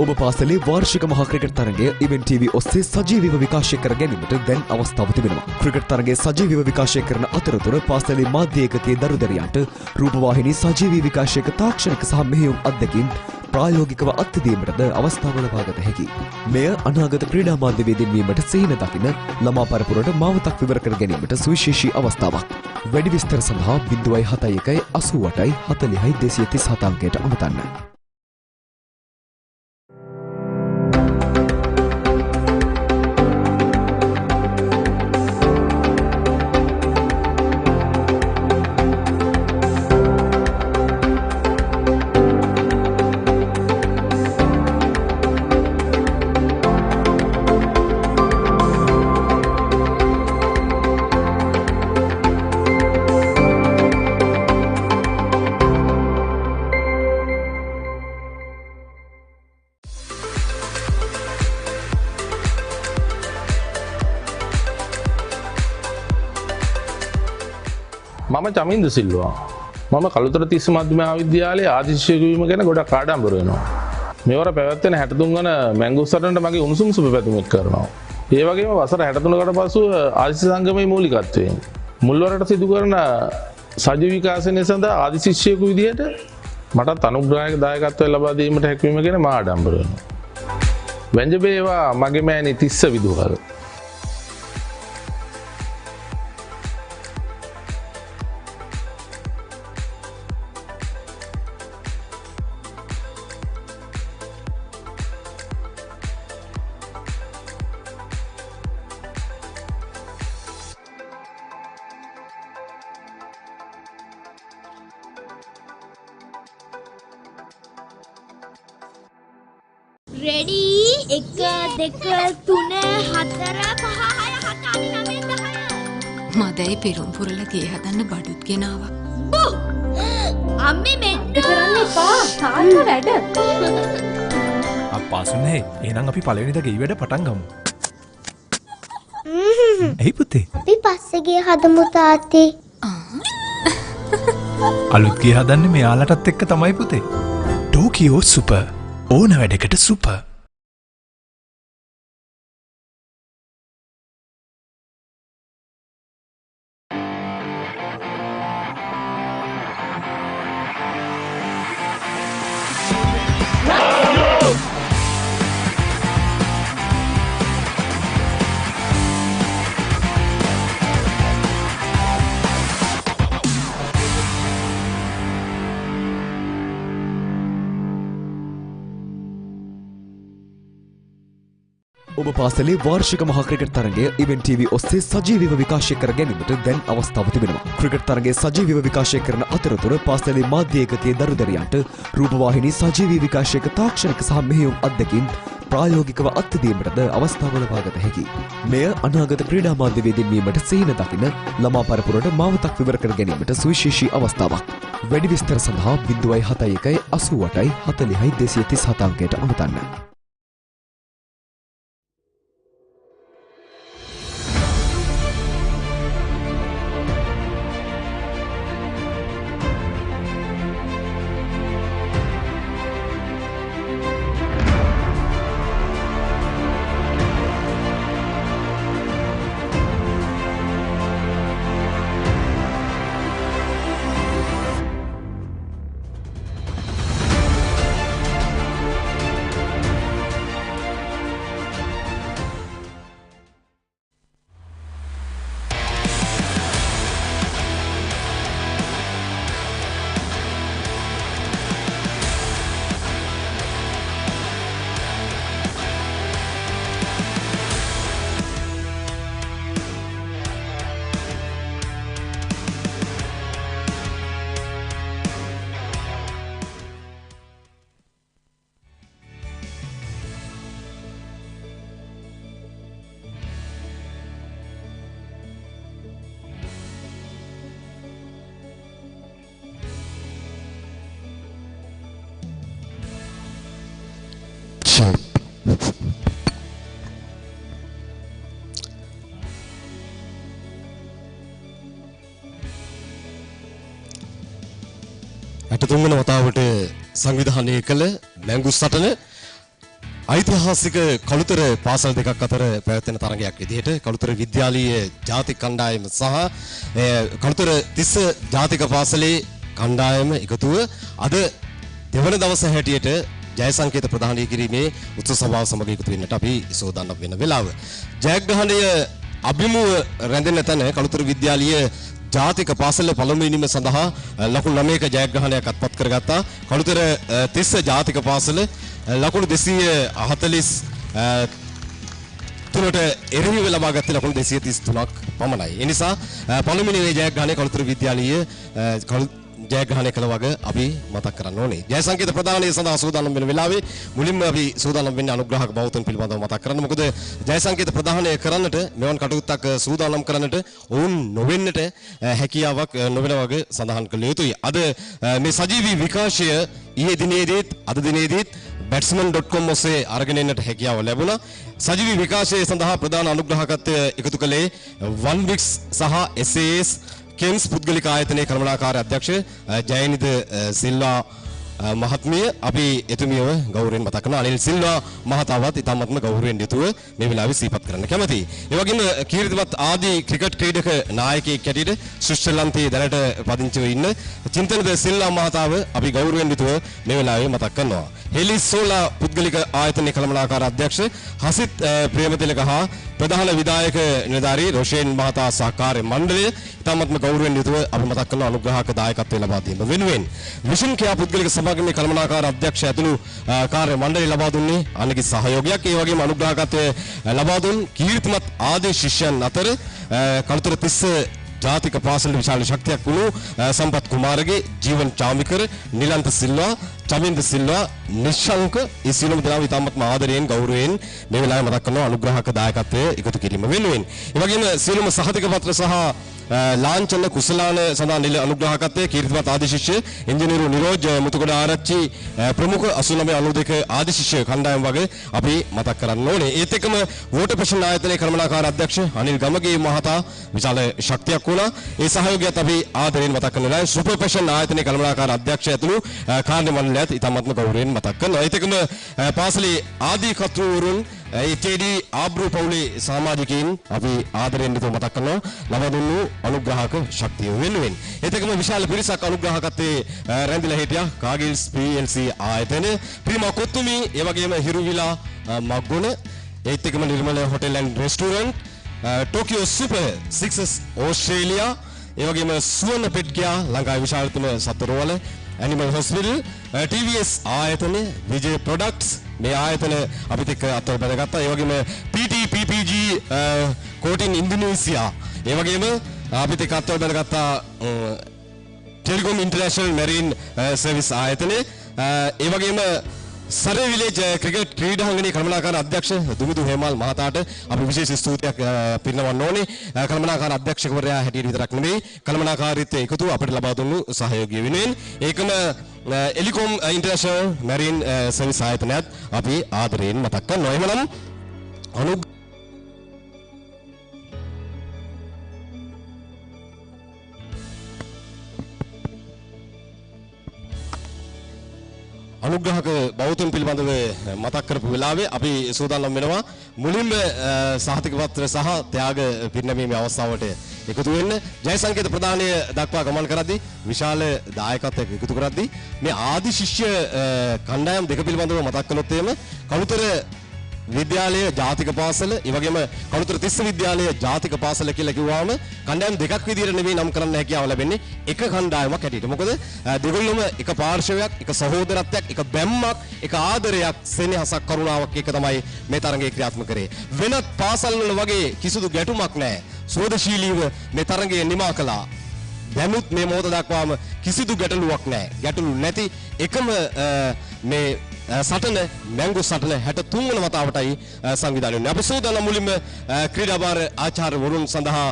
ඔබ පාසලේ වාර්ෂික මහා ක්‍රිකට් තරගය ඉවෙන්ට් TV ඔස්සේ සජීවීව විකාශය කර ගැනීමට දැන් අවස්ථාව තිබෙනවා. ක්‍රිකට් තරගය සජීවීව විකාශය කරන අතරතුර පාසලේ මාධ්‍ය ඒකකයේ දරුදරියන්ට රූපවාහිනී සජීවී විකාශයක තාක්ෂණික සහ මෙහෙයුම් අත්දැකීම් ප්‍රායෝගිකව අත්දැකීමටද අවස්ථාව ලබාගත හැකියි. මෙය අනාගත ක්‍රීඩා මාධ්‍යවේදීන් වීමට සිහින දකින ළමා පරපුරට මාවතක් විවර කර ගැනීමට සුවිශේෂී අවස්ථාවක්. වැඩි විස්තර සඳහා 071 88 40 237 අංකයට අමතන්න. මම චමින්ද සිල්වා. මම කළුතර තිස්ස මධ්‍යම මහාවිද්‍යාලයේ ආදිශිෂ්‍යක වීම ගැන ගොඩක් ආඩම්බර වෙනවා. මෙවර පැවැත්වෙන 63 වන මැංගෝස්ටේන්ට මගේ උණුසුම් සුබ පැතුම් එක් කරනවා. ඒ වගේම වසර 63කට පසුව ආදිශිෂ්‍ය සංගමයේ මූලිකත්වයෙන් මුල්වරට සිදු කරන සජීව විකාශනය සඳහා ආදිශිෂ්‍යයෙකු විදිහට මටත් අනුග්‍රහයක දායකත්වය ලබා දීමට හැකියවීම ගැන මා ආඩම්බර වෙනවා. වැංජබේවා මගේ මෑණි තිස්ස විදුහල්. රෙඩි 1 2 3 4 5 6 7 8 9 10 මදයි පෙරම් පුරලා ගේ හදන්න බඩුත් ගෙනාවා. අම්මේ මෙන්න කරන්න එපා. තාත්තා වැඩ. අප්පාසුනේ එහෙනම් අපි පළවෙනිද ගෙයි වැඩ පටන් ගමු. එයි පුතේ. අපි පස්සේ ගේ හදමු තාත්තේ. අලුත් ගේ හදන්නේ මෙයාලටත් එක්ක තමයි පුතේ. ටෝකියෝ සුපර් ඕන වැඩකට සුපර්. ඔබ පාසලේ වාර්ෂික මහා ක්‍රිකට් තරගය ඉවෙන්ට් TV ඔස්සේ සජීවීව විකාශය කර ගැනීමට දැන් අවස්ථාව තිබෙනවා. ක්‍රිකට් තරගය සජීවීව විකාශය කරන අතරතුර පාසලේ මාධ්‍ය ඒකකයේ දරුදරියන්ට රූපවාහිනී සජීවී විකාශයක තාක්ෂණික සහ මෙහෙයුම් අත්දැකීම් ප්‍රායෝගිකව අත්දැකීමටද අවස්ථාව ලබාගත හැකියි. මෙය අනාගත ක්‍රීඩා මාධ්‍යවේදීන් වීමට සිහින දකින ළමා පරපුරට මාවතක් විවර කර ගැනීමට සුවිශේෂී අවස්ථාවක්. වැඩි විස්තර සඳහා 071 88 40 237 අංකයට අමතන්න. තුන්වන වතාවට සංවිධානය කළ මැංගුස් සටන ඓතිහාසික කළුතර පාසල් දෙකක් අතර පැවැත්වෙන තරගයක් විදිහට කළුතර විද්‍යාලීය ජාතික කණ්ඩායම සහ කළුතර තිස්ස ජාතික පාසලේ කණ්ඩායම එකතුව අද දෙවන දවස හැටියට ජය සංකේත ප්‍රදානය කිරීමේ උත්සව සභාව සමග එකතු වෙන්නට අපි සූදානම් වෙන වෙලාව. ජයග්‍රහණය අභිමුව රැඳෙන තැන කළුතර විද්‍යාලීය ජාතික පාසල පළමුවෙනිම සඳහා ලකුණු 9ක ජයග්‍රහණයක් අත්පත් කරගත්තා. කළුතර තිස්ස ජාතික පාසල ලකුණු 240 තුනට එරෙහිව ලබා ගත්තේ ලකුණු 233ක් පමණයි. ඒ නිසා පළමුවෙනි ජයග්‍රහණය කළුතර විද්‍යාලීය ජයග්‍රහණය කළ වග අපි මතක් කරන්න ඕනේ. ජය සංකේත ප්‍රදානය සඳහා සූදානම් වෙන වෙලාවේ මුලින්ම අපි සූදානම් වෙන්නේ අනුග්‍රහක බෞද්ධන් පිළිබඳව මතක් කරන්න. මොකද ජය සංකේත ප්‍රදානය කරන්නට මෙවන් කටයුත්තක් සූදානම් කරන්නට ඔවුන් නොවෙන්නට හැකියාවක් නොවන වග සඳහන් කළ යුතුයි. අද මේ සජීවී විකාශය ඊයේ දිනේදීත් අද දිනේදීත් batsman.com ඔස්සේ අරගෙන එන්නට හැකියාව ලැබුණා. සජීවී විකාශය සඳහා ප්‍රධාන අනුග්‍රහකත්වය එකතු කළේ වන්වික්ස් සහ SAS කෙම්ස් පුද්ගලික ආයතනයේ කළමනාකාර අධ්‍යක්ෂ ජයනිද සිල්වා මහත්මිය අපි එතුමියව ගෞරවයෙන් මතක් කරනවා. අනිල් සිල්වා මහතාවත් ඉතාමත්ම ගෞරවයෙන් යුතුව මේ වෙලාවේ සිහිපත් කරන්න කැමතියි. ඒ වගේම කීර්තිමත් ආදී ක්‍රිකට් ක්‍රීඩක නායකයෙක් හැටියට ශ්‍රීලංකාවේ දැනට පදිංචිව ඉන්න චින්තනද සිල්වා මහතාව අපි ගෞරවයෙන් යුතුව මේ වෙලාවේ මතක් කරනවා. හෙලිසෝලා පුද්ගලික ආයතනයේ කළමනාකාර අධ්‍යක්ෂ හසිත් ප්‍රේමතිලක හා ප්‍රධාන විධායක නිලධාරී රොෂේන් මහතා සහ කාර්ය මණ්ඩලය ඉතාමත්ම ගෞරවයෙන් යුතුව අපි මතක් කරන අනුග්‍රහක දායකත්වය ලබා දීම වෙනුවෙන් විෂන් කියා පුද්ගලික සමාගමේ කළමනාකාර අධ්‍යක්ෂ ඇතුළු කාර්ය මණ්ඩලය ලබා දුන්නේ අනගි සහයෝගයක්. ඒ වගේම අනුග්‍රහකත්වය ලබා දුන් කීර්තිමත් ආදී ශිෂ්‍යයන් අතර කළුතර තිස්ස ජාතික පාසල විශාල ශක්තියක් වුණු සම්පත් කුමාරගේ ජීවන් චාමිකර නිලන්ත සිල්වා චමින්ද සිල්වා නිශංක ඒ සියලුම දෙනා ඉතාමත්ම ආදරයෙන් ගෞරවයෙන් මේ වෙලාවේ මතක් කරනවා අනුග්‍රහක දායකත්වය එකතු කිරීම වෙනුවෙන්. ඒ වගේම සියලුම සහතික පත්‍ර සහ ලාංඡන කුසලාන සඳහා නිල අනුග්‍රහකත්වයේ කීර්තිමත් ආදී ශිෂ්‍ය ඉංජිනේරු නිරෝජ් මුතුගොඩ ආරච්චි ප්‍රමුඛ 8992 ආදී ශිෂ්‍ය කණ්ඩායම වගේ අපි මතක් කරන්න ඕනේ. ඒත් එක්කම වෝටර් පෙෂන් ආයතනයේ කළමනාකාර අධ්‍යක්ෂ අනිල් ගමගේ මහතා විශාල ශක්තියක් වුණා. ඒ සහයෝගයත් අපි ආදරයෙන් මතක් කරනවා. සුපර් පෙෂන් ආයතනයේ කළමනාකාර අධ්‍යක්ෂ ඇතුළු කාර්ය මණ්ඩලයත් ඉතාමත්ම ගෞරවයෙන් මතක් කරනවා. ඒත් එක්කම පාසලේ ආදී කර්තෘවරුන් ඒටේඩී ආබ්රු පවුලේ සමාජිකයින් අපි ආදරයෙන් යුතුව මතක් කරනවා. ලබා දුන්නු අනුග්‍රහක ශක්තිය වෙනුවෙන්. ඒත් එක්කම විශාල පිරිසක් අනුග්‍රහකත්වයේ රැඳිලා හිටියා. කාගිල්ස් PLC ආයතන, ප්‍රීමා කොත්තුමි, ඒ වගේම හිරුවිලා මග්ගුණ, ඒත් එක්කම Nirmala hotel and restaurant, Tokyo super sixes Australia, ඒ වගේම සුවර්ණ පෙට්කියා ලංකාවේ විශාලතම සතරවල, ඇනිමල් හොස්පිටල්, TVS ආයතන, විජේ ප්‍රොඩක්ට්ස් මේ ආයතන අපිත් එක්ක අත්වල බැඳගත්තා. ඒ වගේම PT PPG කෝටින් ඉන්දුනීසියා, ඒ වගේම අපිත් එක්ක අත්වල බැඳගත්තා ටෙලිකොම් ඉන්ටර්නැෂනල් මැරීන් සර්විස් ආයතනය, ඒ වගේම සරේ විලේජ් ක්‍රිකට් ක්‍රීඩාංගණයේ කළමනාකාර අධ්‍යක්ෂ දුමිදු හේමල් මහතාට අපි විශේෂ ස්තුතියක් පිරිනමන්න ඕනේ. කළමනාකාර අධ්‍යක්ෂකවරයා හැටියට විතරක් නෙවෙයි කළමනාකාරීත්වයේ එකතු අපිට ලබා දුන්නු සහයෝගය වෙනුවෙන්. ඒකම එලිකොම් ඉන්ටර්නැෂනල් මැරීන් සර්විස් ආයතනයත් අපි ආදරයෙන් මතක් කරනවා. එහෙමනම් අනුග්‍රහක බෞද්ධන් පිළිබඳව මතක් කරපු වෙලාවේ අපි සූදානම් වෙනවා මුලින්ම සහතික පත්‍ර සහ ත්‍යාග පිරිනැමීමේ අවස්ථාවට එකතු වෙන්න. ජය සංකේත ප්‍රදානය දක්වා ගමන් කරද්දී විශාල දායකත්වයක් එකතු කරද්දී මේ ආදි ශිෂ්‍ය කණ්ඩායම් දෙක පිළිබඳව මතක් කළොත් එහෙම කළුතර විද්‍යාලය ජාතික පාසල, ඒ වගේම කළුතර තිස්ස විද්‍යාලය ජාතික පාසල කියලා කිව්වම කණ්ඩායම් දෙකක් විදිහට නෙවෙයි නම් කරන්න හැකියාව ලැබෙන්නේ එක කණ්ඩායමක් හැටියට. මොකද දෙගොල්ලොම එක පාර්ශවයක්, එක සහෝදරත්වයක්, එක බැම්මක්, එක ආදරයක්, සෙනෙහසක්, කරුණාවක් එක තමයි මේ තරඟේ ක්‍රියාත්මක කරේ. වෙනත් පාසල් වල වගේ කිසිදු ගැටුමක් නැහැ. සෝදශීලීව මේ තරඟය නිමා කළා. දැනුත් මේ මොහොත දක්වාම කිසිදු ගැටලුවක් නැහැ. ගැටලු නැති එකම මේ සටන මැංගු සටන 63 වන වතාවටයි සංවිධානය වෙන්නේ. අපි සූදානම් මුලින්ම ක්‍රීඩා භාර ආචාර්යවරුන් සඳහා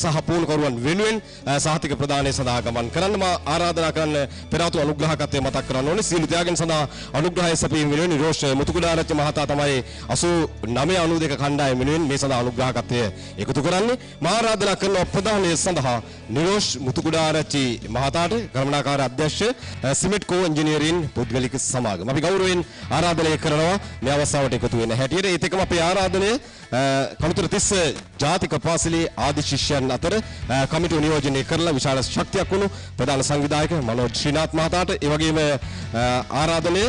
සහ පුහුණුකරුවන් වෙනුවෙන් සහතික ප්‍රදානය සඳහා ගමන් කරන්න මා ආරාධනා කරන්න පෙරාතු අනුග්‍රහකත්වය මතක් කරන්න ඕනේ. සීල ත්‍යාගයෙන් සඳහා අනුග්‍රහය සැපීම වෙනුවෙන් නිරෝෂ් මුතුකුඩාරච්චි මහතා තමයි 8992 කණ්ඩායම වෙනුවෙන් මේ සඳහා අනුග්‍රහකත්වය එකතු කරන්නේ. මා ආරාධනා කරන ප්‍රදානය සඳහා නිරෝෂ් මුතුකුඩාරච්චි මහතාට කළමනාකාර අධ්‍යක්ෂ සිමෙට්කෝ ඉංජිනේරින් පුද්ගලික සමාගම සමාගම. අපි ගෞරවයෙන් ආරාධනය කරනවා මේ අවස්ථාවට එකතු වෙන්න හැටියට. ඒත් එක්කම අපේ ආරාධනය කළුතර තිස්ස ජාතික පාසලේ ආදි ශිෂ්‍යයන් අතර කමිටුව නියෝජනය කරලා විශාල ශක්තියක් වුණු ප්‍රධාන සංවිධායක මනෝජ් ශ්‍රීනාත් මහතාට ඒ වගේම ආරාධනය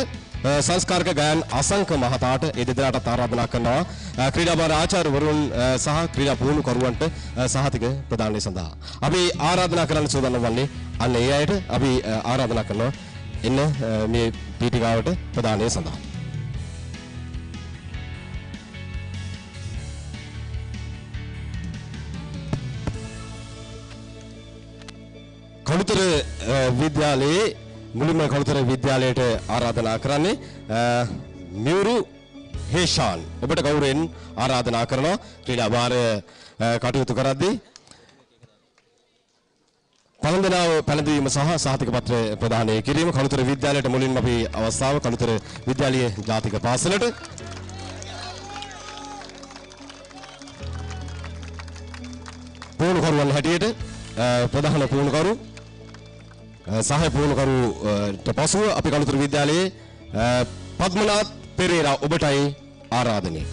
සංස්කාරක ගයන් අසංක මහතාට ඒ දෙදෙනාටත් ආරාධනා කරනවා ක්‍රීඩා භාර ආචාර්යවරුන් සහ ක්‍රීඩා පුහුණුකරුවන්ට සහතික ප්‍රදානය සඳහා. අපි ආරාධනා කරන්න සූදානම් වන්නේ අන්න ඒ අයට අපි ආරාධනා කරනවා එන්න මේ පීඨිකාවට ප්‍රදානය සඳහා. කළුතර විද්‍යාලයේ මුලින්ම කළුතර විද්‍යාලයට ආරාධනා කරන්නේ මියුරු හේෂාන් ඔබට ගෞරවයෙන් ආරාධනා කරනවා ක්‍රීඩා භාරය කටයුතු කරද්දී පළඳනාව පැළඳීම සහ සහතික පත්‍රය ප්‍රදානය කිරීම කළුතර විද්‍යාලයට මුලින්ම අපි අවස්ථාව කළුතර විද්‍යාලීය ජාතික පාසලට පුහුණුකරුවන් හැටියට ප්‍රධාන පුහුණුකරු සහය පුහුණුකරුට පසුව අපි කළුතර විද්‍යාලයේ පද්මනාත් පෙරේරා ඔබටයි ආරාධනය.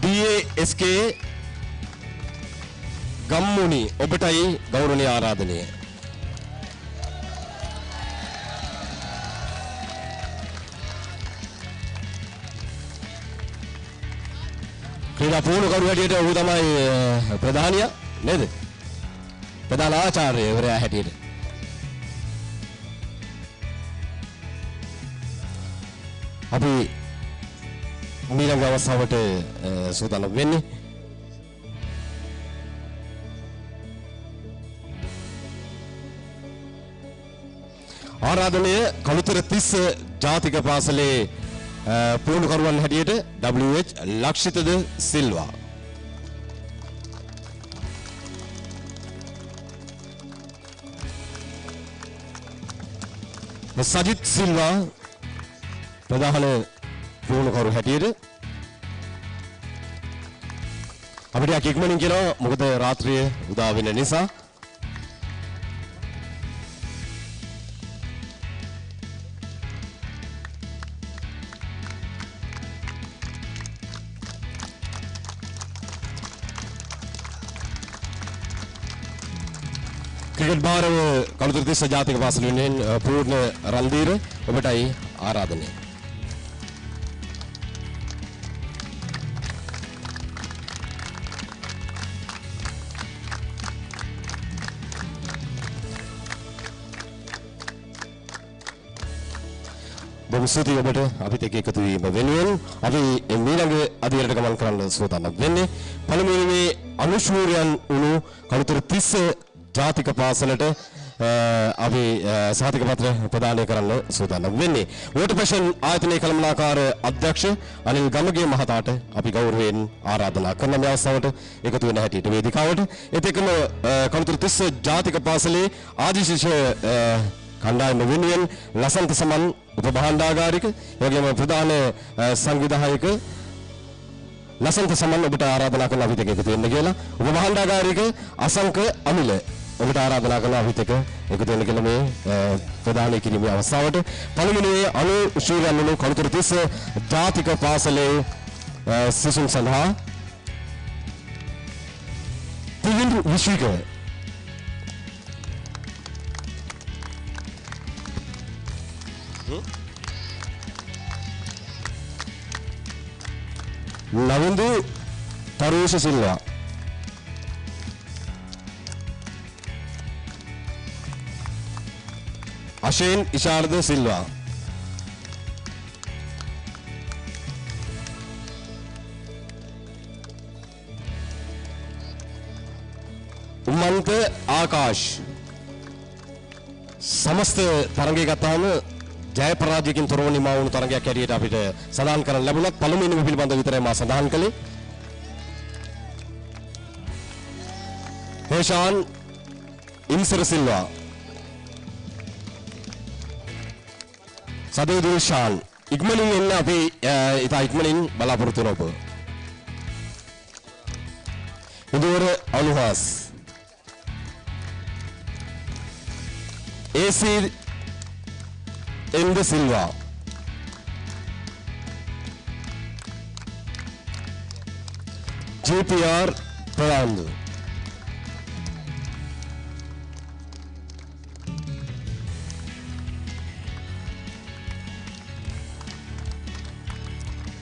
DASK ගම්මුනි ඔබටයි ගෞරවනීය ආරාධනය. ක්‍රීඩා පුහුණුකරු හැටියට ඔහු තමයි ප්‍රධානියා නේද? ප්‍රධාන ආචාර්යවරයා හැටියට. අපි ඊළඟ අවස්ථාවට සූදානම් වෙන්නේ. ආරාධනය කළුතර තිස්ස ජාතික පාසලේ පුහුණුකරුවන් හැටියට WH ලක්ෂිතද සිල්වා. සජිත් සිල්වා ප්‍රධාන පුහුණුකරු හැටියට අපිට ඉක්මනින් කියනවා මොකද රාත්‍රියේ උදා වෙන නිසා. ක්‍රිකට් භාරව කළුතර තිස්ස ජාතික පාසල වෙනුවෙන් පූර්ණ රන්දීර ඔබටයි ආරාධනය. බොහොම ස්තුතියි ඔබට අපිත් එක්ක එකතු වීම වෙනුවෙන්. අපි ඊළඟ අධීරයට ගමන් කරන්න සූදානම් වෙන්නේ. පළමුවෙනි අනුශූරයන් වුණු කළුතර තිස්ස ජාතික පාසලට අපි සහතික පත්‍ර ප්‍රදානය කරන්න සූදානම් වෙන්නේ. වෝටර් පැෂන් ආයතනයේ කළමනාකාර අධ්‍යක්ෂ අනිල් ගමගේ මහතාට අපි ගෞරවයෙන් ආරාධනා කරන මේ අවස්ථාවට එකතු වෙන හැටියට වේදිකාවට. ඒත් එක්කම කළුතර තිස්ස ජාතික පාසලේ ආදි ශිෂ්‍ය කණ්ඩායම වෙනුවෙන් ලසන්ත සමන් උපභාණ්ඩාගාරික එවැගේම ප්‍රධාන සංවිධායක ලසන්ත සමන් ඔබට ආරාධනා කරන අපිට එකතු වෙන්න කියලා. උපභාණ්ඩාගාරික අසංක අමිල ඔබට ආරාධනා කරන අපිට එකතු වෙන්න කියලා මේ ප්‍රධාන කිරීමේ අවස්ථාවට. පළමුවේ අනුශීලයන් වන කළුතර තිස්ස ජාතික පාසලේ සිසුන් සඳහා තිවිල් විශ්වික නවින්දු තරුෂ සිල්වා අශේන් ඉෂාර්ද සිල්වා උමන්ත ආකාශ් සමස්ත තරගය ගත්තාම ජය පරාජයකින් තොරව නිමා වුණු තරගයක් හැටියට අපිට සඳහන් කරන්න ලැබුණත් පළමුවෙනිම පිළිබඳව විතරයි මා සඳහන් කළේ. හේෂාන් ඉන්සර සිල්වා සදේදුල් ෂාන් ඉක්මනින් එන්න අපි ඉතා ඉක්මනින් බලාපොරොත්තු වෙන ඔබ. ඉදවර අනුහාස් AC එන්ද Silva JPR ප්‍රාන්දු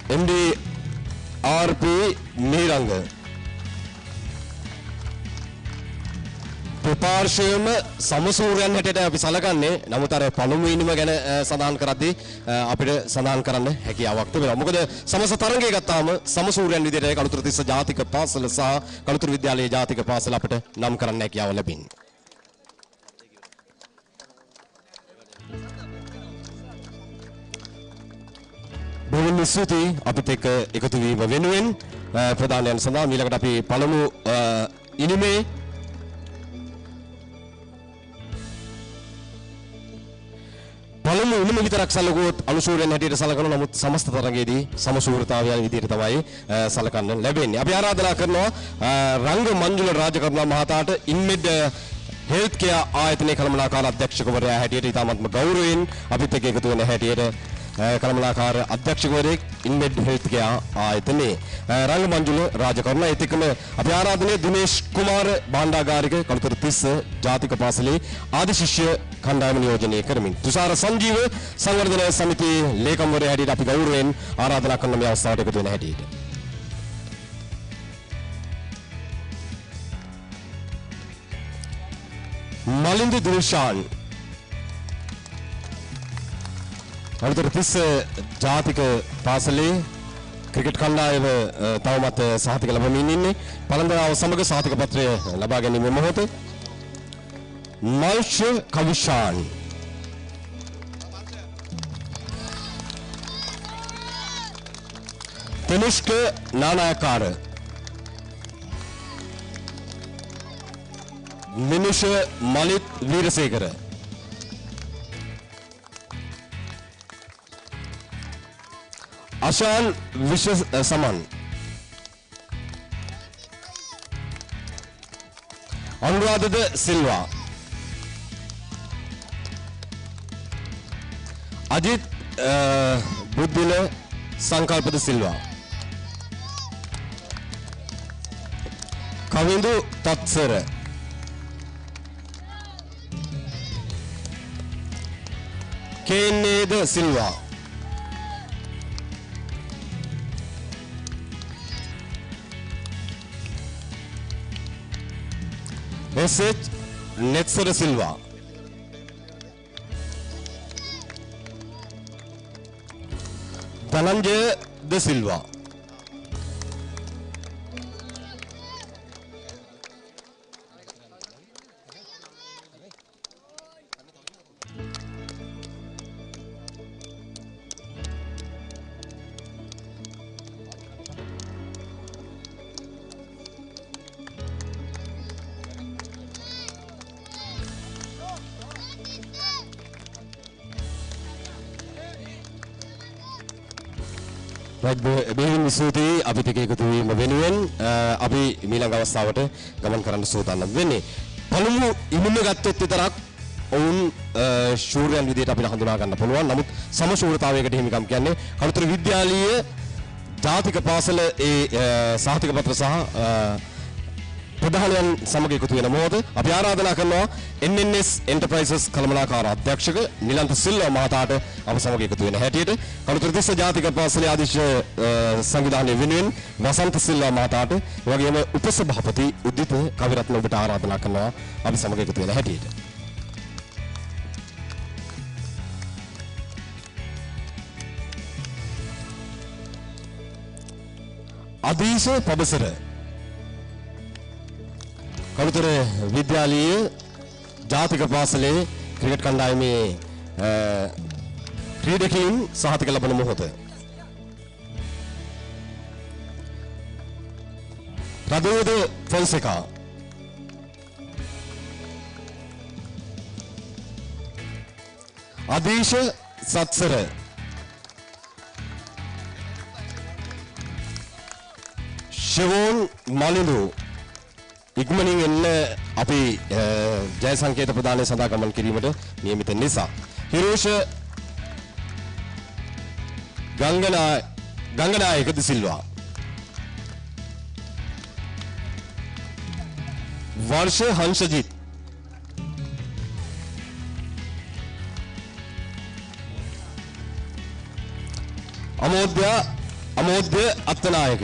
MD RP නීරංග ප්‍රපාර්ශයම සමසූරයන් හැටියට අපි සලකන්නේ. නමුත් අර පළමුවෙනිම ගැන සඳහන් කරද්දී අපිට සඳහන් කරන්න හැකියාවක් තිබෙනවා. මොකද සමස තරංගය ගත්තාම සමසූරයන් විදිහට කළුතර තිස්ස ජාතික පාසල සහ කළුතර විද්‍යාලයේ ජාතික පාසල අපිට නම් කරන්න හැකියාව ලැබෙන්නේ. බොහොම ස්තුතියි අපිට එකතු වීම වෙනුවෙන් ප්‍රධානයන් සඳහා. ඊළඟට අපි පළමු ඉනිමේ පළමු ඉනිම විතරක් සැලකුවොත් අනුශූරයන් හැටියට සලකනවා. නමුත් සමස්ත තරගයේදී සමශූරතාවය විදිහට තමයි සලකන්න ලැබෙන්නේ. අපි ආරාධනා කරනවා රංග මංජුල රාජකරුණා මහතාට ඉන්මෙඩ් හෙල්ත් කෙයා ආයතනයේ කළමනාකාර අධ්‍යක්ෂකවරයා හැටියට ඉතාමත්ම ගෞරවයෙන් අපිත් එක්ක එකතු වෙන හැටියට කළමනාකාර අධ්‍යක්ෂකවරයෙක් ඉන්මෙඩ් හෙල්ත් කෙයා ආයතනයේ රංග මංජුල රාජකරුණා. ඒත් එක්කම අපි ආරාධනය දිනේෂ් කුමාර භාණ්ඩාගාරික කළුතර තිස්ස ජාතික පාසලේ ආදි ශිෂ්‍ය කණ්ඩායම නියෝජනය කරමින් තුෂාර සංජීව සංවර්ධන සමිතියේ ලේකම්වරයා හැටියට අපි ගෞරවයෙන් ආරාධනා කරන මේ අවස්ථාවට එකතු වෙන හැටියට මලින්ද දිල්ෂාන් කළුතර තිස්ස ජාතික පාසලේ ක්‍රිකට් කණ්ඩායම තවමත් සහතික ලබමින් ඉන්නේ. පළඳනාව සමග සහතික පත්‍රය ලබා ගැනීමේ මොහොත මල්ෂ කවිෂාන් තනිෂ්ක නානායකාර මිනිෂ මලිත් වීරසේකර අශාන් විශ්ව සමන් අනුරාධද සිල්වා අජිත් බුද්ධිල සංකල්පද සිල්වා කවිඳු තත්සර කේන්නේද සිල්වා එස්.එච්. නෙත්සර සිල්වා ධනංජය ද සිල්වා බෙහෙවින් ස්තුතියි අපිට එකතු වීම වෙනුවෙන්. අපි ඊළඟ අවස්ථාවට ගමන් කරන්න සූදානම් වෙන්නේ. පළමු ඉමුණ ගත්තොත් විතරක් ඔවුන් ශූරයන් විදිහට අපිට හඳුනා ගන්න පුළුවන්. නමුත් සමශූරතාවයකට හිමිකම් කියන්නේ කළුතර විද්‍යාලීය ජාතික පාසල සහතික පත්‍ර සහ ප්‍රධානයන් සමග එකතු වෙන මොහොත අපි ආරාධනා කරනවා NNS Enterprises කළමනාකාර අධ්‍යක්ෂක නිලන්ත සිල්වා මහතාට අප සමග එකතු වෙන හැටියට කළුතර තිස්ස ජාතික පාසලේ ආදිශ සංවිධානය වෙනුවෙන් වසන්ත සිල්වා මහතාට එවැගේම උපසභාපති උද්දිත කවිරත්න ඔබට ආරාධනා කරනවා අපි සමග එකතු වෙන හැටියට අදීශ පබසර කළුතර විද්‍යාලීය ජාතික පාසලේ ක්‍රිකට් කණ්ඩායමේ ක්‍රීඩකයින් සහතික ලබන මොහොත රදෝද ෆොන්සේකා අදීශ සත්සර ෂෙවෝන් මලිඳු ඉක්මනින් එන්න අපි ජය සංකේත ප්‍රදානය සඳහා ගමන් කිරීමට නියමිත නිසා හිරෝෂ ගංගනායක ද සිල්වා वर्ष हंसजीत अमोद्य अत्तनायक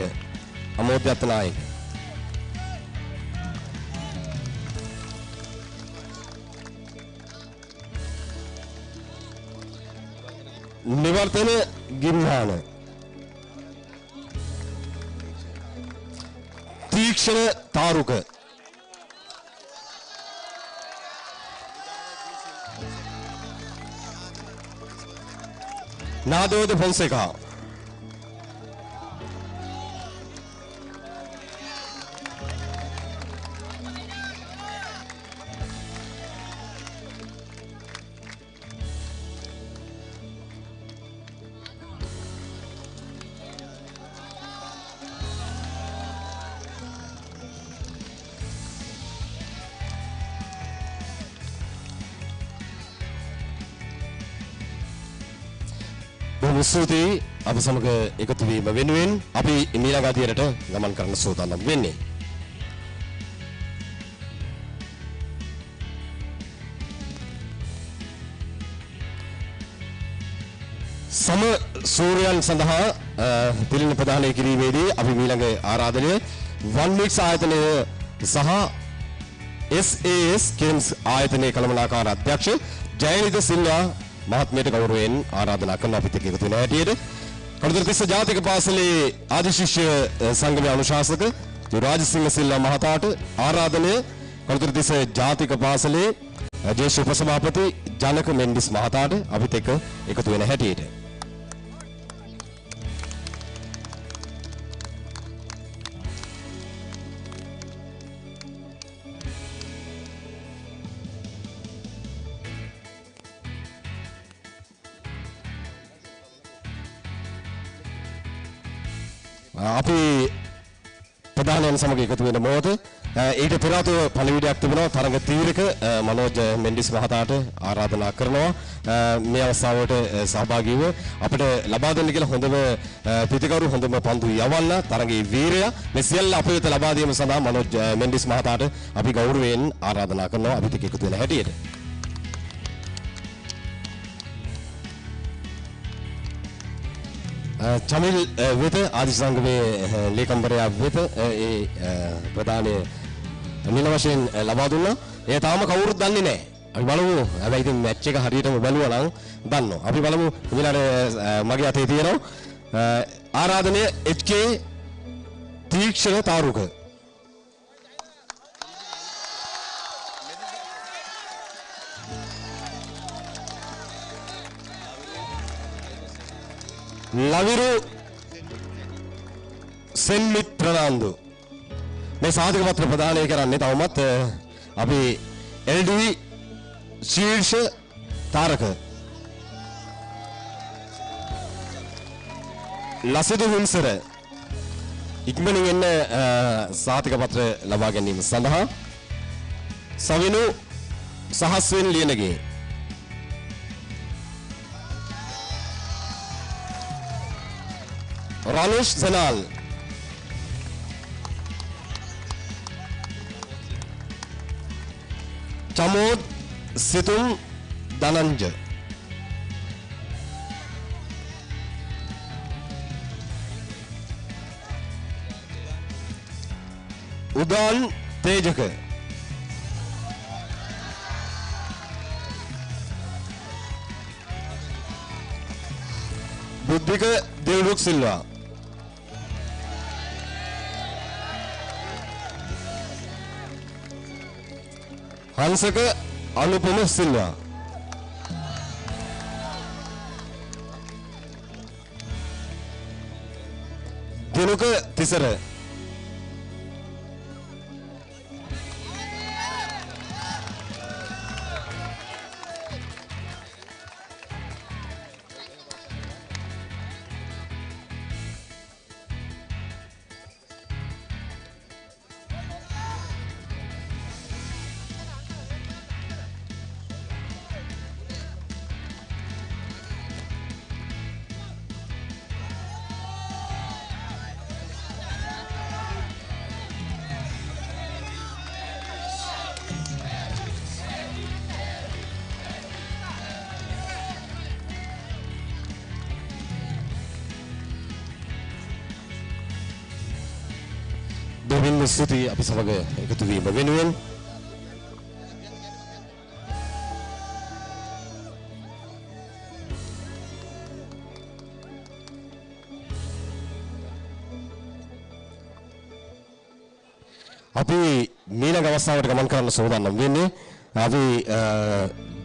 निवर्तन गिम्हान तीक्ष्ण तारुक नादो de Fonseca ස්තුතියි අප සමග එකතු වීම වෙනුවෙන් අපි ඊළඟ අධ්‍යයනයට ගමන් කරන්න සූදානම් වෙන්නේ. සම සූර්යයන් සඳහා තිලින ප්‍රදානය කිරීමේදී අපි ඊළඟ ආරාධනය වන් මික්ස් ආයතනය සහ SAS Games ආයතනයේ කළමනාකාර අධ්‍යක්ෂ ජයනිද සිල්වා මහත්මයට ගෞරවයෙන් ආරාධනා කරන අපිට එකතු වෙන හැටියට කළුතර තිස්ස ජාතික පාසලේ ආදි ශිෂ්‍ය සංගමයේ අනුශාසක රාජසිංහ සිල්වා මහතාට ආරාධනය කළුතර තිස්ස ජාතික පාසලේ ජේෂ්ඨ උපසභාපති ජනක මෙන්ඩිස් මහතාට අපිට එකතු වෙන හැටියට අපි ප්‍රධානයන් සමග එකතු වෙන මොහොත ඊට පෙර ආතෝ පණිවිඩයක් තිබෙනවා තරඟ තීරක මනෝජ් මෙන්ඩිස් මහතාට ආරාධනා කරනවා මේ අවස්ථාවට සහභාගී වූ අපිට ලබා දෙන්න කියලා හොඳම ප්‍රතිකරු හොඳම පන්දු යවන්න තරඟයේ වීරයා මේ සියල්ල අපේ වෙත ලබා දීම සඳහා මනෝජ් මෙන්ඩිස් මහතාට අපි ගෞරවයෙන් ආරාධනා කරනවා අපිට එකතු වෙන හැටියට චමිල් වෙත ආදි සංගමේ ලේකම්වරයා වෙත ඒ ප්‍රධානයේ නිල වශයෙන් ලබා දුන්නා. ඒ තාම කවුරුත් දන්නේ නැහැ. අපි බලමු. හැබැයි ඉතින් මැච් එක හරියටම බලුවා නම් දන්නවා. අපි බලමු ඊළඟ මගේ අතේ තියෙනවා ආරාධනය HK තීක්ෂණ තාරුක ලවිරු සෙන්මිත් ප්‍රනාන්දු මේ සාධක පත්‍ර ප්‍රදානය කරන්නේ තවමත් අපි LD ශීර්ෂ තාරක ලසිදු හිංසර ඉක්මනින් එන්න සාධක පත්‍ර ලබා ගැනීම සඳහා සවිනු සහස්වෙන් Liyanage Ranush Zanal Chamod Situm Dananja Udan Tejaka Buddhika Devluk Silva हंसक अनुपम सिल्वा दिनुक तिसर දෙවියන් ස්තුතියි අපි සමග එකතු වීම වෙනුවෙන්. අපි මීළඟ අවස්ථාවට ගමන් කරන්න සූදානම් වෙන්නේ. අපි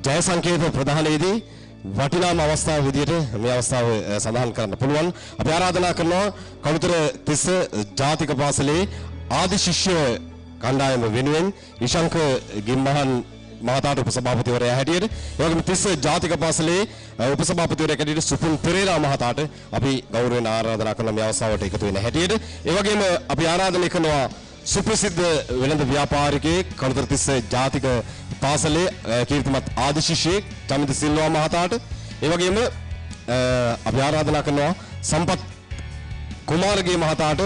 ජය සංකේත ප්‍රධානයේදී වටිනාම අවස්ථාව විදියට මේ අවස්ථාව සඳහන් කරන්න පුළුවන්. අපි ආරාධනා කරනවා කළුතර තිස්ස ජාතික පාසලේ ආදි ශිෂ්‍ය කණ්ඩායම වෙනුවෙන් ඉෂංක ගිම්මහන් මහතාට උපසභාපතිවරයා හැටියට, ඒ වගේම තිස්ස ජාතික පාසලේ උපසභාපතිවරයා හැටියට සුපුන් පෙරේරා මහතාට අපි ගෞරවයෙන් ආරාධනා කරන මේ අවස්ථාවට එකතු වෙන හැටියට, ඒ වගේම අපි ආරාධනය කරනවා සුප්‍රසිද්ධ වෙළඳ ව්‍යාපාරිකයෙක් කළුතර තිස්ස ජාතික පාසලේ කීර්තිමත් ආදි ශිෂ්‍යයෙක් චමිත සිල්වා මහතාට, ඒ වගේම අපි ආරාධනා කරනවා සම්පත් කුමාරගේ මහතාට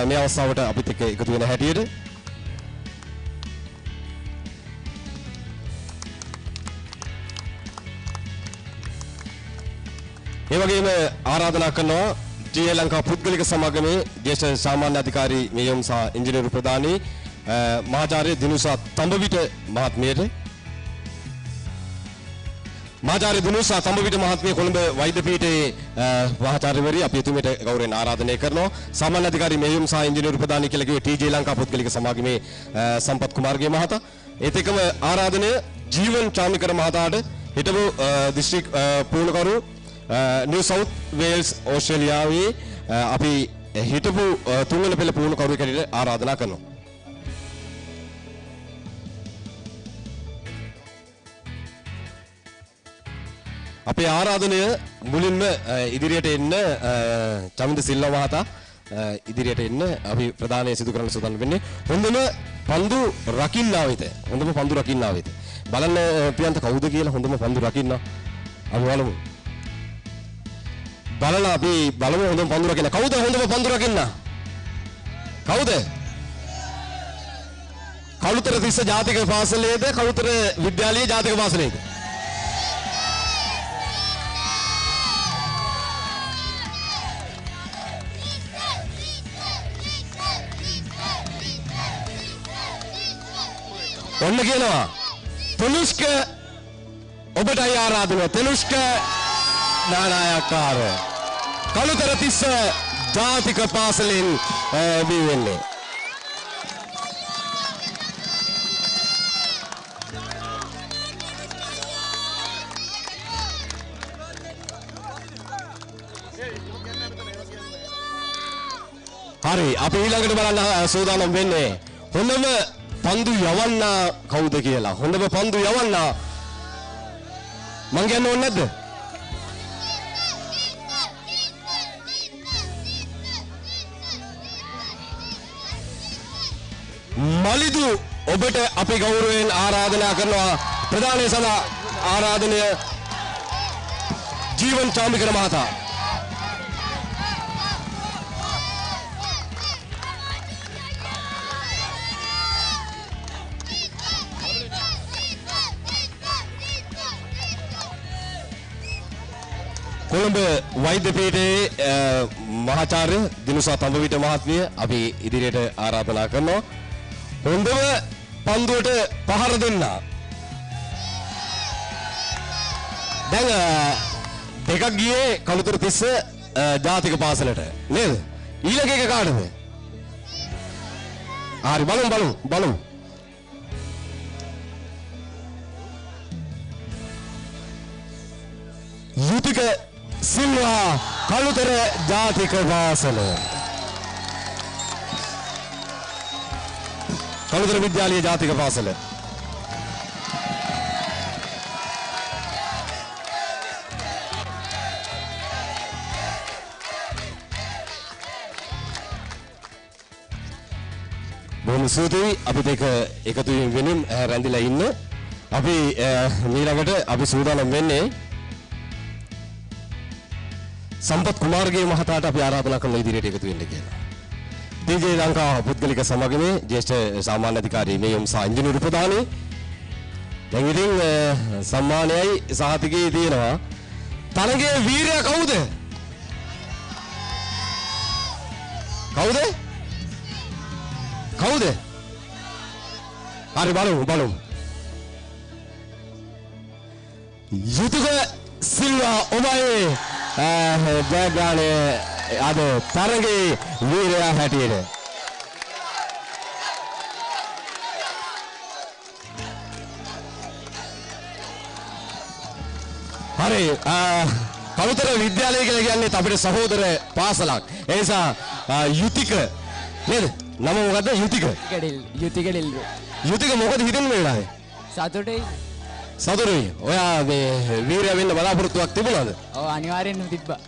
මේ අවස්ථාවට අපිත් එක්ක එකතු වෙන හැටියට. ඒ වගේම ආරාධනා කරනවා ශ්‍රී ලංකා පුද්ගලික සමාගමේ ජ්‍යෙෂ්ඨ සාමාන්‍ය අධිකාරී මෙයොම් සහ ඉංජිනේරු ප්‍රධානී මහාචාර්ය දිනුසා තඹවිට මහත්මියට, මහාචාර්ය දිනුසා තඹවිට මහත්මිය කොළඹ වෛද්‍ය පීඨයේ මහාචාර්යවරිය අපි එතුමියට ගෞරවයෙන් ආරාධනය කරනවා. සාමාන්‍ය අධිකාරී මෙයොම් සහ ඉංජිනේරු ප්‍රධානී කියලා කිව්වේ ශ්‍රී ලංකා පුද්ගලික සමාගමේ සම්පත් කුමාරගේ මහතා. ඒත් එක්කම ආරාධනය ජීවන් චාමිකර මහතාට හිටපු දිස්ත්‍රික් පූර්ණකරු නිව් සවුත් වේල්ස් ඕස්ට්‍රේලියාවේ අපි හිටපු තුන්වන පෙළ පුහුණු කරුවෙක් හැටියට ආරාධනා කරනවා. අපේ ආරාධනය මුලින්ම ඉදිරියට එන්න චමින්ද සිල්වා මහතා ඉදිරියට එන්න අපි ප්‍රධානය සිදු කරන්න සූදානම් වෙන්නේ. හොඳම පන්දු රකින්නා වෙත. හොඳම පන්දු රකින්නා වෙත. බලන්න ප්‍රියන්ත කවුද කියලා හොඳම පන්දු රකින්නා. අපි බලමු. බලලා අපි බලමු හොඳම පන්දු රකින්න. කවුද හොඳම පන්දු රකින්න? කවුද? කළුතර තිස්ස ජාතික පාසලේද කළුතර විද්‍යාලයේ ජාතික පාසලේද? ඔන්න කියනවා තනුෂ්ක ඔබටයි ආරාධනාව. තනුෂ්ක නානායක්කාර කළුතර තිස්ස ජාතික පාසලෙන් බිහි වෙන්නේ. හරි අපි ඊළඟට බලන්න සූදානම් වෙන්නේ හොඳම පන්දු යවන්න කවුද කියලා. හොඳම පන්දු යවන්න මං කියන්න ඕනේ නැද්ද? මලිදු ඔබට අපි ගෞරවයෙන් ආරාධනා කරනවා. ප්‍රධානී සභා ආරාධනය ජීවන් චාමිකර මහතා. කොළඹ වෛද්‍ය පීඨයේ මහාචාර්ය දිනුසා තඹවිට මහත්මිය අපි ඉදිරියට ආරාධනා කරනවා. හොඳම පන්දුවට පහර දෙන්න. දැන් දෙකක් ගියේ කළුතර තිස්ස ජාතික පාසලට නේද? ඊළඟ එක කාටද? හරි බලමු. යුතික සිල්වා කළුතර ජාතික පාසල. කළුතර විද්‍යාලයේ ජාතික පාසල. බොහොම ස්තුතියි අපිට එකතු වෙමින් රැඳිලා ඉන්න. අපි ඊළඟට අපි සූදානම් වෙන්නේ සම්පත් කුමාරගේ මහතාට අපි ආරාධනා කරන ඉදිරියට එකතු වෙන්න කියලා. ශ්‍රී ලංකා පුද්ගලික සමාගමේ ජ්‍යෙෂ්ඨ සාමාන්‍ය අධිකාරී මෙයොම් සහ ඉංජිනේරු ප්‍රධානී. දැන් ඉතින් සම්මානයයි සහතිකයේ තියෙනවා. තරගයේ වීරයා කවුද? කවුද? කවුද? හරි බලමු. යුතුක සිල්වා ඔබයි ජයග්‍රහණය අද තරගයේ වීරයා හැටියට. හරි කලුතර විද්‍යාලය කියලා කියන්නේ අපේ සහෝදර පාසලක්. ඒ නිසා යුතික නේද? නම මොකද්ද? යුතික. යුතික මොකද හිතන්නේ මේ වෙලාවේ? සතුටුයි. ඔයා මේ වීරයා වෙන්න බලාපොරොත්තුවක් තිබුණාද? ඔව් අනිවාර්යෙන්ම තිබ්බා.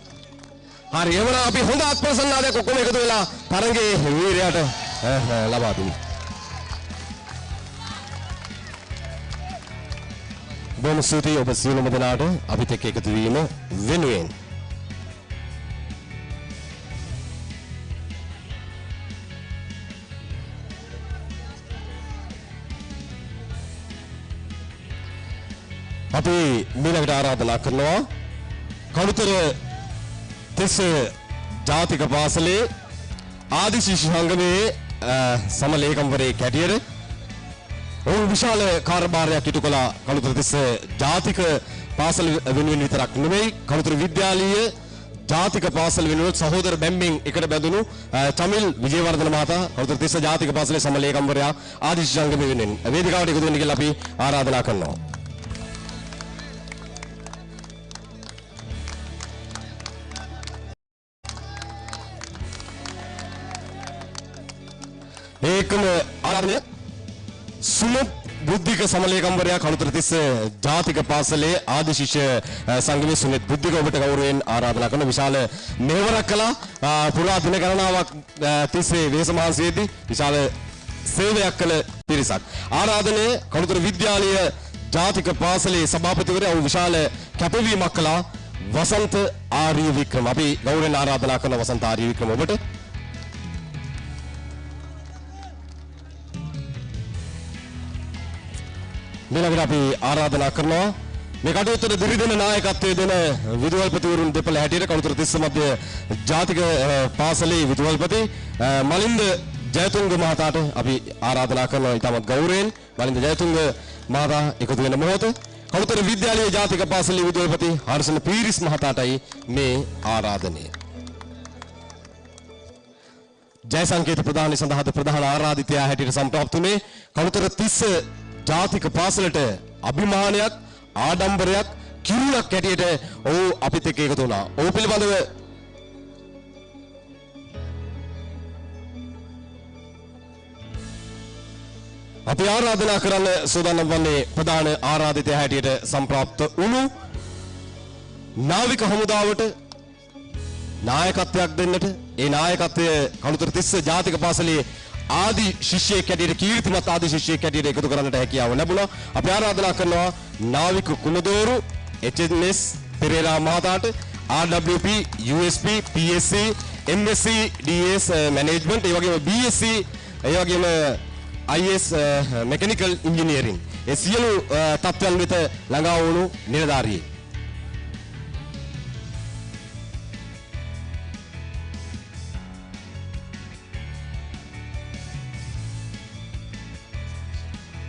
හරි එවනම් අපි හොඳ අත්පසන්නාදයක් ඔක්කොම එකතු වෙලා තරගයේ වීරයාට ලබා දෙමු. බොහොම ස්තුතියි ඔබ සියලුම දෙනාට අපිත් එක්ක එකතු වීම වෙනුවෙන්. අපි මීළඟට ආරාධනා කරනවා කළුතර තිස්ස ජාතික පාසලේ ආදි ශිෂ්‍ය සංගමයේ සමලේකම්වරයෙක් හැටියට ඔවුන් විශාල කාර්යභාරයක් ඉටු කළා. කළුතර තිස්ස ජාතික පාසල වෙනුවෙන් විතරක් නෙමෙයි කළුතර විද්‍යාලීය ජාතික පාසල වෙනුවෙන් සහෝදර බැම්බෙන් එකට බැඳුණු චමිල් විජේවර්ධන මහතා කළුතර තිස්ස ජාතික පාසලේ සමලේකම්වරයා ආදි ශිෂ්‍ය සංගමයේ වෙනුවෙන් වේදිකාවට එකතු වෙන්න කියලා අපි ආරාධනා කරනවා. ඒකම ආරාධනය සුමුත් බුද්ධික සමලේකම්වරයා කළුතර තිස්ස ජාතික පාසලේ ආදි ශිෂ්‍ය සංගමයේ සුමුත් බුද්ධික ඔබට ගෞරවයෙන් ආරාධනා කරන විශාල මෙහෙවරක් කළා. පුරා දින ගණනාවක් තිස්සේ වේසමාංශයේදී විශාල සේවයක් කළ පිරිසක්. ආරාධනය කළුතර විද්‍යාලීය ජාතික පාසලේ සභාපතිවරයා වූ විශාල කැපවීමක් කළා වසන්ත ආර්ය වික්‍රම. අපි ගෞරවයෙන් ආරාධනා කරන වසන්ත ආර්ය වික්‍රම ඔබට මෙලකට අපි ආරාධනා කරනවා මේ කටයුත්තට දිරිදෙන නායකත්වයේ දෙන විදුහල්පතිවරුන් දෙපළ හැටියට කළුතර තිස්ස මධ්‍ය ජාතික පාසලේ විදුහල්පති මලින්ද ජයතුංග මහතාට අපි ආරාධනා කරනවා ඉතාමත් ගෞරවයෙන්. මලින්ද ජයතුංග මහතා එකතු වෙන මොහොත කළුතර විද්‍යාලීය ජාතික පාසලේ විදුහල්පති හර්ෂණ පීරිස් මහතාටයි මේ ආරාධනය. ජය සංකේත ප්‍රදානය සඳහා ප්‍රධාන ආරාධිතයා හැටියට සම්ප්‍රාප්ත වුණේ කළුතර තිස්ස ජාතික පාසලට අභිමානයක් ආඩම්බරයක් කිරුණක් හැටියට ඔහු අපිත් එක්ක එකතු වුණා. ඔහු පිළිබඳව අපි ආරාධනා කරන්න සූදානම් වන්නේ ප්‍රධාන ආරාධිතයා හැටියට සම්ප්‍රාප්ත වුණු නාවික හමුදාවට නායකත්වයක් දෙන්නට ඒ නායකත්වය කළුතර තිස්ස ජාතික පාසලේ ආදි ශිෂ්‍යයෙක් හැටියට කීර්තිමත් ආදි ශිෂ්‍යයෙක් හැටියට එකතු කරන්නට හැකියාව ලැබුණා. අපි ආරාධනා කරනවා නාවික කුණදෝරු HNS පෙරේරා මහතාට RWP USP PSC MSc DS management ඒ වගේම BSc ඒ වගේම IS mechanical engineering ඒ සියලු තත්ත්වයන් වෙත ළඟා වුණු නිලධාරියෙක්.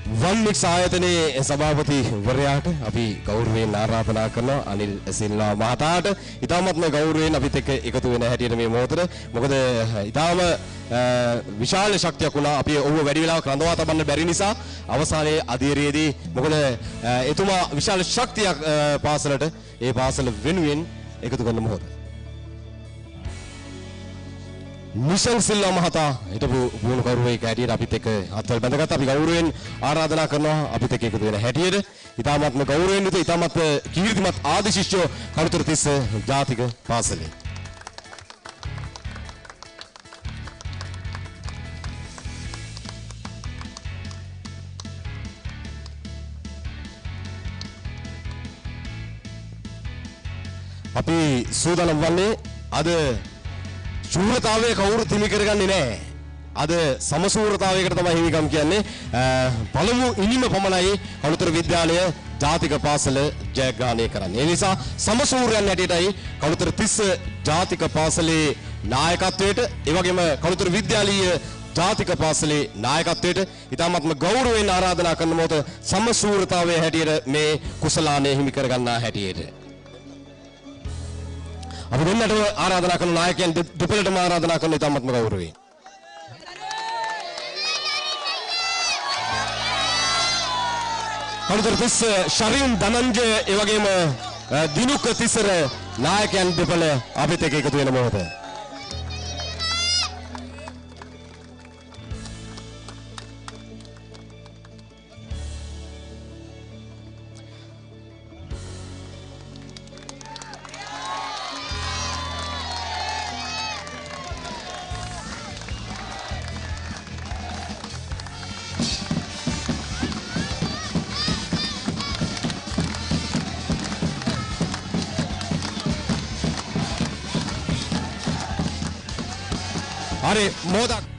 වන්මික්ස් ආයතනයේ සභාපතිවරයාට අපි ගෞරවයෙන් ආරාධනා කරනවා අනිල් සිල්වා මහතාට ඉතාමත්ම ගෞරවයෙන් අපිත් එක්ක එකතු වෙන හැටියට මේ මොහොතේ. මොකද ඉතාම විශාල ශක්තියක් වුණා. අපි ඔහුව වැඩි වෙලාවක් රඳවා තබන්න බැරි නිසා අවසානයේ අධීරයේදී මොකද එතුමා විශාල ශක්තියක් පාසලට ඒ පාසල වෙනුවෙන් එකතු කරන මොහොතේ. මිෂන් සිල්වා මහතා හිටපු පුහුණු කරුවෙක් හැටියට අපිත් එක්ක අත්වල බැඳගත්තා. අපි ගෞරවයෙන් ආරාධනා කරනවා අපිත් එක්ක එකතු වෙන හැටියට. ඉතාමත්ම ගෞරවයෙන් යුතු ඉතාමත් කීර්තිමත් ආදි ශිෂ්‍යෝ කළුතර තිස්ස ජාතික පාසලේ. අපි සූදානම් වන්නේ අද ශූරතාවය කවුරු තිමි කරගන්නේ නැහැ. අද සමසූරතාවයකට තමයි හිමිකම් කියන්නේ. පළමු ඉනිම පමණයි කළුතර විද්‍යාලය ජාතික පාසල ජයග්‍රහණය කරන්නේ. ඒ නිසා සමසූරයන් හැටියටයි කළුතර තිස්ස ජාතික පාසලේ නායකත්වයට ඒ වගේම කළුතර විද්‍යාලීය ජාතික පාසලේ නායකත්වයට ඉතාමත්ම ගෞරවයෙන් ආරාධනා කරන මොහොත සමසූරතාවයේ හැටියට මේ කුසලානය හිමි කර ගන්නා හැටියට අපි දෙන්නට ආරාධනා කරන නායකයන් දෙපළටම ආරාධනා කරන ඉතාමත්ම ගෞරවයෙන් කළුතර තිස්ස ශරීන් ධනංජය ඒ වගේම දිනුක තිසර නායකයන් දෙපළ අපිත් එක්ක එකතු වෙන මොහොත හරි මොහොතක්